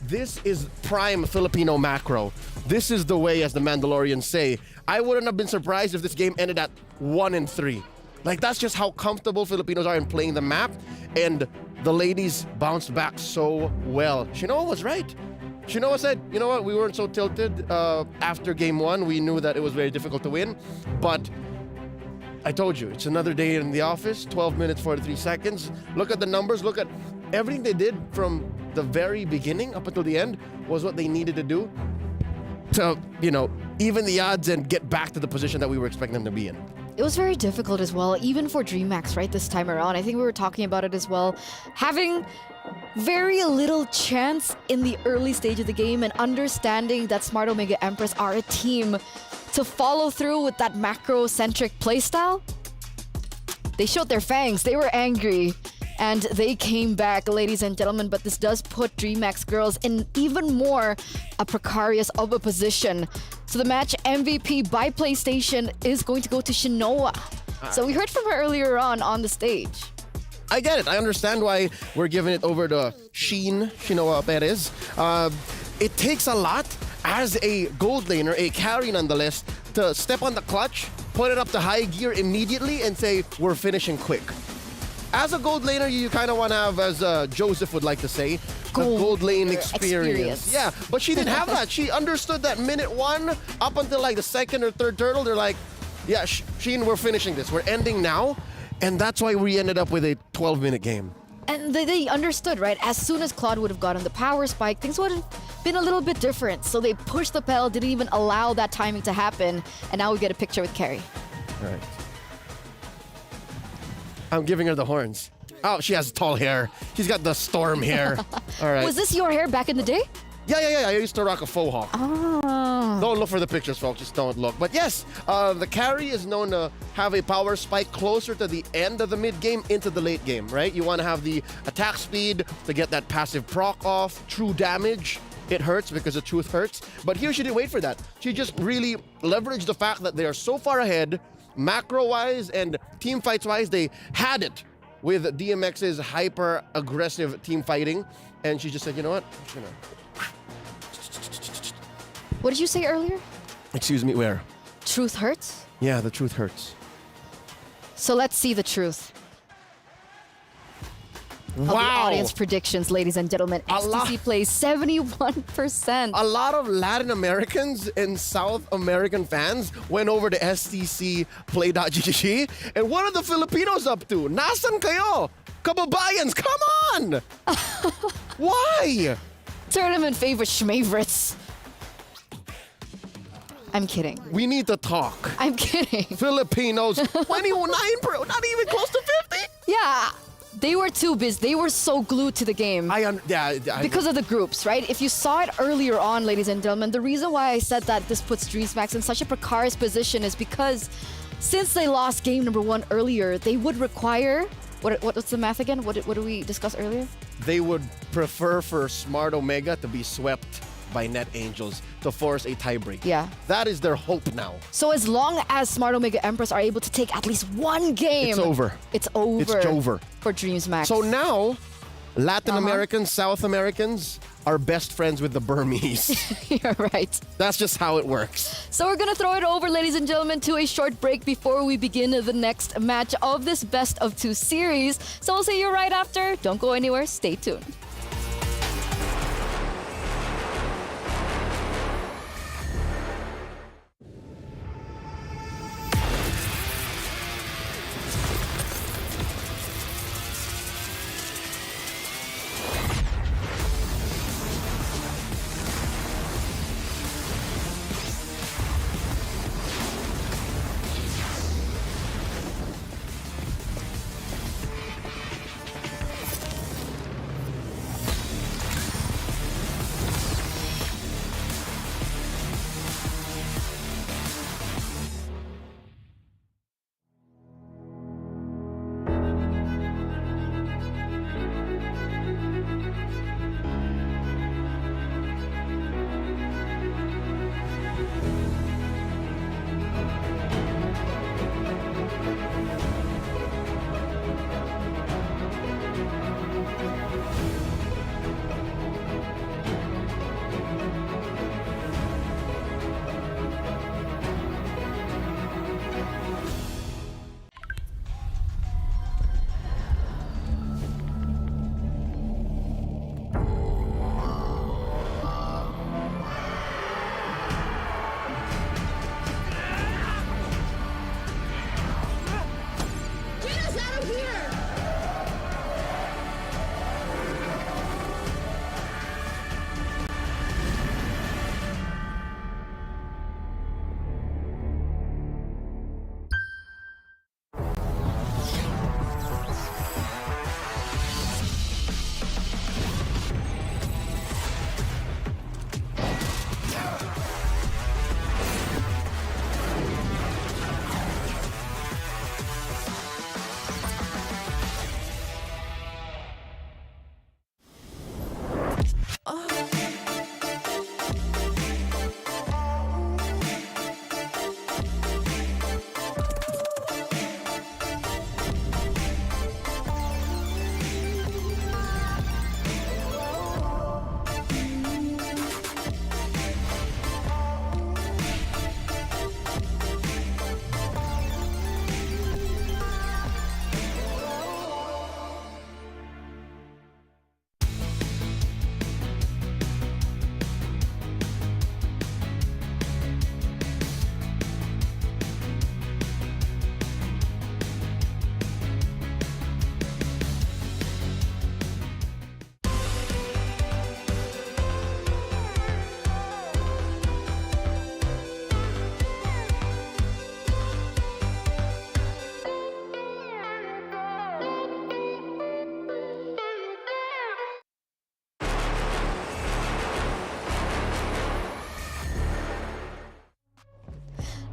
this is prime Filipino macro. This is the way, as the Mandalorians say. I wouldn't have been surprised if this game ended at 1-3. Like, that's just how comfortable Filipinos are in playing the map, and the ladies bounced back so well. Shinoa was right. Shinoa said, you know what, we weren't so tilted after game one. We knew that it was very difficult to win, but I told you, it's another day in the office, 12 minutes, 43 seconds. Look at the numbers, look at everything they did from the very beginning up until the end was what they needed to do to, even the odds and get back to the position that we were expecting them to be in. It was very difficult as well, even for DreamHack, right, this time around. I think we were talking about it as well. Having very little chance in the early stage of the game and understanding that Smart Omega Empress are a team to follow through with that macro-centric playstyle. They showed their fangs. They were angry. And they came back, ladies and gentlemen, but this does put DreamHack's girls in even more a precarious of a position. So the match MVP by PlayStation is going to go to Shinoa. So we heard from her earlier on the stage. I get it. I understand why we're giving it over to Shinoa Perez. It takes a lot as a gold laner, a carry nonetheless, to step on the clutch, put it up to high gear immediately, and say, we're finishing quick. As a gold laner, you kind of want to have, as Joseph would like to say, a gold lane experience. Yeah, but she didn't have that. She understood that minute one up until like the second or third turtle, they're like, yeah, Sheen, we're finishing this. We're ending now. And that's why we ended up with a 12-minute game. And they understood, right? As soon as Claude would have gotten the power spike, things would have been a little bit different. So they pushed the pedal, didn't even allow that timing to happen. And now we get a picture with Carrie. All right. I'm giving her the horns. Oh, she has tall hair. She's got the storm hair. All right. Was this your hair back in the day? Yeah. I used to rock a faux hawk. Oh. Don't look for the pictures, folks. Just don't look. But yes, the carry is known to have a power spike closer to the end of the mid game into the late game, right? You want to have the attack speed to get that passive proc off, true damage. It hurts because the truth hurts. But here she didn't wait for that. She just really leveraged the fact that they are so far ahead, macro-wise and team fights-wise. They had it with DMX's hyper-aggressive team fighting. And she just said, you know what? What did you say earlier? Excuse me, where? Truth hurts? Yeah, the truth hurts. So let's see the truth. of the Wow. audience predictions, ladies and gentlemen. STC plays 71%. A lot of Latin Americans and South American fans went over to STC Play.gg. And what are the Filipinos up to? Nasan kayo? Kababayans, come on! Why? Tournament favorites. I'm kidding. We need to talk. I'm kidding. Filipinos, 29, bro, not even close to 50? Yeah. They were too busy. They were so glued to the game. Because of the groups, right? If you saw it earlier on, ladies and gentlemen, the reason why I said that this puts DreamSmax in such a precarious position is because since they lost game number 1 earlier, they would require... What's the math again? What did we discuss earlier? They would prefer for Smart Omega to be swept by Net Angels to force a tiebreak. Yeah. That is their hope now. So as long as Smart Omega Empress are able to take at least one game... It's over. It's over. It's over. For DreamSmax. So now, Latin Americans, South Americans are best friends with the Burmese. You're right. That's just how it works. So we're gonna throw it over, ladies and gentlemen, to a short break before we begin the next match of this best of 2 series. So we'll see you right after. Don't go anywhere. Stay tuned.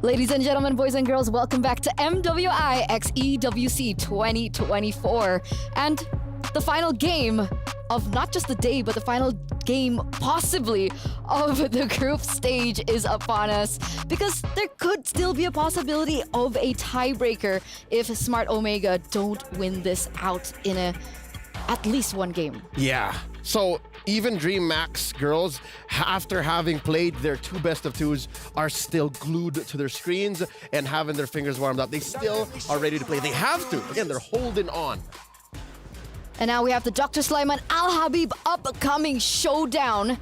Ladies and gentlemen, boys and girls, welcome back to MWI x EWC 2024. And the final game of not just the day, but the final game possibly of the group stage is upon us, because there could still be a possibility of a tiebreaker if Smart Omega don't win this out in at least one game. Yeah. So even DreamMax girls, after having played their 2 best of 2s, are still glued to their screens and having their fingers warmed up. They still are ready to play. They have to. Again, they're holding on. And now we have the Dr. Sulaiman Al Habib upcoming showdown.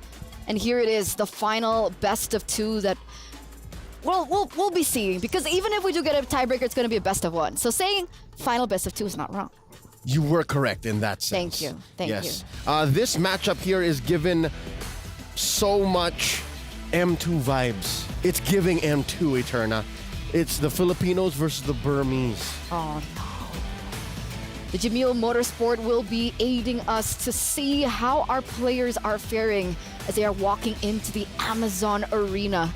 And here it is, the final best of two that we'll be seeing. Because even if we do get a tiebreaker, it's going to be a best of one. So saying final best of two is not wrong. You were correct in that sense. Thank you. Thank yes. This matchup here is given so much M2 vibes. It's giving M2, Eterna. It's the Filipinos versus the Burmese. Oh, no. The Jamil Motorsport will be aiding us to see how our players are faring as they are walking into the Amazon Arena.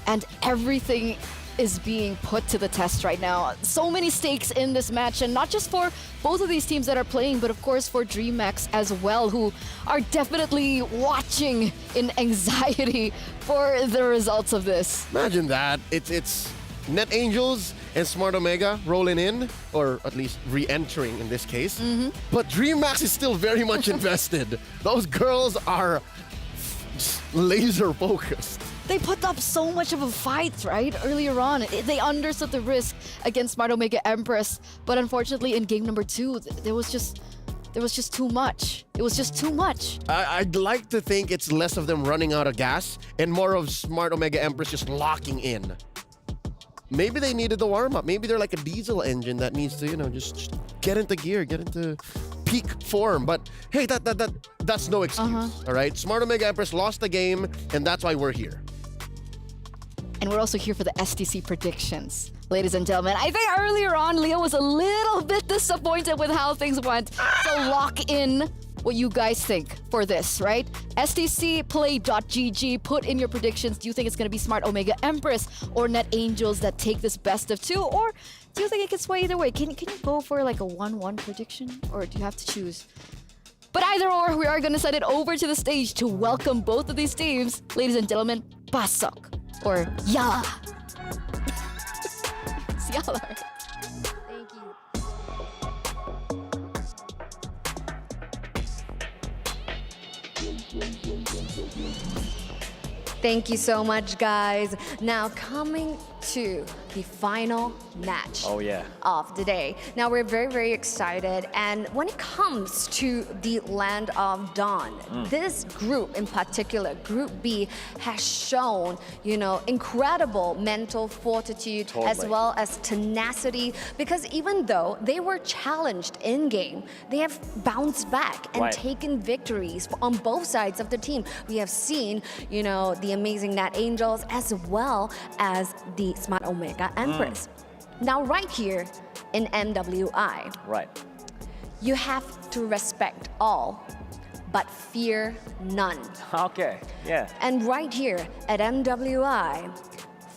And everything is being put to the test right now. So many stakes in this match, and not just for both of these teams that are playing, but of course for DreamHack as well, who are definitely watching in anxiety for the results of this. Imagine that. It's Net Angels and Smart Omega rolling in, or at least re-entering in this case. But DreamHack is still very much invested. Those girls are laser focused. They put up so much of a fight, right? Earlier on, they understood the risk against Smart Omega Empress, but unfortunately in game number 2, there was just too much. It was just too much. I'd like to think it's less of them running out of gas and more of Smart Omega Empress just locking in. Maybe they needed the warm-up. Maybe they're like a diesel engine that needs to, just get into gear, get into peak form. But hey, that's no excuse, all right? Smart Omega Empress lost the game, and that's why we're here. And we're also here for the STC predictions. Ladies and gentlemen, I think earlier on, Leo was a little bit disappointed with how things went. So lock in what you guys think for this, right? STCplay.gg, put in your predictions. Do you think it's going to be Smart Omega Empress or Net Angels that take this best of 2? Or do you think it can sway either way? Can you go for like a 1-1 prediction? Or do you have to choose? But either or, we are going to send it over to the stage to welcome both of these teams. Ladies and gentlemen, pasok. Or yala. It's yala, right? Thank you. Thank you so much, guys. Now coming to the final match of the day. Now we're very, very excited. And when it comes to the Land of Dawn, this group in particular, Group B, has shown, incredible mental fortitude as well as tenacity. Because even though they were challenged in-game, they have bounced back and taken victories on both sides of the team. We have seen, the amazing Nat Angels as well as the Smart Omega Empress. Now, right here in MWI, you have to respect all, but fear none. Okay, yeah. And right here at MWI,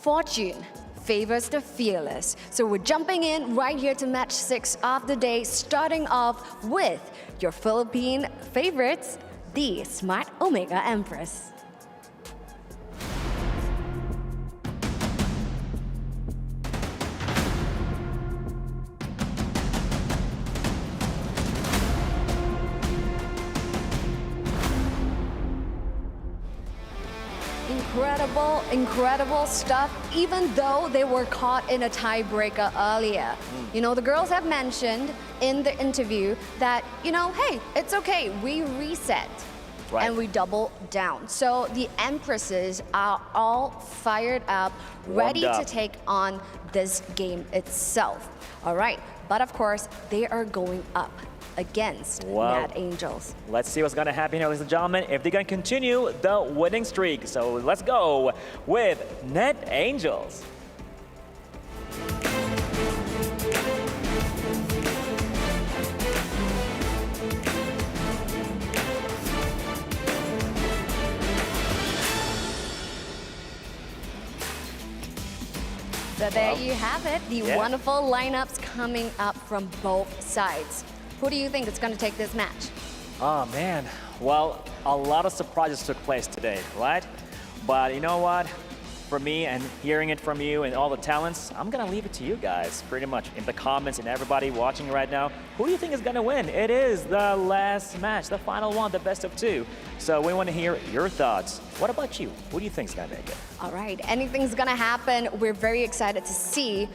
fortune favors the fearless. So we're jumping in right here to match 6 of the day, starting off with your Philippine favorites, the Smart Omega Empress. Incredible stuff, even though they were caught in a tiebreaker earlier. The girls have mentioned in the interview that, hey, it's okay, we reset. And we double down. So the Empresses are all fired up, ready to take on this game itself. All right, but of course, they are going up against Nat Angels. Let's see what's going to happen here, ladies and gentlemen, if they can continue the winning streak. So let's go with Net Angels. So there you have it, the wonderful lineups coming up from both sides. Who do you think is going to take this match? Oh, man. Well, a lot of surprises took place today, right? But you know what? For me and hearing it from you and all the talents, I'm going to leave it to you guys, pretty much. In the comments and everybody watching right now, who do you think is going to win? It is the last match, the final one, the best of 2. So we want to hear your thoughts. What about you? Who do you think is going to make it? All right, anything's going to happen. We're very excited to see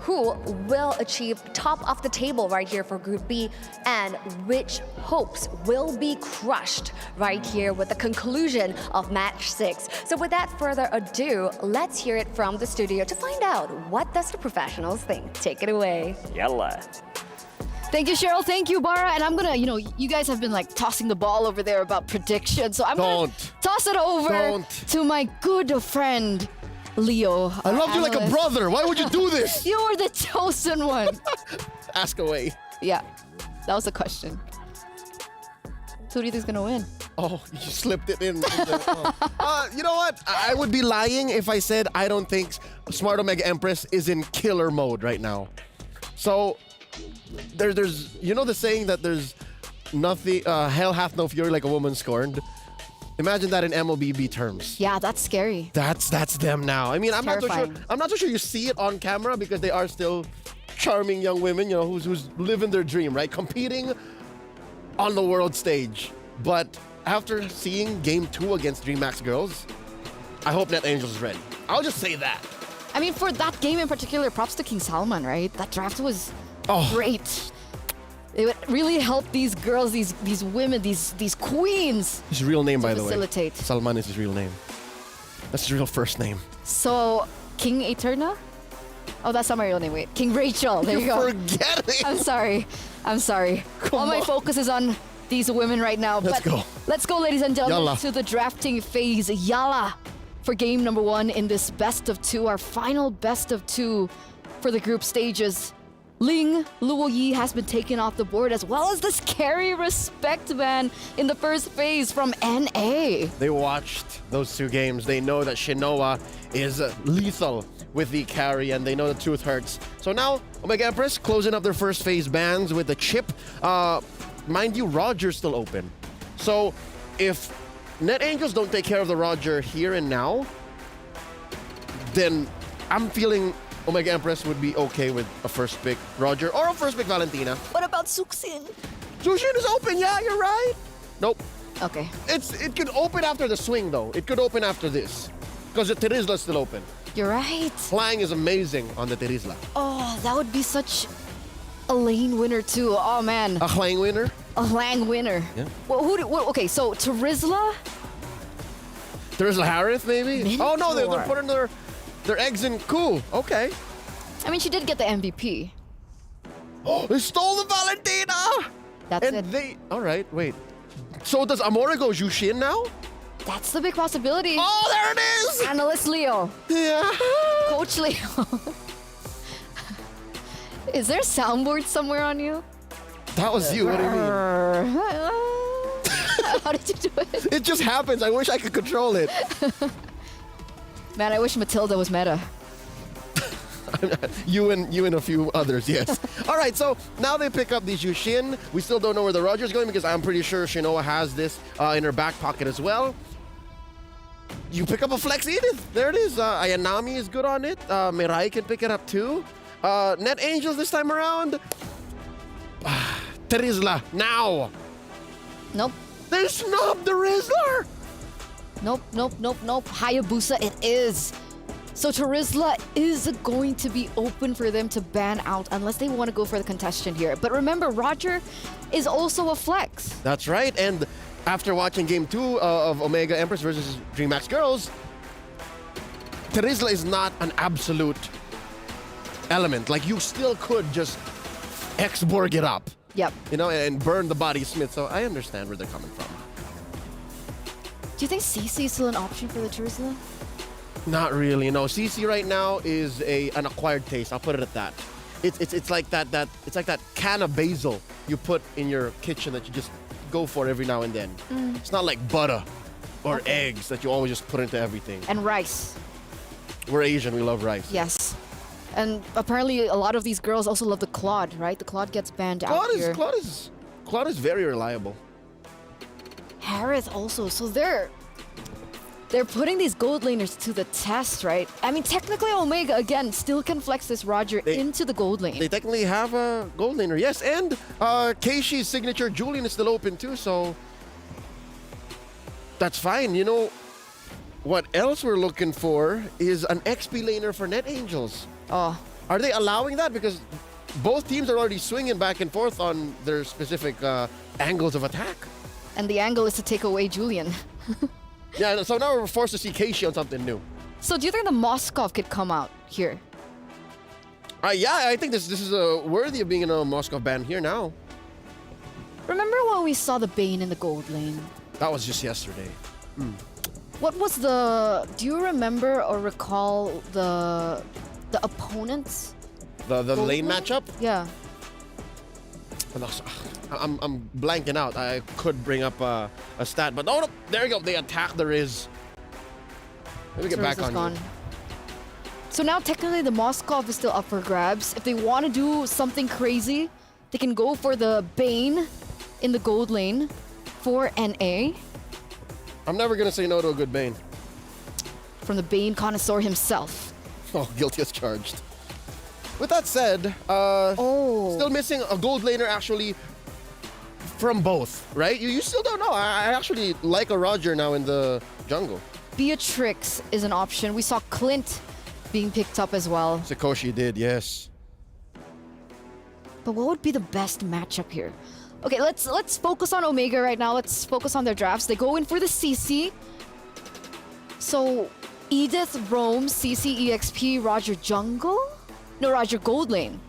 who will achieve top of the table right here for Group B and which hopes will be crushed right here with the conclusion of match 6. So without further ado, let's hear it from the studio to find out what does the professionals think. Take it away. Yalla. Thank you, Cheryl. Thank you, Bara. And I'm gonna, you guys have been like tossing the ball over there about predictions. So I'm gonna toss it over to my good friend, Leo. I love you like a brother. Why would you do this? You were the chosen one. Ask away. Yeah, that was the question. Who do you think's gonna win? Oh, you slipped it in. You know what? I would be lying if I said I don't think Smart Omega Empress is in killer mode right now. So there's the saying that there's nothing, hell hath no fury like a woman scorned. Imagine that in MLBB terms. Yeah, that's scary. That's them now. I mean, I'm not so sure you see it on camera because they are still charming young women, who's living their dream, right? Competing on the world stage. But after seeing Game 2 against DreamHack's girls, I hope Net Angels is ready. I'll just say that. I mean, for that game in particular, props to King Salman, right? That draft was great. It would really help these girls, these women, these queens. His real name, by the way. Facilitate. Salman is his real name. That's his real first name. So, King Eterna? Oh, that's not my real name. Wait, King Rachel. There you go. Forgetting. I'm sorry. All my focus is on these women right now. Let's go. Let's go, ladies and gentlemen, Yalla. to the drafting phase. Yalla for game number 1 in this best of 2, our final best of 2 for the group stages. Ling Luo Yi has been taken off the board, as well as this carry respect ban in the first phase from NA. They watched those 2 games. They know that Shinoa is lethal with the carry, and they know the truth hurts. So now, Omega Empress closing up their first phase bans with the chip. Mind you, Roger's still open. So if Net Angels don't take care of the Roger here and now, then I'm feeling Omega Empress would be okay with a first pick Roger or a first pick Valentina. What about Suxin? Suxin is open, yeah, you're right. Nope. Okay. It could open after the swing, though. It could open after this. Because the Terizla's still open. You're right. Flying is amazing on the Terizla. Oh, that would be such a lane winner, too. Oh, man. A Hlang winner? A Hlang winner. Yeah. Well, okay, so Terizla? Terizla Harith, maybe? Minotaur. Oh, no, they're putting their eggs in. Cool. Okay. I mean, she did get the MVP. Oh, they stole the Valentina! That's it. All right, wait. So does Amora go Jushin now? That's the big possibility. Oh, there it is! Analyst Leo. Yeah. Coach Leo. Is there a soundboard somewhere on you? That was you. What do you mean? How did you do it? It just happens. I wish I could control it. Man, I wish Matilda was meta. You and a few others, yes. All right, so now they pick up the Jushin. We still don't know where the Roger's going because I'm pretty sure Shinoa has this in her back pocket as well. You pick up a Flex Edith. There it is. Ayanami is good on it. Mirai can pick it up too. Net Angels this time around. Terizla, now. Nope. They snubbed the Rizzler. Nope. Hayabusa it is. So Terizla is going to be open for them to ban out unless they want to go for the contestant here. But remember, Roger is also a flex. That's right. And after watching Game 2 of Omega Empress versus DreamHack's girls, Terizla is not an absolute element. Like, you still could just X-Borg it up. Yep. And burn the body Smith. So I understand where they're coming from. Do you think CC is still an option for the Terizla? Not really. No, CC right now is an acquired taste. I'll put it at that. It's like that it's like that can of basil you put in your kitchen that you just go for every now and then. It's not like butter or eggs that you always just put into everything. And rice. We're Asian. We love rice. Yes. And apparently a lot of these girls also love the Claude, right? The Claude gets banned out here. Claude is very reliable. Harith also. So they're putting these gold laners to the test, right? I mean, technically Omega, again, still can flex this Roger into the gold lane. They technically have a gold laner, yes. And Keishi's signature Julian is still open too, so that's fine. You know, what else we're looking for is an XP laner for Net Angels. Oh. Are they allowing that? Because both teams are already swinging back and forth on their specific angles of attack. And the angle is to take away Julian. Yeah, so now we're forced to see Keishi on something new. So do you think the Moskov could come out here? Yeah, I think this is worthy of being in a Moskov band here now. Remember when we saw the Bane in the gold lane? That was just yesterday. What was the... Do you remember or recall the opponents? The lane matchup? Yeah. I'm blanking out. I could bring up a stat, but no, there you go. They attack the Riz. Let me get back on you. So now technically the Moskov is still up for grabs. If they want to do something crazy, they can go for the Bane in the gold lane for NA. I'm never going to say no to a good Bane. From the Bane connoisseur himself. Oh, guilty as charged. With that said, still missing a gold laner actually from both, right? You still don't know. I actually like a Roger now in the jungle. Beatrix is an option. We saw Clint being picked up as well. Sikoshi did, yes. But what would be the best matchup here? Okay, let's focus on Omega right now. Let's focus on their drafts. They go in for the CC. So Edith, Rome, CC, EXP, Roger Jungle? No, Roger Gold Lane.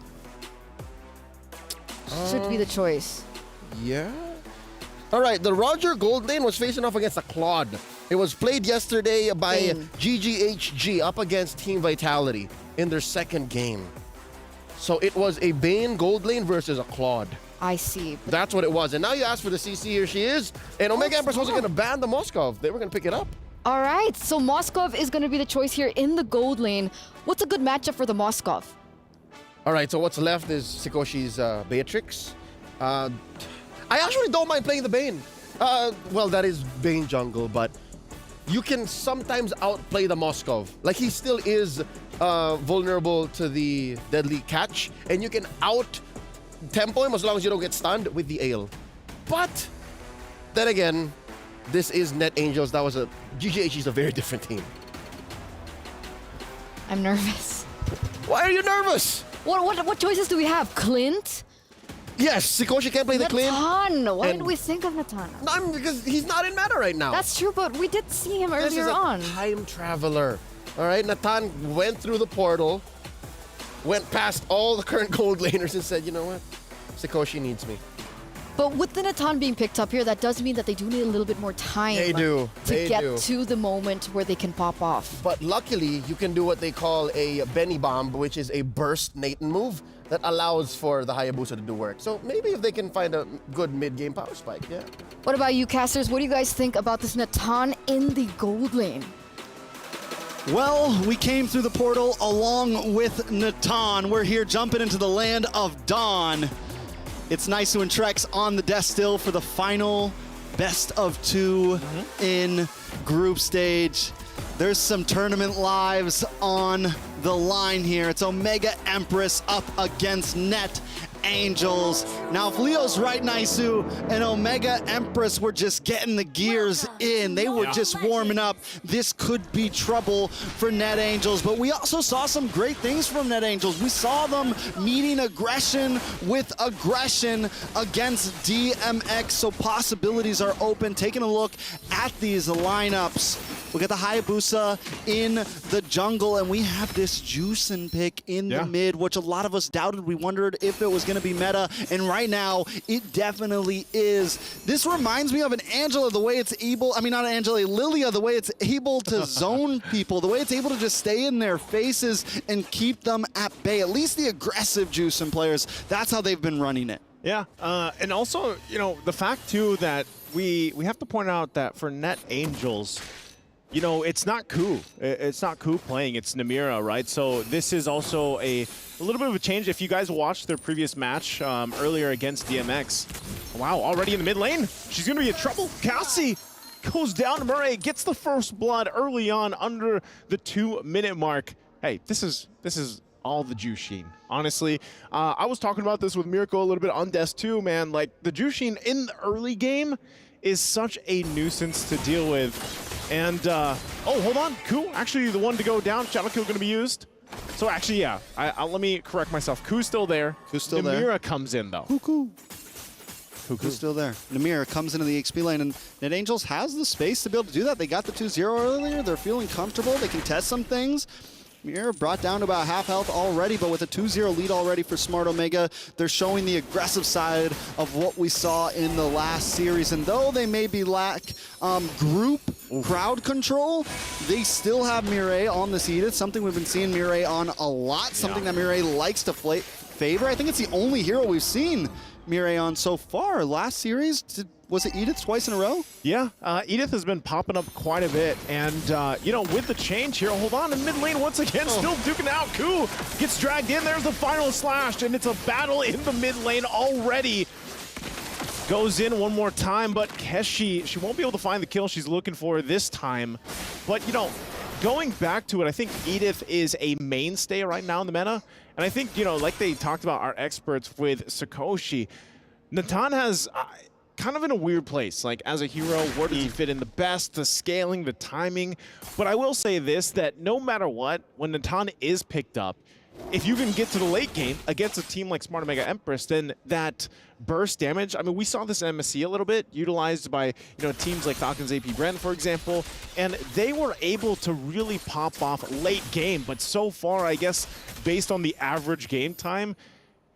Should be the choice. Yeah. All right, the Roger Gold Lane was facing off against a Claude. It was played yesterday by GGHG up against Team Vitality in their second game. So it was a Bane Gold Lane versus a Claude. I see. That's what it was. And now you ask for the CC, here she is. And Omega Empress wasn't going to ban the Moskov. They were going to pick it up. All right, so Moskov is going to be the choice here in the gold lane. What's a good matchup for the Moskov? All right, so what's left is Sikoshi's Beatrix. I actually don't mind playing the Bane. Well, that is Bane jungle, but you can sometimes outplay the Moskov. Like, he still is vulnerable to the deadly catch, and you can out-tempo him as long as you don't get stunned with the Ale. But, then again, this is Net Angels. That was GGHG is a very different team. I'm nervous. Why are you nervous? What choices do we have? Clint? Yes, Sikoshi can't play the Clint. Natan! Why did we think of Natan? No, because he's not in meta right now. That's true, but we did see him This is earlier a on. time traveler. All right, Natan went through the portal, went past all the current gold laners and said, you know what? Sikoshi needs me. But with the Natan being picked up here, that does mean that they do need a little bit more time to get to the moment where they can pop off. But luckily, you can do what they call a Benny Bomb, which is a burst Nathan move that allows for the Hayabusa to do work. So maybe if they can find a good mid-game power spike, yeah. What about you, casters? What do you guys think about this Natan in the gold lane? Well, we came through the portal along with Natan. We're here jumping into the land of Dawn. It's Naisu and Trex on the desk still for the final best of two in group stage. There's some tournament lives on the line here. It's Omega Empress up against Net Angels. Now, if Leo's right, Naisu, and Omega Empress were just getting the gears in, they were just warming up, this could be trouble for Net Angels. But we also saw some great things from Net Angels. We saw them meeting aggression with aggression against DMX, so possibilities are open. Taking a look at these lineups, we got the Hayabusa in the jungle, and we have this Juicin pick in the mid, which a lot of us doubted. We wondered if it was going to be meta, and right now, it definitely is. This reminds me of an Angela, the way it's able, I mean, not an Angela, Lilia, the way it's able to zone people, the way it's able to just stay in their faces and keep them at bay. At least the aggressive Juicin players, that's how they've been running it. Yeah, and also, you know, the fact, too, that we have to point out that for Net Angels, you know, it's not Ku. It's not Ku playing. It's Namira, right? So this is also a little bit of a change. If you guys watched their previous match earlier against DMX, wow, already in the mid lane. She's going to be in trouble. Cassie goes down to Murray, gets the first blood early on under the 2-minute mark. Hey, this is all the Jushin. Honestly, I was talking about this with Miracle a little bit on Desk 2, man. Like, the Jushin in the early game is such a nuisance to deal with. And, oh, hold on. Ku, actually the one to go down. Shadow Kill going to be used. So actually, yeah, let me correct myself. Ku's still there. Ku's still there. Namira comes in, though. Who's still there? Namira comes into the XP lane, and Net Angels has the space to be able to do that. They got the 2-0 earlier. They're feeling comfortable. They can test some things. Namira brought down to about half health already, but with a 2-0 lead already for Smart Omega, they're showing the aggressive side of what we saw in the last series. And though they maybe lack group crowd control, they still have Mireille on this Edith, something we've been seeing Mireille on a lot, something that Mireille likes to favor. I think it's the only hero we've seen Mireille on so far. Last series, was it Edith twice in a row? Yeah, Edith has been popping up quite a bit. And, you know, with the change here, hold on, in mid lane once again, still duking out. Ku gets dragged in. There's the final slash, and it's a battle in the mid lane already. Goes in one more time, but Keshi, she won't be able to find the kill she's looking for this time. But, you know, going back to it, I think Edith is a mainstay right now in the meta. And I think, you know, like they talked about our experts with Sakoshi, Natan has kind of in a weird place. Like, as a hero, where does he fit in the best, the scaling, the timing? But I will say this, that no matter what, when Natan is picked up, if you can get to the late game against a team like Smart Omega Empress, then that burst damage, I mean, we saw this in MSC a little bit, utilized by, you know, teams like Falcons AP Bren, for example, and they were able to really pop off late game. But so far, I guess, based on the average game time,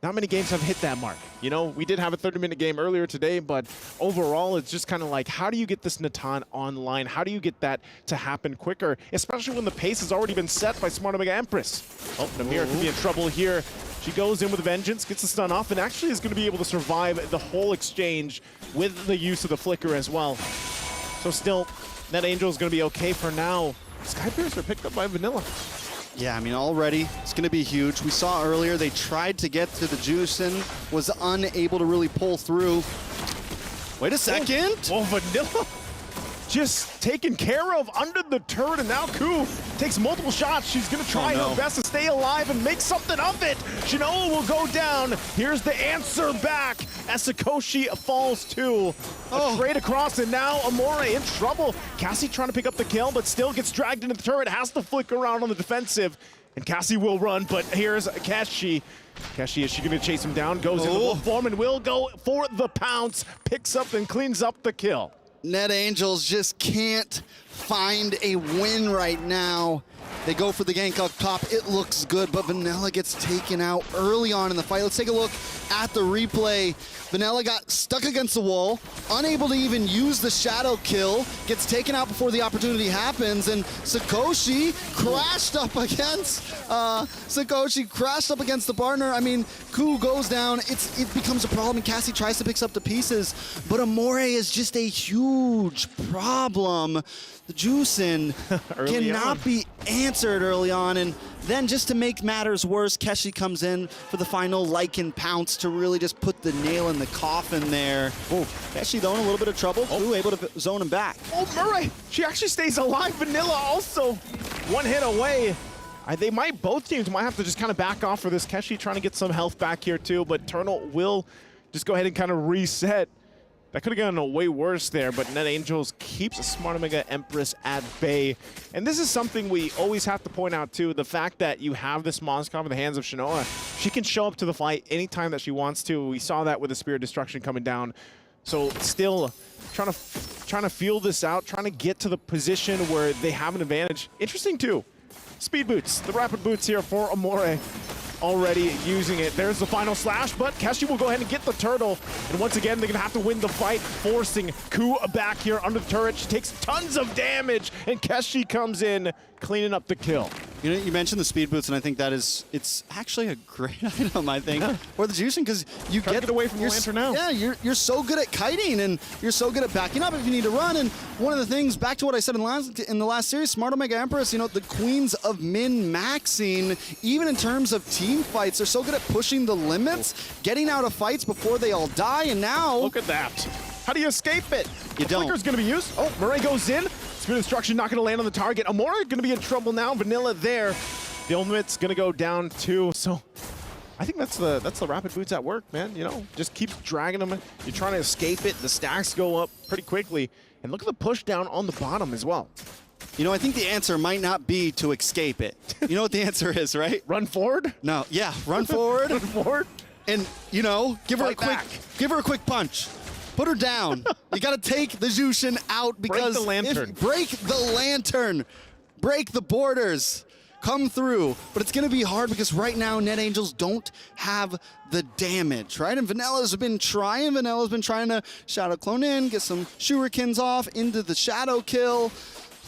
not many games have hit that mark. You know, we did have a 30-minute game earlier today, but overall, it's just kind of like, how do you get this Natan online? How do you get that to happen quicker, especially when the pace has already been set by Smart Omega Empress? Oh, Namira could be in trouble here. She goes in with a vengeance, gets the stun off, and actually is going to be able to survive the whole exchange with the use of the flicker as well. So still, Net Angel is going to be okay for now. Skypiercer picked up by Vanilla. Yeah, I mean, already, it's going to be huge. We saw earlier they tried to get to the Juicin, was unable to really pull through. Wait a second. Oh, Vanilla just taken care of under the turret, and now Ku takes multiple shots. She's going to try her best to stay alive and make something of it. Shinoa will go down. Here's the answer back as Sakoshi falls too. A trade across, and now Amore in trouble. Cassie trying to pick up the kill, but still gets dragged into the turret, has to flick around on the defensive, and Cassie will run, but here's Keshi. Keshi, is she going to chase him down? Goes into wolf form and will go for the pounce, picks up and cleans up the kill. Net Angels just can't find a win right now. They go for the gank up top. It looks good, but Vanilla gets taken out early on in the fight. Let's take a look at the replay. Vanilla got stuck against the wall, unable to even use the shadow kill, gets taken out before the opportunity happens, and Sakoshi crashed up against the partner. I mean, Ku goes down, it becomes a problem, and Cassie tries to pick up the pieces, but Amore is just a huge problem. The Juicin cannot be answered early on, and then just to make matters worse, Keshi comes in for the final Lycan pounce to really just put the nail in the coffin there. Oh, Keshi though in a little bit of trouble. Ooh, able to zone him back. Oh, Murray, she actually stays alive. Vanilla also one hit away. Both teams might have to just kind of back off for this. Keshi trying to get some health back here too, but Eternal will just go ahead and kind of reset. That could have gone way worse there, but Net Angels keeps a Smart Omega Empress at bay. And this is something we always have to point out too, the fact that you have this Moskov in the hands of Shinoa. She can show up to the fight anytime that she wants to. We saw that with the Spirit Destruction coming down. So still trying to feel this out, trying to get to the position where they have an advantage. Interesting too. Speed boots, the rapid boots here for Amore. Already using it. There's the final slash, but Keshi will go ahead and get the turtle. And once again, they're going to have to win the fight, forcing Ku back here under the turret. She takes tons of damage, and Keshi comes in, cleaning up the kill. You know, you mentioned the speed boots, and I think that it's actually a great item, I think, for the Juicin, because you get away from the lantern now. Yeah, you're so good at kiting, and you're so good at backing up if you need to run. And one of the things, back to what I said in the last series, Smart Omega Empress, you know, the queens of min-maxing, even in terms of team fights, they're so good at pushing the limits, getting out of fights before they all die, and now... Look at that. How do you escape it? You don't. Flicker's going to be used. Oh, Murray goes in. Spirit Destruction not going to land on the target. Amore going to be in trouble now. Vanilla there. The ultimate's going to go down too. So I think that's the rapid boots at work, man. You know, just keep dragging them. You're trying to escape it. The stacks go up pretty quickly. And look at the push down on the bottom as well. You know, I think the answer might not be to escape it. You know what the answer is, right? Run forward? No, yeah, run forward. Run forward. And, you know, give her a quick punch. Put her down. You got to take the Jushin out because break the lantern. Break the lantern. Break the borders. Come through. But it's going to be hard because right now Net Angels don't have the damage, right? And Vanilla's been trying. Vanilla's been trying to Shadow Clone in, get some shurikens off into the Shadow kill.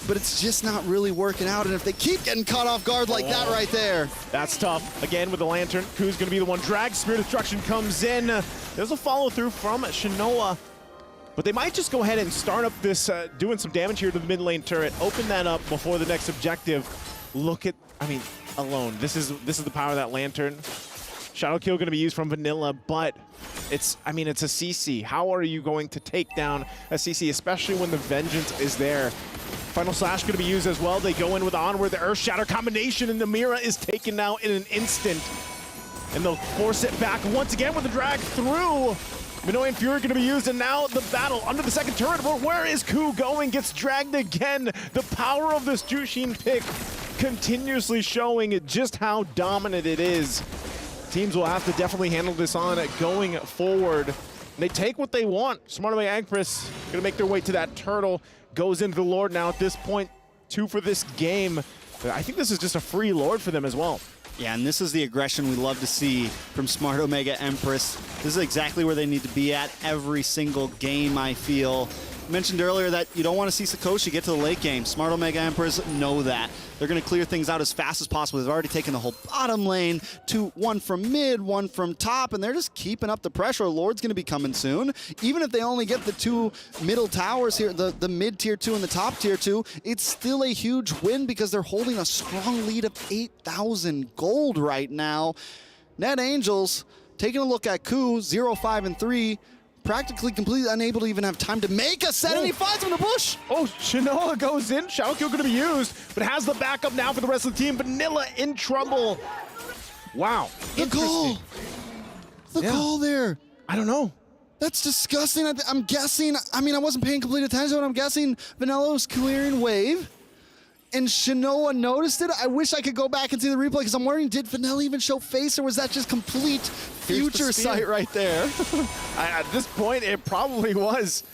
But it's just not really working out. And if they keep getting caught off guard like that right there. That's tough. Again with the lantern. Ku's going to be the one. Drag Spear Destruction comes in. There's a follow through from Shinoa. But they might just go ahead and start up this, doing some damage here to the mid lane turret. Open that up before the next objective. Look at, I mean, alone. This is the power of that lantern. Shadow Kill going to be used from Vanilla, but it's a CC. How are you going to take down a CC, especially when the Vengeance is there? Final Slash going to be used as well. They go in with Onward, the Earth Shatter combination, and Namira is taken out in an instant. And they'll force it back once again with the drag through. Minoan Fury going to be used, and now the battle under the second turret. Where is Ku going? Gets dragged again. The power of this Jushin pick continuously showing just how dominant it is. Teams will have to definitely handle this on going forward. And they take what they want. SmartAway Empress going to make their way to that turtle. Goes into the Lord now at this point. 2 for this game. But I think this is just a free Lord for them as well. Yeah, and this is the aggression we love to see from Smart Omega Empress. This is exactly where they need to be at every single game, I feel. I mentioned earlier that you don't want to see Sakoshi get to the late game. Smart Omega Empress know that. They're going to clear things out as fast as possible. They've already taken the whole bottom lane, one from mid, one from top, and they're just keeping up the pressure. Lord's going to be coming soon. Even if they only get the 2 middle towers here, the mid tier 2 and the top tier 2, it's still a huge win because they're holding a strong lead of 8,000 gold right now. Net Angels taking a look at Ku, 0-5-3. Practically completely unable to even have time to make a set, and he finds him in the bush. Oh, Shinoa goes in. Shadow Kill going to be used, but has the backup now for the rest of the team. Vanilla in trouble. Wow. The goal. The goal there. I don't know. That's disgusting. I'm guessing, I mean, I wasn't paying complete attention, but I'm guessing Vanilla was clearing wave, and Shinoa noticed it. I wish I could go back and see the replay, because I'm wondering, did Vanilla even show face, or was that just complete future sight right there? At this point, it probably was.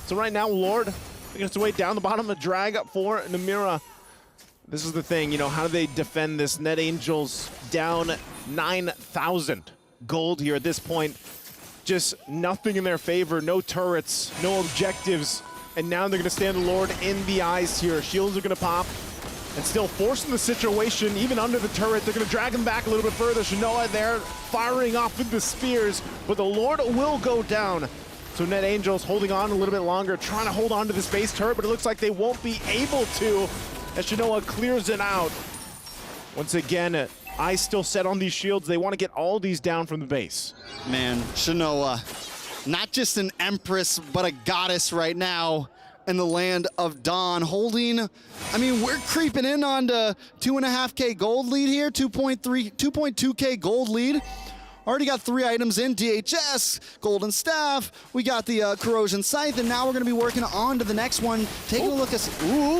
So right now, Lord gets to way down the bottom, a drag up for Namira. This is the thing, you know, how do they defend this? Net Angels down 9,000 gold here at this point. Just nothing in their favor, no turrets, no objectives. And now they're gonna stand the Lord in the eyes here. Shields are gonna pop. And still forcing the situation, even under the turret. They're going to drag him back a little bit further. Shinoa there firing off with the spears, but the Lord will go down. So Net Angels holding on a little bit longer, trying to hold on to this base turret, but it looks like they won't be able to as Shinoa clears it out. Once again, eyes still set on these shields. They want to get all these down from the base. Man, Shinoa, not just an empress, but a goddess right now in the land of Dawn, holding, I mean, we're creeping in on the 2.5K gold lead here, 2.2K gold lead. Already got 3 items in, DHS, Golden Staff, we got the Corrosion Scythe, and now we're gonna be working on to the next one. Taking a look at,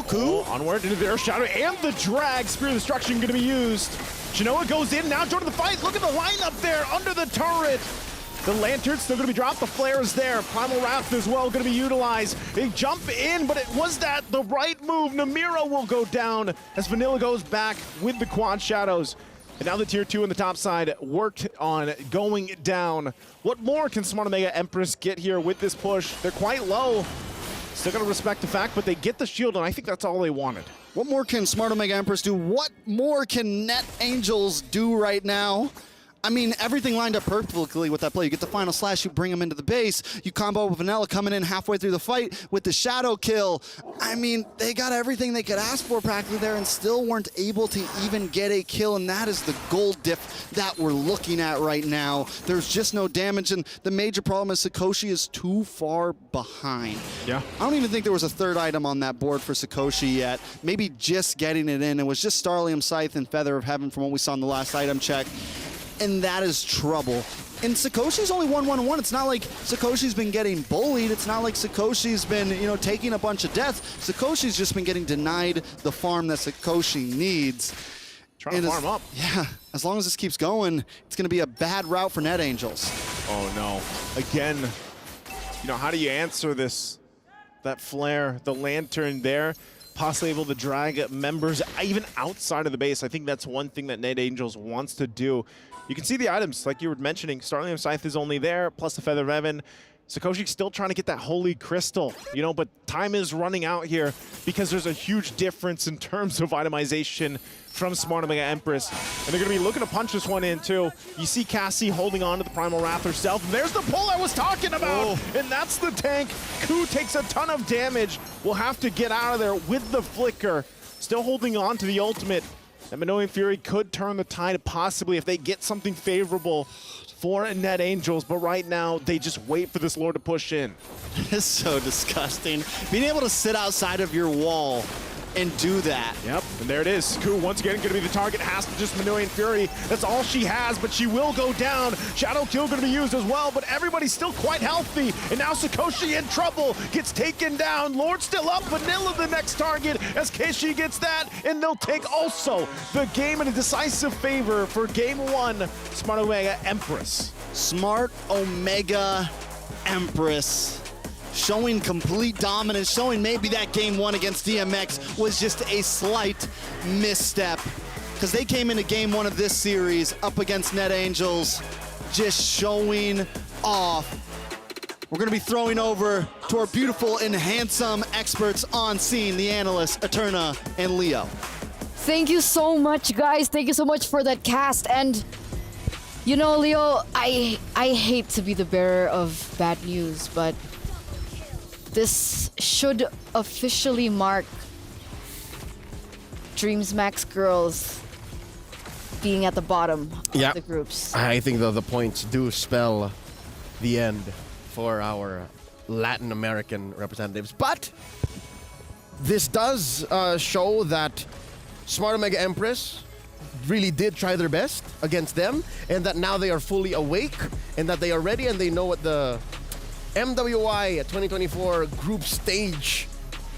Ku. Onward into their shadow, and the drag, Spear of Destruction gonna be used. Shinoa goes in, now joining the fight, look at the lineup there, under the turret. The Lantern's still going to be dropped. The Flare is there. Primal Wrath as well going to be utilized. They jump in, but was that the right move? Namira will go down as Vanilla goes back with the Quad Shadows. And now the tier 2 on the top side worked on going down. What more can Smart Omega Empress get here with this push? They're quite low. Still going to respect the fact, but they get the shield, and I think that's all they wanted. What more can Smart Omega Empress do? What more can Net Angels do right now? I mean, everything lined up perfectly with that play. You get the final slash, you bring him into the base, you combo with Vanilla coming in halfway through the fight with the shadow kill. I mean, they got everything they could ask for practically there and still weren't able to even get a kill, and that is the gold diff that we're looking at right now. There's just no damage, and the major problem is Sakoshi is too far behind. Yeah. I don't even think there was a third item on that board for Sakoshi yet. Maybe just getting it in. It was just Starlium Scythe and Feather of Heaven from what we saw in the last item check. and that is trouble. And Sakoshi's only 1-1-1. It's not like Sakoshi's been getting bullied. It's not like Sakoshi's been, taking a bunch of deaths. Sakoshi's just been getting denied the farm that Sakoshi needs. Trying to farm up. Yeah, as long as this keeps going, it's going to be a bad route for Net Angels. Oh no. Again, how do you answer this? That flare, the lantern there, possibly able to drag members even outside of the base. I think that's one thing that Net Angels wants to do. You can see the items, like you were mentioning. Starlium Scythe is only there, plus the Feather of Heaven. Sakoshi's still trying to get that Holy Crystal, but time is running out here because there's a huge difference in terms of itemization from Smart Omega Empress. And they're going to be looking to punch this one in, too. You see Cassie holding on to the Primal Wrath herself. And there's the pull I was talking about, and that's the tank. Ku takes a ton of damage. Will have to get out of there with the Flicker. Still holding on to the ultimate. And Minoan Fury could turn the tide possibly if they get something favorable for Net Angels, but right now they just wait for this Lord to push in. It's so disgusting. Being able to sit outside of your wall and do that. Yep, and there it is. Ku once again going to be the target, has to just Minoan Fury. That's all she has, but she will go down. Shadow Kill going to be used as well, but everybody's still quite healthy. And now Sakoshi in trouble, gets taken down. Lord still up, Vanilla the next target as Keishi gets that, and they'll take also the game in a decisive favor for game one, Smart Omega Empress. Smart Omega Empress. Showing complete dominance, showing maybe that game one against DMX was just a slight misstep. Because they came into game one of this series up against Net Angels, just showing off. We're going to be throwing over to our beautiful and handsome experts on scene, the analysts, Eterna and Leo. Thank you so much, guys. Thank you so much for that cast. And, Leo, I hate to be the bearer of bad news, but this should officially mark Dreams Max girls being at the bottom of the groups. I think the points do spell the end for our Latin American representatives. But this does show that Smart Omega Empress really did try their best against them, and that now they are fully awake, and that they are ready, and they know what the MWI 2024 group stage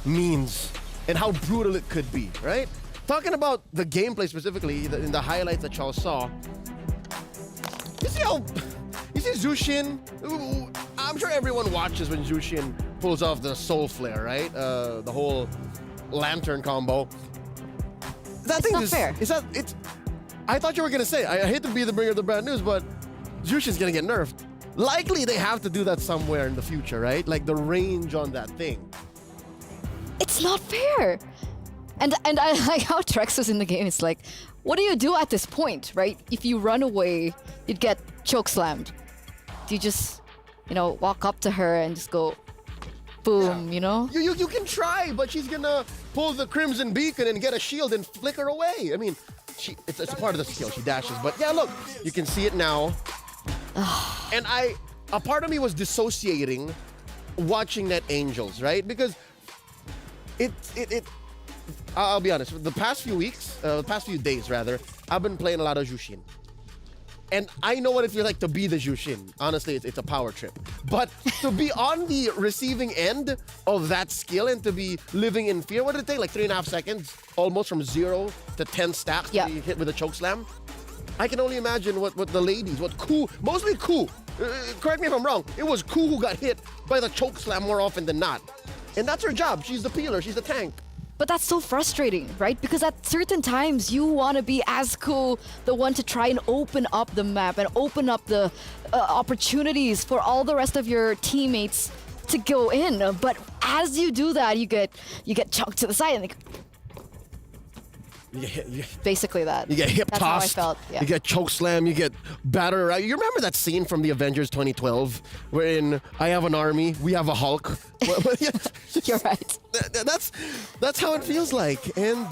means and how brutal it could be, right? Talking about the gameplay specifically, in the highlights that y'all saw, you see Zushin? I'm sure everyone watches when Zushin pulls off the Soul Flare, right? The whole lantern combo. That thing is fair. I thought you were gonna say, I hate to be the bringer of the bad news, but Zushin's gonna get nerfed. Likely they have to do that somewhere in the future, right? Like the range on that thing. It's not fair. And I like how Trex was in the game. It's like, what do you do at this point, right? If you run away, you'd get choke slammed. Do you just, walk up to her and just go, boom, You can try, but she's gonna pull the Crimson Beacon and get a shield and flicker away. I mean, it's part of the skill. She dashes, but yeah, look, you can see it now. And a part of me was dissociating watching Net Angels, right? Because I'll be honest, the past few days rather, I've been playing a lot of Jushin. And I know what it feels like to be the Jushin. Honestly, it's a power trip. But to be on the receiving end of that skill and to be living in fear, what did it take? Like 3.5 seconds? Almost from 0 to 10 stacks to be hit with a choke slam? I can only imagine what the ladies, mostly Ku, correct me if I'm wrong, it was Ku who got hit by the choke slam more often than not. And that's her job. She's the peeler, she's the tank. But that's so frustrating, right? Because at certain times, you want to be as cool, the one to try and open up the map and open up the opportunities for all the rest of your teammates to go in. But as you do that, you get chucked to the side and basically that. You get hip That's tossed. how I felt. Yeah. You get choke slam. You get battered around. You remember that scene from the Avengers 2012, wherein I have an army, we have a Hulk. You're right. That's how it feels like. And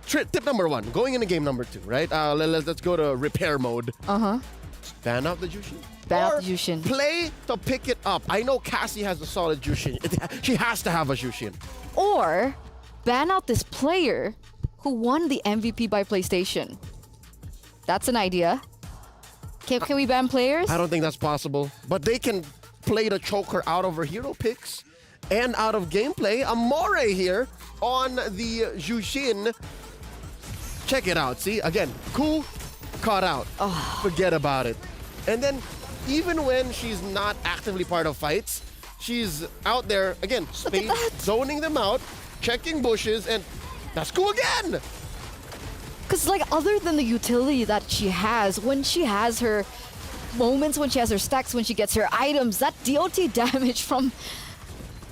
tip number 1, going into game number 2, right? Let's go to repair mode. Ban out the Jushin. Ban out the Jushin. Play to pick it up. I know Cassie has a solid Jushin. She has to have a Jushin. Or ban out this player who won the MVP by PlayStation. That's an idea. Can we ban players? I don't think that's possible. But they can play the choker out of her hero picks and out of gameplay. Amore here on the Jushin. Check it out. See, again, cool, caught out. Forget about it. And then even when she's not actively part of fights, she's out there, again, zoning them out, checking bushes, and that's cool again. Because, like, other than the utility that she has, when she has her moments, when she has her stacks, when she gets her items, that DOT damage from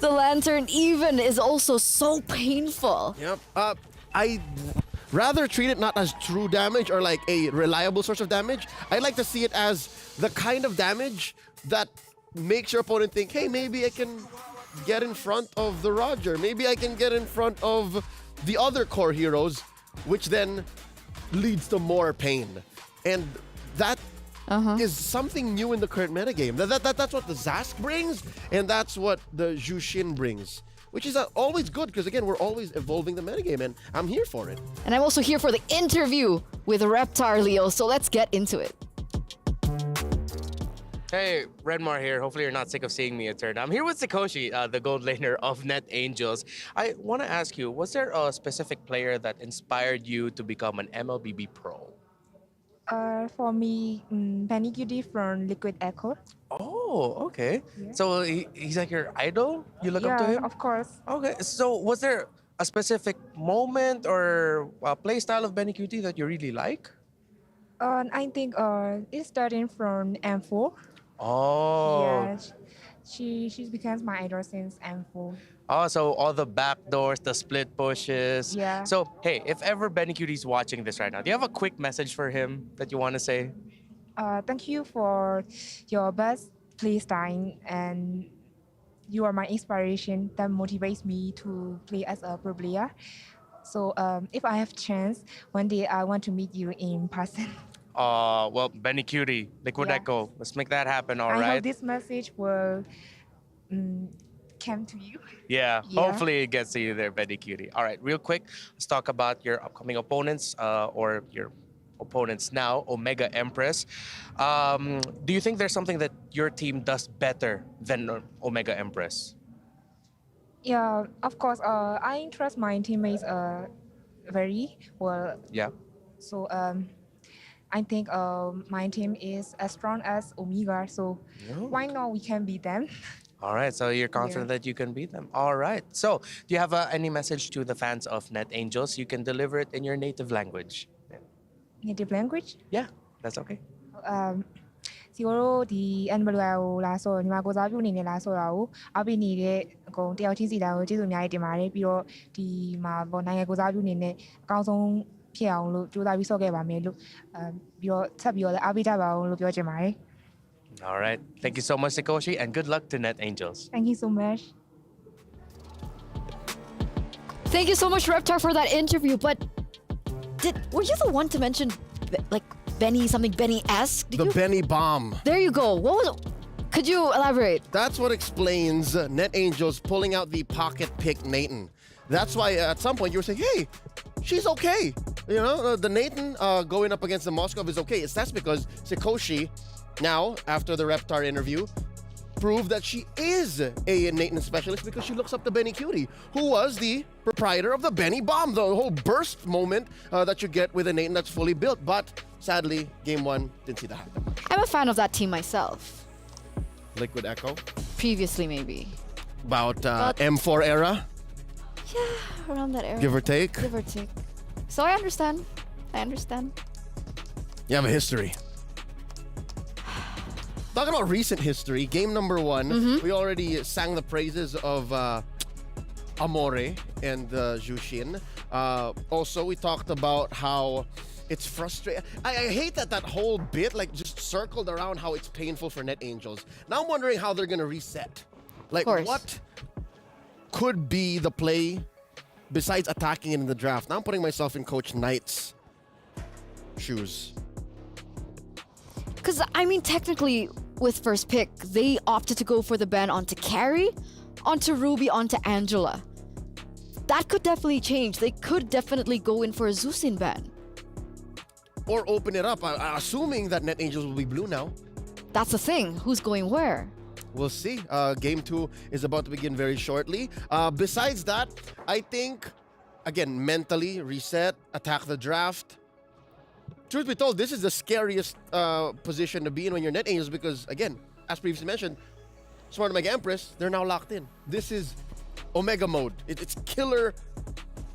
the lantern even is also so painful. Yep. I rather treat it not as true damage or like a reliable source of damage. I like to see it as the kind of damage that makes your opponent think, hey, maybe I can get in front of the Roger. Maybe I can get in front of the other core heroes, which then leads to more pain. And that is something new in the current metagame. That's what the Zask brings, and that's what the Jushin brings, which is always good because, again, we're always evolving the metagame, and I'm here for it. And I'm also here for the interview with Reptar, Leo, so let's get into it. Hey, Redmar here. Hopefully you're not sick of seeing me a turn. I'm here with Sakoshi, the gold laner of Net Angels. I want to ask you, was there a specific player that inspired you to become an MLBB pro? For me, Penny Cutie from Liquid Echo. Oh, okay. So he's like your idol? You look up to him? Of course. Okay. So was there a specific moment or play style of Benny Cutie that you really like? I think it starting from M4. Oh. Yeah, she's become my idol since M4. Oh, so all the backdoors, the split pushes. Yeah. So, hey, if ever Benny Cutie's watching this right now, do you have a quick message for him that you want to say? Thank you for your best play style, and you are my inspiration that motivates me to play as a pro player. So if I have chance, one day I want to meet you in person. Well, Benny Cutie, Liquid Echo, let's make that happen, all I right? hope this message will come to you. Yeah, Yeah. hopefully it gets to you there, Benny Cutie. All right, real quick, let's talk about your upcoming opponents or your opponents now, Omega Empress. Do you think there's something that your team does better than Omega Empress? Yeah, of course. I trust my teammates very well. Yeah. So I think my team is as strong as Omega. So why not we can beat them? All right, so you're confident that you can beat them. All right. So, do you have any message to the fans of Net Angels? You can deliver it in your native language. Native language? Yeah, that's okay. စီကိုတို့ဒီ MWI ကိုလာဆိုညီမကိုစားပြုအနေနဲ့လာဆိုတာကိုအားပေးနေတဲ့အကုန်တယောက်ချင်းစီတိုင်းကိုကျေးဇူးအများကြီးတင်ပါတယ်ပြီးတော့ဒီမှာပေါ့နိုင်ငံကိုစားပြုအနေနဲ့အကောင်းဆုံးဖြစ်အောင်လို့ကြိုးစားပြီးဆော့ခဲ့ပါမယ်လို့ပြီးတော့ဆက်ပြီးတော့လည်းအားပေးကြပါအောင်လို့ပြောချင်ပါတယ် All right. Thank you so much, Sakoshi, and good luck to Net Angels. Thank you so much. Thank you so much, Reptar, for that interview. But were you the one to mention like Benny, something Benny-esque? The Benny bomb. There you go. What was? Could you elaborate? That's what explains Net Angels pulling out the pocket pick Nathan. That's why at some point you were saying, hey, she's okay. You know, the Nathan going up against the Moskov is okay. That's because Sakoshi, now, after the Reptar interview, proved that she is a Nathan specialist because she looks up to Benny Cutie, who was the proprietor of the Benny bomb, the whole burst moment that you get with a Nathan that's fully built. But sadly, game one didn't see that happen. I'm a fan of that team myself. Liquid Echo? Previously, maybe. About M4 era? Yeah, around that era. Give or take? Give or take. So I understand. You have a history. Talking about recent history, game number one, we already sang the praises of Amore and Jushin. Also, we talked about how it's frustrating. I hate that whole bit just circled around how it's painful for Net Angels. Now I'm wondering how they're going to reset. Like, what could be the play besides attacking it in the draft? Now I'm putting myself in Coach Knight's shoes. Because, I mean, technically, with first pick, they opted to go for the ban onto Carrie, onto Ruby, onto Angela. That could definitely change. They could definitely go in for a Zusin ban. or open it up. Assuming that Net Angels will be blue now. That's the thing. Who's going where? We'll see. Game 2 is about to begin very shortly. Besides that, I think, again, mentally reset, attack the draft. Truth be told, this is the scariest position to be in when you're Net Angels because, again, as previously mentioned, Smart Omega Empress, they're now locked in. This is Omega mode. It's killer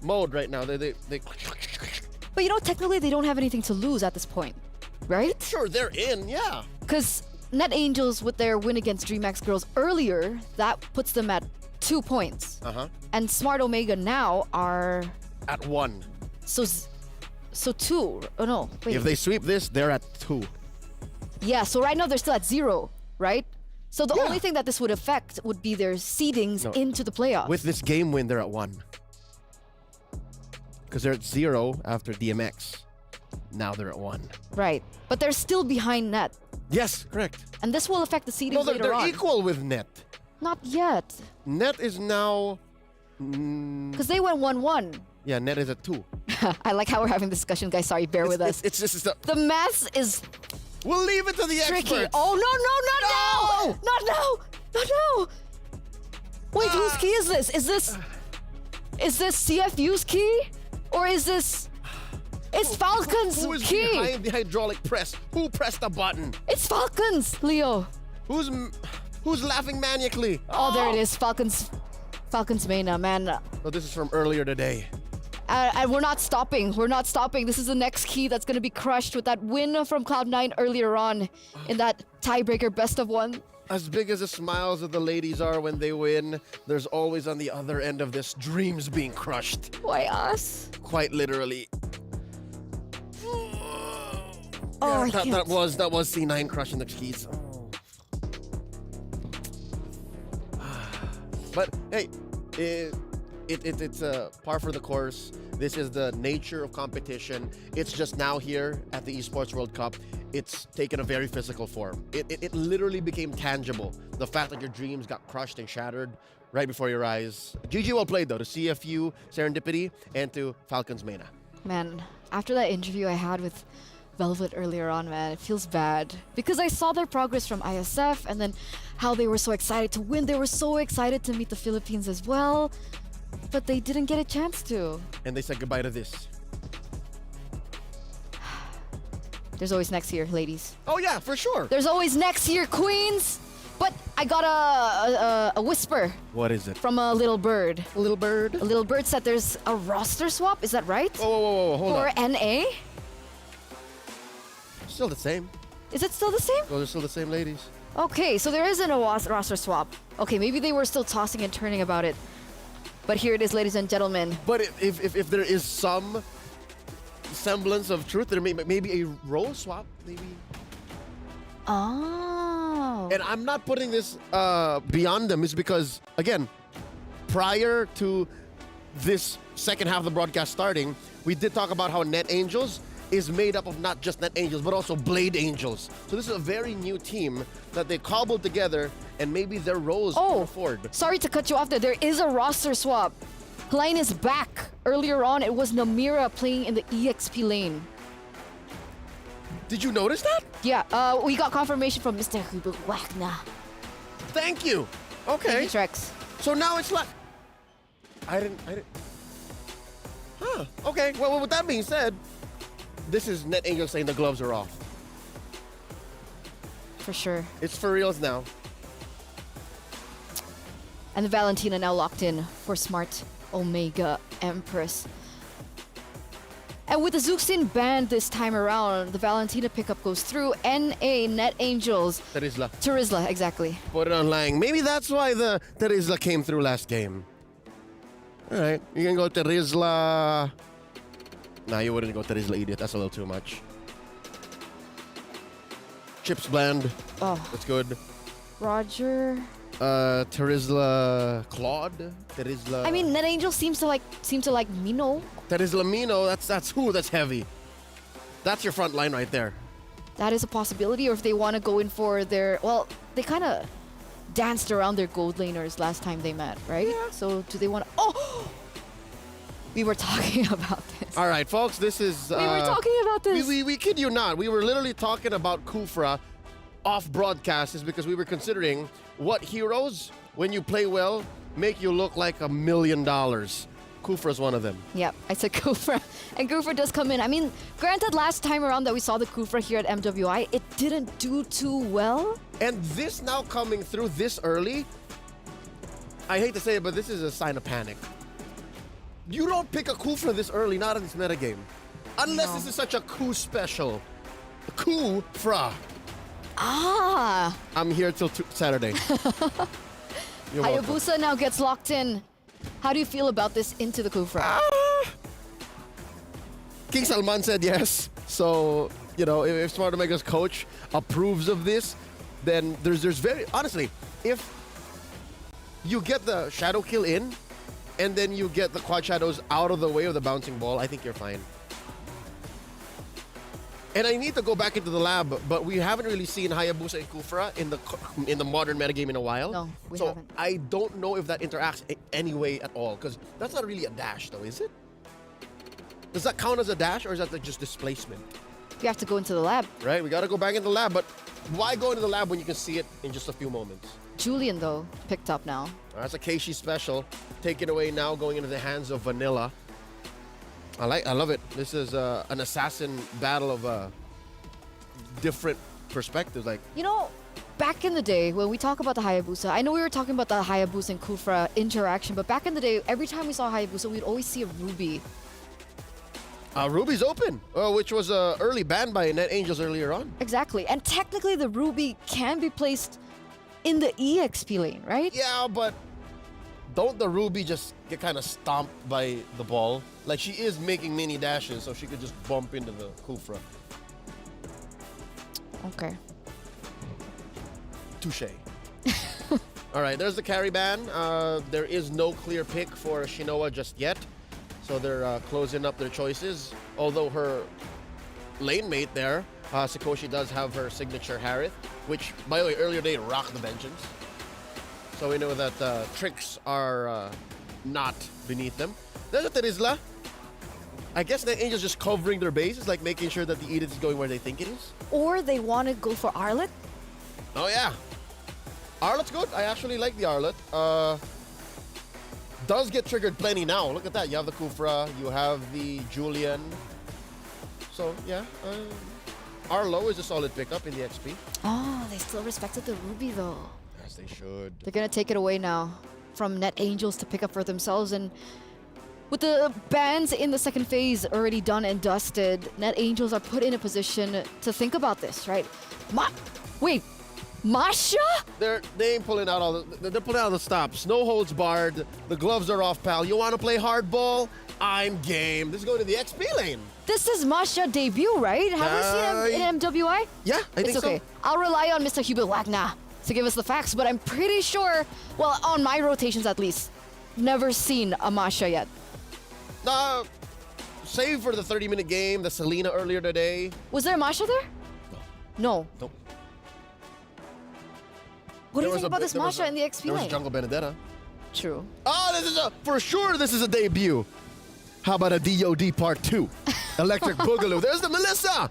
mode right now. They But you know, technically they don't have anything to lose at this point, right? Sure, they're in, yeah. Because Net Angels, with their win against DreamHack Girls earlier, that puts them at 2 points. And Smart Omega now are at 1. So 2. Oh no, wait. If they sweep this, they're at 2. Yeah, so right now they're still at 0, right? So the only thing that this would affect would be their seedings into the playoffs. With this game win, they're at 1. Because they're at 0 after DMX. Now they're at 1. Right, but they're still behind Net. Yes, correct. And this will affect the seedings No, later they're on. equal with Net. Not yet. Net is now... Because they went 1-1. Yeah, Net is at 2. I like how we're having this discussion, guys. Sorry, bear with us. It's just... The maths is... We'll leave it to the tricky. experts. Oh, no, not now! Not now! Not now! Wait, whose key is this? Is this CFU's key? Or is this... It's Falcon's Who is key! behind the hydraulic press? Who pressed the button? It's Falcon's, Leo. Who's laughing maniacally? Oh, there it is. Falcon's Mena, man. Oh, this is from earlier today. And we're not stopping. We're not stopping. This is the next key that's going to be crushed with that win from Cloud9 earlier on in that tiebreaker best of 1. As big as the smiles of the ladies are when they win, there's always on the other end of this dreams being crushed. Why us? Quite literally. Oh, yeah, that was C9 crushing the keys. But hey, it's a par for the course. This is the nature of competition. It's just now here at the Esports World Cup. It's taken a very physical form. It literally became tangible. The fact that your dreams got crushed and shattered right before your eyes. GG well played though to CFU, Serendipity, and to Falcons Mena. Man, after that interview I had with Velvet earlier on, man, it feels bad. Because I saw their progress from ISF and then how they were so excited to win. They were so excited to meet the Philippines as well. But they didn't get a chance to. And they said goodbye to this. There's always next year, ladies. Oh yeah, for sure. There's always next year, queens. But I got a whisper. What is it? From a little bird. A little bird? A little bird said there's a roster swap. Is that right? Whoa, hold For on. NA? Still the same. Is it still the same? Those are still the same ladies. Okay, so there isn't a roster swap. Okay, maybe they were still tossing and turning about it. But here it is, ladies and gentlemen. But if there is some semblance of truth, there may be a role swap, maybe. Oh. And I'm not putting this beyond them. It's because, again, prior to this second half of the broadcast starting, we did talk about how Net Angels is made up of not just Net Angels, but also Blade Angels. So this is a very new team that they cobbled together, and maybe their roles can afford. Sorry to cut you off there. There is a roster swap. Line is back. Earlier on, it was Namira playing in the EXP lane. Did you notice that? Yeah, we got confirmation from Mr. Hubert Wagner. Thank you. Okay. Thank you, Trex. So now it's like... I didn't... Huh. Okay. Well, with that being said, this is Net Angels saying the gloves are off. For sure. It's for reals now. And the Valentina now locked in for Smart Omega Empress. And with the Zuxin banned this time around, the Valentina pickup goes through. NA Net Angels. Terizla, exactly. Put it on Lang. Maybe that's why the Terizla came through last game. All right. You can go Terizla. Nah, you wouldn't go Terizla, idiot. That's a little too much. Chips bland. Oh. That's good. Roger. Terizla Claude. Terizla. I mean, Net Angel seems to like Mino. Terizla Mino. That's heavy. That's your front line right there. That is a possibility. Or if they want to go in for their, well, they kind of danced around their gold laners last time they met, right? Yeah. So do they want to? Oh. We were talking about this. All right, folks, this is... We were talking about this. We kid you not. We were literally talking about Kufra off broadcast is because we were considering what heroes, when you play well, make you look like $1 million. Kufra's one of them. Yep, I said Kufra. And Kufra does come in. I mean, granted, last time around that we saw the Kufra here at MWI, it didn't do too well. And this now coming through this early, I hate to say it, but this is a sign of panic. You don't pick a Kufra this early, not in this metagame. Unless this is such a coup special. Kufra. Ah. I'm here till Saturday. You're welcome. Hayabusa now gets locked in. How do you feel about this into the Kufra? King Salman said yes. So, you know, if Smart Omega's coach approves of this, then there's very... Honestly, if you get the shadow kill in, and then you get the quad shadows out of the way of the bouncing ball, I think you're fine. And I need to go back into the lab, but we haven't really seen Hayabusa and Kufra in the modern metagame in a while. No, we so haven't. I don't know if that interacts any way at all, because that's not really a dash, though, is it? Does that count as a dash, or is that like just displacement? You have to go into the lab. Right, we got to go back in the lab, but why go into the lab when you can see it in just a few moments? Julian, though, picked up now. That's a Keishi special. Take it away now, going into the hands of Vanilla. I love it. This is an assassin battle of different perspectives. Like, You know, back in the day, when we talk about the Hayabusa, I know we were talking about the Hayabusa and Kufra interaction, but back in the day, every time we saw Hayabusa, we'd always see a Ruby. Ruby's open, which was early banned by Net Angels earlier on. Exactly. And technically, the Ruby can be placed in the EXP lane, right? Yeah, but don't the Ruby just get kind of stomped by the ball? Like, she is making mini dashes, so she could just bump into the Kufra. Okay. Touche. All right, there's the carry ban. There is no clear pick for Shinoa just yet, so they're closing up their choices. Although her lane mate there, Sakoshi, does have her signature Harith, which, by the way, earlier they rocked the Vengeance. So we know that tricks are not beneath them. There's a Terizla. I guess the Angels just covering their bases, like making sure that the Edith is going where they think it is. Or they want to go for Arlet. Oh, yeah. Arlet's good. I actually like the Arlet. Does get triggered plenty now. Look at that. You have the Kufra. You have the Julian. So, yeah. Arlo is a solid pickup in the XP. Oh, they still respected the Ruby, though. Yes, they should. They're going to take it away now from Net Angels to pick up for themselves. And with the bans in the second phase already done and dusted, Net Angels are put in a position to think about this, right? Wait, Masha? They ain't pulling out they're pulling out the stops. No holds barred. The gloves are off, pal. You want to play hardball? I'm game. This is going to the XP lane. This is Masha debut, right? Have we seen him in MWI? Yeah, I think it's okay. so. I'll rely on Mr. Hubert Wagner to give us the facts, but I'm pretty sure, well, on my rotations at least, never seen a Masha yet. Save for the 30-minute game, the Selena earlier today. Was there a Masha there? No. Nope. What do you think about this Masha in the XP There was lane? Jungle Benedetta. True. Oh, for sure this is a debut. How about a DOD Part 2? Electric Boogaloo. There's the Melissa.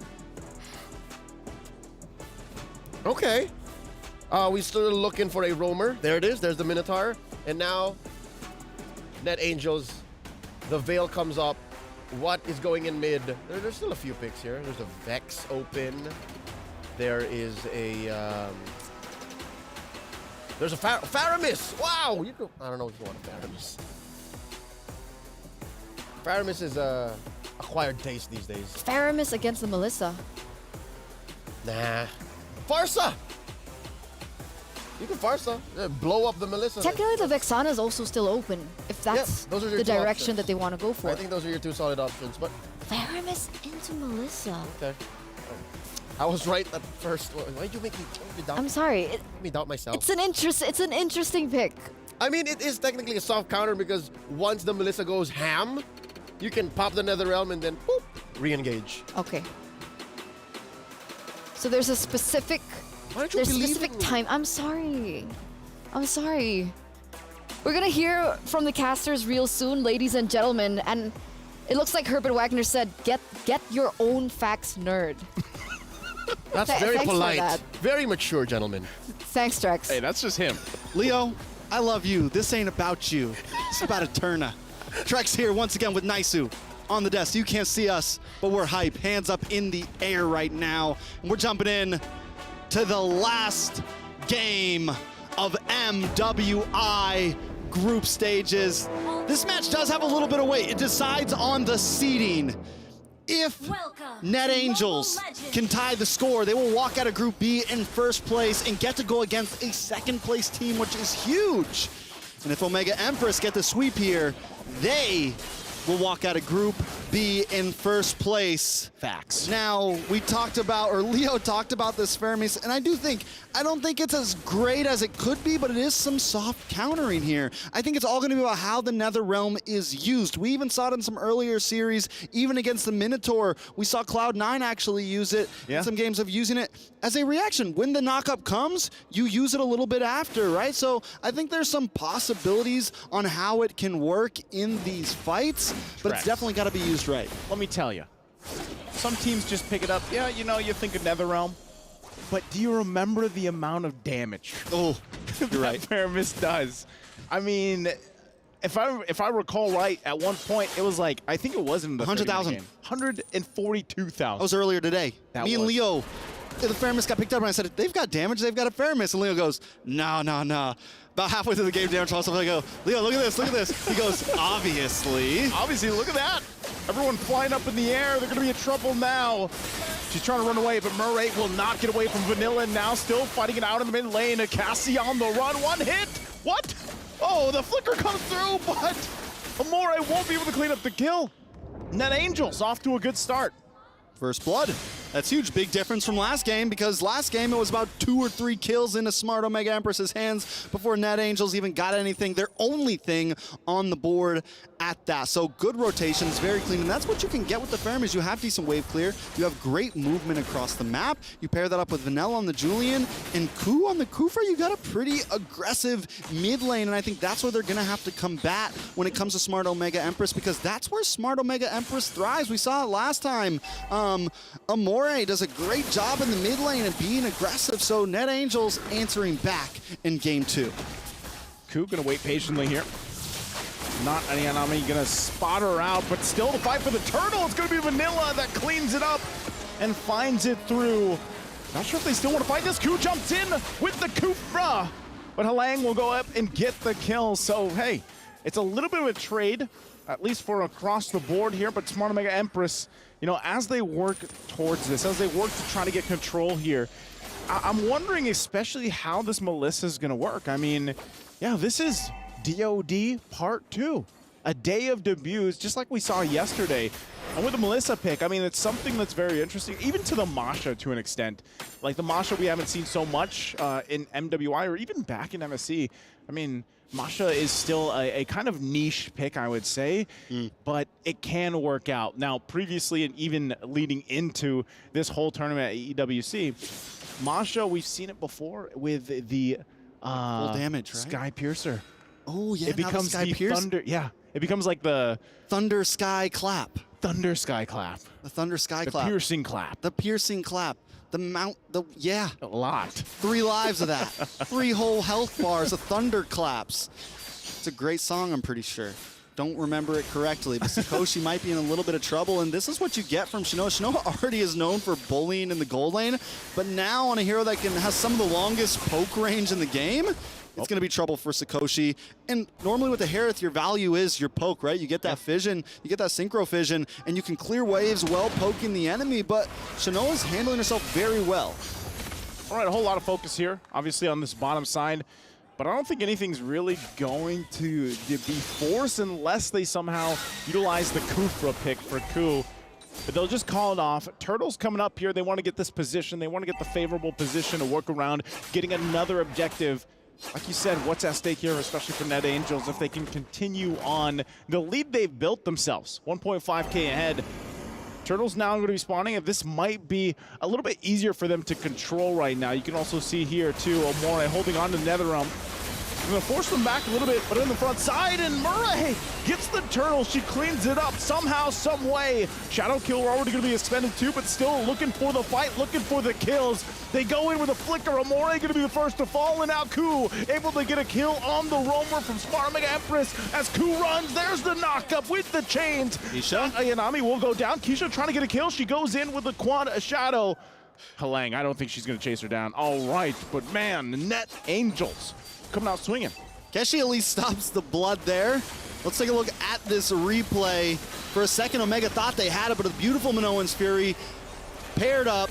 Okay. We still looking for a roamer. There it is. There's the Minotaur. And now, Net Angels, the Veil comes up. What is going in mid? There's still a few picks here. There's a Vex open. There is a... There's a Faramis. Wow. I don't know if you want a Faramis. Faramis is acquired taste these days. Faramis against the Melissa. Nah. Farsa. You can Farsa. Blow up the Melissa. Technically, the Vexana is also still open, if that's those are your the two direction options. that they want to go for. I think those are your two solid options, but... Faramis into Melissa. Okay. I was right at first. Why'd you make me doubt? I'm sorry. Make me doubt myself. It's an interesting pick. I mean, it is technically a soft counter because once the Melissa goes ham, you can pop the Nether Realm and then boop, re-engage. Okay. So there's a specific... Why don't you There's a believe specific in me? time. I'm sorry. We're gonna hear from the casters real soon, ladies and gentlemen. And it looks like Herbert Wagner said, get your own facts, nerd. That's very Thanks for polite. that. Very mature, gentlemen. Thanks, Drex. Hey, that's just him. Leo, I love you. This ain't about you. It's about Eterna. Trex here once again with Naisu on the desk. You can't see us, but we're hype. Hands up in the air right now. And we're jumping in to the last game of MWI group stages. This match does have a little bit of weight. It decides on the seeding. If Net Angels can tie the score, they will walk out of Group B in first place and get to go against a second place team, which is huge. And if Omega Empress get the sweep here, they will walk out of Group B in first place. Facts. Now, we talked about, or Leo talked about this Fermis, and I don't think it's as great as it could be, but it is some soft countering here. I think it's all gonna be about how the Nether Realm is used. We even saw it in some earlier series, even against the Minotaur. We saw Cloud9 actually use it in some games of using it as a reaction. When the knockup comes, you use it a little bit after, right? So I think there's some possibilities on how it can work in these fights, but it's definitely gotta be used right. Let me tell you, some teams just pick it up. Yeah, you know, you think of NetherRealm, but do you remember the amount of damage? Oh, you're right. Fermis does. I mean, if I recall right, at one point it was like, I think it was in the 100,000. 142,000. That was earlier today. Me and Leo, the Fermis got picked up, and I said, they've got damage, they've got a Fermis. And Leo goes, no. About halfway through the game, damage also, I go, Leo, look at this. He goes, obviously. Obviously, look at that. Everyone flying up in the air. They're going to be in trouble now. She's trying to run away, but Murray will not get away from Vanilla. Now still fighting it out in the mid lane. Cassie on the run. One hit. What? Oh, the flicker comes through, but Amore won't be able to clean up the kill. Net Angels off to a good start. First blood. That's huge. Big difference from last game, because last game it was about 2 or 3 kills into Smart Omega Empress's hands before Net Angels even got anything, their only thing on the board at that. So good rotations, very clean, and that's what you can get with the Fermis. You have decent wave clear, you have great movement across the map, you pair that up with Vanilla on the Julian, and Ku on the Kufa, you got a pretty aggressive mid lane, and I think that's where they're gonna have to combat when it comes to Smart Omega Empress, because that's where Smart Omega Empress thrives. We saw it last time. Amore does a great job in the mid lane and being aggressive, so Net Angels answering back in game 2. Ku gonna wait patiently here. Not Anyanami gonna spot her out, but still the fight for the turtle. It's gonna be Vanilla that cleans it up and finds it through. Not sure if they still want to fight this. Ku jumps in with the Kufra, but Halang will go up and get the kill. So hey, it's a little bit of a trade, at least for across the board here, but Smart Omega Empress, you know, as they work towards this, as they work to try to get control here, I'm wondering especially how this Melissa is going to work. I mean, yeah, this is DOD Part 2. A day of debuts, just like we saw yesterday. And with the Melissa pick, I mean, it's something that's very interesting, even to the Masha to an extent. Like the Masha we haven't seen so much in MWI or even back in MSC. I mean, Masha is still a kind of niche pick, I would say, but it can work out. Now, previously and even leading into this whole tournament at EWC, Masha, we've seen it before with the full damage, right? Sky Piercer. Oh, yeah, it becomes the Thunder. Yeah, it becomes like the Thunder Sky Clap. Thunder Sky Clap. The Thunder Sky Clap. The Piercing Clap. The Piercing Clap. Yeah. A lot. 3 lives of that. 3 whole health bars of Thunder Claps. It's a great song, I'm pretty sure. Don't remember it correctly, but Sakoshi might be in a little bit of trouble, and this is what you get from Shinoa. Shinoa already is known for bullying in the gold lane, but now on a hero that has some of the longest poke range in the game, it's going to be trouble for Sakoshi. And normally with the Harith, your value is your poke, right? You get that fission, you get that synchro fission, and you can clear waves while poking the enemy, but Shinoa's handling herself very well. All right, a whole lot of focus here, obviously on this bottom side, but I don't think anything's really going to be forced unless they somehow utilize the Kufra pick for Ku. But they'll just call it off. Turtle's coming up here. They want to get this position. They want to get the favorable position to work around getting another objective. Like you said, what's at stake here, especially for Net Angels, if they can continue on the lead they've built themselves, 1.5K ahead. Turtles now going to be spawning, and this might be a little bit easier for them to control right now. You can also see here, too, Amore holding on to NetherRealm. Gonna force them back a little bit, but in the front side, and Murray gets the turtle. She cleans it up somehow, some way. Shadow kill already gonna be expended too, but still looking for the fight, looking for the kills. They go in with a flicker. Amore gonna be the first to fall, and now Ku able to get a kill on the roamer from Smart Mega Empress as Ku runs. There's the knockup with the chains. Keisha? Ayanami will go down. Keisha trying to get a kill. She goes in with the quad Shadow. Halang, I don't think she's gonna chase her down. All right, but man, Net Angels coming out swinging. Keshi at least stops the blood there. Let's take a look at this replay. For a second, Omega thought they had it, but a beautiful Minoan's Fury paired up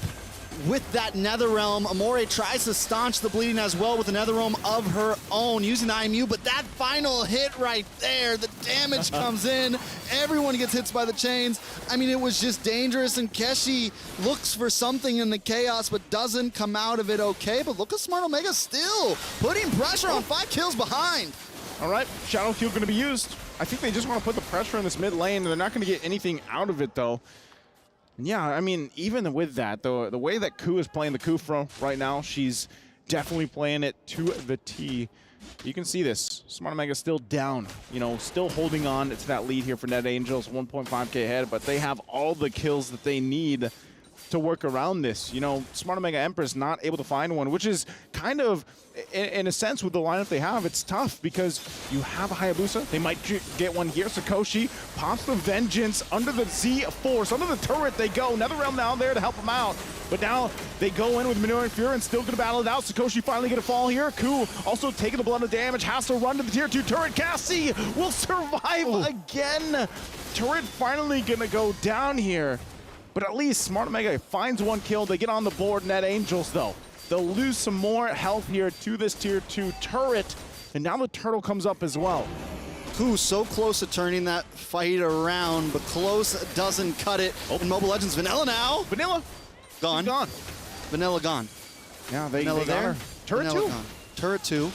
with that Netherrealm. Amore tries to staunch the bleeding as well with a Netherrealm of her own using the IMU, but that final hit right there, the damage comes in. Everyone gets hit by the chains. I mean, it was just dangerous, and Keshi looks for something in the chaos, but doesn't come out of it okay. But look at Smart Omega still putting pressure on 5 kills behind. All right, Shadow Kill gonna be used. I think they just want to put the pressure in this mid lane. They're not gonna get anything out of it though. Yeah, I mean, even with that, the way that Ku is playing the Kufro right now, she's definitely playing it to the T. You can see this. Smart Omega still down, you know, still holding on to that lead here for Net Angels, 1.5k ahead, but they have all the kills that they need to work around this. You know, Smart Omega Empress not able to find one, which is kind of, in a sense, with the lineup they have, it's tough because you have a Hayabusa. They might get one here. Sakoshi pops the Vengeance under the Z-Force. Under the turret they go. Netherrealm now there to help them out. But now they go in with Minoan Fury and still going to battle it out. Sakoshi finally get a fall here. Ku also taking the blunt of damage. Has to run to the tier 2 turret. Cassie will survive again. Turret finally going to go down here. But at least Smart Omega finds one kill. They get on the board. Net Angels, though, they'll lose some more health here to this tier 2 turret. And now the turtle comes up as well. Ku so close to turning that fight around, but close doesn't cut it. In Mobile Legends, Vanilla now. Vanilla gone. Gone. Vanilla gone. Yeah, they Vanilla got there. her. Turret Vanilla 2. Gone. Turret 2.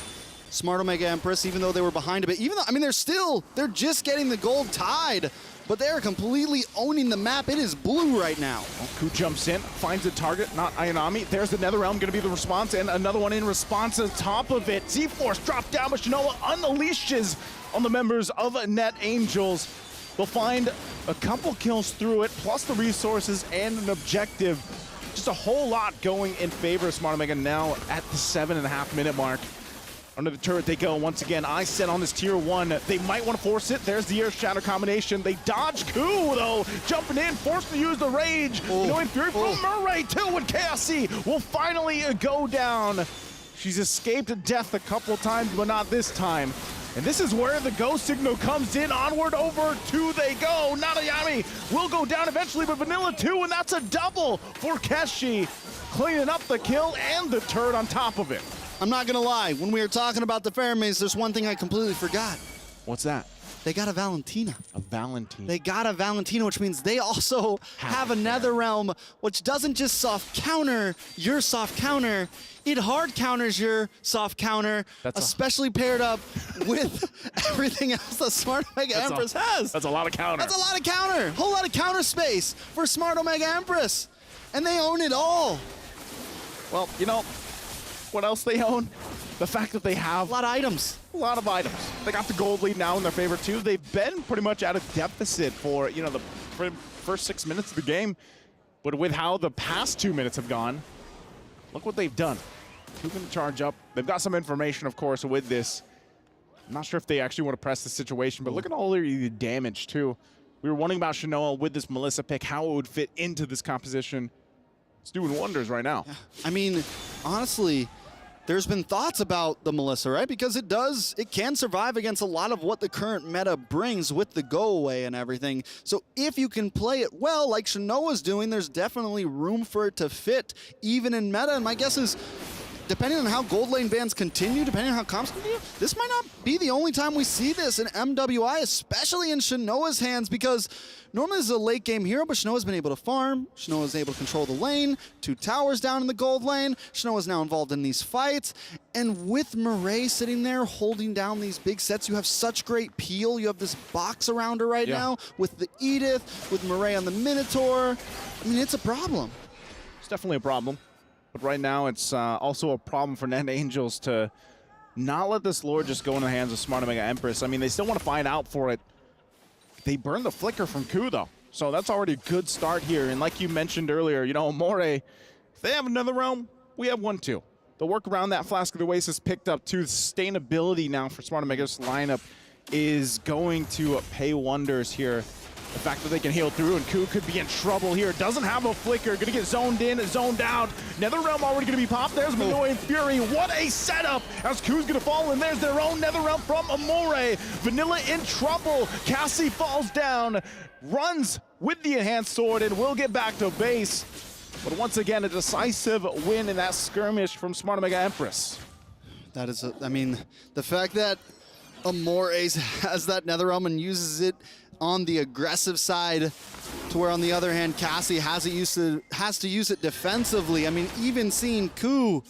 Smart Omega Empress, even though they were behind a bit, even though, I mean, they're just getting the gold tied, but they're completely owning the map. It is blue right now. Well, Ku jumps in, finds a target, not Ayanami. There's the Netherrealm going to be the response, and another one in response on top of it. Z-Force dropped down, but Shinoa unleashes on the members of Net Angels. They'll find a couple kills through it, plus the resources and an objective. Just a whole lot going in favor of Smart Omega now at the 7.5-minute mark. Under the turret they go once again. I set on this tier 1. They might want to force it. There's the Air Shatter combination. They dodge Ku though. Jumping in, forced to use the rage. Knowing Fury from Murray too, and KSC will finally go down. She's escaped death a couple times, but not this time. And this is where the go signal comes in. Onward over 2 they go. Nadayami will go down eventually, but Vanilla 2, and that's a double for Keshi. Cleaning up the kill and the turret on top of it. I'm not gonna lie, when we were talking about the Pheromones, there's one thing I completely forgot. What's that? They got a Valentina. A Valentina. They got a Valentina, which means they also have a Netherrealm, which doesn't just soft counter your soft counter, it hard counters your soft counter, especially paired up with everything else that Smart Omega Empress has. That's a lot of counter. That's a lot of counter. Whole lot of counter space for Smart Omega Empress. And they own it all. Well, you know, what else they own? The fact that they have a lot of items. A lot of items. They got the gold lead now in their favor too. They've been pretty much at a deficit for, you know, the first 6 minutes of the game. But with how the past 2 minutes have gone, look what they've done. Who can charge up? They've got some information, of course, with this. I'm not sure if they actually want to press the situation, but look at all the damage too. We were wondering about Shinoa with this Melissa pick, how it would fit into this composition. It's doing wonders right now. I mean, honestly, there's been thoughts about the Melissa, right? Because it can survive against a lot of what the current meta brings with the go away and everything. So if you can play it well, like Shinoa's doing, there's definitely room for it to fit, even in meta. And my guess is, depending on how gold lane bans continue, depending on how comps continue, this might not be the only time we see this in MWI, especially in Shinoa's hands, because normally this is a late game hero, but Shinoa's been able to farm. Shinoa's able to control the lane. 2 towers down in the gold lane. Shinoa's now involved in these fights. And with Murray sitting there holding down these big sets, you have such great peel. You have this box around her right now with the Edith, with Murray on the Minotaur. I mean, it's a problem. It's definitely a problem. But right now, it's also a problem for Net Angels to not let this Lord just go in the hands of Smart Omega Empress. I mean, they still want to find out for it. They burned the flicker from Ku, though. So that's already a good start here. And like you mentioned earlier, you know, Amore, if they have another realm, we have one too. The work around that Flask of the Oasis picked up too. Sustainability now for Smart Omega's lineup is going to pay wonders here. The fact that they can heal through, and Ku could be in trouble here. Doesn't have a flicker, gonna get zoned in, zoned out. NetherRealm already gonna be popped. There's Minoan Fury. What a setup as Ku's gonna fall, and there's their own NetherRealm from Amore. Vanilla in trouble. Cassie falls down, runs with the enhanced sword, and will get back to base. But once again, a decisive win in that skirmish from Smart Omega Empress. That is, I mean, the fact that Amore has that NetherRealm and uses it on the aggressive side, to where on the other hand, Cassie has to use it defensively. I mean, even seeing Ku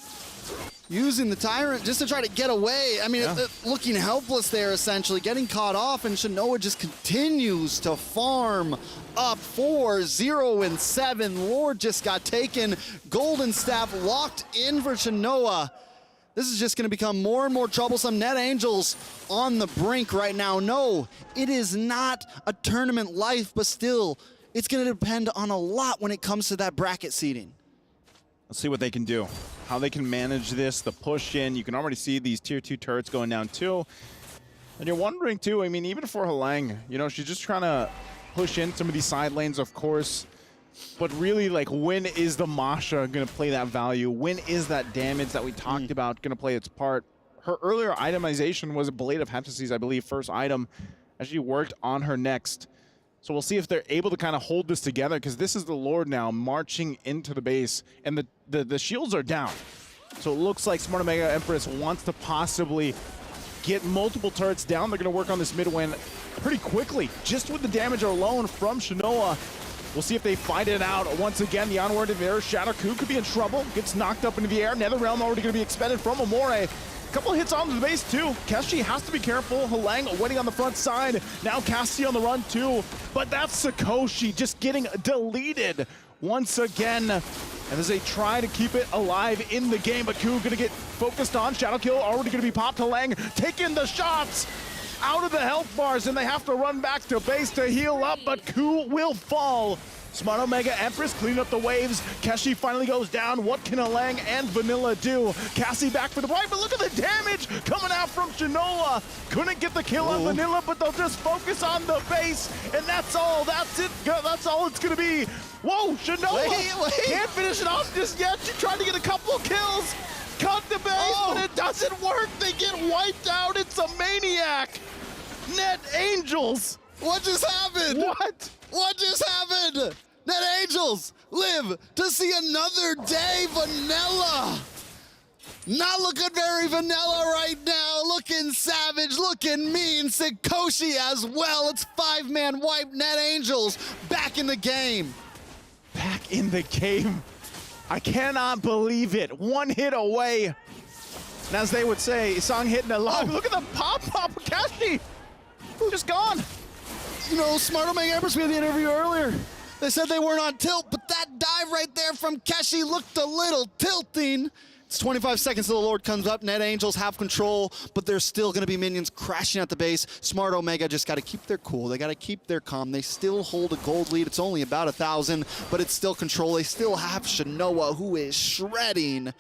using the Tyrant just to try to get away. I mean, looking helpless there, essentially, getting caught off, and Shinoa just continues to farm up 4-0-7. Lord just got taken. Golden Staff locked in for Shinoa. This is just going to become more and more troublesome. Net Angels on the brink right now. No, it is not a tournament life, but still, it's going to depend on a lot when it comes to that bracket seeding. Let's see what they can do, how they can manage this, the push in. You can already see these tier 2 turrets going down too. And you're wondering too, I mean, even for Halang, you know, she's just trying to push in some of these side lanes, of course. But really, like, when is the Masha going to play that value? When is that damage that we talked about going to play its part? Her earlier itemization was a Blade of Hephaestus, I believe, first item, as she worked on her next. So we'll see if they're able to kind of hold this together, because this is the Lord now marching into the base, and the shields are down. So it looks like Smart Omega Empress wants to possibly get multiple turrets down. They're going to work on this mid win pretty quickly, just with the damage alone from Shinoa. We'll see if they fight it out. Once again, the onward of air. Shadow Ku could be in trouble. Gets knocked up into the air. NetherRealm already going to be expended from Amore. A couple of hits onto the base too. Keshi has to be careful. Halang waiting on the front side. Now Cassie on the run too. But that's Sakoshi just getting deleted once again. And as they try to keep it alive in the game, but Ku gonna get focused on. Shadow Kill already gonna be popped. Halang taking the shots out of the health bars, and they have to run back to base to heal up, but Ku will fall. Smart Omega Empress clean up the waves. Keshi finally goes down. What can Halang and Vanilla do? Cassie back for the right, but look at the damage coming out from Shinoa. Couldn't get the kill on Vanilla, but they'll just focus on the base, and that's all. That's it. That's all it's gonna be. Whoa, Shinoa can't finish it off just yet. She tried to get a couple of kills. Cut the base, but it doesn't work. They get wiped out. It's a maniac. Net Angels. What just happened? What? What just happened? Net Angels live to see another day. Vanilla. Not looking very vanilla right now. Looking savage, looking mean. Sakoshi as well. It's 5-man wipe. Net Angels back in the game. Back in the game. I cannot believe it. One hit away. And as they would say, Song hitting a lot. Look at the pop-pop of Kashi. Just gone. You know, Smart Omega Empress, we had the interview earlier. They said they weren't on tilt, but that dive right there from Keshi looked a little tilting. It's 25 seconds till the Lord comes up. Net Angels have control, but there's still going to be minions crashing at the base. Smart Omega just got to keep their cool. They got to keep their calm. They still hold a gold lead. It's only about 1,000, but it's still control. They still have Shinoa, who is shredding.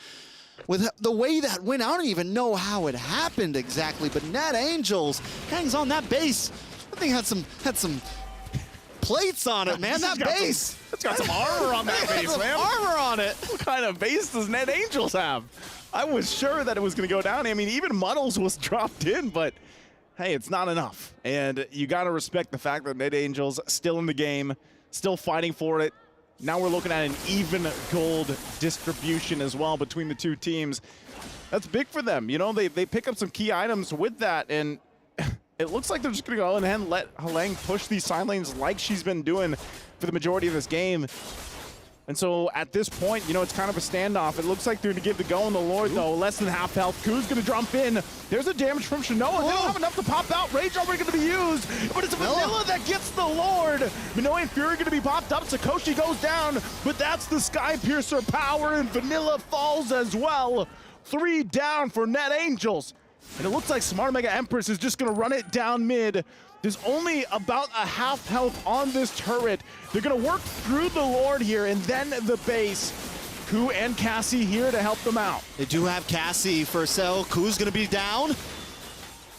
With the way that went, I don't even know how it happened exactly, but Net Angels hangs on that base. I think had some plates on it, man. That base. It's got some armor on that base, man. Armor on it. What kind of base does Net Angels have? I was sure that it was going to go down. I mean, even Muddles was dropped in, but hey, it's not enough. And you got to respect the fact that Net Angels still in the game, still fighting for it. Now we're looking at an even gold distribution as well between the two teams. That's big for them. You know, they pick up some key items with that, and it looks like they're just going to go ahead and let Halang push these side lanes like she's been doing for the majority of this game. And so at this point, you know, it's kind of a standoff. It looks like they're going to give the go on the Lord, though. Less than half health. Ku's going to jump in. There's a damage from Shinoa. They don't have enough to pop out. Rage already going to be used, but it's Vanilla that gets the Lord. Minoan Fury going to be popped up. Sakoshi goes down, but that's the Sky Piercer power, and Vanilla falls as well. 3 down for Net Angels. And it looks like Smart Mega Empress is just going to run it down mid. There's only about a half health on this turret. They're going to work through the Lord here and then the base. Ku and Cassie here to help them out. They do have Cassie for Cell. Ku's going to be down.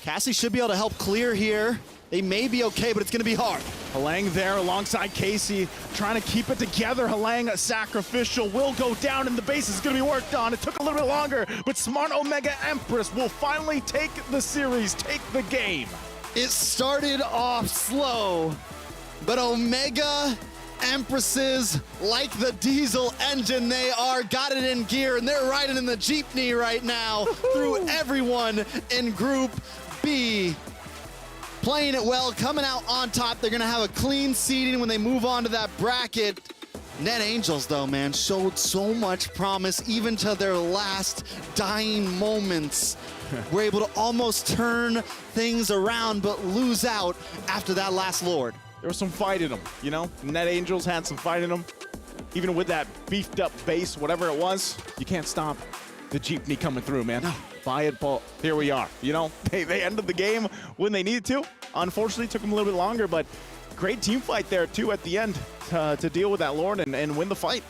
Cassie should be able to help clear here. They may be okay, but it's going to be hard. Halang there alongside Casey, trying to keep it together. Halang, sacrificial, will go down, and the base is going to be worked on. It took a little bit longer, but Smart Omega Empress will finally take the series, take the game. It started off slow, but Omega Empresses, like the diesel engine they are, got it in gear, and they're riding in the jeepney right now through everyone in Group B. Playing it well, coming out on top. They're going to have a clean seeding when they move on to that bracket. Net Angels, though, man, showed so much promise, even to their last dying moments. We're able to almost turn things around, but lose out after that last Lord. There was some fight in them, you know? Net Angels had some fight in them. Even with that beefed up base, whatever it was, you can't stop the jeepney coming through, man. No. Buy it, Paul. Here we are. You know, they ended the game when they needed to. Unfortunately, took them a little bit longer, but great team fight there, too, at the end to deal with that Lord and win the fight.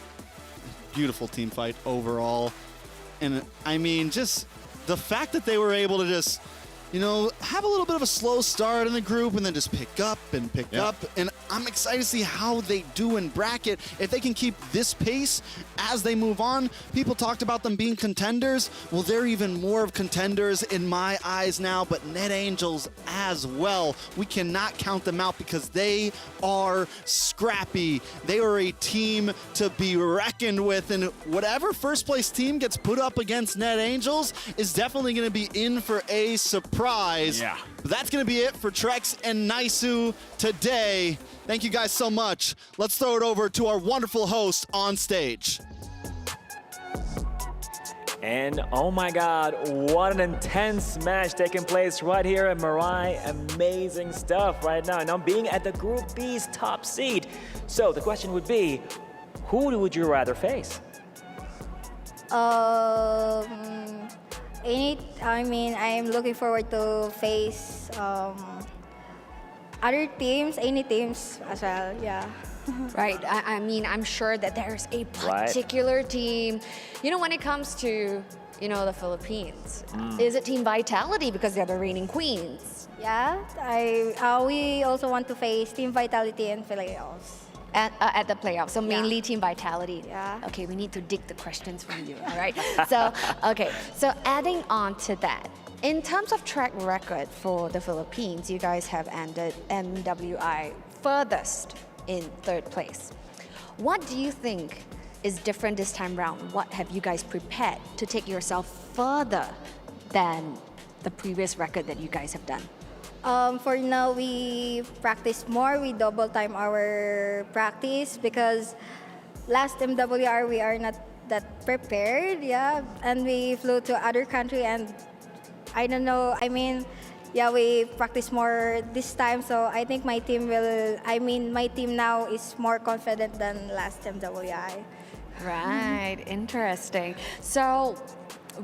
Beautiful team fight overall. And, I mean, just the fact that they were able to just, you know, have a little bit of a slow start in the group and then just pick up and pick up. And I'm excited to see how they do in bracket. If they can keep this pace as they move on, people talked about them being contenders. Well, they're even more of contenders in my eyes now, but Net Angels as well. We cannot count them out because they are scrappy. They are a team to be reckoned with, and whatever first place team gets put up against Net Angels is definitely going to be in for a surprise. Yeah. But that's going to be it for Trex and Naisu today. Thank you guys so much. Let's throw it over to our wonderful host on stage. And oh my God, what an intense match taking place right here in Mirai. Amazing stuff right now. And I'm being at the Group B's top seed. So the question would be, who would you rather face? I'm looking forward to face other teams, any teams as well, yeah. Right. I mean, I'm sure that there's a particular team. You know, when it comes to, you know, the Philippines, is it Team Vitality because they're the reigning queens? Yeah, we also want to face Team Vitality and playoffs. At the playoffs, so mainly Team Vitality. Yeah. Okay, we need to dig the questions from you, all right? So, okay, so adding on to that, in terms of track record for the Philippines, you guys have ended MWI furthest in 3rd place. What do you think is different this time around? What have you guys prepared to take yourself further than the previous record that you guys have done? For now, we practice more. We double time our practice because last MWR we are not that prepared, yeah. And we flew to other country and I don't know. I mean, yeah, we practice more this time. So I think my team now is more confident than last MWI. Right, interesting. So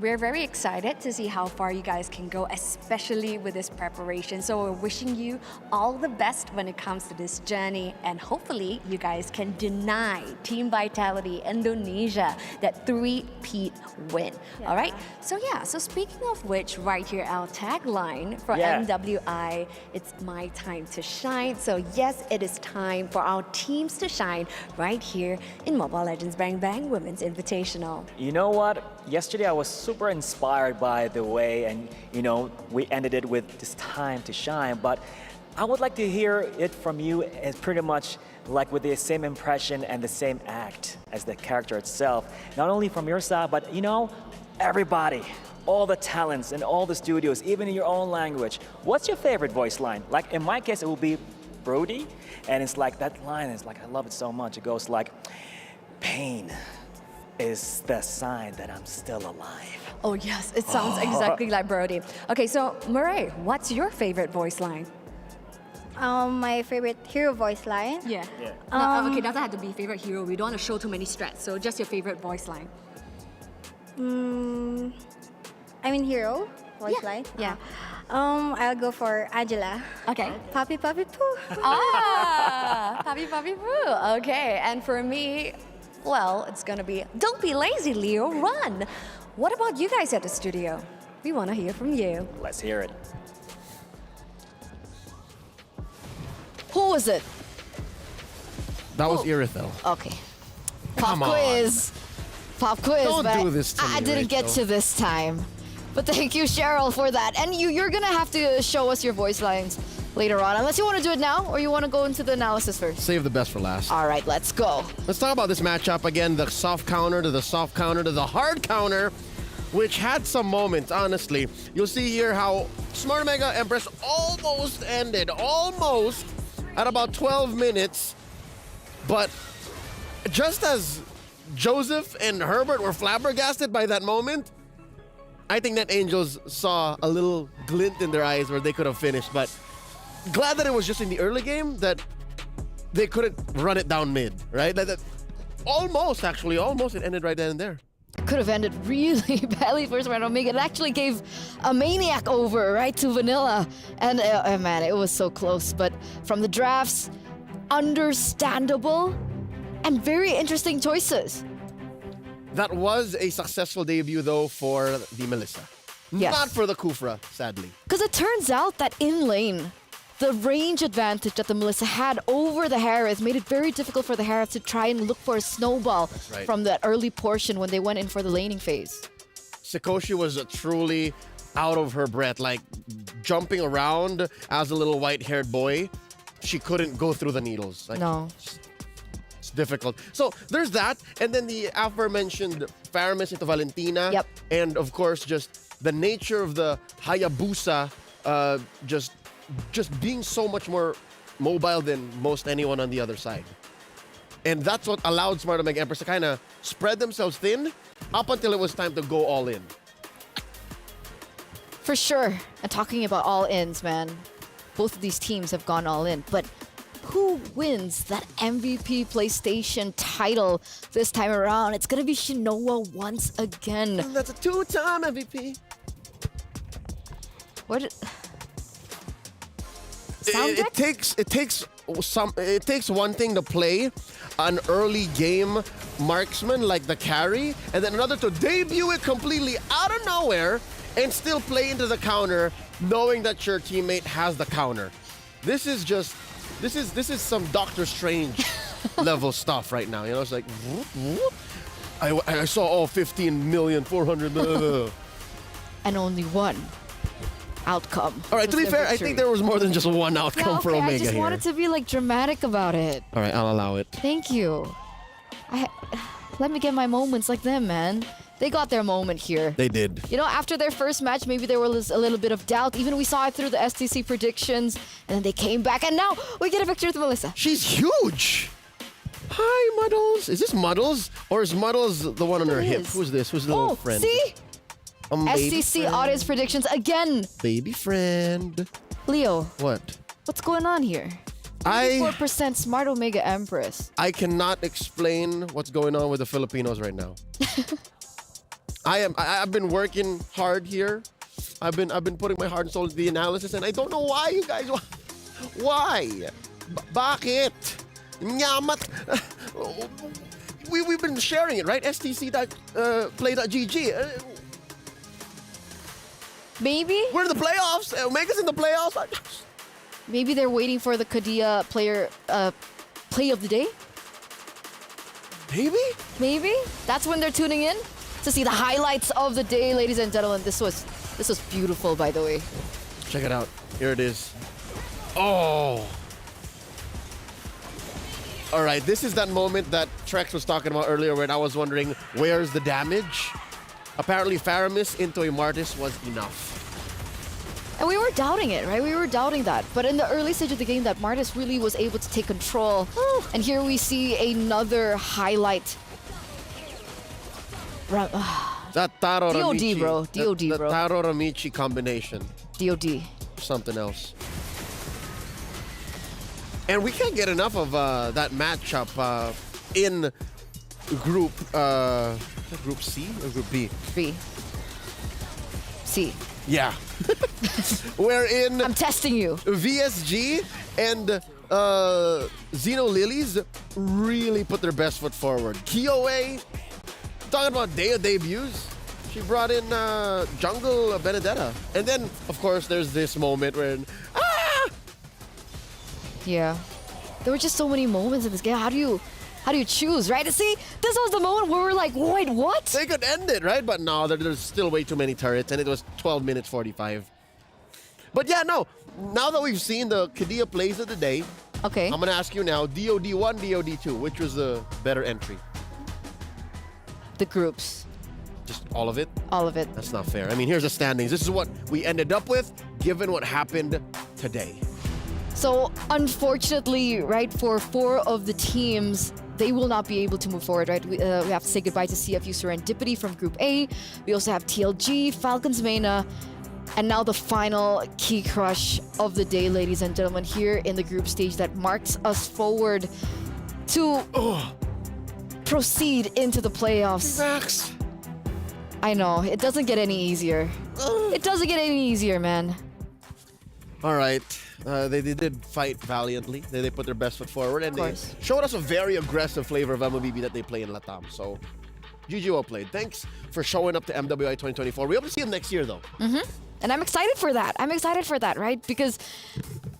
we're very excited to see how far you guys can go, especially with this preparation. So we're wishing you all the best when it comes to this journey, and hopefully you guys can deny Team Vitality Indonesia that 3-peat win. Yeah. All right? So so speaking of which, right here, our tagline for MWI, it's my time to shine. So yes, it is time for our teams to shine right here in Mobile Legends Bang Bang Women's Invitational. You know what? Yesterday I was super inspired by the way, and you know, we ended it with this time to shine, but I would like to hear it from you as pretty much like with the same impression and the same act as the character itself. Not only from your side, but you know, everybody, all the talents and all the studios, even in your own language. What's your favorite voice line? Like in my case, it will be Brody, and it's like that line is like, I love it so much. It goes like, pain is the sign that I'm still alive. Oh yes, it sounds exactly like Brody. Okay, so Murray, what's your favorite voice line? My favorite hero voice line? Yeah. Okay, doesn't have to be favorite hero. We don't want to show too many strats, so just your favorite voice line. Hero voice line? Yeah. I'll go for Angela. Okay. Papi Papi Poo. Papi Papi Poo. Okay, and for me, well, it's gonna be don't be lazy, Leo, run. What about you guys at the studio? We want to hear from you. Let's hear it. Who was it? That was Irithel. Okay. Pop Come on. quiz. Pop quiz. Don't but do this to I me, didn't get Rachel. to this time. But thank you, Cheryl, for that. And you're gonna have to show us your voice lines later on, unless you want to do it now or you want to go into the analysis first. Save the best for last. All right, let's go. Let's talk about this matchup again. The soft counter to the soft counter to the hard counter, which had some moments, honestly. You'll see here how Smart Mega Empress almost ended, almost at about 12 minutes. But just as Joseph and Herbert were flabbergasted by that moment, I think that Angels saw a little glint in their eyes where they could have finished. But glad that it was just in the early game that they couldn't run it down mid, right? Almost it ended right then and there. Could have ended really badly for Smart Omega. It actually gave a Maniac over, right, to Vanilla. And man, it was so close. But from the drafts, understandable and very interesting choices. That was a successful debut, though, for the Melissa. Yes. Not for the Kufra, sadly. Because it turns out that in lane, the range advantage that the Melissa had over the Harris made it very difficult for the Harris to try and look for a snowball right. from that early portion when they went in for the laning phase. Sakoshi was truly out of her breath, like jumping around as a little white-haired boy. She couldn't go through the needles. Like, No. It's difficult. So there's that, and then the aforementioned Faramis into Valentina. Yep. And of course, just the nature of the Hayabusa, just being so much more mobile than most anyone on the other side. And that's what allowed Smart Omega Empress to kind of spread themselves thin up until it was time to go all in. For sure. And talking about all-ins, man, both of these teams have gone all in. But who wins that MVP PlayStation title this time around? It's going to be Shinoa once again. And that's a two-time MVP. What? It takes one thing to play an early game marksman like the carry, and then another to debut it completely out of nowhere and still play into the counter, knowing that your teammate has the counter. This is some Doctor Strange level stuff right now. You know, it's like whoop, whoop. I saw all 15,400,000. And only one outcome. All right, to be fair, I think there was more than just one outcome for Omega I just here. wanted to be like dramatic about it. All right, I'll allow it. Thank you. Let me get my moments like them, man. They got their moment here. They did. You know, after their first match, maybe there was a little bit of doubt. Even we saw it through the STC predictions, and then they came back, and now we get a victory with Melissa. She's huge. Hi, Muddles. Is this Muddles, or is Muddles the one on her hip? Who's this? Who's the little friend? See? Baby STC friend. audience predictions again. Baby friend. Leo, What? what's going on here? 4% Smart Omega Empress. I cannot explain what's going on with the Filipinos right now. I've been working hard here. I've been putting my heart and soul into the analysis, and I don't know why, you guys. Why? Bakit? Nyamat. We've been sharing it, right? STC.play.gg. Maybe? We're in the playoffs. Omega's in the playoffs. Maybe they're waiting for the Kadia player play of the day. Maybe that's when they're tuning in to see the highlights of the day, ladies and gentlemen. This was beautiful, by the way. Check it out. Here it is. Oh. All right, this is that moment that Trex was talking about earlier when I was wondering, where's the damage? Apparently, Faramis into a Martis was enough. And we were doubting it, right? We were doubting that. But in the early stage of the game, that Martis really was able to take control. And here we see another highlight. That Taro DOD, Ramichi, bro. DOD, the bro. Taro Ramichi combination. DOD. Something else. And we can't get enough of that matchup in Group C or Group B? B. C. Yeah. Wherein I'm testing you. VSG and Xeno Lilies really put their best foot forward. KOA, talking about day of debuts, she brought in Jungle Benedetta. And then, of course, there's this moment where, Yeah. There were just so many moments in this game. How do you choose, right? See, this was the moment where we're like, wait, what? They could end it, right? But no, there's still way too many turrets, and it was 12 minutes 45. But yeah, no. Now that we've seen the Kadia plays of the day, okay, I'm gonna ask you now, DOD1, DOD2, which was the better entry? The groups. Just all of it? All of it. That's not fair. I mean, here's the standings. This is what we ended up with, given what happened today. So unfortunately, right, for 4 of the teams, they will not be able to move forward, right? We have to say goodbye to CFU Serendipity from Group A. We also have TLG, Falcons Mena, and now the final key crush of the day, ladies and gentlemen, here in the group stage that marks us forward to proceed into the playoffs. Max. I know, it doesn't get any easier. It doesn't get any easier, man. All right. They did fight valiantly. They put their best foot forward, and they showed us a very aggressive flavor of MLBB that they play in Latam. So, GG, well played. Thanks for showing up to MWI 2024. We hope to see you next year, though. And I'm excited for that. I'm excited for that, right? Because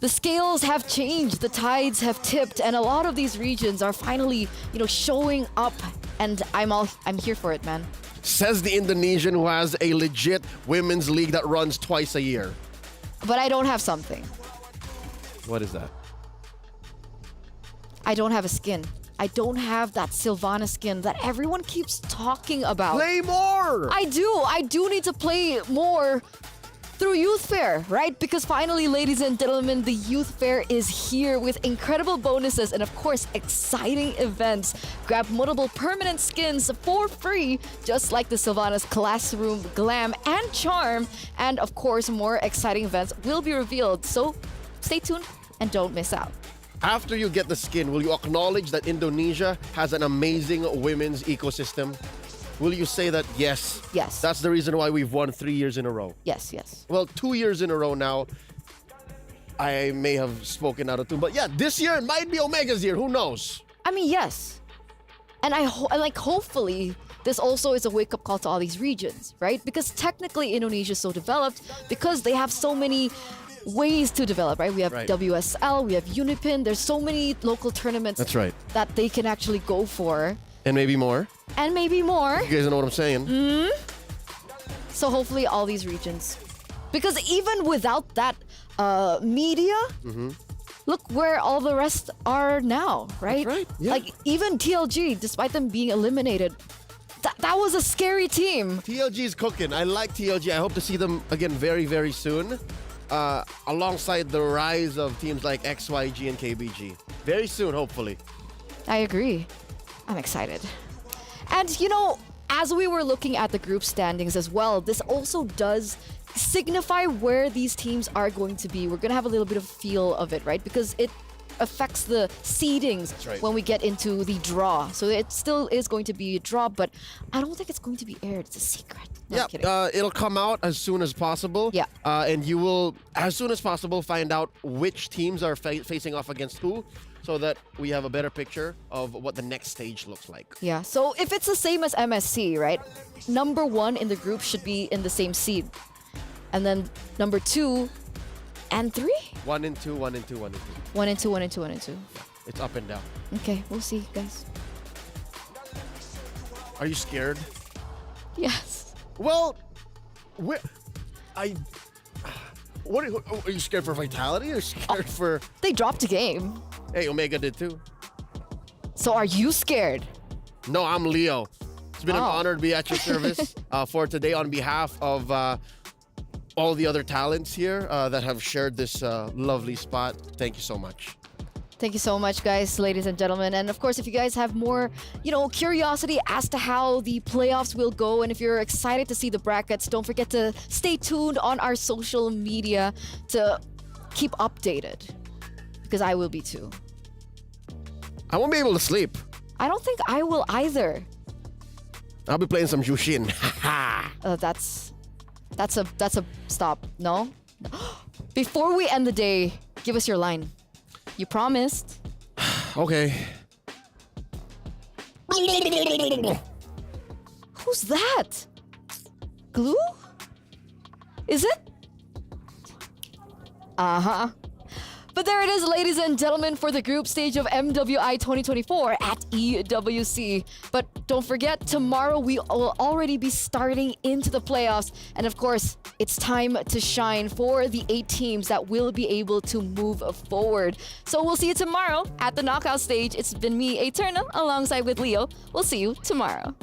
the scales have changed, the tides have tipped, and a lot of these regions are finally, showing up. And I'm here for it, man. Says the Indonesian who has a legit women's league that runs twice a year. But I don't have something. What is that? I don't have a skin. I don't have that Sylvana skin that everyone keeps talking about. Play more! I do need to play more through Youth Fair, right? Because finally, ladies and gentlemen, the Youth Fair is here with incredible bonuses and, of course, exciting events. Grab multiple permanent skins for free, just like the Sylvana's Classroom, Glam, and Charm. And, of course, more exciting events will be revealed. So stay tuned and don't miss out. After you get the skin, will you acknowledge that Indonesia has an amazing women's ecosystem? Will you say that yes? Yes. That's the reason why we've won 3 years in a row. Yes, yes. Well, 2 years in a row now. I may have spoken out of tune, but yeah, this year might be Omega's year. Who knows? I mean, yes. And hopefully this also is a wake-up call to all these regions, right? Because technically Indonesia is so developed because they have so many ways to develop, right? We have WSL, we have Unipin. There's so many local tournaments That's right. that they can actually go for. And maybe more. And maybe more. You guys know what I'm saying. So hopefully all these regions. Because even without that media, look where all the rest are now, right? That's right. Yeah. Like even TLG, despite them being eliminated, that was a scary team. TLG is cooking. I like TLG. I hope to see them again very, very soon. Alongside the rise of teams like XYG and KBG. Very soon, hopefully. I agree. I'm excited. And as we were looking at the group standings as well, this also does signify where these teams are going to be. We're going to have a little bit of feel of it, right? Because it affects the seedings when we get into the draw. So it still is going to be a draw, but I don't think it's going to be aired. It's a secret. No, I'm kidding. It'll come out as soon as possible. Yeah. And you will, as soon as possible, find out which teams are facing off against who, so that we have a better picture of what the next stage looks like. Yeah, so if it's the same as MSC, right? Number 1 in the group should be in the same seed. And then number 2 and 3? 1 and 2, 1 and 2, 1 and 2. 1 and 2, 1 and 2, 1 and 2. It's up and down. Okay, we'll see, guys. Are you scared? Yes. Well, are you scared for Vitality or scared for... They dropped a game. Hey, Omega did too. So are you scared? No, I'm Leo. It's been an honor to be at your service for today on behalf of all the other talents here that have shared this lovely spot. Thank you so much. Thank you so much, guys, ladies and gentlemen. And of course, if you guys have more, curiosity as to how the playoffs will go, and if you're excited to see the brackets, don't forget to stay tuned on our social media to keep updated. Because I will be too. I won't be able to sleep. I don't think I will either. I'll be playing some Jushin. That's a stop. No? Before we end the day, give us your line. You promised. Okay. Who's that? Glue? Is it? Uh-huh. But there it is, ladies and gentlemen, for the group stage of MWI 2024 at EWC. But don't forget, tomorrow we will already be starting into the playoffs. And of course, it's time to shine for the 8 teams that will be able to move forward. So we'll see you tomorrow at the knockout stage. It's been me, Eterna, alongside with Leo. We'll see you tomorrow.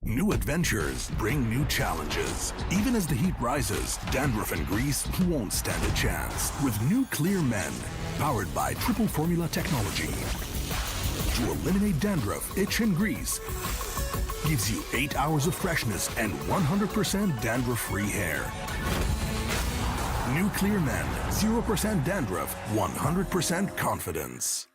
New adventures bring new challenges. Even as the heat rises, dandruff and grease won't stand a chance. With new Clear Men, powered by triple formula technology. To eliminate dandruff, itch, and grease, gives you 8 hours of freshness and 100% dandruff-free hair. New Clear Men, 0% dandruff, 100% confidence.